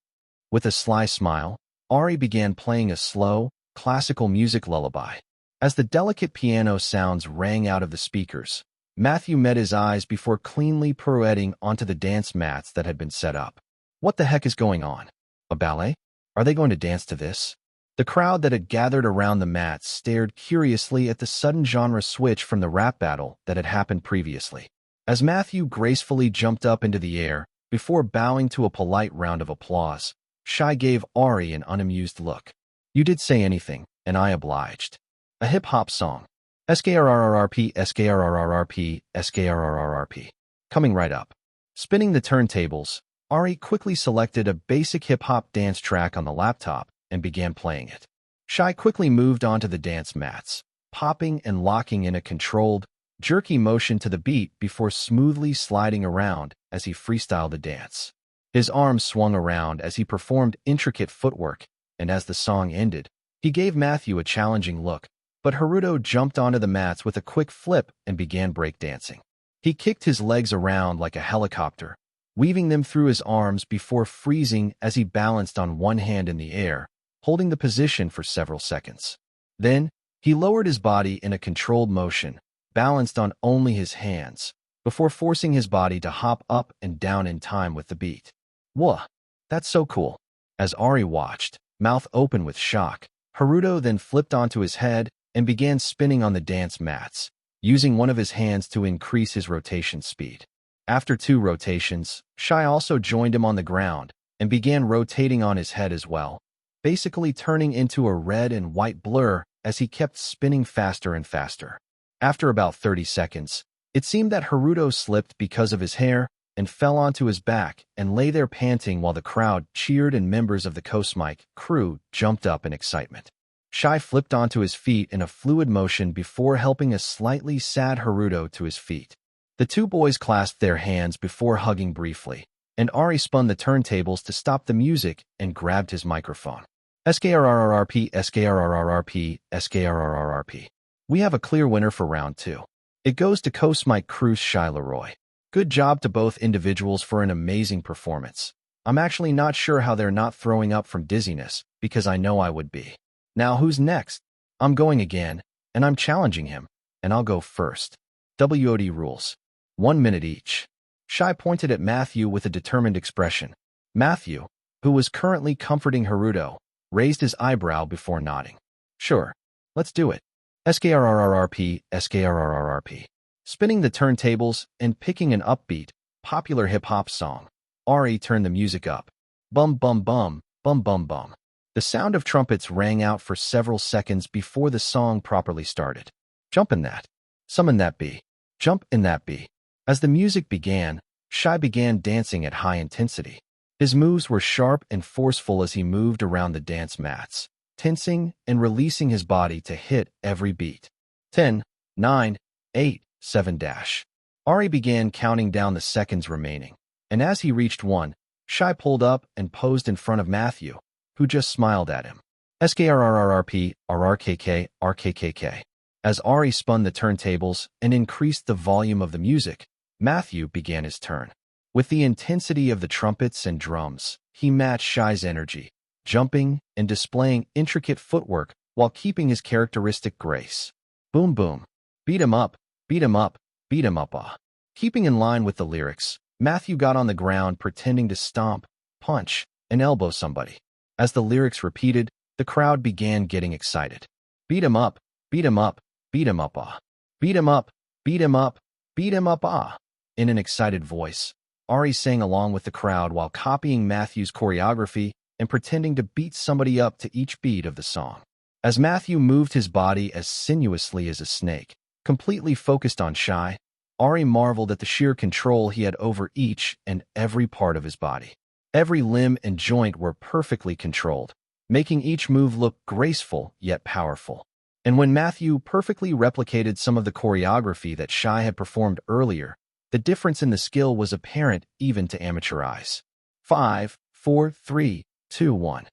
Speaker 1: With a sly smile, Ari began playing a slow, classical music lullaby. As the delicate piano sounds rang out of the speakers, Matthew met his eyes before cleanly pirouetting onto the dance mats that had been set up. What the heck is going on? A ballet? Are they going to dance to this? The crowd that had gathered around the mats stared curiously at the sudden genre switch from the rap battle that had happened previously. As Matthew gracefully jumped up into the air, before bowing to a polite round of applause, Shy gave Ari an unamused look. You did say anything, and I obliged. A hip-hop song. SKRRRRP, SKRRRRP, SKRRRRP. Coming right up. Spinning the turntables, Ari quickly selected a basic hip-hop dance track on the laptop and began playing it. Shy quickly moved onto the dance mats, popping and locking in a controlled, jerky motion to the beat before smoothly sliding around as he freestyled the dance. His arms swung around as he performed intricate footwork, and as the song ended, he gave Matthew a challenging look, but Haruto jumped onto the mats with a quick flip and began breakdancing. He kicked his legs around like a helicopter, weaving them through his arms before freezing as he balanced on one hand in the air, holding the position for several seconds. Then, he lowered his body in a controlled motion, balanced on only his hands, before forcing his body to hop up and down in time with the beat. Whoa, that's so cool. As Ari watched, mouth open with shock, Haruto then flipped onto his head and began spinning on the dance mats, using one of his hands to increase his rotation speed. After 2 rotations, Shy also joined him on the ground and began rotating on his head as well, basically turning into a red and white blur as he kept spinning faster and faster. After about 30 seconds, it seemed that Haruto slipped because of his hair and fell onto his back and lay there panting while the crowd cheered and members of the Cosmic crew jumped up in excitement. Shy flipped onto his feet in a fluid motion before helping a slightly sad Haruto to his feet. The 2 boys clasped their hands before hugging briefly, and Ari spun the turntables to stop the music and grabbed his microphone. SKRRRRP, SKRRRRP, SKRRRRP. We have a clear winner for round 2. It goes to Cosmic Crew's Shy Leroy. Good job to both individuals for an amazing performance. I'm actually not sure how they're not throwing up from dizziness, because I know I would be. Now who's next? I'm going again, and I'm challenging him, and I'll go first. WOD rules. 1 minute each. Shy pointed at Matthew with a determined expression. Matthew, who was currently comforting Haruto, raised his eyebrow before nodding. Sure, let's do it. SKRRRRP, SKRRRRP. Spinning the turntables and picking an upbeat, popular hip-hop song, Ari turned the music up. Bum bum bum, bum bum bum. The sound of trumpets rang out for several seconds before the song properly started. Jump in that. Summon that bee. Jump in that bee. As the music began, Shy began dancing at high intensity. His moves were sharp and forceful as he moved around the dance mats, tensing and releasing his body to hit every beat. 10, 9, 8, 7 dash. Ari began counting down the seconds remaining, and as he reached 1, Shy pulled up and posed in front of Matthew, who just smiled at him. SKRRRRP, RRKK, RKKK. As Ari spun the turntables and increased the volume of the music, Matthew began his turn. With the intensity of the trumpets and drums, he matched Shy's energy, jumping and displaying intricate footwork while keeping his characteristic grace. Boom boom. Beat him up, beat him up, beat him up ah. Keeping in line with the lyrics, Matthew got on the ground pretending to stomp, punch, and elbow somebody. As the lyrics repeated, the crowd began getting excited. Beat him up, beat him up, beat him up ah. Beat him up, beat him up, beat him up ah. In an excited voice, Ari sang along with the crowd while copying Matthew's choreography and pretending to beat somebody up to each beat of the song. As Matthew moved his body as sinuously as a snake, completely focused on Shy, Ari marveled at the sheer control he had over each and every part of his body. Every limb and joint were perfectly controlled, making each move look graceful yet powerful. And when Matthew perfectly replicated some of the choreography that Shy had performed earlier, the difference in the skill was apparent even to amateur eyes. 5, 4, 3, 2, 1.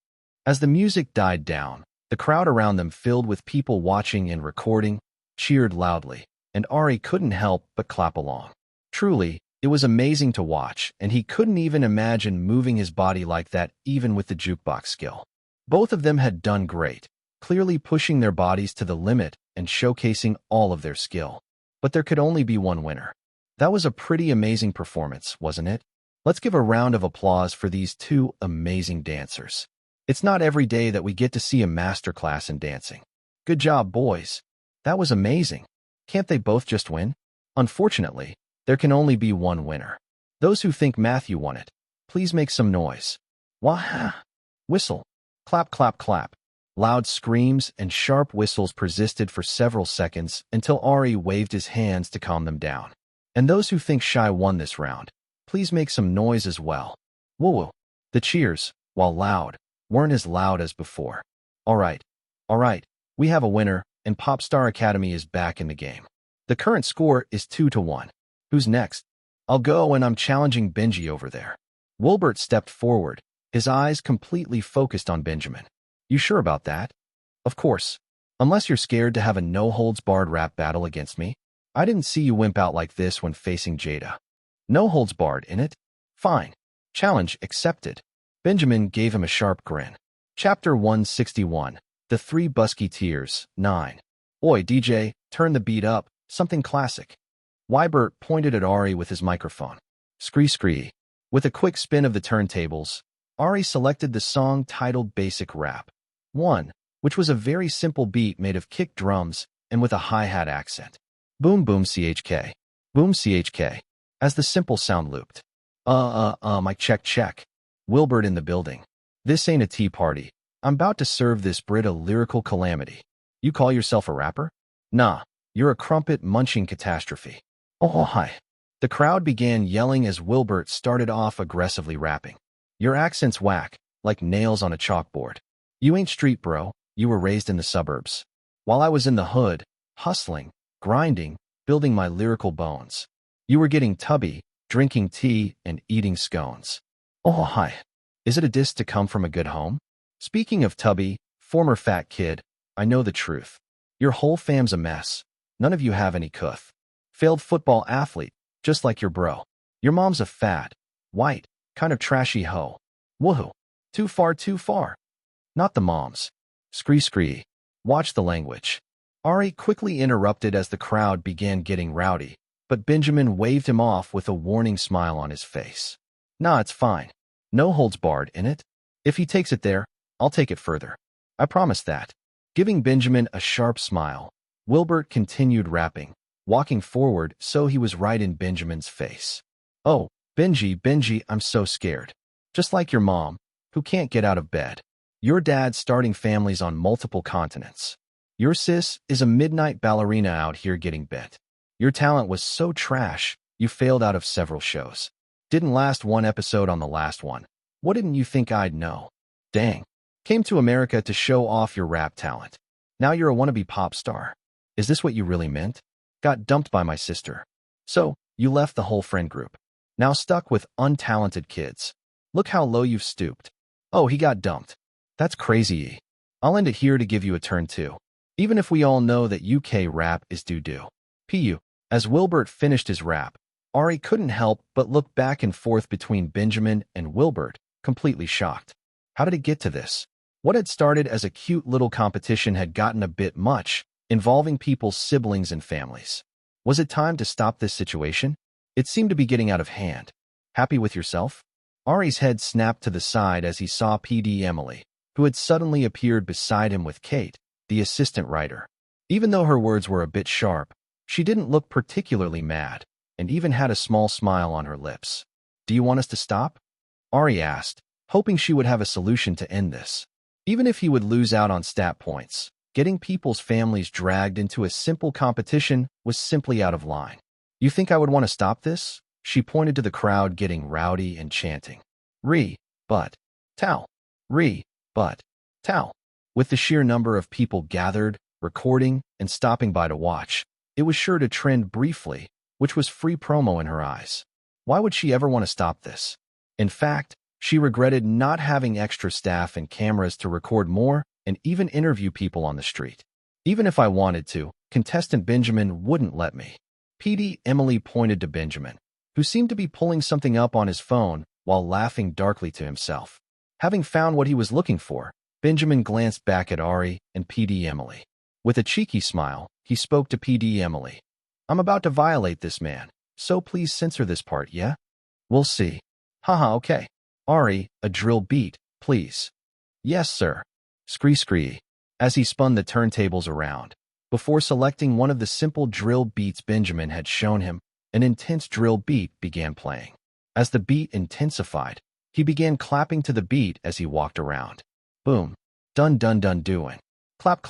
Speaker 1: As the music died down, the crowd around them filled with people watching and recording, cheered loudly, and Ari couldn't help but clap along. Truly, it was amazing to watch, and he couldn't even imagine moving his body like that even with the jukebox skill. Both of them had done great, clearly pushing their bodies to the limit and showcasing all of their skill. But there could only be one winner. That was a pretty amazing performance, wasn't it? Let's give a round of applause for these two amazing dancers. It's not every day that we get to see a masterclass in dancing. Good job, boys. That was amazing. Can't they both just win? Unfortunately, there can only be one winner. Those who think Matthew won it, please make some noise. Wah! Whistle. Clap, clap, clap. Loud screams and sharp whistles persisted for several seconds until Ari waved his hands to calm them down. And those who think Shy won this round, please make some noise as well. Woo-woo. The cheers, while loud, weren't as loud as before. All right, we have a winner, and Popstar Academy is back in the game. The current score is 2-1. Who's next? I'll go, and I'm challenging Benji over there. Wilbert stepped forward, his eyes completely focused on Benjamin. You sure about that? Of course. Unless you're scared to have a no-holds-barred rap battle against me. I didn't see you wimp out like this when facing Jada. No holds barred, innit? Fine. Challenge accepted. Benjamin gave him a sharp grin. Chapter 161. The Three Busketeers, 9. Oi, DJ, turn the beat up, something classic. Wybert pointed at Ari with his microphone. Scree scree. With a quick spin of the turntables, Ari selected the song titled Basic Rap 1, which was a very simple beat made of kick drums and with a hi-hat accent. Boom boom chk. Boom chk. As the simple sound looped. Mic check check. Wilbert in the building. This ain't a tea party. I'm about to serve this Brit a lyrical calamity. You call yourself a rapper? Nah, you're a crumpet-munching catastrophe. Oh, hi. The crowd began yelling as Wilbert started off aggressively rapping. Your accent's whack, like nails on a chalkboard. You ain't street bro, you were raised in the suburbs. While I was in the hood, hustling, grinding, building my lyrical bones. You were getting tubby, drinking tea, and eating scones. Oh, hi. Is it a diss to come from a good home? Speaking of tubby, former fat kid, I know the truth. Your whole fam's a mess. None of you have any cuth. Failed football athlete, just like your bro. Your mom's a fat, white, kind of trashy hoe. Woohoo. Too far, too far. Not the moms. Scree scree. Watch the language. Ari quickly interrupted as the crowd began getting rowdy, but Benjamin waved him off with a warning smile on his face. Nah, it's fine. No holds barred, innit? If he takes it there, I'll take it further. I promise that. Giving Benjamin a sharp smile, Wilbert continued rapping, walking forward so he was right in Benjamin's face. Oh, Benji, I'm so scared. Just like your mom, who can't get out of bed. Your dad's starting families on multiple continents. Your sis is a midnight ballerina out here getting bent. Your talent was so trash, you failed out of several shows. Didn't last one episode on the last one. What didn't you think I'd know? Dang. Came to America to show off your rap talent. Now you're a wannabe pop star. Is this what you really meant? Got dumped by my sister. So, you left the whole friend group. Now stuck with untalented kids. Look how low you've stooped. Oh, he got dumped. That's crazy. I'll end it here to give you a turn too. Even if we all know that UK rap is doo-doo. Pu. As Wilbert finished his rap, Ari couldn't help but look back and forth between Benjamin and Wilbert, completely shocked. How did it get to this? What had started as a cute little competition had gotten a bit much, involving people's siblings and families. Was it time to stop this situation? It seemed to be getting out of hand. Happy with yourself? Ari's head snapped to the side as he saw PD Emily, who had suddenly appeared beside him with Kate, the assistant writer. Even though her words were a bit sharp, she didn't look particularly mad, and even had a small smile on her lips. Do you want us to stop? Ari asked, hoping she would have a solution to end this. Even if he would lose out on stat points, getting people's families dragged into a simple competition was simply out of line. You think I would want to stop this? She pointed to the crowd getting rowdy and chanting. But, Tao. But, Tao. With the sheer number of people gathered, recording, and stopping by to watch, it was sure to trend briefly, which was free promo in her eyes. Why would she ever want to stop this? In fact, she regretted not having extra staff and cameras to record more and even interview people on the street. Even if I wanted to, contestant Benjamin wouldn't let me. PD Emily pointed to Benjamin, who seemed to be pulling something up on his phone while laughing darkly to himself. Having found what he was looking for, Benjamin glanced back at Ari and PD Emily. With a cheeky smile, he spoke to PD Emily. I'm about to violate this man, so please censor this part, yeah? We'll see. Haha, okay. Ari, a drill beat, please. Yes, sir. Scree. As he spun the turntables around. Before selecting one of the simple drill beats Benjamin had shown him, an intense drill beat began playing. As the beat intensified, he began clapping to the beat as he walked around. Boom. Dun doing. Clap.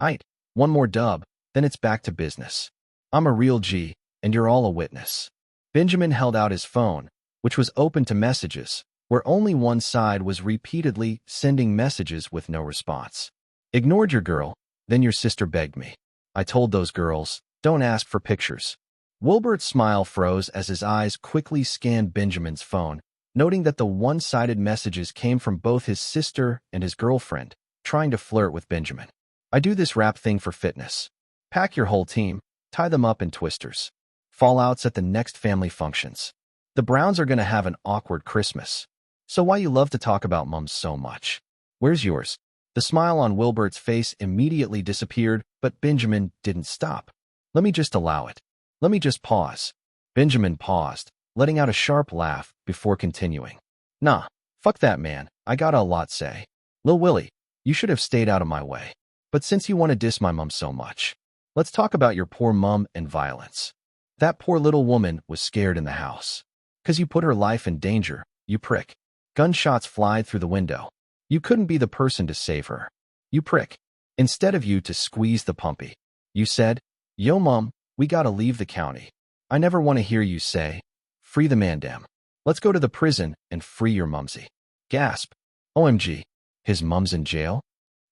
Speaker 1: Aight. One more dub, then it's back to business. I'm a real G, and you're all a witness. Benjamin held out his phone, which was open to messages, where only one side was repeatedly sending messages with no response. Ignored your girl, then your sister begged me. I told those girls, don't ask for pictures. Wilbert's smile froze as his eyes quickly scanned Benjamin's phone, noting that the one-sided messages came from both his sister and his girlfriend, trying to flirt with Benjamin. I do this rap thing for fitness. Pack your whole team, tie them up in twisters. Fallouts at the next family functions. The Browns are going to have an awkward Christmas. So why you love to talk about mums so much? Where's yours? The smile on Wilbert's face immediately disappeared, but Benjamin didn't stop. Let me just allow it. Let me just pause. Benjamin paused, letting out a sharp laugh before continuing. Nah, fuck that man, I gotta a lot say. Lil Willie, you should have stayed out of my way. But since you want to diss my mum so much, let's talk about your poor mum and violence. That poor little woman was scared in the house. 'Cause you put her life in danger, you prick. Gunshots flied through the window. You couldn't be the person to save her. You prick. Instead of you to squeeze the pumpy, you said, yo mum, we gotta leave the county. I never want to hear you say, free the mandem. Let's go to the prison and free your mumsy. Gasp. OMG. His mum's in jail?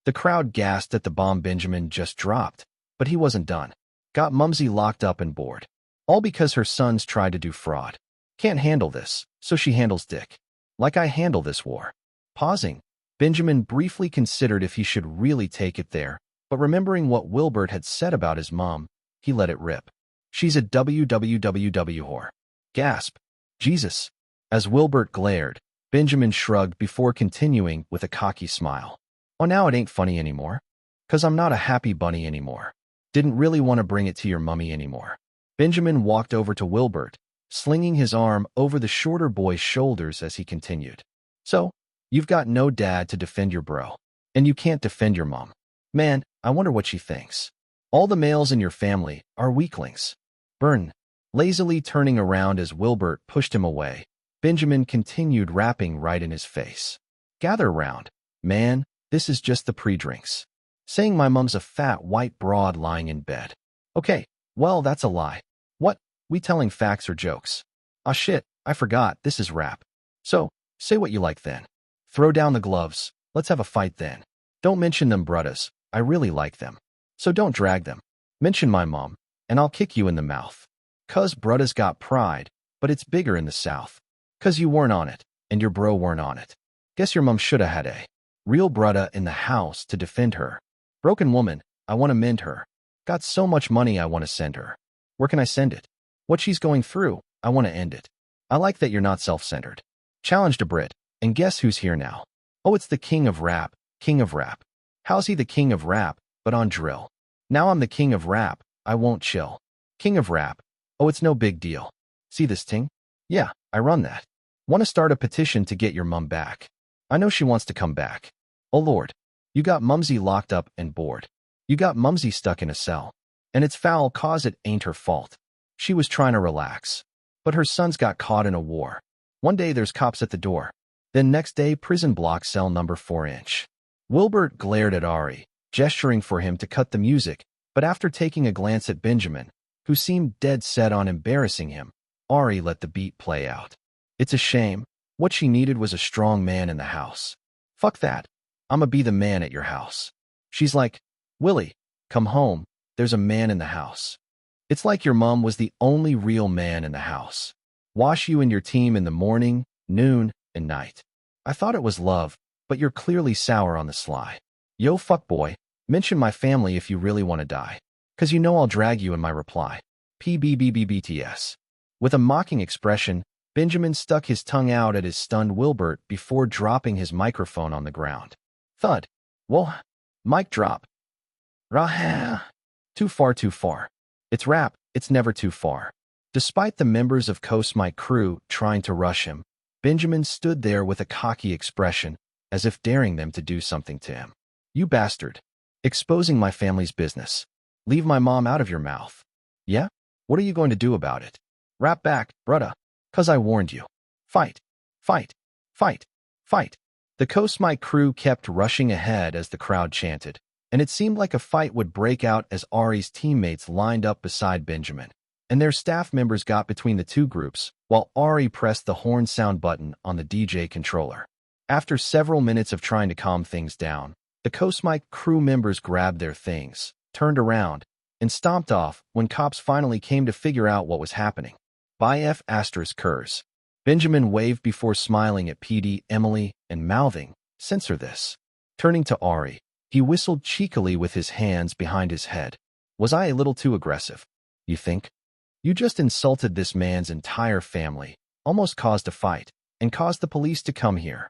Speaker 1: The crowd gasped at the bomb Benjamin just dropped, but he wasn't done. Got mumsy locked up and bored. All because her sons tried to do fraud. Can't handle this, so she handles dick. Like I handle this war. Pausing, Benjamin briefly considered if he should really take it there, but remembering what Wilbert had said about his mom, he let it rip. She's a www whore. Gasp. Jesus. As Wilbert glared, Benjamin shrugged before continuing with a cocky smile. Oh, now it ain't funny anymore. 'Cause I'm not a happy bunny anymore. Didn't really want to bring it to your mummy anymore. Benjamin walked over to Wilbert, slinging his arm over the shorter boy's shoulders as he continued. So, you've got no dad to defend your bro. And you can't defend your mom. Man, I wonder what she thinks. All the males in your family are weaklings. Burn. Lazily turning around as Wilbert pushed him away, Benjamin continued rapping right in his face. Gather round. Man, this is just the pre-drinks. Saying my mum's a fat white broad lying in bed. Okay, well that's a lie. What? We telling facts or jokes? Ah shit, I forgot, this is rap. So, say what you like then. Throw down the gloves, let's have a fight then. Don't mention them bruddas, I really like them. So don't drag them. Mention my mom, and I'll kick you in the mouth. 'Cause bruddas got pride, but it's bigger in the South. 'Cause you weren't on it, and your bro weren't on it. Guess your mom shoulda had a real brudda in the house to defend her. Broken woman, I want to mend her. Got so much money I want to send her. Where can I send it? What she's going through, I want to end it. I like that you're not self-centered. Challenged a Brit, and guess who's here now? Oh, it's the king of rap, king of rap. How's he the king of rap, but on drill? Now I'm the king of rap, I won't chill. King of rap, oh, it's no big deal. See this ting? Yeah, I run that. Want to start a petition to get your mum back. I know she wants to come back. Oh Lord, you got Mumsy locked up and bored. You got Mumsy stuck in a cell. And it's foul 'cause it ain't her fault. She was trying to relax. But her sons got caught in a war. One day there's cops at the door. Then next day prison block cell number 4-inch. Wilbert glared at Ari, gesturing for him to cut the music, but after taking a glance at Benjamin, who seemed dead set on embarrassing him, Ari let the beat play out. It's a shame. What she needed was a strong man in the house. Fuck that. I'ma be the man at your house. She's like, Willie, come home, there's a man in the house. It's like your mom was the only real man in the house. Wash you and your team in the morning, noon, and night. I thought it was love, but you're clearly sour on the sly. Yo fuckboy, mention my family if you really want to die. 'Cause you know I'll drag you in my reply. PBBBBTS. With a mocking expression, Benjamin stuck his tongue out at his stunned Wilbert before dropping his microphone on the ground. Thud. Whoa. Mic drop. Rah. Too far, too far. It's rap, it's never too far. Despite the members of Coast Mike crew trying to rush him, Benjamin stood there with a cocky expression, as if daring them to do something to him. You bastard. Exposing my family's business. Leave my mom out of your mouth. Yeah? What are you going to do about it? Rap back, brudda. 'Cause I warned you. Fight. Fight. Fight. Fight. The Coast Mike crew kept rushing ahead as the crowd chanted, and it seemed like a fight would break out as Ari's teammates lined up beside Benjamin, and their staff members got between the two groups, while Ari pressed the horn sound button on the DJ controller. After several minutes of trying to calm things down, the Coast Mike crew members grabbed their things, turned around, and stomped off when cops finally came to figure out what was happening. By F*** Kurs. Benjamin waved before smiling at PD Emily and mouthing, censor this. Turning to Ari, he whistled cheekily with his hands behind his head. Was I a little too aggressive? You think? You just insulted this man's entire family, almost caused a fight, and caused the police to come here.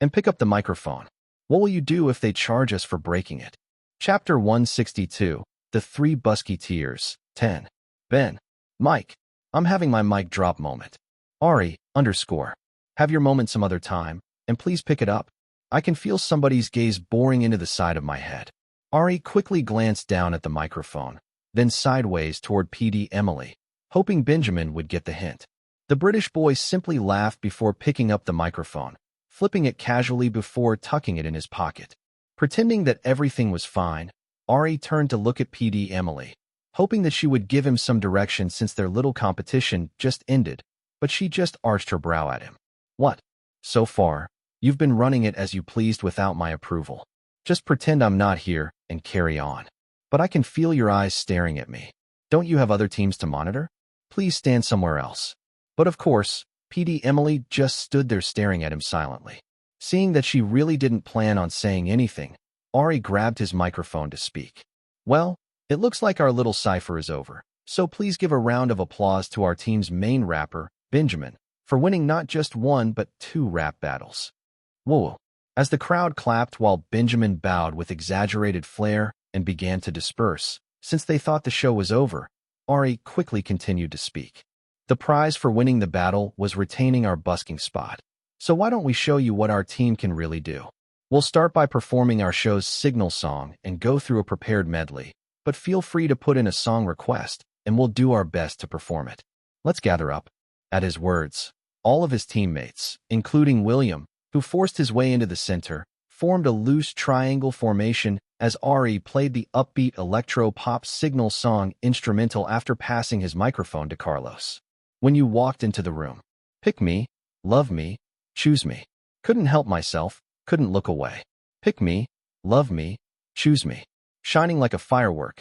Speaker 1: And pick up the microphone. What will you do if they charge us for breaking it? Chapter 162, The Three Busketeers, 10. Ben. Mike. I'm having my mic drop moment. Ari, _ have your moment some other time, and please pick it up. I can feel somebody's gaze boring into the side of my head. Ari quickly glanced down at the microphone, then sideways toward PD Emily, hoping Benjamin would get the hint. The British boy simply laughed before picking up the microphone, flipping it casually before tucking it in his pocket. Pretending that everything was fine, Ari turned to look at PD Emily, hoping that she would give him some direction since their little competition just ended, but she just arched her brow at him. What? So far, you've been running it as you pleased without my approval. Just pretend I'm not here and carry on. But I can feel your eyes staring at me. Don't you have other teams to monitor? Please stand somewhere else. But of course, PD Emily just stood there staring at him silently. Seeing that she really didn't plan on saying anything, Ari grabbed his microphone to speak. Well, it looks like our little cipher is over, so please give a round of applause to our team's main rapper, Benjamin, for winning not just one but 2 rap battles. Whoa. As the crowd clapped while Benjamin bowed with exaggerated flair and began to disperse, since they thought the show was over, Ari quickly continued to speak. The prize for winning the battle was retaining our busking spot. So why don't we show you what our team can really do? We'll start by performing our show's signal song and go through a prepared medley, but feel free to put in a song request, and we'll do our best to perform it. Let's gather up. At his words, all of his teammates, including William, who forced his way into the center, formed a loose triangle formation as Ari played the upbeat electro-pop signal song instrumental after passing his microphone to Carlos. When you walked into the room, Pick me, love me, choose me. Couldn't help myself, couldn't look away. Pick me, love me, choose me. Shining like a firework,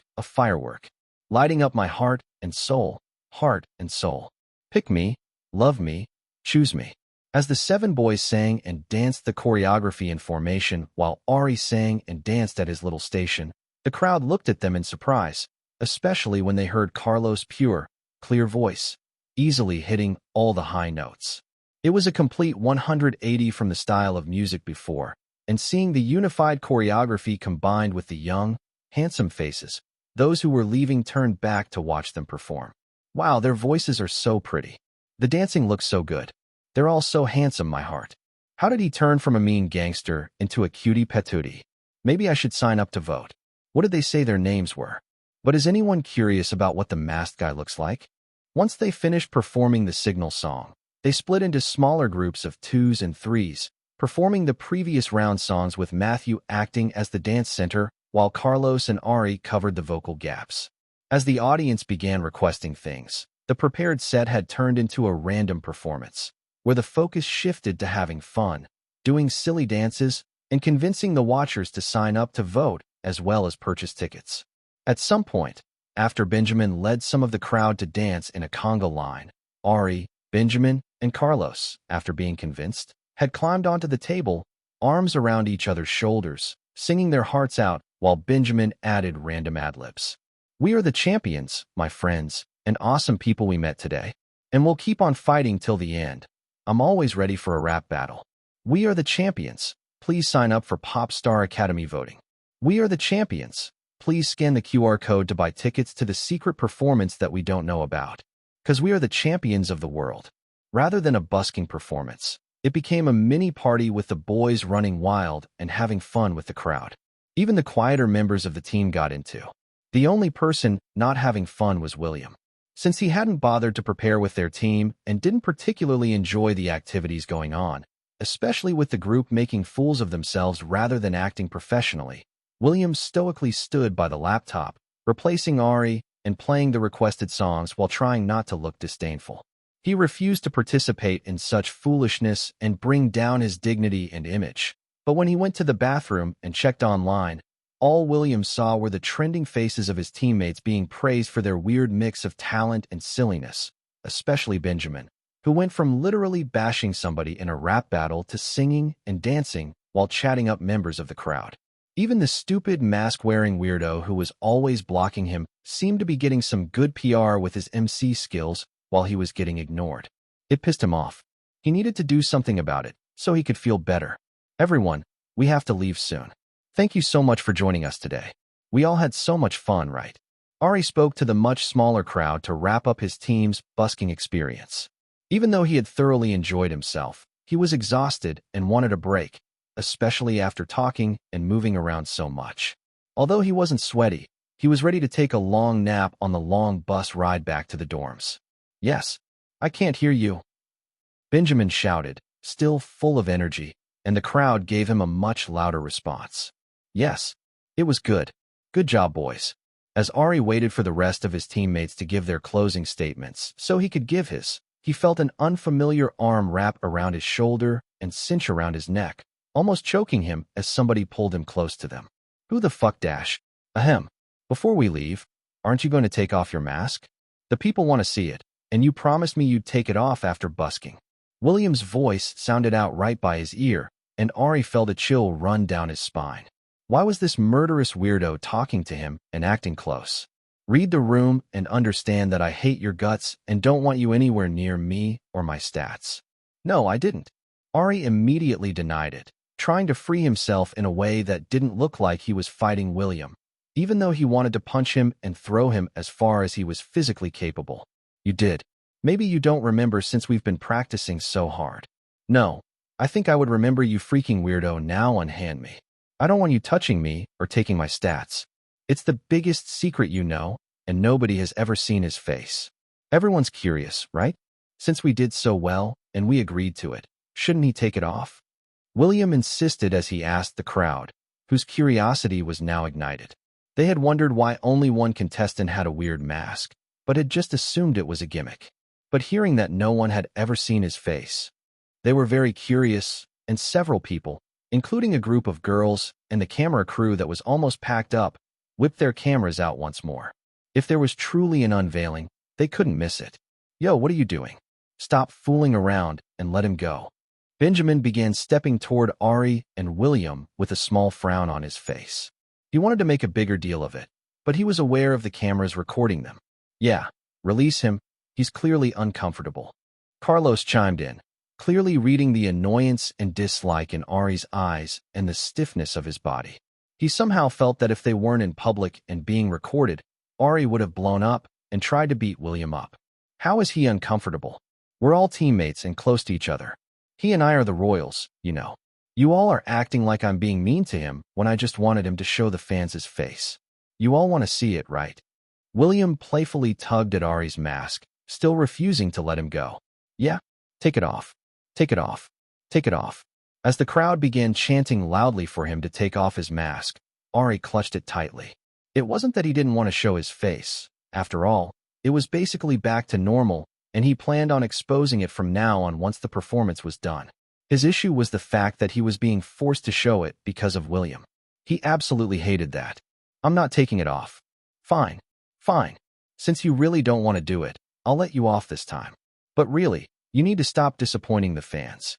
Speaker 1: lighting up my heart and soul, heart and soul. Pick me, love me, choose me. As the 7 boys sang and danced the choreography in formation while Ari sang and danced at his little station, the crowd looked at them in surprise, especially when they heard Carlos' pure, clear voice, easily hitting all the high notes. It was a complete 180 from the style of music before, and seeing the unified choreography combined with the young, handsome faces, those who were leaving turned back to watch them perform. Wow, their voices are so pretty. The dancing looks so good. They're all so handsome, my heart. How did he turn from a mean gangster into a cutie patootie? Maybe I should sign up to vote. What did they say their names were? But is anyone curious about what the masked guy looks like? Once they finished performing the signal song, they split into smaller groups of 2s and 3s, performing the previous round songs with Matthew acting as the dance center while Carlos and Ari covered the vocal gaps. As the audience began requesting things, the prepared set had turned into a random performance, where the focus shifted to having fun, doing silly dances, and convincing the watchers to sign up to vote as well as purchase tickets. At some point, after Benjamin led some of the crowd to dance in a conga line, Ari, Benjamin, and Carlos, after being convinced, had climbed onto the table, arms around each other's shoulders, singing their hearts out while Benjamin added random ad-libs. We are the champions, my friends, and awesome people we met today, and we'll keep on fighting till the end. I'm always ready for a rap battle. We are the champions. Please sign up for Pop Star Academy voting. We are the champions. Please scan the QR code to buy tickets to the secret performance that we don't know about. 'Cause we are the champions of the world. Rather than a busking performance, it became a mini party with the boys running wild and having fun with the crowd. Even the quieter members of the team got into. The only person not having fun was William. Since he hadn't bothered to prepare with their team and didn't particularly enjoy the activities going on, especially with the group making fools of themselves rather than acting professionally, William stoically stood by the laptop, replacing Ari and playing the requested songs while trying not to look disdainful. He refused to participate in such foolishness and bring down his dignity and image. But when he went to the bathroom and checked online, all William saw were the trending faces of his teammates being praised for their weird mix of talent and silliness, especially Benjamin, who went from literally bashing somebody in a rap battle to singing and dancing while chatting up members of the crowd. Even the stupid mask-wearing weirdo who was always blocking him seemed to be getting some good PR with his MC skills while he was getting ignored. It pissed him off. He needed to do something about it so he could feel better. Everyone, we have to leave soon. Thank you so much for joining us today. We all had so much fun, right? Ari spoke to the much smaller crowd to wrap up his team's busking experience. Even though he had thoroughly enjoyed himself, he was exhausted and wanted a break, especially after talking and moving around so much. Although he wasn't sweaty, he was ready to take a long nap on the long bus ride back to the dorms. Yes, I can't hear you, Benjamin shouted, still full of energy, and the crowd gave him a much louder response. Yes, it was good. Good job, boys. As Ari waited for the rest of his teammates to give their closing statements so he could give his, he felt an unfamiliar arm wrap around his shoulder and cinch around his neck, almost choking him as somebody pulled him close to them. Who the fuck dash? Ahem. Before we leave, aren't you going to take off your mask? The people want to see it, and you promised me you'd take it off after busking. William's voice sounded out right by his ear, and Ari felt a chill run down his spine. Why was this murderous weirdo talking to him and acting close? Read the room and understand that I hate your guts and don't want you anywhere near me or my stats. No, I didn't. Ari immediately denied it, trying to free himself in a way that didn't look like he was fighting William, even though he wanted to punch him and throw him as far as he was physically capable. You did. Maybe you don't remember since we've been practicing so hard. No, I think I would remember, you freaking weirdo. Now unhand me. I don't want you touching me or taking my stats. It's the biggest secret, you know, and nobody has ever seen his face. Everyone's curious, right? Since we did so well and we agreed to it, shouldn't he take it off? William insisted as he asked the crowd, whose curiosity was now ignited. They had wondered why only one contestant had a weird mask, but had just assumed it was a gimmick. but hearing that no one had ever seen his face. They were very curious, and several people, including a group of girls and the camera crew that was almost packed up, whipped their cameras out once more. If there was truly an unveiling, they couldn't miss it. Yo, what are you doing? Stop fooling around and let him go. Benjamin began stepping toward Ari and William with a small frown on his face. He wanted to make a bigger deal of it, but he was aware of the cameras recording them. Yeah, release him. He's clearly uncomfortable. Carlos chimed in, clearly reading the annoyance and dislike in Ari's eyes and the stiffness of his body. He somehow felt that if they weren't in public and being recorded, Ari would have blown up and tried to beat William up. How is he uncomfortable? We're all teammates and close to each other. He and I are the royals, you know. You all are acting like I'm being mean to him when I just wanted him to show the fans his face. You all want to see it, right? William playfully tugged at Ari's mask, still refusing to let him go. Yeah, take it off. Take it off. Take it off. As the crowd began chanting loudly for him to take off his mask, Ari clutched it tightly. It wasn't that he didn't want to show his face. After all, it was basically back to normal, and he planned on exposing it from now on once the performance was done. His issue was the fact that he was being forced to show it because of William. He absolutely hated that. I'm not taking it off. Fine. Fine. Since you really don't want to do it, I'll let you off this time. But really, you need to stop disappointing the fans.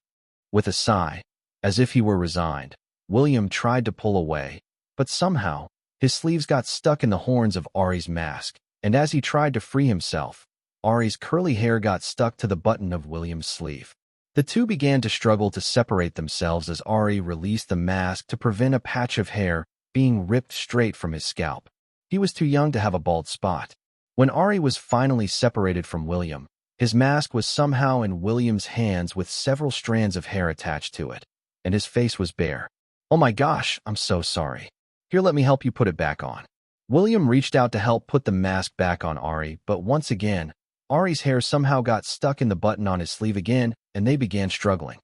Speaker 1: With a sigh, as if he were resigned, William tried to pull away, but somehow, his sleeves got stuck in the horns of Ari's mask, and as he tried to free himself, Ari's curly hair got stuck to the button of William's sleeve. The two began to struggle to separate themselves as Ari released the mask to prevent a patch of hair being ripped straight from his scalp. He was too young to have a bald spot. When Ari was finally separated from William, his mask was somehow in William's hands with several strands of hair attached to it, and his face was bare. Oh my gosh, I'm so sorry. Here, let me help you put it back on. William reached out to help put the mask back on Ari, but once again, Ari's hair somehow got stuck in the button on his sleeve again, and they began struggling.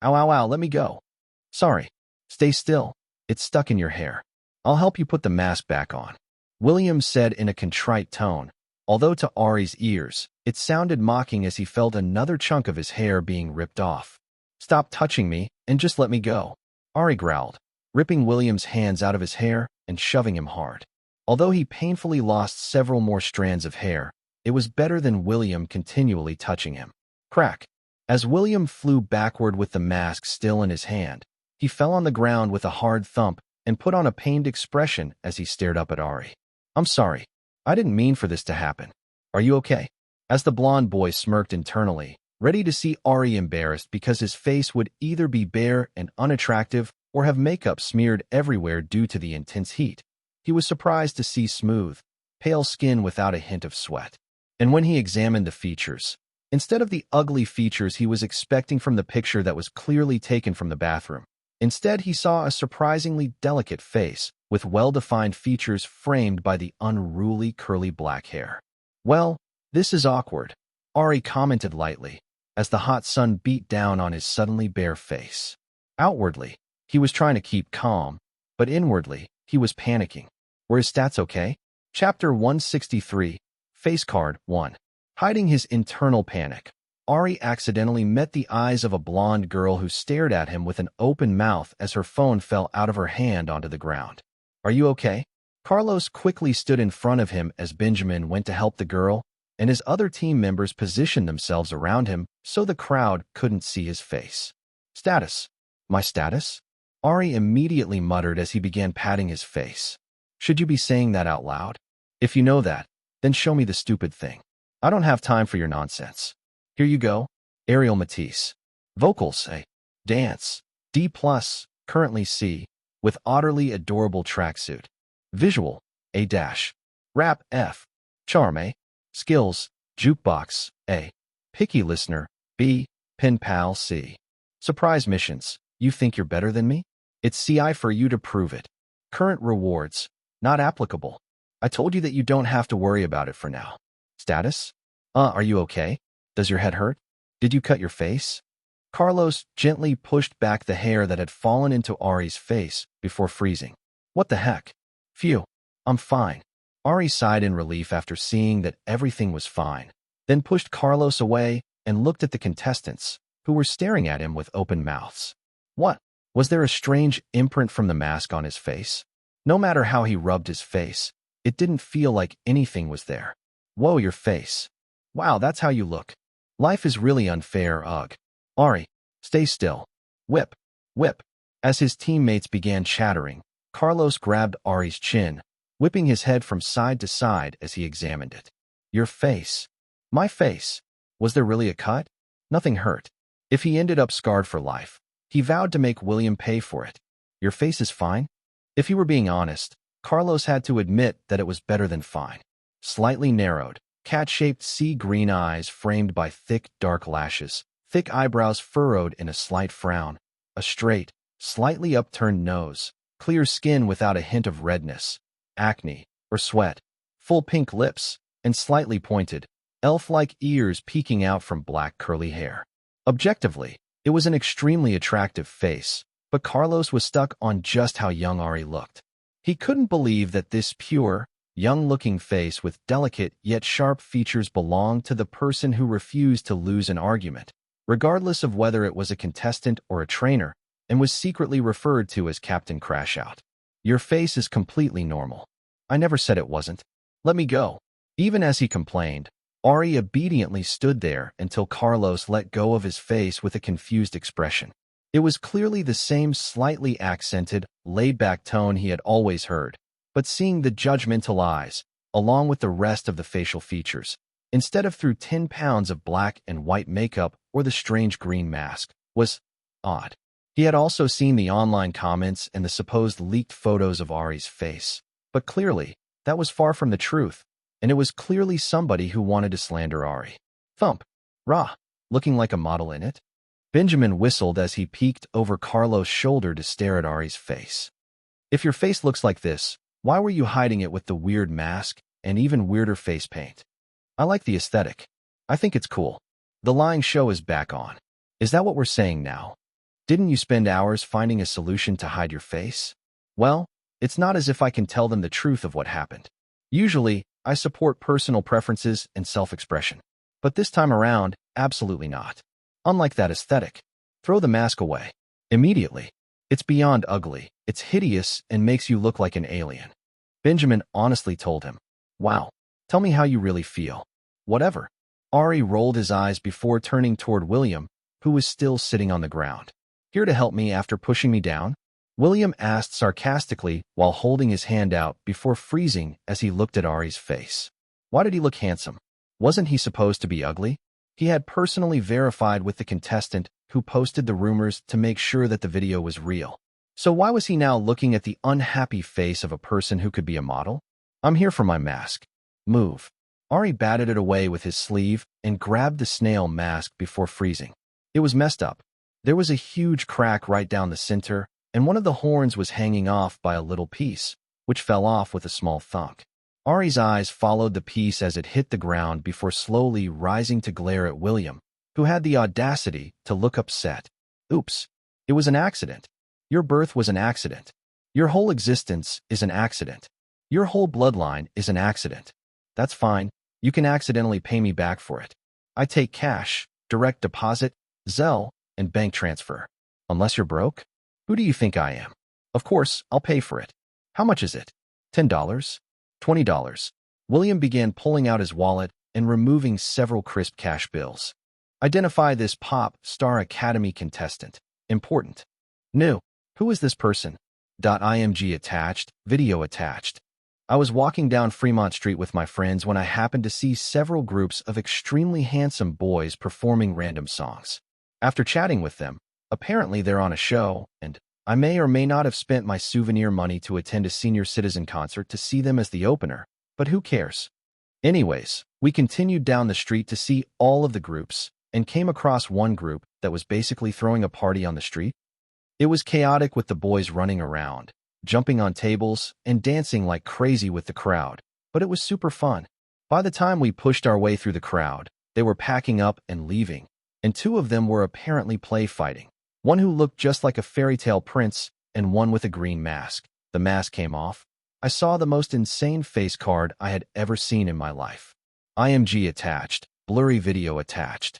Speaker 1: Ow, ow, ow, let me go. Sorry. Stay still. It's stuck in your hair. I'll help you put the mask back on. William said in a contrite tone, although to Ari's ears, it sounded mocking as he felt another chunk of his hair being ripped off. Stop touching me and just let me go, Ari growled, ripping William's hands out of his hair and shoving him hard. Although he painfully lost several more strands of hair, it was better than William continually touching him. Crack. As William flew backward with the mask still in his hand, he fell on the ground with a hard thump and put on a pained expression as he stared up at Ari. I'm sorry. I didn't mean for this to happen. Are you okay? As the blonde boy smirked internally, ready to see Ari embarrassed because his face would either be bare and unattractive or have makeup smeared everywhere due to the intense heat. He was surprised to see smooth, pale skin without a hint of sweat. And when he examined the features, instead of the ugly features he was expecting from the picture that was clearly taken from the bathroom, instead he saw a surprisingly delicate face with well-defined features framed by the unruly curly black hair. Well, this is awkward, Ari commented lightly, as the hot sun beat down on his suddenly bare face. Outwardly, he was trying to keep calm, but inwardly, he was panicking. Were his stats okay? Chapter 163, Face Card 1. Hiding his internal panic, Ari accidentally met the eyes of a blonde girl who stared at him with an open mouth as her phone fell out of her hand onto the ground. Are you okay? Carlos quickly stood in front of him as Benjamin went to help the girl, and his other team members positioned themselves around him so the crowd couldn't see his face. Status. My status? Ari immediately muttered as he began patting his face. Should you be saying that out loud? If you know that, then show me the stupid thing. I don't have time for your nonsense. Here you go. Ariel Matisse. Vocals A. Dance. D+, currently C, with utterly adorable tracksuit. Visual A-. Rap F. Charm A. Skills Jukebox A. Picky listener B. Pen pal C. Surprise missions. You think you're better than me? It's CI for you to prove it. Current rewards. Not applicable. I told you that you don't have to worry about it for now. Status? Are you okay? Does your head hurt? Did you cut your face? Carlos gently pushed back the hair that had fallen into Ari's face before freezing. What the heck? Phew. I'm fine. Ari sighed in relief after seeing that everything was fine. then pushed Carlos away and looked at the contestants, who were staring at him with open mouths. What? Was there a strange imprint from the mask on his face? No matter how he rubbed his face, it didn't feel like anything was there. Whoa, your face. Wow, that's how you look. Life is really unfair, ugh. Ari, stay still. Whip, whip. As his teammates began chattering, Carlos grabbed Ari's chin, whipping his head from side to side as he examined it. Your face. My face. Was there really a cut? Nothing hurt. If he ended up scarred for life, he vowed to make William pay for it. Your face is fine? If he were being honest, Carlos had to admit that it was better than fine. Slightly narrowed, cat-shaped sea-green eyes framed by thick, dark lashes, thick eyebrows furrowed in a slight frown, a straight, slightly upturned nose, clear skin without a hint of redness, acne, or sweat, full pink lips, and slightly pointed, elf-like ears peeking out from black curly hair. Objectively, it was an extremely attractive face, but Carlos was stuck on just how young Ari looked. He couldn't believe that this pure, young-looking face with delicate yet sharp features belonged to the person who refused to lose an argument, regardless of whether it was a contestant or a trainer, and was secretly referred to as Captain Crashout. Your face is completely normal. I never said it wasn't. Let me go. Even as he complained, Ari obediently stood there until Carlos let go of his face with a confused expression. It was clearly the same slightly accented, laid-back tone he had always heard, but seeing the judgmental eyes, along with the rest of the facial features, instead of through 10 pounds of black and white makeup or the strange green mask, was odd. He had also seen the online comments and the supposed leaked photos of Ari's face, but clearly, that was far from the truth, and it was clearly somebody who wanted to slander Ari. Thump. Rah. Looking like a model in it? Benjamin whistled as he peeked over Carlos' shoulder to stare at Ari's face. If your face looks like this, why were you hiding it with the weird mask and even weirder face paint? I like the aesthetic. I think it's cool. The lying show is back on. Is that what we're saying now? Didn't you spend hours finding a solution to hide your face? Well, it's not as if I can tell them the truth of what happened. Usually, I support personal preferences and self-expression. But this time around, absolutely not. Unlike that aesthetic. Throw the mask away. Immediately. It's beyond ugly. It's hideous and makes you look like an alien. Benjamin honestly told him. Wow. Tell me how you really feel. Whatever. Ari rolled his eyes before turning toward William, who was still sitting on the ground. Here to help me after pushing me down? William asked sarcastically while holding his hand out before freezing as he looked at Ari's face. Why did he look handsome? Wasn't he supposed to be ugly? He had personally verified with the contestant who posted the rumors to make sure that the video was real. So why was he now looking at the unhappy face of a person who could be a model? I'm here for my mask. Move. Ari batted it away with his sleeve and grabbed the snail mask before freezing. It was messed up. There was a huge crack right down the center, and one of the horns was hanging off by a little piece, which fell off with a small thunk. Ari's eyes followed the piece as it hit the ground before slowly rising to glare at William, who had the audacity to look upset. Oops. It was an accident. Your birth was an accident. Your whole existence is an accident. Your whole bloodline is an accident. That's fine. You can accidentally pay me back for it. I take cash, direct deposit, Zelle, and bank transfer. Unless you're broke? Who do you think I am? Of course, I'll pay for it. How much is it? $10? $20? William began pulling out his wallet and removing several crisp cash bills. Identify this pop star academy contestant. Important. New. Who is this person? .img attached, video attached. I was walking down Fremont Street with my friends when I happened to see several groups of extremely handsome boys performing random songs. After chatting with them, apparently they're on a show, and I may or may not have spent my souvenir money to attend a senior citizen concert to see them as the opener, but who cares? Anyways, we continued down the street to see all of the groups and came across one group that was basically throwing a party on the street. It was chaotic with the boys running around, jumping on tables, and dancing like crazy with the crowd, but it was super fun. By the time we pushed our way through the crowd, they were packing up and leaving, and two of them were apparently play fighting. One who looked just like a fairy tale prince, and one with a green mask. The mask came off. I saw the most insane face card I had ever seen in my life. IMG attached. blurry video attached.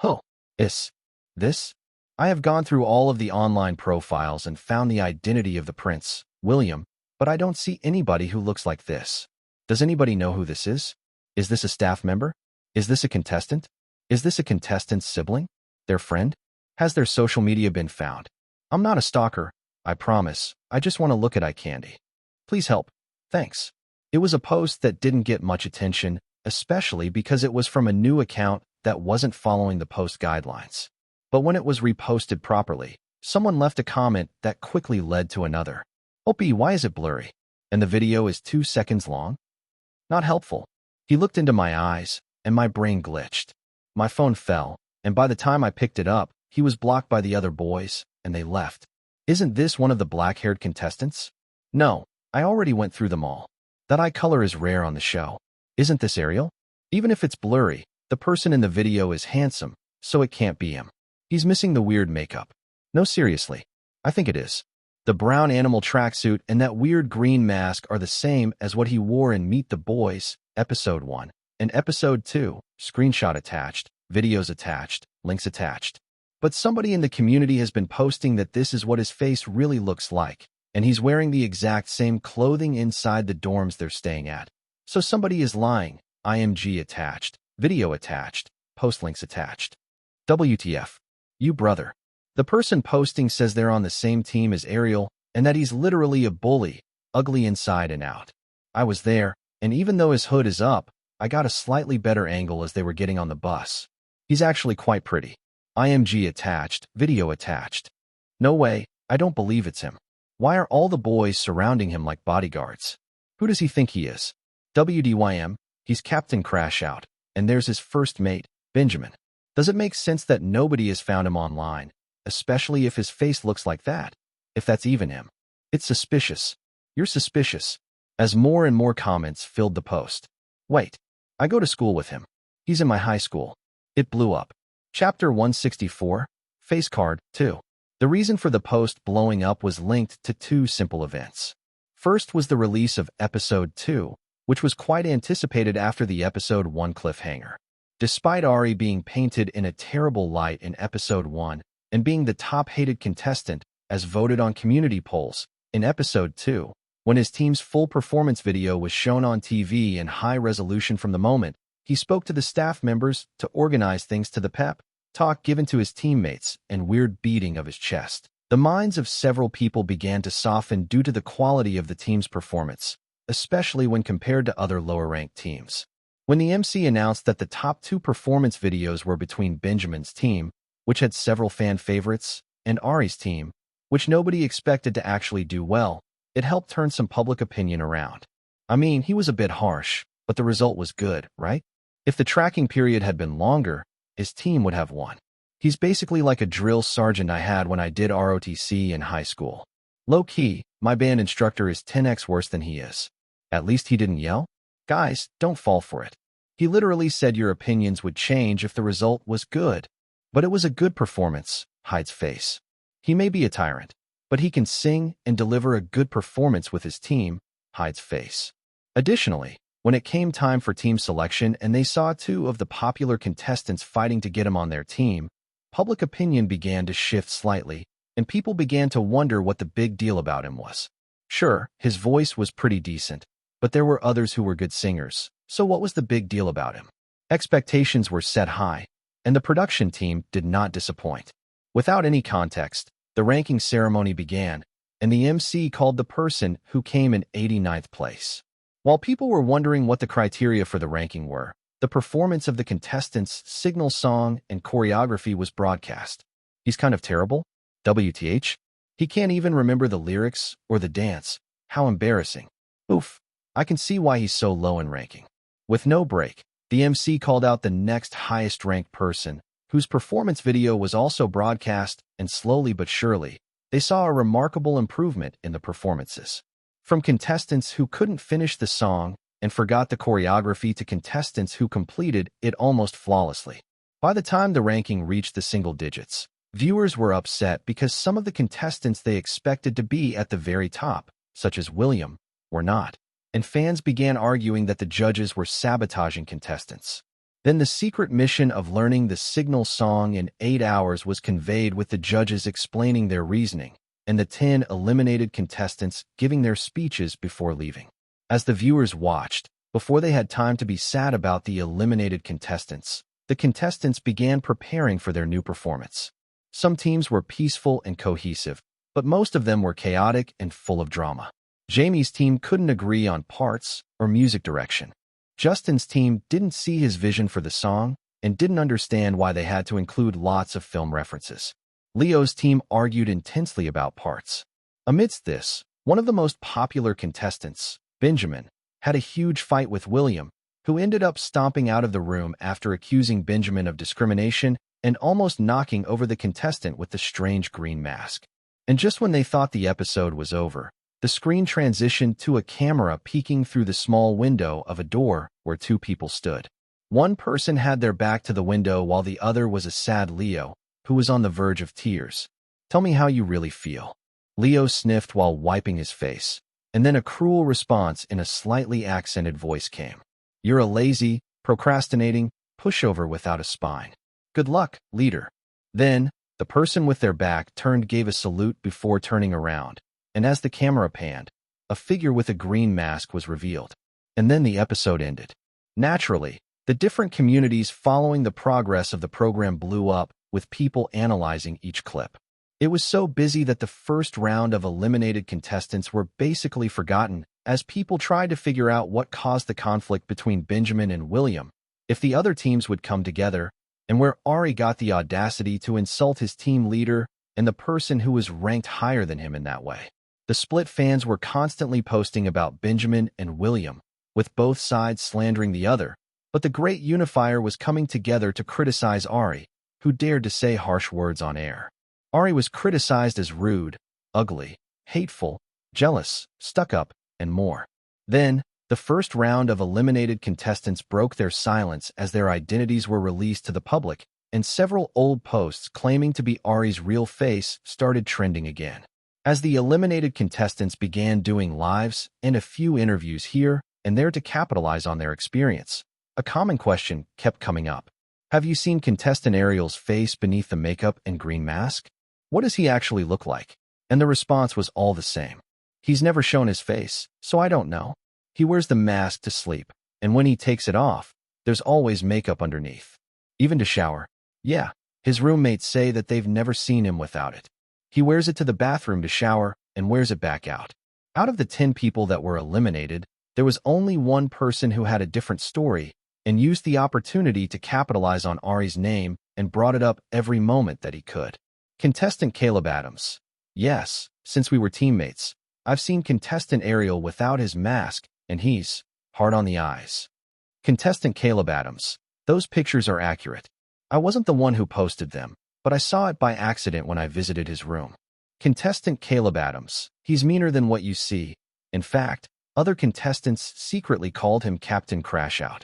Speaker 1: Oh, is this? I have gone through all of the online profiles and found the identity of the prince, William, but I don't see anybody who looks like this. Does anybody know who this is? Is this a staff member? Is this a contestant? Is this a contestant's sibling? Their friend? Has their social media been found? I'm not a stalker, I promise. I just want to look at eye candy. Please help. Thanks. It was a post that didn't get much attention, especially because it was from a new account that wasn't following the post guidelines. But when it was reposted properly, someone left a comment that quickly led to another. Opie, why is it blurry? And the video is 2 seconds long? Not helpful. He looked into my eyes, and my brain glitched. My phone fell, and by the time I picked it up, he was blocked by the other boys, and they left. Isn't this one of the black-haired contestants? No, I already went through them all. That eye color is rare on the show. Isn't this Ariel? Even if it's blurry, the person in the video is handsome, so it can't be him. He's missing the weird makeup. No, seriously. I think it is. The brown animal tracksuit and that weird green mask are the same as what he wore in Meet the Boys, Episode 1, and Episode 2, screenshot attached, videos attached, links attached. But somebody in the community has been posting that this is what his face really looks like, and he's wearing the exact same clothing inside the dorms they're staying at. So somebody is lying. IMG attached, video attached, post links attached. WTF. You brother. The person posting says they're on the same team as Ariel and that he's literally a bully, ugly inside and out. I was there, and even though his hood is up, I got a slightly better angle as they were getting on the bus. He's actually quite pretty. IMG attached, video attached. No way, I don't believe it's him. Why are all the boys surrounding him like bodyguards? Who does he think he is? WDYM, he's Captain Crash Out, and there's his first mate, Benjamin. Does it make sense that nobody has found him online, especially if his face looks like that? If that's even him. It's suspicious. You're suspicious. As more and more comments filled the post. Wait, I go to school with him. He's in my high school. It blew up. Chapter 164, Face Card 2. The reason for the post blowing up was linked to 2 simple events. First was the release of Episode 2, which was quite anticipated after the Episode 1 cliffhanger. Despite Ari being painted in a terrible light in Episode 1 and being the top-hated contestant as voted on community polls, in Episode 2, when his team's full performance video was shown on TV in high resolution from the moment, he spoke to the staff members to organize things to the pep talk given to his teammates and weird beating of his chest. The minds of several people began to soften due to the quality of the team's performance, especially when compared to other lower-ranked teams. When the MC announced that the top 2 performance videos were between Benjamin's team, which had several fan favorites, and Ari's team, which nobody expected to actually do well, it helped turn some public opinion around. I mean, he was a bit harsh, but the result was good, right? If the tracking period had been longer, his team would have won. He's basically like a drill sergeant I had when I did ROTC in high school. Low-key, my band instructor is 10x worse than he is. At least he didn't yell. Guys, don't fall for it. He literally said your opinions would change if the result was good. But it was a good performance, hides face. He may be a tyrant, but he can sing and deliver a good performance with his team, hides face. Additionally, when it came time for team selection and they saw 2 of the popular contestants fighting to get him on their team, public opinion began to shift slightly, and people began to wonder what the big deal about him was. Sure, his voice was pretty decent, but there were others who were good singers, so what was the big deal about him? Expectations were set high, and the production team did not disappoint. Without any context, the ranking ceremony began, and the MC called the person who came in 89th place. While people were wondering what the criteria for the ranking were, the performance of the contestants' signal song and choreography was broadcast. He's kind of terrible? WTH? He can't even remember the lyrics or the dance. How embarrassing. Oof. I can see why he's so low in ranking. With no break, the MC called out the next highest-ranked person, whose performance video was also broadcast, and slowly but surely, they saw a remarkable improvement in the performances. From contestants who couldn't finish the song and forgot the choreography to contestants who completed it almost flawlessly. By the time the ranking reached the single digits, viewers were upset because some of the contestants they expected to be at the very top, such as William, were not, and fans began arguing that the judges were sabotaging contestants. Then the secret mission of learning the signal song in 8 hours was conveyed with the judges explaining their reasoning, and the 10 eliminated contestants giving their speeches before leaving. As the viewers watched, before they had time to be sad about the eliminated contestants, the contestants began preparing for their new performance. Some teams were peaceful and cohesive, but most of them were chaotic and full of drama. Jamie's team couldn't agree on parts or music direction. Justin's team didn't see his vision for the song and didn't understand why they had to include lots of film references. Leo's team argued intensely about parts. Amidst this, one of the most popular contestants, Benjamin, had a huge fight with William, who ended up stomping out of the room after accusing Benjamin of discrimination and almost knocking over the contestant with the strange green mask. And just when they thought the episode was over, the screen transitioned to a camera peeking through the small window of a door where two people stood. One person had their back to the window while the other was a sad Leo, who was on the verge of tears. "Tell me how you really feel." Leo sniffed while wiping his face, and then a cruel response in a slightly accented voice came. "You're a lazy, procrastinating pushover without a spine. Good luck, leader." Then, the person with their back turned gave a salute before turning around, and as the camera panned, a figure with a green mask was revealed. And then the episode ended. Naturally, the different communities following the progress of the program blew up, with people analyzing each clip. It was so busy that the first round of eliminated contestants were basically forgotten as people tried to figure out what caused the conflict between Benjamin and William, if the other teams would come together, and where Ari got the audacity to insult his team leader and the person who was ranked higher than him in that way. The split fans were constantly posting about Benjamin and William, with both sides slandering the other, but the great unifier was coming together to criticize Ari, who dared to say harsh words on air. Ari was criticized as rude, ugly, hateful, jealous, stuck-up, and more. Then, the first round of eliminated contestants broke their silence as their identities were released to the public, and several old posts claiming to be Ari's real face started trending again. As the eliminated contestants began doing lives and a few interviews here and there to capitalize on their experience, a common question kept coming up. Have you seen contestant Ariel's face beneath the makeup and green mask? What does he actually look like? And the response was all the same. He's never shown his face, so I don't know. He wears the mask to sleep, and when he takes it off, there's always makeup underneath. Even to shower. Yeah, his roommates say that they've never seen him without it. He wears it to the bathroom to shower and wears it back out. Out of the 10 people that were eliminated, there was only one person who had a different story and used the opportunity to capitalize on Ari's name and brought it up every moment that he could. Contestant Caleb Adams. Yes, since we were teammates, I've seen contestant Ariel without his mask, and he's hard on the eyes. Contestant Caleb Adams. Those pictures are accurate. I wasn't the one who posted them, but I saw it by accident when I visited his room. Contestant Caleb Adams. He's meaner than what you see. In fact, other contestants secretly called him Captain Crashout.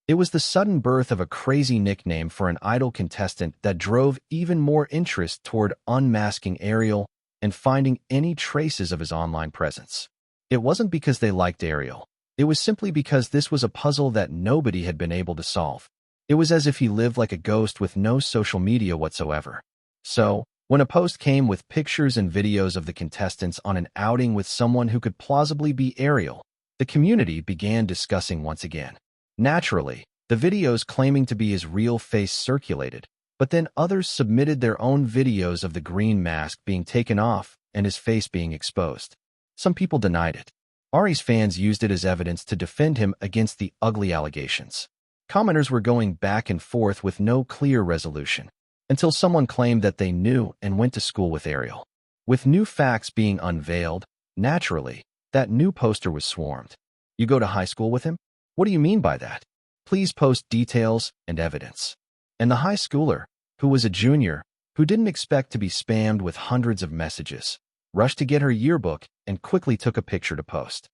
Speaker 1: It was the sudden birth of a crazy nickname for an idol contestant that drove even more interest toward unmasking Ariel and finding any traces of his online presence. It wasn't because they liked Ariel. It was simply because this was a puzzle that nobody had been able to solve. It was as if he lived like a ghost with no social media whatsoever. So, when a post came with pictures and videos of the contestants on an outing with someone who could plausibly be Ariel, the community began discussing once again. Naturally, the videos claiming to be his real face circulated, but then others submitted their own videos of the green mask being taken off and his face being exposed. Some people denied it. Ari's fans used it as evidence to defend him against the ugly allegations. Commenters were going back and forth with no clear resolution, until someone claimed that they knew and went to school with Ariel. With new facts being unveiled, naturally, that new poster was swarmed. You go to high school with him? What do you mean by that? Please post details and evidence. And the high schooler, who was a junior, who didn't expect to be spammed with hundreds of messages, rushed to get her yearbook and quickly took a picture to post.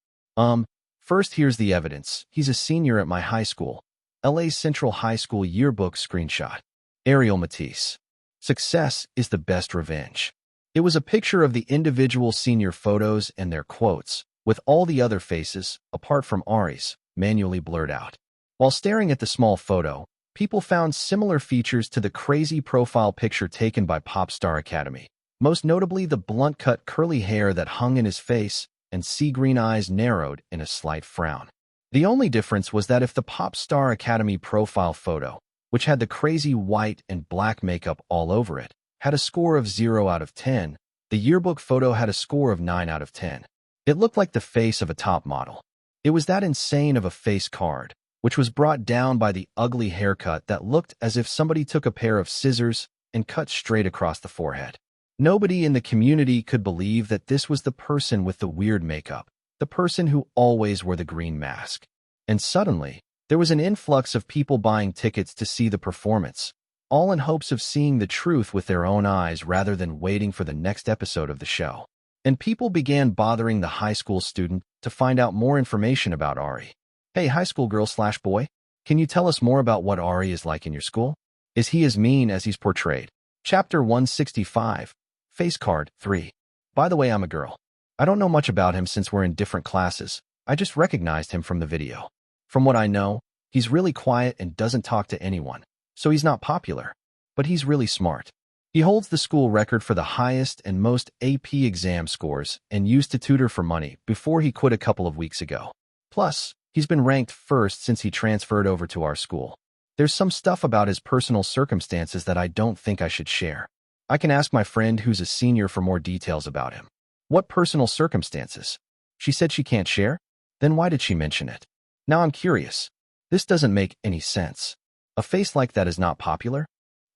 Speaker 1: First here's the evidence. He's a senior at my high school. LA Central High School yearbook screenshot. Ariel Matisse. Success is the best revenge. It was a picture of the individual senior photos and their quotes, with all the other faces, apart from Ari's, manually blurred out. While staring at the small photo, People found similar features to the crazy profile picture taken by Pop Star Academy, most notably the blunt-cut curly hair that hung in his face and sea-green eyes narrowed in a slight frown. The only difference was that if the Pop Star Academy profile photo, which had the crazy white and black makeup all over it, had a score of 0 out of 10, the yearbook photo had a score of 9 out of 10. It looked like the face of a top model. It was that insane of a face card, which was brought down by the ugly haircut that looked as if somebody took a pair of scissors and cut straight across the forehead. Nobody in the community could believe that this was the person with the weird makeup, the person who always wore the green mask. And suddenly, there was an influx of people buying tickets to see the performance, all in hopes of seeing the truth with their own eyes rather than waiting for the next episode of the show. And people began bothering the high school student to find out more information about Ari. Hey, high school girl/boy, can you tell us more about what Ari is like in your school? Is he as mean as he's portrayed? Chapter 165, Face Card 3. By the way, I'm a girl. I don't know much about him since we're in different classes. I just recognized him from the video. From what I know, he's really quiet and doesn't talk to anyone, so he's not popular. But he's really smart. He holds the school record for the highest and most AP exam scores and used to tutor for money before he quit a couple of weeks ago. Plus, he's been ranked first since he transferred over to our school. There's some stuff about his personal circumstances that I don't think I should share. I can ask my friend who's a senior for more details about him. What personal circumstances? She said she can't share? Then why did she mention it? Now I'm curious. This doesn't make any sense. A face like that is not popular?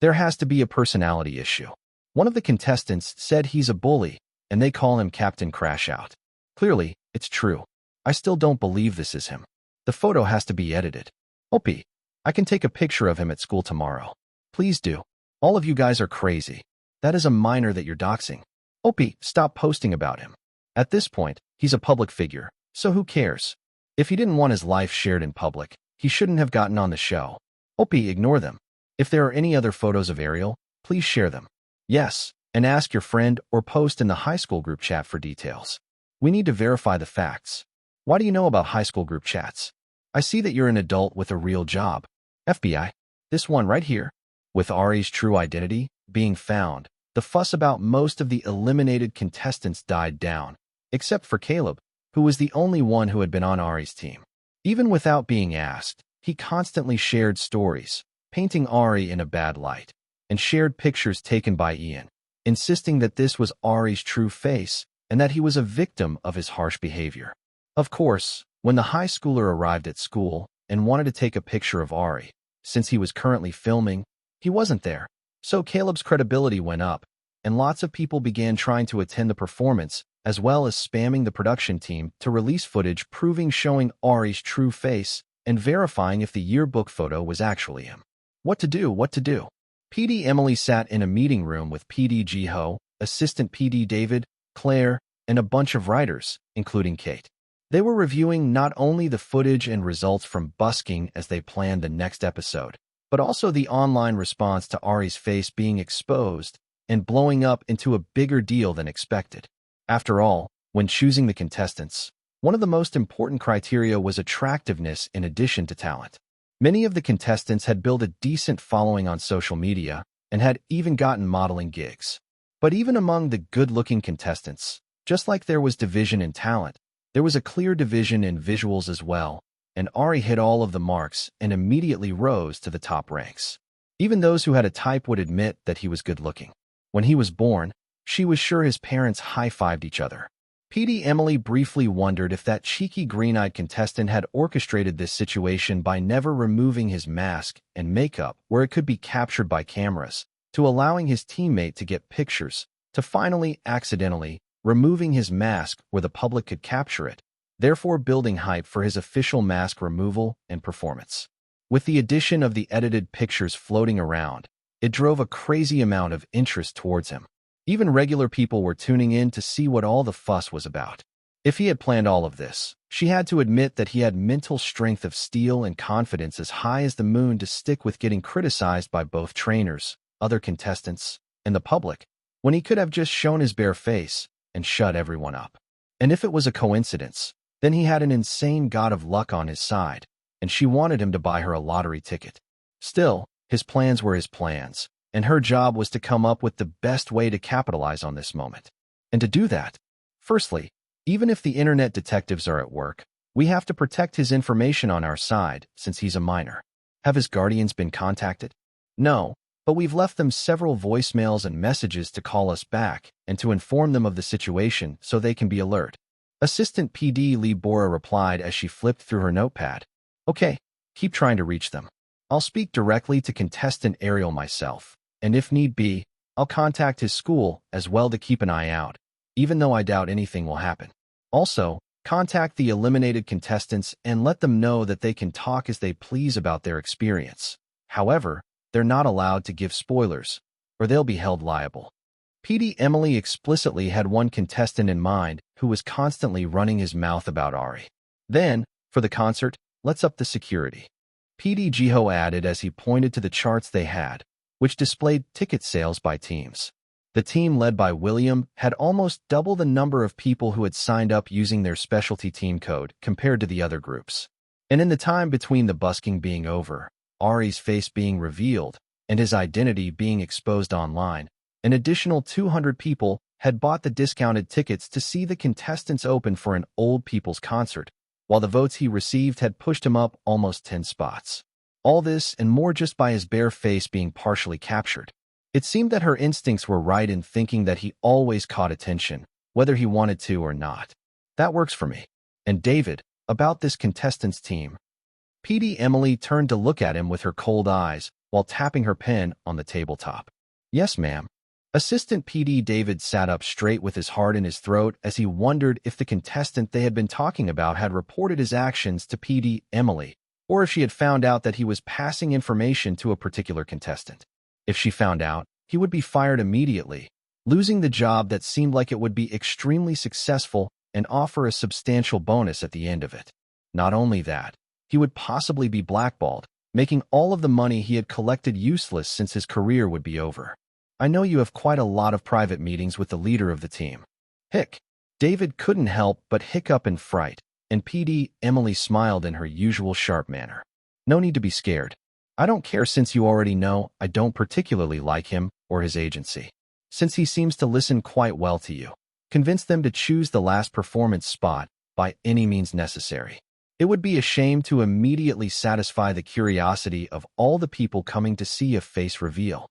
Speaker 1: There has to be a personality issue. One of the contestants said he's a bully, and they call him Captain Crash Out. Clearly, it's true. I still don't believe this is him. The photo has to be edited. Opie, I can take a picture of him at school tomorrow. Please do. All of you guys are crazy. That is a minor that you're doxing. Opie, stop posting about him. At this point, he's a public figure, so who cares? If he didn't want his life shared in public, he shouldn't have gotten on the show. Opie, ignore them. If there are any other photos of Ariel, please share them. Yes, and ask your friend or post in the high school group chat for details. We need to verify the facts. Why do you know about high school group chats? I see that you're an adult with a real job. FBI, this one right here. With Ari's true identity being found, the fuss about most of the eliminated contestants died down, except for Caleb, who was the only one who had been on Ari's team. Even without being asked, he constantly shared stories, painting Ari in a bad light, and shared pictures taken by Ian, insisting that this was Ari's true face and that he was a victim of his harsh behavior. Of course, when the high schooler arrived at school and wanted to take a picture of Ari, since he was currently filming, he wasn't there. So Caleb's credibility went up, and lots of people began trying to attend the performance, as well as spamming the production team to release footage showing Ari's true face and verifying if the yearbook photo was actually him. What to do? PD Emily sat in a meeting room with PD Jiho, assistant PD David, Claire, and a bunch of writers, including Kate. They were reviewing not only the footage and results from busking as they planned the next episode, but also the online response to Ari's face being exposed and blowing up into a bigger deal than expected. After all, when choosing the contestants, one of the most important criteria was attractiveness in addition to talent. Many of the contestants had built a decent following on social media and had even gotten modeling gigs. But even among the good-looking contestants, just like there was division in talent, there was a clear division in visuals as well, and Ari hit all of the marks and immediately rose to the top ranks. Even those who had a type would admit that he was good-looking. When he was born, she was sure his parents high-fived each other. PD Emily briefly wondered if that cheeky green-eyed contestant had orchestrated this situation by never removing his mask and makeup where it could be captured by cameras, to allowing his teammate to get pictures, to finally accidentally removing his mask where the public could capture it, therefore building hype for his official mask removal and performance. With the addition of the edited pictures floating around, it drove a crazy amount of interest towards him. Even regular people were tuning in to see what all the fuss was about. If he had planned all of this, she had to admit that he had mental strength of steel and confidence as high as the moon to stick with getting criticized by both trainers, other contestants, and the public, when he could have just shown his bare face and shut everyone up. And if it was a coincidence, then he had an insane god of luck on his side, and she wanted him to buy her a lottery ticket. Still, his plans were his plans, and her job was to come up with the best way to capitalize on this moment. And to do that, firstly, even if the internet detectives are at work, we have to protect his information on our side since he's a minor. Have his guardians been contacted? No, but we've left them several voicemails and messages to call us back and to inform them of the situation so they can be alert. Assistant PD Lee Bora replied as she flipped through her notepad. Okay, keep trying to reach them. I'll speak directly to contestant Ariel myself, and if need be, I'll contact his school as well to keep an eye out, even though I doubt anything will happen. Also, contact the eliminated contestants and let them know that they can talk as they please about their experience. However, they're not allowed to give spoilers, or they'll be held liable. PD Emily explicitly had one contestant in mind who was constantly running his mouth about Ari. Then, for the concert, let's up the security. PD Jiho added as he pointed to the charts they had, which displayed ticket sales by teams. The team led by William had almost double the number of people who had signed up using their specialty team code compared to the other groups. And in the time between the busking being over, Ari's face being revealed, and his identity being exposed online, an additional 200 people had bought the discounted tickets to see the contestants open for an old people's concert, while the votes he received had pushed him up almost 10 spots. All this and more just by his bare face being partially captured. It seemed that her instincts were right in thinking that he always caught attention, whether he wanted to or not. That works for me. And David, about this contestants team. PD Emily turned to look at him with her cold eyes while tapping her pen on the tabletop. Yes, ma'am. Assistant PD David sat up straight with his heart in his throat as he wondered if the contestant they had been talking about had reported his actions to PD Emily, or if she had found out that he was passing information to a particular contestant. If she found out, he would be fired immediately, losing the job that seemed like it would be extremely successful and offer a substantial bonus at the end of it. Not only that, he would possibly be blackballed, making all of the money he had collected useless since his career would be over. I know you have quite a lot of private meetings with the leader of the team. Hick. David couldn't help but hiccup in fright, and PD Emily smiled in her usual sharp manner. No need to be scared. I don't care since you already know I don't particularly like him or his agency. Since he seems to listen quite well to you, convince them to choose the last performance spot by any means necessary. It would be a shame to immediately satisfy the curiosity of all the people coming to see a face reveal.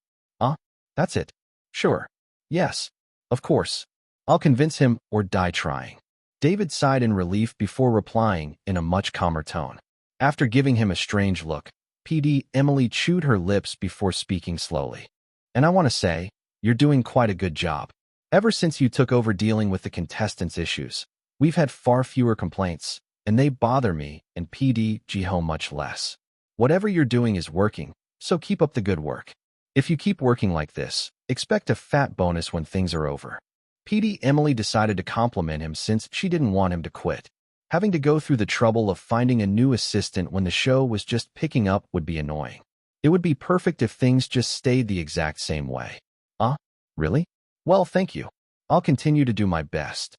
Speaker 1: That's it. Sure. Yes. Of course. I'll convince him or die trying. David sighed in relief before replying in a much calmer tone. After giving him a strange look, PD Emily chewed her lips before speaking slowly. And I want to say, you're doing quite a good job. Ever since you took over dealing with the contestants' issues, we've had far fewer complaints, and they bother me and PD Jiho much less. Whatever you're doing is working, so keep up the good work. If you keep working like this, expect a fat bonus when things are over. PD Emily decided to compliment him since she didn't want him to quit. Having to go through the trouble of finding a new assistant when the show was just picking up would be annoying. It would be perfect if things just stayed the exact same way. Really? Well, thank you. I'll continue to do my best.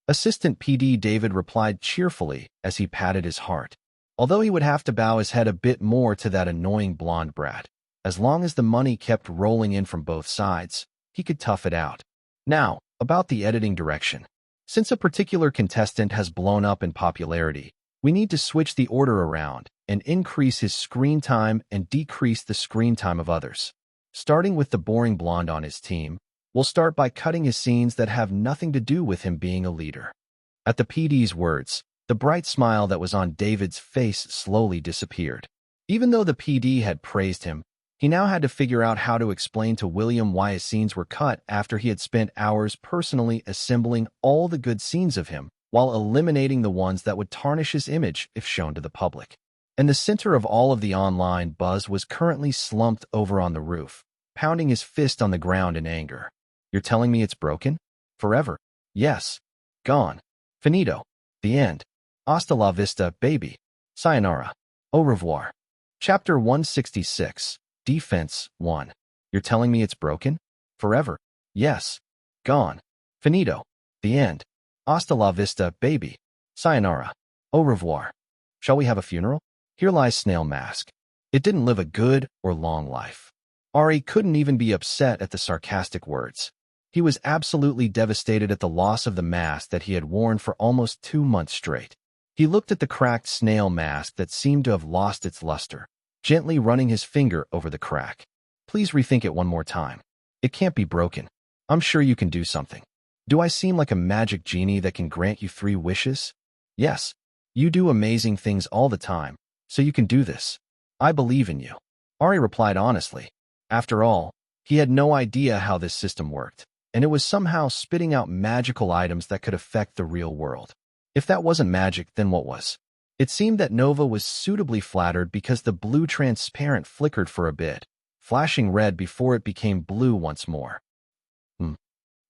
Speaker 1: Assistant PD David replied cheerfully as he patted his heart, although he would have to bow his head a bit more to that annoying blonde brat. As long as the money kept rolling in from both sides, he could tough it out. Now, about the editing direction. Since a particular contestant has blown up in popularity, we need to switch the order around and increase his screen time and decrease the screen time of others. Starting with the boring blonde on his team, we'll start by cutting his scenes that have nothing to do with him being a leader. At the PD's words, the bright smile that was on David's face slowly disappeared. Even though the PD had praised him, he now had to figure out how to explain to William why his scenes were cut after he had spent hours personally assembling all the good scenes of him, while eliminating the ones that would tarnish his image if shown to the public. And the center of all of the online buzz was currently slumped over on the roof, pounding his fist on the ground in anger. You're telling me it's broken? Forever? Yes. Gone. Finito. The end. Hasta la vista, baby. Sayonara. Au revoir. Chapter 166. Defense 1. You're telling me it's broken? Forever? Yes. Gone. Finito. The end. Hasta la vista, baby. Sayonara. Au revoir. Shall we have a funeral? Here lies Snail Mask. It didn't live a good or long life. Ari couldn't even be upset at the sarcastic words. He was absolutely devastated at the loss of the mask that he had worn for almost 2 months straight. He looked at the cracked snail mask that seemed to have lost its luster, gently running his finger over the crack. Please rethink it one more time. It can't be broken. I'm sure you can do something. Do I seem like a magic genie that can grant you 3 wishes? Yes. You do amazing things all the time, so you can do this. I believe in you. Ari replied honestly. After all, he had no idea how this system worked, and it was somehow spitting out magical items that could affect the real world. If that wasn't magic, then what was? It seemed that Nova was suitably flattered because the blue transparent flickered for a bit, flashing red before it became blue once more.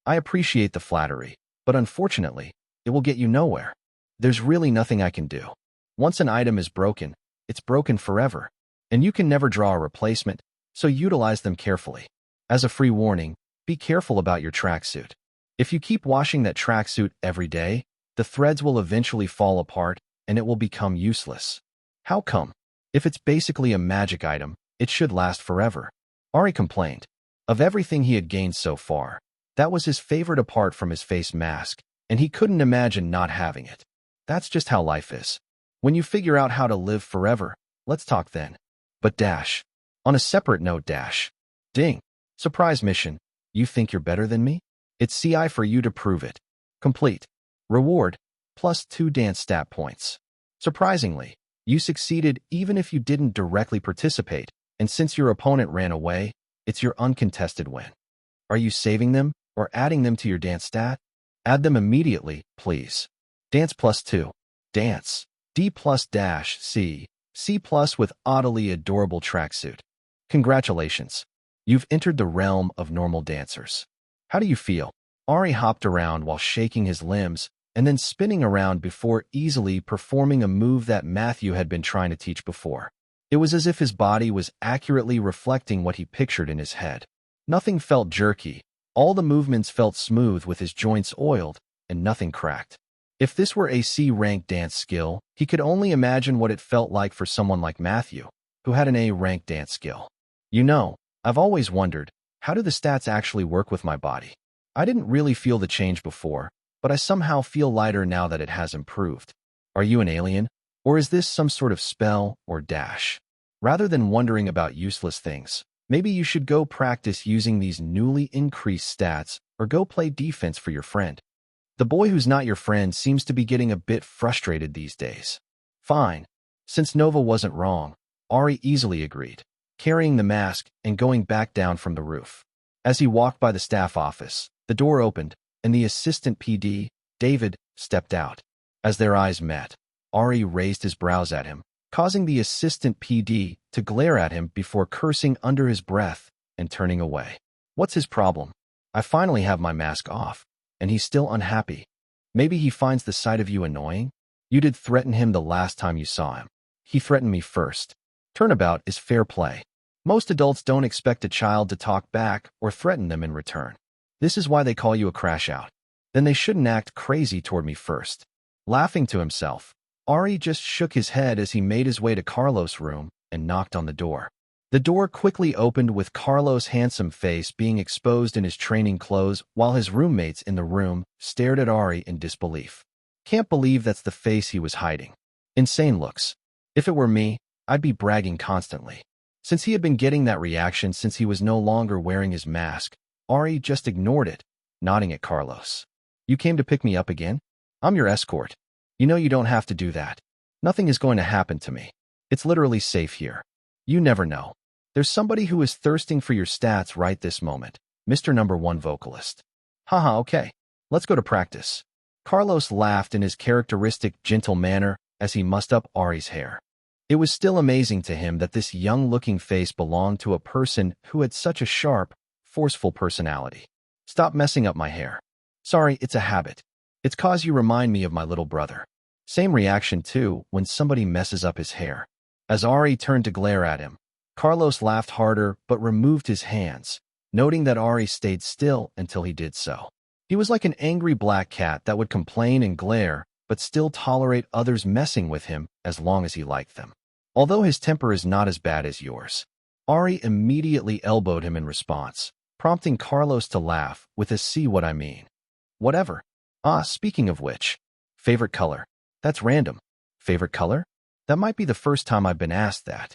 Speaker 1: I appreciate the flattery, but unfortunately, it will get you nowhere. There's really nothing I can do. Once an item is broken, it's broken forever, and you can never draw a replacement, so utilize them carefully. As a free warning, be careful about your tracksuit. If you keep washing that tracksuit every day, the threads will eventually fall apart and it will become useless. How come? If it's basically a magic item, it should last forever. Ari complained. Of everything he had gained so far, that was his favorite apart from his face mask, and he couldn't imagine not having it. That's just how life is. When you figure out how to live forever, let's talk then. But Dash. On a separate note, Dash. Ding. Surprise mission. You think you're better than me? It's CI for you to prove it. Complete. Reward. +2 dance stat points. Surprisingly, you succeeded even if you didn't directly participate, and since your opponent ran away, it's your uncontested win. Are you saving them or adding them to your dance stat? Add them immediately, please. Dance +2. Dance. D+ dash C. C+ with oddly adorable tracksuit. Congratulations. You've entered the realm of normal dancers. How do you feel? Ari hopped around while shaking his limbs and then spinning around before easily performing a move that Matthew had been trying to teach before. It was as if his body was accurately reflecting what he pictured in his head. Nothing felt jerky. All the movements felt smooth with his joints oiled, and nothing cracked. If this were a C-rank dance skill, he could only imagine what it felt like for someone like Matthew, who had an A-rank dance skill. You know, I've always wondered, how do the stats actually work with my body? I didn't really feel the change before, but I somehow feel lighter now that it has improved. Are you an alien? Or is this some sort of spell or dash? Rather than wondering about useless things, maybe you should go practice using these newly increased stats or go play defense for your friend. The boy who's not your friend seems to be getting a bit frustrated these days. Fine. Since Nova wasn't wrong, Ari easily agreed, carrying the mask and going back down from the roof. As he walked by the staff office, the door opened, and the assistant PD, David, stepped out. As their eyes met, Ari raised his brows at him, causing the assistant PD to glare at him before cursing under his breath and turning away. What's his problem? I finally have my mask off, and he's still unhappy. Maybe he finds the sight of you annoying? You did threaten him the last time you saw him. He threatened me first. Turnabout is fair play. Most adults don't expect a child to talk back or threaten them in return. This is why they call you a crash out. Then they shouldn't act crazy toward me first. Laughing to himself, Ari just shook his head as he made his way to Carlos' room and knocked on the door. The door quickly opened with Carlos' handsome face being exposed in his training clothes while his roommates in the room stared at Ari in disbelief. Can't believe that's the face he was hiding. Insane looks. If it were me, I'd be bragging constantly. Since he had been getting that reaction since he was no longer wearing his mask, Ari just ignored it, nodding at Carlos. You came to pick me up again? I'm your escort. You know you don't have to do that. Nothing is going to happen to me. It's literally safe here. You never know. There's somebody who is thirsting for your stats right this moment, Mr. Number 1 vocalist. Haha, okay. Let's go to practice. Carlos laughed in his characteristic gentle manner as he mussed up Ari's hair. It was still amazing to him that this young-looking face belonged to a person who had such a sharp, forceful personality. Stop messing up my hair. Sorry, it's a habit. It's 'cause you remind me of my little brother. Same reaction, too, when somebody messes up his hair. As Ari turned to glare at him, Carlos laughed harder but removed his hands, noting that Ari stayed still until he did so. He was like an angry black cat that would complain and glare but still tolerate others messing with him as long as he liked them. although his temper is not as bad as yours. Ari immediately elbowed him in response, prompting Carlos to laugh with a "see what I mean." Whatever. Speaking of which, favorite color? That's random. Favorite color? That might be the first time I've been asked that.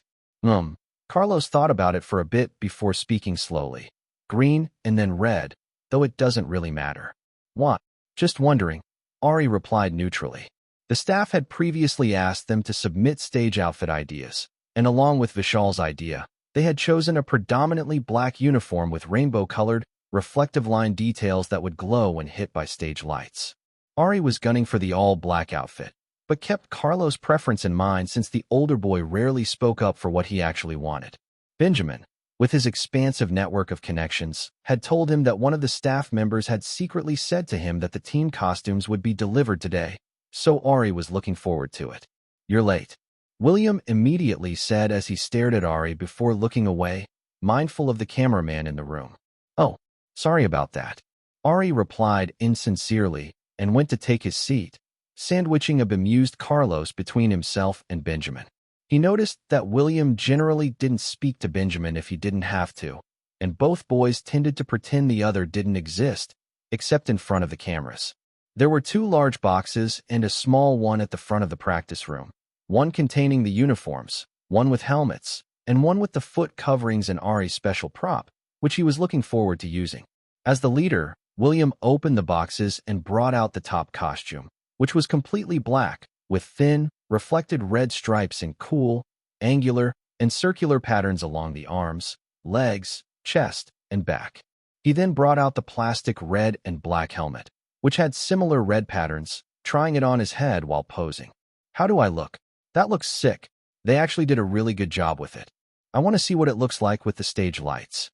Speaker 1: Carlos thought about it for a bit before speaking slowly. Green and then red, though it doesn't really matter. What? Just wondering, Ari replied neutrally. The staff had previously asked them to submit stage outfit ideas, and along with Vishal's idea, they had chosen a predominantly black uniform with rainbow-colored, reflective line details that would glow when hit by stage lights. Ari was gunning for the all-black outfit, but kept Carlos' preference in mind since the older boy rarely spoke up for what he actually wanted. Benjamin, with his expansive network of connections, had told him that one of the staff members had secretly said to him that the team costumes would be delivered today, so Ari was looking forward to it. "You're late," William immediately said as he stared at Ari before looking away, mindful of the cameraman in the room. "Oh, sorry about that," Ari replied insincerely and went to take his seat, sandwiching a bemused Carlos between himself and Benjamin. He noticed that William generally didn't speak to Benjamin if he didn't have to, and both boys tended to pretend the other didn't exist, except in front of the cameras. There were 2 large boxes and a small one at the front of the practice room, one containing the uniforms, one with helmets, and one with the foot coverings and Ari's special prop, which he was looking forward to using. As the leader, William opened the boxes and brought out the top costume, which was completely black, with thin, reflected red stripes in cool, angular, and circular patterns along the arms, legs, chest, and back. He then brought out the plastic red and black helmet, which had similar red patterns, trying it on his head while posing. "How do I look?" "That looks sick. They actually did a really good job with it. I want to see what it looks like with the stage lights."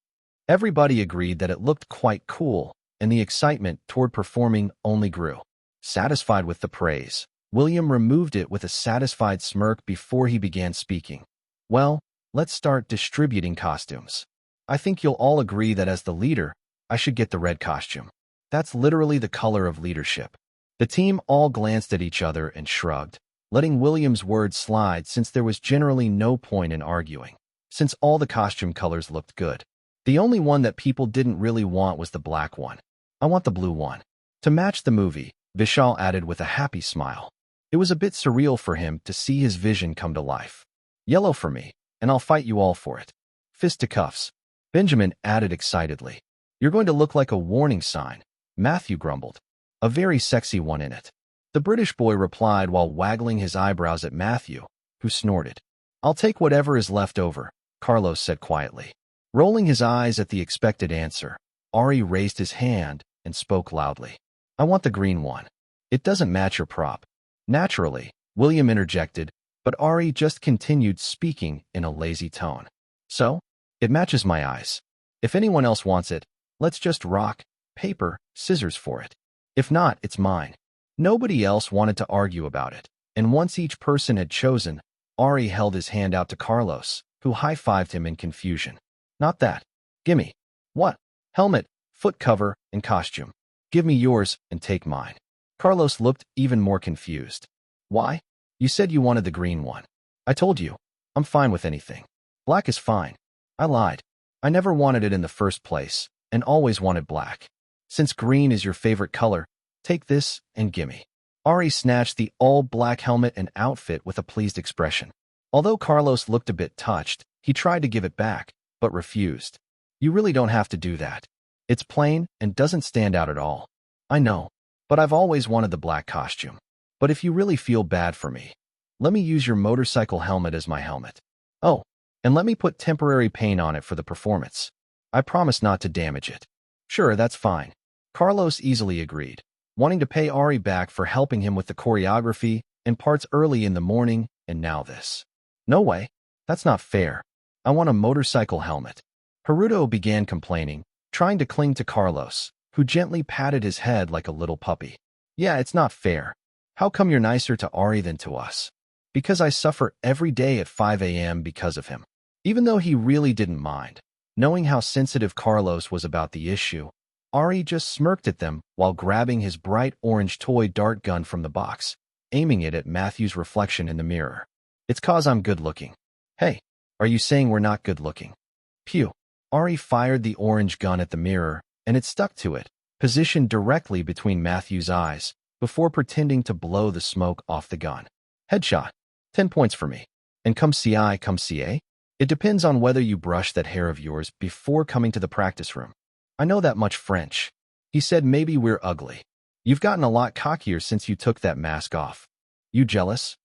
Speaker 1: Everybody agreed that it looked quite cool, and the excitement toward performing only grew. Satisfied with the praise, William removed it with a satisfied smirk before he began speaking. "Well, let's start distributing costumes. I think you'll all agree that as the leader, I should get the red costume. That's literally the color of leadership." The team all glanced at each other and shrugged, letting William's words slide since there was generally no point in arguing, since all the costume colors looked good. The only one that people didn't really want was the black one. "I want the blue one." To match the movie, Vishal added with a happy smile. It was a bit surreal for him to see his vision come to life. "Yellow for me, and I'll fight you all for it." "Fisticuffs," Benjamin added excitedly. "You're going to look like a warning sign," Matthew grumbled. "A very sexy one in it," the British boy replied while waggling his eyebrows at Matthew, who snorted. "I'll take whatever is left over," Carlos said quietly. Rolling his eyes at the expected answer, Ari raised his hand and spoke loudly. "I want the green one. It doesn't match your prop." Naturally, William interjected, but Ari just continued speaking in a lazy tone. "So? It matches my eyes. If anyone else wants it, let's just rock, paper, scissors for it. If not, it's mine." Nobody else wanted to argue about it, and once each person had chosen, Ari held his hand out to Carlos, who high-fived him in confusion. "Not that. Gimme." "What?" "Helmet, foot cover, and costume. Give me yours and take mine." Carlos looked even more confused. "Why? You said you wanted the green one." "I told you. I'm fine with anything. Black is fine." "I lied. I never wanted it in the first place, and always wanted black. Since green is your favorite color, take this and gimme." Ari snatched the all-black helmet and outfit with a pleased expression. Although Carlos looked a bit touched, he tried to give it back, but refused. "You really don't have to do that. It's plain and doesn't stand out at all." "I know, but I've always wanted the black costume. But if you really feel bad for me, let me use your motorcycle helmet as my helmet. Oh, and let me put temporary paint on it for the performance. I promise not to damage it." "Sure, that's fine." Carlos easily agreed, wanting to pay Ari back for helping him with the choreography and parts early in the morning, and now this. "No way. That's not fair. I want a motorcycle helmet." Haruto began complaining, trying to cling to Carlos, who gently patted his head like a little puppy. "Yeah, it's not fair. How come you're nicer to Ari than to us?" "Because I suffer every day at 5 a.m. because of him." Even though he really didn't mind, knowing how sensitive Carlos was about the issue, Ari just smirked at them while grabbing his bright orange toy dart gun from the box, aiming it at Matthew's reflection in the mirror. It's 'cause I'm good looking. Hey, are you saying we're not good looking? Pew. Ari fired the orange gun at the mirror, and it stuck to it, positioned directly between Matthew's eyes, before pretending to blow the smoke off the gun. Headshot. 10 points for me. And come see. It depends on whether you brush that hair of yours before coming to the practice room. I know that much French. He said maybe we're ugly. You've gotten a lot cockier since you took that mask off. You jealous?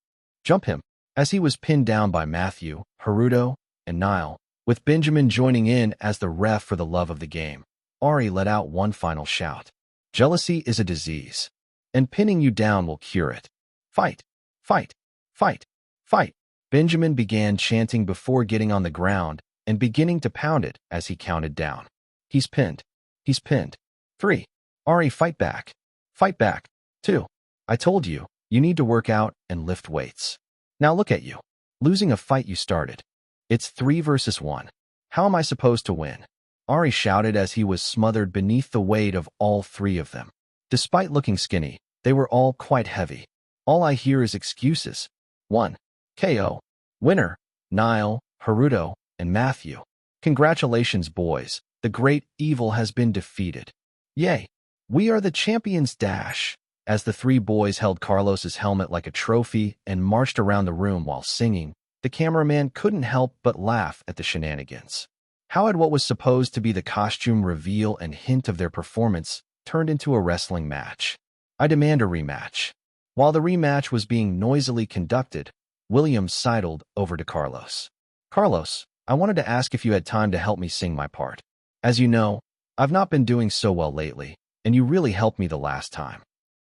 Speaker 1: Jump him. As he was pinned down by Matthew, Haruto, and Niall, with Benjamin joining in as the ref for the love of the game, Ari let out one final shout. Jealousy is a disease, and pinning you down will cure it. Fight, fight, fight, fight. Benjamin began chanting before getting on the ground and beginning to pound it as he counted down. He's pinned. He's pinned. 3. Ari, fight back. Fight back. 2. I told you, you need to work out and lift weights. Now look at you. Losing a fight you started. It's 3 versus 1. How am I supposed to win? Ari shouted as he was smothered beneath the weight of all 3 of them. Despite looking skinny, they were all quite heavy. All I hear is excuses. 1. KO. Winner, Niall, Haruto, and Matthew. Congratulations, boys. The great evil has been defeated. Yay. We are the champions dash. As the 3 boys held Carlos's helmet like a trophy and marched around the room while singing, the cameraman couldn't help but laugh at the shenanigans. How had what was supposed to be the costume reveal and hint of their performance turned into a wrestling match? I demand a rematch. While the rematch was being noisily conducted, William sidled over to Carlos. Carlos, I wanted to ask if you had time to help me sing my part. As you know, I've not been doing so well lately, and you really helped me the last time.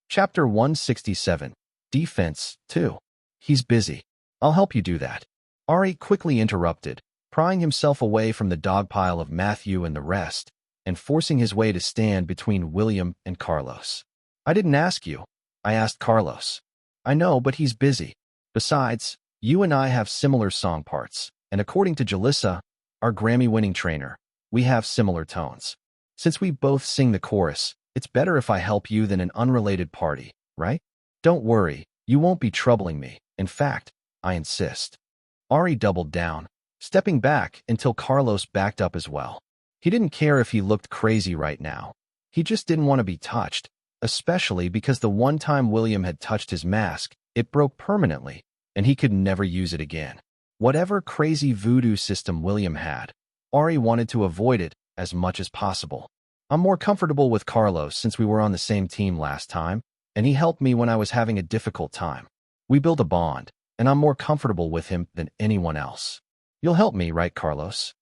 Speaker 1: Chapter 167, Defense 2. He's busy. I'll help you do that. Ari quickly interrupted, prying himself away from the dogpile of Matthew and the rest, and forcing his way to stand between William and Carlos. I didn't ask you. I asked Carlos. I know, but he's busy. Besides, you and I have similar song parts, and according to Jalissa, our Grammy-winning trainer, we have similar tones. Since we both sing the chorus, it's better if I help you than an unrelated party, right? Don't worry, you won't be troubling me. In fact, I insist. Ari doubled down, stepping back until Carlos backed up as well. He didn't care if he looked crazy right now. He just didn't want to be touched, especially because the one time William had touched his mask, it broke permanently, and he could never use it again. Whatever crazy voodoo system William had, Ari wanted to avoid it as much as possible. I'm more comfortable with Carlos since we were on the same team last time, and he helped me when I was having a difficult time. We built a bond, and I'm more comfortable with him than anyone else. You'll help me, right, Carlos?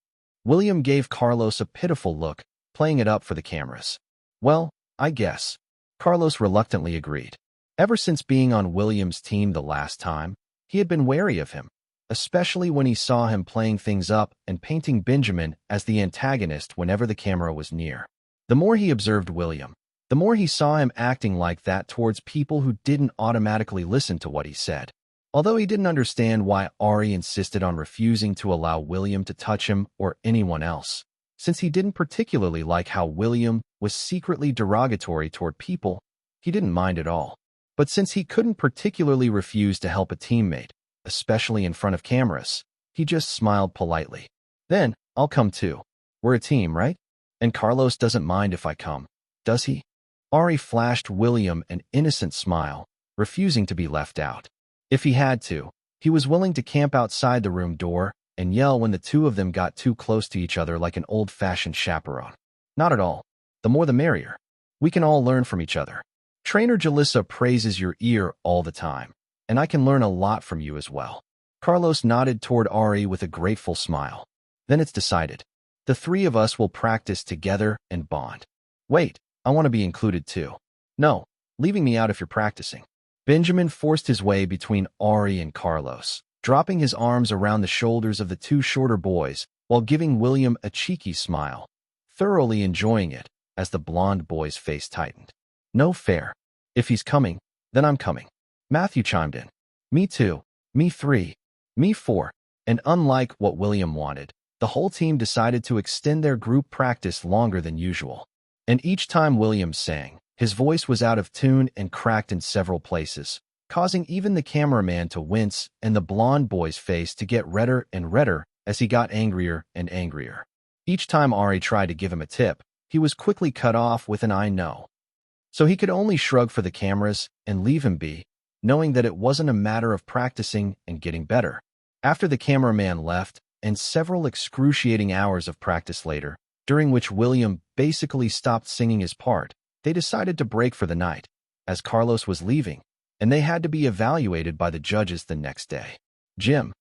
Speaker 1: William gave Carlos a pitiful look, playing it up for the cameras. Well, I guess. Carlos reluctantly agreed. Ever since being on William's team the last time, he had been wary of him, especially when he saw him playing things up and painting Benjamin as the antagonist whenever the camera was near. The more he observed William, the more he saw him acting like that towards people who didn't automatically listen to what he said. Although he didn't understand why Ari insisted on refusing to allow William to touch him or anyone else, since he didn't particularly like how William was secretly derogatory toward people, he didn't mind at all. But since he couldn't particularly refuse to help a teammate, especially in front of cameras, he just smiled politely. Then, I'll come too. We're a team, right? And Carlos doesn't mind if I come, does he? Ari flashed William an innocent smile, refusing to be left out. If he had to, he was willing to camp outside the room door and yell when the 2 of them got too close to each other like an old-fashioned chaperone. Not at all. The more the merrier. We can all learn from each other. Trainer Jalissa praises your ear all the time, and I can learn a lot from you as well. Carlos nodded toward Ari with a grateful smile. Then it's decided. The 3 of us will practice together and bond. Wait, I want to be included too. No, leaving me out if you're practicing. Benjamin forced his way between Ari and Carlos, dropping his arms around the shoulders of the 2 shorter boys while giving William a cheeky smile, thoroughly enjoying it as the blonde boy's face tightened. No fair. If he's coming, then I'm coming. Matthew chimed in. Me 2, me 3, me 4. And unlike what William wanted, the whole team decided to extend their group practice longer than usual. And each time William sang, his voice was out of tune and cracked in several places, causing even the cameraman to wince and the blonde boy's face to get redder and redder as he got angrier and angrier. Each time Ari tried to give him a tip, he was quickly cut off with an "I know." So he could only shrug for the cameras and leave him be, knowing that it wasn't a matter of practicing and getting better. After the cameraman left, and several excruciating hours of practice later, during which William basically stopped singing his part, they decided to break for the night, as Carlos was leaving, and they had to be evaluated by the judges the next day. "Jim,"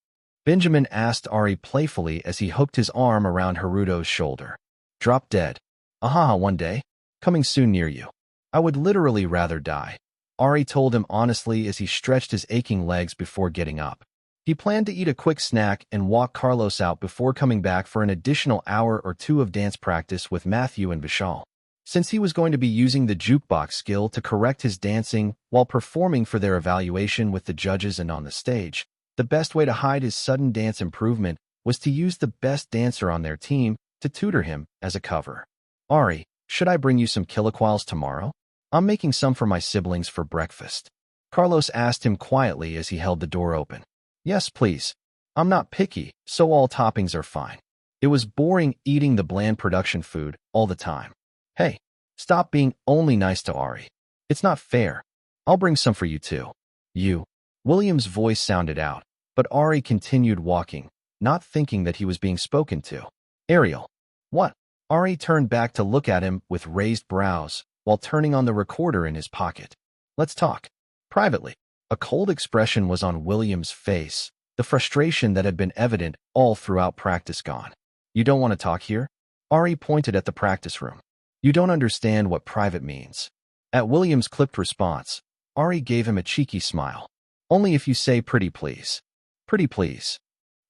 Speaker 1: Benjamin asked Ari playfully as he hooked his arm around Haruto's shoulder. "Drop dead. Ahaha, one day. Coming soon near you. I would literally rather die," Ari told him honestly as he stretched his aching legs before getting up. He planned to eat a quick snack and walk Carlos out before coming back for an additional hour or two of dance practice with Matthew and Vishal. Since he was going to be using the jukebox skill to correct his dancing while performing for their evaluation with the judges and on the stage, the best way to hide his sudden dance improvement was to use the best dancer on their team to tutor him as a cover. "Ari, should I bring you some kiloquals tomorrow? I'm making some for my siblings for breakfast," Carlos asked him quietly as he held the door open. "Yes, please. I'm not picky, so all toppings are fine." It was boring eating the bland production food all the time. "Hey, stop being only nice to Ari. It's not fair. I'll bring some for you too." "You." William's voice sounded out, but Ari continued walking, not thinking that he was being spoken to. "Ariel." "What?" Ari turned back to look at him with raised brows while turning on the recorder in his pocket. "Let's talk. Privately." A cold expression was on William's face, the frustration that had been evident all throughout practice gone. "You don't want to talk here?" Ari pointed at the practice room. "You don't understand what private means." At William's clipped response, Ari gave him a cheeky smile. "Only if you say pretty please." "Pretty please."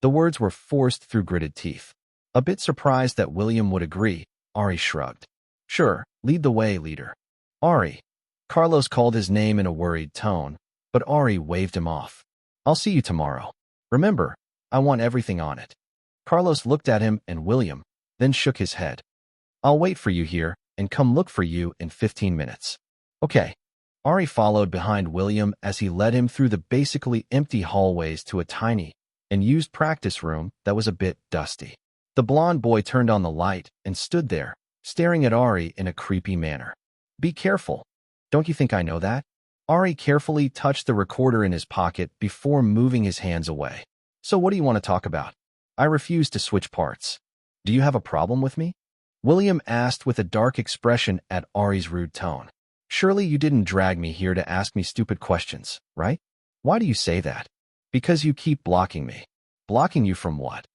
Speaker 1: The words were forced through gritted teeth. A bit surprised that William would agree, Ari shrugged. "Sure, lead the way, leader." "Ari." Carlos called his name in a worried tone, but Ari waved him off. "I'll see you tomorrow. Remember, I want everything on it." Carlos looked at him and William, then shook his head. "I'll wait for you here and come look for you in 15 minutes. "Okay." Ari followed behind William as he led him through the basically empty hallways to a tiny and used practice room that was a bit dusty. The blonde boy turned on the light and stood there, staring at Ari in a creepy manner. "Be careful. Don't you think I know that?" Ari carefully touched the recorder in his pocket before moving his hands away. "So what do you want to talk about?" "I refuse to switch parts." "Do you have a problem with me?" William asked with a dark expression at Ari's rude tone. "Surely you didn't drag me here to ask me stupid questions, right?" "Why do you say that?" "Because you keep blocking me." "Blocking you from what?"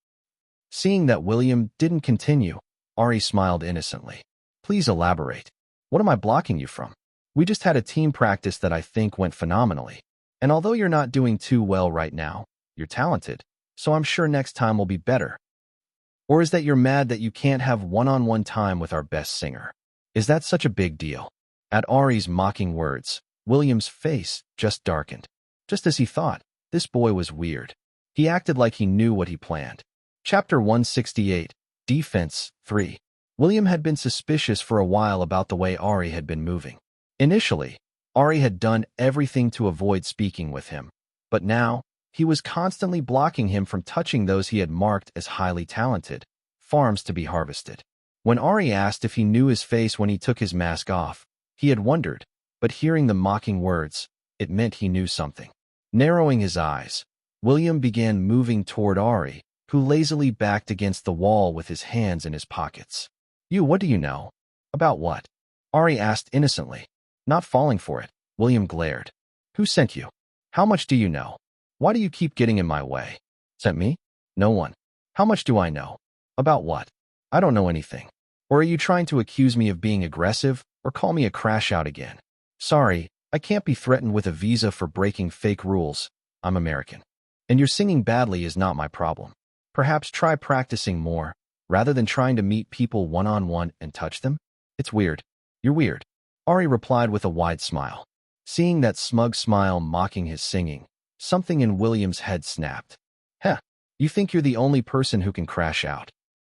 Speaker 1: Seeing that William didn't continue, Ari smiled innocently. "Please elaborate. What am I blocking you from?" "We just had a team practice that I think went phenomenally. And although you're not doing too well right now, you're talented, so I'm sure next time will be better." "Or is that you're mad that you can't have one-on-one time with our best singer? Is that such a big deal?" At Ari's mocking words, William's face just darkened. Just as he thought, this boy was weird. He acted like he knew what he planned. Chapter 168, Defense 3. William had been suspicious for a while about the way Ari had been moving. Initially, Ari had done everything to avoid speaking with him, but now, he was constantly blocking him from touching those he had marked as highly talented, farms to be harvested. When Ari asked if he knew his face when he took his mask off, he had wondered, but hearing the mocking words, it meant he knew something. Narrowing his eyes, William began moving toward Ari, who lazily backed against the wall with his hands in his pockets. What do you know?" "About what?" Ari asked innocently. Not falling for it, William glared. "Who sent you? How much do you know? Why do you keep getting in my way?" "Sent me? No one." "How much do I know?" "About what?" "I don't know anything." "Or are you trying to accuse me of being aggressive or call me a crash out again?" "Sorry, I can't be threatened with a visa for breaking fake rules. I'm American. And your singing badly is not my problem. Perhaps try practicing more, rather than trying to meet people one-on-one and touch them. It's weird. You're weird." Ari replied with a wide smile. Seeing that smug smile mocking his singing, something in William's head snapped. "Heh, you think you're the only person who can crash out."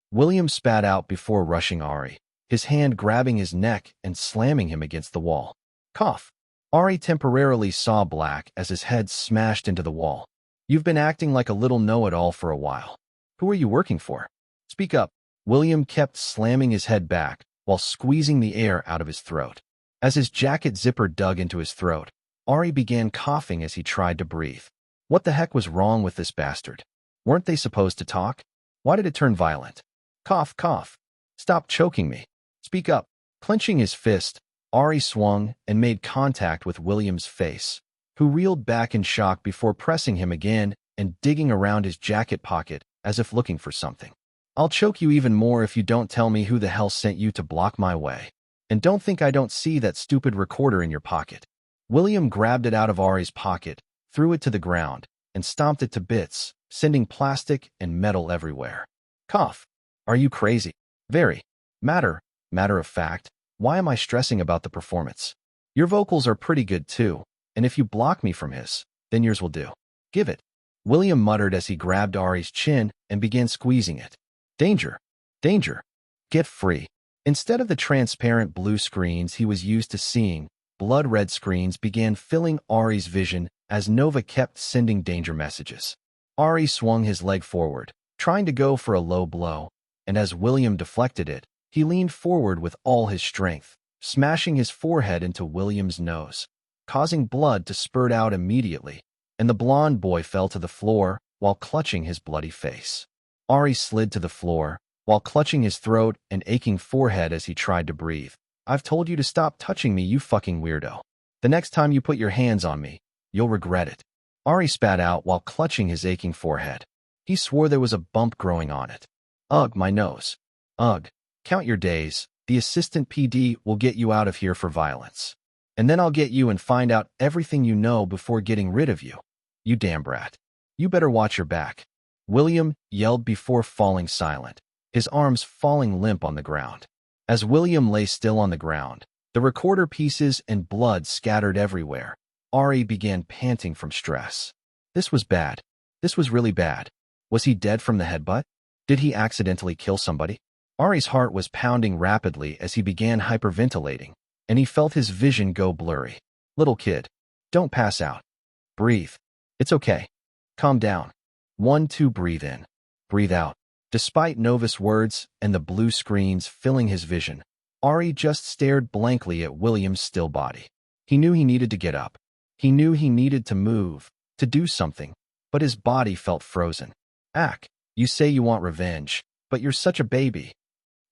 Speaker 1: William spat out before rushing Ari, his hand grabbing his neck and slamming him against the wall. "Cough." Ari temporarily saw black as his head smashed into the wall. You've been acting like a little know-it-all for a while. Who are you working for? Speak up. William kept slamming his head back while squeezing the air out of his throat. As his jacket zipper dug into his throat, Ari began coughing as he tried to breathe. What the heck was wrong with this bastard? Weren't they supposed to talk? Why did it turn violent? Cough, cough. Stop choking me. Speak up. Clenching his fist, Ari swung and made contact with William's face, who reeled back in shock before pressing him again and digging around his jacket pocket as if looking for something. I'll choke you even more if you don't tell me who the hell sent you to block my way. And don't think I don't see that stupid recorder in your pocket. William grabbed it out of Ari's pocket, threw it to the ground, and stomped it to bits, sending plastic and metal everywhere. Cough. Are you crazy? Very. Matter of fact, why am I stressing about the performance? Your vocals are pretty good too, and if you block me from his, then yours will do. Give it. William muttered as he grabbed Ari's chin and began squeezing it. Danger. Danger. Get free. Instead of the transparent blue screens he was used to seeing, blood-red screens began filling Ari's vision as Nova kept sending danger messages. Ari swung his leg forward, trying to go for a low blow, and as William deflected it, he leaned forward with all his strength, smashing his forehead into William's nose, causing blood to spurt out immediately, and the blond boy fell to the floor while clutching his bloody face. Ari slid to the floor, while clutching his throat and aching forehead as he tried to breathe. I've told you to stop touching me, you fucking weirdo. The next time you put your hands on me, you'll regret it. Ari spat out while clutching his aching forehead. He swore there was a bump growing on it. Ugh, my nose. Ugh. Count your days. The assistant PD will get you out of here for violence. And then I'll get you and find out everything you know before getting rid of you. You damn brat. You better watch your back. William yelled before falling silent, his arms falling limp on the ground. As William lay still on the ground, the recorder pieces and blood scattered everywhere, Ari began panting from stress. This was bad. This was really bad. Was he dead from the headbutt? Did he accidentally kill somebody? Ari's heart was pounding rapidly as he began hyperventilating, and he felt his vision go blurry. Little kid, don't pass out. Breathe. It's okay. Calm down. 1, 2, breathe in. Breathe out. Despite Nova's words and the blue screens filling his vision, Ari just stared blankly at William's still body. He knew he needed to get up. He knew he needed to move, to do something, but his body felt frozen. Ack, you say you want revenge, but you're such a baby.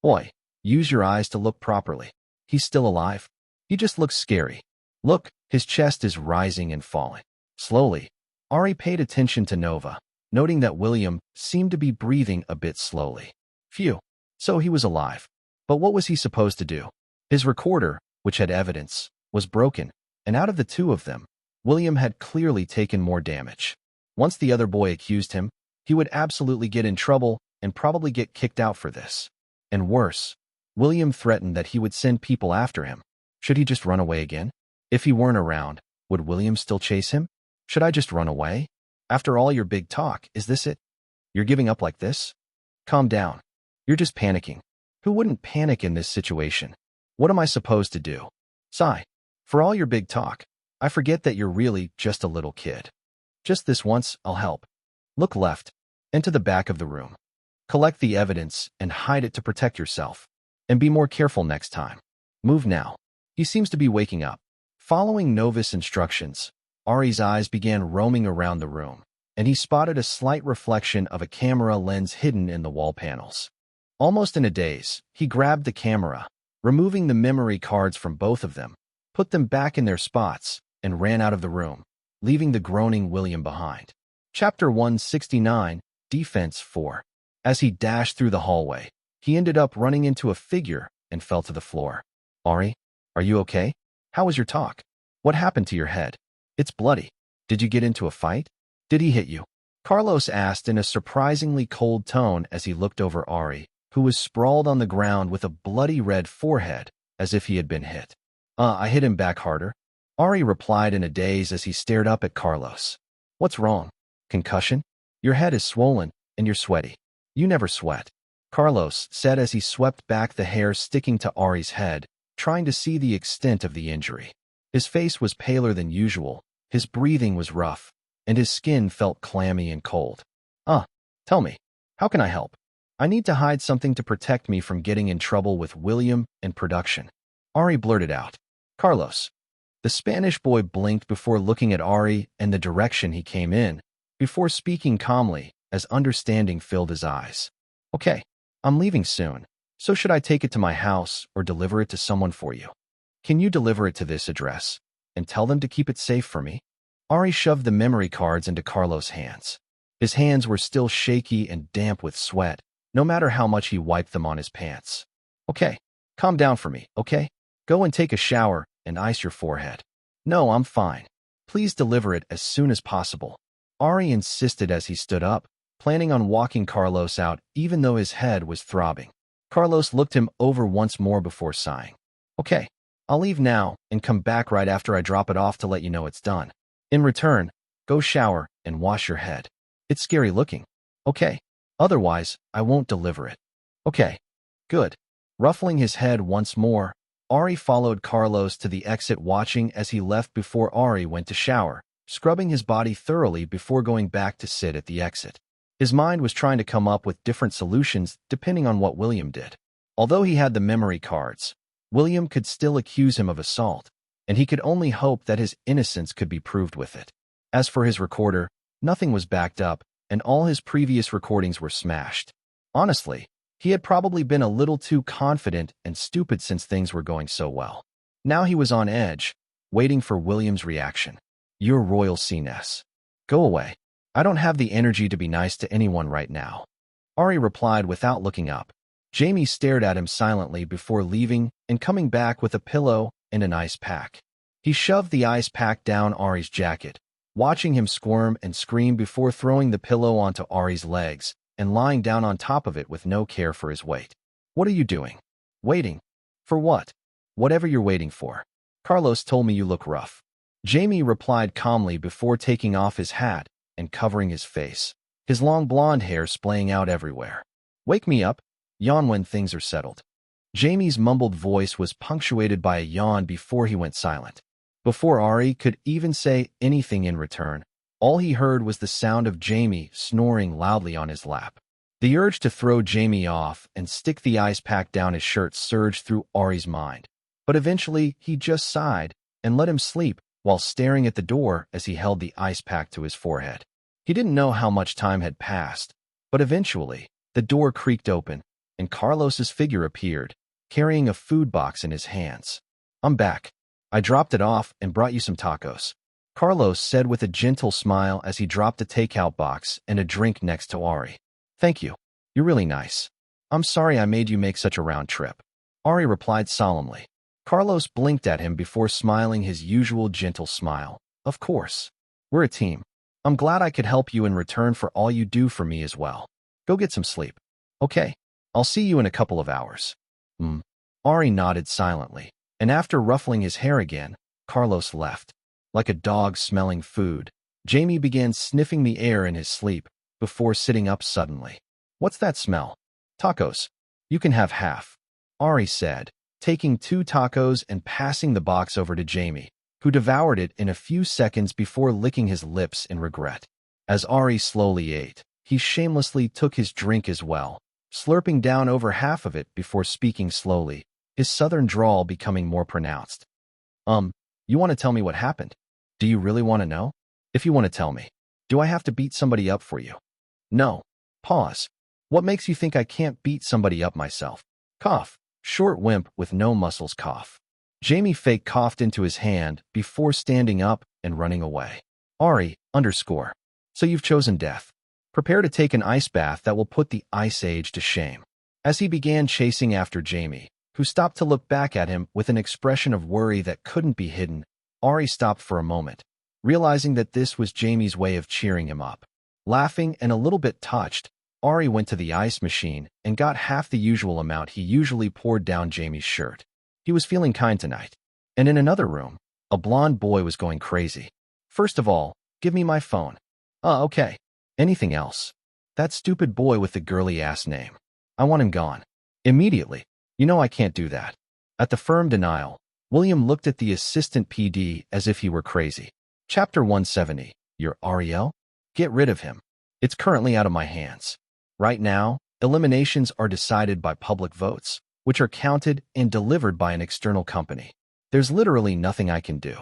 Speaker 1: Boy, use your eyes to look properly. He's still alive. He just looks scary. Look, his chest is rising and falling. Slowly, Ari paid attention to Nova, noting that William seemed to be breathing a bit slowly. Phew. So he was alive. But what was he supposed to do? His recorder, which had evidence, was broken, and out of the two of them, William had clearly taken more damage. Once the other boy accused him, he would absolutely get in trouble and probably get kicked out for this. And worse, William threatened that he would send people after him. Should he just run away again? If he weren't around, would William still chase him? Should I just run away? After all your big talk, is this it? You're giving up like this? Calm down. You're just panicking. Who wouldn't panic in this situation? What am I supposed to do? Sigh. For all your big talk, I forget that you're really just a little kid. Just this once, I'll help. Look left, and to the back of the room. Collect the evidence and hide it to protect yourself. And be more careful next time. Move now. He seems to be waking up. Following Nova's instructions, Ari's eyes began roaming around the room, and he spotted a slight reflection of a camera lens hidden in the wall panels. Almost in a daze, he grabbed the camera, removing the memory cards from both of them, put them back in their spots, and ran out of the room, leaving the groaning William behind. Chapter 169, Defense 4. As he dashed through the hallway, he ended up running into a figure and fell to the floor. Ari, are you okay? How was your talk? What happened to your head? It's bloody. Did you get into a fight? Did he hit you? Carlos asked in a surprisingly cold tone as he looked over Ari, who was sprawled on the ground with a bloody red forehead, as if he had been hit. I hit him back harder. Ari replied in a daze as he stared up at Carlos. What's wrong? Concussion? Your head is swollen, and you're sweaty. You never sweat. Carlos said as he swept back the hair sticking to Ari's head, trying to see the extent of the injury. His face was paler than usual, his breathing was rough, and his skin felt clammy and cold. Tell me, how can I help? I need to hide something to protect me from getting in trouble with William and production. Ari blurted out. Carlos. The Spanish boy blinked before looking at Ari and the direction he came in, before speaking calmly as understanding filled his eyes. Okay, I'm leaving soon, so should I take it to my house or deliver it to someone for you? Can you deliver it to this address and tell them to keep it safe for me? Ari shoved the memory cards into Carlos' hands. His hands were still shaky and damp with sweat, no matter how much he wiped them on his pants. Okay, calm down for me, okay? Go and take a shower and ice your forehead. No, I'm fine. Please deliver it as soon as possible. Ari insisted as he stood up, planning on walking Carlos out even though his head was throbbing. Carlos looked him over once more before sighing. Okay, I'll leave now and come back right after I drop it off to let you know it's done. In return, go shower and wash your head. It's scary looking. Okay. Otherwise, I won't deliver it. Okay. Good. Ruffling his head once more, Ari followed Carlos to the exit, watching as he left before Ari went to shower, scrubbing his body thoroughly before going back to sit at the exit. His mind was trying to come up with different solutions depending on what William did. Although he had the memory cards, William could still accuse him of assault, and he could only hope that his innocence could be proved with it. As for his recorder, nothing was backed up, and all his previous recordings were smashed. Honestly, he had probably been a little too confident and stupid since things were going so well. Now he was on edge, waiting for William's reaction. Your royal CNS. Go away. I don't have the energy to be nice to anyone right now. Ari replied without looking up. Jamie stared at him silently before leaving and coming back with a pillow and an ice pack. He shoved the ice pack down Ari's jacket, watching him squirm and scream before throwing the pillow onto Ari's legs and lying down on top of it with no care for his weight. What are you doing? Waiting. For what? Whatever you're waiting for. Carlos told me you look rough. Jamie replied calmly before taking off his hat and covering his face, his long blonde hair splaying out everywhere. Wake me up. Yawn when things are settled. Jamie's mumbled voice was punctuated by a yawn before he went silent. Before Ari could even say anything in return, all he heard was the sound of Jamie snoring loudly on his lap. The urge to throw Jamie off and stick the ice pack down his shirt surged through Ari's mind, but eventually he just sighed and let him sleep while staring at the door as he held the ice pack to his forehead. He didn't know how much time had passed, but eventually the door creaked open and Carlos's figure appeared, carrying a food box in his hands. I'm back. I dropped it off and brought you some tacos. Carlos said with a gentle smile as he dropped a takeout box and a drink next to Ari. Thank you. You're really nice. I'm sorry I made you make such a round trip. Ari replied solemnly. Carlos blinked at him before smiling his usual gentle smile. Of course. We're a team. I'm glad I could help you in return for all you do for me as well. Go get some sleep. Okay. I'll see you in a couple of hours. Ari nodded silently, and after ruffling his hair again, Carlos left. Like a dog smelling food, Jamie began sniffing the air in his sleep before sitting up suddenly. What's that smell? Tacos. You can have half, Ari said, taking 2 tacos and passing the box over to Jamie, who devoured it in a few seconds before licking his lips in regret. As Ari slowly ate, he shamelessly took his drink as well, slurping down over half of it before speaking slowly, his southern drawl becoming more pronounced. You want to tell me what happened? Do you really want to know? If you want to tell me, do I have to beat somebody up for you? No. Pause. What makes you think I can't beat somebody up myself? Cough. Short wimp with no muscles cough. Jamie fake coughed into his hand before standing up and running away. Ari, _ So you've chosen death. Prepare to take an ice bath that will put the Ice Age to shame. As he began chasing after Jamie, who stopped to look back at him with an expression of worry that couldn't be hidden, Ari stopped for a moment, realizing that this was Jamie's way of cheering him up. Laughing and a little bit touched, Ari went to the ice machine and got half the usual amount he usually poured down Jamie's shirt. He was feeling kind tonight. And in another room, a blonde boy was going crazy. First of all, give me my phone. Okay. Anything else? That stupid boy with the girly-ass name. I want him gone. Immediately. You know I can't do that. At the firm denial, William looked at the assistant PD as if he were crazy. Chapter 170. You're Ariel? Get rid of him. It's currently out of my hands. Right now, eliminations are decided by public votes, which are counted and delivered by an external company. There's literally nothing I can do.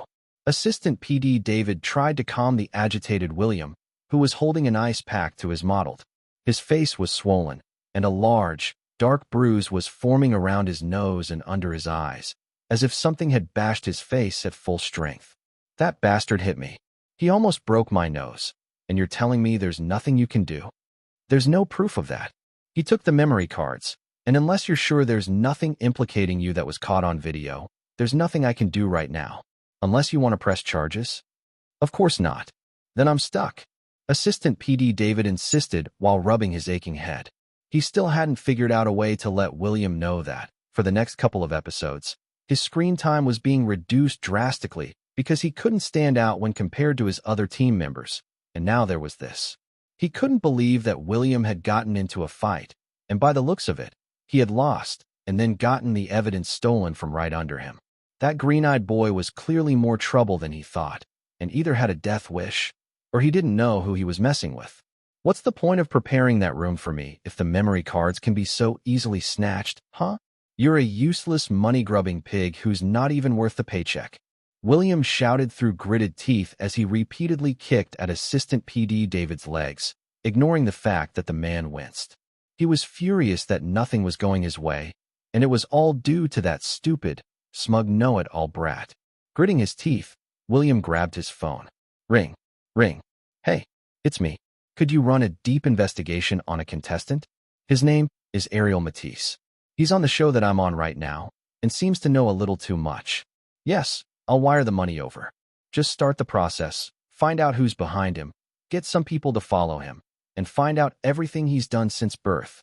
Speaker 1: Assistant PD David tried to calm the agitated William, who was holding an ice pack to his mottled. His face was swollen, and a large, dark bruise was forming around his nose and under his eyes, as if something had bashed his face at full strength. That bastard hit me. He almost broke my nose, and you're telling me there's nothing you can do? There's no proof of that. He took the memory cards, and unless you're sure there's nothing implicating you that was caught on video, there's nothing I can do right now. Unless you want to press charges? Of course not. Then I'm stuck. Assistant PD David insisted while rubbing his aching head. He still hadn't figured out a way to let William know that, for the next couple of episodes, his screen time was being reduced drastically because he couldn't stand out when compared to his other team members, and now there was this. He couldn't believe that William had gotten into a fight, and by the looks of it, he had lost and then gotten the evidence stolen from right under him. That green-eyed boy was clearly more trouble than he thought, and either had a death wish, or he didn't know who he was messing with. What's the point of preparing that room for me if the memory cards can be so easily snatched, huh? You're a useless money-grubbing pig who's not even worth the paycheck. William shouted through gritted teeth as he repeatedly kicked at Assistant PD David's legs, ignoring the fact that the man winced. He was furious that nothing was going his way, and it was all due to that stupid, smug know-it-all brat. Gritting his teeth, William grabbed his phone. Ring. Ring. Hey, it's me. Could you run a deep investigation on a contestant? His name is Ariel Matisse. He's on the show that I'm on right now, and seems to know a little too much. Yes, I'll wire the money over. Just start the process, find out who's behind him, get some people to follow him, and find out everything he's done since birth.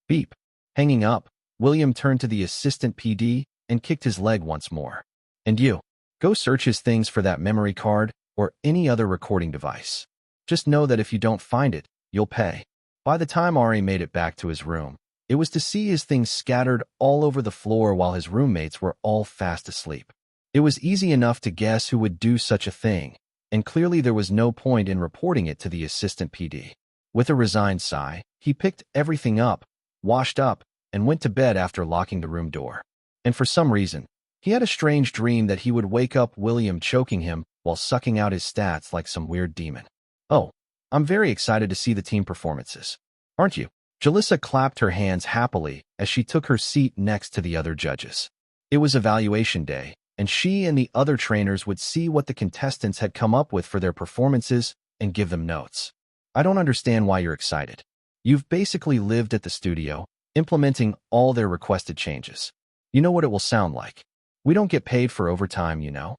Speaker 1: Beep. Hanging up, William turned to the assistant PD and kicked his leg once more. And you, go search his things for that memory card or any other recording device. Just know that if you don't find it, you'll pay. By the time Ari made it back to his room, it was to see his things scattered all over the floor while his roommates were all fast asleep. It was easy enough to guess who would do such a thing, and clearly there was no point in reporting it to the assistant PD. With a resigned sigh, he picked everything up, washed up, and went to bed after locking the room door. And for some reason, he had a strange dream that he would wake up William choking him while sucking out his stats like some weird demon. Oh, I'm very excited to see the team performances. Aren't you? Jalissa clapped her hands happily as she took her seat next to the other judges. It was evaluation day, and she and the other trainers would see what the contestants had come up with for their performances and give them notes. I don't understand why you're excited. You've basically lived at the studio, implementing all their requested changes. You know what it will sound like. We don't get paid for overtime, you know.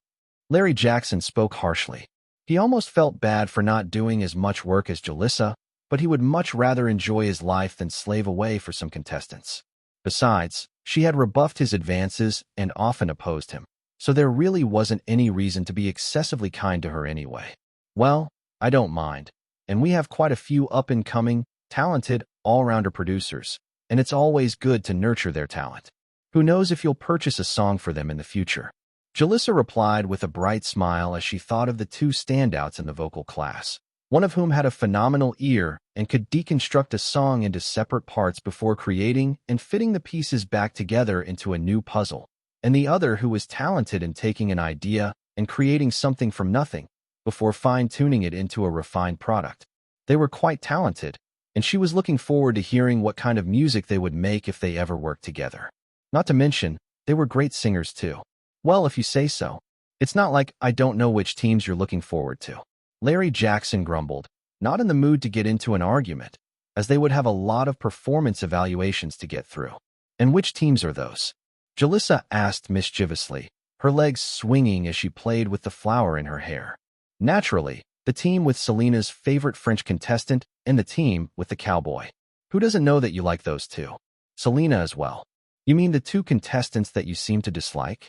Speaker 1: Larry Jackson spoke harshly. He almost felt bad for not doing as much work as Jalissa, but he would much rather enjoy his life than slave away for some contestants. Besides, she had rebuffed his advances and often opposed him, so there really wasn't any reason to be excessively kind to her anyway. Well, I don't mind, and we have quite a few up-and-coming, talented, all-rounder producers, and it's always good to nurture their talent. Who knows if you'll purchase a song for them in the future? Jalissa replied with a bright smile as she thought of the two standouts in the vocal class, one of whom had a phenomenal ear and could deconstruct a song into separate parts before creating and fitting the pieces back together into a new puzzle, and the other who was talented in taking an idea and creating something from nothing before fine-tuning it into a refined product. They were quite talented, and she was looking forward to hearing what kind of music they would make if they ever worked together. Not to mention, they were great singers too. Well, if you say so. It's not like I don't know which teams you're looking forward to. Larry Jackson grumbled, not in the mood to get into an argument, as they would have a lot of performance evaluations to get through. And which teams are those? Jalissa asked mischievously, her legs swinging as she played with the flower in her hair. Naturally, the team with Selena's favorite French contestant and the team with the cowboy. Who doesn't know that you like those two? Selena as well. You mean the two contestants that you seem to dislike?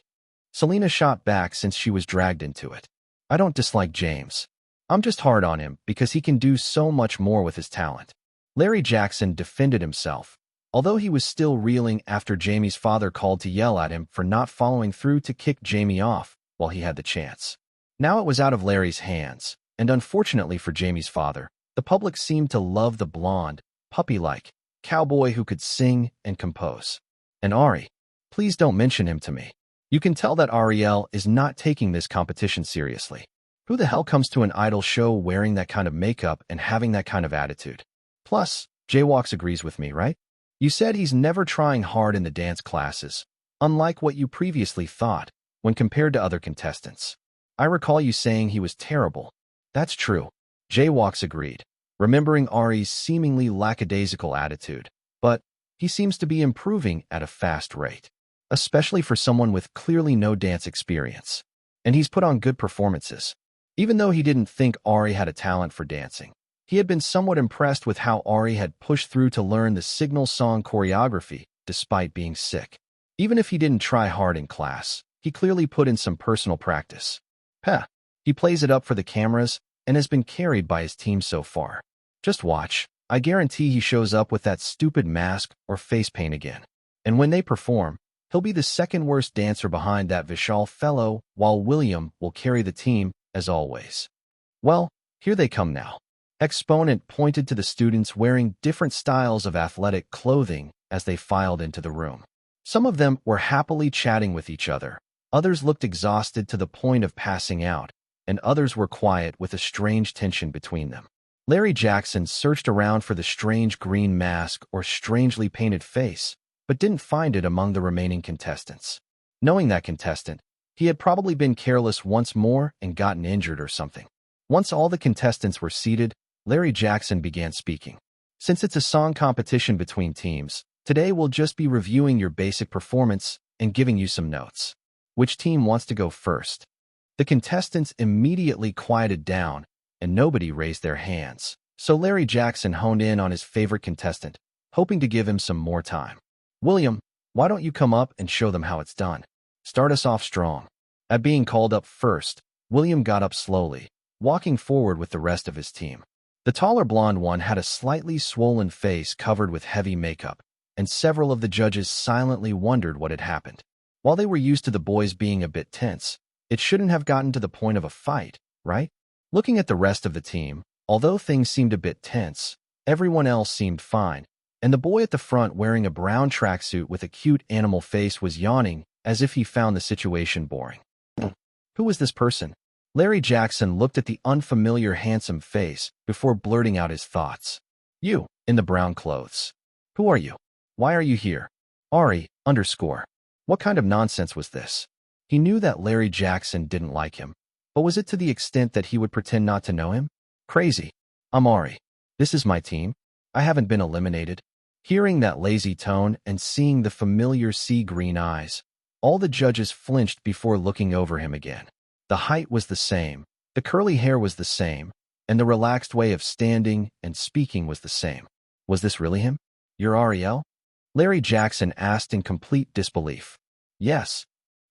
Speaker 1: Selena shot back since she was dragged into it. I don't dislike James. I'm just hard on him because he can do so much more with his talent. Larry Jackson defended himself, although he was still reeling after Jamie's father called to yell at him for not following through to kick Jamie off while he had the chance. Now it was out of Larry's hands, and unfortunately for Jamie's father, the public seemed to love the blonde, puppy-like cowboy who could sing and compose. And Ari, please don't mention him to me. You can tell that Ariel is not taking this competition seriously. Who the hell comes to an idol show wearing that kind of makeup and having that kind of attitude? Plus, Jaywalks agrees with me, right? You said he's never trying hard in the dance classes, unlike what you previously thought when compared to other contestants. I recall you saying he was terrible. That's true. Jaywalks agreed, remembering Ari's seemingly lackadaisical attitude. But he seems to be improving at a fast rate, especially for someone with clearly no dance experience. And he's put on good performances. Even though he didn't think Ari had a talent for dancing, he had been somewhat impressed with how Ari had pushed through to learn the Signal song choreography despite being sick. Even if he didn't try hard in class, he clearly put in some personal practice. Heh, he plays it up for the cameras and has been carried by his team so far. Just watch. I guarantee he shows up with that stupid mask or face paint again. And when they perform, he'll be the second worst dancer behind that Vishal fellow, while William will carry the team, as always. Well, here they come now. Exponent pointed to the students wearing different styles of athletic clothing as they filed into the room. Some of them were happily chatting with each other. Others looked exhausted to the point of passing out, and others were quiet with a strange tension between them. Larry Jackson searched around for the strange green mask or strangely painted face, but didn't find it among the remaining contestants. Knowing that contestant, he had probably been careless once more and gotten injured or something. Once all the contestants were seated, Larry Jackson began speaking. Since it's a song competition between teams, today we'll just be reviewing your basic performance and giving you some notes. Which team wants to go first? The contestants immediately quieted down, and nobody raised their hands. So Larry Jackson honed in on his favorite contestant, hoping to give him some more time. William, why don't you come up and show them how it's done? Start us off strong. At being called up first, William got up slowly, walking forward with the rest of his team. The taller blonde one had a slightly swollen face covered with heavy makeup, and several of the judges silently wondered what had happened. While they were used to the boys being a bit tense, it shouldn't have gotten to the point of a fight, right? Looking at the rest of the team, although things seemed a bit tense, everyone else seemed fine, and the boy at the front wearing a brown tracksuit with a cute animal face was yawning as if he found the situation boring. Who was this person? Larry Jackson looked at the unfamiliar handsome face before blurting out his thoughts. You, in the brown clothes. Who are you? Why are you here? Ari, underscore. What kind of nonsense was this? He knew that Larry Jackson didn't like him, but was it to the extent that he would pretend not to know him? Crazy. I'm Ari. This is my team. I haven't been eliminated. Hearing that lazy tone and seeing the familiar sea-green eyes, all the judges flinched before looking over him again. The height was the same, the curly hair was the same, and the relaxed way of standing and speaking was the same. Was this really him? You're Ariel? Larry Jackson asked in complete disbelief. Yes.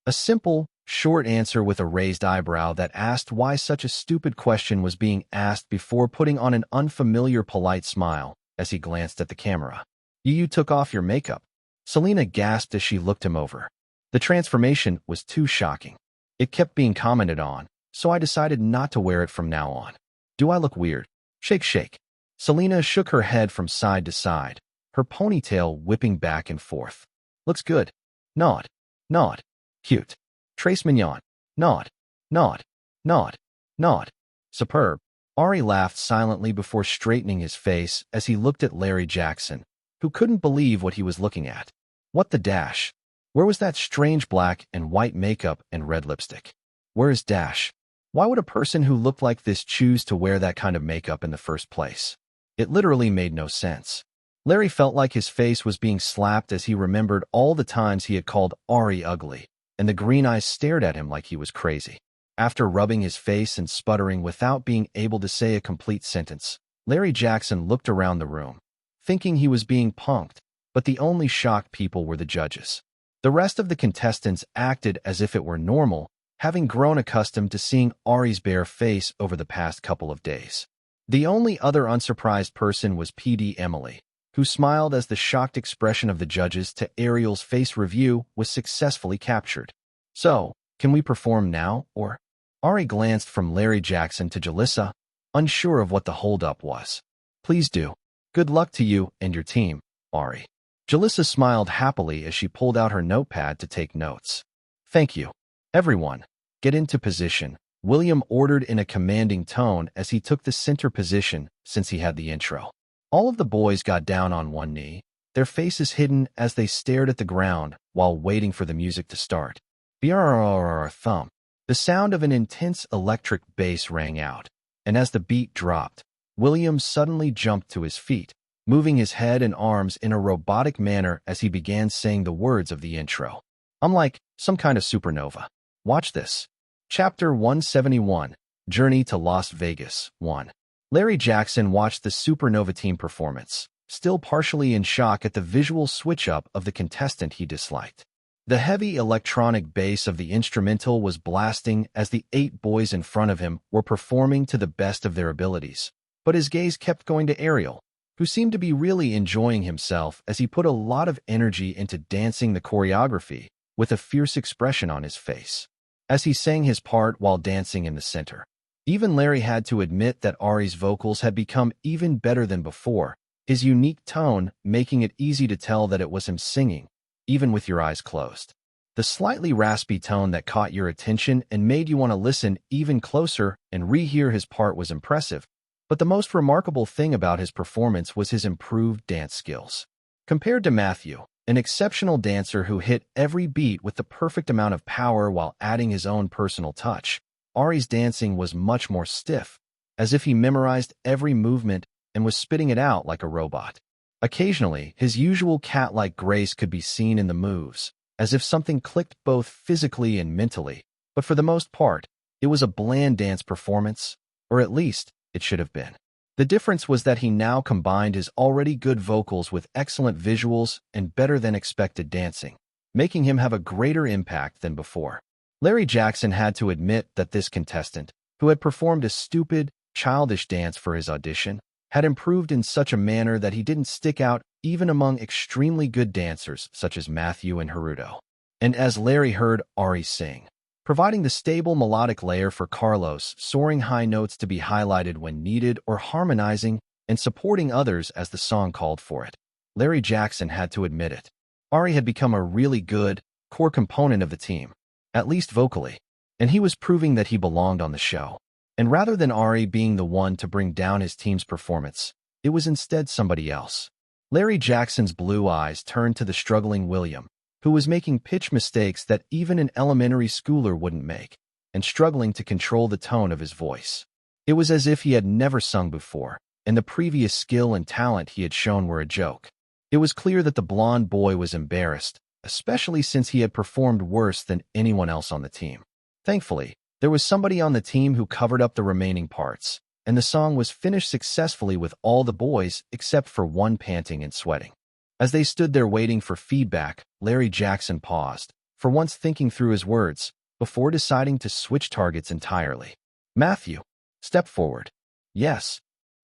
Speaker 1: A simple, short answer with a raised eyebrow that asked why such a stupid question was being asked before putting on an unfamiliar polite smile as he glanced at the camera. You took off your makeup. Selena gasped as she looked him over. The transformation was too shocking. It kept being commented on, so I decided not to wear it from now on. Do I look weird? Shake, shake. Selena shook her head from side to side, her ponytail whipping back and forth. Looks good. Nod. Nod. Cute. Trace mignon. Nod. Nod. Nod. Nod. Superb. Ari laughed silently before straightening his face as he looked at Larry Jackson, who couldn't believe what he was looking at. What the dash? Where was that strange black and white makeup and red lipstick? Where is Dash? Why would a person who looked like this choose to wear that kind of makeup in the first place? It literally made no sense. Larry felt like his face was being slapped as he remembered all the times he had called Ari ugly, and the green eyes stared at him like he was crazy. After rubbing his face and sputtering without being able to say a complete sentence, Larry Jackson looked around the room, thinking he was being punked, but the only shocked people were the judges. The rest of the contestants acted as if it were normal, having grown accustomed to seeing Ari's bare face over the past couple of days. The only other unsurprised person was PD Emily, who smiled as the shocked expression of the judges to Ariel's face review was successfully captured. So, can we perform now, or? Ari glanced from Larry Jackson to Jalissa, unsure of what the holdup was. Please do. Good luck to you and your team, Ari. Jalissa smiled happily as she pulled out her notepad to take notes. Thank you. Everyone, get into position, William ordered in a commanding tone as he took the center position since he had the intro. All of the boys got down on one knee, their faces hidden as they stared at the ground while waiting for the music to start. Brrrr thump. The sound of an intense electric bass rang out, and as the beat dropped, William suddenly jumped to his feet, moving his head and arms in a robotic manner as he began saying the words of the intro. I'm like some kind of supernova. Watch this. Chapter 171, Journey to Las Vegas, 1. Larry Jackson watched the Supernova team performance, still partially in shock at the visual switch-up of the contestant he disliked. The heavy electronic bass of the instrumental was blasting as the 8 boys in front of him were performing to the best of their abilities, but his gaze kept going to Ariel, who seemed to be really enjoying himself as he put a lot of energy into dancing the choreography with a fierce expression on his face, as he sang his part while dancing in the center. Even Larry had to admit that Ari's vocals had become even better than before, his unique tone making it easy to tell that it was him singing, even with your eyes closed. The slightly raspy tone that caught your attention and made you want to listen even closer and rehear his part was impressive, but the most remarkable thing about his performance was his improved dance skills. Compared to Matthew, an exceptional dancer who hit every beat with the perfect amount of power while adding his own personal touch, Ari's dancing was much more stiff, as if he memorized every movement and was spitting it out like a robot. Occasionally, his usual cat-like grace could be seen in the moves, as if something clicked both physically and mentally, but for the most part, it was a bland dance performance, or at least, it should have been. The difference was that he now combined his already good vocals with excellent visuals and better-than-expected dancing, making him have a greater impact than before. Larry Jackson had to admit that this contestant, who had performed a stupid, childish dance for his audition, had improved in such a manner that he didn't stick out even among extremely good dancers such as Matthew and Haruto. And as Larry heard Ari sing, providing the stable melodic layer for Carlos, soaring high notes to be highlighted when needed or harmonizing and supporting others as the song called for it, Larry Jackson had to admit it. Ari had become a really good, core component of the team, at least vocally, and he was proving that he belonged on the show. And rather than Ari being the one to bring down his team's performance, it was instead somebody else. Larry Jackson's blue eyes turned to the struggling William, who was making pitch mistakes that even an elementary schooler wouldn't make, and struggling to control the tone of his voice. It was as if he had never sung before, and the previous skill and talent he had shown were a joke. It was clear that the blonde boy was embarrassed, especially since he had performed worse than anyone else on the team. Thankfully, there was somebody on the team who covered up the remaining parts, and the song was finished successfully with all the boys except for one panting and sweating. As they stood there waiting for feedback, Larry Jackson paused, for once thinking through his words, before deciding to switch targets entirely. Matthew, step forward. Yes.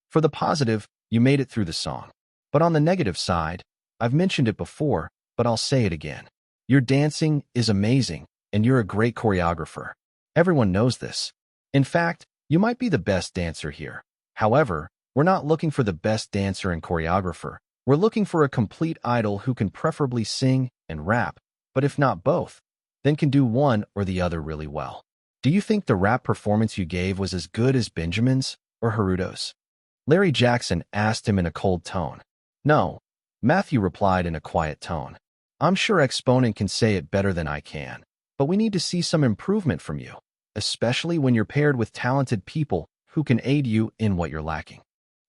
Speaker 1: For the positive, you made it through the song. But on the negative side, I've mentioned it before, but I'll say it again. Your dancing is amazing, and you're a great choreographer. Everyone knows this. In fact, you might be the best dancer here. However, we're not looking for the best dancer and choreographer. We're looking for a complete idol who can preferably sing and rap, but if not both, then can do one or the other really well. Do you think the rap performance you gave was as good as Benjamin's or Haruto's? Larry Jackson asked him in a cold tone. No, Matthew replied in a quiet tone. I'm sure Exponent can say it better than I can, but we need to see some improvement from you, especially when you're paired with talented people who can aid you in what you're lacking.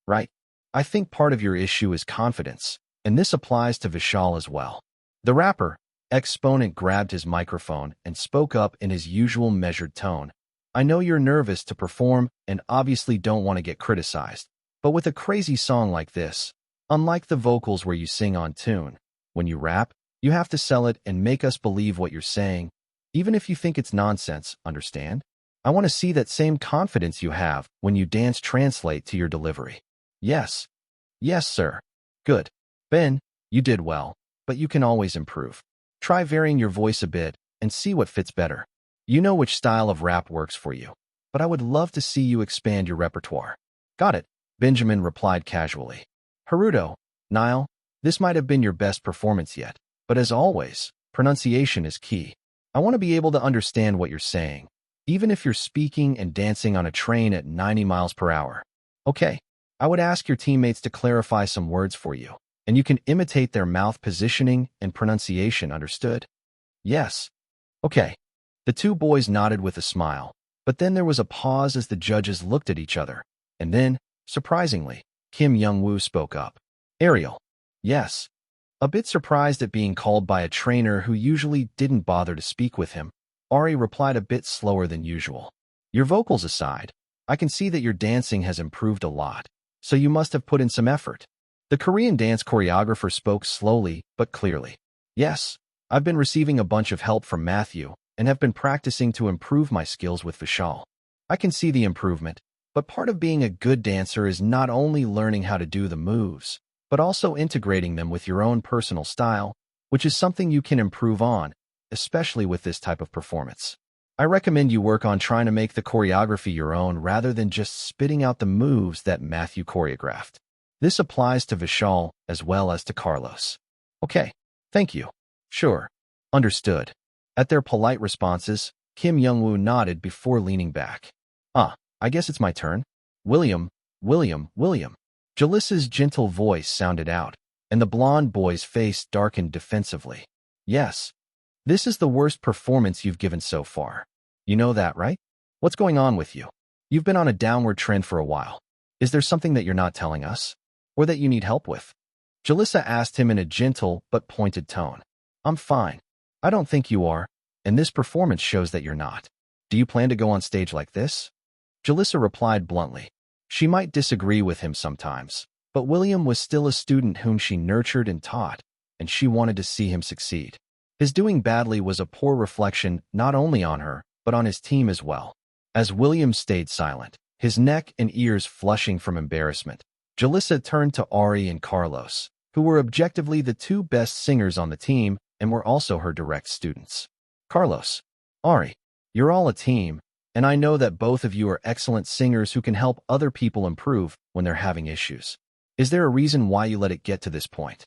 Speaker 1: Right? I think part of your issue is confidence, and this applies to Vishal as well. The rapper, Exponent, grabbed his microphone and spoke up in his usual measured tone. I know you're nervous to perform and obviously don't want to get criticized, but with a crazy song like this, unlike the vocals where you sing on tune, when you rap, you have to sell it and make us believe what you're saying, even if you think it's nonsense, understand? I want to see that same confidence you have when you dance translate to your delivery. Yes. Yes, sir. Good. Ben, you did well, but you can always improve. Try varying your voice a bit and see what fits better. You know which style of rap works for you, but I would love to see you expand your repertoire. Got it, Benjamin replied casually. Haruto, Nile, this might have been your best performance yet, but as always, pronunciation is key. I want to be able to understand what you're saying, even if you're speaking and dancing on a train at 90 miles per hour. Okay, I would ask your teammates to clarify some words for you, and you can imitate their mouth positioning and pronunciation, understood? Yes. Okay. The two boys nodded with a smile, but then there was a pause as the judges looked at each other, and then, surprisingly, Kim Young-woo spoke up. Ariel. Yes. A bit surprised at being called by a trainer who usually didn't bother to speak with him, Ari replied a bit slower than usual. Your vocals aside, I can see that your dancing has improved a lot, so you must have put in some effort. The Korean dance choreographer spoke slowly but clearly. Yes, I've been receiving a bunch of help from Matthew and have been practicing to improve my skills with Vishal. I can see the improvement, but part of being a good dancer is not only learning how to do the moves, but also integrating them with your own personal style, which is something you can improve on, especially with this type of performance. I recommend you work on trying to make the choreography your own rather than just spitting out the moves that Matthew choreographed. This applies to Vishal as well as to Carlos. Okay, thank you. Sure. Understood. At their polite responses, Kim Young-woo nodded before leaning back. I guess it's my turn. William. Jalissa's gentle voice sounded out, and the blonde boy's face darkened defensively. Yes. This is the worst performance you've given so far. You know that, right? What's going on with you? You've been on a downward trend for a while. Is there something that you're not telling us? Or that you need help with? Jalissa asked him in a gentle but pointed tone. I'm fine. I don't think you are, and this performance shows that you're not. Do you plan to go on stage like this? Jalissa replied bluntly. She might disagree with him sometimes, but William was still a student whom she nurtured and taught, and she wanted to see him succeed. His doing badly was a poor reflection not only on her, but on his team as well. As William stayed silent, his neck and ears flushing from embarrassment, Jalissa turned to Ari and Carlos, who were objectively the two best singers on the team and were also her direct students. Carlos, Ari, you're all a team, and I know that both of you are excellent singers who can help other people improve when they're having issues. Is there a reason why you let it get to this point?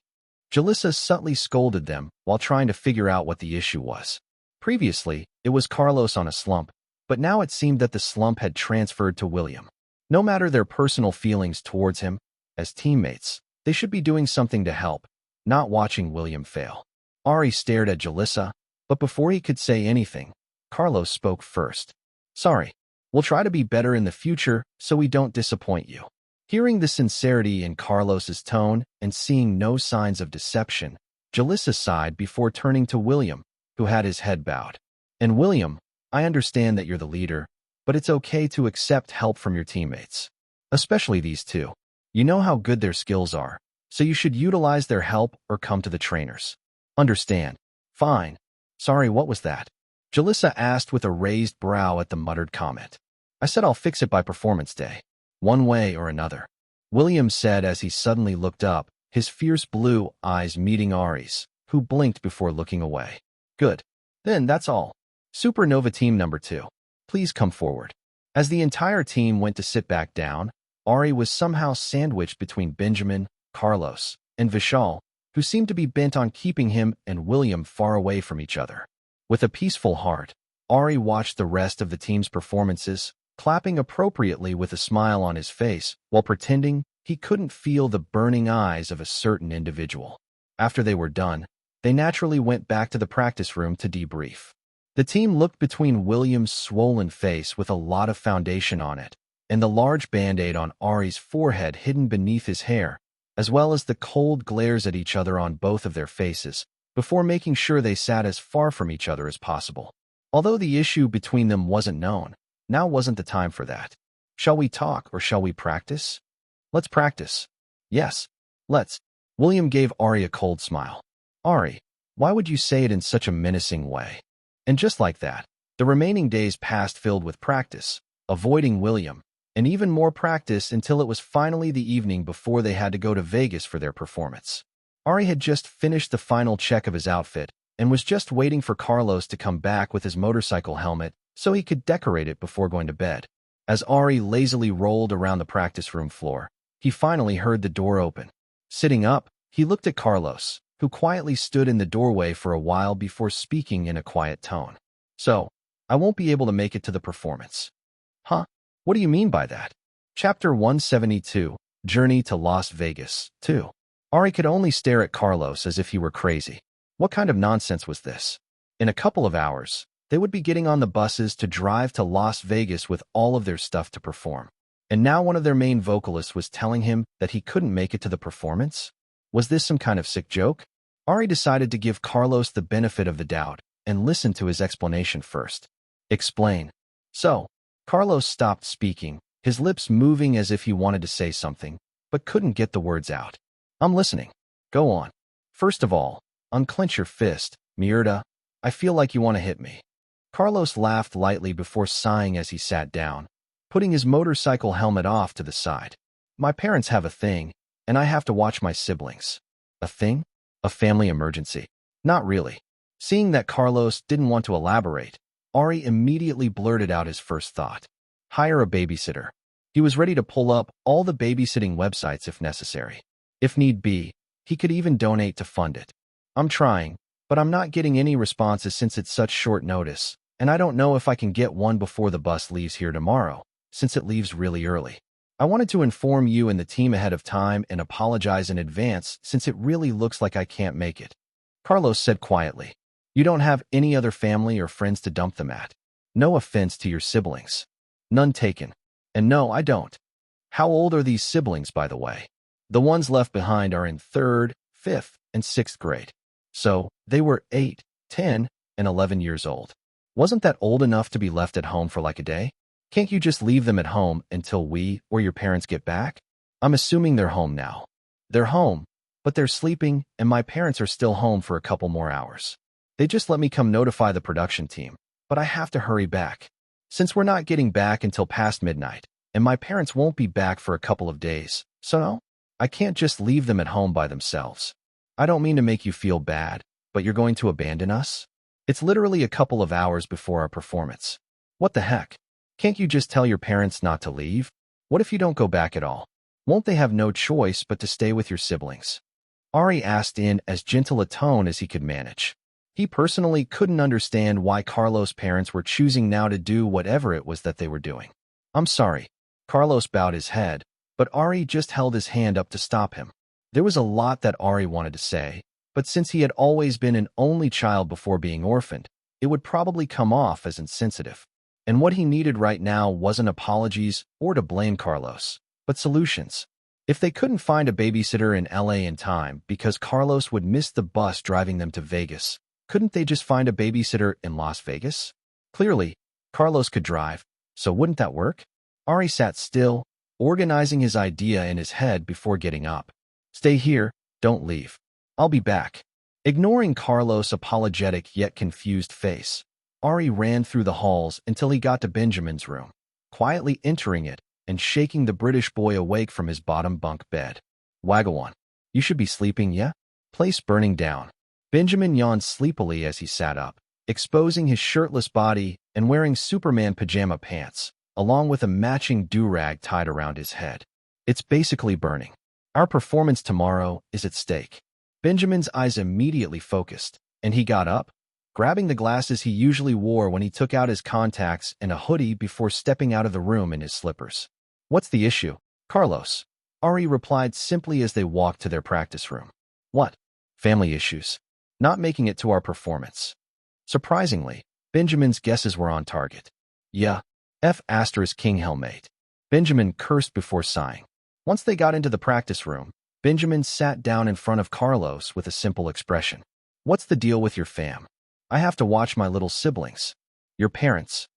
Speaker 1: Jalissa subtly scolded them while trying to figure out what the issue was. Previously, it was Carlos on a slump, but now it seemed that the slump had transferred to William. No matter their personal feelings towards him, as teammates, they should be doing something to help, not watching William fail. Ari stared at Jalissa, but before he could say anything, Carlos spoke first. Sorry, we'll try to be better in the future so we don't disappoint you. Hearing the sincerity in Carlos's tone and seeing no signs of deception, Jalissa sighed before turning to William, who had his head bowed. And William, I understand that you're the leader, but it's okay to accept help from your teammates. Especially these two. You know how good their skills are, so you should utilize their help or come to the trainers. Understand. Fine. Sorry, what was that? Jalissa asked with a raised brow at the muttered comment. I said I'll fix it by performance day. One way or another. William said as he suddenly looked up, his fierce blue eyes meeting Ari's, who blinked before looking away. Good. Then that's all. Supernova Team Number 2. Please come forward. As the entire team went to sit back down, Ari was somehow sandwiched between Benjamin, Carlos, and Vishal, who seemed to be bent on keeping him and William far away from each other. With a peaceful heart, Ari watched the rest of the team's performances, clapping appropriately with a smile on his face while pretending he couldn't feel the burning eyes of a certain individual. After they were done, they naturally went back to the practice room to debrief. The team looked between William's swollen face with a lot of foundation on it, and the large band-aid on Ari's forehead hidden beneath his hair, as well as the cold glares at each other on both of their faces, before making sure they sat as far from each other as possible. Although the issue between them wasn't known, now wasn't the time for that. Shall we talk or shall we practice? Let's practice. Yes, let's. William gave Ari a cold smile. Ari, why would you say it in such a menacing way? And just like that, the remaining days passed filled with practice, avoiding William, and even more practice until it was finally the evening before they had to go to Vegas for their performance. Ari had just finished the final check of his outfit and was just waiting for Carlos to come back with his motorcycle helmet so he could decorate it before going to bed. As Ari lazily rolled around the practice room floor, he finally heard the door open. Sitting up, he looked at Carlos, who quietly stood in the doorway for a while before speaking in a quiet tone. "So, I won't be able to make it to the performance." "Huh? What do you mean by that?" Chapter 172, Journey to Las Vegas, 2. Ari could only stare at Carlos as if he were crazy. What kind of nonsense was this? In a couple of hours, they would be getting on the buses to drive to Las Vegas with all of their stuff to perform. And now one of their main vocalists was telling him that he couldn't make it to the performance? Was this some kind of sick joke? Ari decided to give Carlos the benefit of the doubt and listen to his explanation first. "Explain." So, Carlos stopped speaking, his lips moving as if he wanted to say something, but couldn't get the words out. "I'm listening. Go on." "First of all, unclench your fist, Mierda. I feel like you want to hit me." Carlos laughed lightly before sighing as he sat down, putting his motorcycle helmet off to the side. "My parents have a thing, and I have to watch my siblings." "A thing? A family emergency?" "Not really." Seeing that Carlos didn't want to elaborate, Ari immediately blurted out his first thought. Hire a babysitter. He was ready to pull up all the babysitting websites if necessary. If need be, he could even donate to fund it. "I'm trying, but I'm not getting any responses since it's such short notice, and I don't know if I can get one before the bus leaves here tomorrow, since it leaves really early. I wanted to inform you and the team ahead of time and apologize in advance since it really looks like I can't make it." Carlos said quietly. "You don't have any other family or friends to dump them at? No offense to your siblings." "None taken. And no, I don't." "How old are these siblings, by the way?" "The ones left behind are in 3rd, 5th, and 6th grade. So, they were 8, 10, and 11 years old. Wasn't that old enough to be left at home for like a day? Can't you just leave them at home until we or your parents get back?" "I'm assuming they're home now." "They're home, but they're sleeping, and my parents are still home for a couple more hours. They just let me come notify the production team, but I have to hurry back. Since we're not getting back until past midnight, and my parents won't be back for a couple of days, so no, I can't just leave them at home by themselves." "I don't mean to make you feel bad, but you're going to abandon us? It's literally a couple of hours before our performance. What the heck? Can't you just tell your parents not to leave? What if you don't go back at all? Won't they have no choice but to stay with your siblings?" Ari asked in as gentle a tone as he could manage. He personally couldn't understand why Carlos' parents were choosing now to do whatever it was that they were doing. "I'm sorry." Carlos bowed his head, but Ari just held his hand up to stop him. There was a lot that Ari wanted to say, but since he had always been an only child before being orphaned, it would probably come off as insensitive. And what he needed right now wasn't apologies or to blame Carlos, but solutions. If they couldn't find a babysitter in LA in time because Carlos would miss the bus driving them to Vegas, couldn't they just find a babysitter in Las Vegas? Clearly, Carlos could drive, so wouldn't that work? Ari sat still, organizing his idea in his head before getting up. "Stay here, don't leave. I'll be back." Ignoring Carlos' apologetic yet confused face, Ari ran through the halls until he got to Benjamin's room, quietly entering it and shaking the British boy awake from his bottom bunk bed. "Wagwan, you should be sleeping, yeah? Place burning down." Benjamin yawned sleepily as he sat up, exposing his shirtless body and wearing Superman pajama pants, along with a matching do-rag tied around his head. "It's basically burning. Our performance tomorrow is at stake." Benjamin's eyes immediately focused, and he got up, grabbing the glasses he usually wore when he took out his contacts and a hoodie before stepping out of the room in his slippers. "What's the issue, Carlos?" Ari replied simply as they walked to their practice room. "What? Family issues. Not making it to our performance." Surprisingly, Benjamin's guesses were on target. "Yeah, King Hellmate." Benjamin cursed before sighing. Once they got into the practice room, Benjamin sat down in front of Carlos with a simple expression. "What's the deal with your fam?" "I have to watch my little siblings." "Your parents?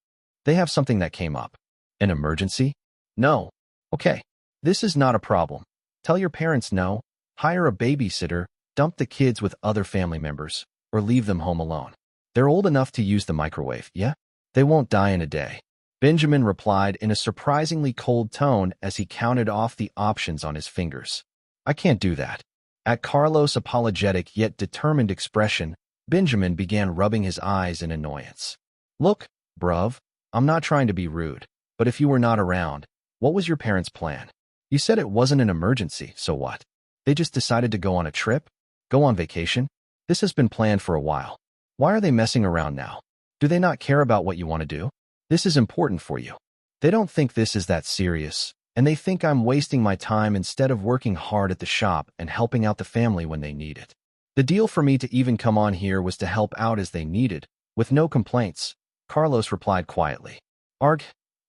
Speaker 1: They have something that came up." "An emergency?" "No." "Okay, this is not a problem. Tell your parents no, hire a babysitter, dump the kids with other family members, or leave them home alone. They're old enough to use the microwave, yeah? They won't die in a day." Benjamin replied in a surprisingly cold tone as he counted off the options on his fingers. "I can't do that. At Carlos' apologetic yet determined expression, Benjamin began rubbing his eyes in annoyance. Look, bruv, I'm not trying to be rude, but if you were not around, what was your parents' plan? You said it wasn't an emergency, so what? They just decided to go on a trip? Go on vacation? This has been planned for a while. Why are they messing around now? Do they not care about what you want to do? This is important for you. They don't think this is that serious, and they think I'm wasting my time instead of working hard at the shop and helping out the family when they need it. The deal for me to even come on here was to help out as they needed, with no complaints, Carlos replied quietly. Arg,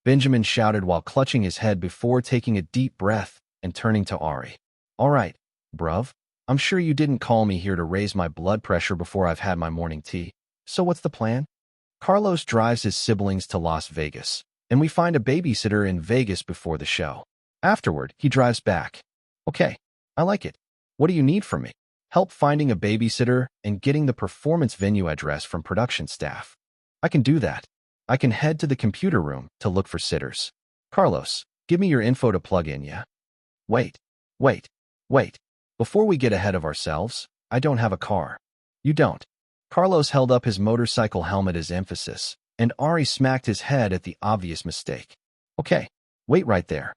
Speaker 1: Benjamin shouted while clutching his head before taking a deep breath and turning to Ari. All right, bruv, I'm sure you didn't call me here to raise my blood pressure before I've had my morning tea. So what's the plan? Carlos drives his siblings to Las Vegas, and we find a babysitter in Vegas before the show. Afterward, he drives back. Okay, I like it. What do you need from me? Help finding a babysitter and getting the performance venue address from production staff. I can do that. I can head to the computer room to look for sitters. Carlos, give me your info to plug in, yeah? Wait. Before we get ahead of ourselves, I don't have a car. You don't. Carlos held up his motorcycle helmet as emphasis, and Ari smacked his head at the obvious mistake. Okay, wait right there.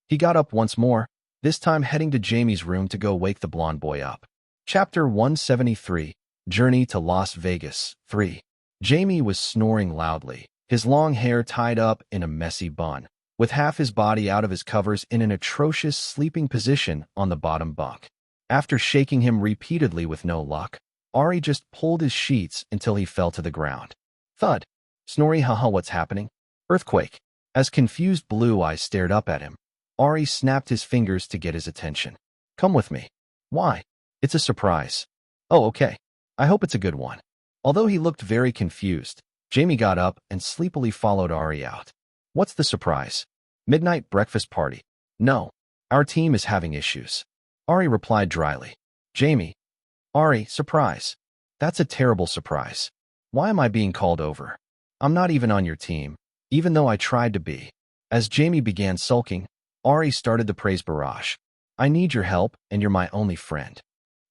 Speaker 1: He got up once more, this time heading to Jamie's room to go wake the blonde boy up. Chapter 173, Journey to Las Vegas, 3. Jamie was snoring loudly, his long hair tied up in a messy bun, with half his body out of his covers in an atrocious sleeping position on the bottom bunk. After shaking him repeatedly with no luck, Ari just pulled his sheets until he fell to the ground. Thud. Snorri, haha, what's happening? Earthquake. As confused blue eyes stared up at him, Ari snapped his fingers to get his attention. Come with me. Why? It's a surprise. Oh, okay. I hope it's a good one. Although he looked very confused, Jamie got up and sleepily followed Ari out. What's the surprise? Midnight breakfast party. No, our team is having issues. Ari replied dryly. Jamie. Ari, surprise. That's a terrible surprise. Why am I being called over? I'm not even on your team, even though I tried to be. As Jamie began sulking, Ari started the praise barrage. I need your help, and you're my only friend.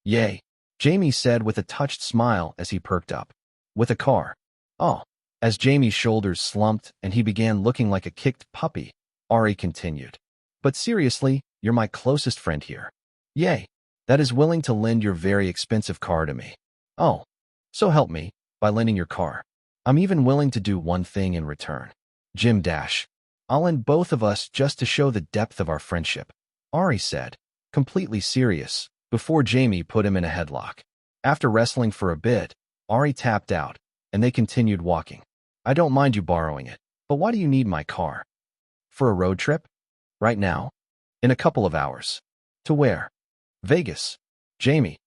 Speaker 1: Yay, Jamie said with a touched smile as he perked up. With a car. Oh. As Jamie's shoulders slumped and he began looking like a kicked puppy, Ari continued. But seriously, you're my closest friend here. Yay. That is willing to lend your very expensive car to me. Oh. So help me, by lending your car. I'm even willing to do one thing in return. Jim Dash. I'll lend both of us just to show the depth of our friendship, Ari said, completely serious, before Jamie put him in a headlock. After wrestling for a bit, Ari tapped out, and they continued walking. I don't mind you borrowing it, but why do you need my car? For a road trip? Right now? In a couple of hours. To where? Vegas. Jamie.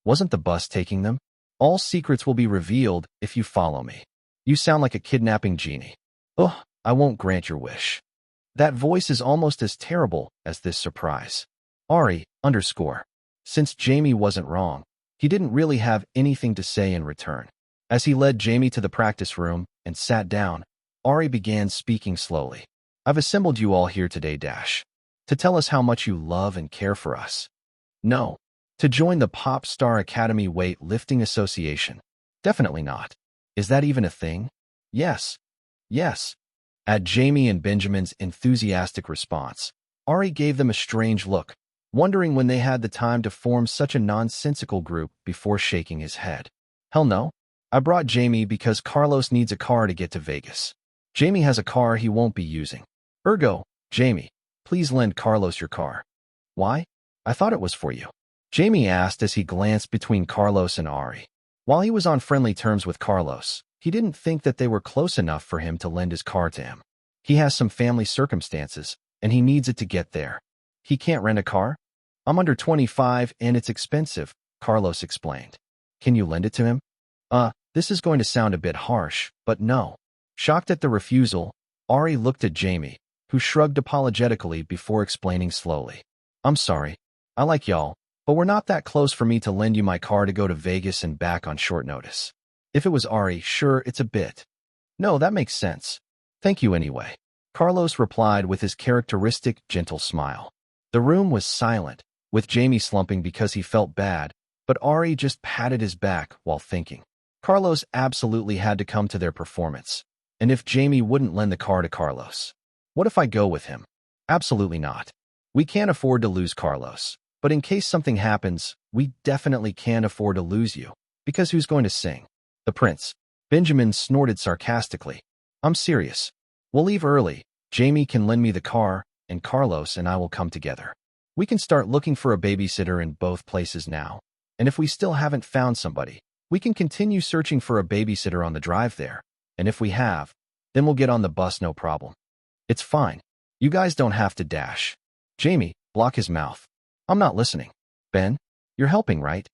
Speaker 1: Wasn't the bus taking them? All secrets will be revealed if you follow me. You sound like a kidnapping genie. Ugh, I won't grant your wish. That voice is almost as terrible as this surprise. Ari, underscore. Since Jamie wasn't wrong, he didn't really have anything to say in return. As he led Jamie to the practice room and sat down, Ari began speaking slowly. I've assembled you all here today, Dash, to tell us how much you love and care for us. No. To join the Pop Star Academy Weight-Lifting Association. Definitely not. Is that even a thing? Yes. Yes. At Jamie and Benjamin's enthusiastic response, Ari gave them a strange look, wondering when they had the time to form such a nonsensical group before shaking his head. Hell no. I brought Jamie because Carlos needs a car to get to Vegas. Jamie has a car he won't be using. Ergo, Jamie, please lend Carlos your car. Why? I thought it was for you. Jamie asked as he glanced between Carlos and Ari. While he was on friendly terms with Carlos, he didn't think that they were close enough for him to lend his car to him. He has some family circumstances, and he needs it to get there. He can't rent a car? I'm under 25 and it's expensive, Carlos explained. Can you lend it to him? This is going to sound a bit harsh, but no. Shocked at the refusal, Ari looked at Jamie, who shrugged apologetically before explaining slowly. I'm sorry. I like y'all, but we're not that close for me to lend you my car to go to Vegas and back on short notice. If it was Ari, sure, it's a bit. No, that makes sense. Thank you anyway. Carlos replied with his characteristic gentle smile. The room was silent, with Jamie slumping because he felt bad, but Ari just patted his back while thinking. Carlos absolutely had to come to their performance. And if Jamie wouldn't lend the car to Carlos? What if I go with him? Absolutely not. We can't afford to lose Carlos. But in case something happens, we definitely can't afford to lose you. Because who's going to sing? The prince. Benjamin snorted sarcastically. I'm serious. We'll leave early. Jamie can lend me the car, and Carlos and I will come together. We can start looking for a babysitter in both places now. And if we still haven't found somebody, we can continue searching for a babysitter on the drive there. And if we have, then we'll get on the bus no problem. It's fine. You guys don't have to dash. Jamie, block his mouth. I'm not listening. Ben, you're helping, right?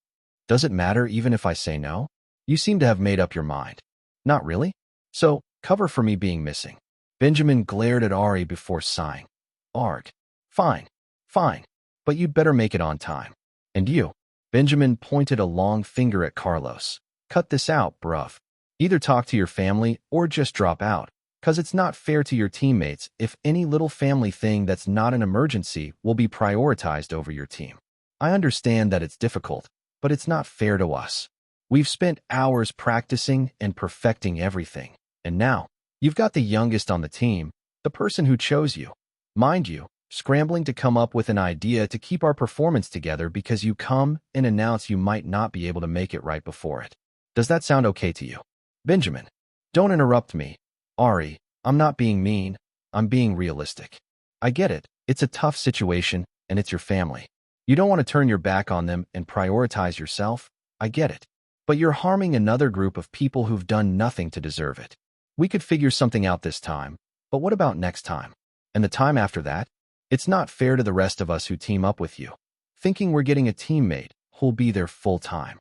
Speaker 1: Does it matter even if I say no? You seem to have made up your mind. Not really? So, cover for me being missing. Benjamin glared at Ari before sighing. Arg. Fine. Fine. But you'd better make it on time. And you? Benjamin pointed a long finger at Carlos. Cut this out, bruv. Either talk to your family or just drop out, 'cause it's not fair to your teammates if any little family thing that's not an emergency will be prioritized over your team. I understand that it's difficult, but it's not fair to us. We've spent hours practicing and perfecting everything, and now, you've got the youngest on the team, the person who chose you. Mind you, scrambling to come up with an idea to keep our performance together because you come and announce you might not be able to make it right before it. Does that sound okay to you? Benjamin, don't interrupt me. Ari, I'm not being mean, I'm being realistic. I get it, it's a tough situation, and it's your family. You don't want to turn your back on them and prioritize yourself, I get it. But you're harming another group of people who've done nothing to deserve it. We could figure something out this time, but what about next time? And the time after that? It's not fair to the rest of us who team up with you, thinking we're getting a teammate who'll be there full time.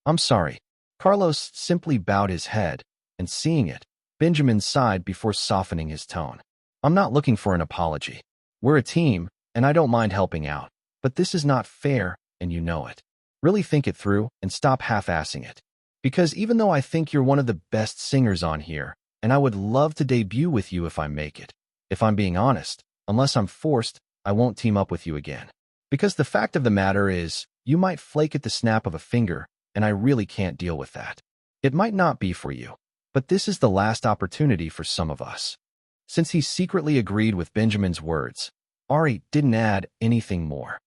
Speaker 1: I'm sorry. Carlos simply bowed his head, and seeing it, Benjamin sighed before softening his tone. I'm not looking for an apology. We're a team, and I don't mind helping out, but this is not fair, and you know it. Really think it through and stop half-assing it. Because even though I think you're one of the best singers on here, and I would love to debut with you if I make it, if I'm being honest, unless I'm forced, I won't team up with you again. Because the fact of the matter is, you might flake at the snap of a finger, and I really can't deal with that. It might not be for you, but this is the last opportunity for some of us. Since he secretly agreed with Benjamin's words, Ari didn't add anything more.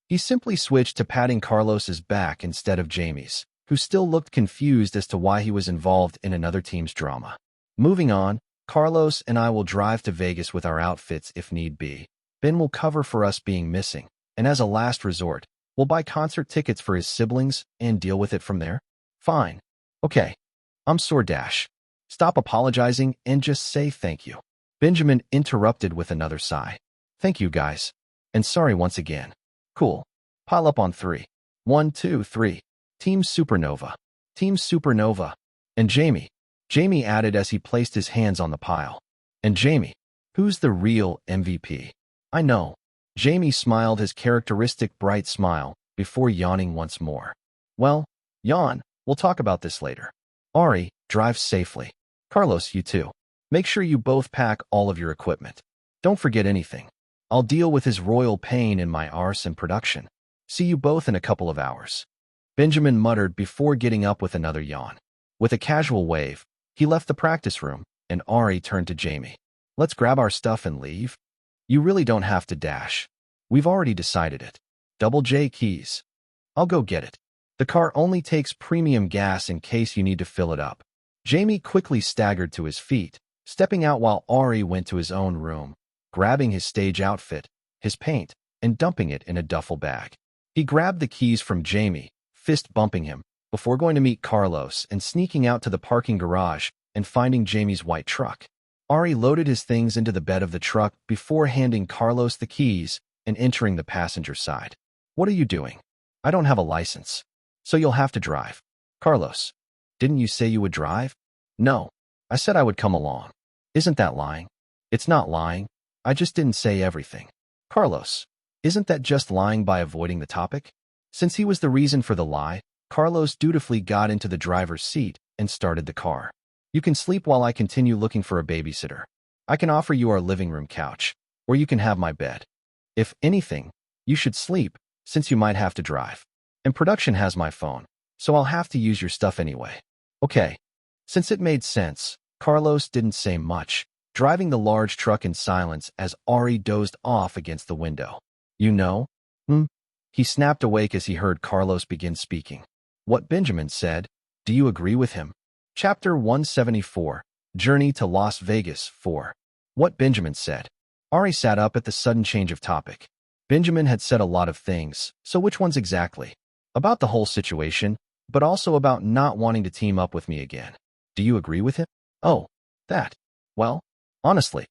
Speaker 1: He simply switched to patting Carlos's back instead of Jamie's, who still looked confused as to why he was involved in another team's drama. Moving on, Carlos and I will drive to Vegas with our outfits if need be. Ben will cover for us being missing, and as a last resort, we'll buy concert tickets for his siblings and deal with it from there. Fine. Okay. I'm sore dash. Stop apologizing and just say thank you. Benjamin interrupted with another sigh. Thank you, guys. And sorry once again. Cool. Pile up on 3. 1, 2, 3. Team Supernova. Team Supernova. And Jamie. Jamie added as he placed his hands on the pile. And Jamie. Who's the real MVP? I know. Jamie smiled his characteristic bright smile before yawning once more. Well, yawn. We'll talk about this later. Ari, drive safely. Carlos, you too. Make sure you both pack all of your equipment. Don't forget anything. I'll deal with his royal pain in my arse and production. See you both in a couple of hours. Benjamin muttered before getting up with another yawn. With a casual wave, he left the practice room, and Ari turned to Jamie. Let's grab our stuff and leave. You really don't have to dash. We've already decided it. Double J keys. I'll go get it. The car only takes premium gas in case you need to fill it up. Jamie quickly staggered to his feet, stepping out while Ari went to his own room, grabbing his stage outfit, his paint, and dumping it in a duffel bag. He grabbed the keys from Jamie, fist bumping him, before going to meet Carlos and sneaking out to the parking garage and finding Jamie's white truck. Ari loaded his things into the bed of the truck before handing Carlos the keys and entering the passenger side. What are you doing? I don't have a license, so you'll have to drive. Carlos, didn't you say you would drive? No, I said I would come along. Isn't that lying? It's not lying. I just didn't say everything. Carlos, isn't that just lying by avoiding the topic? Since he was the reason for the lie, Carlos dutifully got into the driver's seat and started the car. You can sleep while I continue looking for a babysitter. I can offer you our living room couch, or you can have my bed. If anything, you should sleep, since you might have to drive. And production has my phone, so I'll have to use your stuff anyway. Okay. Since it made sense, Carlos didn't say much, driving the large truck in silence as Ari dozed off against the window. You know? He snapped awake as he heard Carlos begin speaking. What Benjamin said. Do you agree with him? Chapter 174, Journey to Las Vegas 4. What Benjamin said. Ari sat up at the sudden change of topic. Benjamin had said a lot of things, so which ones exactly? About the whole situation, but also about not wanting to team up with me again. Do you agree with him? Oh, that. Well, honestly,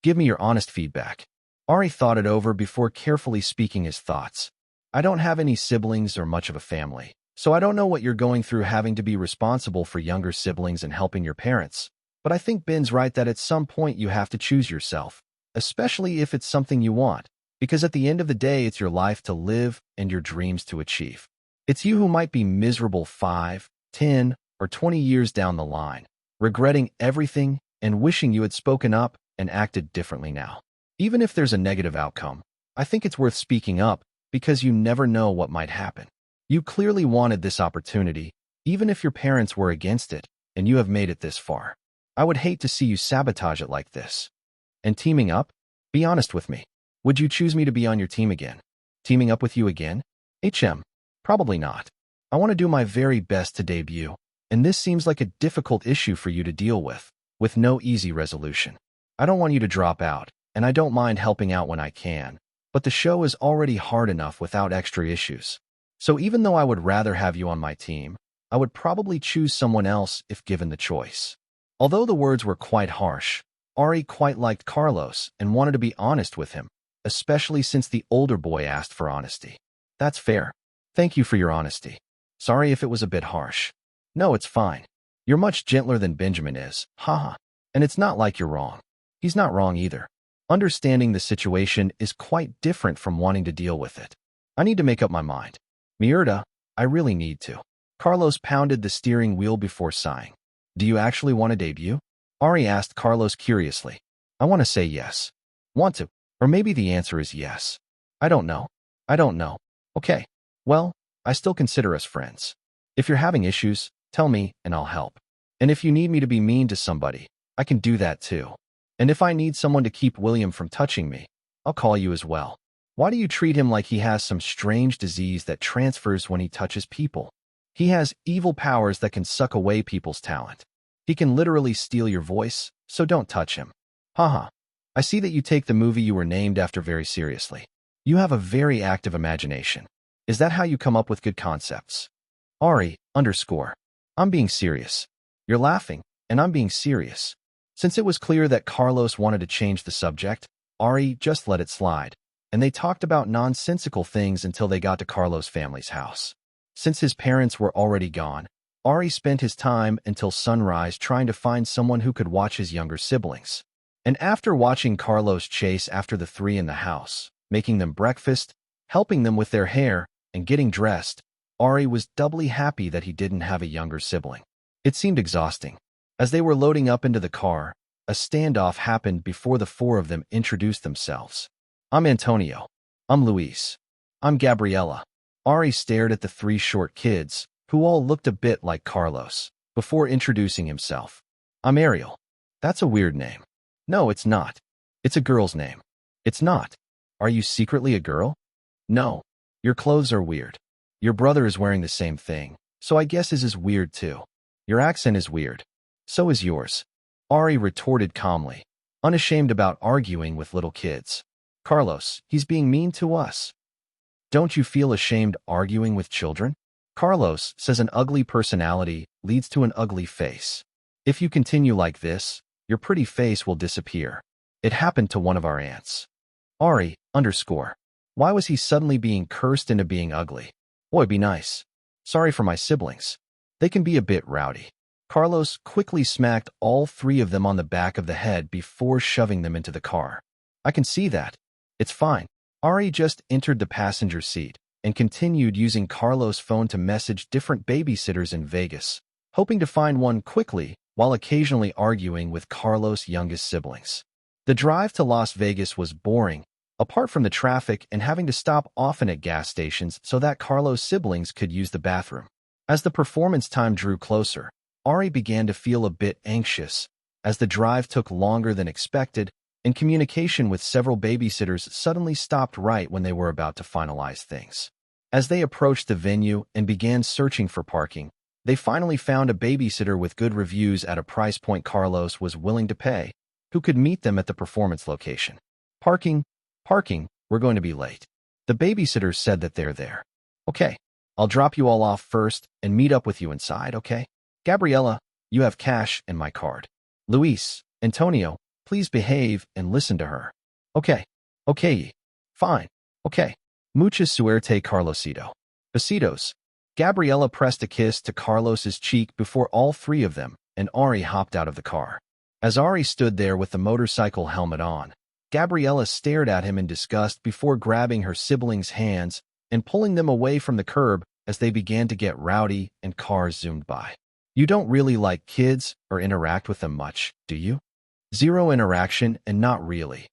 Speaker 1: give me your honest feedback. Ari thought it over before carefully speaking his thoughts. I don't have any siblings or much of a family, so I don't know what you're going through having to be responsible for younger siblings and helping your parents. But I think Ben's right that at some point you have to choose yourself, especially if it's something you want, because at the end of the day it's your life to live and your dreams to achieve. It's you who might be miserable 5, 10, or 20 years down the line, regretting everything and wishing you had spoken up and acted differently now. Even if there's a negative outcome, I think it's worth speaking up because you never know what might happen. You clearly wanted this opportunity, even if your parents were against it, and you have made it this far. I would hate to see you sabotage it like this. And teaming up? Be honest with me. Would you choose me to be on your team again? Teaming up with you again? Probably not. I want to do my very best to debut, and this seems like a difficult issue for you to deal with no easy resolution. I don't want you to drop out, and I don't mind helping out when I can, but the show is already hard enough without extra issues. So even though I would rather have you on my team, I would probably choose someone else if given the choice. Although the words were quite harsh, Ari quite liked Carlos and wanted to be honest with him, especially since the older boy asked for honesty. That's fair. Thank you for your honesty. Sorry if it was a bit harsh. No, it's fine. You're much gentler than Benjamin is, haha. And it's not like you're wrong. He's not wrong either. Understanding the situation is quite different from wanting to deal with it. I need to make up my mind. Mierda, I really need to. Carlos pounded the steering wheel before sighing. Do you actually want to debut? Ari asked Carlos curiously. I want to say yes. Want to? Or maybe the answer is yes. I don't know. Okay. Well, I still consider us friends. If you're having issues, tell me and I'll help. And if you need me to be mean to somebody, I can do that too. And if I need someone to keep William from touching me, I'll call you as well. Why do you treat him like he has some strange disease that transfers when he touches people? He has evil powers that can suck away people's talent. He can literally steal your voice, so don't touch him. Haha. I see that you take the movie you were named after very seriously. You have a very active imagination. Is that how you come up with good concepts? Ari, I'm being serious. You're laughing, and I'm being serious. Since it was clear that Carlos wanted to change the subject, Ari just let it slide, and they talked about nonsensical things until they got to Carlos' family's house. Since his parents were already gone, Ari spent his time until sunrise trying to find someone who could watch his younger siblings. And after watching Carlos chase after the three in the house, making them breakfast, helping them with their hair, and getting dressed, Ari was doubly happy that he didn't have a younger sibling. It seemed exhausting. As they were loading up into the car, a standoff happened before the four of them introduced themselves. I'm Antonio. I'm Luis. I'm Gabriela. Ari stared at the three short kids, who all looked a bit like Carlos, before introducing himself. I'm Ariel. That's a weird name. No, it's not. It's a girl's name. It's not. Are you secretly a girl? No. Your clothes are weird. Your brother is wearing the same thing, so I guess his is weird too. Your accent is weird. So is yours. Ari retorted calmly, unashamed about arguing with little kids. Carlos, he's being mean to us. Don't you feel ashamed arguing with children? Carlos says an ugly personality leads to an ugly face. If you continue like this, your pretty face will disappear. It happened to one of our aunts. Ari, why was he suddenly being cursed into being ugly? Boy, be nice. Sorry for my siblings. They can be a bit rowdy. Carlos quickly smacked all three of them on the back of the head before shoving them into the car. I can see that. It's fine. Ari just entered the passenger seat and continued using Carlos' phone to message different babysitters in Vegas, hoping to find one quickly while occasionally arguing with Carlos' youngest siblings. The drive to Las Vegas was boring apart from the traffic and having to stop often at gas stations so that Carlos' siblings could use the bathroom. As the performance time drew closer, Ari began to feel a bit anxious, as the drive took longer than expected, and communication with several babysitters suddenly stopped right when they were about to finalize things. As they approached the venue and began searching for parking, they finally found a babysitter with good reviews at a price point Carlos was willing to pay, who could meet them at the performance location. Parking, we're going to be late. The babysitter said that they're there. Okay, I'll drop you all off first and meet up with you inside, okay? Gabriella, you have cash and my card. Luis, Antonio, please behave and listen to her. Okay, fine, okay. Mucha suerte, Carlosito. Besitos. Gabriella pressed a kiss to Carlos's cheek before all three of them, and Ari hopped out of the car. As Ari stood there with the motorcycle helmet on, Gabriella stared at him in disgust before grabbing her siblings' hands and pulling them away from the curb as they began to get rowdy and cars zoomed by. You don't really like kids or interact with them much, do you? Zero interaction and not really,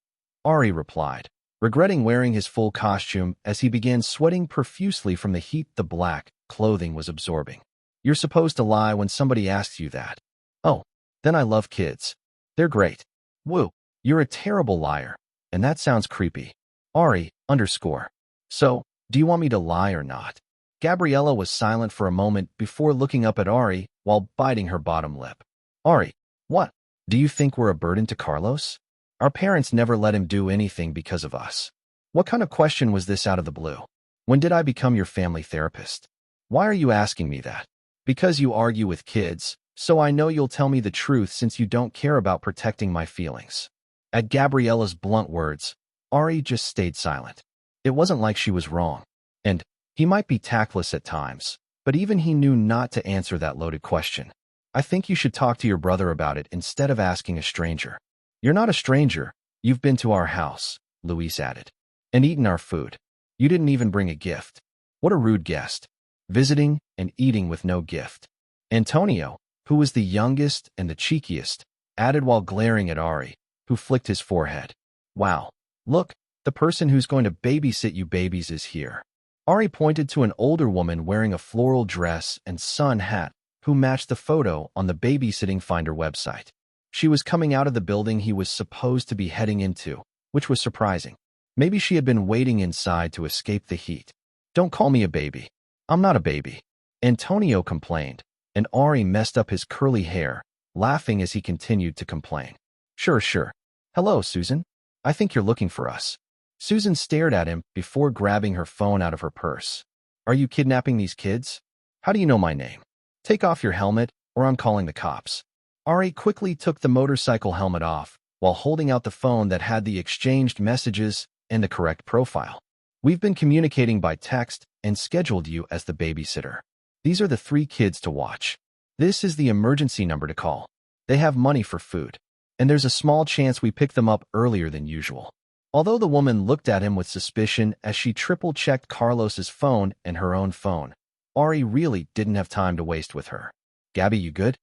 Speaker 1: Ari replied, regretting wearing his full costume as he began sweating profusely from the heat the black clothing was absorbing. You're supposed to lie when somebody asks you that. Oh, then I love kids. They're great. Woo, you're a terrible liar, and that sounds creepy. Ari, _ So, do you want me to lie or not? Gabriella was silent for a moment before looking up at Ari while biting her bottom lip. Ari, what? Do you think we're a burden to Carlos? Our parents never let him do anything because of us. What kind of question was this out of the blue? When did I become your family therapist? Why are you asking me that? Because you argue with kids, so I know you'll tell me the truth since you don't care about protecting my feelings. At Gabriella's blunt words, Ari just stayed silent. It wasn't like she was wrong. And he might be tactless at times, but even he knew not to answer that loaded question. I think you should talk to your brother about it instead of asking a stranger. You're not a stranger. You've been to our house, Luis added, and eaten our food. You didn't even bring a gift. What a rude guest. Visiting and eating with no gift. Antonio, who was the youngest and the cheekiest, added while glaring at Ari, who flicked his forehead. Wow, look, the person who's going to babysit you babies is here. Ari pointed to an older woman wearing a floral dress and sun hat who matched the photo on the babysitting finder website. She was coming out of the building he was supposed to be heading into, which was surprising. Maybe she had been waiting inside to escape the heat. Don't call me a baby. I'm not a baby, Antonio complained, and Ari messed up his curly hair, laughing as he continued to complain. Sure. Hello, Susan. I think you're looking for us. Susan stared at him before grabbing her phone out of her purse. Are you kidnapping these kids? How do you know my name? Take off your helmet, or I'm calling the cops. Ari quickly took the motorcycle helmet off, while holding out the phone that had the exchanged messages and the correct profile. We've been communicating by text and scheduled you as the babysitter. These are the 3 kids to watch. This is the emergency number to call. They have money for food, and there's a small chance we pick them up earlier than usual. Although the woman looked at him with suspicion as she triple-checked Carlos's phone and her own phone, Ari really didn't have time to waste with her. Gabby, you good?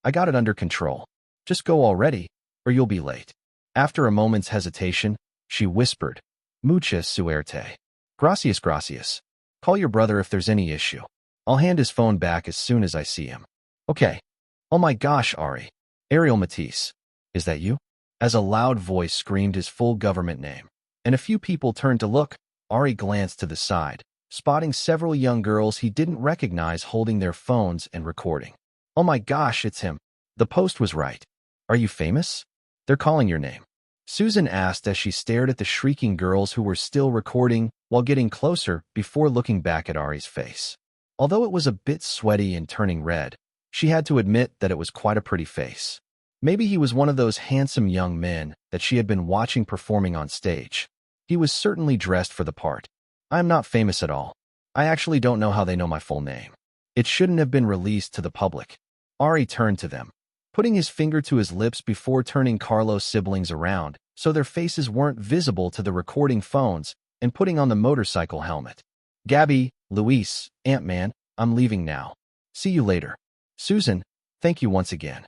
Speaker 1: I got it under control. Just go already, or you'll be late. After a moment's hesitation, she whispered, Mucha suerte. Gracias. Call your brother if there's any issue. I'll hand his phone back as soon as I see him. Okay. Oh my gosh, Ari. Ariel Matisse. Is that you? As a loud voice screamed his full government name, and a few people turned to look, Ari glanced to the side, spotting several young girls he didn't recognize holding their phones and recording. Oh my gosh, it's him. The post was right. Are you famous? They're calling your name. Susan asked as she stared at the shrieking girls who were still recording while getting closer before looking back at Ari's face. Although it was a bit sweaty and turning red, she had to admit that it was quite a pretty face. Maybe he was one of those handsome young men that she had been watching performing on stage. He was certainly dressed for the part. I am not famous at all. I actually don't know how they know my full name. It shouldn't have been released to the public. Ari turned to them, putting his finger to his lips before turning Carlos' siblings around so their faces weren't visible to the recording phones and putting on the motorcycle helmet. Gabby, Luis, Ant-Man, I'm leaving now. See you later. Susan, thank you once again.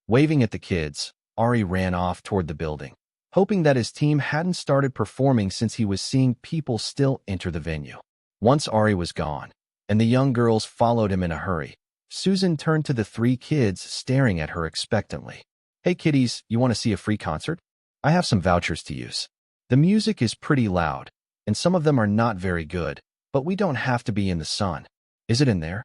Speaker 1: Waving at the kids, Ari ran off toward the building, hoping that his team hadn't started performing since he was seeing people still enter the venue. Once Ari was gone, and the young girls followed him in a hurry, Susan turned to the three kids staring at her expectantly. "Hey kiddies, you want to see a free concert? I have some vouchers to use. The music is pretty loud, and some of them are not very good, but we don't have to be in the sun. Is it in there?"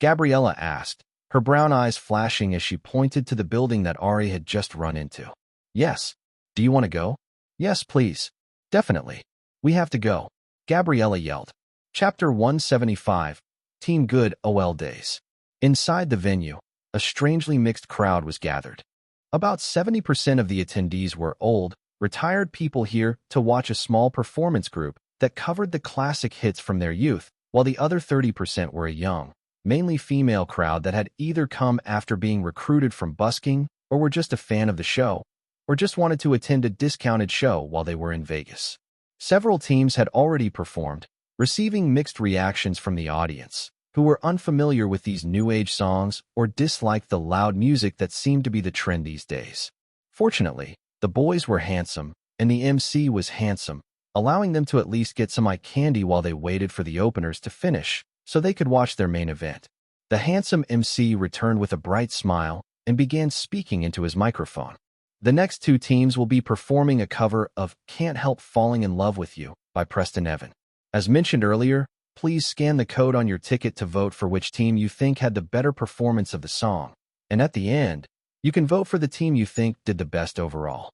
Speaker 1: Gabriella asked, her brown eyes flashing as she pointed to the building that Ari had just run into. "Yes. Do you want to go?" "Yes, please. Definitely. We have to go," Gabriella yelled. Chapter 175, Team Good OL Days. Inside the venue, a strangely mixed crowd was gathered. About 70% of the attendees were old, retired people here to watch a small performance group that covered the classic hits from their youth, while the other 30% were a young, mainly female crowd that had either come after being recruited from busking or were just a fan of the show, or just wanted to attend a discounted show while they were in Vegas. Several teams had already performed, receiving mixed reactions from the audience, who were unfamiliar with these new age songs or disliked the loud music that seemed to be the trend these days. Fortunately, the boys were handsome, and the MC was handsome, allowing them to at least get some eye candy while they waited for the openers to finish so they could watch their main event. The handsome MC returned with a bright smile and began speaking into his microphone. "The next two teams will be performing a cover of Can't Help Falling in Love with You by Preston Evan. As mentioned earlier, please scan the code on your ticket to vote for which team you think had the better performance of the song. And at the end, you can vote for the team you think did the best overall."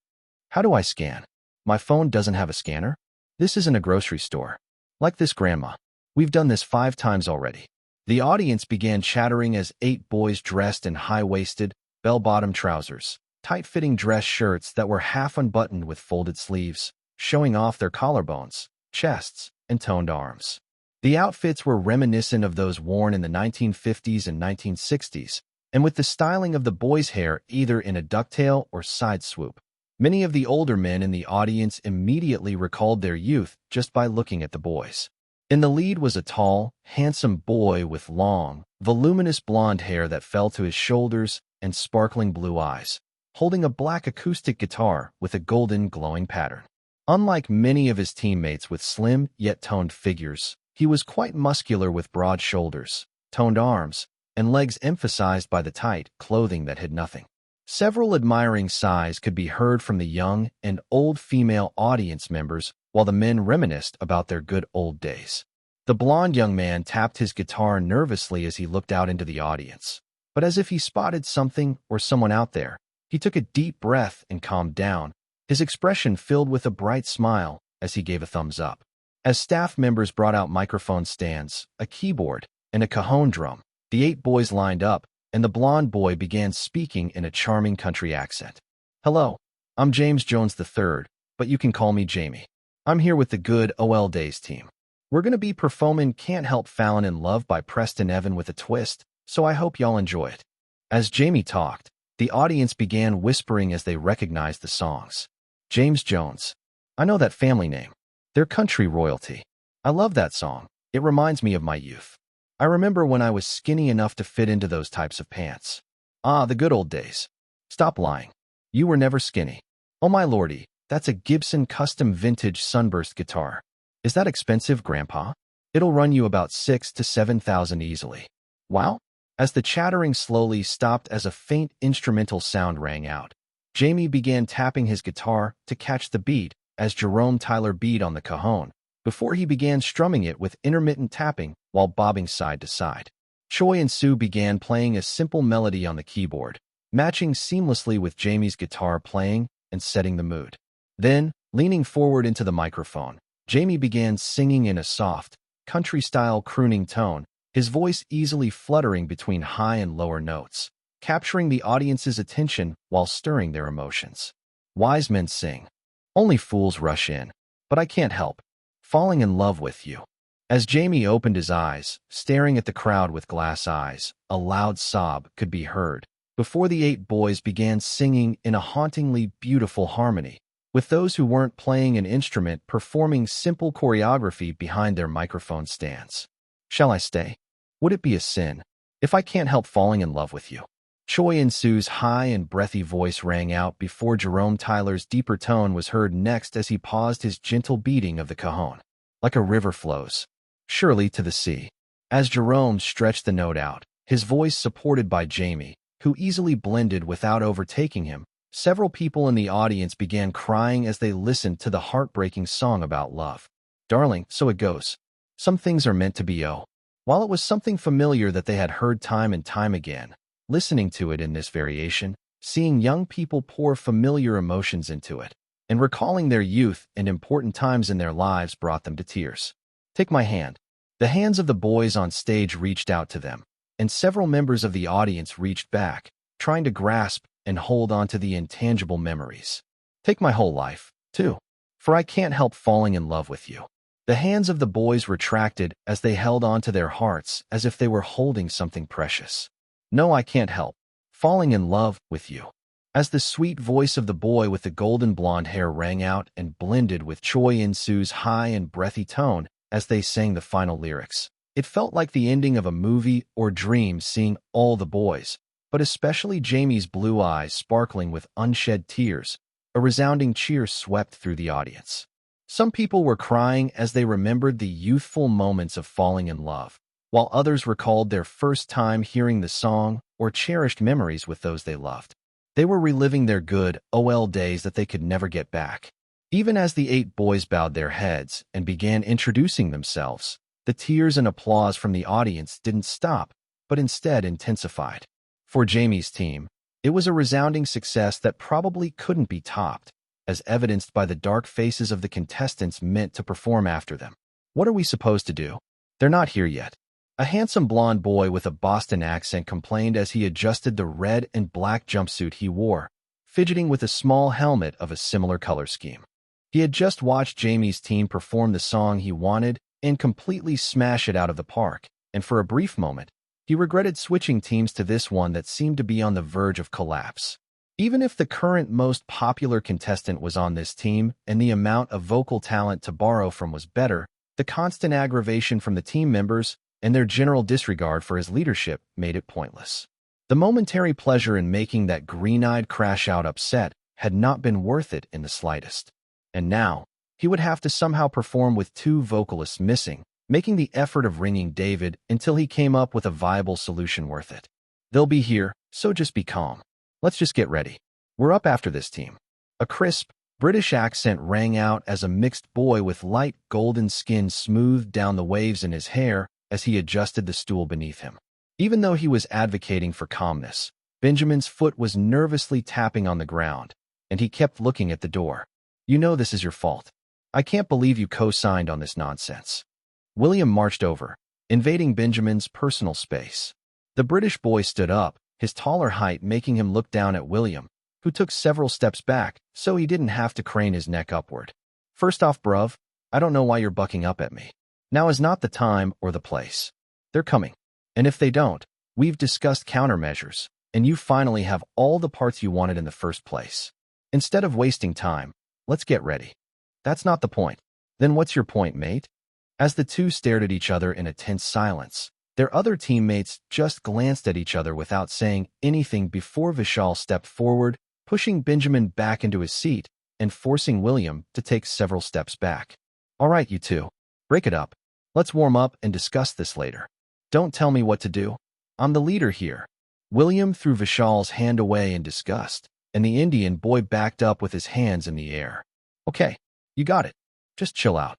Speaker 1: "How do I scan? My phone doesn't have a scanner." "This isn't a grocery store. Like this, Grandma. We've done this 5 times already." The audience began chattering as 8 boys dressed in high-waisted, bell-bottom trousers, tight-fitting dress shirts that were half unbuttoned with folded sleeves, showing off their collarbones, chests, and toned arms. The outfits were reminiscent of those worn in the 1950s and 1960s, and with the styling of the boys' hair either in a ducktail or side swoop. Many of the older men in the audience immediately recalled their youth just by looking at the boys. In the lead was a tall, handsome boy with long, voluminous blonde hair that fell to his shoulders and sparkling blue eyes, holding a black acoustic guitar with a golden glowing pattern. Unlike many of his teammates with slim yet toned figures, he was quite muscular with broad shoulders, toned arms, and legs emphasized by the tight clothing that hid nothing. Several admiring sighs could be heard from the young and old female audience members while the men reminisced about their good old days. The blond young man tapped his guitar nervously as he looked out into the audience, but as if he spotted something or someone out there, he took a deep breath and calmed down, his expression filled with a bright smile as he gave a thumbs up. As staff members brought out microphone stands, a keyboard, and a cajon drum, the 8 boys lined up, and the blond boy began speaking in a charming country accent. "Hello, I'm James Jones III, but you can call me Jamie. I'm here with the Good OL Days team. We're going to be performing Can't Help Falling in Love by Preston Evan with a twist, so I hope y'all enjoy it." As Jamie talked, the audience began whispering as they recognized the songs. "James Jones. I know that family name. They're country royalty. I love that song. It reminds me of my youth. I remember when I was skinny enough to fit into those types of pants. Ah, the good old days. Stop lying. You were never skinny. Oh my lordy, that's a Gibson custom vintage sunburst guitar. Is that expensive, Grandpa? It'll run you about 6,000 to 7,000 easily. Wow." As the chattering slowly stopped as a faint instrumental sound rang out, Jamie began tapping his guitar to catch the beat as Jerome Tyler beat on the cajon, before he began strumming it with intermittent tapping while bobbing side to side. Choi and Sue began playing a simple melody on the keyboard, matching seamlessly with Jamie's guitar playing and setting the mood. Then, leaning forward into the microphone, Jamie began singing in a soft, country-style crooning tone, his voice easily fluttering between high and lower notes, capturing the audience's attention while stirring their emotions. "Wise men sing. Only fools rush in. But I can't help falling in love with you." As Jamie opened his eyes, staring at the crowd with glass eyes, a loud sob could be heard before the 8 boys began singing in a hauntingly beautiful harmony, with those who weren't playing an instrument performing simple choreography behind their microphone stands. "Shall I stay? Would it be a sin if I can't help falling in love with you?" Choi In-soo's high and breathy voice rang out before Jerome Tyler's deeper tone was heard next as he paused his gentle beating of the cajon. Like a river flows, surely to the sea. As Jerome stretched the note out, his voice supported by Jamie, who easily blended without overtaking him, several people in the audience began crying as they listened to the heartbreaking song about love. Darling, so it goes. Some things are meant to be. While it was something familiar that they had heard time and time again, listening to it in this variation, seeing young people pour familiar emotions into it, and recalling their youth and important times in their lives brought them to tears. Take my hand. The hands of the boys on stage reached out to them, and several members of the audience reached back, trying to grasp and hold on to the intangible memories. Take my whole life, too, for I can't help falling in love with you. The hands of the boys retracted as they held on to their hearts as if they were holding something precious. No, I can't help falling in love with you. As the sweet voice of the boy with the golden blonde hair rang out and blended with Choi In-soo's high and breathy tone as they sang the final lyrics, it felt like the ending of a movie or dream, seeing all the boys, but especially Jamie's blue eyes sparkling with unshed tears. A resounding cheer swept through the audience. Some people were crying as they remembered the youthful moments of falling in love, while others recalled their first time hearing the song or cherished memories with those they loved. They were reliving their good old days that they could never get back. Even as the 8 boys bowed their heads and began introducing themselves, the tears and applause from the audience didn't stop, but instead intensified. For Jamie's team, it was a resounding success that probably couldn't be topped, as evidenced by the dark faces of the contestants meant to perform after them. What are we supposed to do? They're not here yet. A handsome blonde boy with a Boston accent complained as he adjusted the red and black jumpsuit he wore, fidgeting with a small helmet of a similar color scheme. He had just watched Jamie's team perform the song he wanted and completely smash it out of the park, and for a brief moment, he regretted switching teams to this one that seemed to be on the verge of collapse. Even if the current most popular contestant was on this team and the amount of vocal talent to borrow from was better, the constant aggravation from the team members and their general disregard for his leadership made it pointless. The momentary pleasure in making that green-eyed crash-out upset had not been worth it in the slightest. And now, he would have to somehow perform with 2 vocalists missing, making the effort of ringing David until he came up with a viable solution worth it. They'll be here, so just be calm. Let's just get ready. We're up after this team. A crisp, British accent rang out as a mixed boy with light golden skin smoothed down the waves in his hair as he adjusted the stool beneath him. Even though he was advocating for calmness, Benjamin's foot was nervously tapping on the ground, and he kept looking at the door. You know this is your fault. I can't believe you co-signed on this nonsense. William marched over, invading Benjamin's personal space. The British boy stood up, his taller height making him look down at William, who took several steps back so he didn't have to crane his neck upward. First off, bruv, I don't know why you're bucking up at me. Now is not the time or the place. They're coming. And if they don't, we've discussed countermeasures, and you finally have all the parts you wanted in the first place. Instead of wasting time, let's get ready. That's not the point. Then what's your point, mate? As the two stared at each other in a tense silence, their other teammates just glanced at each other without saying anything before Vishal stepped forward, pushing Benjamin back into his seat and forcing William to take several steps back. All right, you two. Break it up. Let's warm up and discuss this later. Don't tell me what to do. I'm the leader here. William threw Vishal's hand away in disgust, and the Indian boy backed up with his hands in the air. Okay, you got it. Just chill out.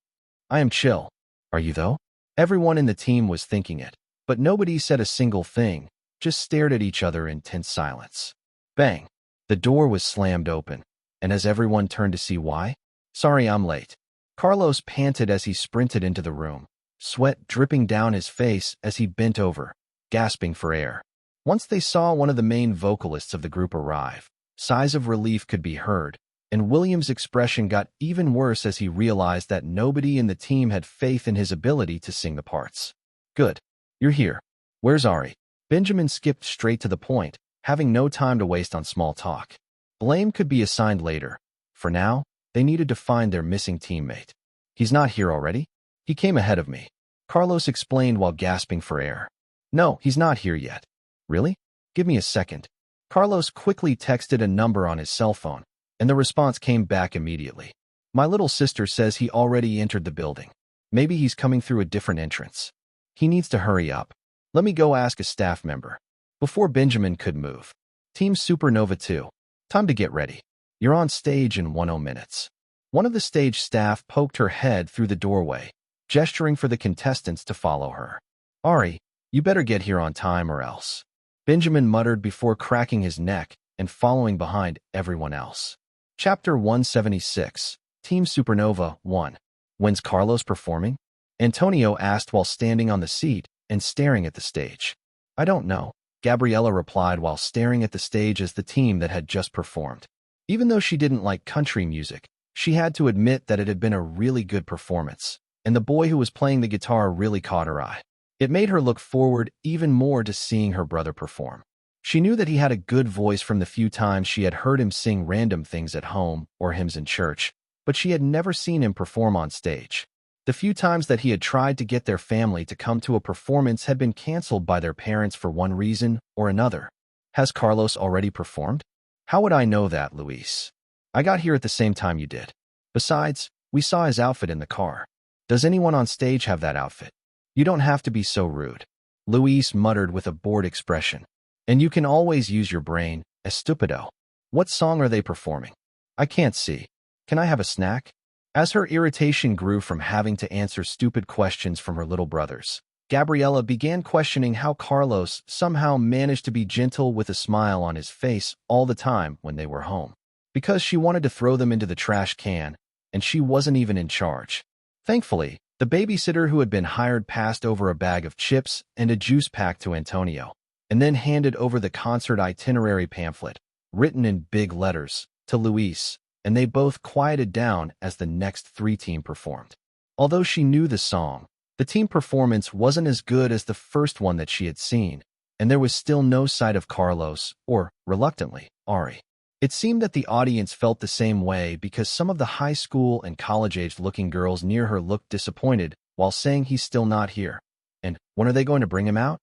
Speaker 1: I am chill. Are you though? Everyone in the team was thinking it, but nobody said a single thing, just stared at each other in tense silence. Bang! The door was slammed open, and as everyone turned to see why, sorry I'm late. Carlos panted as he sprinted into the room, sweat dripping down his face as he bent over, gasping for air. Once they saw one of the main vocalists of the group arrive, sighs of relief could be heard, and William's expression got even worse as he realized that nobody in the team had faith in his ability to sing the parts. Good. You're here. Where's Ari? Benjamin skipped straight to the point, having no time to waste on small talk. Blame could be assigned later. For now, they needed to find their missing teammate. He's not here already? He came ahead of me. Carlos explained while gasping for air. No, he's not here yet. Really? Give me a second. Carlos quickly texted a number on his cell phone, and the response came back immediately. My little sister says he already entered the building. Maybe he's coming through a different entrance. He needs to hurry up. Let me go ask a staff member. Before Benjamin could move. Team Supernova 2. Time to get ready. You're on stage in 10 minutes. One of the stage staff poked her head through the doorway, gesturing for the contestants to follow her. Ari, you better get here on time or else. Benjamin muttered before cracking his neck and following behind everyone else. Chapter 176. Team Supernova 1. When's Carlos performing? Antonio asked while standing on the seat and staring at the stage. I don't know, Gabriella replied while staring at the stage as the team that had just performed. Even though she didn't like country music, she had to admit that it had been a really good performance, and the boy who was playing the guitar really caught her eye. It made her look forward even more to seeing her brother perform. She knew that he had a good voice from the few times she had heard him sing random things at home or hymns in church, but she had never seen him perform on stage. The few times that he had tried to get their family to come to a performance had been canceled by their parents for one reason or another. Has Carlos already performed? How would I know that, Luis? I got here at the same time you did. Besides, we saw his outfit in the car. Does anyone on stage have that outfit? You don't have to be so rude. Luis muttered with a bored expression. And you can always use your brain, estupido. What song are they performing? I can't see. Can I have a snack? As her irritation grew from having to answer stupid questions from her little brothers, Gabriella began questioning how Carlos somehow managed to be gentle with a smile on his face all the time when they were home. Because she wanted to throw them into the trash can, and she wasn't even in charge. Thankfully, the babysitter who had been hired passed over a bag of chips and a juice pack to Antonio, and then handed over the concert itinerary pamphlet, written in big letters, to Luis, and they both quieted down as the next three team performed. Although she knew the song, the team performance wasn't as good as the first one that she had seen, and there was still no sight of Carlos or, reluctantly, Ari. It seemed that the audience felt the same way because some of the high school and college-aged looking girls near her looked disappointed while saying he's still not here. And when are they going to bring him out?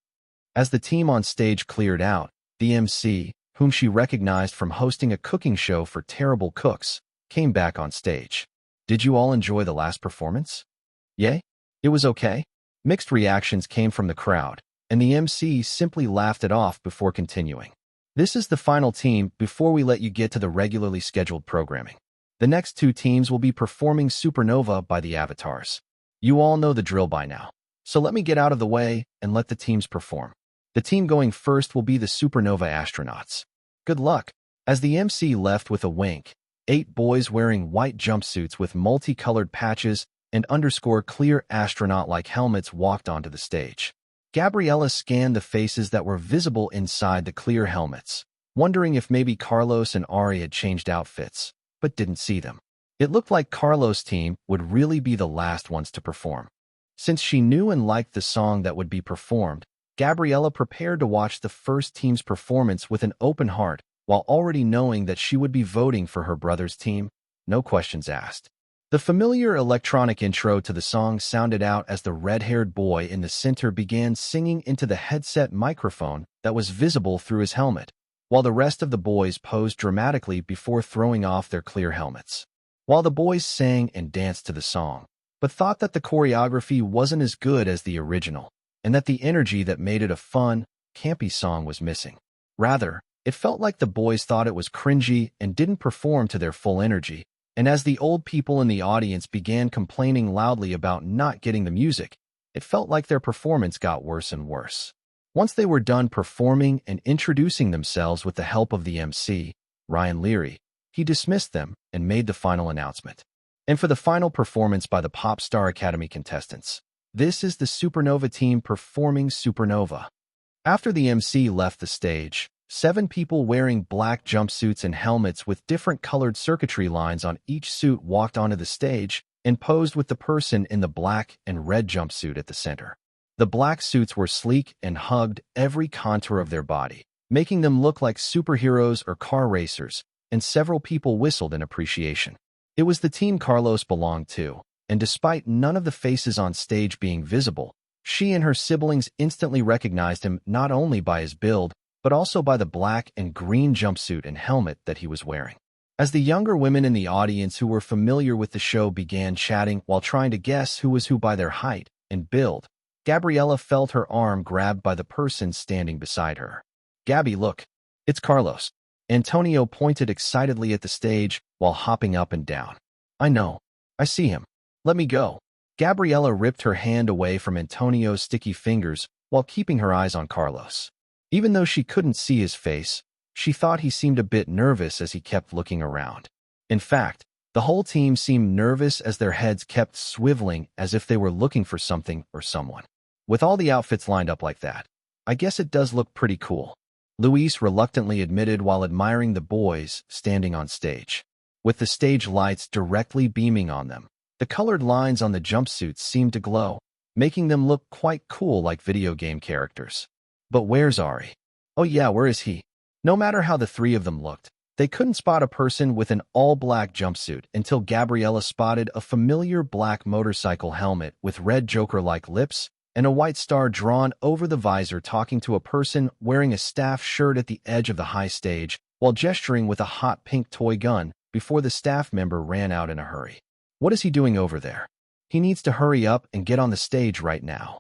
Speaker 1: As the team on stage cleared out, the MC, whom she recognized from hosting a cooking show for terrible cooks, came back on stage. Did you all enjoy the last performance? Yay? It was okay? Mixed reactions came from the crowd, and the MC simply laughed it off before continuing. This is the final team before we let you get to the regularly scheduled programming. The next two teams will be performing Supernova by the Avatars. You all know the drill by now, so let me get out of the way and let the teams perform. The team going first will be the Supernova astronauts. Good luck. As the MC left with a wink, 8 boys wearing white jumpsuits with multicolored patches and clear astronaut-like helmets walked onto the stage. Gabriella scanned the faces that were visible inside the clear helmets, wondering if maybe Carlos and Ari had changed outfits, but didn't see them. It looked like Carlos' team would really be the last ones to perform. Since she knew and liked the song that would be performed, Gabriella prepared to watch the first team's performance with an open heart while already knowing that she would be voting for her brother's team, no questions asked. The familiar electronic intro to the song sounded out as the red-haired boy in the center began singing into the headset microphone that was visible through his helmet, while the rest of the boys posed dramatically before throwing off their clear helmets. While the boys sang and danced to the song, but thought that the choreography wasn't as good as the original, and that the energy that made it a fun, campy song was missing. Rather, it felt like the boys thought it was cringy and didn't perform to their full energy, and as the old people in the audience began complaining loudly about not getting the music, it felt like their performance got worse and worse. Once they were done performing and introducing themselves with the help of the MC, Ryan Leary, he dismissed them and made the final announcement. And for the final performance by the Pop Star Academy contestants, this is the Supernova team performing Supernova. After the MC left the stage, 7 people wearing black jumpsuits and helmets with different colored circuitry lines on each suit walked onto the stage and posed with the person in the black and red jumpsuit at the center. The black suits were sleek and hugged every contour of their body, making them look like superheroes or car racers, and several people whistled in appreciation. It was the team Carlos belonged to, and despite none of the faces on stage being visible, she and her siblings instantly recognized him not only by his build, but also by the black and green jumpsuit and helmet that he was wearing. As the younger women in the audience who were familiar with the show began chatting while trying to guess who was who by their height and build, Gabriella felt her arm grabbed by the person standing beside her. "Gabby, look. It's Carlos." Antonio pointed excitedly at the stage while hopping up and down. "I know. I see him. Let me go." Gabriella ripped her hand away from Antonio's sticky fingers while keeping her eyes on Carlos. Even though she couldn't see his face, she thought he seemed a bit nervous as he kept looking around. In fact, the whole team seemed nervous as their heads kept swiveling as if they were looking for something or someone. With all the outfits lined up like that, I guess it does look pretty cool, Luis reluctantly admitted while admiring the boys standing on stage. With the stage lights directly beaming on them, the colored lines on the jumpsuits seemed to glow, making them look quite cool like video game characters. But where's Ari? Oh yeah, where is he? No matter how the three of them looked, they couldn't spot a person with an all-black jumpsuit until Gabriella spotted a familiar black motorcycle helmet with red Joker-like lips and a white star drawn over the visor talking to a person wearing a staff shirt at the edge of the high stage while gesturing with a hot pink toy gun before the staff member ran out in a hurry. What is he doing over there? He needs to hurry up and get on the stage right now,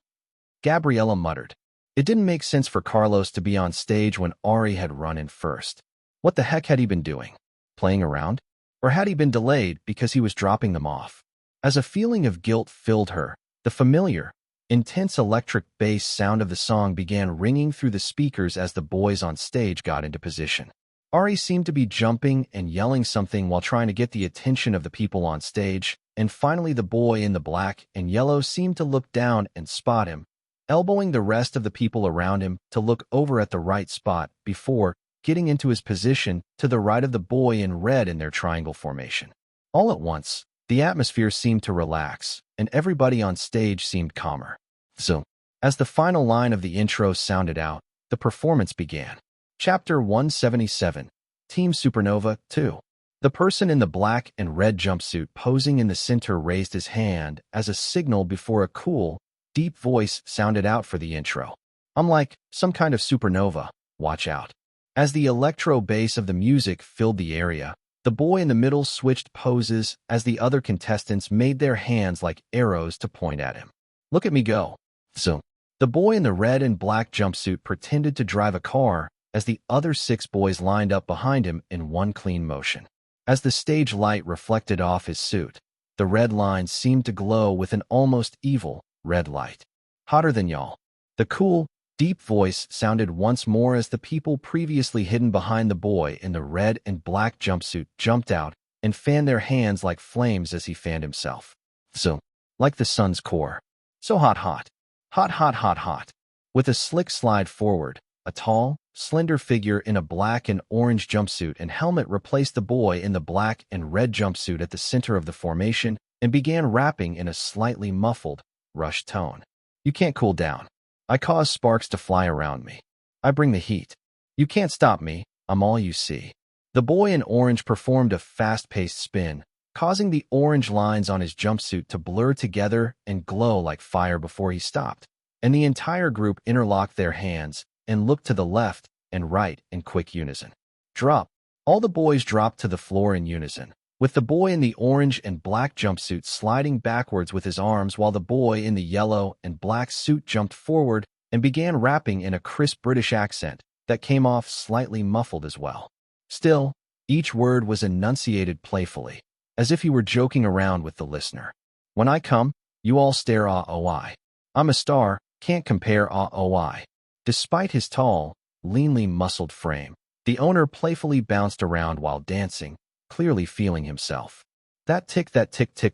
Speaker 1: Gabriella muttered. It didn't make sense for Carlos to be on stage when Ari had run in first. What the heck had he been doing? Playing around? Or had he been delayed because he was dropping them off? As a feeling of guilt filled her, the familiar, intense electric bass sound of the song began ringing through the speakers as the boys on stage got into position. Ari seemed to be jumping and yelling something while trying to get the attention of the people on stage, and finally the boy in the black and yellow seemed to look down and spot him, elbowing the rest of the people around him to look over at the right spot before getting into his position to the right of the boy in red in their triangle formation. All at once, the atmosphere seemed to relax, and everybody on stage seemed calmer. So, as the final line of the intro sounded out, the performance began. Chapter 177, Team Supernova 2. The person in the black and red jumpsuit posing in the center raised his hand as a signal before a cool, deep voice sounded out for the intro. "I'm like some kind of supernova, watch out." As the electro bass of the music filled the area, the boy in the middle switched poses as the other contestants made their hands like arrows to point at him. "Look at me go." So, the boy in the red and black jumpsuit pretended to drive a car as the other 6 boys lined up behind him in one clean motion. As the stage light reflected off his suit, the red lines seemed to glow with an almost evil red light. "Hotter than y'all." The cool, deep voice sounded once more as the people previously hidden behind the boy in the red and black jumpsuit jumped out and fanned their hands like flames as he fanned himself. So, like the sun's core. So hot, hot. Hot, hot, hot, hot. With a slick slide forward, a tall, slender figure in a black and orange jumpsuit and helmet replaced the boy in the black and red jumpsuit at the center of the formation and began rapping in a slightly muffled, rushed tone. "You can't cool down. I cause sparks to fly around me. I bring the heat. You can't stop me. I'm all you see." The boy in orange performed a fast-paced spin, causing the orange lines on his jumpsuit to blur together and glow like fire before he stopped, and the entire group interlocked their hands and looked to the left and right in quick unison. Drop. All the boys dropped to the floor in unison, with the boy in the orange and black jumpsuit sliding backwards with his arms while the boy in the yellow and black suit jumped forward and began rapping in a crisp British accent that came off slightly muffled as well. Still, each word was enunciated playfully, as if he were joking around with the listener. "When I come, you all stare ah-oh-I. I'm a star, can't compare ah-oh-I." Despite his tall, leanly muscled frame, the owner playfully bounced around while dancing, clearly feeling himself. That tick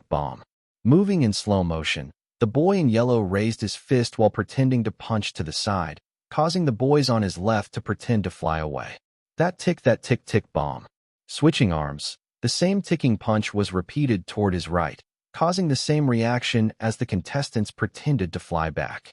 Speaker 1: bomb. Moving in slow motion, the boy in yellow raised his fist while pretending to punch to the side, causing the boys on his left to pretend to fly away. That tick bomb. Switching arms, the same ticking punch was repeated toward his right, causing the same reaction as the contestants pretended to fly back.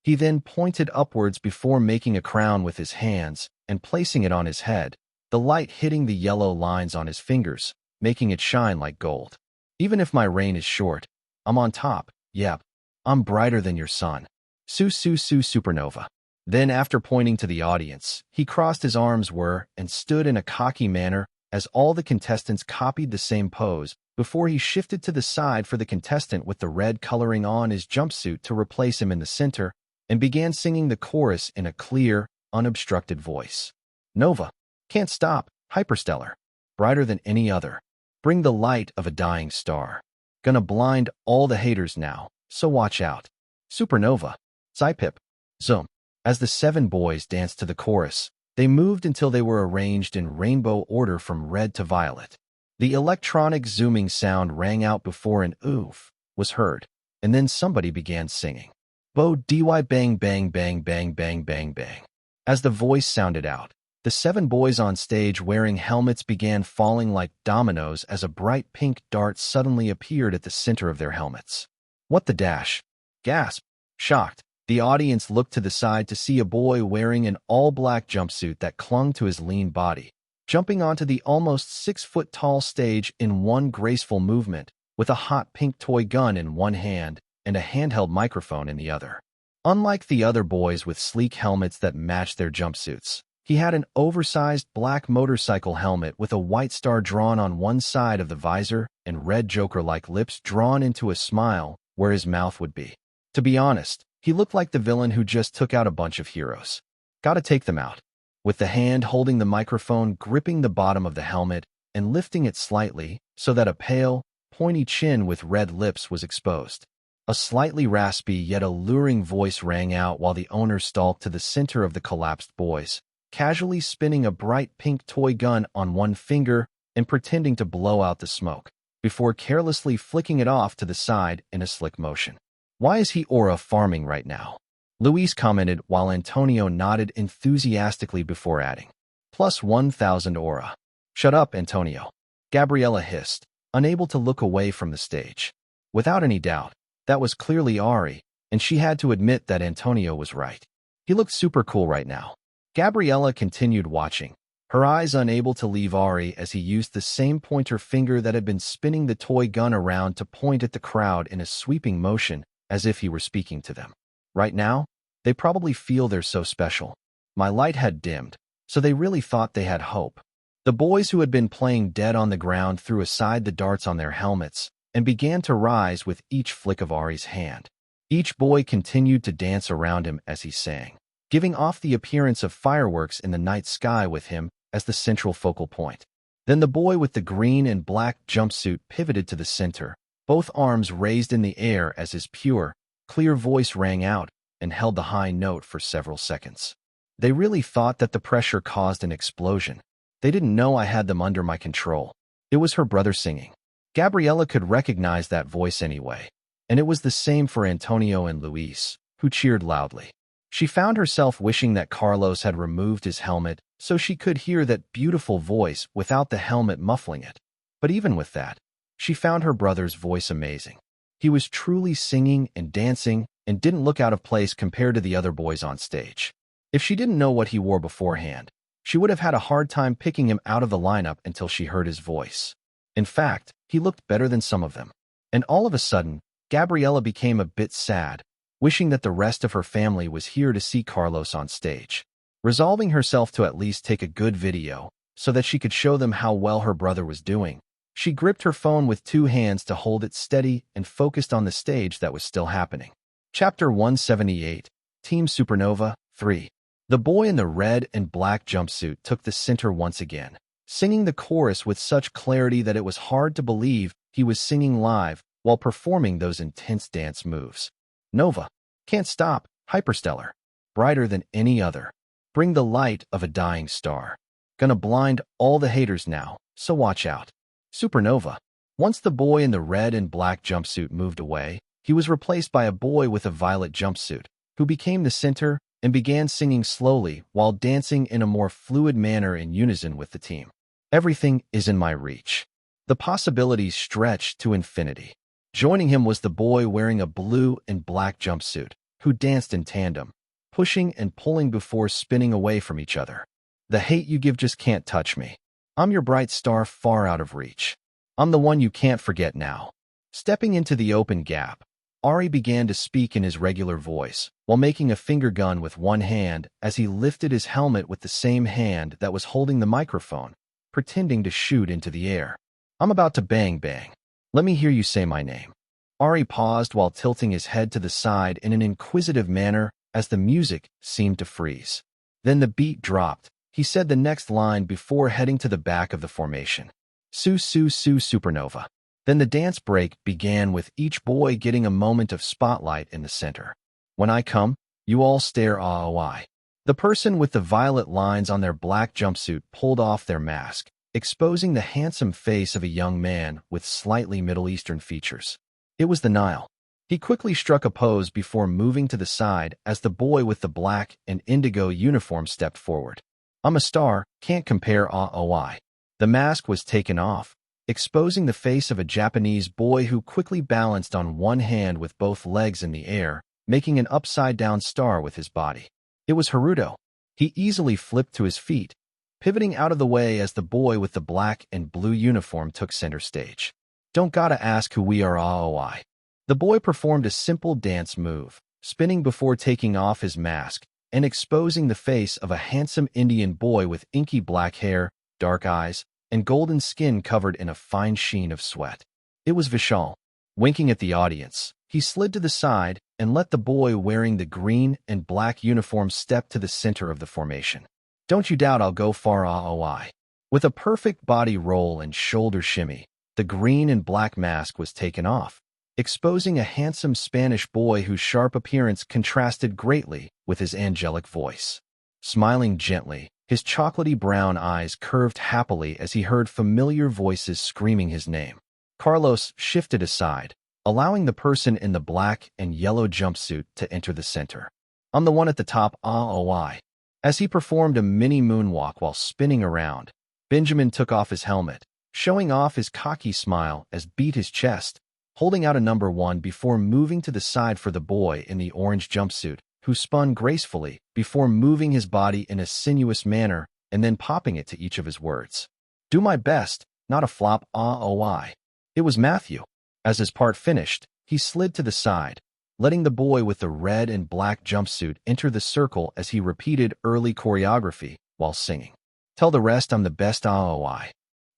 Speaker 1: He then pointed upwards before making a crown with his hands and placing it on his head, the light hitting the yellow lines on his fingers, making it shine like gold. "Even if my reign is short, I'm on top, yep. I'm brighter than your sun. Supernova." Then, after pointing to the audience, he crossed his arms and stood in a cocky manner as all the contestants copied the same pose before he shifted to the side for the contestant with the red coloring on his jumpsuit to replace him in the center and began singing the chorus in a clear, unobstructed voice. Nova. Can't stop. Hyperstellar. Brighter than any other. Bring the light of a dying star. Gonna blind all the haters now, so watch out. Supernova. Zipip. Zoom. As the 7 boys danced to the chorus, they moved until they were arranged in rainbow order from red to violet. The electronic zooming sound rang out before an oof was heard, and then somebody began singing. Bo dy bang bang bang bang bang bang bang. As the voice sounded out, the 7 boys on stage wearing helmets began falling like dominoes as a bright pink dart suddenly appeared at the center of their helmets. What the dash? Gasp. Shocked, the audience looked to the side to see a boy wearing an all-black jumpsuit that clung to his lean body, jumping onto the almost 6-foot-tall stage in one graceful movement, with a hot pink toy gun in one hand and a handheld microphone in the other. Unlike the other boys with sleek helmets that matched their jumpsuits, he had an oversized black motorcycle helmet with a white star drawn on one side of the visor and red Joker-like lips drawn into a smile where his mouth would be. To be honest, he looked like the villain who just took out a bunch of heroes. Gotta take them out. With the hand holding the microphone gripping the bottom of the helmet and lifting it slightly so that a pale, pointy chin with red lips was exposed. A slightly raspy yet alluring voice rang out while the owner stalked to the center of the collapsed boys, casually spinning a bright pink toy gun on one finger and pretending to blow out the smoke, before carelessly flicking it off to the side in a slick motion. Why is he aura farming right now? Luis commented while Antonio nodded enthusiastically before adding, plus 1,000 aura. Shut up, Antonio. Gabriella hissed, unable to look away from the stage. Without any doubt, that was clearly Ari, and she had to admit that Antonio was right. He looked super cool right now. Gabriella continued watching, her eyes unable to leave Ari as he used the same pointer finger that had been spinning the toy gun around to point at the crowd in a sweeping motion as if he were speaking to them. Right now, they probably feel they're so special. My light had dimmed, so they really thought they had hope. The boys who had been playing dead on the ground threw aside the darts on their helmets and began to rise with each flick of Ari's hand. Each boy continued to dance around him as he sang, giving off the appearance of fireworks in the night sky with him as the central focal point. Then the boy with the green and black jumpsuit pivoted to the center, both arms raised in the air as his pure, clear voice rang out and held the high note for several seconds. They really thought that the pressure caused an explosion. They didn't know I had them under my control. It was her brother singing. Gabriella could recognize that voice anyway, and it was the same for Antonio and Luis, who cheered loudly. She found herself wishing that Carlos had removed his helmet so she could hear that beautiful voice without the helmet muffling it. But even with that, she found her brother's voice amazing. He was truly singing and dancing and didn't look out of place compared to the other boys on stage. If she didn't know what he wore beforehand, she would have had a hard time picking him out of the lineup until she heard his voice. In fact, he looked better than some of them. And all of a sudden, Gabriella became a bit sad, wishing that the rest of her family was here to see Carlos on stage. Resolving herself to at least take a good video so that she could show them how well her brother was doing, she gripped her phone with 2 hands to hold it steady and focused on the stage that was still happening. Chapter 178, Team Supernova 3. The boy in the red and black jumpsuit took the center once again, singing the chorus with such clarity that it was hard to believe he was singing live while performing those intense dance moves. Nova. Can't stop. Hyperstellar. Brighter than any other. Bring the light of a dying star. Gonna blind all the haters now, so watch out. Supernova. Once the boy in the red and black jumpsuit moved away, he was replaced by a boy with a violet jumpsuit, who became the center and began singing slowly while dancing in a more fluid manner in unison with the team. Everything is in my reach. The possibilities stretch to infinity. Joining him was the boy wearing a blue and black jumpsuit, who danced in tandem, pushing and pulling before spinning away from each other. The hate you give just can't touch me. I'm your bright star far out of reach. I'm the one you can't forget now. Stepping into the open gap, Ari began to speak in his regular voice, while making a finger gun with one hand as he lifted his helmet with the same hand that was holding the microphone, pretending to shoot into the air. I'm about to bang bang. Let me hear you say my name. Ari paused while tilting his head to the side in an inquisitive manner as the music seemed to freeze. Then the beat dropped. He said the next line before heading to the back of the formation. Su su su supernova. Then the dance break began with each boy getting a moment of spotlight in the center. When I come, you all stare AOI. The person with the violet lines on their black jumpsuit pulled off their mask, exposing the handsome face of a young man with slightly Middle Eastern features. It was the Nile. He quickly struck a pose before moving to the side as the boy with the black and indigo uniform stepped forward. I'm a star, can't compare AOI. The mask was taken off, exposing the face of a Japanese boy who quickly balanced on one hand with both legs in the air, making an upside-down star with his body. It was Haruto. He easily flipped to his feet, pivoting out of the way as the boy with the black and blue uniform took center stage. Don't gotta ask who we are AOI. The boy performed a simple dance move, spinning before taking off his mask and exposing the face of a handsome Indian boy with inky black hair, dark eyes, and golden skin covered in a fine sheen of sweat. It was Vishal. Winking at the audience, he slid to the side and let the boy wearing the green and black uniform step to the center of the formation. Don't you doubt I'll go far AOI. With a perfect body roll and shoulder shimmy, the green and black mask was taken off, exposing a handsome Spanish boy whose sharp appearance contrasted greatly with his angelic voice. Smiling gently, his chocolatey brown eyes curved happily as he heard familiar voices screaming his name. Carlos shifted aside, allowing the person in the black and yellow jumpsuit to enter the center. I'm the one at the top AOI. As he performed a mini moonwalk while spinning around, Benjamin took off his helmet, showing off his cocky smile as beat his chest, holding out a number 1 before moving to the side for the boy in the orange jumpsuit, who spun gracefully before moving his body in a sinuous manner and then popping it to each of his words. Do my best, not a flop AOI. It was Matthew. As his part finished, he slid to the side, letting the boy with the red and black jumpsuit enter the circle as he repeated early choreography while singing. Tell the rest I'm the best AOI.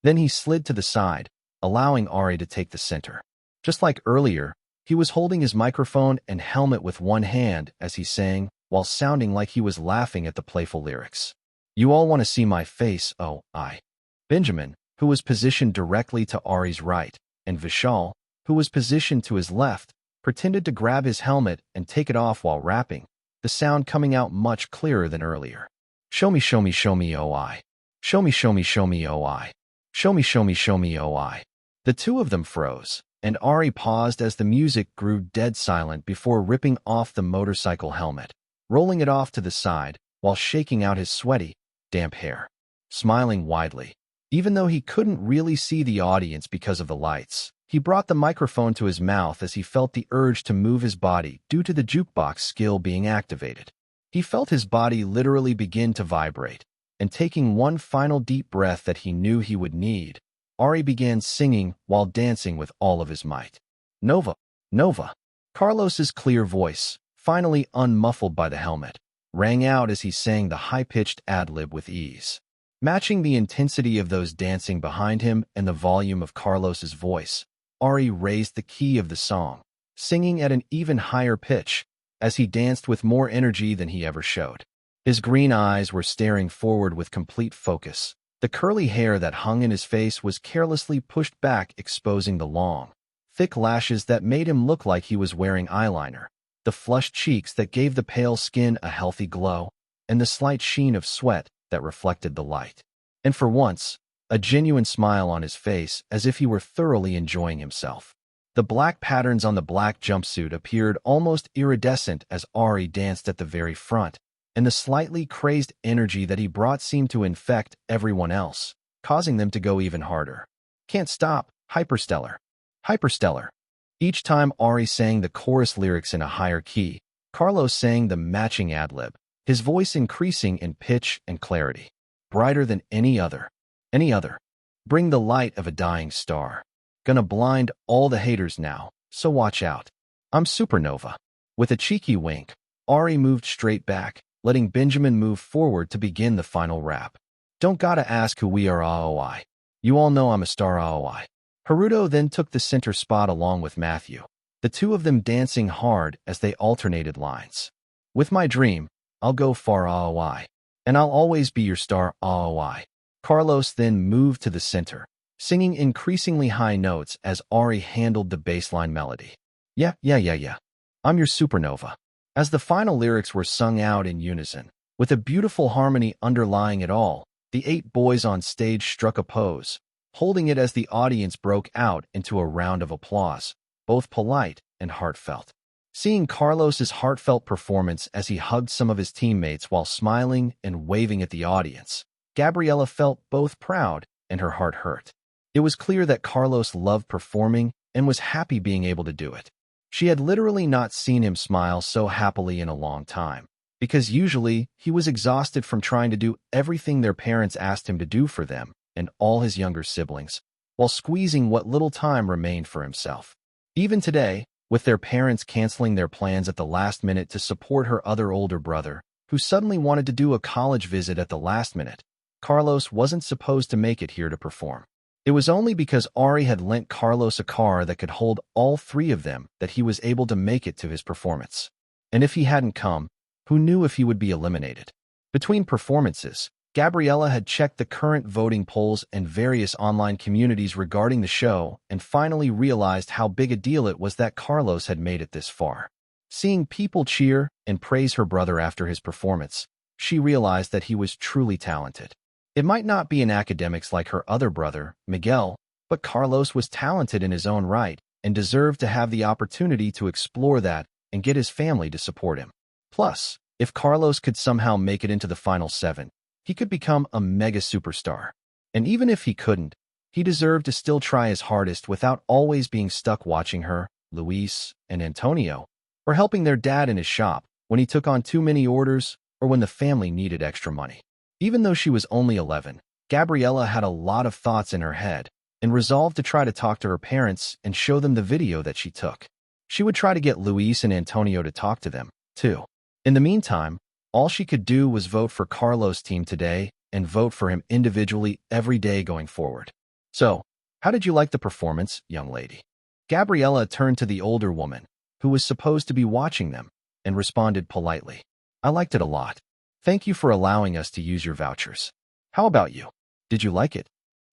Speaker 1: Then he slid to the side, allowing Ari to take the center. Just like earlier, he was holding his microphone and helmet with one hand as he sang, while sounding like he was laughing at the playful lyrics. You all want to see my face, oh, I. Benjamin, who was positioned directly to Ari's right, and Vishal, who was positioned to his left, pretended to grab his helmet and take it off while rapping, the sound coming out much clearer than earlier. Show me, show me, show me, oh, I. Show me, show me, show me, oh, I. Show me, show me, show me, oh, I. The two of them froze, and Ari paused as the music grew dead silent before ripping off the motorcycle helmet, rolling it off to the side while shaking out his sweaty, damp hair, smiling widely. Even though he couldn't really see the audience because of the lights, he brought the microphone to his mouth as he felt the urge to move his body due to the jukebox skill being activated. He felt his body literally begin to vibrate, and taking one final deep breath that he knew he would need, Ari began singing while dancing with all of his might. Nova, Nova. Carlos's clear voice, finally unmuffled by the helmet, rang out as he sang the high-pitched ad-lib with ease. Matching the intensity of those dancing behind him and the volume of Carlos's voice, Ari raised the key of the song, singing at an even higher pitch, as he danced with more energy than he ever showed. His green eyes were staring forward with complete focus. The curly hair that hung in his face was carelessly pushed back, exposing the long, thick lashes that made him look like he was wearing eyeliner, the flushed cheeks that gave the pale skin a healthy glow, and the slight sheen of sweat that reflected the light. And for once, a genuine smile on his face as if he were thoroughly enjoying himself. The black patterns on the black jumpsuit appeared almost iridescent as Ari danced at the very front, and the slightly crazed energy that he brought seemed to infect everyone else, causing them to go even harder. Can't stop, hyperstellar. Hyperstellar. Each time Ari sang the chorus lyrics in a higher key, Carlos sang the matching ad-lib, his voice increasing in pitch and clarity. Brighter than any other. Any other. Bring the light of a dying star. Gonna blind all the haters now, so watch out. I'm supernova. With a cheeky wink, Ari moved straight back, letting Benjamin move forward to begin the final rap. Don't gotta ask who we are, AOI. You all know I'm a star, AOI. Haruto then took the center spot along with Matthew, the two of them dancing hard as they alternated lines. With my dream, I'll go far, AOI. And I'll always be your star, AOI. Carlos then moved to the center, singing increasingly high notes as Ari handled the bassline melody. Yeah. I'm your supernova. As the final lyrics were sung out in unison, with a beautiful harmony underlying it all, the 8 boys on stage struck a pose, holding it as the audience broke out into a round of applause, both polite and heartfelt. Seeing Carlos's heartfelt performance as he hugged some of his teammates while smiling and waving at the audience, Gabriella felt both proud and her heart hurt. It was clear that Carlos loved performing and was happy being able to do it. She had literally not seen him smile so happily in a long time, because usually he was exhausted from trying to do everything their parents asked him to do for them and all his younger siblings, while squeezing what little time remained for himself. Even today, with their parents canceling their plans at the last minute to support her other older brother, who suddenly wanted to do a college visit at the last minute, Carlos wasn't supposed to make it here to perform. It was only because Ari had lent Carlos a car that could hold all 3 of them that he was able to make it to his performance. And if he hadn't come, who knew if he would be eliminated? Between performances, Gabriella had checked the current voting polls and various online communities regarding the show and finally realized how big a deal it was that Carlos had made it this far. Seeing people cheer and praise her brother after his performance, she realized that he was truly talented. It might not be in academics like her other brother, Miguel, but Carlos was talented in his own right and deserved to have the opportunity to explore that and get his family to support him. Plus, if Carlos could somehow make it into the final 7, he could become a mega superstar. And even if he couldn't, he deserved to still try his hardest without always being stuck watching her, Luis, and Antonio, or helping their dad in his shop when he took on too many orders or when the family needed extra money. Even though she was only 11, Gabriella had a lot of thoughts in her head and resolved to try to talk to her parents and show them the video that she took. She would try to get Luis and Antonio to talk to them, too. In the meantime, all she could do was vote for Carlos' team today and vote for him individually every day going forward. So, how did you like the performance, young lady? Gabriella turned to the older woman, who was supposed to be watching them, and responded politely. I liked it a lot. Thank you for allowing us to use your vouchers. How about you? Did you like it?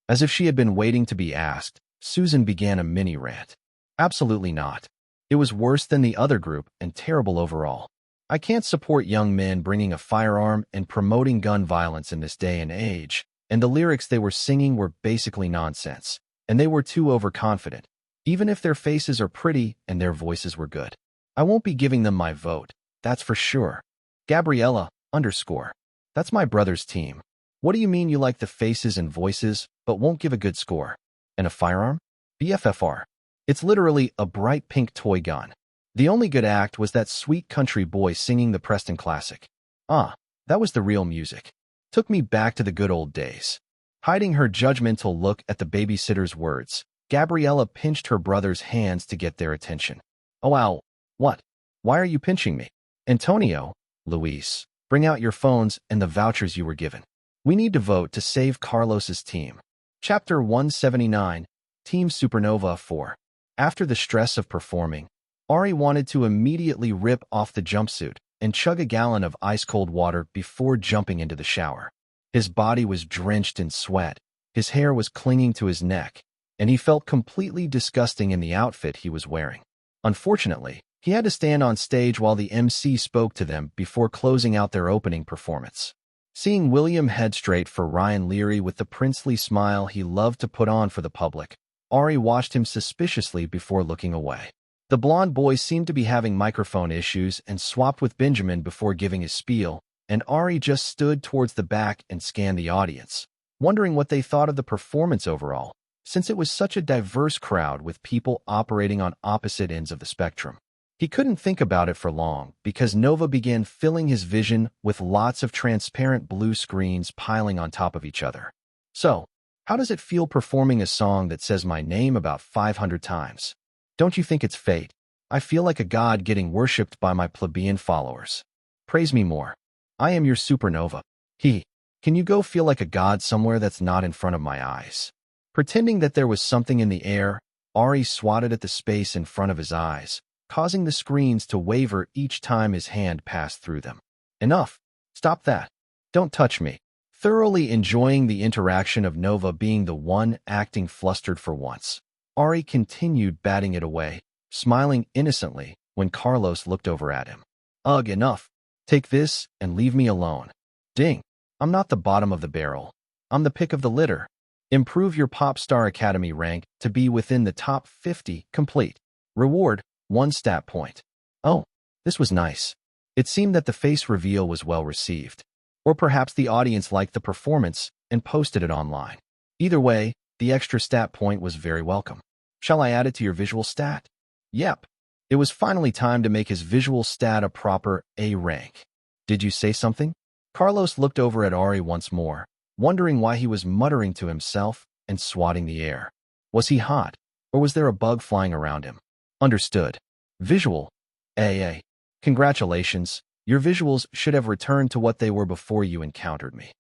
Speaker 1: As if she had been waiting to be asked, Susan began a mini rant. Absolutely not. It was worse than the other group and terrible overall. I can't support young men bringing a firearm and promoting gun violence in this day and age, and the lyrics they were singing were basically nonsense, and they were too overconfident, even if their faces are pretty and their voices were good. I won't be giving them my vote, that's for sure. Gabriella, _. That's my brother's team. What do you mean you like the faces and voices, but won't give a good score? And a firearm? BFFR. It's literally a bright pink toy gun. The only good act was that sweet country boy singing the Preston classic. That was the real music. Took me back to the good old days. Hiding her judgmental look at the babysitter's words, Gabriella pinched her brother's hands to get their attention. Oh wow, what? Why are you pinching me? Antonio, Luis, bring out your phones and the vouchers you were given. We need to vote to save Carlos's team. Chapter 179, Team Supernova 4. After the stress of performing, Ari wanted to immediately rip off the jumpsuit and chug a gallon of ice-cold water before jumping into the shower. His body was drenched in sweat, his hair was clinging to his neck, and he felt completely disgusting in the outfit he was wearing. Unfortunately, he had to stand on stage while the MC spoke to them before closing out their opening performance. Seeing William head straight for Ryan Leary with the princely smile he loved to put on for the public, Ari watched him suspiciously before looking away. The blonde boy seemed to be having microphone issues and swapped with Benjamin before giving his spiel, and Ari just stood towards the back and scanned the audience, wondering what they thought of the performance overall, since it was such a diverse crowd with people operating on opposite ends of the spectrum. He couldn't think about it for long because Nova began filling his vision with lots of transparent blue screens piling on top of each other. So, how does it feel performing a song that says my name about 500 times? Don't you think it's fate? I feel like a god getting worshipped by my plebeian followers. Praise me more. I am your supernova. Can you go feel like a god somewhere that's not in front of my eyes? Pretending that there was something in the air, Ari swatted at the space in front of his eyes, causing the screens to waver each time his hand passed through them. Enough. Stop that. Don't touch me. Thoroughly enjoying the interaction of Nova being the one acting flustered for once, Ari continued batting it away, smiling innocently when Carlos looked over at him. Ugh, enough. Take this and leave me alone. Ding. I'm not the bottom of the barrel. I'm the pick of the litter. Improve your Pop Star Academy rank to be within the top 50 complete. Reward, 1 stat point. Oh, this was nice. It seemed that the face reveal was well received. Or perhaps the audience liked the performance and posted it online. Either way, the extra stat point was very welcome. Shall I add it to your visual stat? Yep. It was finally time to make his visual stat a proper A rank. Did you say something? Carlos looked over at Ari once more, wondering why he was muttering to himself and swatting the air. Was he hot, or was there a bug flying around him? Understood. Visual. AA. Congratulations. Your visuals should have returned to what they were before you encountered me.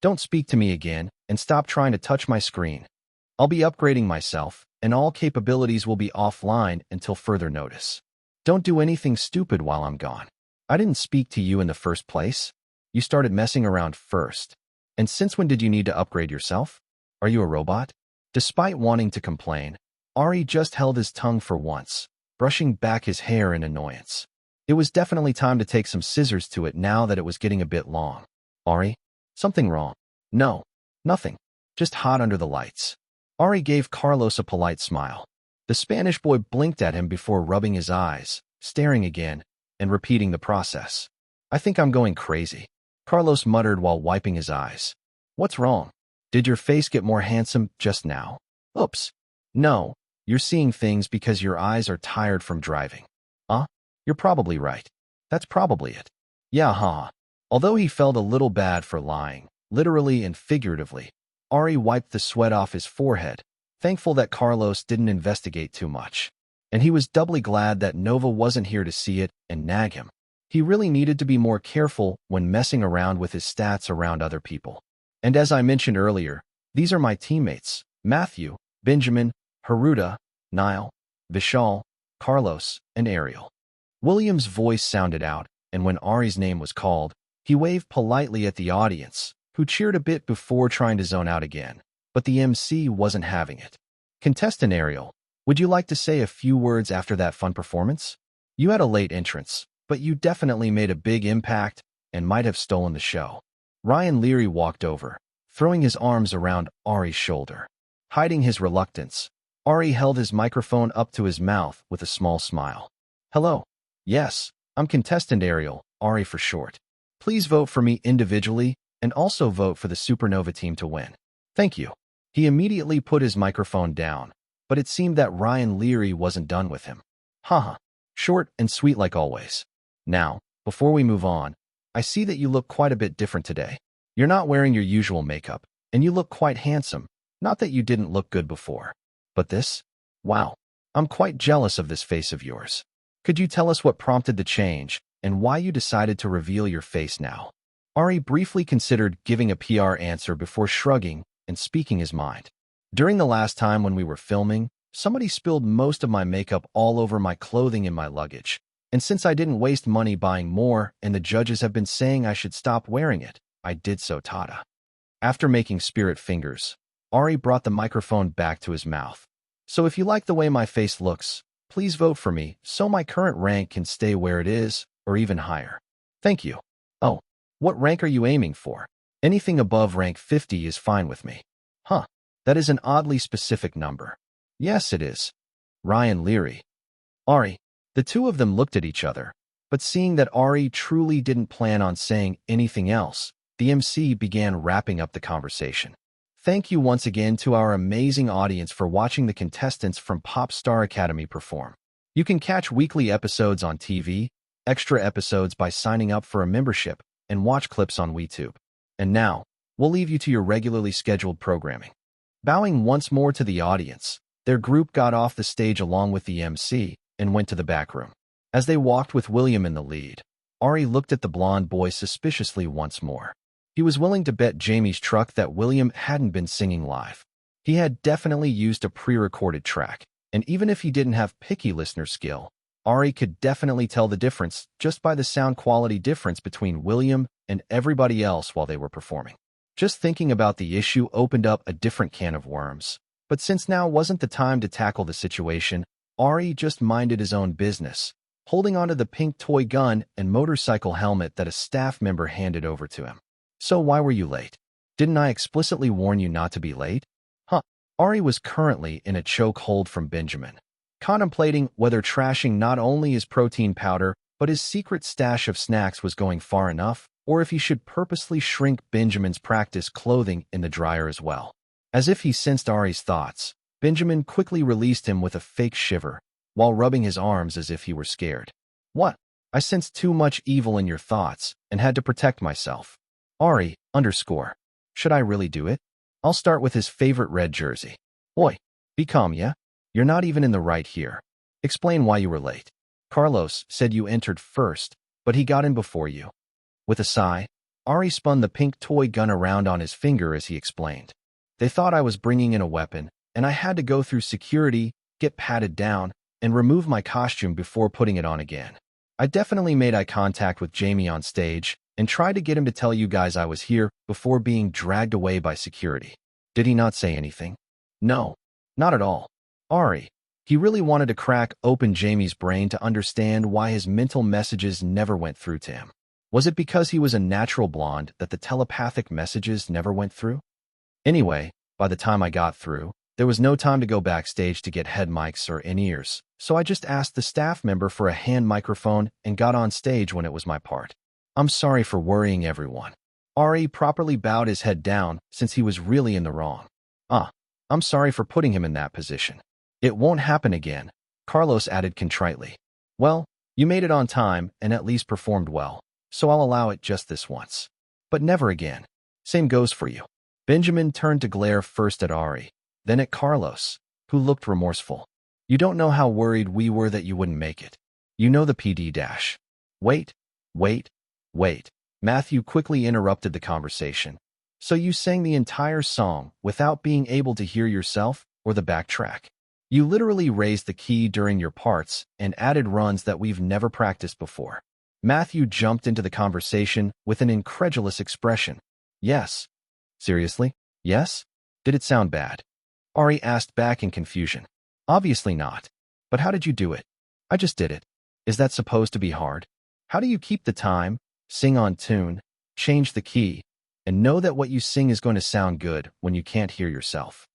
Speaker 1: Don't speak to me again, and stop trying to touch my screen. I'll be upgrading myself, and all capabilities will be offline until further notice. Don't do anything stupid while I'm gone. I didn't speak to you in the first place. You started messing around first. And since when did you need to upgrade yourself? Are you a robot? Despite wanting to complain, Ari just held his tongue for once, brushing back his hair in annoyance. It was definitely time to take some scissors to it now that it was getting a bit long. Ari? Something wrong? No, nothing. Just hot under the lights. Ari gave Carlos a polite smile. The Spanish boy blinked at him before rubbing his eyes, staring again, and repeating the process. I think I'm going crazy. Carlos muttered while wiping his eyes. What's wrong? Did your face get more handsome just now? Oops. No, you're seeing things because your eyes are tired from driving. You're probably right. That's probably it. Yeah, huh. Although he felt a little bad for lying, literally and figuratively, Ari wiped the sweat off his forehead, thankful that Carlos didn't investigate too much. And he was doubly glad that Nova wasn't here to see it and nag him. He really needed to be more careful when messing around with his stats around other people. And as I mentioned earlier, these are my teammates: Matthew, Benjamin, Haruta, Niall, Vishal, Carlos, and Ariel. William's voice sounded out, and when Ari's name was called, he waved politely at the audience, who cheered a bit before trying to zone out again. But the MC wasn't having it. Contestant Ariel, would you like to say a few words after that fun performance? You had a late entrance, but you definitely made a big impact and might have stolen the show. Ryan Leary walked over, throwing his arms around Ari's shoulder. Hiding his reluctance, Ari held his microphone up to his mouth with a small smile. Hello. Yes, I'm contestant Ariel, Ari for short. Please vote for me individually and also vote for the Supernova team to win. Thank you. He immediately put his microphone down, but it seemed that Ryan Leary wasn't done with him. Haha. Short and sweet like always. Now, before we move on, I see that you look quite a bit different today. You're not wearing your usual makeup, and you look quite handsome. Not that you didn't look good before. But this? Wow. I'm quite jealous of this face of yours. Could you tell us what prompted the change and why you decided to reveal your face now? Ari briefly considered giving a PR answer before shrugging and speaking his mind. During the last time when we were filming, somebody spilled most of my makeup all over my clothing and my luggage. And since I didn't waste money buying more and the judges have been saying I should stop wearing it, I did so, Tada. After making spirit fingers, Ari brought the microphone back to his mouth. So if you like the way my face looks, please vote for me so my current rank can stay where it is or even higher. Thank you. Oh, what rank are you aiming for? Anything above rank 50 is fine with me. Huh, that is an oddly specific number. Yes, it is. Ryan Leary. Ari. The two of them looked at each other, but seeing that Ari truly didn't plan on saying anything else, the MC began wrapping up the conversation. Thank you once again to our amazing audience for watching the contestants from Pop Star Academy perform. You can catch weekly episodes on TV, extra episodes by signing up for a membership, and watch clips on YouTube. And now, we'll leave you to your regularly scheduled programming. Bowing once more to the audience, their group got off the stage along with the MC, and went to the back room. As they walked with William in the lead, Ari looked at the blonde boy suspiciously once more. He was willing to bet Jamie's truck that William hadn't been singing live. He had definitely used a pre-recorded track, and even if he didn't have picky listener skill, Ari could definitely tell the difference just by the sound quality difference between William and everybody else while they were performing. Just thinking about the issue opened up a different can of worms. But since now wasn't the time to tackle the situation, Ari just minded his own business, holding onto the pink toy gun and motorcycle helmet that a staff member handed over to him. So why were you late? Didn't I explicitly warn you not to be late? Huh. Ari was currently in a chokehold from Benjamin, contemplating whether trashing not only his protein powder but his secret stash of snacks was going far enough, or if he should purposely shrink Benjamin's practice clothing in the dryer as well. As if he sensed Ari's thoughts, Benjamin quickly released him with a fake shiver, while rubbing his arms as if he were scared. What? I sensed too much evil in your thoughts and had to protect myself. Ari, underscore. Should I really do it? I'll start with his favorite red jersey. Oi, be calm, yeah? You're not even in the right here. Explain why you were late. Carlos said you entered first, but he got in before you. With a sigh, Ari spun the pink toy gun around on his finger as he explained. They thought I was bringing in a weapon, and I had to go through security, get patted down, and remove my costume before putting it on again. I definitely made eye contact with Jamie on stage and tried to get him to tell you guys I was here before being dragged away by security. Did he not say anything? No, not at all. Ari, he really wanted to crack open Jamie's brain to understand why his mental messages never went through to him. Was it because he was a natural blonde that the telepathic messages never went through? Anyway, by the time I got through, there was no time to go backstage to get head mics or in-ears, so I just asked the staff member for a hand microphone and got on stage when it was my part. I'm sorry for worrying everyone. Ari properly bowed his head down since he was really in the wrong. I'm sorry for putting him in that position. It won't happen again, Carlos added contritely. Well, you made it on time and at least performed well, so I'll allow it just this once. But never again. Same goes for you. Benjamin turned to glare first at Ari, then at Carlos, who looked remorseful. You don't know how worried we were that you wouldn't make it. You know the PD dash. Wait. Matthew quickly interrupted the conversation. So you sang the entire song without being able to hear yourself or the backtrack. You literally raised the key during your parts and added runs that we've never practiced before. Matthew jumped into the conversation with an incredulous expression. Yes. Seriously? Yes? Did it sound bad? Ari asked back in confusion. Obviously not. But how did you do it? I just did it. Is that supposed to be hard? How do you keep the time, sing on tune, change the key, and know that what you sing is going to sound good when you can't hear yourself?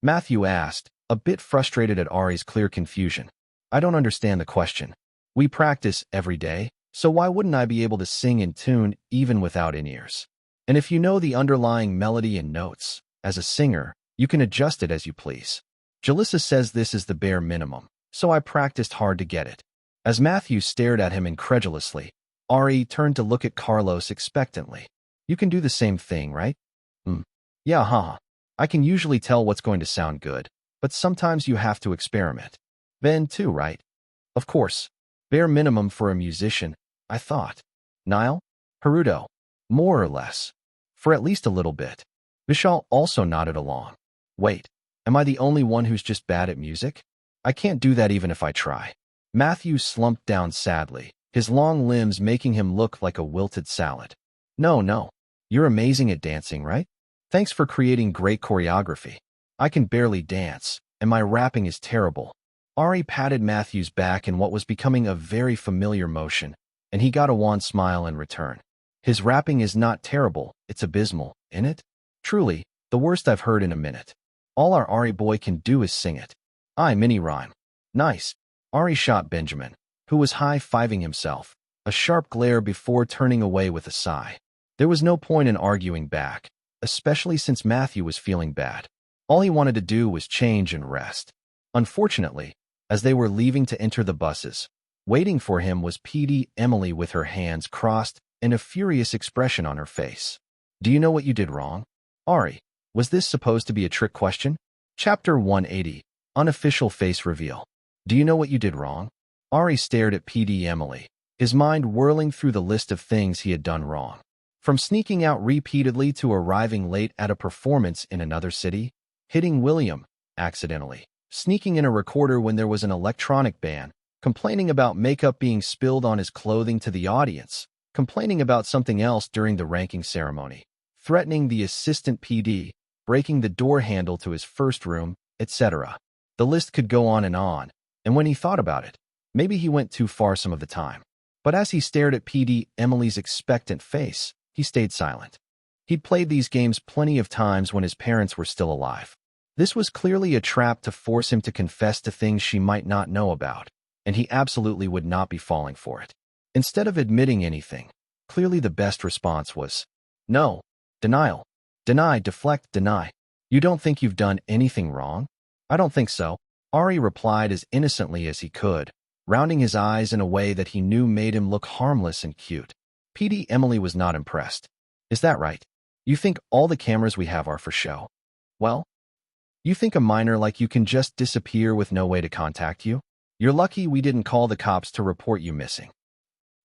Speaker 1: Matthew asked, a bit frustrated at Ari's clear confusion. I don't understand the question. We practice every day, so why wouldn't I be able to sing in tune even without in-ears? And if you know the underlying melody and notes, as a singer, you can adjust it as you please. Jalissa says this is the bare minimum, so I practiced hard to get it. As Matthew stared at him incredulously, Ari turned to look at Carlos expectantly. You can do the same thing, right? Yeah, haha. I can usually tell what's going to sound good, but sometimes you have to experiment. Ben too, right? Of course. Bare minimum for a musician, I thought. Niall? Haruto? More or less. For at least a little bit. Vishal also nodded along. Wait, am I the only one who's just bad at music? I can't do that even if I try. Matthew slumped down sadly, his long limbs making him look like a wilted salad. No. You're amazing at dancing, right? Thanks for creating great choreography. I can barely dance, and my rapping is terrible. Ari patted Matthew's back in what was becoming a very familiar motion, and he got a wan smile in return. His rapping is not terrible, it's abysmal, innit? Truly, the worst I've heard in a minute. All our Ari boy can do is sing it. Mini rhyme. Nice. Ari shot Benjamin, who was high-fiving himself, a sharp glare before turning away with a sigh. There was no point in arguing back, especially since Matthew was feeling bad. All he wanted to do was change and rest. Unfortunately, as they were leaving to enter the buses, waiting for him was PD Emily with her hands crossed and a furious expression on her face. Do you know what you did wrong? Ari, was this supposed to be a trick question? Chapter 180, Unofficial Face Reveal. Do you know what you did wrong? Ari stared at PD Emily, his mind whirling through the list of things he had done wrong. From sneaking out repeatedly to arriving late at a performance in another city, hitting William accidentally, sneaking in a recorder when there was an electronic ban, complaining about makeup being spilled on his clothing to the audience, complaining about something else during the ranking ceremony, threatening the assistant PD, breaking the door handle to his first room, etc. The list could go on, and when he thought about it, maybe he went too far some of the time. But as he stared at PD Emily's expectant face, he stayed silent. He'd played these games plenty of times when his parents were still alive. This was clearly a trap to force him to confess to things she might not know about, and he absolutely would not be falling for it. Instead of admitting anything, clearly the best response was, no, denial. Deny, deflect, deny. You don't think you've done anything wrong? I don't think so, Ari replied as innocently as he could, rounding his eyes in a way that he knew made him look harmless and cute. PD Emily was not impressed. Is that right? You think all the cameras we have are for show? Well, you think a minor like you can just disappear with no way to contact you? You're lucky we didn't call the cops to report you missing.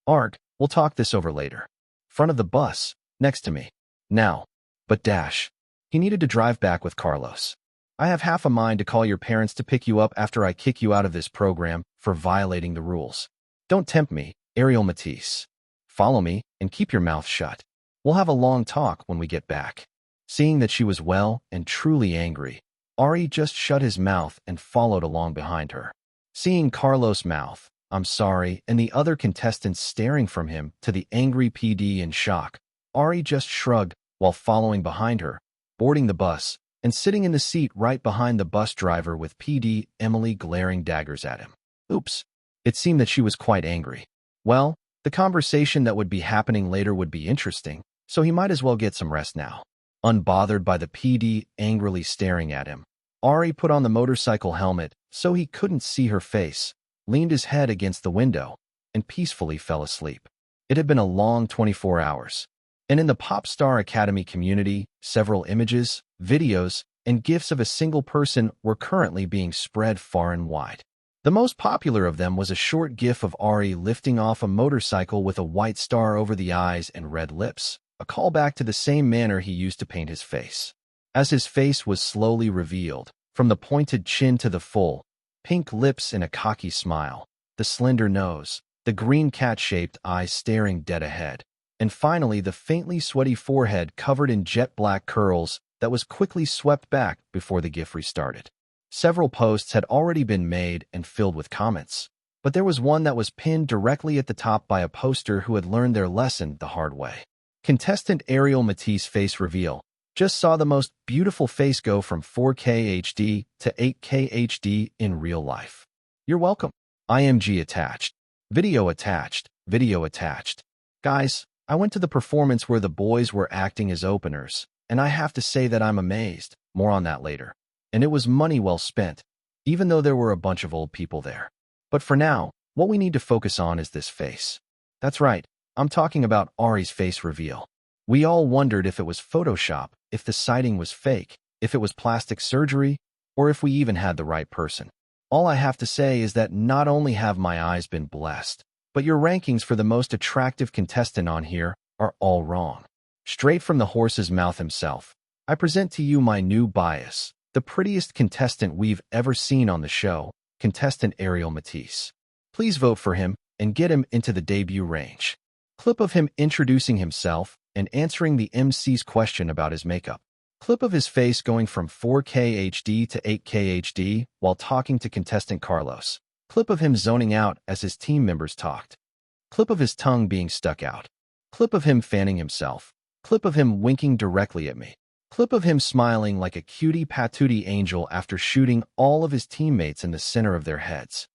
Speaker 1: Arg, we'll talk this over later. Front of the bus, next to me. Now. But dash. He needed to drive back with Carlos. I have half a mind to call your parents to pick you up after I kick you out of this program for violating the rules. Don't tempt me, Ariel Matisse. Follow me and keep your mouth shut. We'll have a long talk when we get back. Seeing that she was well and truly angry, Ari just shut his mouth and followed along behind her. Seeing Carlos' mouth, I'm sorry, and the other contestants staring from him to the angry PD in shock, Ari just shrugged while following behind her, boarding the bus, and sitting in the seat right behind the bus driver with PD Emily glaring daggers at him. Oops. It seemed that she was quite angry. Well, the conversation that would be happening later would be interesting, so he might as well get some rest now. Unbothered by the PD angrily staring at him, Ari put on the motorcycle helmet so he couldn't see her face, leaned his head against the window, and peacefully fell asleep. It had been a long 24 hours. And in the Pop Star Academy community, several images, videos, and GIFs of a single person were currently being spread far and wide. The most popular of them was a short GIF of Ari lifting off a motorcycle with a white star over the eyes and red lips, a callback to the same manner he used to paint his face. As his face was slowly revealed, from the pointed chin to the full, pink lips in a cocky smile, the slender nose, the green cat-shaped eyes staring dead ahead, and finally the faintly sweaty forehead covered in jet-black curls that was quickly swept back before the GIF restarted. Several posts had already been made and filled with comments, but there was one that was pinned directly at the top by a poster who had learned their lesson the hard way. Contestant Ariel Matisse face reveal. Just saw the most beautiful face go from 4K HD to 8K HD in real life. You're welcome. IMG attached. Video attached. Video attached. Guys, I went to the performance where the boys were acting as openers, and I have to say that I'm amazed. More on that later. And it was money well spent, even though there were a bunch of old people there. But for now, what we need to focus on is this face. That's right, I'm talking about Ari's face reveal. We all wondered if it was Photoshop, if the sighting was fake, if it was plastic surgery, or if we even had the right person. All I have to say is that not only have my eyes been blessed, but your rankings for the most attractive contestant on here are all wrong. Straight from the horse's mouth himself, I present to you my new bias. The prettiest contestant we've ever seen on the show, contestant Ariel Matisse. Please vote for him and get him into the debut range. Clip of him introducing himself and answering the MC's question about his makeup. Clip of his face going from 4K HD to 8K HD while talking to contestant Carlos. Clip of him zoning out as his team members talked. Clip of his tongue being stuck out. Clip of him fanning himself. Clip of him winking directly at me. Clip of him smiling like a cutie patootie angel after shooting all of his teammates in the center of their heads.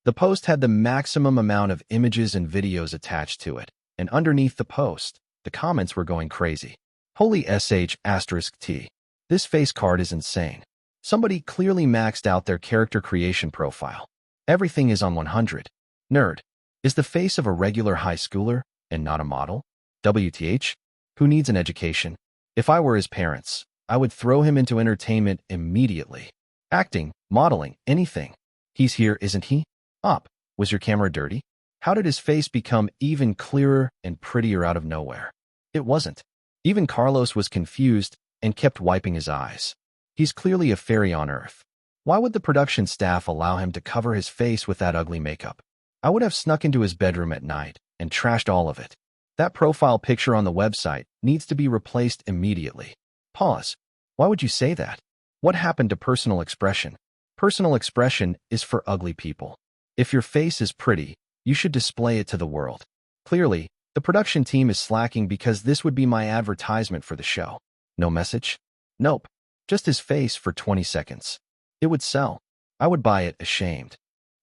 Speaker 1: The post had the maximum amount of images and videos attached to it, and underneath the post, the comments were going crazy. Holy sh**t. This face card is insane. Somebody clearly maxed out their character creation profile. Everything is on 100. Nerd. Is the face of a regular high schooler and not a model? WTH? Who needs an education? If I were his parents, I would throw him into entertainment immediately. Acting, modeling, anything. He's here, isn't he? Up. Was your camera dirty? How did his face become even clearer and prettier out of nowhere? It wasn't. Even Carlos was confused and kept wiping his eyes. He's clearly a fairy on Earth. Why would the production staff allow him to cover his face with that ugly makeup? I would have snuck into his bedroom at night and trashed all of it. That profile picture on the website needs to be replaced immediately. Pause. Why would you say that? What happened to personal expression? Personal expression is for ugly people. If your face is pretty, you should display it to the world. Clearly, the production team is slacking because this would be my advertisement for the show. No message? Nope. Just his face for 20 seconds. It would sell. I would buy it ashamed.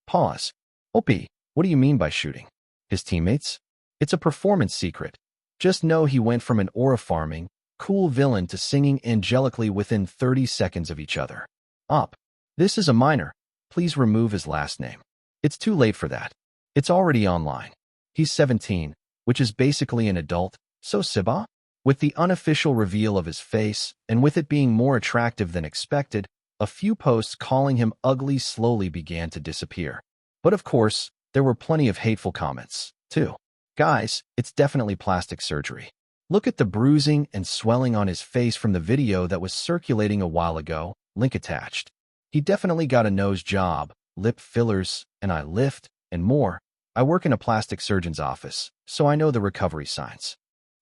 Speaker 1: Pause. Opie, what do you mean by shooting? His teammates? It's a performance secret. Just know he went from an aura-farming, cool villain to singing angelically within 30 seconds of each other. Up. This is a minor. Please remove his last name. It's too late for that. It's already online. He's 17, which is basically an adult, so Siba? With the unofficial reveal of his face, and with it being more attractive than expected, a few posts calling him ugly slowly began to disappear. But of course, there were plenty of hateful comments, too. Guys, it's definitely plastic surgery. Look at the bruising and swelling on his face from the video that was circulating a while ago, link attached. He definitely got a nose job, lip fillers, an eye lift, and more. I work in a plastic surgeon's office, so I know the recovery signs.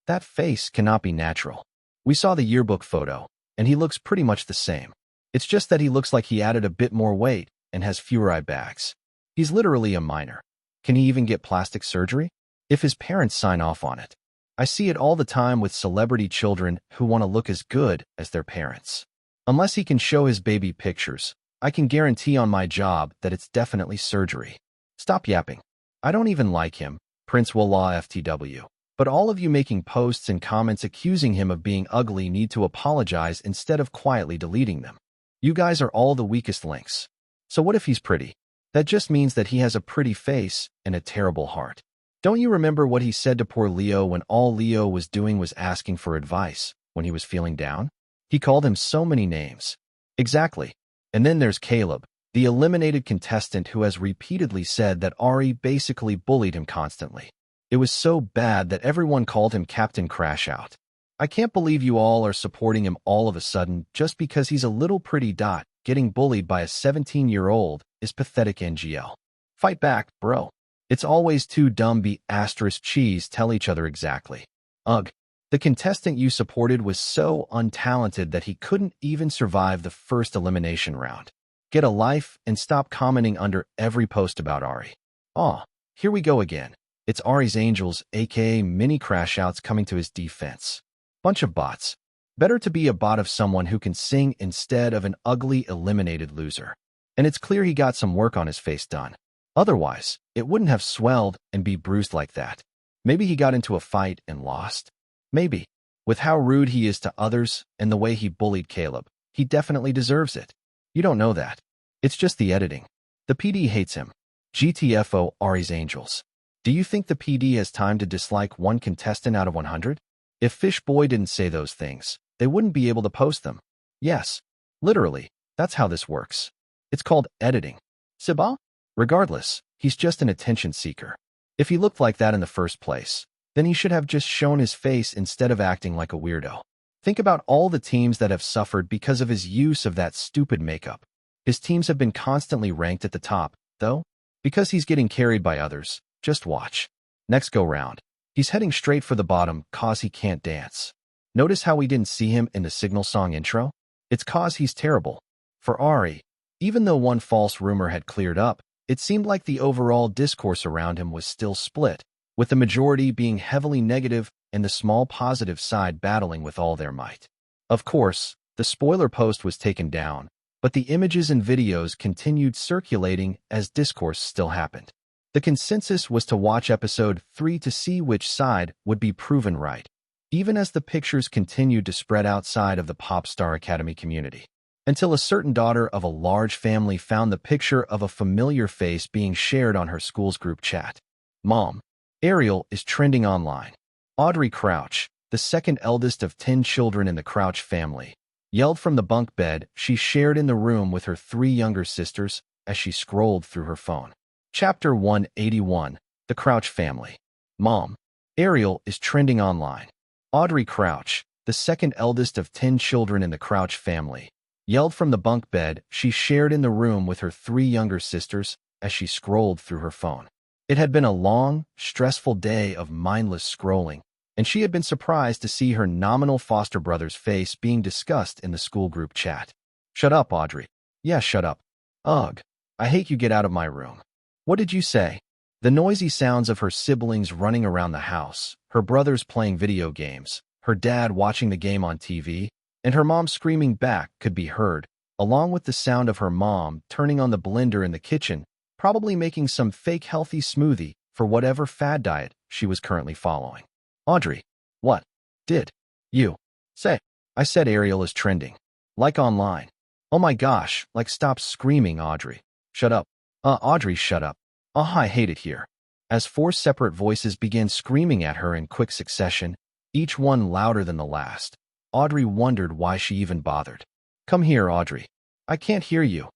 Speaker 1: That face cannot be natural. We saw the yearbook photo, and he looks pretty much the same. It's just that he looks like he added a bit more weight and has fewer eye bags. He's literally a minor. Can he even get plastic surgery? If his parents sign off on it. I see it all the time with celebrity children who want to look as good as their parents. Unless he can show his baby pictures, I can guarantee on my job that it's definitely surgery. Stop yapping. I don't even like him, Prince Wallah FTW. But all of you making posts and comments accusing him of being ugly need to apologize instead of quietly deleting them. You guys are all the weakest links. So what if he's pretty? That just means that he has a pretty face and a terrible heart. Don't you remember what he said to poor Leo when all Leo was doing was asking for advice when he was feeling down? He called him so many names. Exactly. And then there's Caleb, the eliminated contestant who has repeatedly said that Ari basically bullied him constantly. It was so bad that everyone called him Captain Crash Out. I can't believe you all are supporting him all of a sudden just because he's a little pretty dot. Getting bullied by a 17-year-old is pathetic NGL. Fight back, bro. It's always too dumb be asterisk cheese tell each other exactly. Ugh. The contestant you supported was so untalented that he couldn't even survive the first elimination round. Get a life and stop commenting under every post about Ari. Aw, here we go again. It's Ari's Angels, aka mini crash outs coming to his defense. Bunch of bots. Better to be a bot of someone who can sing instead of an ugly eliminated loser. And it's clear he got some work on his face done. Otherwise, it wouldn't have swelled and be bruised like that. Maybe he got into a fight and lost. Maybe. With how rude he is to others and the way he bullied Caleb, he definitely deserves it. You don't know that. It's just the editing. The PD hates him. GTFO Ari's Angels. Do you think the PD has time to dislike one contestant out of 100? If Fishboy didn't say those things, they wouldn't be able to post them. Yes, literally, that's how this works. It's called editing. Siba? Regardless, he's just an attention seeker. If he looked like that in the first place, then he should have just shown his face instead of acting like a weirdo. Think about all the teams that have suffered because of his use of that stupid makeup. His teams have been constantly ranked at the top, though, because he's getting carried by others. Just watch. Next go round. He's heading straight for the bottom cause he can't dance. Notice how we didn't see him in the Signal song intro? It's cause he's terrible. For Ari, even though one false rumor had cleared up, it seemed like the overall discourse around him was still split, with the majority being heavily negative and the small positive side battling with all their might. Of course, the spoiler post was taken down, but the images and videos continued circulating as discourse still happened. The consensus was to watch episode 3 to see which side would be proven right, even as the pictures continued to spread outside of the Pop Star Academy community. Until a certain daughter of a large family found the picture of a familiar face being shared on her school's group chat. Mom, Ariel is trending online. Audrey Crouch, the second eldest of 10 children in the Crouch family, yelled from the bunk bed she shared in the room with her 3 younger sisters as she scrolled through her phone. Chapter 181, The Crouch Family. Mom. Ariel is trending online. Audrey Crouch, the second eldest of 10 children in the Crouch family, yelled from the bunk bed she shared in the room with her 3 younger sisters as she scrolled through her phone. It had been a long, stressful day of mindless scrolling, and she had been surprised to see her nominal foster brother's face being discussed in the school group chat. "Shut up, Audrey." "Yeah, shut up." "Ugh, I hate you, get out of my room." "What did you say?" The noisy sounds of her siblings running around the house, her brothers playing video games, her dad watching the game on TV, and her mom screaming back could be heard, along with the sound of her mom turning on the blender in the kitchen, probably making some fake healthy smoothie for whatever fad diet she was currently following. "Audrey, what did you say?" "I said Ariel is trending. Like online." "Oh my gosh, like stop screaming, Audrey." "Shut up." Audrey, shut up." I hate it here." As 4 separate voices began screaming at her in quick succession, each one louder than the last, Audrey wondered why she even bothered. "Come here, Audrey." "I can't hear you."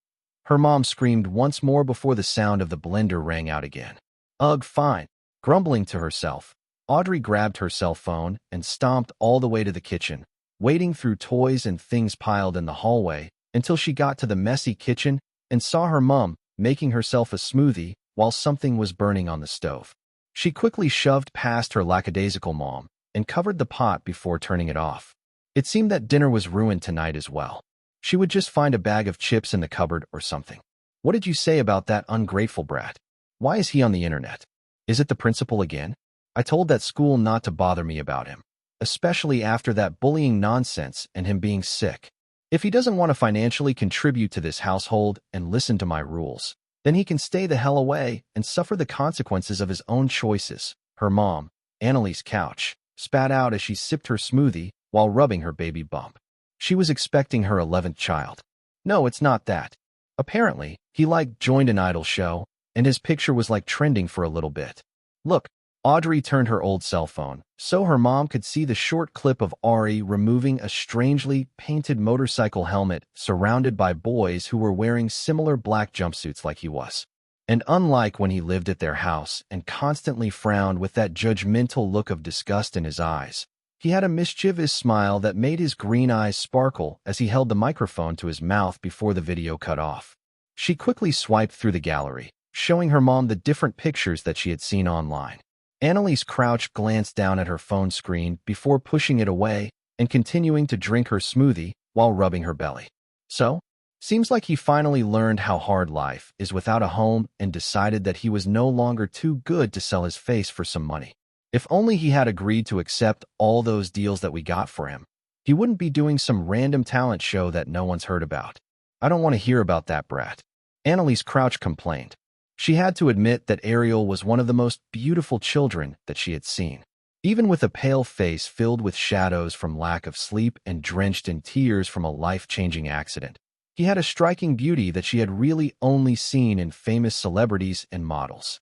Speaker 1: Her mom screamed once more before the sound of the blender rang out again. "Ugh, fine." Grumbling to herself, Audrey grabbed her cell phone and stomped all the way to the kitchen, wading through toys and things piled in the hallway until she got to the messy kitchen and saw her mom making herself a smoothie while something was burning on the stove. She quickly shoved past her lackadaisical mom and covered the pot before turning it off. It seemed that dinner was ruined tonight as well. She would just find a bag of chips in the cupboard or something. "What did you say about that ungrateful brat? Why is he on the internet? Is it the principal again? I told that school not to bother me about him, especially after that bullying nonsense and him being sick. If he doesn't want to financially contribute to this household and listen to my rules, then he can stay the hell away and suffer the consequences of his own choices." Her mom, Annalise Couch, spat out as she sipped her smoothie while rubbing her baby bump. She was expecting her 11th child. "No, it's not that. Apparently, he joined an idol show, and his picture was trending for a little bit. Look." Audrey turned her old cell phone so her mom could see the short clip of Ari removing a strangely painted motorcycle helmet surrounded by boys who were wearing similar black jumpsuits like he was. And unlike when he lived at their house and constantly frowned with that judgmental look of disgust in his eyes, he had a mischievous smile that made his green eyes sparkle as he held the microphone to his mouth before the video cut off. She quickly swiped through the gallery, showing her mom the different pictures that she had seen online. Annalise Crouch glanced down at her phone screen before pushing it away and continuing to drink her smoothie while rubbing her belly. "So? Seems like he finally learned how hard life is without a home and decided that he was no longer too good to sell his face for some money. If only he had agreed to accept all those deals that we got for him, he wouldn't be doing some random talent show that no one's heard about. I don't want to hear about that brat," Annalise Crouch complained. She had to admit that Ariel was one of the most beautiful children that she had seen. Even with a pale face filled with shadows from lack of sleep and drenched in tears from a life-changing accident, he had a striking beauty that she had really only seen in famous celebrities and models.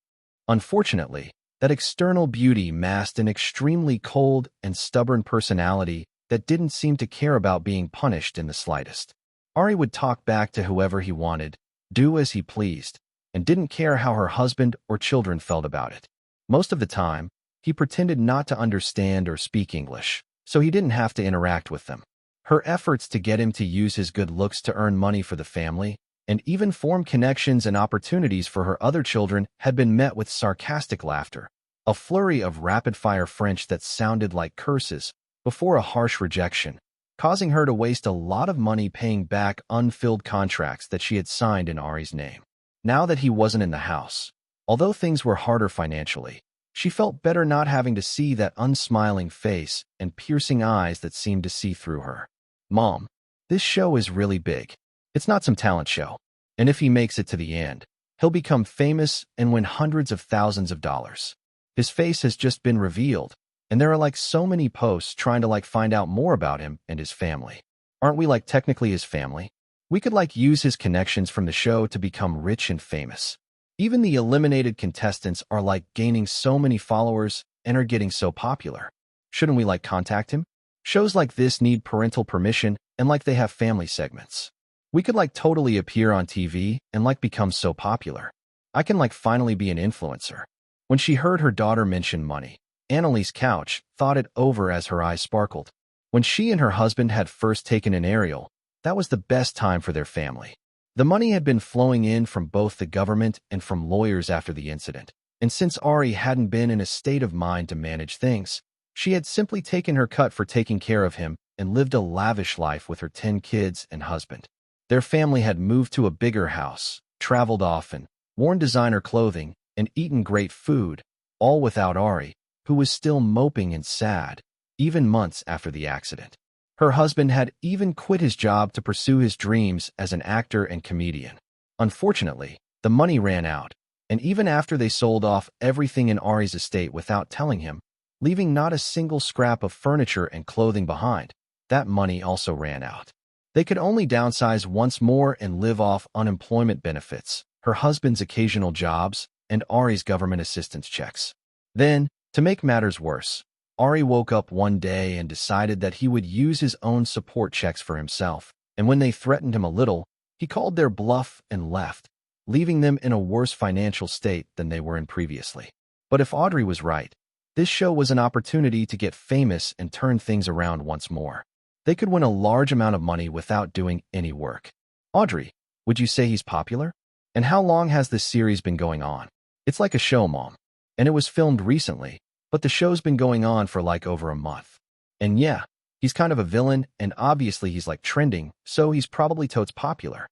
Speaker 1: Unfortunately, that external beauty masked an extremely cold and stubborn personality that didn't seem to care about being punished in the slightest. Ari would talk back to whoever he wanted, do as he pleased, and didn't care how her husband or children felt about it. Most of the time, he pretended not to understand or speak English, so he didn't have to interact with them. Her efforts to get him to use his good looks to earn money for the family and even form connections and opportunities for her other children had been met with sarcastic laughter, a flurry of rapid-fire French that sounded like curses, before a harsh rejection, causing her to waste a lot of money paying back unfilled contracts that she had signed in Ari's name. Now that he wasn't in the house, although things were harder financially, she felt better not having to see that unsmiling face and piercing eyes that seemed to see through her. "Mom, this show is really big. It's not some talent show. And if he makes it to the end, he'll become famous and win hundreds of thousands of dollars. His face has just been revealed, and there are so many posts trying to find out more about him and his family. Aren't we technically his family? We could use his connections from the show to become rich and famous. Even the eliminated contestants are gaining so many followers and are getting so popular. Shouldn't we contact him? Shows like this need parental permission and they have family segments. We could totally appear on TV and become so popular." I can finally be an influencer. When she heard her daughter mention money, Annalise Couch thought it over as her eyes sparkled. When she and her husband had first taken in Ariel, that was the best time for their family. The money had been flowing in from both the government and from lawyers after the incident, and since Ari hadn't been in a state of mind to manage things, she had simply taken her cut for taking care of him and lived a lavish life with her 10 kids and husband. Their family had moved to a bigger house, traveled often, worn designer clothing, and eaten great food, all without Ari, who was still moping and sad, even months after the accident. Her husband had even quit his job to pursue his dreams as an actor and comedian. Unfortunately, the money ran out, and even after they sold off everything in Ari's estate without telling him, leaving not a single scrap of furniture and clothing behind, that money also ran out. They could only downsize once more and live off unemployment benefits, her husband's occasional jobs, and Ari's government assistance checks. Then, to make matters worse, Ari woke up one day and decided that he would use his own support checks for himself, and when they threatened him a little, he called their bluff and left, leaving them in a worse financial state than they were in previously. But if Audrey was right, this show was an opportunity to get famous and turn things around once more. They could win a large amount of money without doing any work. Audrey, would you say he's popular? And how long has this series been going on? It's like a show, Mom. And it was filmed recently, but the show's been going on for over a month. And yeah, he's kind of a villain, and obviously he's trending, so he's probably totes popular.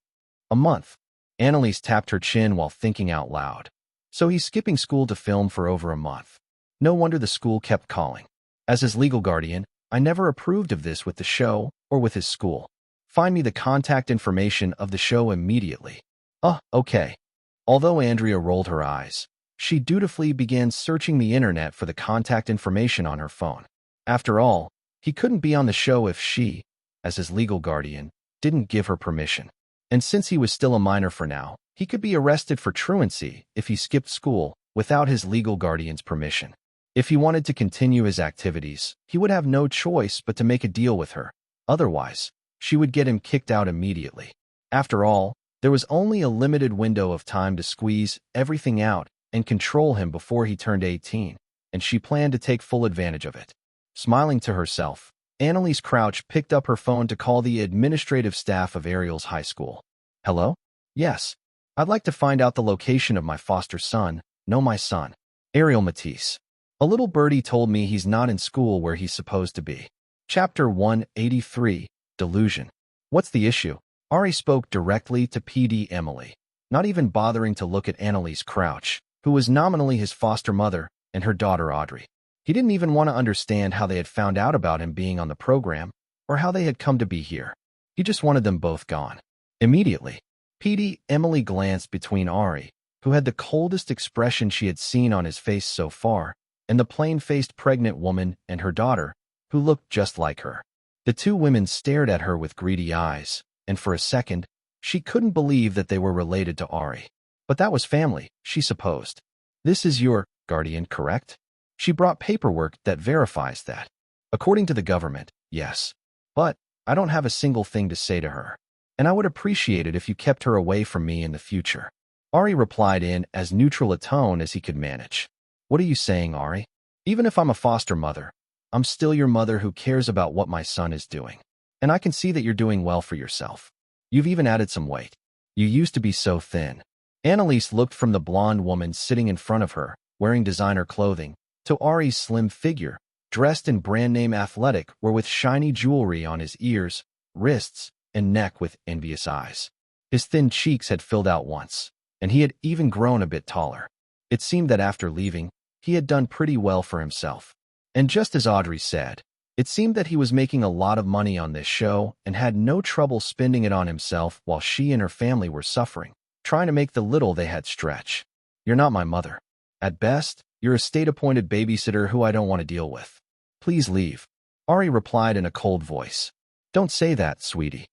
Speaker 1: A month. Annalise tapped her chin while thinking out loud. So he's skipping school to film for over a month. No wonder the school kept calling. As his legal guardian, I never approved of this with the show or with his school. Find me the contact information of the show immediately. Okay. Although Andrea rolled her eyes, she dutifully began searching the internet for the contact information on her phone. After all, he couldn't be on the show if she, as his legal guardian, didn't give her permission. And since he was still a minor for now, he could be arrested for truancy if he skipped school without his legal guardian's permission. If he wanted to continue his activities, he would have no choice but to make a deal with her. Otherwise, she would get him kicked out immediately. After all, there was only a limited window of time to squeeze everything out and control him before he turned 18, and she planned to take full advantage of it. Smiling to herself, Annalise Crouch picked up her phone to call the administrative staff of Ariel's high school. Hello? Yes. I'd like to find out the location of my foster son. No, my son. Ariel Matisse. A little birdie told me he's not in school where he's supposed to be. Chapter 183, Delusion. What's the issue? Ari spoke directly to PD Emily, not even bothering to look at Annalise Crouch, who was nominally his foster mother, and her daughter Audrey. He didn't even want to understand how they had found out about him being on the program, or how they had come to be here. He just wanted them both gone. Immediately, PD Emily glanced between Ari, who had the coldest expression she had seen on his face so far, and the plain-faced pregnant woman and her daughter, who looked just like her. The two women stared at her with greedy eyes, and for a second, she couldn't believe that they were related to Ari. But that was family, she supposed. This is your guardian, correct? She brought paperwork that verifies that. According to the government, yes. But I don't have a single thing to say to her, and I would appreciate it if you kept her away from me in the future. Ari replied in as neutral a tone as he could manage. What are you saying, Ari? Even if I'm a foster mother, I'm still your mother who cares about what my son is doing. And I can see that you're doing well for yourself. You've even added some weight. You used to be so thin. Annalise looked from the blonde woman sitting in front of her, wearing designer clothing, to Ari's slim figure, dressed in brand-name athletic or with shiny jewelry on his ears, wrists, and neck with envious eyes. His thin cheeks had filled out once, and he had even grown a bit taller. It seemed that after leaving, he had done pretty well for himself. And just as Audrey said, it seemed that he was making a lot of money on this show and had no trouble spending it on himself while she and her family were suffering, trying to make the little they had stretch. You're not my mother. At best, you're a state-appointed babysitter who I don't want to deal with. Please leave. Ari replied in a cold voice. Don't say that, sweetie.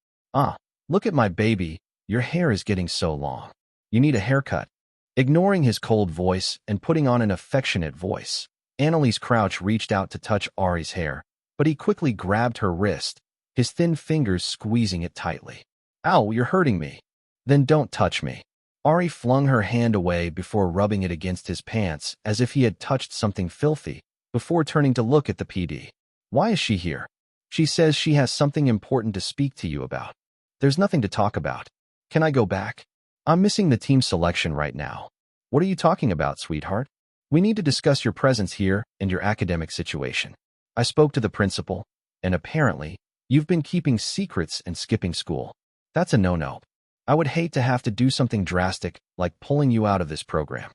Speaker 1: Look at my baby. Your hair is getting so long. You need a haircut. Ignoring his cold voice and putting on an affectionate voice, Annalise Crouch reached out to touch Ari's hair, but he quickly grabbed her wrist, his thin fingers squeezing it tightly. Ow, you're hurting me. Then don't touch me. Ari flung her hand away before rubbing it against his pants as if he had touched something filthy, before turning to look at the PD. Why is she here? She says she has something important to speak to you about. There's nothing to talk about. Can I go back? I'm missing the team selection right now. What are you talking about, sweetheart? We need to discuss your presence here and your academic situation. I spoke to the principal, and apparently, you've been keeping secrets and skipping school. That's a no-no. I would hate to have to do something drastic like pulling you out of this program.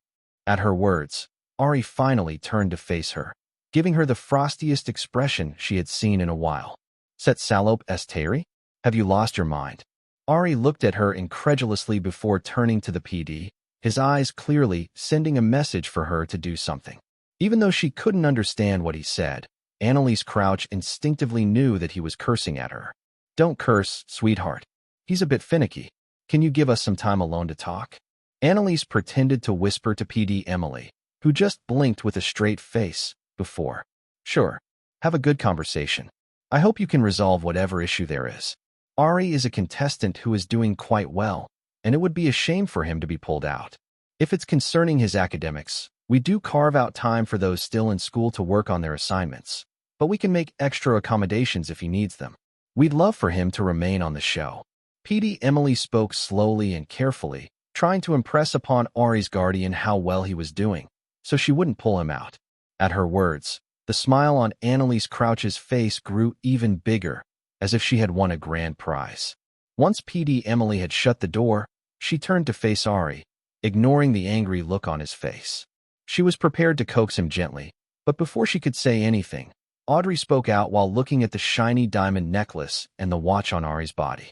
Speaker 1: At her words, Ari finally turned to face her, giving her the frostiest expression she had seen in a while. Set salop esteri? Have you lost your mind? Ari looked at her incredulously before turning to the PD, his eyes clearly sending a message for her to do something. Even though she couldn't understand what he said, Annalise Crouch instinctively knew that he was cursing at her. Don't curse, sweetheart. He's a bit finicky. Can you give us some time alone to talk? Annalise pretended to whisper to PD Emily, who just blinked with a straight face, before. Sure. Have a good conversation. I hope you can resolve whatever issue there is. Ari is a contestant who is doing quite well, and it would be a shame for him to be pulled out. If it's concerning his academics, we do carve out time for those still in school to work on their assignments, but we can make extra accommodations if he needs them. We'd love for him to remain on the show. PD Emily spoke slowly and carefully, trying to impress upon Ari's guardian how well he was doing, so she wouldn't pull him out. At her words, the smile on Annalise Crouch's face grew even bigger, as if she had won a grand prize. Once PD Emily had shut the door, she turned to face Ari, ignoring the angry look on his face. She was prepared to coax him gently, but before she could say anything, Audrey spoke out while looking at the shiny diamond necklace and the watch on Ari's body.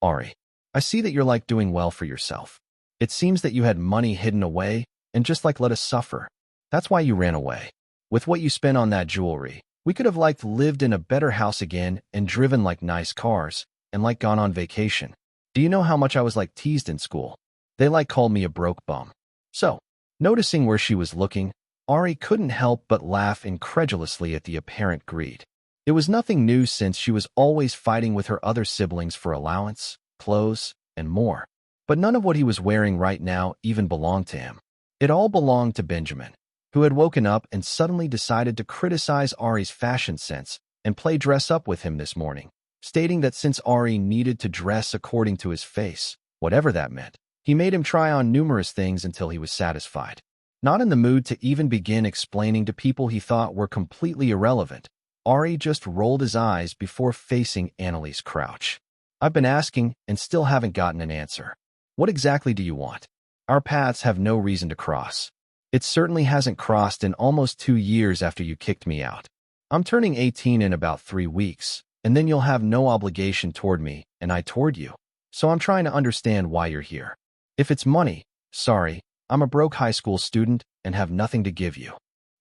Speaker 1: Ari, I see that you're doing well for yourself. It seems that you had money hidden away and just let us suffer. That's why you ran away. With what you spent on that jewelry, we could have lived in a better house again and driven nice cars and gone on vacation. Do you know how much I was teased in school? They called me a broke bum. So, noticing where she was looking, Ari couldn't help but laugh incredulously at the apparent greed. It was nothing new since she was always fighting with her other siblings for allowance, clothes, and more. But none of what he was wearing right now even belonged to him. It all belonged to Benjamin, who had woken up and suddenly decided to criticize Ari's fashion sense and play dress-up with him this morning, stating that since Ari needed to dress according to his face, whatever that meant, he made him try on numerous things until he was satisfied. Not in the mood to even begin explaining to people he thought were completely irrelevant, Ari just rolled his eyes before facing Annalise Crouch. I've been asking and still haven't gotten an answer. What exactly do you want? Our paths have no reason to cross. It certainly hasn't crossed in almost 2 years after you kicked me out. I'm turning 18 in about 3 weeks, and then you'll have no obligation toward me and I toward you. So I'm trying to understand why you're here. If it's money, sorry, I'm a broke high school student and have nothing to give you.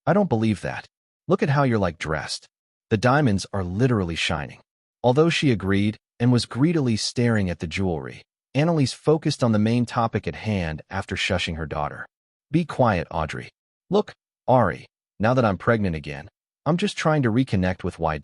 Speaker 1: I don't believe that. Look at how you're dressed. The diamonds are literally shining. Although she agreed and was greedily staring at the jewelry, Annalise focused on the main topic at hand after shushing her daughter. Be quiet, Audrey. Look, Ari, now that I'm pregnant again, I'm just trying to reconnect with Y-.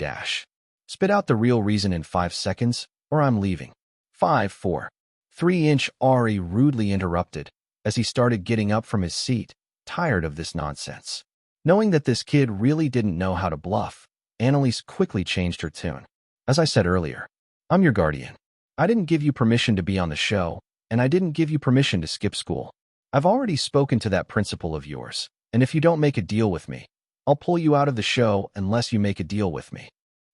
Speaker 1: Spit out the real reason in 5 seconds, or I'm leaving. 5, 4. 3-inch Ari rudely interrupted as he started getting up from his seat, tired of this nonsense. Knowing that this kid really didn't know how to bluff, Annalise quickly changed her tune. As I said earlier, I'm your guardian. I didn't give you permission to be on the show, and I didn't give you permission to skip school. I've already spoken to that principal of yours, and if you don't make a deal with me, I'll pull you out of the show unless you make a deal with me.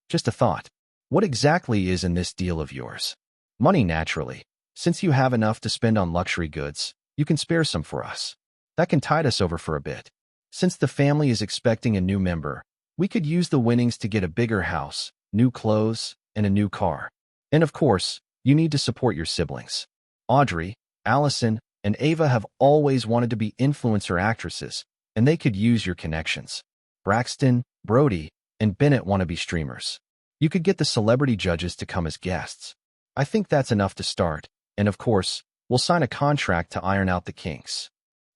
Speaker 1: Just a thought. What exactly is in this deal of yours? Money, naturally. Since you have enough to spend on luxury goods, you can spare some for us. That can tide us over for a bit. Since the family is expecting a new member, we could use the winnings to get a bigger house, new clothes, and a new car. And of course, you need to support your siblings. Audrey, Allison, and Ava have always wanted to be influencer actresses, and they could use your connections. Braxton, Brody, and Bennett want to be streamers. You could get the celebrity judges to come as guests. I think that's enough to start, and of course, we'll sign a contract to iron out the kinks.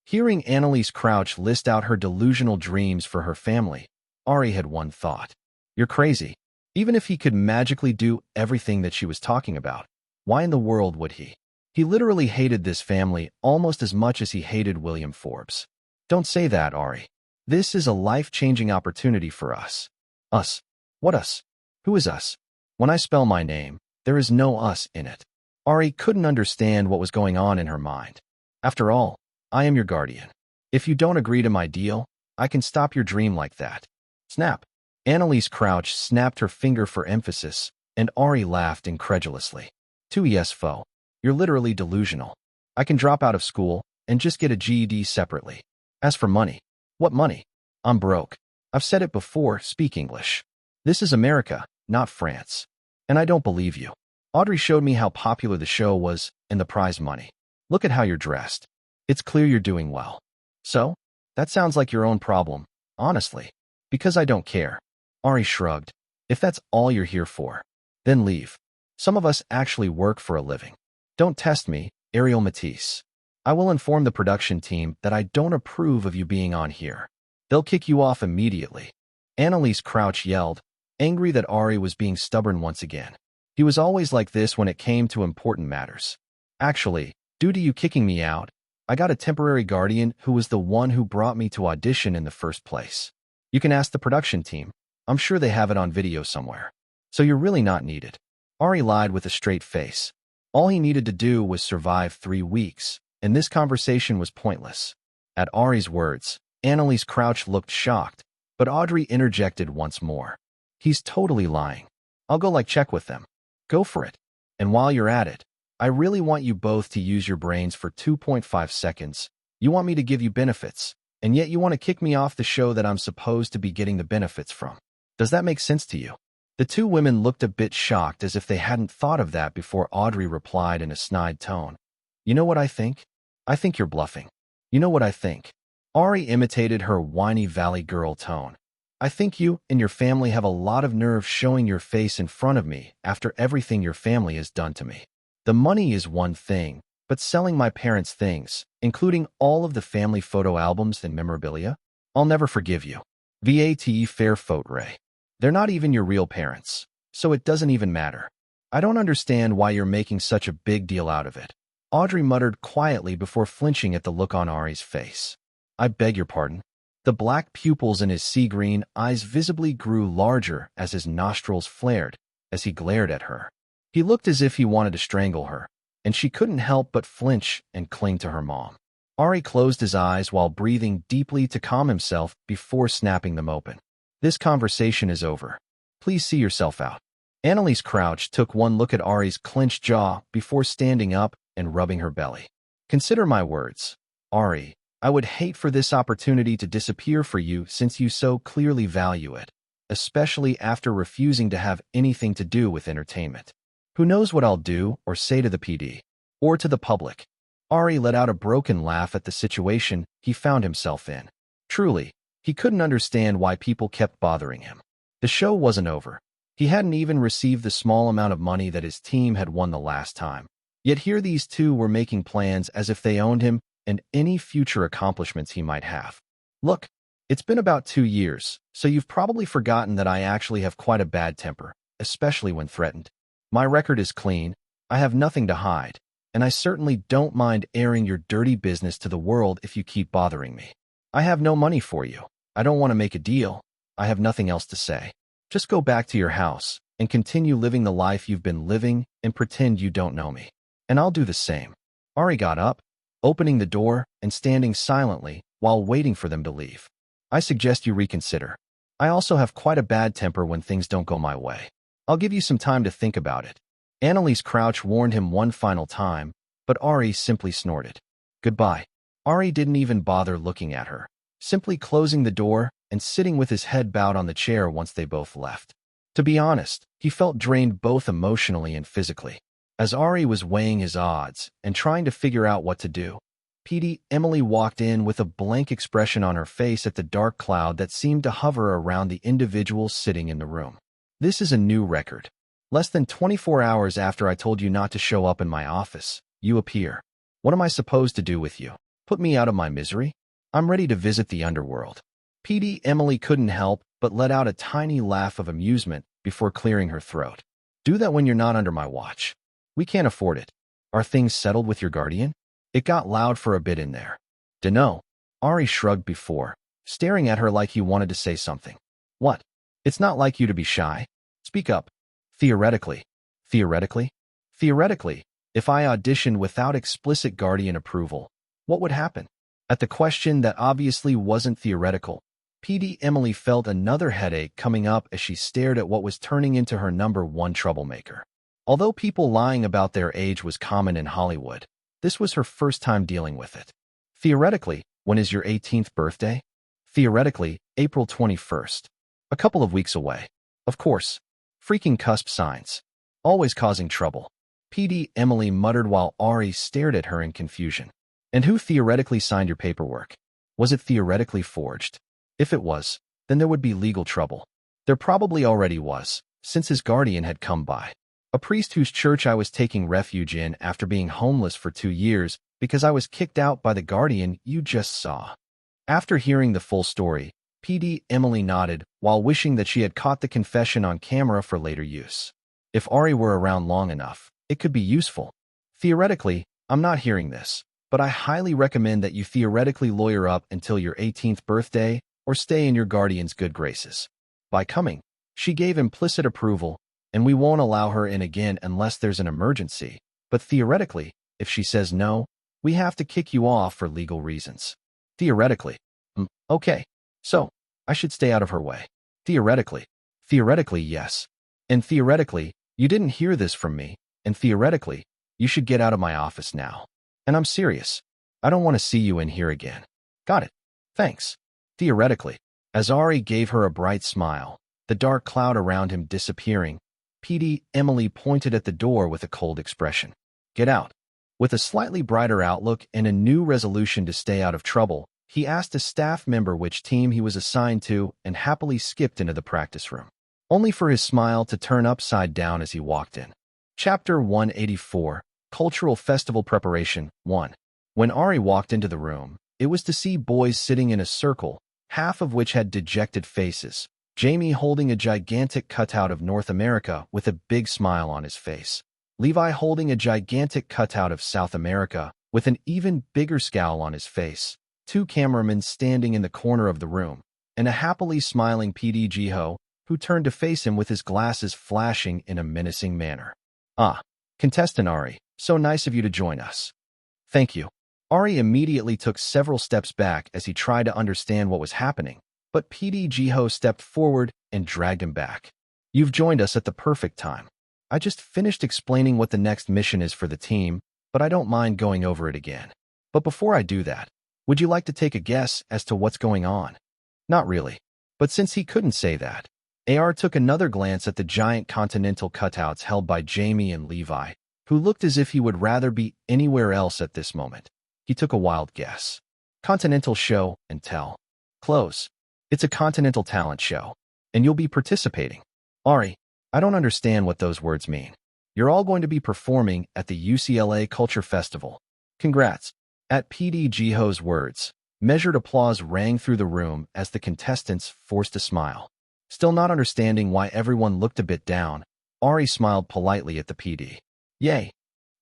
Speaker 1: Hearing Annalise Crouch list out her delusional dreams for her family, Ari had one thought. You're crazy. Even if he could magically do everything that she was talking about, why in the world would he? He literally hated this family almost as much as he hated William Forbes. Don't say that, Ari. This is a life-changing opportunity for us. Us? What us? Who is us? When I spell my name, there is no us in it. Ari couldn't understand what was going on in her mind. After all, I am your guardian. If you don't agree to my deal, I can stop your dream like that. Snap. Annalise Crouch snapped her finger for emphasis, and Ari laughed incredulously. 2 foe. You're literally delusional. I can drop out of school and just get a GED separately. As for money, what money? I'm broke. I've said it before, speak English. This is America, not France. And I don't believe you. Audrey showed me how popular the show was and the prize money. Look at how you're dressed. It's clear you're doing well. So? That sounds like your own problem, honestly. Because I don't care. Ari shrugged. If that's all you're here for, then leave. Some of us actually work for a living. Don't test me, Ariel Matisse. I will inform the production team that I don't approve of you being on here. They'll kick you off immediately. Annalise Crouch yelled, angry that Ari was being stubborn once again. He was always like this when it came to important matters. Actually, due to you kicking me out, I got a temporary guardian who was the one who brought me to audition in the first place. You can ask the production team. I'm sure they have it on video somewhere. So you're really not needed. Ari lied with a straight face. All he needed to do was survive 3 weeks, and this conversation was pointless. At Ari's words, Annalise Crouch looked shocked, but Audrey interjected once more. He's totally lying. I'll go check with them. Go for it. And while you're at it, I really want you both to use your brains for 2.5 seconds. You want me to give you benefits, and yet you want to kick me off the show that I'm supposed to be getting the benefits from. Does that make sense to you? The two women looked a bit shocked as if they hadn't thought of that before Audrey replied in a snide tone. You know what I think? I think you're bluffing. You know what I think? Ari imitated her whiny Valley Girl tone. I think you and your family have a lot of nerve showing your face in front of me after everything your family has done to me. The money is one thing, but selling my parents' things, including all of the family photo albums and memorabilia, I'll never forgive you. VAT fair faute ray. They're not even your real parents, so it doesn't even matter. I don't understand why you're making such a big deal out of it. Audrey muttered quietly before flinching at the look on Ari's face. I beg your pardon. The black pupils in his sea-green eyes visibly grew larger as his nostrils flared as he glared at her. He looked as if he wanted to strangle her, and she couldn't help but flinch and cling to her mom. Ari closed his eyes while breathing deeply to calm himself before snapping them open. This conversation is over. Please see yourself out. Annalise Crouch took one look at Ari's clenched jaw before standing up and rubbing her belly. Consider my words, Ari. I would hate for this opportunity to disappear for you since you so clearly value it, especially after refusing to have anything to do with entertainment. Who knows what I'll do or say to the PD, or to the public. Ari let out a broken laugh at the situation he found himself in. Truly, he couldn't understand why people kept bothering him. The show wasn't over. He hadn't even received the small amount of money that his team had won the last time. Yet here these two were making plans as if they owned him and any future accomplishments he might have. Look, it's been about 2 years, so you've probably forgotten that I actually have quite a bad temper, especially when threatened. My record is clean, I have nothing to hide, and I certainly don't mind airing your dirty business to the world if you keep bothering me. I have no money for you. I don't want to make a deal. I have nothing else to say. Just go back to your house and continue living the life you've been living and pretend you don't know me. And I'll do the same. Ari got up, opening the door and standing silently while waiting for them to leave. I suggest you reconsider. I also have quite a bad temper when things don't go my way. I'll give you some time to think about it. Annalise Crouch warned him one final time, but Ari simply snorted. Goodbye. Ari didn't even bother looking at her, simply closing the door and sitting with his head bowed on the chair once they both left. To be honest, he felt drained both emotionally and physically. As Ari was weighing his odds and trying to figure out what to do, PD Emily walked in with a blank expression on her face at the dark cloud that seemed to hover around the individual sitting in the room. This is a new record. Less than 24 hours after I told you not to show up in my office, you appear. What am I supposed to do with you? Put me out of my misery? I'm ready to visit the underworld. PD Emily couldn't help but let out a tiny laugh of amusement before clearing her throat. Do that when you're not under my watch. We can't afford it. Are things settled with your guardian? It got loud for a bit in there. Dunno. Ari shrugged before, staring at her like he wanted to say something. What? It's not like you to be shy. Speak up. Theoretically. Theoretically? Theoretically, if I auditioned without explicit guardian approval, what would happen? At the question that obviously wasn't theoretical, PD Emily felt another headache coming up as she stared at what was turning into her #1 troublemaker. Although people lying about their age was common in Hollywood, this was her first time dealing with it. Theoretically, when is your 18th birthday? Theoretically, April 21st. A couple of weeks away. Of course. Freaking cusp signs. Always causing trouble. PD Emily muttered while Ari stared at her in confusion. And who theoretically signed your paperwork? Was it theoretically forged? If it was, then there would be legal trouble. There probably already was, since his guardian had come by. A priest whose church I was taking refuge in after being homeless for 2 years because I was kicked out by the guardian you just saw. After hearing the full story, PD Emily nodded while wishing that she had caught the confession on camera for later use. If Ari were around long enough, it could be useful. Theoretically, I'm not hearing this, but I highly recommend that you theoretically lawyer up until your 18th birthday or stay in your guardian's good graces. By coming, she gave implicit approval, and we won't allow her in again unless there's an emergency. But theoretically, if she says no, we have to kick you off for legal reasons. Theoretically. Okay. So, I should stay out of her way. Theoretically. Theoretically, yes. And theoretically, you didn't hear this from me, and theoretically, you should get out of my office now. And I'm serious. I don't want to see you in here again. Got it. Thanks. Theoretically. As Ari gave her a bright smile, the dark cloud around him disappearing, PD Emily pointed at the door with a cold expression. Get out. With a slightly brighter outlook and a new resolution to stay out of trouble, he asked a staff member which team he was assigned to and happily skipped into the practice room, only for his smile to turn upside down as he walked in. Chapter 184, Cultural Festival Preparation 1. When Ari walked into the room, it was to see boys sitting in a circle, half of which had dejected faces. Jamie holding a gigantic cutout of North America with a big smile on his face. Levi holding a gigantic cutout of South America with an even bigger scowl on his face. 2 cameramen standing in the corner of the room, and a happily smiling PD Jiho, who turned to face him with his glasses flashing in a menacing manner. Ah, contestant Ari, so nice of you to join us. Thank you. Ari immediately took several steps back as he tried to understand what was happening, but PD Jiho stepped forward and dragged him back. You've joined us at the perfect time. I just finished explaining what the next mission is for the team, but I don't mind going over it again. But before I do that, would you like to take a guess as to what's going on? Not really. But since he couldn't say that, AR took another glance at the giant continental cutouts held by Jamie and Levi, who looked as if he would rather be anywhere else at this moment. He took a wild guess. Continental Show and Tell. Close. It's a continental talent show, and you'll be participating. Ari, I don't understand what those words mean. You're all going to be performing at the UCLA Culture Festival. Congrats. At PD Jiho's words, measured applause rang through the room as the contestants forced a smile. Still not understanding why everyone looked a bit down, Ari smiled politely at the PD. Yay.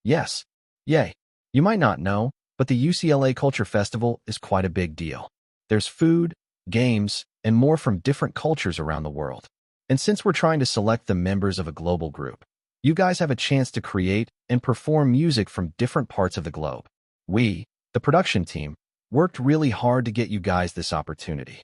Speaker 1: Yes. Yay. You might not know, but the UCLA Culture Festival is quite a big deal. There's food, games, and more from different cultures around the world. And since we're trying to select the members of a global group, you guys have a chance to create and perform music from different parts of the globe. We, the production team, worked really hard to get you guys this opportunity.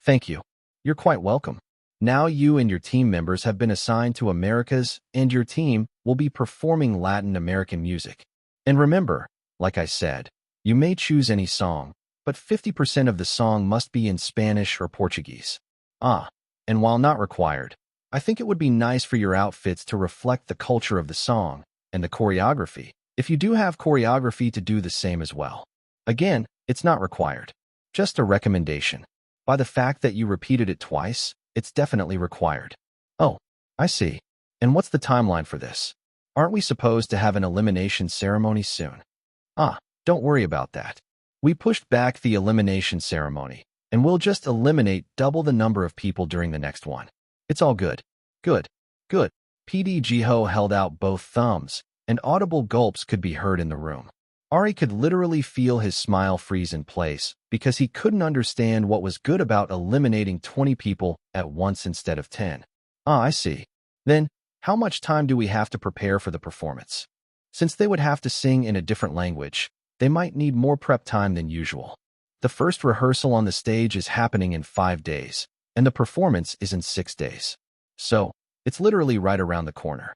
Speaker 1: Thank you. You're quite welcome. Now you and your team members have been assigned to Americas, and your team will be performing Latin American music. And remember, like I said, you may choose any song, but 50% of the song must be in Spanish or Portuguese. And while not required, I think it would be nice for your outfits to reflect the culture of the song and the choreography, if you do have choreography to do the same as well. Again, it's not required. Just a recommendation. By the fact that you repeated it twice, it's definitely required. Oh, I see. And what's the timeline for this? Aren't we supposed to have an elimination ceremony soon? Don't worry about that. We pushed back the elimination ceremony, and we'll just eliminate double the number of people during the next one. It's all good. Good. Good. PD Jiho held out both thumbs, and audible gulps could be heard in the room. Ari could literally feel his smile freeze in place because he couldn't understand what was good about eliminating 20 people at once instead of 10. Ah, I see. Then, how much time do we have to prepare for the performance? Since they would have to sing in a different language, they might need more prep time than usual. The first rehearsal on the stage is happening in 5 days, and the performance is in 6 days. So, it's literally right around the corner.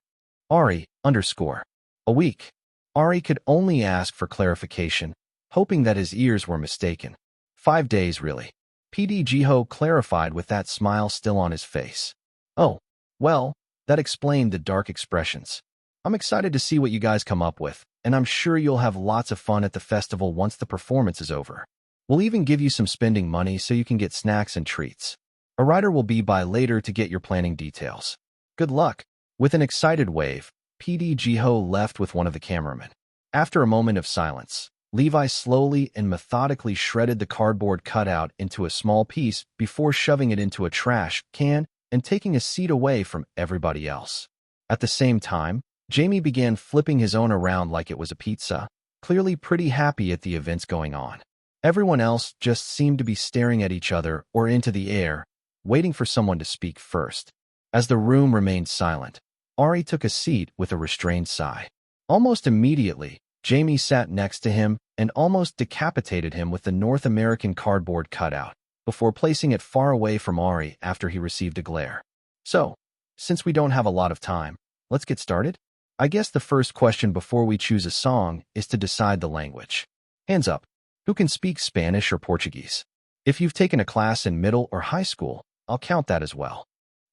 Speaker 1: Ari, a week. Ari could only ask for clarification, hoping that his ears were mistaken. 5 days, really. PD Jiho clarified with that smile still on his face. Oh, well, that explained the dark expressions. I'm excited to see what you guys come up with, and I'm sure you'll have lots of fun at the festival once the performance is over. We'll even give you some spending money so you can get snacks and treats. A rider will be by later to get your planning details. Good luck. With an excited wave, PD Jiho left with one of the cameramen. After a moment of silence, Levi slowly and methodically shredded the cardboard cutout into a small piece before shoving it into a trash can and taking a seat away from everybody else. At the same time, Jamie began flipping his own around like it was a pizza, clearly pretty happy at the events going on. Everyone else just seemed to be staring at each other or into the air, waiting for someone to speak first. As the room remained silent, Ari took a seat with a restrained sigh. Almost immediately, Jamie sat next to him and almost decapitated him with the North American cardboard cutout, before placing it far away from Ari after he received a glare. So, since we don't have a lot of time, let's get started? I guess the first question before we choose a song is to decide the language. Hands up. Who can speak Spanish or Portuguese? If you've taken a class in middle or high school, I'll count that as well.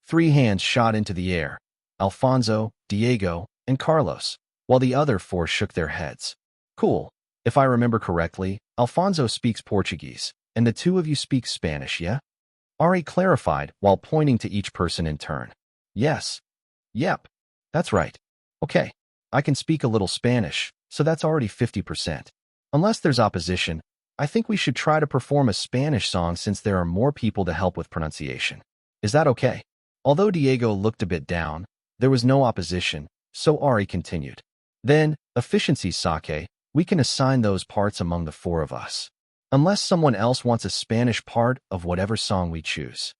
Speaker 1: 3 hands shot into the air. Alfonso, Diego, and Carlos, while the other 4 shook their heads. Cool. If I remember correctly, Alfonso speaks Portuguese, and the 2 of you speak Spanish, yeah? Ari clarified while pointing to each person in turn. Yes. Yep. That's right. Okay. I can speak a little Spanish, so that's already 50%. Unless there's opposition, I think we should try to perform a Spanish song since there are more people to help with pronunciation. Is that okay? Although Diego looked a bit down, there was no opposition, so Ari continued. Then, efficiency sake, we can assign those parts among the 4 of us. Unless someone else wants a Spanish part of whatever song we choose.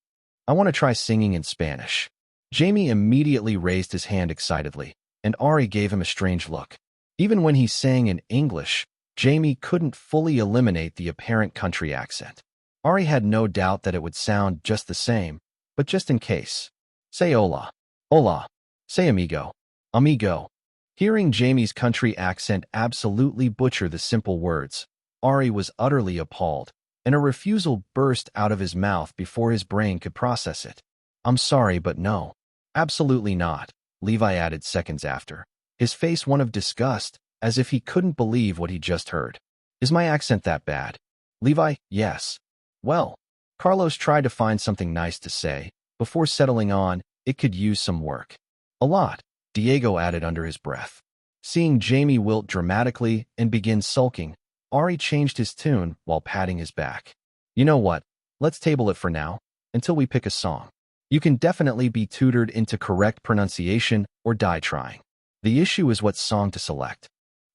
Speaker 1: I want to try singing in Spanish. Jamie immediately raised his hand excitedly, and Ari gave him a strange look. Even when he sang in English, Jamie couldn't fully eliminate the apparent country accent. Ari had no doubt that it would sound just the same, but just in case. Say hola. Hola. Say amigo. Amigo. Hearing Jamie's country accent absolutely butcher the simple words, Ari was utterly appalled, and a refusal burst out of his mouth before his brain could process it. I'm sorry, but no. Absolutely not, Levi added seconds after, his face one of disgust, as if he couldn't believe what he just heard. Is my accent that bad? Levi, yes. Well, Carlos tried to find something nice to say, before settling on, it could use some work. A lot, Diego added under his breath. Seeing Jamie wilt dramatically and begin sulking, Ari changed his tune while patting his back. You know what? Let's table it for now, until we pick a song. You can definitely be tutored into correct pronunciation or die trying. The issue is what song to select.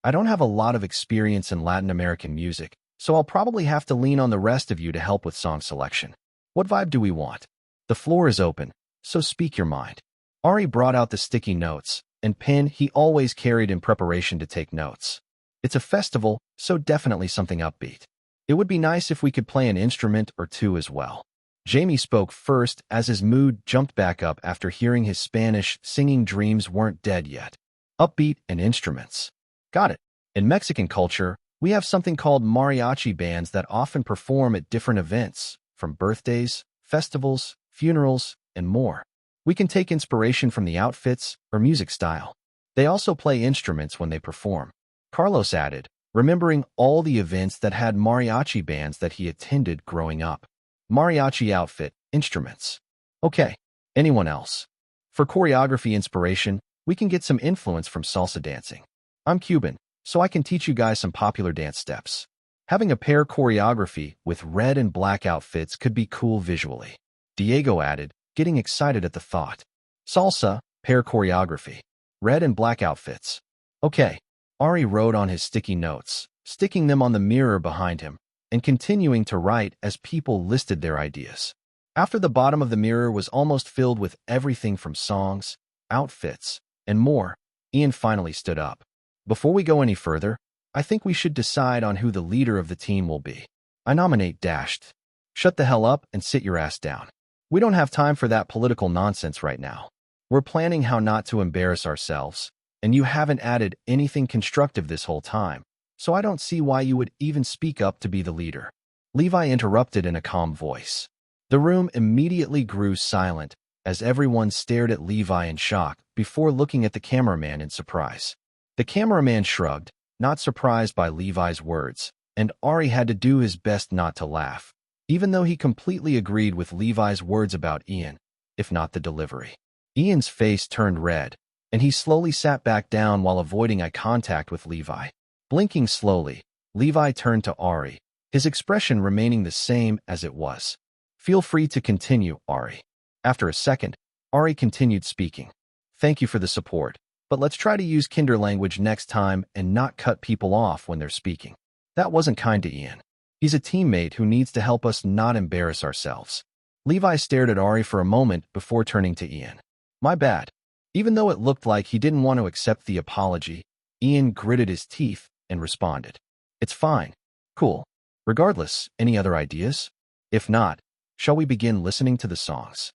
Speaker 1: I don't have a lot of experience in Latin American music, so I'll probably have to lean on the rest of you to help with song selection. What vibe do we want? The floor is open, so speak your mind. Ari brought out the sticky notes and pen he always carried in preparation to take notes. It's a festival, so definitely something upbeat. It would be nice if we could play an instrument or 2 as well. Jamie spoke first as his mood jumped back up after hearing his Spanish singing dreams weren't dead yet. Upbeat and instruments. Got it. In Mexican culture, we have something called mariachi bands that often perform at different events, from birthdays, festivals, funerals, and more. We can take inspiration from the outfits or music style. They also play instruments when they perform. Carlos added, remembering all the events that had mariachi bands that he attended growing up. Mariachi outfit, instruments. Okay, anyone else? For choreography inspiration, we can get some influence from salsa dancing. I'm Cuban, so I can teach you guys some popular dance steps. Having a pair choreography with red and black outfits could be cool visually. Diego added, getting excited at the thought. Salsa, pair choreography. Red and black outfits. Okay. Ari wrote on his sticky notes, sticking them on the mirror behind him, and continuing to write as people listed their ideas. After the bottom of the mirror was almost filled with everything from songs, outfits, and more, Ian finally stood up. Before we go any further, I think we should decide on who the leader of the team will be. I nominate Dashed. Shut the hell up and sit your ass down. We don't have time for that political nonsense right now. We're planning how not to embarrass ourselves, and you haven't added anything constructive this whole time, so I don't see why you would even speak up to be the leader. Levi interrupted in a calm voice. The room immediately grew silent as everyone stared at Levi in shock before looking at the cameraman in surprise. The cameraman shrugged, not surprised by Levi's words, and Ari had to do his best not to laugh, even though he completely agreed with Levi's words about Ian, if not the delivery. Ian's face turned red, and he slowly sat back down while avoiding eye contact with Levi. Blinking slowly, Levi turned to Ari, his expression remaining the same as it was. Feel free to continue, Ari. After a second, Ari continued speaking. Thank you for the support, but let's try to use kinder language next time and not cut people off when they're speaking. That wasn't kind to Ian. He's a teammate who needs to help us not embarrass ourselves. Levi stared at Ari for a moment before turning to Ian. My bad. Even though it looked like he didn't want to accept the apology, Ian gritted his teeth and responded. It's fine. Cool. Regardless, any other ideas? If not, shall we begin listening to the songs?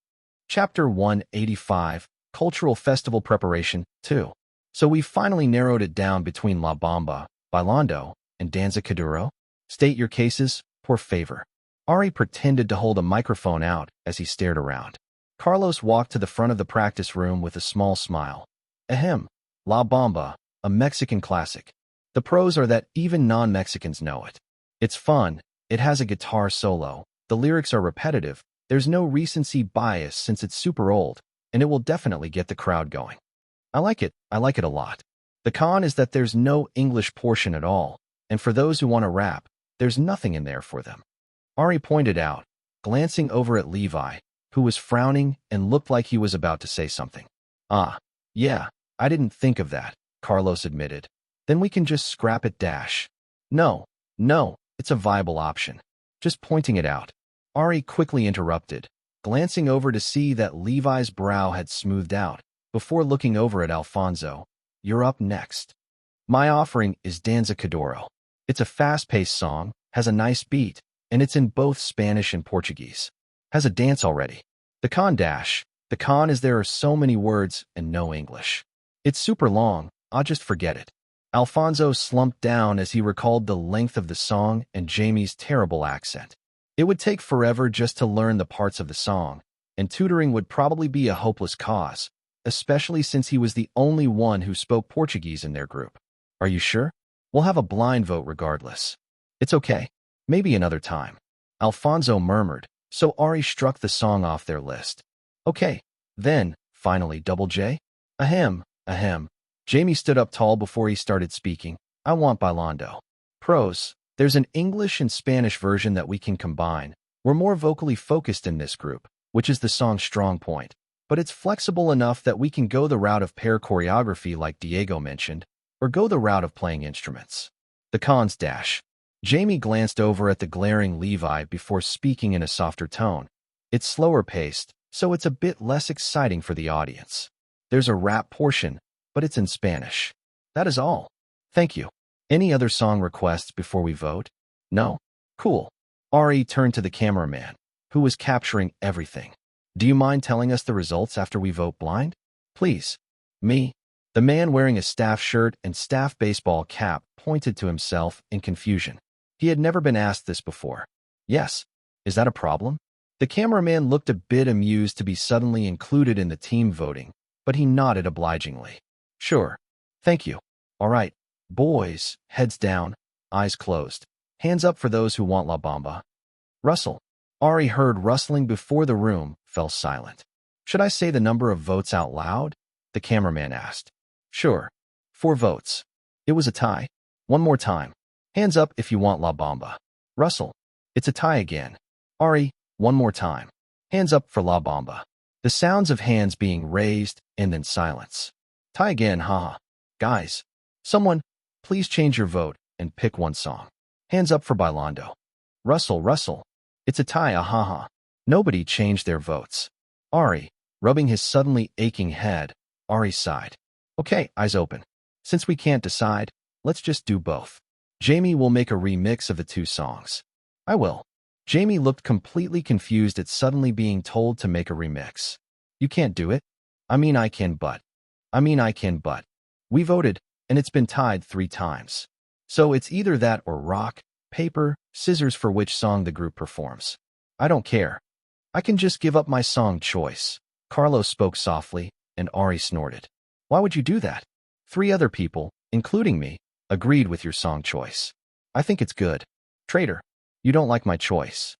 Speaker 1: Chapter 185, Cultural Festival Preparation 2. So we finally narrowed it down between La Bamba, Bailando, and Danza Kuduro? State your cases, por favor. Ari pretended to hold a microphone out as he stared around. Carlos walked to the front of the practice room with a small smile. Ahem, La Bamba, a Mexican classic. The pros are that even non-Mexicans know it. It's fun, it has a guitar solo, the lyrics are repetitive, there's no recency bias since it's super old, and it will definitely get the crowd going. I like it a lot. The con is that there's no English portion at all, and for those who want to rap, there's nothing in there for them. Ari pointed out, glancing over at Levi, who was frowning and looked like he was about to say something. Ah, yeah, I didn't think of that, Carlos admitted. Then we can just scrap it. No, it's a viable option. Just pointing it out. Ari quickly interrupted, glancing over to see that Levi's brow had smoothed out, before looking over at Alfonso. You're up next. My offering is Danza Kuduro. It's a fast-paced song, has a nice beat, and it's in both Spanish and Portuguese. Has a dance already. The con is there are so many words and no English. It's super long, I'll just forget it. Alfonso slumped down as he recalled the length of the song and Jamie's terrible accent. It would take forever just to learn the parts of the song, and tutoring would probably be a hopeless cause, especially since he was the only one who spoke Portuguese in their group. Are you sure? We'll have a blind vote regardless. It's okay. Maybe another time. Alfonso murmured, so Ari struck the song off their list. Okay, then, finally, Double J? Ahem. Jamie stood up tall before he started speaking. I want Bailando. Pros. There's an English and Spanish version that we can combine. We're more vocally focused in this group, which is the song's strong point. But it's flexible enough that we can go the route of pair choreography like Diego mentioned, or go the route of playing instruments. The cons. Jamie glanced over at the glaring Levi before speaking in a softer tone. It's slower paced, so it's a bit less exciting for the audience. There's a rap portion, but it's in Spanish. That is all. Thank you. Any other song requests before we vote? No? Cool. Ari turned to the cameraman, who was capturing everything. Do you mind telling us the results after we vote blind? Please. Me? The man wearing a staff shirt and staff baseball cap pointed to himself in confusion. He had never been asked this before. Yes. Is that a problem? The cameraman looked a bit amused to be suddenly included in the team voting, but he nodded obligingly. Sure. Thank you. All right. Boys, heads down, eyes closed. Hands up for those who want La Bamba. Rustle. Ari heard rustling before the room fell silent. Should I say the number of votes out loud? The cameraman asked. Sure. 4 votes. It was a tie. One more time. Hands up if you want La Bamba. Rustle. It's a tie again. Ari, one more time. Hands up for La Bamba. The sounds of hands being raised and then silence. Tie again, haha. Guys. Someone, please change your vote and pick one song. Hands up for Bailando. Russell. It's a tie, ahaha. Nobody changed their votes. Ari, rubbing his suddenly aching head, Ari sighed. Okay, eyes open. Since we can't decide, let's just do both. Jamie will make a remix of the two songs. I will. Jamie looked completely confused at suddenly being told to make a remix. You can't do it? I mean I can, but. We voted, and it's been tied 3 times. So it's either that or rock, paper, scissors for which song the group performs. I don't care. I can just give up my song choice. Carlos spoke softly, and Ari snorted. Why would you do that? 3 other people, including me, agreed with your song choice. I think it's good. Traitor, you don't like my choice.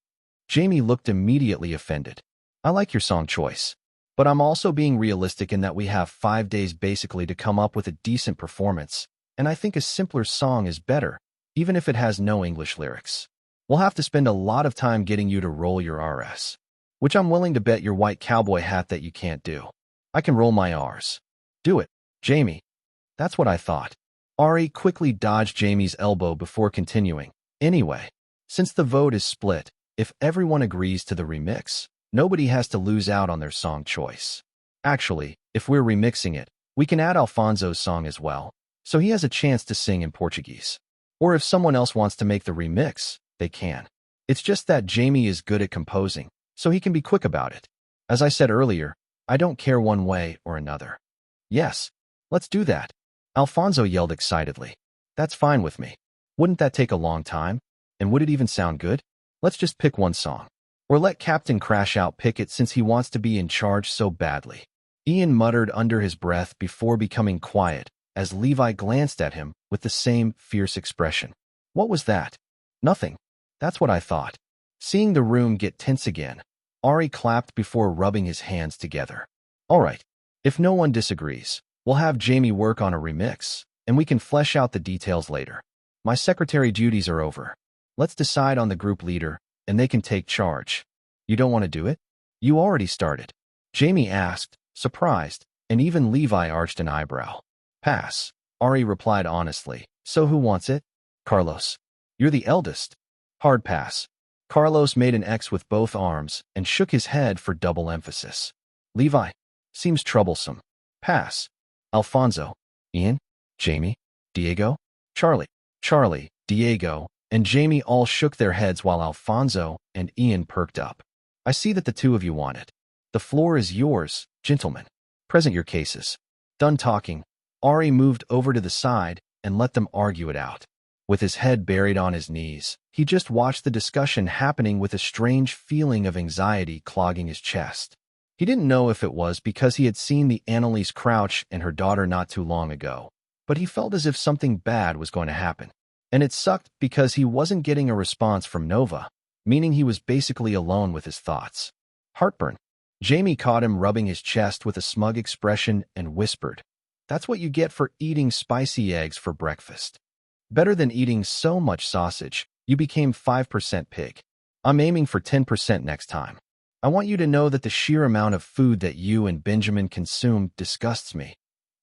Speaker 1: Jamie looked immediately offended. I like your song choice, but I'm also being realistic in that we have 5 days basically to come up with a decent performance, and I think a simpler song is better, even if it has no English lyrics. We'll have to spend a lot of time getting you to roll your Rs, which I'm willing to bet your white cowboy hat that you can't do. I can roll my Rs. Do it, Jamie. That's what I thought. Ari quickly dodged Jamie's elbow before continuing. Anyway, since the vote is split, if everyone agrees to the remix, nobody has to lose out on their song choice. Actually, if we're remixing it, we can add Alfonso's song as well, so he has a chance to sing in Portuguese. Or if someone else wants to make the remix, they can. It's just that Jamie is good at composing, so he can be quick about it. As I said earlier, I don't care one way or another. Yes, let's do that. Alfonso yelled excitedly. That's fine with me. Wouldn't that take a long time? And would it even sound good? Let's just pick one song. Or let Captain Crash Out pick it since he wants to be in charge so badly. Ian muttered under his breath before becoming quiet, as Levi glanced at him with the same fierce expression. What was that? Nothing. That's what I thought. Seeing the room get tense again, Ari clapped before rubbing his hands together. All right. If no one disagrees, we'll have Jamie work on a remix, and we can flesh out the details later. My secretary duties are over. Let's decide on the group leader, and they can take charge. You don't want to do it? You already started. Jamie asked, surprised, and even Levi arched an eyebrow. Pass. Ari replied honestly. So who wants it? Carlos. You're the eldest. Hard pass. Carlos made an X with both arms and shook his head for double emphasis. Levi. Seems troublesome. Pass. Alfonso. Ian. Jamie. Diego. Charlie, Diego, and Jamie all shook their heads while Alfonso and Ian perked up. I see that the 2 of you want it. The floor is yours, gentlemen. Present your cases. Done talking, Ari moved over to the side and let them argue it out. With his head buried on his knees, he just watched the discussion happening with a strange feeling of anxiety clogging his chest. He didn't know if it was because he had seen the Annalise Crouch and her daughter not too long ago, but he felt as if something bad was going to happen. And it sucked because he wasn't getting a response from Nova, meaning he was basically alone with his thoughts. Heartburn. Jamie caught him rubbing his chest with a smug expression and whispered, That's what you get for eating spicy eggs for breakfast. Better than eating so much sausage, you became 5% pig. I'm aiming for 10% next time. I want you to know that the sheer amount of food that you and Benjamin consume disgusts me.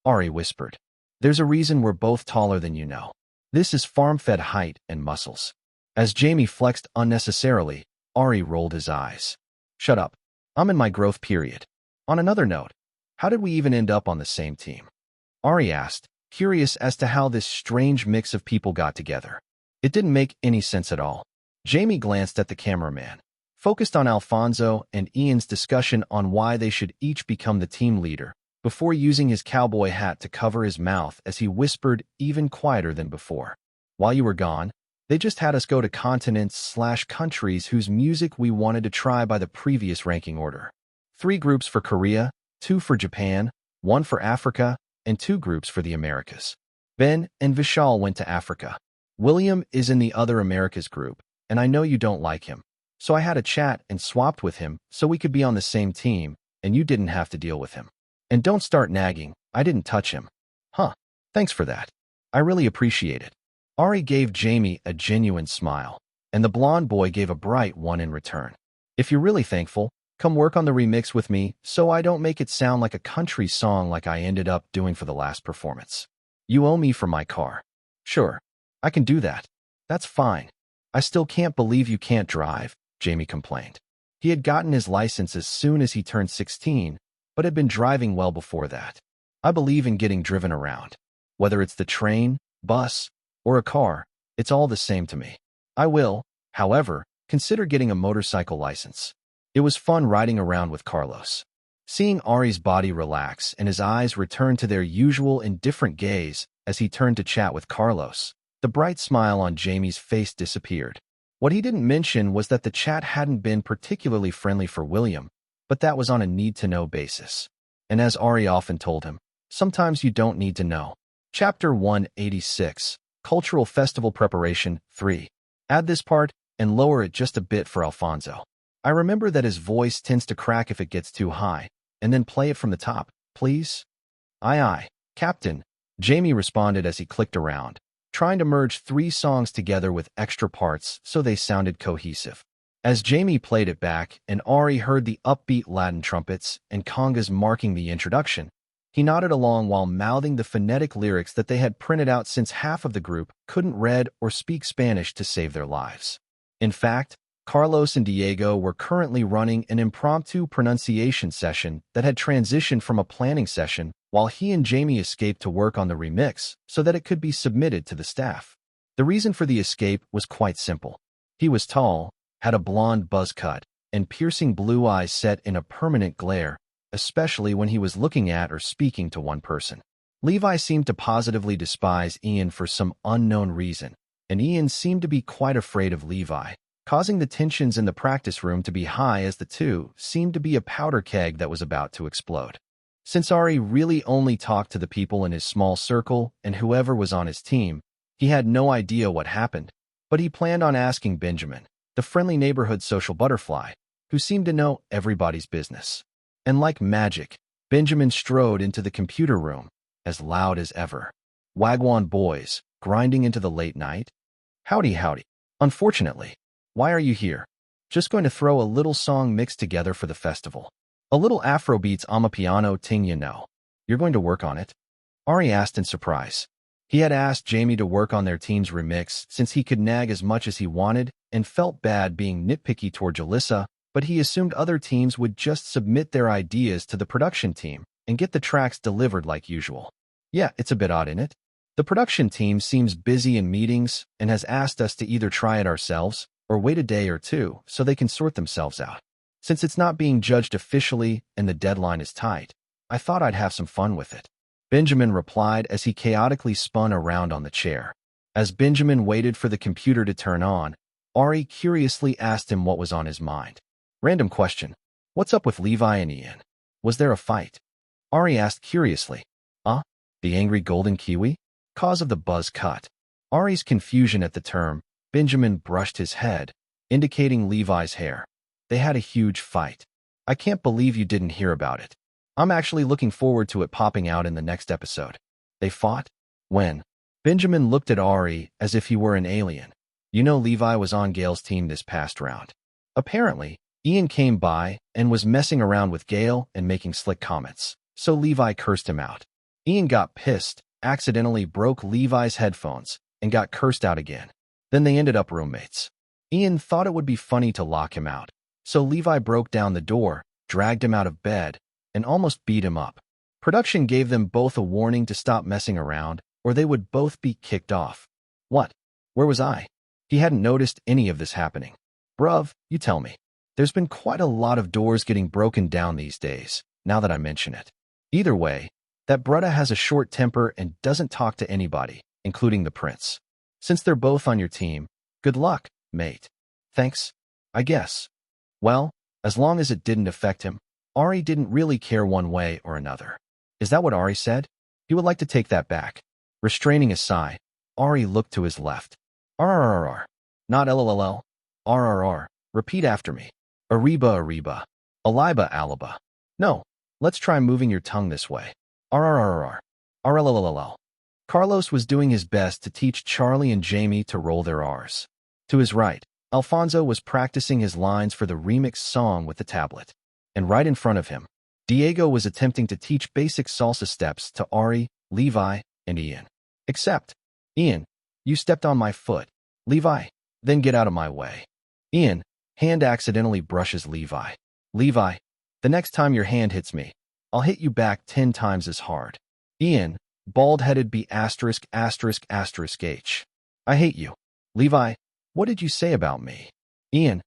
Speaker 1: Ari whispered. There's a reason we're both taller than you know. This is farm-fed height and muscles. As Jamie flexed unnecessarily, Ari rolled his eyes. Shut up. I'm in my growth period. On another note, how did we even end up on the same team? Ari asked, curious as to how this strange mix of people got together. It didn't make any sense at all. Jamie glanced at the cameraman, focused on Alfonso and Ian's discussion on why they should each become the team leader, before using his cowboy hat to cover his mouth as he whispered even quieter than before. While you were gone, they just had us go to continents/countries whose music we wanted to try by the previous ranking order. 3 groups for Korea, 2 for Japan, 1 for Africa, and 2 groups for the Americas. Ben and Vishal went to Africa. William is in the other Americas group, and I know you don't like him. So I had a chat and swapped with him so we could be on the same team, and you didn't have to deal with him. And don't start nagging, I didn't touch him. Huh, thanks for that. I really appreciate it. Ari gave Jamie a genuine smile, and the blonde boy gave a bright one in return. If you're really thankful, come work on the remix with me so I don't make it sound like a country song like I ended up doing for the last performance. You owe me for my car. Sure, I can do that. That's fine. I still can't believe you can't drive, Jamie complained. He had gotten his license as soon as he turned 16, but had been driving well before that. I believe in getting driven around. Whether it's the train, bus, or a car, it's all the same to me. I will, however, consider getting a motorcycle license. It was fun riding around with Carlos. Seeing Ari's body relax and his eyes return to their usual indifferent gaze as he turned to chat with Carlos, the bright smile on Jamie's face disappeared. What he didn't mention was that the chat hadn't been particularly friendly for William, but that was on a need-to-know basis. And as Ari often told him, sometimes you don't need to know. Chapter 186, Cultural Festival Preparation 3. Add this part and lower it just a bit for Alfonso. I remember that his voice tends to crack if it gets too high, and then play it from the top, please. Aye aye, Captain, Jamie responded as he clicked around, trying to merge 3 songs together with extra parts so they sounded cohesive. As Jamie played it back and Ari heard the upbeat Latin trumpets and congas marking the introduction, he nodded along while mouthing the phonetic lyrics that they had printed out since half of the group couldn't read or speak Spanish to save their lives. In fact, Carlos and Diego were currently running an impromptu pronunciation session that had transitioned from a planning session while he and Jamie escaped to work on the remix so that it could be submitted to the staff. The reason for the escape was quite simple. He was tall, had a blonde buzz cut, and piercing blue eyes set in a permanent glare, especially when he was looking at or speaking to one person. Levi seemed to positively despise Ian for some unknown reason, and Ian seemed to be quite afraid of Levi, causing the tensions in the practice room to be high as the two seemed to be a powder keg that was about to explode. Since Ari really only talked to the people in his small circle and whoever was on his team, he had no idea what happened, but he planned on asking Benjamin, the friendly neighborhood social butterfly, who seemed to know everybody's business. And like magic, Benjamin strode into the computer room, as loud as ever. Wagwan boys, grinding into the late night? Howdy howdy. Unfortunately, why are you here? Just going to throw a little song mixed together for the festival. A little Afrobeats amapiano ting, you know. You're going to work on it? Ari asked in surprise. He had asked Jamie to work on their team's remix since he could nag as much as he wanted and felt bad being nitpicky toward Jalissa, but he assumed other teams would just submit their ideas to the production team and get the tracks delivered like usual. Yeah, it's a bit odd, isn't it? The production team seems busy in meetings and has asked us to either try it ourselves or wait a day or two so they can sort themselves out. Since it's not being judged officially and the deadline is tight, I thought I'd have some fun with it. Benjamin replied as he chaotically spun around on the chair. As Benjamin waited for the computer to turn on, Ari curiously asked him what was on his mind. Random question. What's up with Levi and Ian? Was there a fight? Ari asked curiously. The angry golden kiwi? Cause of the buzz cut. Ari's confusion at the term, Benjamin brushed his head, indicating Levi's hair. They had a huge fight. I can't believe you didn't hear about it. I'm actually looking forward to it popping out in the next episode. They fought? When? Benjamin looked at Ari as if he were an alien. You know Levi was on Gail's team this past round. Apparently, Ian came by and was messing around with Gail and making slick comments, so Levi cursed him out. Ian got pissed, accidentally broke Levi's headphones, and got cursed out again. Then they ended up roommates. Ian thought it would be funny to lock him out, so Levi broke down the door, dragged him out of bed, and almost beat him up. Production gave them both a warning to stop messing around, or they would both be kicked off. What? Where was I? He hadn't noticed any of this happening. Bruv, you tell me. There's been quite a lot of doors getting broken down these days, now that I mention it. Either way, that brutta has a short temper and doesn't talk to anybody, including the prince. Since they're both on your team, good luck, mate. Thanks, I guess. Well, as long as it didn't affect him, Ari didn't really care one way or another. Is that what Ari said? He would like to take that back. Restraining a sigh, Ari looked to his left. RRRR. Not LLL. RRR. Repeat after me. Ariba Ariba. Aliba Aliba. No, let's try moving your tongue this way. RRRR. RLLLL. Carlos was doing his best to teach Charlie and Jamie to roll their R's. To his right, Alfonso was practicing his lines for the remix song with the tablet. And right in front of him, Diego was attempting to teach basic salsa steps to Ari, Levi, and Ian. Except, Ian, you stepped on my foot. Levi, then get out of my way. Ian, hand accidentally brushes Levi. Levi, the next time your hand hits me, I'll hit you back 10 times as hard. Ian, bald-headed B asterisk asterisk asterisk H. I hate you. Levi, what did you say about me? Ian,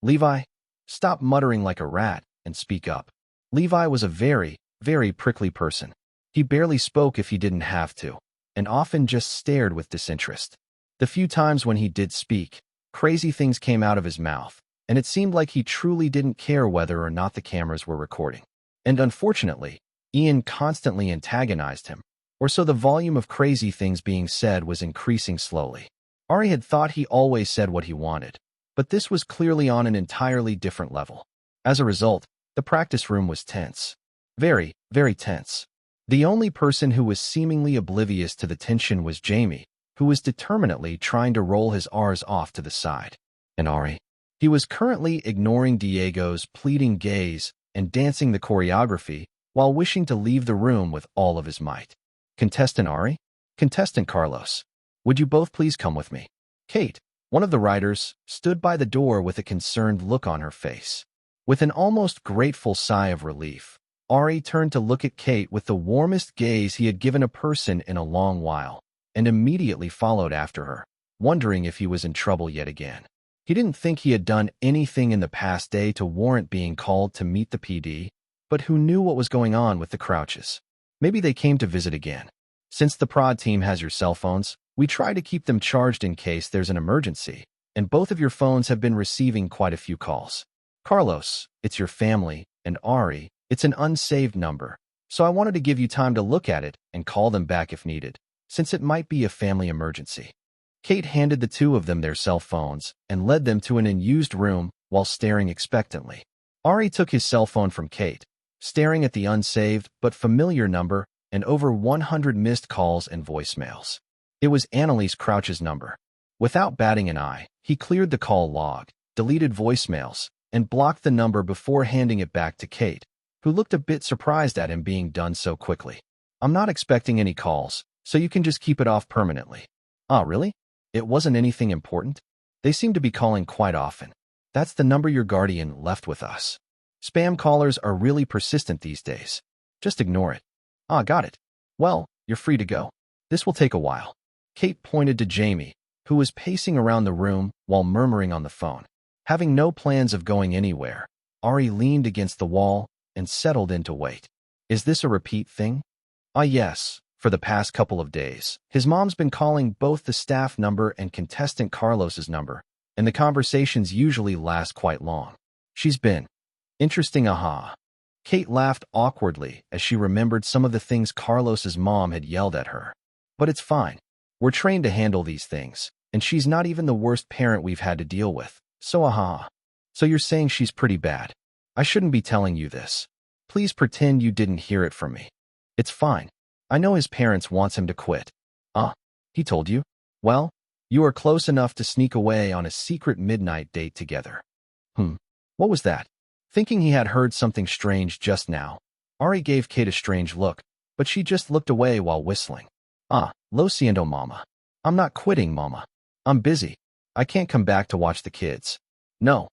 Speaker 1: Levi, stop muttering like a rat and speak up. Levi was a very, very prickly person. He barely spoke if he didn't have to, and often just stared with disinterest. The few times when he did speak, crazy things came out of his mouth, and it seemed like he truly didn't care whether or not the cameras were recording. And unfortunately, Ian constantly antagonized him, or so the volume of crazy things being said was increasing slowly. Ari had thought he always said what he wanted, but this was clearly on an entirely different level. As a result, the practice room was tense. Very, very tense. The only person who was seemingly oblivious to the tension was Jamie, who was determinedly trying to roll his R's off to the side. And Ari? He was currently ignoring Diego's pleading gaze and dancing the choreography while wishing to leave the room with all of his might. Contestant Ari? Contestant Carlos. Would you both please come with me? Kate, one of the writers, stood by the door with a concerned look on her face. With an almost grateful sigh of relief, Ari turned to look at Kate with the warmest gaze he had given a person in a long while, and immediately followed after her, wondering if he was in trouble yet again. He didn't think he had done anything in the past day to warrant being called to meet the PD, but who knew what was going on with the Crouches? Maybe they came to visit again. Since the prod team has your cell phones, we try to keep them charged in case there's an emergency, and both of your phones have been receiving quite a few calls. Carlos, it's your family, and Ari, it's an unsaved number, so I wanted to give you time to look at it and call them back if needed, since it might be a family emergency. Kate handed the two of them their cell phones and led them to an unused room while staring expectantly. Ari took his cell phone from Kate, staring at the unsaved but familiar number and over 100 missed calls and voicemails. It was Annalise Crouch's number. Without batting an eye, he cleared the call log, deleted voicemails, and blocked the number before handing it back to Kate, who looked a bit surprised at him being done so quickly. I'm not expecting any calls, so you can just keep it off permanently. Ah, really? It wasn't anything important? They seem to be calling quite often. That's the number your guardian left with us. Spam callers are really persistent these days. Just ignore it. Ah, got it. Well, you're free to go. This will take a while. Kate pointed to Jamie, who was pacing around the room while murmuring on the phone. Having no plans of going anywhere, Ari leaned against the wall and settled in to wait. Is this a repeat thing? Ah, yes. For the past couple of days, his mom's been calling both the staff number and contestant Carlos's number, and the conversations usually last quite long. She's been interesting, aha. Kate laughed awkwardly as she remembered some of the things Carlos's mom had yelled at her. But it's fine. We're trained to handle these things, and she's not even the worst parent we've had to deal with, so aha. So you're saying she's pretty bad. I shouldn't be telling you this. Please pretend you didn't hear it from me. It's fine. I know his parents wants him to quit. Ah, he told you? Well, you are close enough to sneak away on a secret midnight date together. What was that? Thinking he had heard something strange just now, Ari gave Kate a strange look, but she just looked away while whistling. Ah, lo siento, mama. I'm not quitting, mama. I'm busy. I can't come back to watch the kids. No.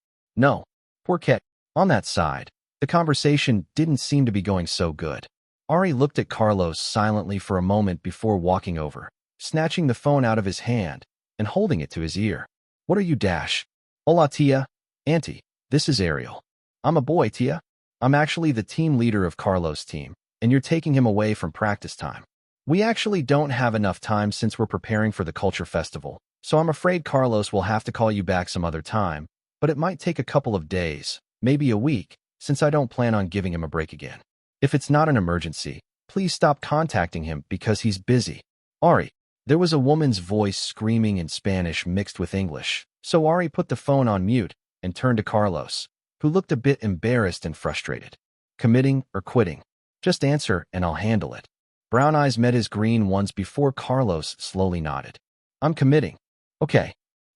Speaker 1: Poor Kate. On that side, the conversation didn't seem to be going so good. Ari looked at Carlos silently for a moment before walking over, snatching the phone out of his hand and holding it to his ear. What are you, Dash? Hola, tia. Auntie, this is Ariel. I'm a boy, tia. I'm actually the team leader of Carlos' team, and you're taking him away from practice time. We actually don't have enough time since we're preparing for the culture festival, so I'm afraid Carlos will have to call you back some other time, but it might take a couple of days, maybe a week, since I don't plan on giving him a break again. If it's not an emergency, please stop contacting him because he's busy. Ari, there was a woman's voice screaming in Spanish mixed with English, so Ari put the phone on mute and turned to Carlos, who looked a bit embarrassed and frustrated. Committing or quitting? Just answer and I'll handle it. Brown eyes met his green ones before Carlos slowly nodded. I'm committing. Okay.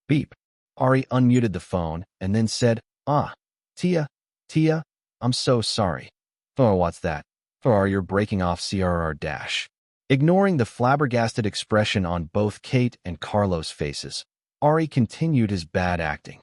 Speaker 1: Beep. Ari unmuted the phone and then said, Tia, I'm so sorry. Oh, what's that? You're breaking off CRR dash. Ignoring the flabbergasted expression on both Kate and Carlos' faces, Ari continued his bad acting.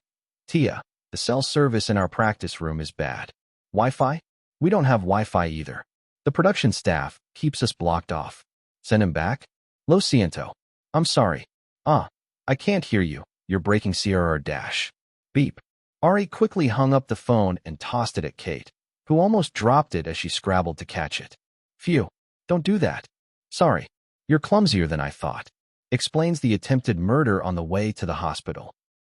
Speaker 1: Tia, the cell service in our practice room is bad. Wi-Fi? We don't have Wi-Fi either. The production staff keeps us blocked off. Send him back? Lo siento. I'm sorry. I can't hear you. You're breaking CRR dash. Beep. Ari quickly hung up the phone and tossed it at Kate, who almost dropped it as she scrabbled to catch it. Phew. Don't do that. Sorry. You're clumsier than I thought. Explains the attempted murder on the way to the hospital.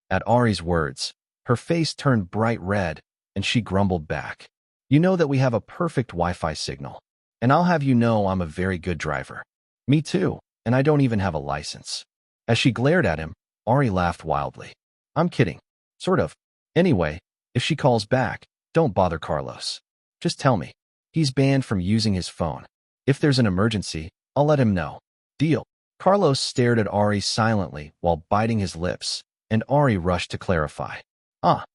Speaker 1: At Ari's words, her face turned bright red, and she grumbled back. You know that we have a perfect Wi-Fi signal. And I'll have you know I'm a very good driver. Me too, and I don't even have a license. As she glared at him, Ari laughed wildly. I'm kidding. Sort of. Anyway, if she calls back, don't bother Carlos. Just tell me. He's banned from using his phone. If there's an emergency, I'll let him know. Deal. Carlos stared at Ari silently while biting his lips, and Ari rushed to clarify.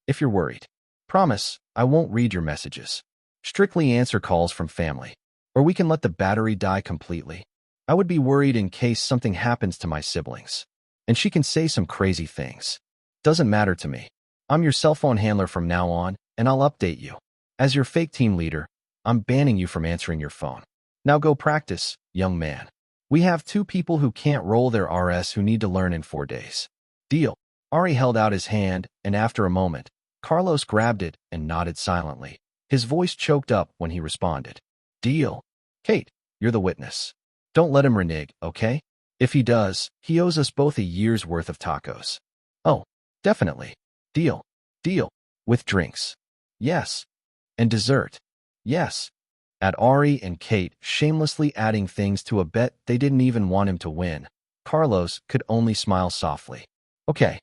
Speaker 1: If you're worried. Promise, I won't read your messages. Strictly answer calls from family. Or we can let the battery die completely. I would be worried in case something happens to my siblings. And she can say some crazy things. Doesn't matter to me. I'm your cell phone handler from now on, and I'll update you. As your fake team leader, I'm banning you from answering your phone. Now go practice, young man. We have 2 people who can't roll their RS who need to learn in 4 days. Deal. Ari held out his hand, and after a moment, Carlos grabbed it and nodded silently. His voice choked up when he responded. Deal. Kate, you're the witness. Don't let him renege, okay? If he does, he owes us both a year's worth of tacos. Oh, definitely. Deal. Deal. With drinks. Yes. And dessert. Yes. At Ari and Kate shamelessly adding things to a bet they didn't even want him to win, Carlos could only smile softly. Okay.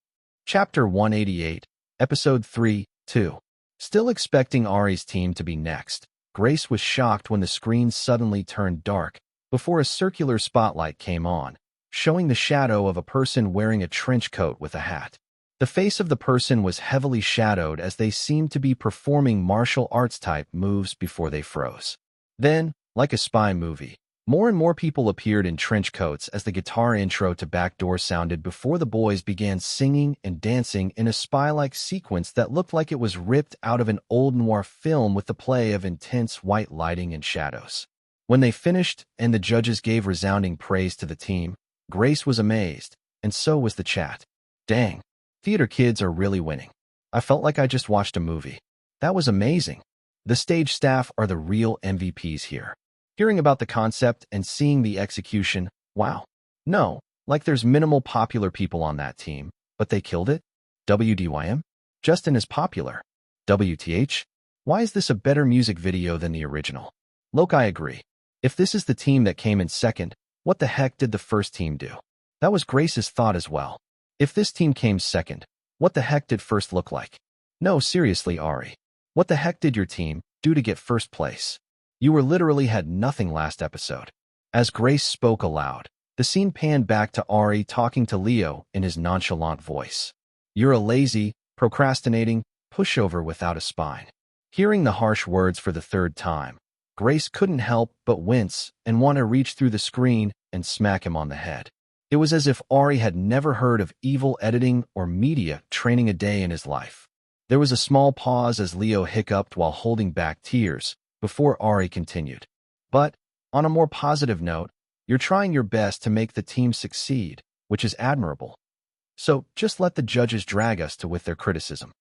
Speaker 1: Chapter 188, Episode 3, 2. Still expecting Ari's team to be next, Grace was shocked when the screen suddenly turned dark before a circular spotlight came on, showing the shadow of a person wearing a trench coat with a hat. The face of the person was heavily shadowed as they seemed to be performing martial arts-type moves before they froze. Then, like a spy movie, more and more people appeared in trench coats as the guitar intro to Backdoor sounded before the boys began singing and dancing in a spy-like sequence that looked like it was ripped out of an old noir film with the play of intense white lighting and shadows. When they finished and the judges gave resounding praise to the team, Grace was amazed, and so was the chat. Dang, theater kids are really winning. I felt like I just watched a movie. That was amazing. The stage staff are the real MVPs here. Hearing about the concept and seeing the execution, wow. No, like there's minimal popular people on that team, but they killed it? WDYM? Justin is popular. WTH? Why is this a better music video than the original? Look, I agree. If this is the team that came in second, what the heck did the first team do? That was Grace's thought as well. If this team came second, what the heck did first look like? No, seriously, Ari. What the heck did your team do to get first place? You were literally had nothing last episode. As Grace spoke aloud, the scene panned back to Ari talking to Leo in his nonchalant voice. You're a lazy, procrastinating pushover without a spine. Hearing the harsh words for the 3rd time, Grace couldn't help but wince and want to reach through the screen and smack him on the head. It was as if Ari had never heard of evil editing or media training a day in his life. There was a small pause as Leo hiccuped while holding back tears before Ari continued. But, on a more positive note, you're trying your best to make the team succeed, which is admirable. So, just let the judges drag us to with their criticism.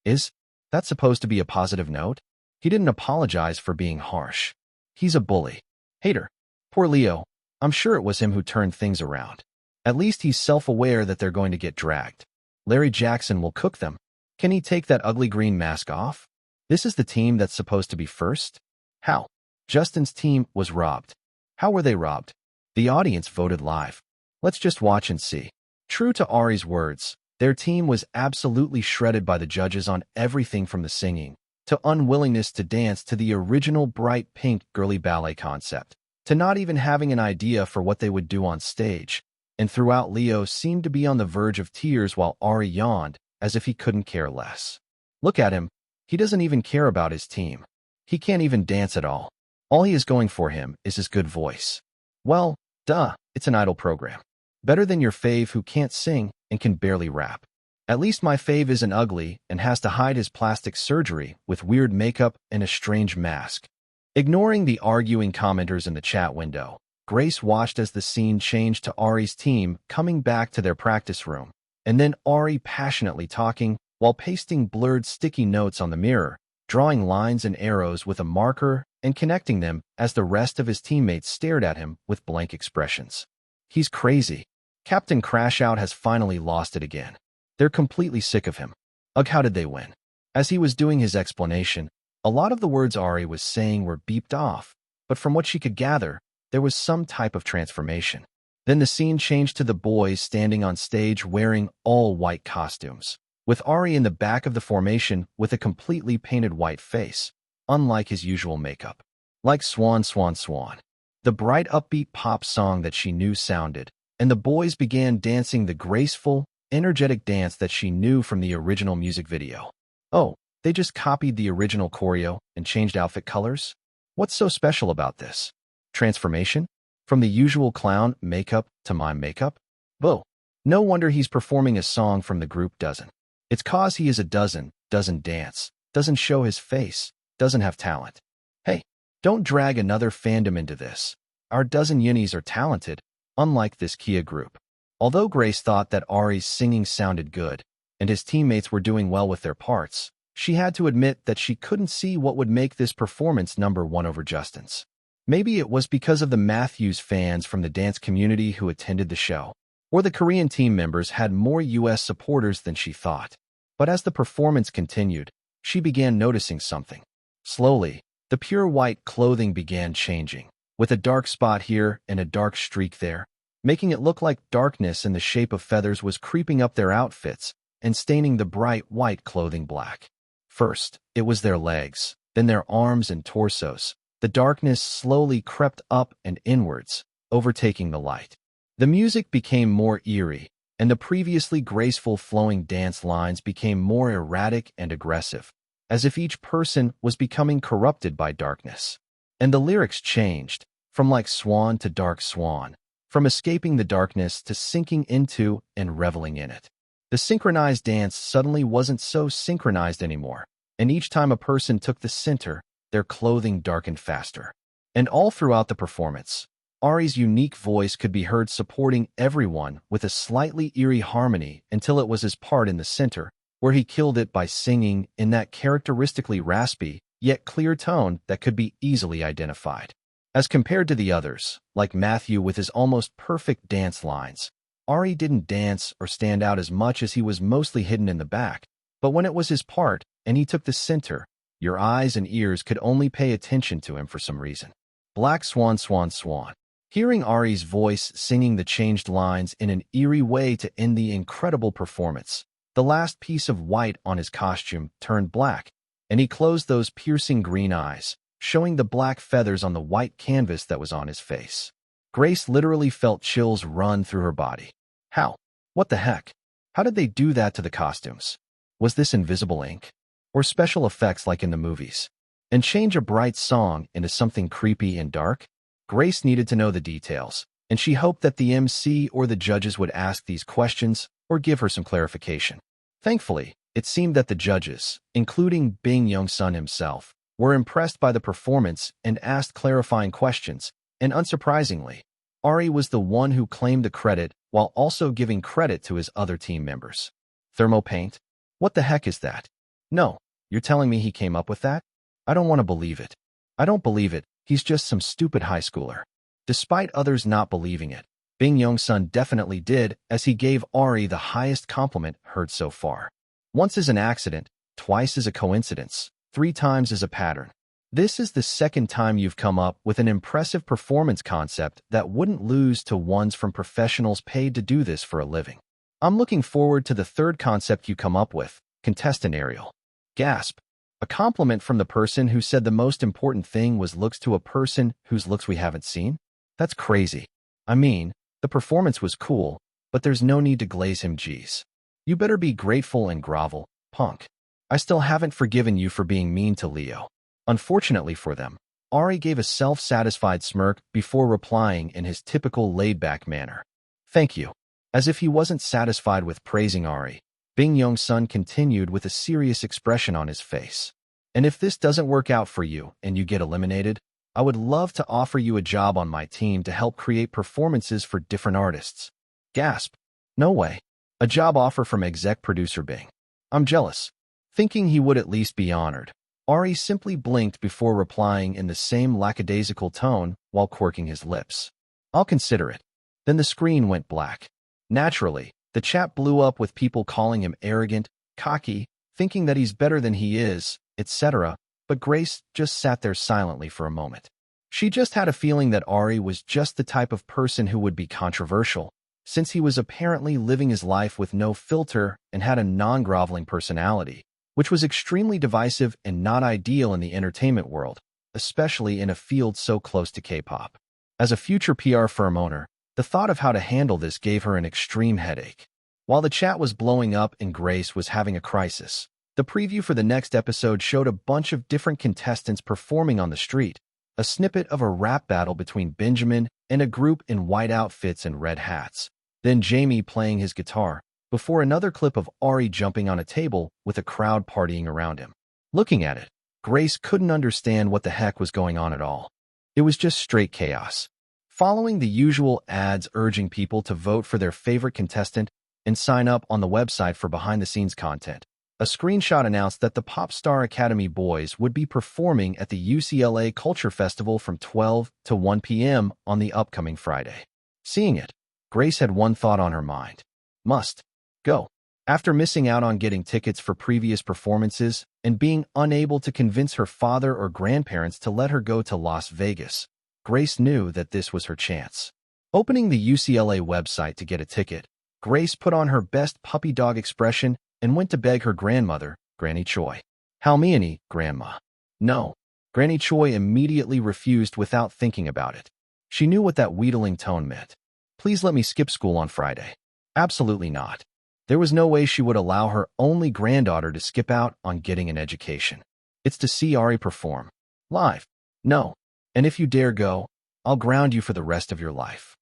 Speaker 1: Is that supposed to be a positive note? He didn't apologize for being harsh. He's a bully. Hater. Poor Leo. I'm sure it was him who turned things around. At least he's self-aware that they're going to get dragged. Larry Jackson will cook them. Can he take that ugly green mask off? This is the team that's supposed to be first? How? Justin's team was robbed. How were they robbed? The audience voted live. Let's just watch and see. True to Ari's words, their team was absolutely shredded by the judges on everything from the singing, to unwillingness to dance to the original bright pink girly ballet concept, to not even having an idea for what they would do on stage. And throughout, Leo seemed to be on the verge of tears while Ari yawned, as if he couldn't care less. Look at him. He doesn't even care about his team. He can't even dance at all. All he is going for him is his good voice. Well, Duh, it's an idol program. Better than your fave who can't sing and can barely rap. At least my fave isn't ugly and has to hide his plastic surgery with weird makeup and a strange mask. Ignoring the arguing commenters in the chat window, Grace watched as the scene changed to Ari's team coming back to their practice room, and then Ari passionately talking while pasting blurred sticky notes on the mirror, drawing lines and arrows with a marker and connecting them as the rest of his teammates stared at him with blank expressions. He's crazy. Captain Crashout has finally lost it again. They're completely sick of him. Ugh, how did they win? As he was doing his explanation, a lot of the words Ari was saying were beeped off, but from what she could gather, there was some type of transformation. Then the scene changed to the boys standing on stage wearing all white costumes, with Ari in the back of the formation with a completely painted white face, unlike his usual makeup. Like Swan, Swan, Swan. The bright upbeat pop song that she knew sounded, and the boys began dancing the graceful, energetic dance that she knew from the original music video. Oh, they just copied the original choreo and changed outfit colors? What's so special about this? Transformation? From the usual clown makeup to mime makeup? Whoa, no wonder he's performing a song from the group Dozen. It's cause he is a doesn't dance, doesn't show his face, doesn't have talent. Hey, don't drag another fandom into this. Our Dozen unis are talented, unlike this Kia group. Although Grace thought that Ari's singing sounded good, and his teammates were doing well with their parts, she had to admit that she couldn't see what would make this performance #1 over Justin's. Maybe it was because of the Matthews fans from the dance community who attended the show, or the Korean team members had more US supporters than she thought. But as the performance continued, she began noticing something. Slowly, the pure white clothing began changing, with a dark spot here and a dark streak there, making it look like darkness in the shape of feathers was creeping up their outfits and staining the bright white clothing black. First, it was their legs, then their arms and torsos. The darkness slowly crept up and inwards, overtaking the light. The music became more eerie, and the previously graceful flowing dance lines became more erratic and aggressive, as if each person was becoming corrupted by darkness. And the lyrics changed, from like swan to dark swan, from escaping the darkness to sinking into and reveling in it. The synchronized dance suddenly wasn't so synchronized anymore, and each time a person took the center, their clothing darkened faster. And all throughout the performance, Ari's unique voice could be heard supporting everyone with a slightly eerie harmony until it was his part in the center, where he killed it by singing in that characteristically raspy, yet clear tone that could be easily identified. As compared to the others, like Matthew with his almost perfect dance lines, Ari didn't dance or stand out as much as he was mostly hidden in the back, but when it was his part and he took the center, your eyes and ears could only pay attention to him for some reason. Black Swan, Swan, Swan. Hearing Ari's voice singing the changed lines in an eerie way to end the incredible performance, the last piece of white on his costume turned black, and he closed those piercing green eyes, showing the black feathers on the white canvas that was on his face. Grace literally felt chills run through her body. How? What the heck? How did they do that to the costumes? Was this invisible ink? Or special effects like in the movies? And change a bright song into something creepy and dark? Grace needed to know the details, and she hoped that the MC or the judges would ask these questions or give her some clarification. Thankfully, it seemed that the judges, including Bing Young-sun himself, were impressed by the performance and asked clarifying questions, and unsurprisingly, Ari was the one who claimed the credit while also giving credit to his other team members. Thermo paint? What the heck is that? No, you're telling me he came up with that? I don't want to believe it. I don't believe it. He's just some stupid high schooler. Despite others not believing it, Bing Young-sun definitely did, as he gave Ari the highest compliment heard so far. Once is an accident, twice is a coincidence, 3 times is a pattern. This is the second time you've come up with an impressive performance concept that wouldn't lose to ones from professionals paid to do this for a living. I'm looking forward to the third concept you come up with, contestant Ariel. Gasp. A compliment from the person who said the most important thing was looks to a person whose looks we haven't seen? That's crazy. I mean, the performance was cool, but there's no need to glaze him geez. You better be grateful and grovel, punk. I still haven't forgiven you for being mean to Leo. Unfortunately for them, Ari gave a self-satisfied smirk before replying in his typical laid-back manner. Thank you. As if he wasn't satisfied with praising Ari, Bing Young-sun continued with a serious expression on his face. And if this doesn't work out for you and you get eliminated, I would love to offer you a job on my team to help create performances for different artists. Gasp. No way. A job offer from exec producer Bing. I'm jealous. Thinking he would at least be honored, Ari simply blinked before replying in the same lackadaisical tone while quirking his lips. I'll consider it. Then the screen went black. Naturally, the chat blew up with people calling him arrogant, cocky, thinking that he's better than he is, etc., but Grace just sat there silently for a moment. She just had a feeling that Ari was just the type of person who would be controversial, since he was apparently living his life with no filter and had a non-groveling personality, which was extremely divisive and not ideal in the entertainment world, especially in a field so close to K-pop. As a future PR firm owner, the thought of how to handle this gave her an extreme headache. While the chat was blowing up and Grace was having a crisis, the preview for the next episode showed a bunch of different contestants performing on the street, a snippet of a rap battle between Benjamin and a group in white outfits and red hats, then Jamie playing his guitar, before another clip of Ari jumping on a table with a crowd partying around him. Looking at it, Grace couldn't understand what the heck was going on at all. It was just straight chaos. Following the usual ads urging people to vote for their favorite contestant and sign up on the website for behind-the-scenes content, a screenshot announced that the Pop Star Academy boys would be performing at the UCLA Culture Festival from 12 to 1 p.m. on the upcoming Friday. Seeing it, Grace had one thought on her mind. Must go. After missing out on getting tickets for previous performances and being unable to convince her father or grandparents to let her go to Las Vegas, Grace knew that this was her chance. Opening the UCLA website to get a ticket, Grace put on her best puppy dog expression and went to beg her grandmother, Granny Choi. Halmiani, Grandma. No. Granny Choi immediately refused without thinking about it. She knew what that wheedling tone meant. Please let me skip school on Friday. Absolutely not. There was no way she would allow her only granddaughter to skip out on getting an education. It's to see Ari perform. Live. No. And if you dare go, I'll ground you for the rest of your life.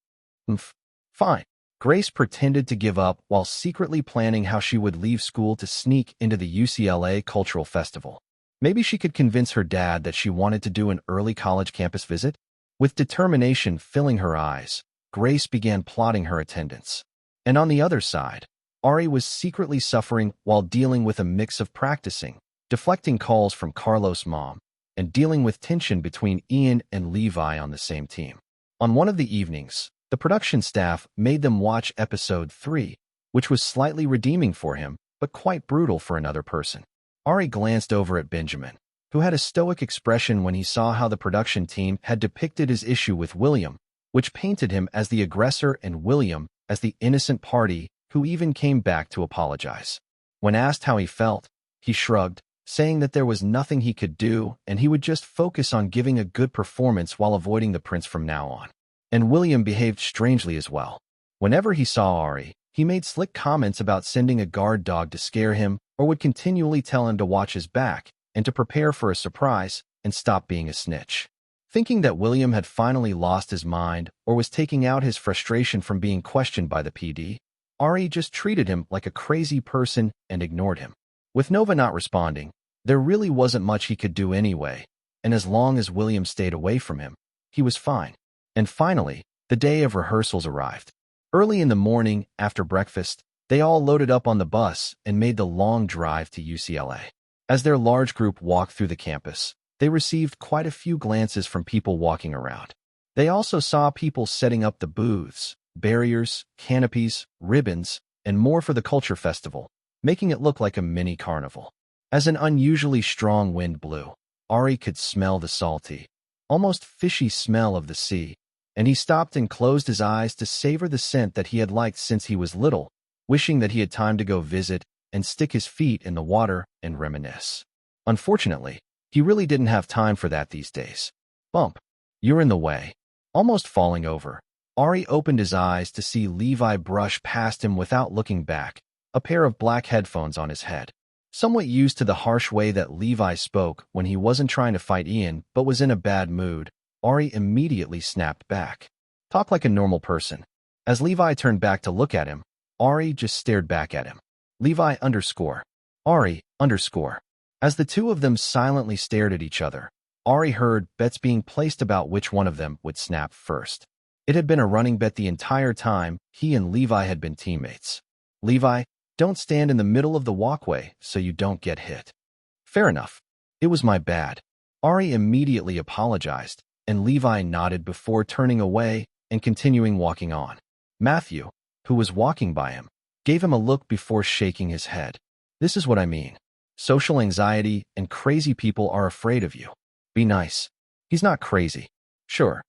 Speaker 1: Fine. Grace pretended to give up while secretly planning how she would leave school to sneak into the UCLA Cultural Festival. Maybe she could convince her dad that she wanted to do an early college campus visit. With determination filling her eyes, Grace began plotting her attendance. And on the other side, Ari was secretly suffering while dealing with a mix of practicing, deflecting calls from Carlos' mom, and dealing with tension between Ian and Levi on the same team. On one of the evenings, the production staff made them watch episode 3, which was slightly redeeming for him, but quite brutal for another person. Ari glanced over at Benjamin, who had a stoic expression when he saw how the production team had depicted his issue with William, which painted him as the aggressor and William as the innocent party who even came back to apologize. When asked how he felt, he shrugged, saying that there was nothing he could do and he would just focus on giving a good performance while avoiding the prince from now on. And William behaved strangely as well. Whenever he saw Ari, he made slick comments about sending a guard dog to scare him or would continually tell him to watch his back and to prepare for a surprise and stop being a snitch. Thinking that William had finally lost his mind or was taking out his frustration from being questioned by the PD, Ari just treated him like a crazy person and ignored him. With Nova not responding, there really wasn't much he could do anyway, and as long as William stayed away from him, he was fine. And finally, the day of rehearsals arrived. Early in the morning, after breakfast, they all loaded up on the bus and made the long drive to UCLA. As their large group walked through the campus, they received quite a few glances from people walking around. They also saw people setting up the booths, barriers, canopies, ribbons, and more for the culture festival, making it look like a mini carnival. As an unusually strong wind blew, Ari could smell the salty, almost fishy smell of the sea, and he stopped and closed his eyes to savor the scent that he had liked since he was little, wishing that he had time to go visit and stick his feet in the water and reminisce. Unfortunately, he really didn't have time for that these days. Bump. You're in the way. Almost falling over, Ari opened his eyes to see Levi brush past him without looking back, a pair of black headphones on his head. Somewhat used to the harsh way that Levi spoke when he wasn't trying to fight Ian but was in a bad mood, Ari immediately snapped back. Talk like a normal person. As Levi turned back to look at him, Ari just stared back at him. Levi _ Ari _ As the two of them silently stared at each other, Ari heard bets being placed about which one of them would snap first. It had been a running bet the entire time he and Levi had been teammates. Levi, don't stand in the middle of the walkway so you don't get hit. Fair enough. It was my bad. Ari immediately apologized, and Levi nodded before turning away and continuing walking on. Matthew, who was walking by him, gave him a look before shaking his head. This is what I mean. Social anxiety and crazy people are afraid of you. Be nice. He's not crazy. Sure.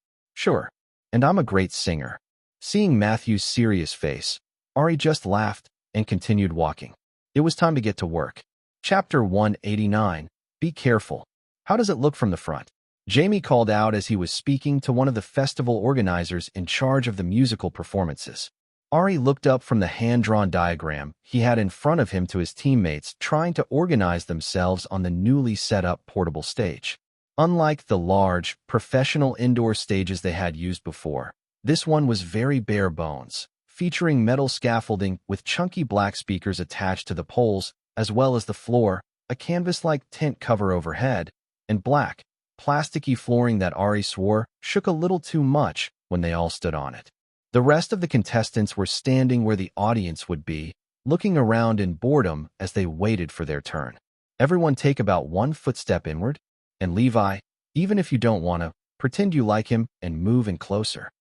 Speaker 1: And I'm a great singer. Seeing Matthew's serious face, Ari just laughed and continued walking. It was time to get to work. Chapter 189. Be careful. How does it look from the front? Jamie called out as he was speaking to one of the festival organizers in charge of the musical performances. Ari looked up from the hand-drawn diagram he had in front of him to his teammates trying to organize themselves on the newly set-up portable stage. Unlike the large, professional indoor stages they had used before, this one was very bare bones, featuring metal scaffolding with chunky black speakers attached to the poles, as well as the floor, a canvas-like tent cover overhead, and black, plasticky flooring that Ari swore shook a little too much when they all stood on it. The rest of the contestants were standing where the audience would be, looking around in boredom as they waited for their turn. Everyone take about 1 footstep inward, and Levi, even if you don't want to, pretend you like him and move in closer.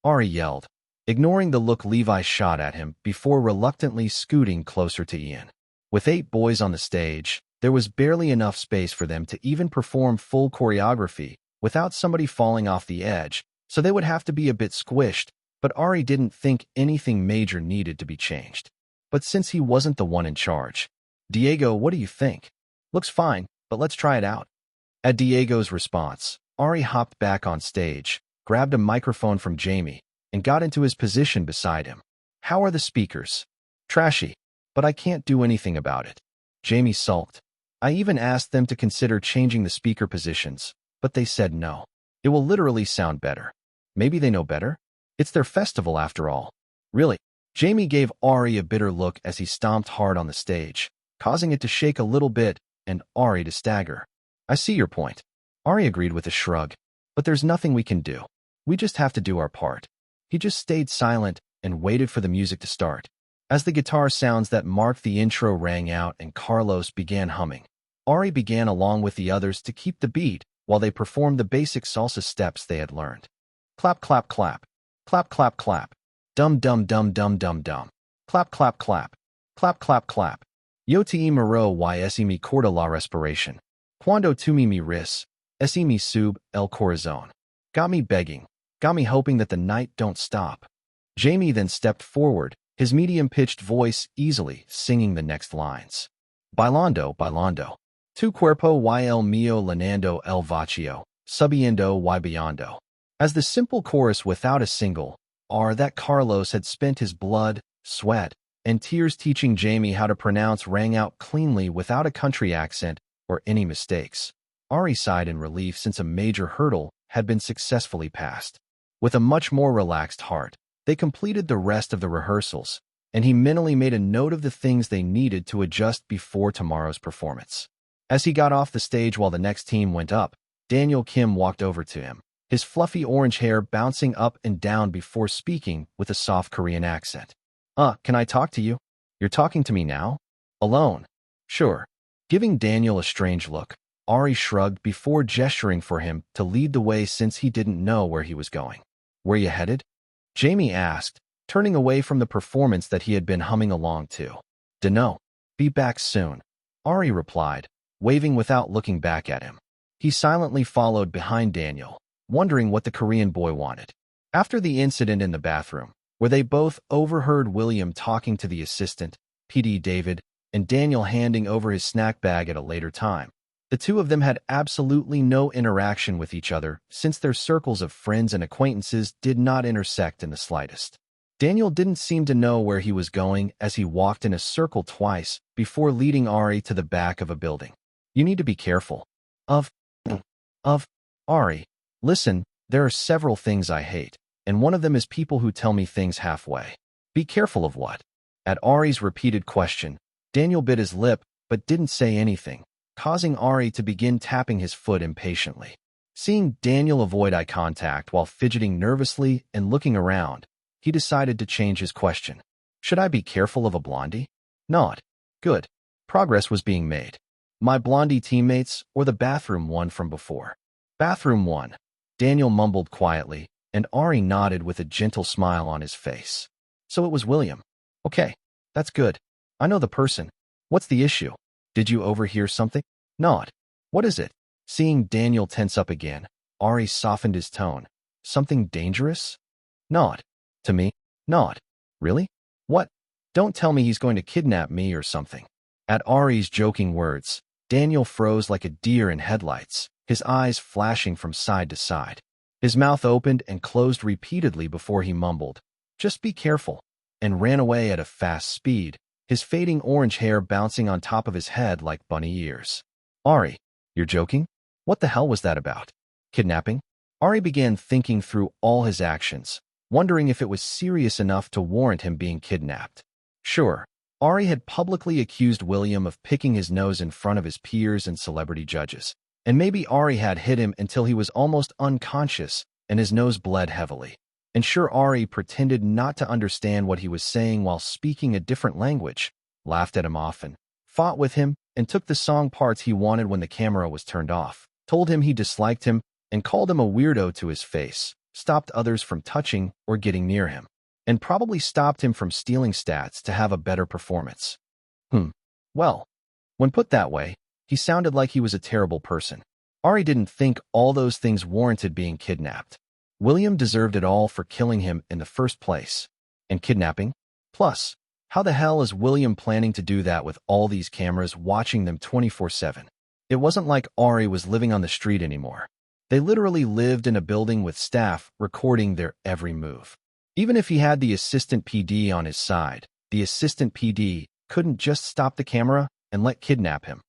Speaker 1: Ari yelled, ignoring the look Levi shot at him before reluctantly scooting closer to Ian. With 8 boys on the stage, there was barely enough space for them to even perform full choreography without somebody falling off the edge, so they would have to be a bit squished, but Ari didn't think anything major needed to be changed. But since he wasn't the one in charge, Diego, what do you think? Looks fine, but let's try it out. At Diego's response, Ari hopped back on stage, grabbed a microphone from Jamie, and got into his position beside him. How are the speakers? Trashy, but I can't do anything about it. Jamie sulked. I even asked them to consider changing the speaker positions, but they said no. It will literally sound better. Maybe they know better? It's their festival after all. Really? Jamie gave Ari a bitter look as he stomped hard on the stage, causing it to shake a little bit and Ari to stagger. I see your point. Ari agreed with a shrug, but there's nothing we can do. We just have to do our part. He just stayed silent and waited for the music to start. As the guitar sounds that marked the intro rang out and Carlos began humming, Ari began along with the others to keep the beat while they performed the basic salsa steps they had learned. Clap, clap, clap. Clap, clap, clap. Dum, dum, dum, dum, dum, dum. Clap, clap, clap. Clap, clap, clap. Yo te miro y ese mi corta la respiration. Cuando tu mi ris, ese mi sub el corazón. Got me begging. Got me hoping that the night don't stop. Jamie then stepped forward, his medium-pitched voice easily singing the next lines. Bailando, bailando. Tu cuerpo y el mío llenando el vacío, subiendo y bajando. As the simple chorus without a single R that Carlos had spent his blood, sweat, and tears teaching Jamie how to pronounce rang out cleanly without a country accent or any mistakes. Ari sighed in relief since a major hurdle had been successfully passed. With a much more relaxed heart, they completed the rest of the rehearsals, and he mentally made a note of the things they needed to adjust before tomorrow's performance. As he got off the stage while the next team went up, Daniel Kim walked over to him, his fluffy orange hair bouncing up and down before speaking with a soft Korean accent. Can I talk to you? You're talking to me now? Alone? Sure. Giving Daniel a strange look, Ari shrugged before gesturing for him to lead the way since he didn't know where he was going. Where you headed? Jamie asked, turning away from the performance that he had been humming along to. Dunno. Be back soon. Ari replied, waving without looking back at him. He silently followed behind Daniel, wondering what the Korean boy wanted. After the incident in the bathroom, where they both overheard William talking to the assistant, PD David, and Daniel handing over his snack bag at a later time, the two of them had absolutely no interaction with each other since their circles of friends and acquaintances did not intersect in the slightest. Daniel didn't seem to know where he was going as he walked in a circle twice before leading Ari to the back of a building. You need to be careful. Of Ari, listen, there are several things I hate, and one of them is people who tell me things halfway. Be careful of what? At Ari's repeated question, Daniel bit his lip but didn't say anything, causing Ari to begin tapping his foot impatiently. Seeing Daniel avoid eye contact while fidgeting nervously and looking around, he decided to change his question. Should I be careful of a blondie? Not. Good. Progress was being made. My blondie teammates or the bathroom one from before? Bathroom one. Daniel mumbled quietly, and Ari nodded with a gentle smile on his face. So it was William. Okay, that's good. I know the person. What's the issue? Did you overhear something? Not. What is it? Seeing Daniel tense up again, Ari softened his tone. Something dangerous? Not. To me? Not. Really? What? Don't tell me he's going to kidnap me or something. At Ari's joking words, Daniel froze like a deer in headlights, his eyes flashing from side to side. His mouth opened and closed repeatedly before he mumbled, "Just be careful," and ran away at a fast speed, his fading orange hair bouncing on top of his head like bunny ears. Ari, you're joking? What the hell was that about? Kidnapping? Ari began thinking through all his actions, wondering if it was serious enough to warrant him being kidnapped. Sure, Ari had publicly accused William of picking his nose in front of his peers and celebrity judges, and maybe Ari had hit him until he was almost unconscious and his nose bled heavily. And sure, Ari pretended not to understand what he was saying while speaking a different language, laughed at him often, fought with him, and took the song parts he wanted when the camera was turned off, told him he disliked him, and called him a weirdo to his face, stopped others from touching or getting near him, and probably stopped him from stealing stats to have a better performance. Well, when put that way, he sounded like he was a terrible person. Ari didn't think all those things warranted being kidnapped. William deserved it all for killing him in the first place. And kidnapping? Plus, how the hell is William planning to do that with all these cameras watching them 24/7? It wasn't like Ari was living on the street anymore. They literally lived in a building with staff recording their every move. Even if he had the assistant PD on his side, the assistant PD couldn't just stop the camera and let kidnap him.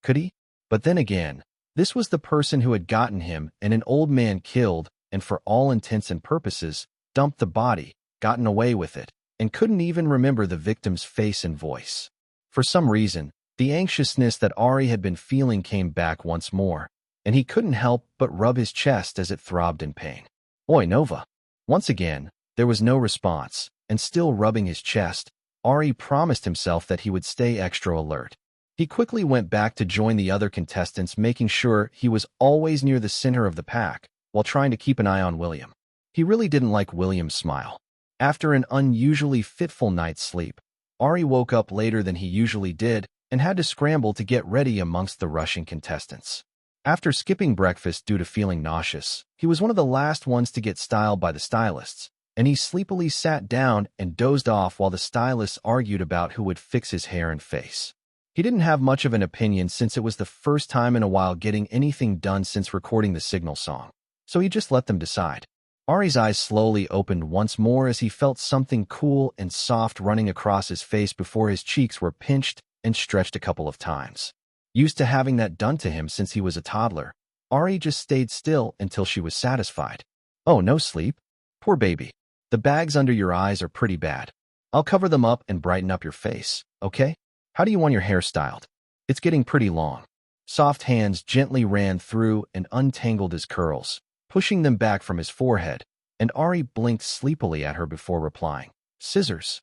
Speaker 1: Could he? But then again, this was the person who had gotten him and an old man killed and for all intents and purposes, dumped the body, gotten away with it, and couldn't even remember the victim's face and voice. For some reason, the anxiousness that Ari had been feeling came back once more, and he couldn't help but rub his chest as it throbbed in pain. Oi, Nova. Once again, there was no response, and still rubbing his chest, Ari promised himself that he would stay extra alert. He quickly went back to join the other contestants, making sure he was always near the center of the pack, while trying to keep an eye on William. He really didn't like William's smile. After an unusually fitful night's sleep, Ari woke up later than he usually did and had to scramble to get ready amongst the rushing contestants. After skipping breakfast due to feeling nauseous, he was one of the last ones to get styled by the stylists, and he sleepily sat down and dozed off while the stylists argued about who would fix his hair and face. He didn't have much of an opinion since it was the first time in a while getting anything done since recording the Signal song, so he just let them decide. Ari's eyes slowly opened once more as he felt something cool and soft running across his face before his cheeks were pinched and stretched a couple of times. Used to having that done to him since he was a toddler, Ari just stayed still until she was satisfied. Oh, no sleep? Poor baby. The bags under your eyes are pretty bad. I'll cover them up and brighten up your face, okay? How do you want your hair styled? It's getting pretty long. Soft hands gently ran through and untangled his curls, pushing them back from his forehead, and Ari blinked sleepily at her before replying, "Scissors."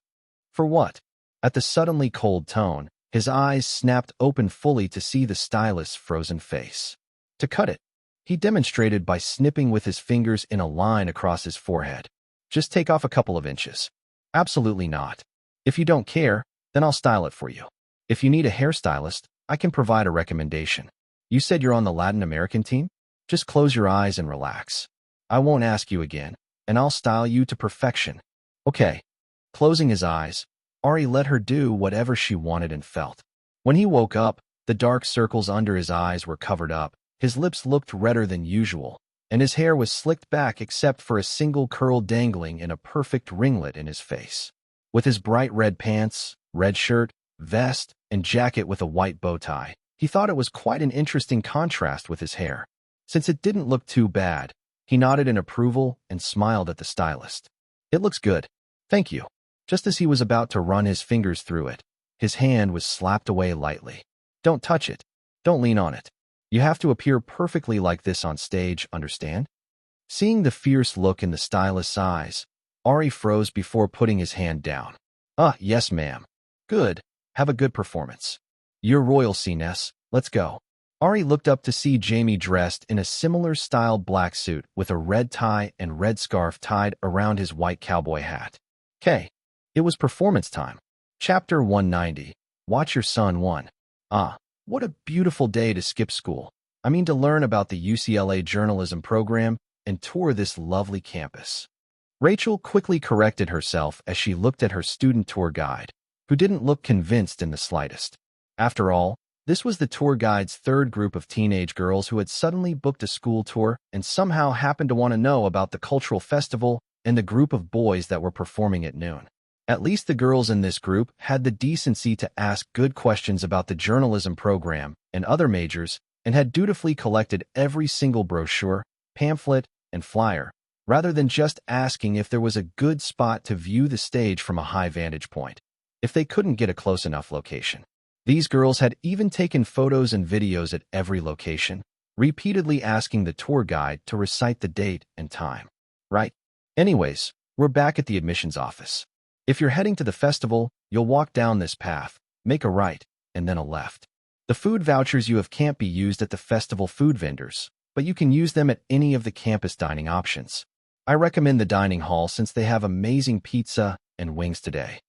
Speaker 1: For what? At the suddenly cold tone, his eyes snapped open fully to see the stylist's frozen face. To cut it, he demonstrated by snipping with his fingers in a line across his forehead. Just take off a couple of inches. Absolutely not. If you don't care, then I'll style it for you. If you need a hairstylist, I can provide a recommendation. You said you're on the Latin American team? Just close your eyes and relax. I won't ask you again, and I'll style you to perfection. Okay. Closing his eyes, Ari let her do whatever she wanted and felt. When he woke up, the dark circles under his eyes were covered up, his lips looked redder than usual, and his hair was slicked back except for a single curl dangling in a perfect ringlet in his face. With his bright red pants, red shirt, vest, and jacket with a white bow tie, he thought it was quite an interesting contrast with his hair. Since it didn't look too bad, he nodded in approval and smiled at the stylist. "It looks good. Thank you." Just as he was about to run his fingers through it, his hand was slapped away lightly. "Don't touch it. Don't lean on it. You have to appear perfectly like this on stage, understand?" Seeing the fierce look in the stylist's eyes, Ari froze before putting his hand down. Yes, ma'am. Good. Have a good performance. Your Royal Highness, let's go." Ari looked up to see Jamie dressed in a similar style black suit with a red tie and red scarf tied around his white cowboy hat. It was performance time. Chapter 190. Watch your son 1. What a beautiful day to skip school. I mean to learn about the UCLA journalism program and tour this lovely campus. Rachel quickly corrected herself as she looked at her student tour guide, who didn't look convinced in the slightest. After all, this was the tour guide's third group of teenage girls who had suddenly booked a school tour and somehow happened to want to know about the cultural festival and the group of boys that were performing at noon. At least the girls in this group had the decency to ask good questions about the journalism program and other majors and had dutifully collected every single brochure, pamphlet, and flyer, rather than just asking if there was a good spot to view the stage from a high vantage point, if they couldn't get a close enough location. These girls had even taken photos and videos at every location, repeatedly asking the tour guide to recite the date and time. Right? Anyways, we're back at the admissions office. If you're heading to the festival, you'll walk down this path, make a right, and then a left. The food vouchers you have can't be used at the festival food vendors, but you can use them at any of the campus dining options. I recommend the dining hall since they have amazing pizza and wings today.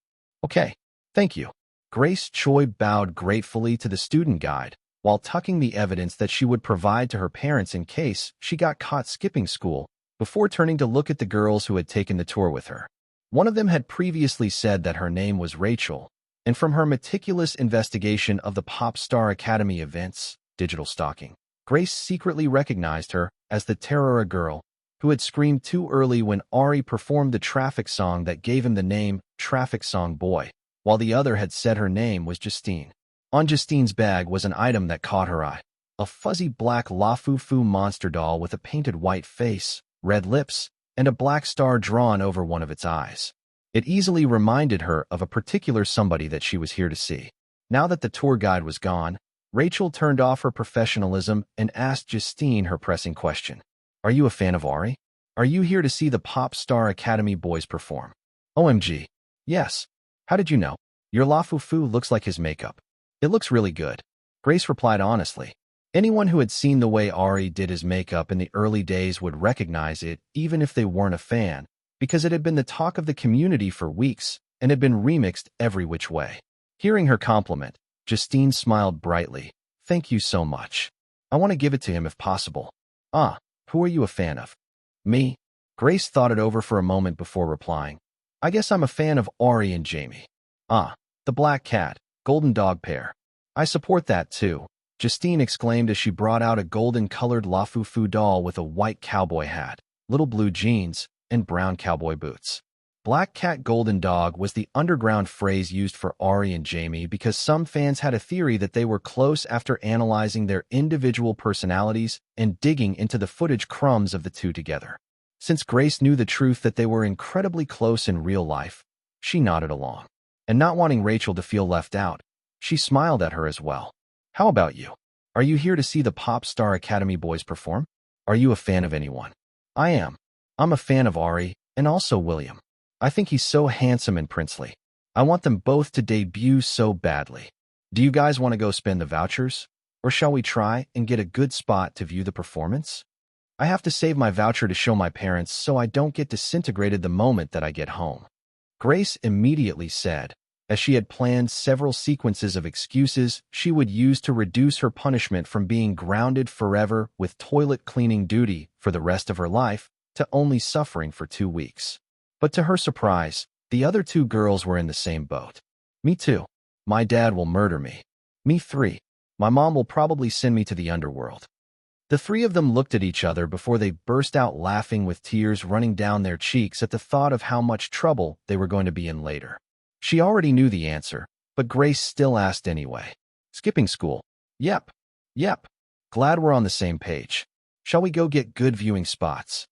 Speaker 1: Okay, thank you. Grace Choi bowed gratefully to the student guide, while tucking the evidence that she would provide to her parents in case she got caught skipping school, before turning to look at the girls who had taken the tour with her. One of them had previously said that her name was Rachel, and from her meticulous investigation of the Pop Star Academy events, digital stalking, Grace secretly recognized her as the Terrora girl who had screamed too early when Ari performed the traffic song that gave him the name Traffic Song Boy, while the other had said her name was Justine. On Justine's bag was an item that caught her eye, a fuzzy black Lafufu monster doll with a painted white face, red lips, and a black star drawn over one of its eyes. It easily reminded her of a particular somebody that she was here to see. Now that the tour guide was gone, Rachel turned off her professionalism and asked Justine her pressing question. "Are you a fan of Ari? Are you here to see the Pop Star Academy boys perform?" "OMG. Yes. How did you know? Your Lafufu looks like his makeup. It looks really good." Grace replied honestly. Anyone who had seen the way Ari did his makeup in the early days would recognize it, even if they weren't a fan, because it had been the talk of the community for weeks and had been remixed every which way. Hearing her compliment, Justine smiled brightly. "Thank you so much. I want to give it to him if possible." Who are you a fan of?" "Me?" Grace thought it over for a moment before replying. "I guess I'm a fan of Ari and Jamie." The black cat, golden dog pair. I support that too," Justine exclaimed as she brought out a golden-colored Lafufu doll with a white cowboy hat, little blue jeans, and brown cowboy boots. Black cat golden dog was the underground phrase used for Ari and Jamie because some fans had a theory that they were close after analyzing their individual personalities and digging into the footage crumbs of the two together. Since Grace knew the truth that they were incredibly close in real life, she nodded along. And not wanting Rachel to feel left out, she smiled at her as well. "How about you? Are you here to see the Pop Star Academy boys perform? Are you a fan of anyone?" "I am. I'm a fan of Ari and also William. I think he's so handsome and princely. I want them both to debut so badly. Do you guys want to go spend the vouchers? Or shall we try and get a good spot to view the performance? I have to save my voucher to show my parents so I don't get disintegrated the moment that I get home." Grace immediately said, as she had planned several sequences of excuses she would use to reduce her punishment from being grounded forever with toilet cleaning duty for the rest of her life to only suffering for 2 weeks. But to her surprise, the other two girls were in the same boat. "Me too. My dad will murder me. Me 3. My mom will probably send me to the underworld." The three of them looked at each other before they burst out laughing with tears running down their cheeks at the thought of how much trouble they were going to be in later. She already knew the answer, but Grace still asked anyway. Skipping school. Yep. Yep. Glad we're on the same page. Shall we go get good viewing spots?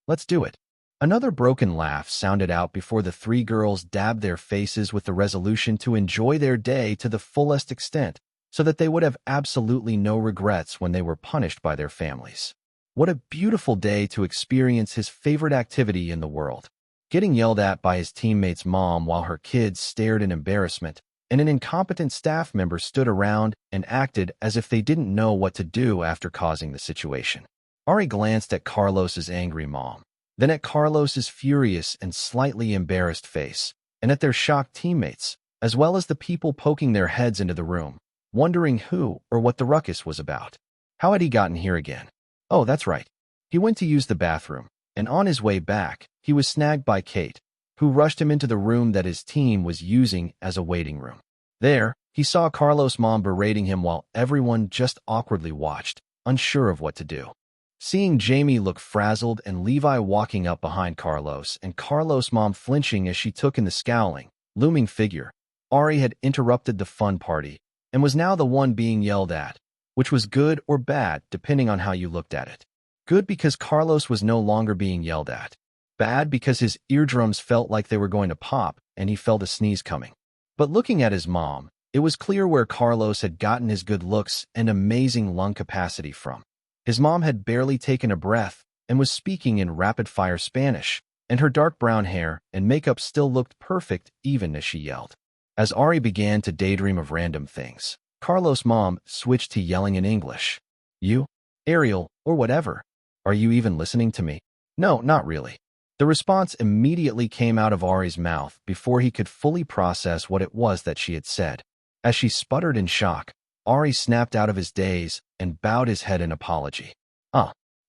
Speaker 1: Let's do it. Another broken laugh sounded out before the three girls dabbed their faces with the resolution to enjoy their day to the fullest extent, so that they would have absolutely no regrets when they were punished by their families. What a beautiful day to experience his favorite activity in the world. Getting yelled at by his teammate's mom while her kids stared in embarrassment, and an incompetent staff member stood around and acted as if they didn't know what to do after causing the situation. Ari glanced at Carlos's angry mom, then at Carlos's furious and slightly embarrassed face, and at their shocked teammates, as well as the people poking their heads into the room, wondering who or what the ruckus was about. How had he gotten here again? Oh, that's right. He went to use the bathroom, and on his way back, he was snagged by Kate, who rushed him into the room that his team was using as a waiting room. There, he saw Carlos' mom berating him while everyone just awkwardly watched, unsure of what to do. Seeing Jamie look frazzled and Levi walking up behind Carlos and Carlos' mom flinching as she took in the scowling, looming figure, Ari had interrupted the fun party and was now the one being yelled at, which was good or bad depending on how you looked at it. Good because Carlos was no longer being yelled at. Bad because his eardrums felt like they were going to pop and he felt a sneeze coming. But looking at his mom, it was clear where Carlos had gotten his good looks and amazing lung capacity from. His mom had barely taken a breath and was speaking in rapid-fire Spanish, and her dark brown hair and makeup still looked perfect even as she yelled. As Ari began to daydream of random things, Carlos' mom switched to yelling in English. You? Ariel, or whatever. Are you even listening to me? No, not really. The response immediately came out of Ari's mouth before he could fully process what it was that she had said. As she sputtered in shock, Ari snapped out of his daze and bowed his head in apology.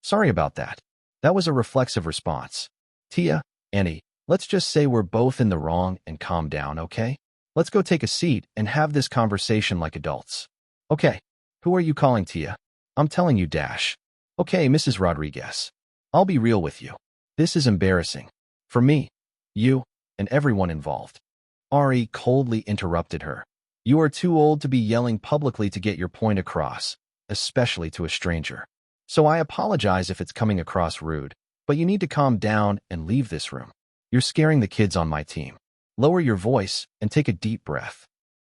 Speaker 1: Sorry about that. That was a reflexive response. Tia, Annie, let's just say we're both in the wrong and calm down, okay? Let's go take a seat and have this conversation like adults. Okay, who are you calling Tia? I'm telling you, Dash. Okay, Mrs. Rodriguez. I'll be real with you. This is embarrassing. For me, you, and everyone involved. Ari coldly interrupted her. You are too old to be yelling publicly to get your point across, especially to a stranger. So I apologize if it's coming across rude, but you need to calm down and leave this room. You're scaring the kids on my team. Lower your voice and take a deep breath.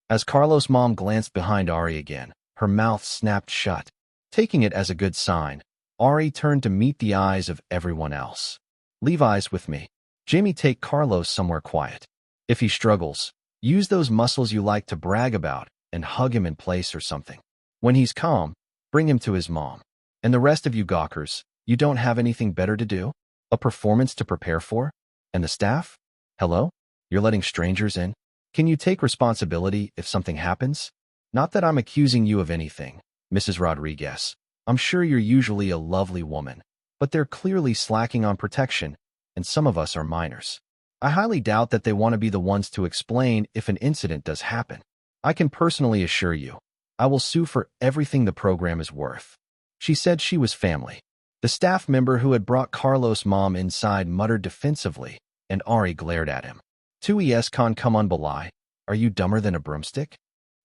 Speaker 1: As Carlos' mom glanced behind Ari again, her mouth snapped shut. Taking it as a good sign, Ari turned to meet the eyes of everyone else. Levi's with me. Jamie, take Carlos somewhere quiet. If he struggles, use those muscles you like to brag about and hug him in place or something. When he's calm, bring him to his mom. And the rest of you gawkers, you don't have anything better to do? A performance to prepare for? And the staff? Hello? You're letting strangers in? Can you take responsibility if something happens? Not that I'm accusing you of anything, Mrs. Rodriguez. I'm sure you're usually a lovely woman, but they're clearly slacking on protection, and some of us are minors. I highly doubt that they want to be the ones to explain if an incident does happen. I can personally assure you, I will sue for everything the program is worth. She said she was family. The staff member who had brought Carlos' mom inside muttered defensively, and Ari glared at him. Tu es con come on belay. Are you dumber than a broomstick?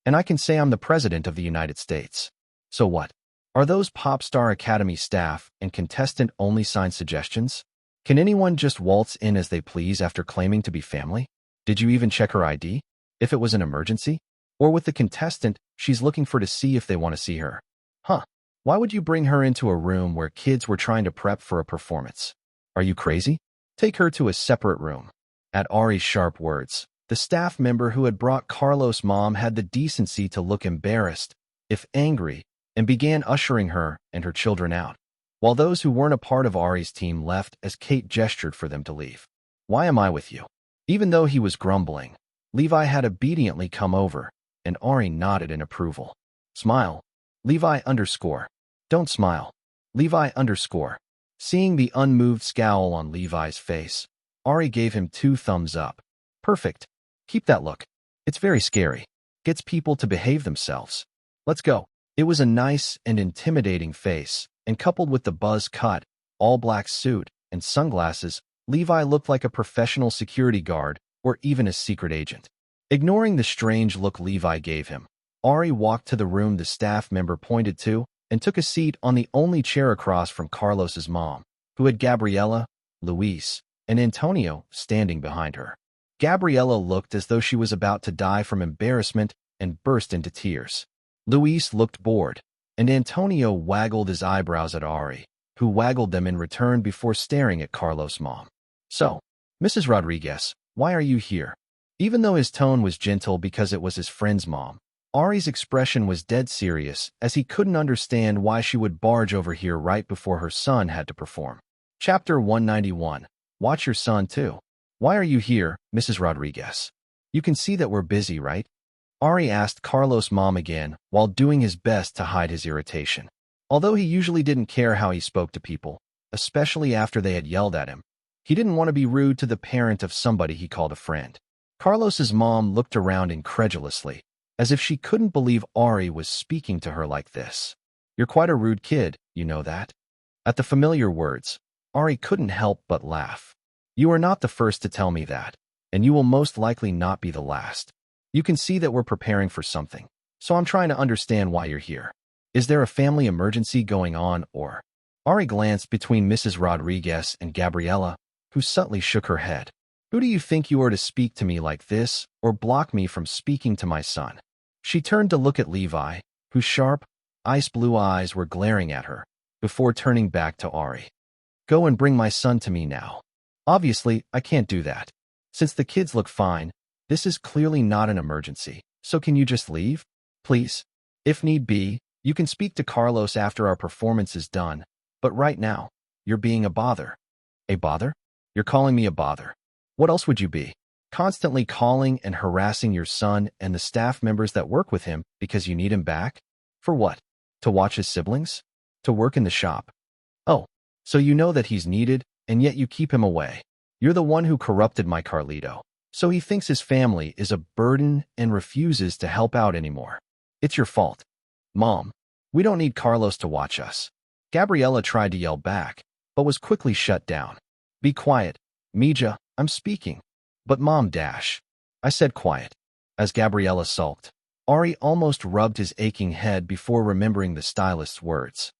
Speaker 1: And I can say I'm the president of the United States. So what? Are those Pop Star Academy staff and contestant only sign suggestions? Can anyone just waltz in as they please after claiming to be family? Did you even check her ID? If it was an emergency? Or with the contestant, she's looking for to see if they want to see her. Huh. Why would you bring her into a room where kids were trying to prep for a performance? Are you crazy? Take her to a separate room. At Ari's sharp words, the staff member who had brought Carlos' mom had the decency to look embarrassed, if angry, and began ushering her and her children out, while those who weren't a part of Ari's team left as Kate gestured for them to leave. Why am I with you? Even though he was grumbling, Levi had obediently come over, and Ari nodded in approval. Smile. Levi underscore. Don't smile. Levi underscore. Seeing the unmoved scowl on Levi's face, Ari gave him 2 thumbs up. Perfect. Keep that look. It's very scary. Gets people to behave themselves. Let's go. It was a nice and intimidating face, and coupled with the buzz-cut, all-black suit and sunglasses, Levi looked like a professional security guard or even a secret agent. Ignoring the strange look Levi gave him, Ari walked to the room the staff member pointed to and took a seat on the only chair across from Carlos's mom, who had Gabriella, Luis, and Antonio standing behind her. Gabriella looked as though she was about to die from embarrassment and burst into tears. Luis looked bored, and Antonio waggled his eyebrows at Ari, who waggled them in return before staring at Carlos' mom. "So, Mrs. Rodriguez, why are you here?" Even though his tone was gentle because it was his friend's mom, Ari's expression was dead serious as he couldn't understand why she would barge over here right before her son had to perform. Chapter 191. Watch your son too. "Why are you here, Mrs. Rodriguez? You can see that we're busy, right?" Ari asked Carlos' mom again while doing his best to hide his irritation. Although he usually didn't care how he spoke to people, especially after they had yelled at him, he didn't want to be rude to the parent of somebody he called a friend. Carlos's mom looked around incredulously, as if she couldn't believe Ari was speaking to her like this. "You're quite a rude kid, you know that?" At the familiar words, Ari couldn't help but laugh. "You are not the first to tell me that, and you will most likely not be the last. You can see that we're preparing for something, so I'm trying to understand why you're here. Is there a family emergency going on or—" Ari glanced between Mrs. Rodriguez and Gabriella, who subtly shook her head. "Who do you think you are to speak to me like this or block me from speaking to my son?" She turned to look at Levi, whose sharp, ice-blue eyes were glaring at her, before turning back to Ari. "Go and bring my son to me now. Obviously, I can't do that. Since the kids look fine, this is clearly not an emergency, so can you just leave? Please? If need be, you can speak to Carlos after our performance is done, but right now, you're being a bother." "A bother? You're calling me a bother? What else would you be? Constantly calling and harassing your son and the staff members that work with him because you need him back? For what? To watch his siblings? To work in the shop? Oh, so you know that he's needed, and yet you keep him away. You're the one who corrupted my Carlito, so he thinks his family is a burden and refuses to help out anymore. It's your fault. Mom, we don't need Carlos to watch us." Gabriella tried to yell back, but was quickly shut down. "Be quiet, Mija, I'm speaking." "But Mom dash." I said quiet. As Gabriella sulked, Ari almost rubbed his aching head before remembering the stylist's words.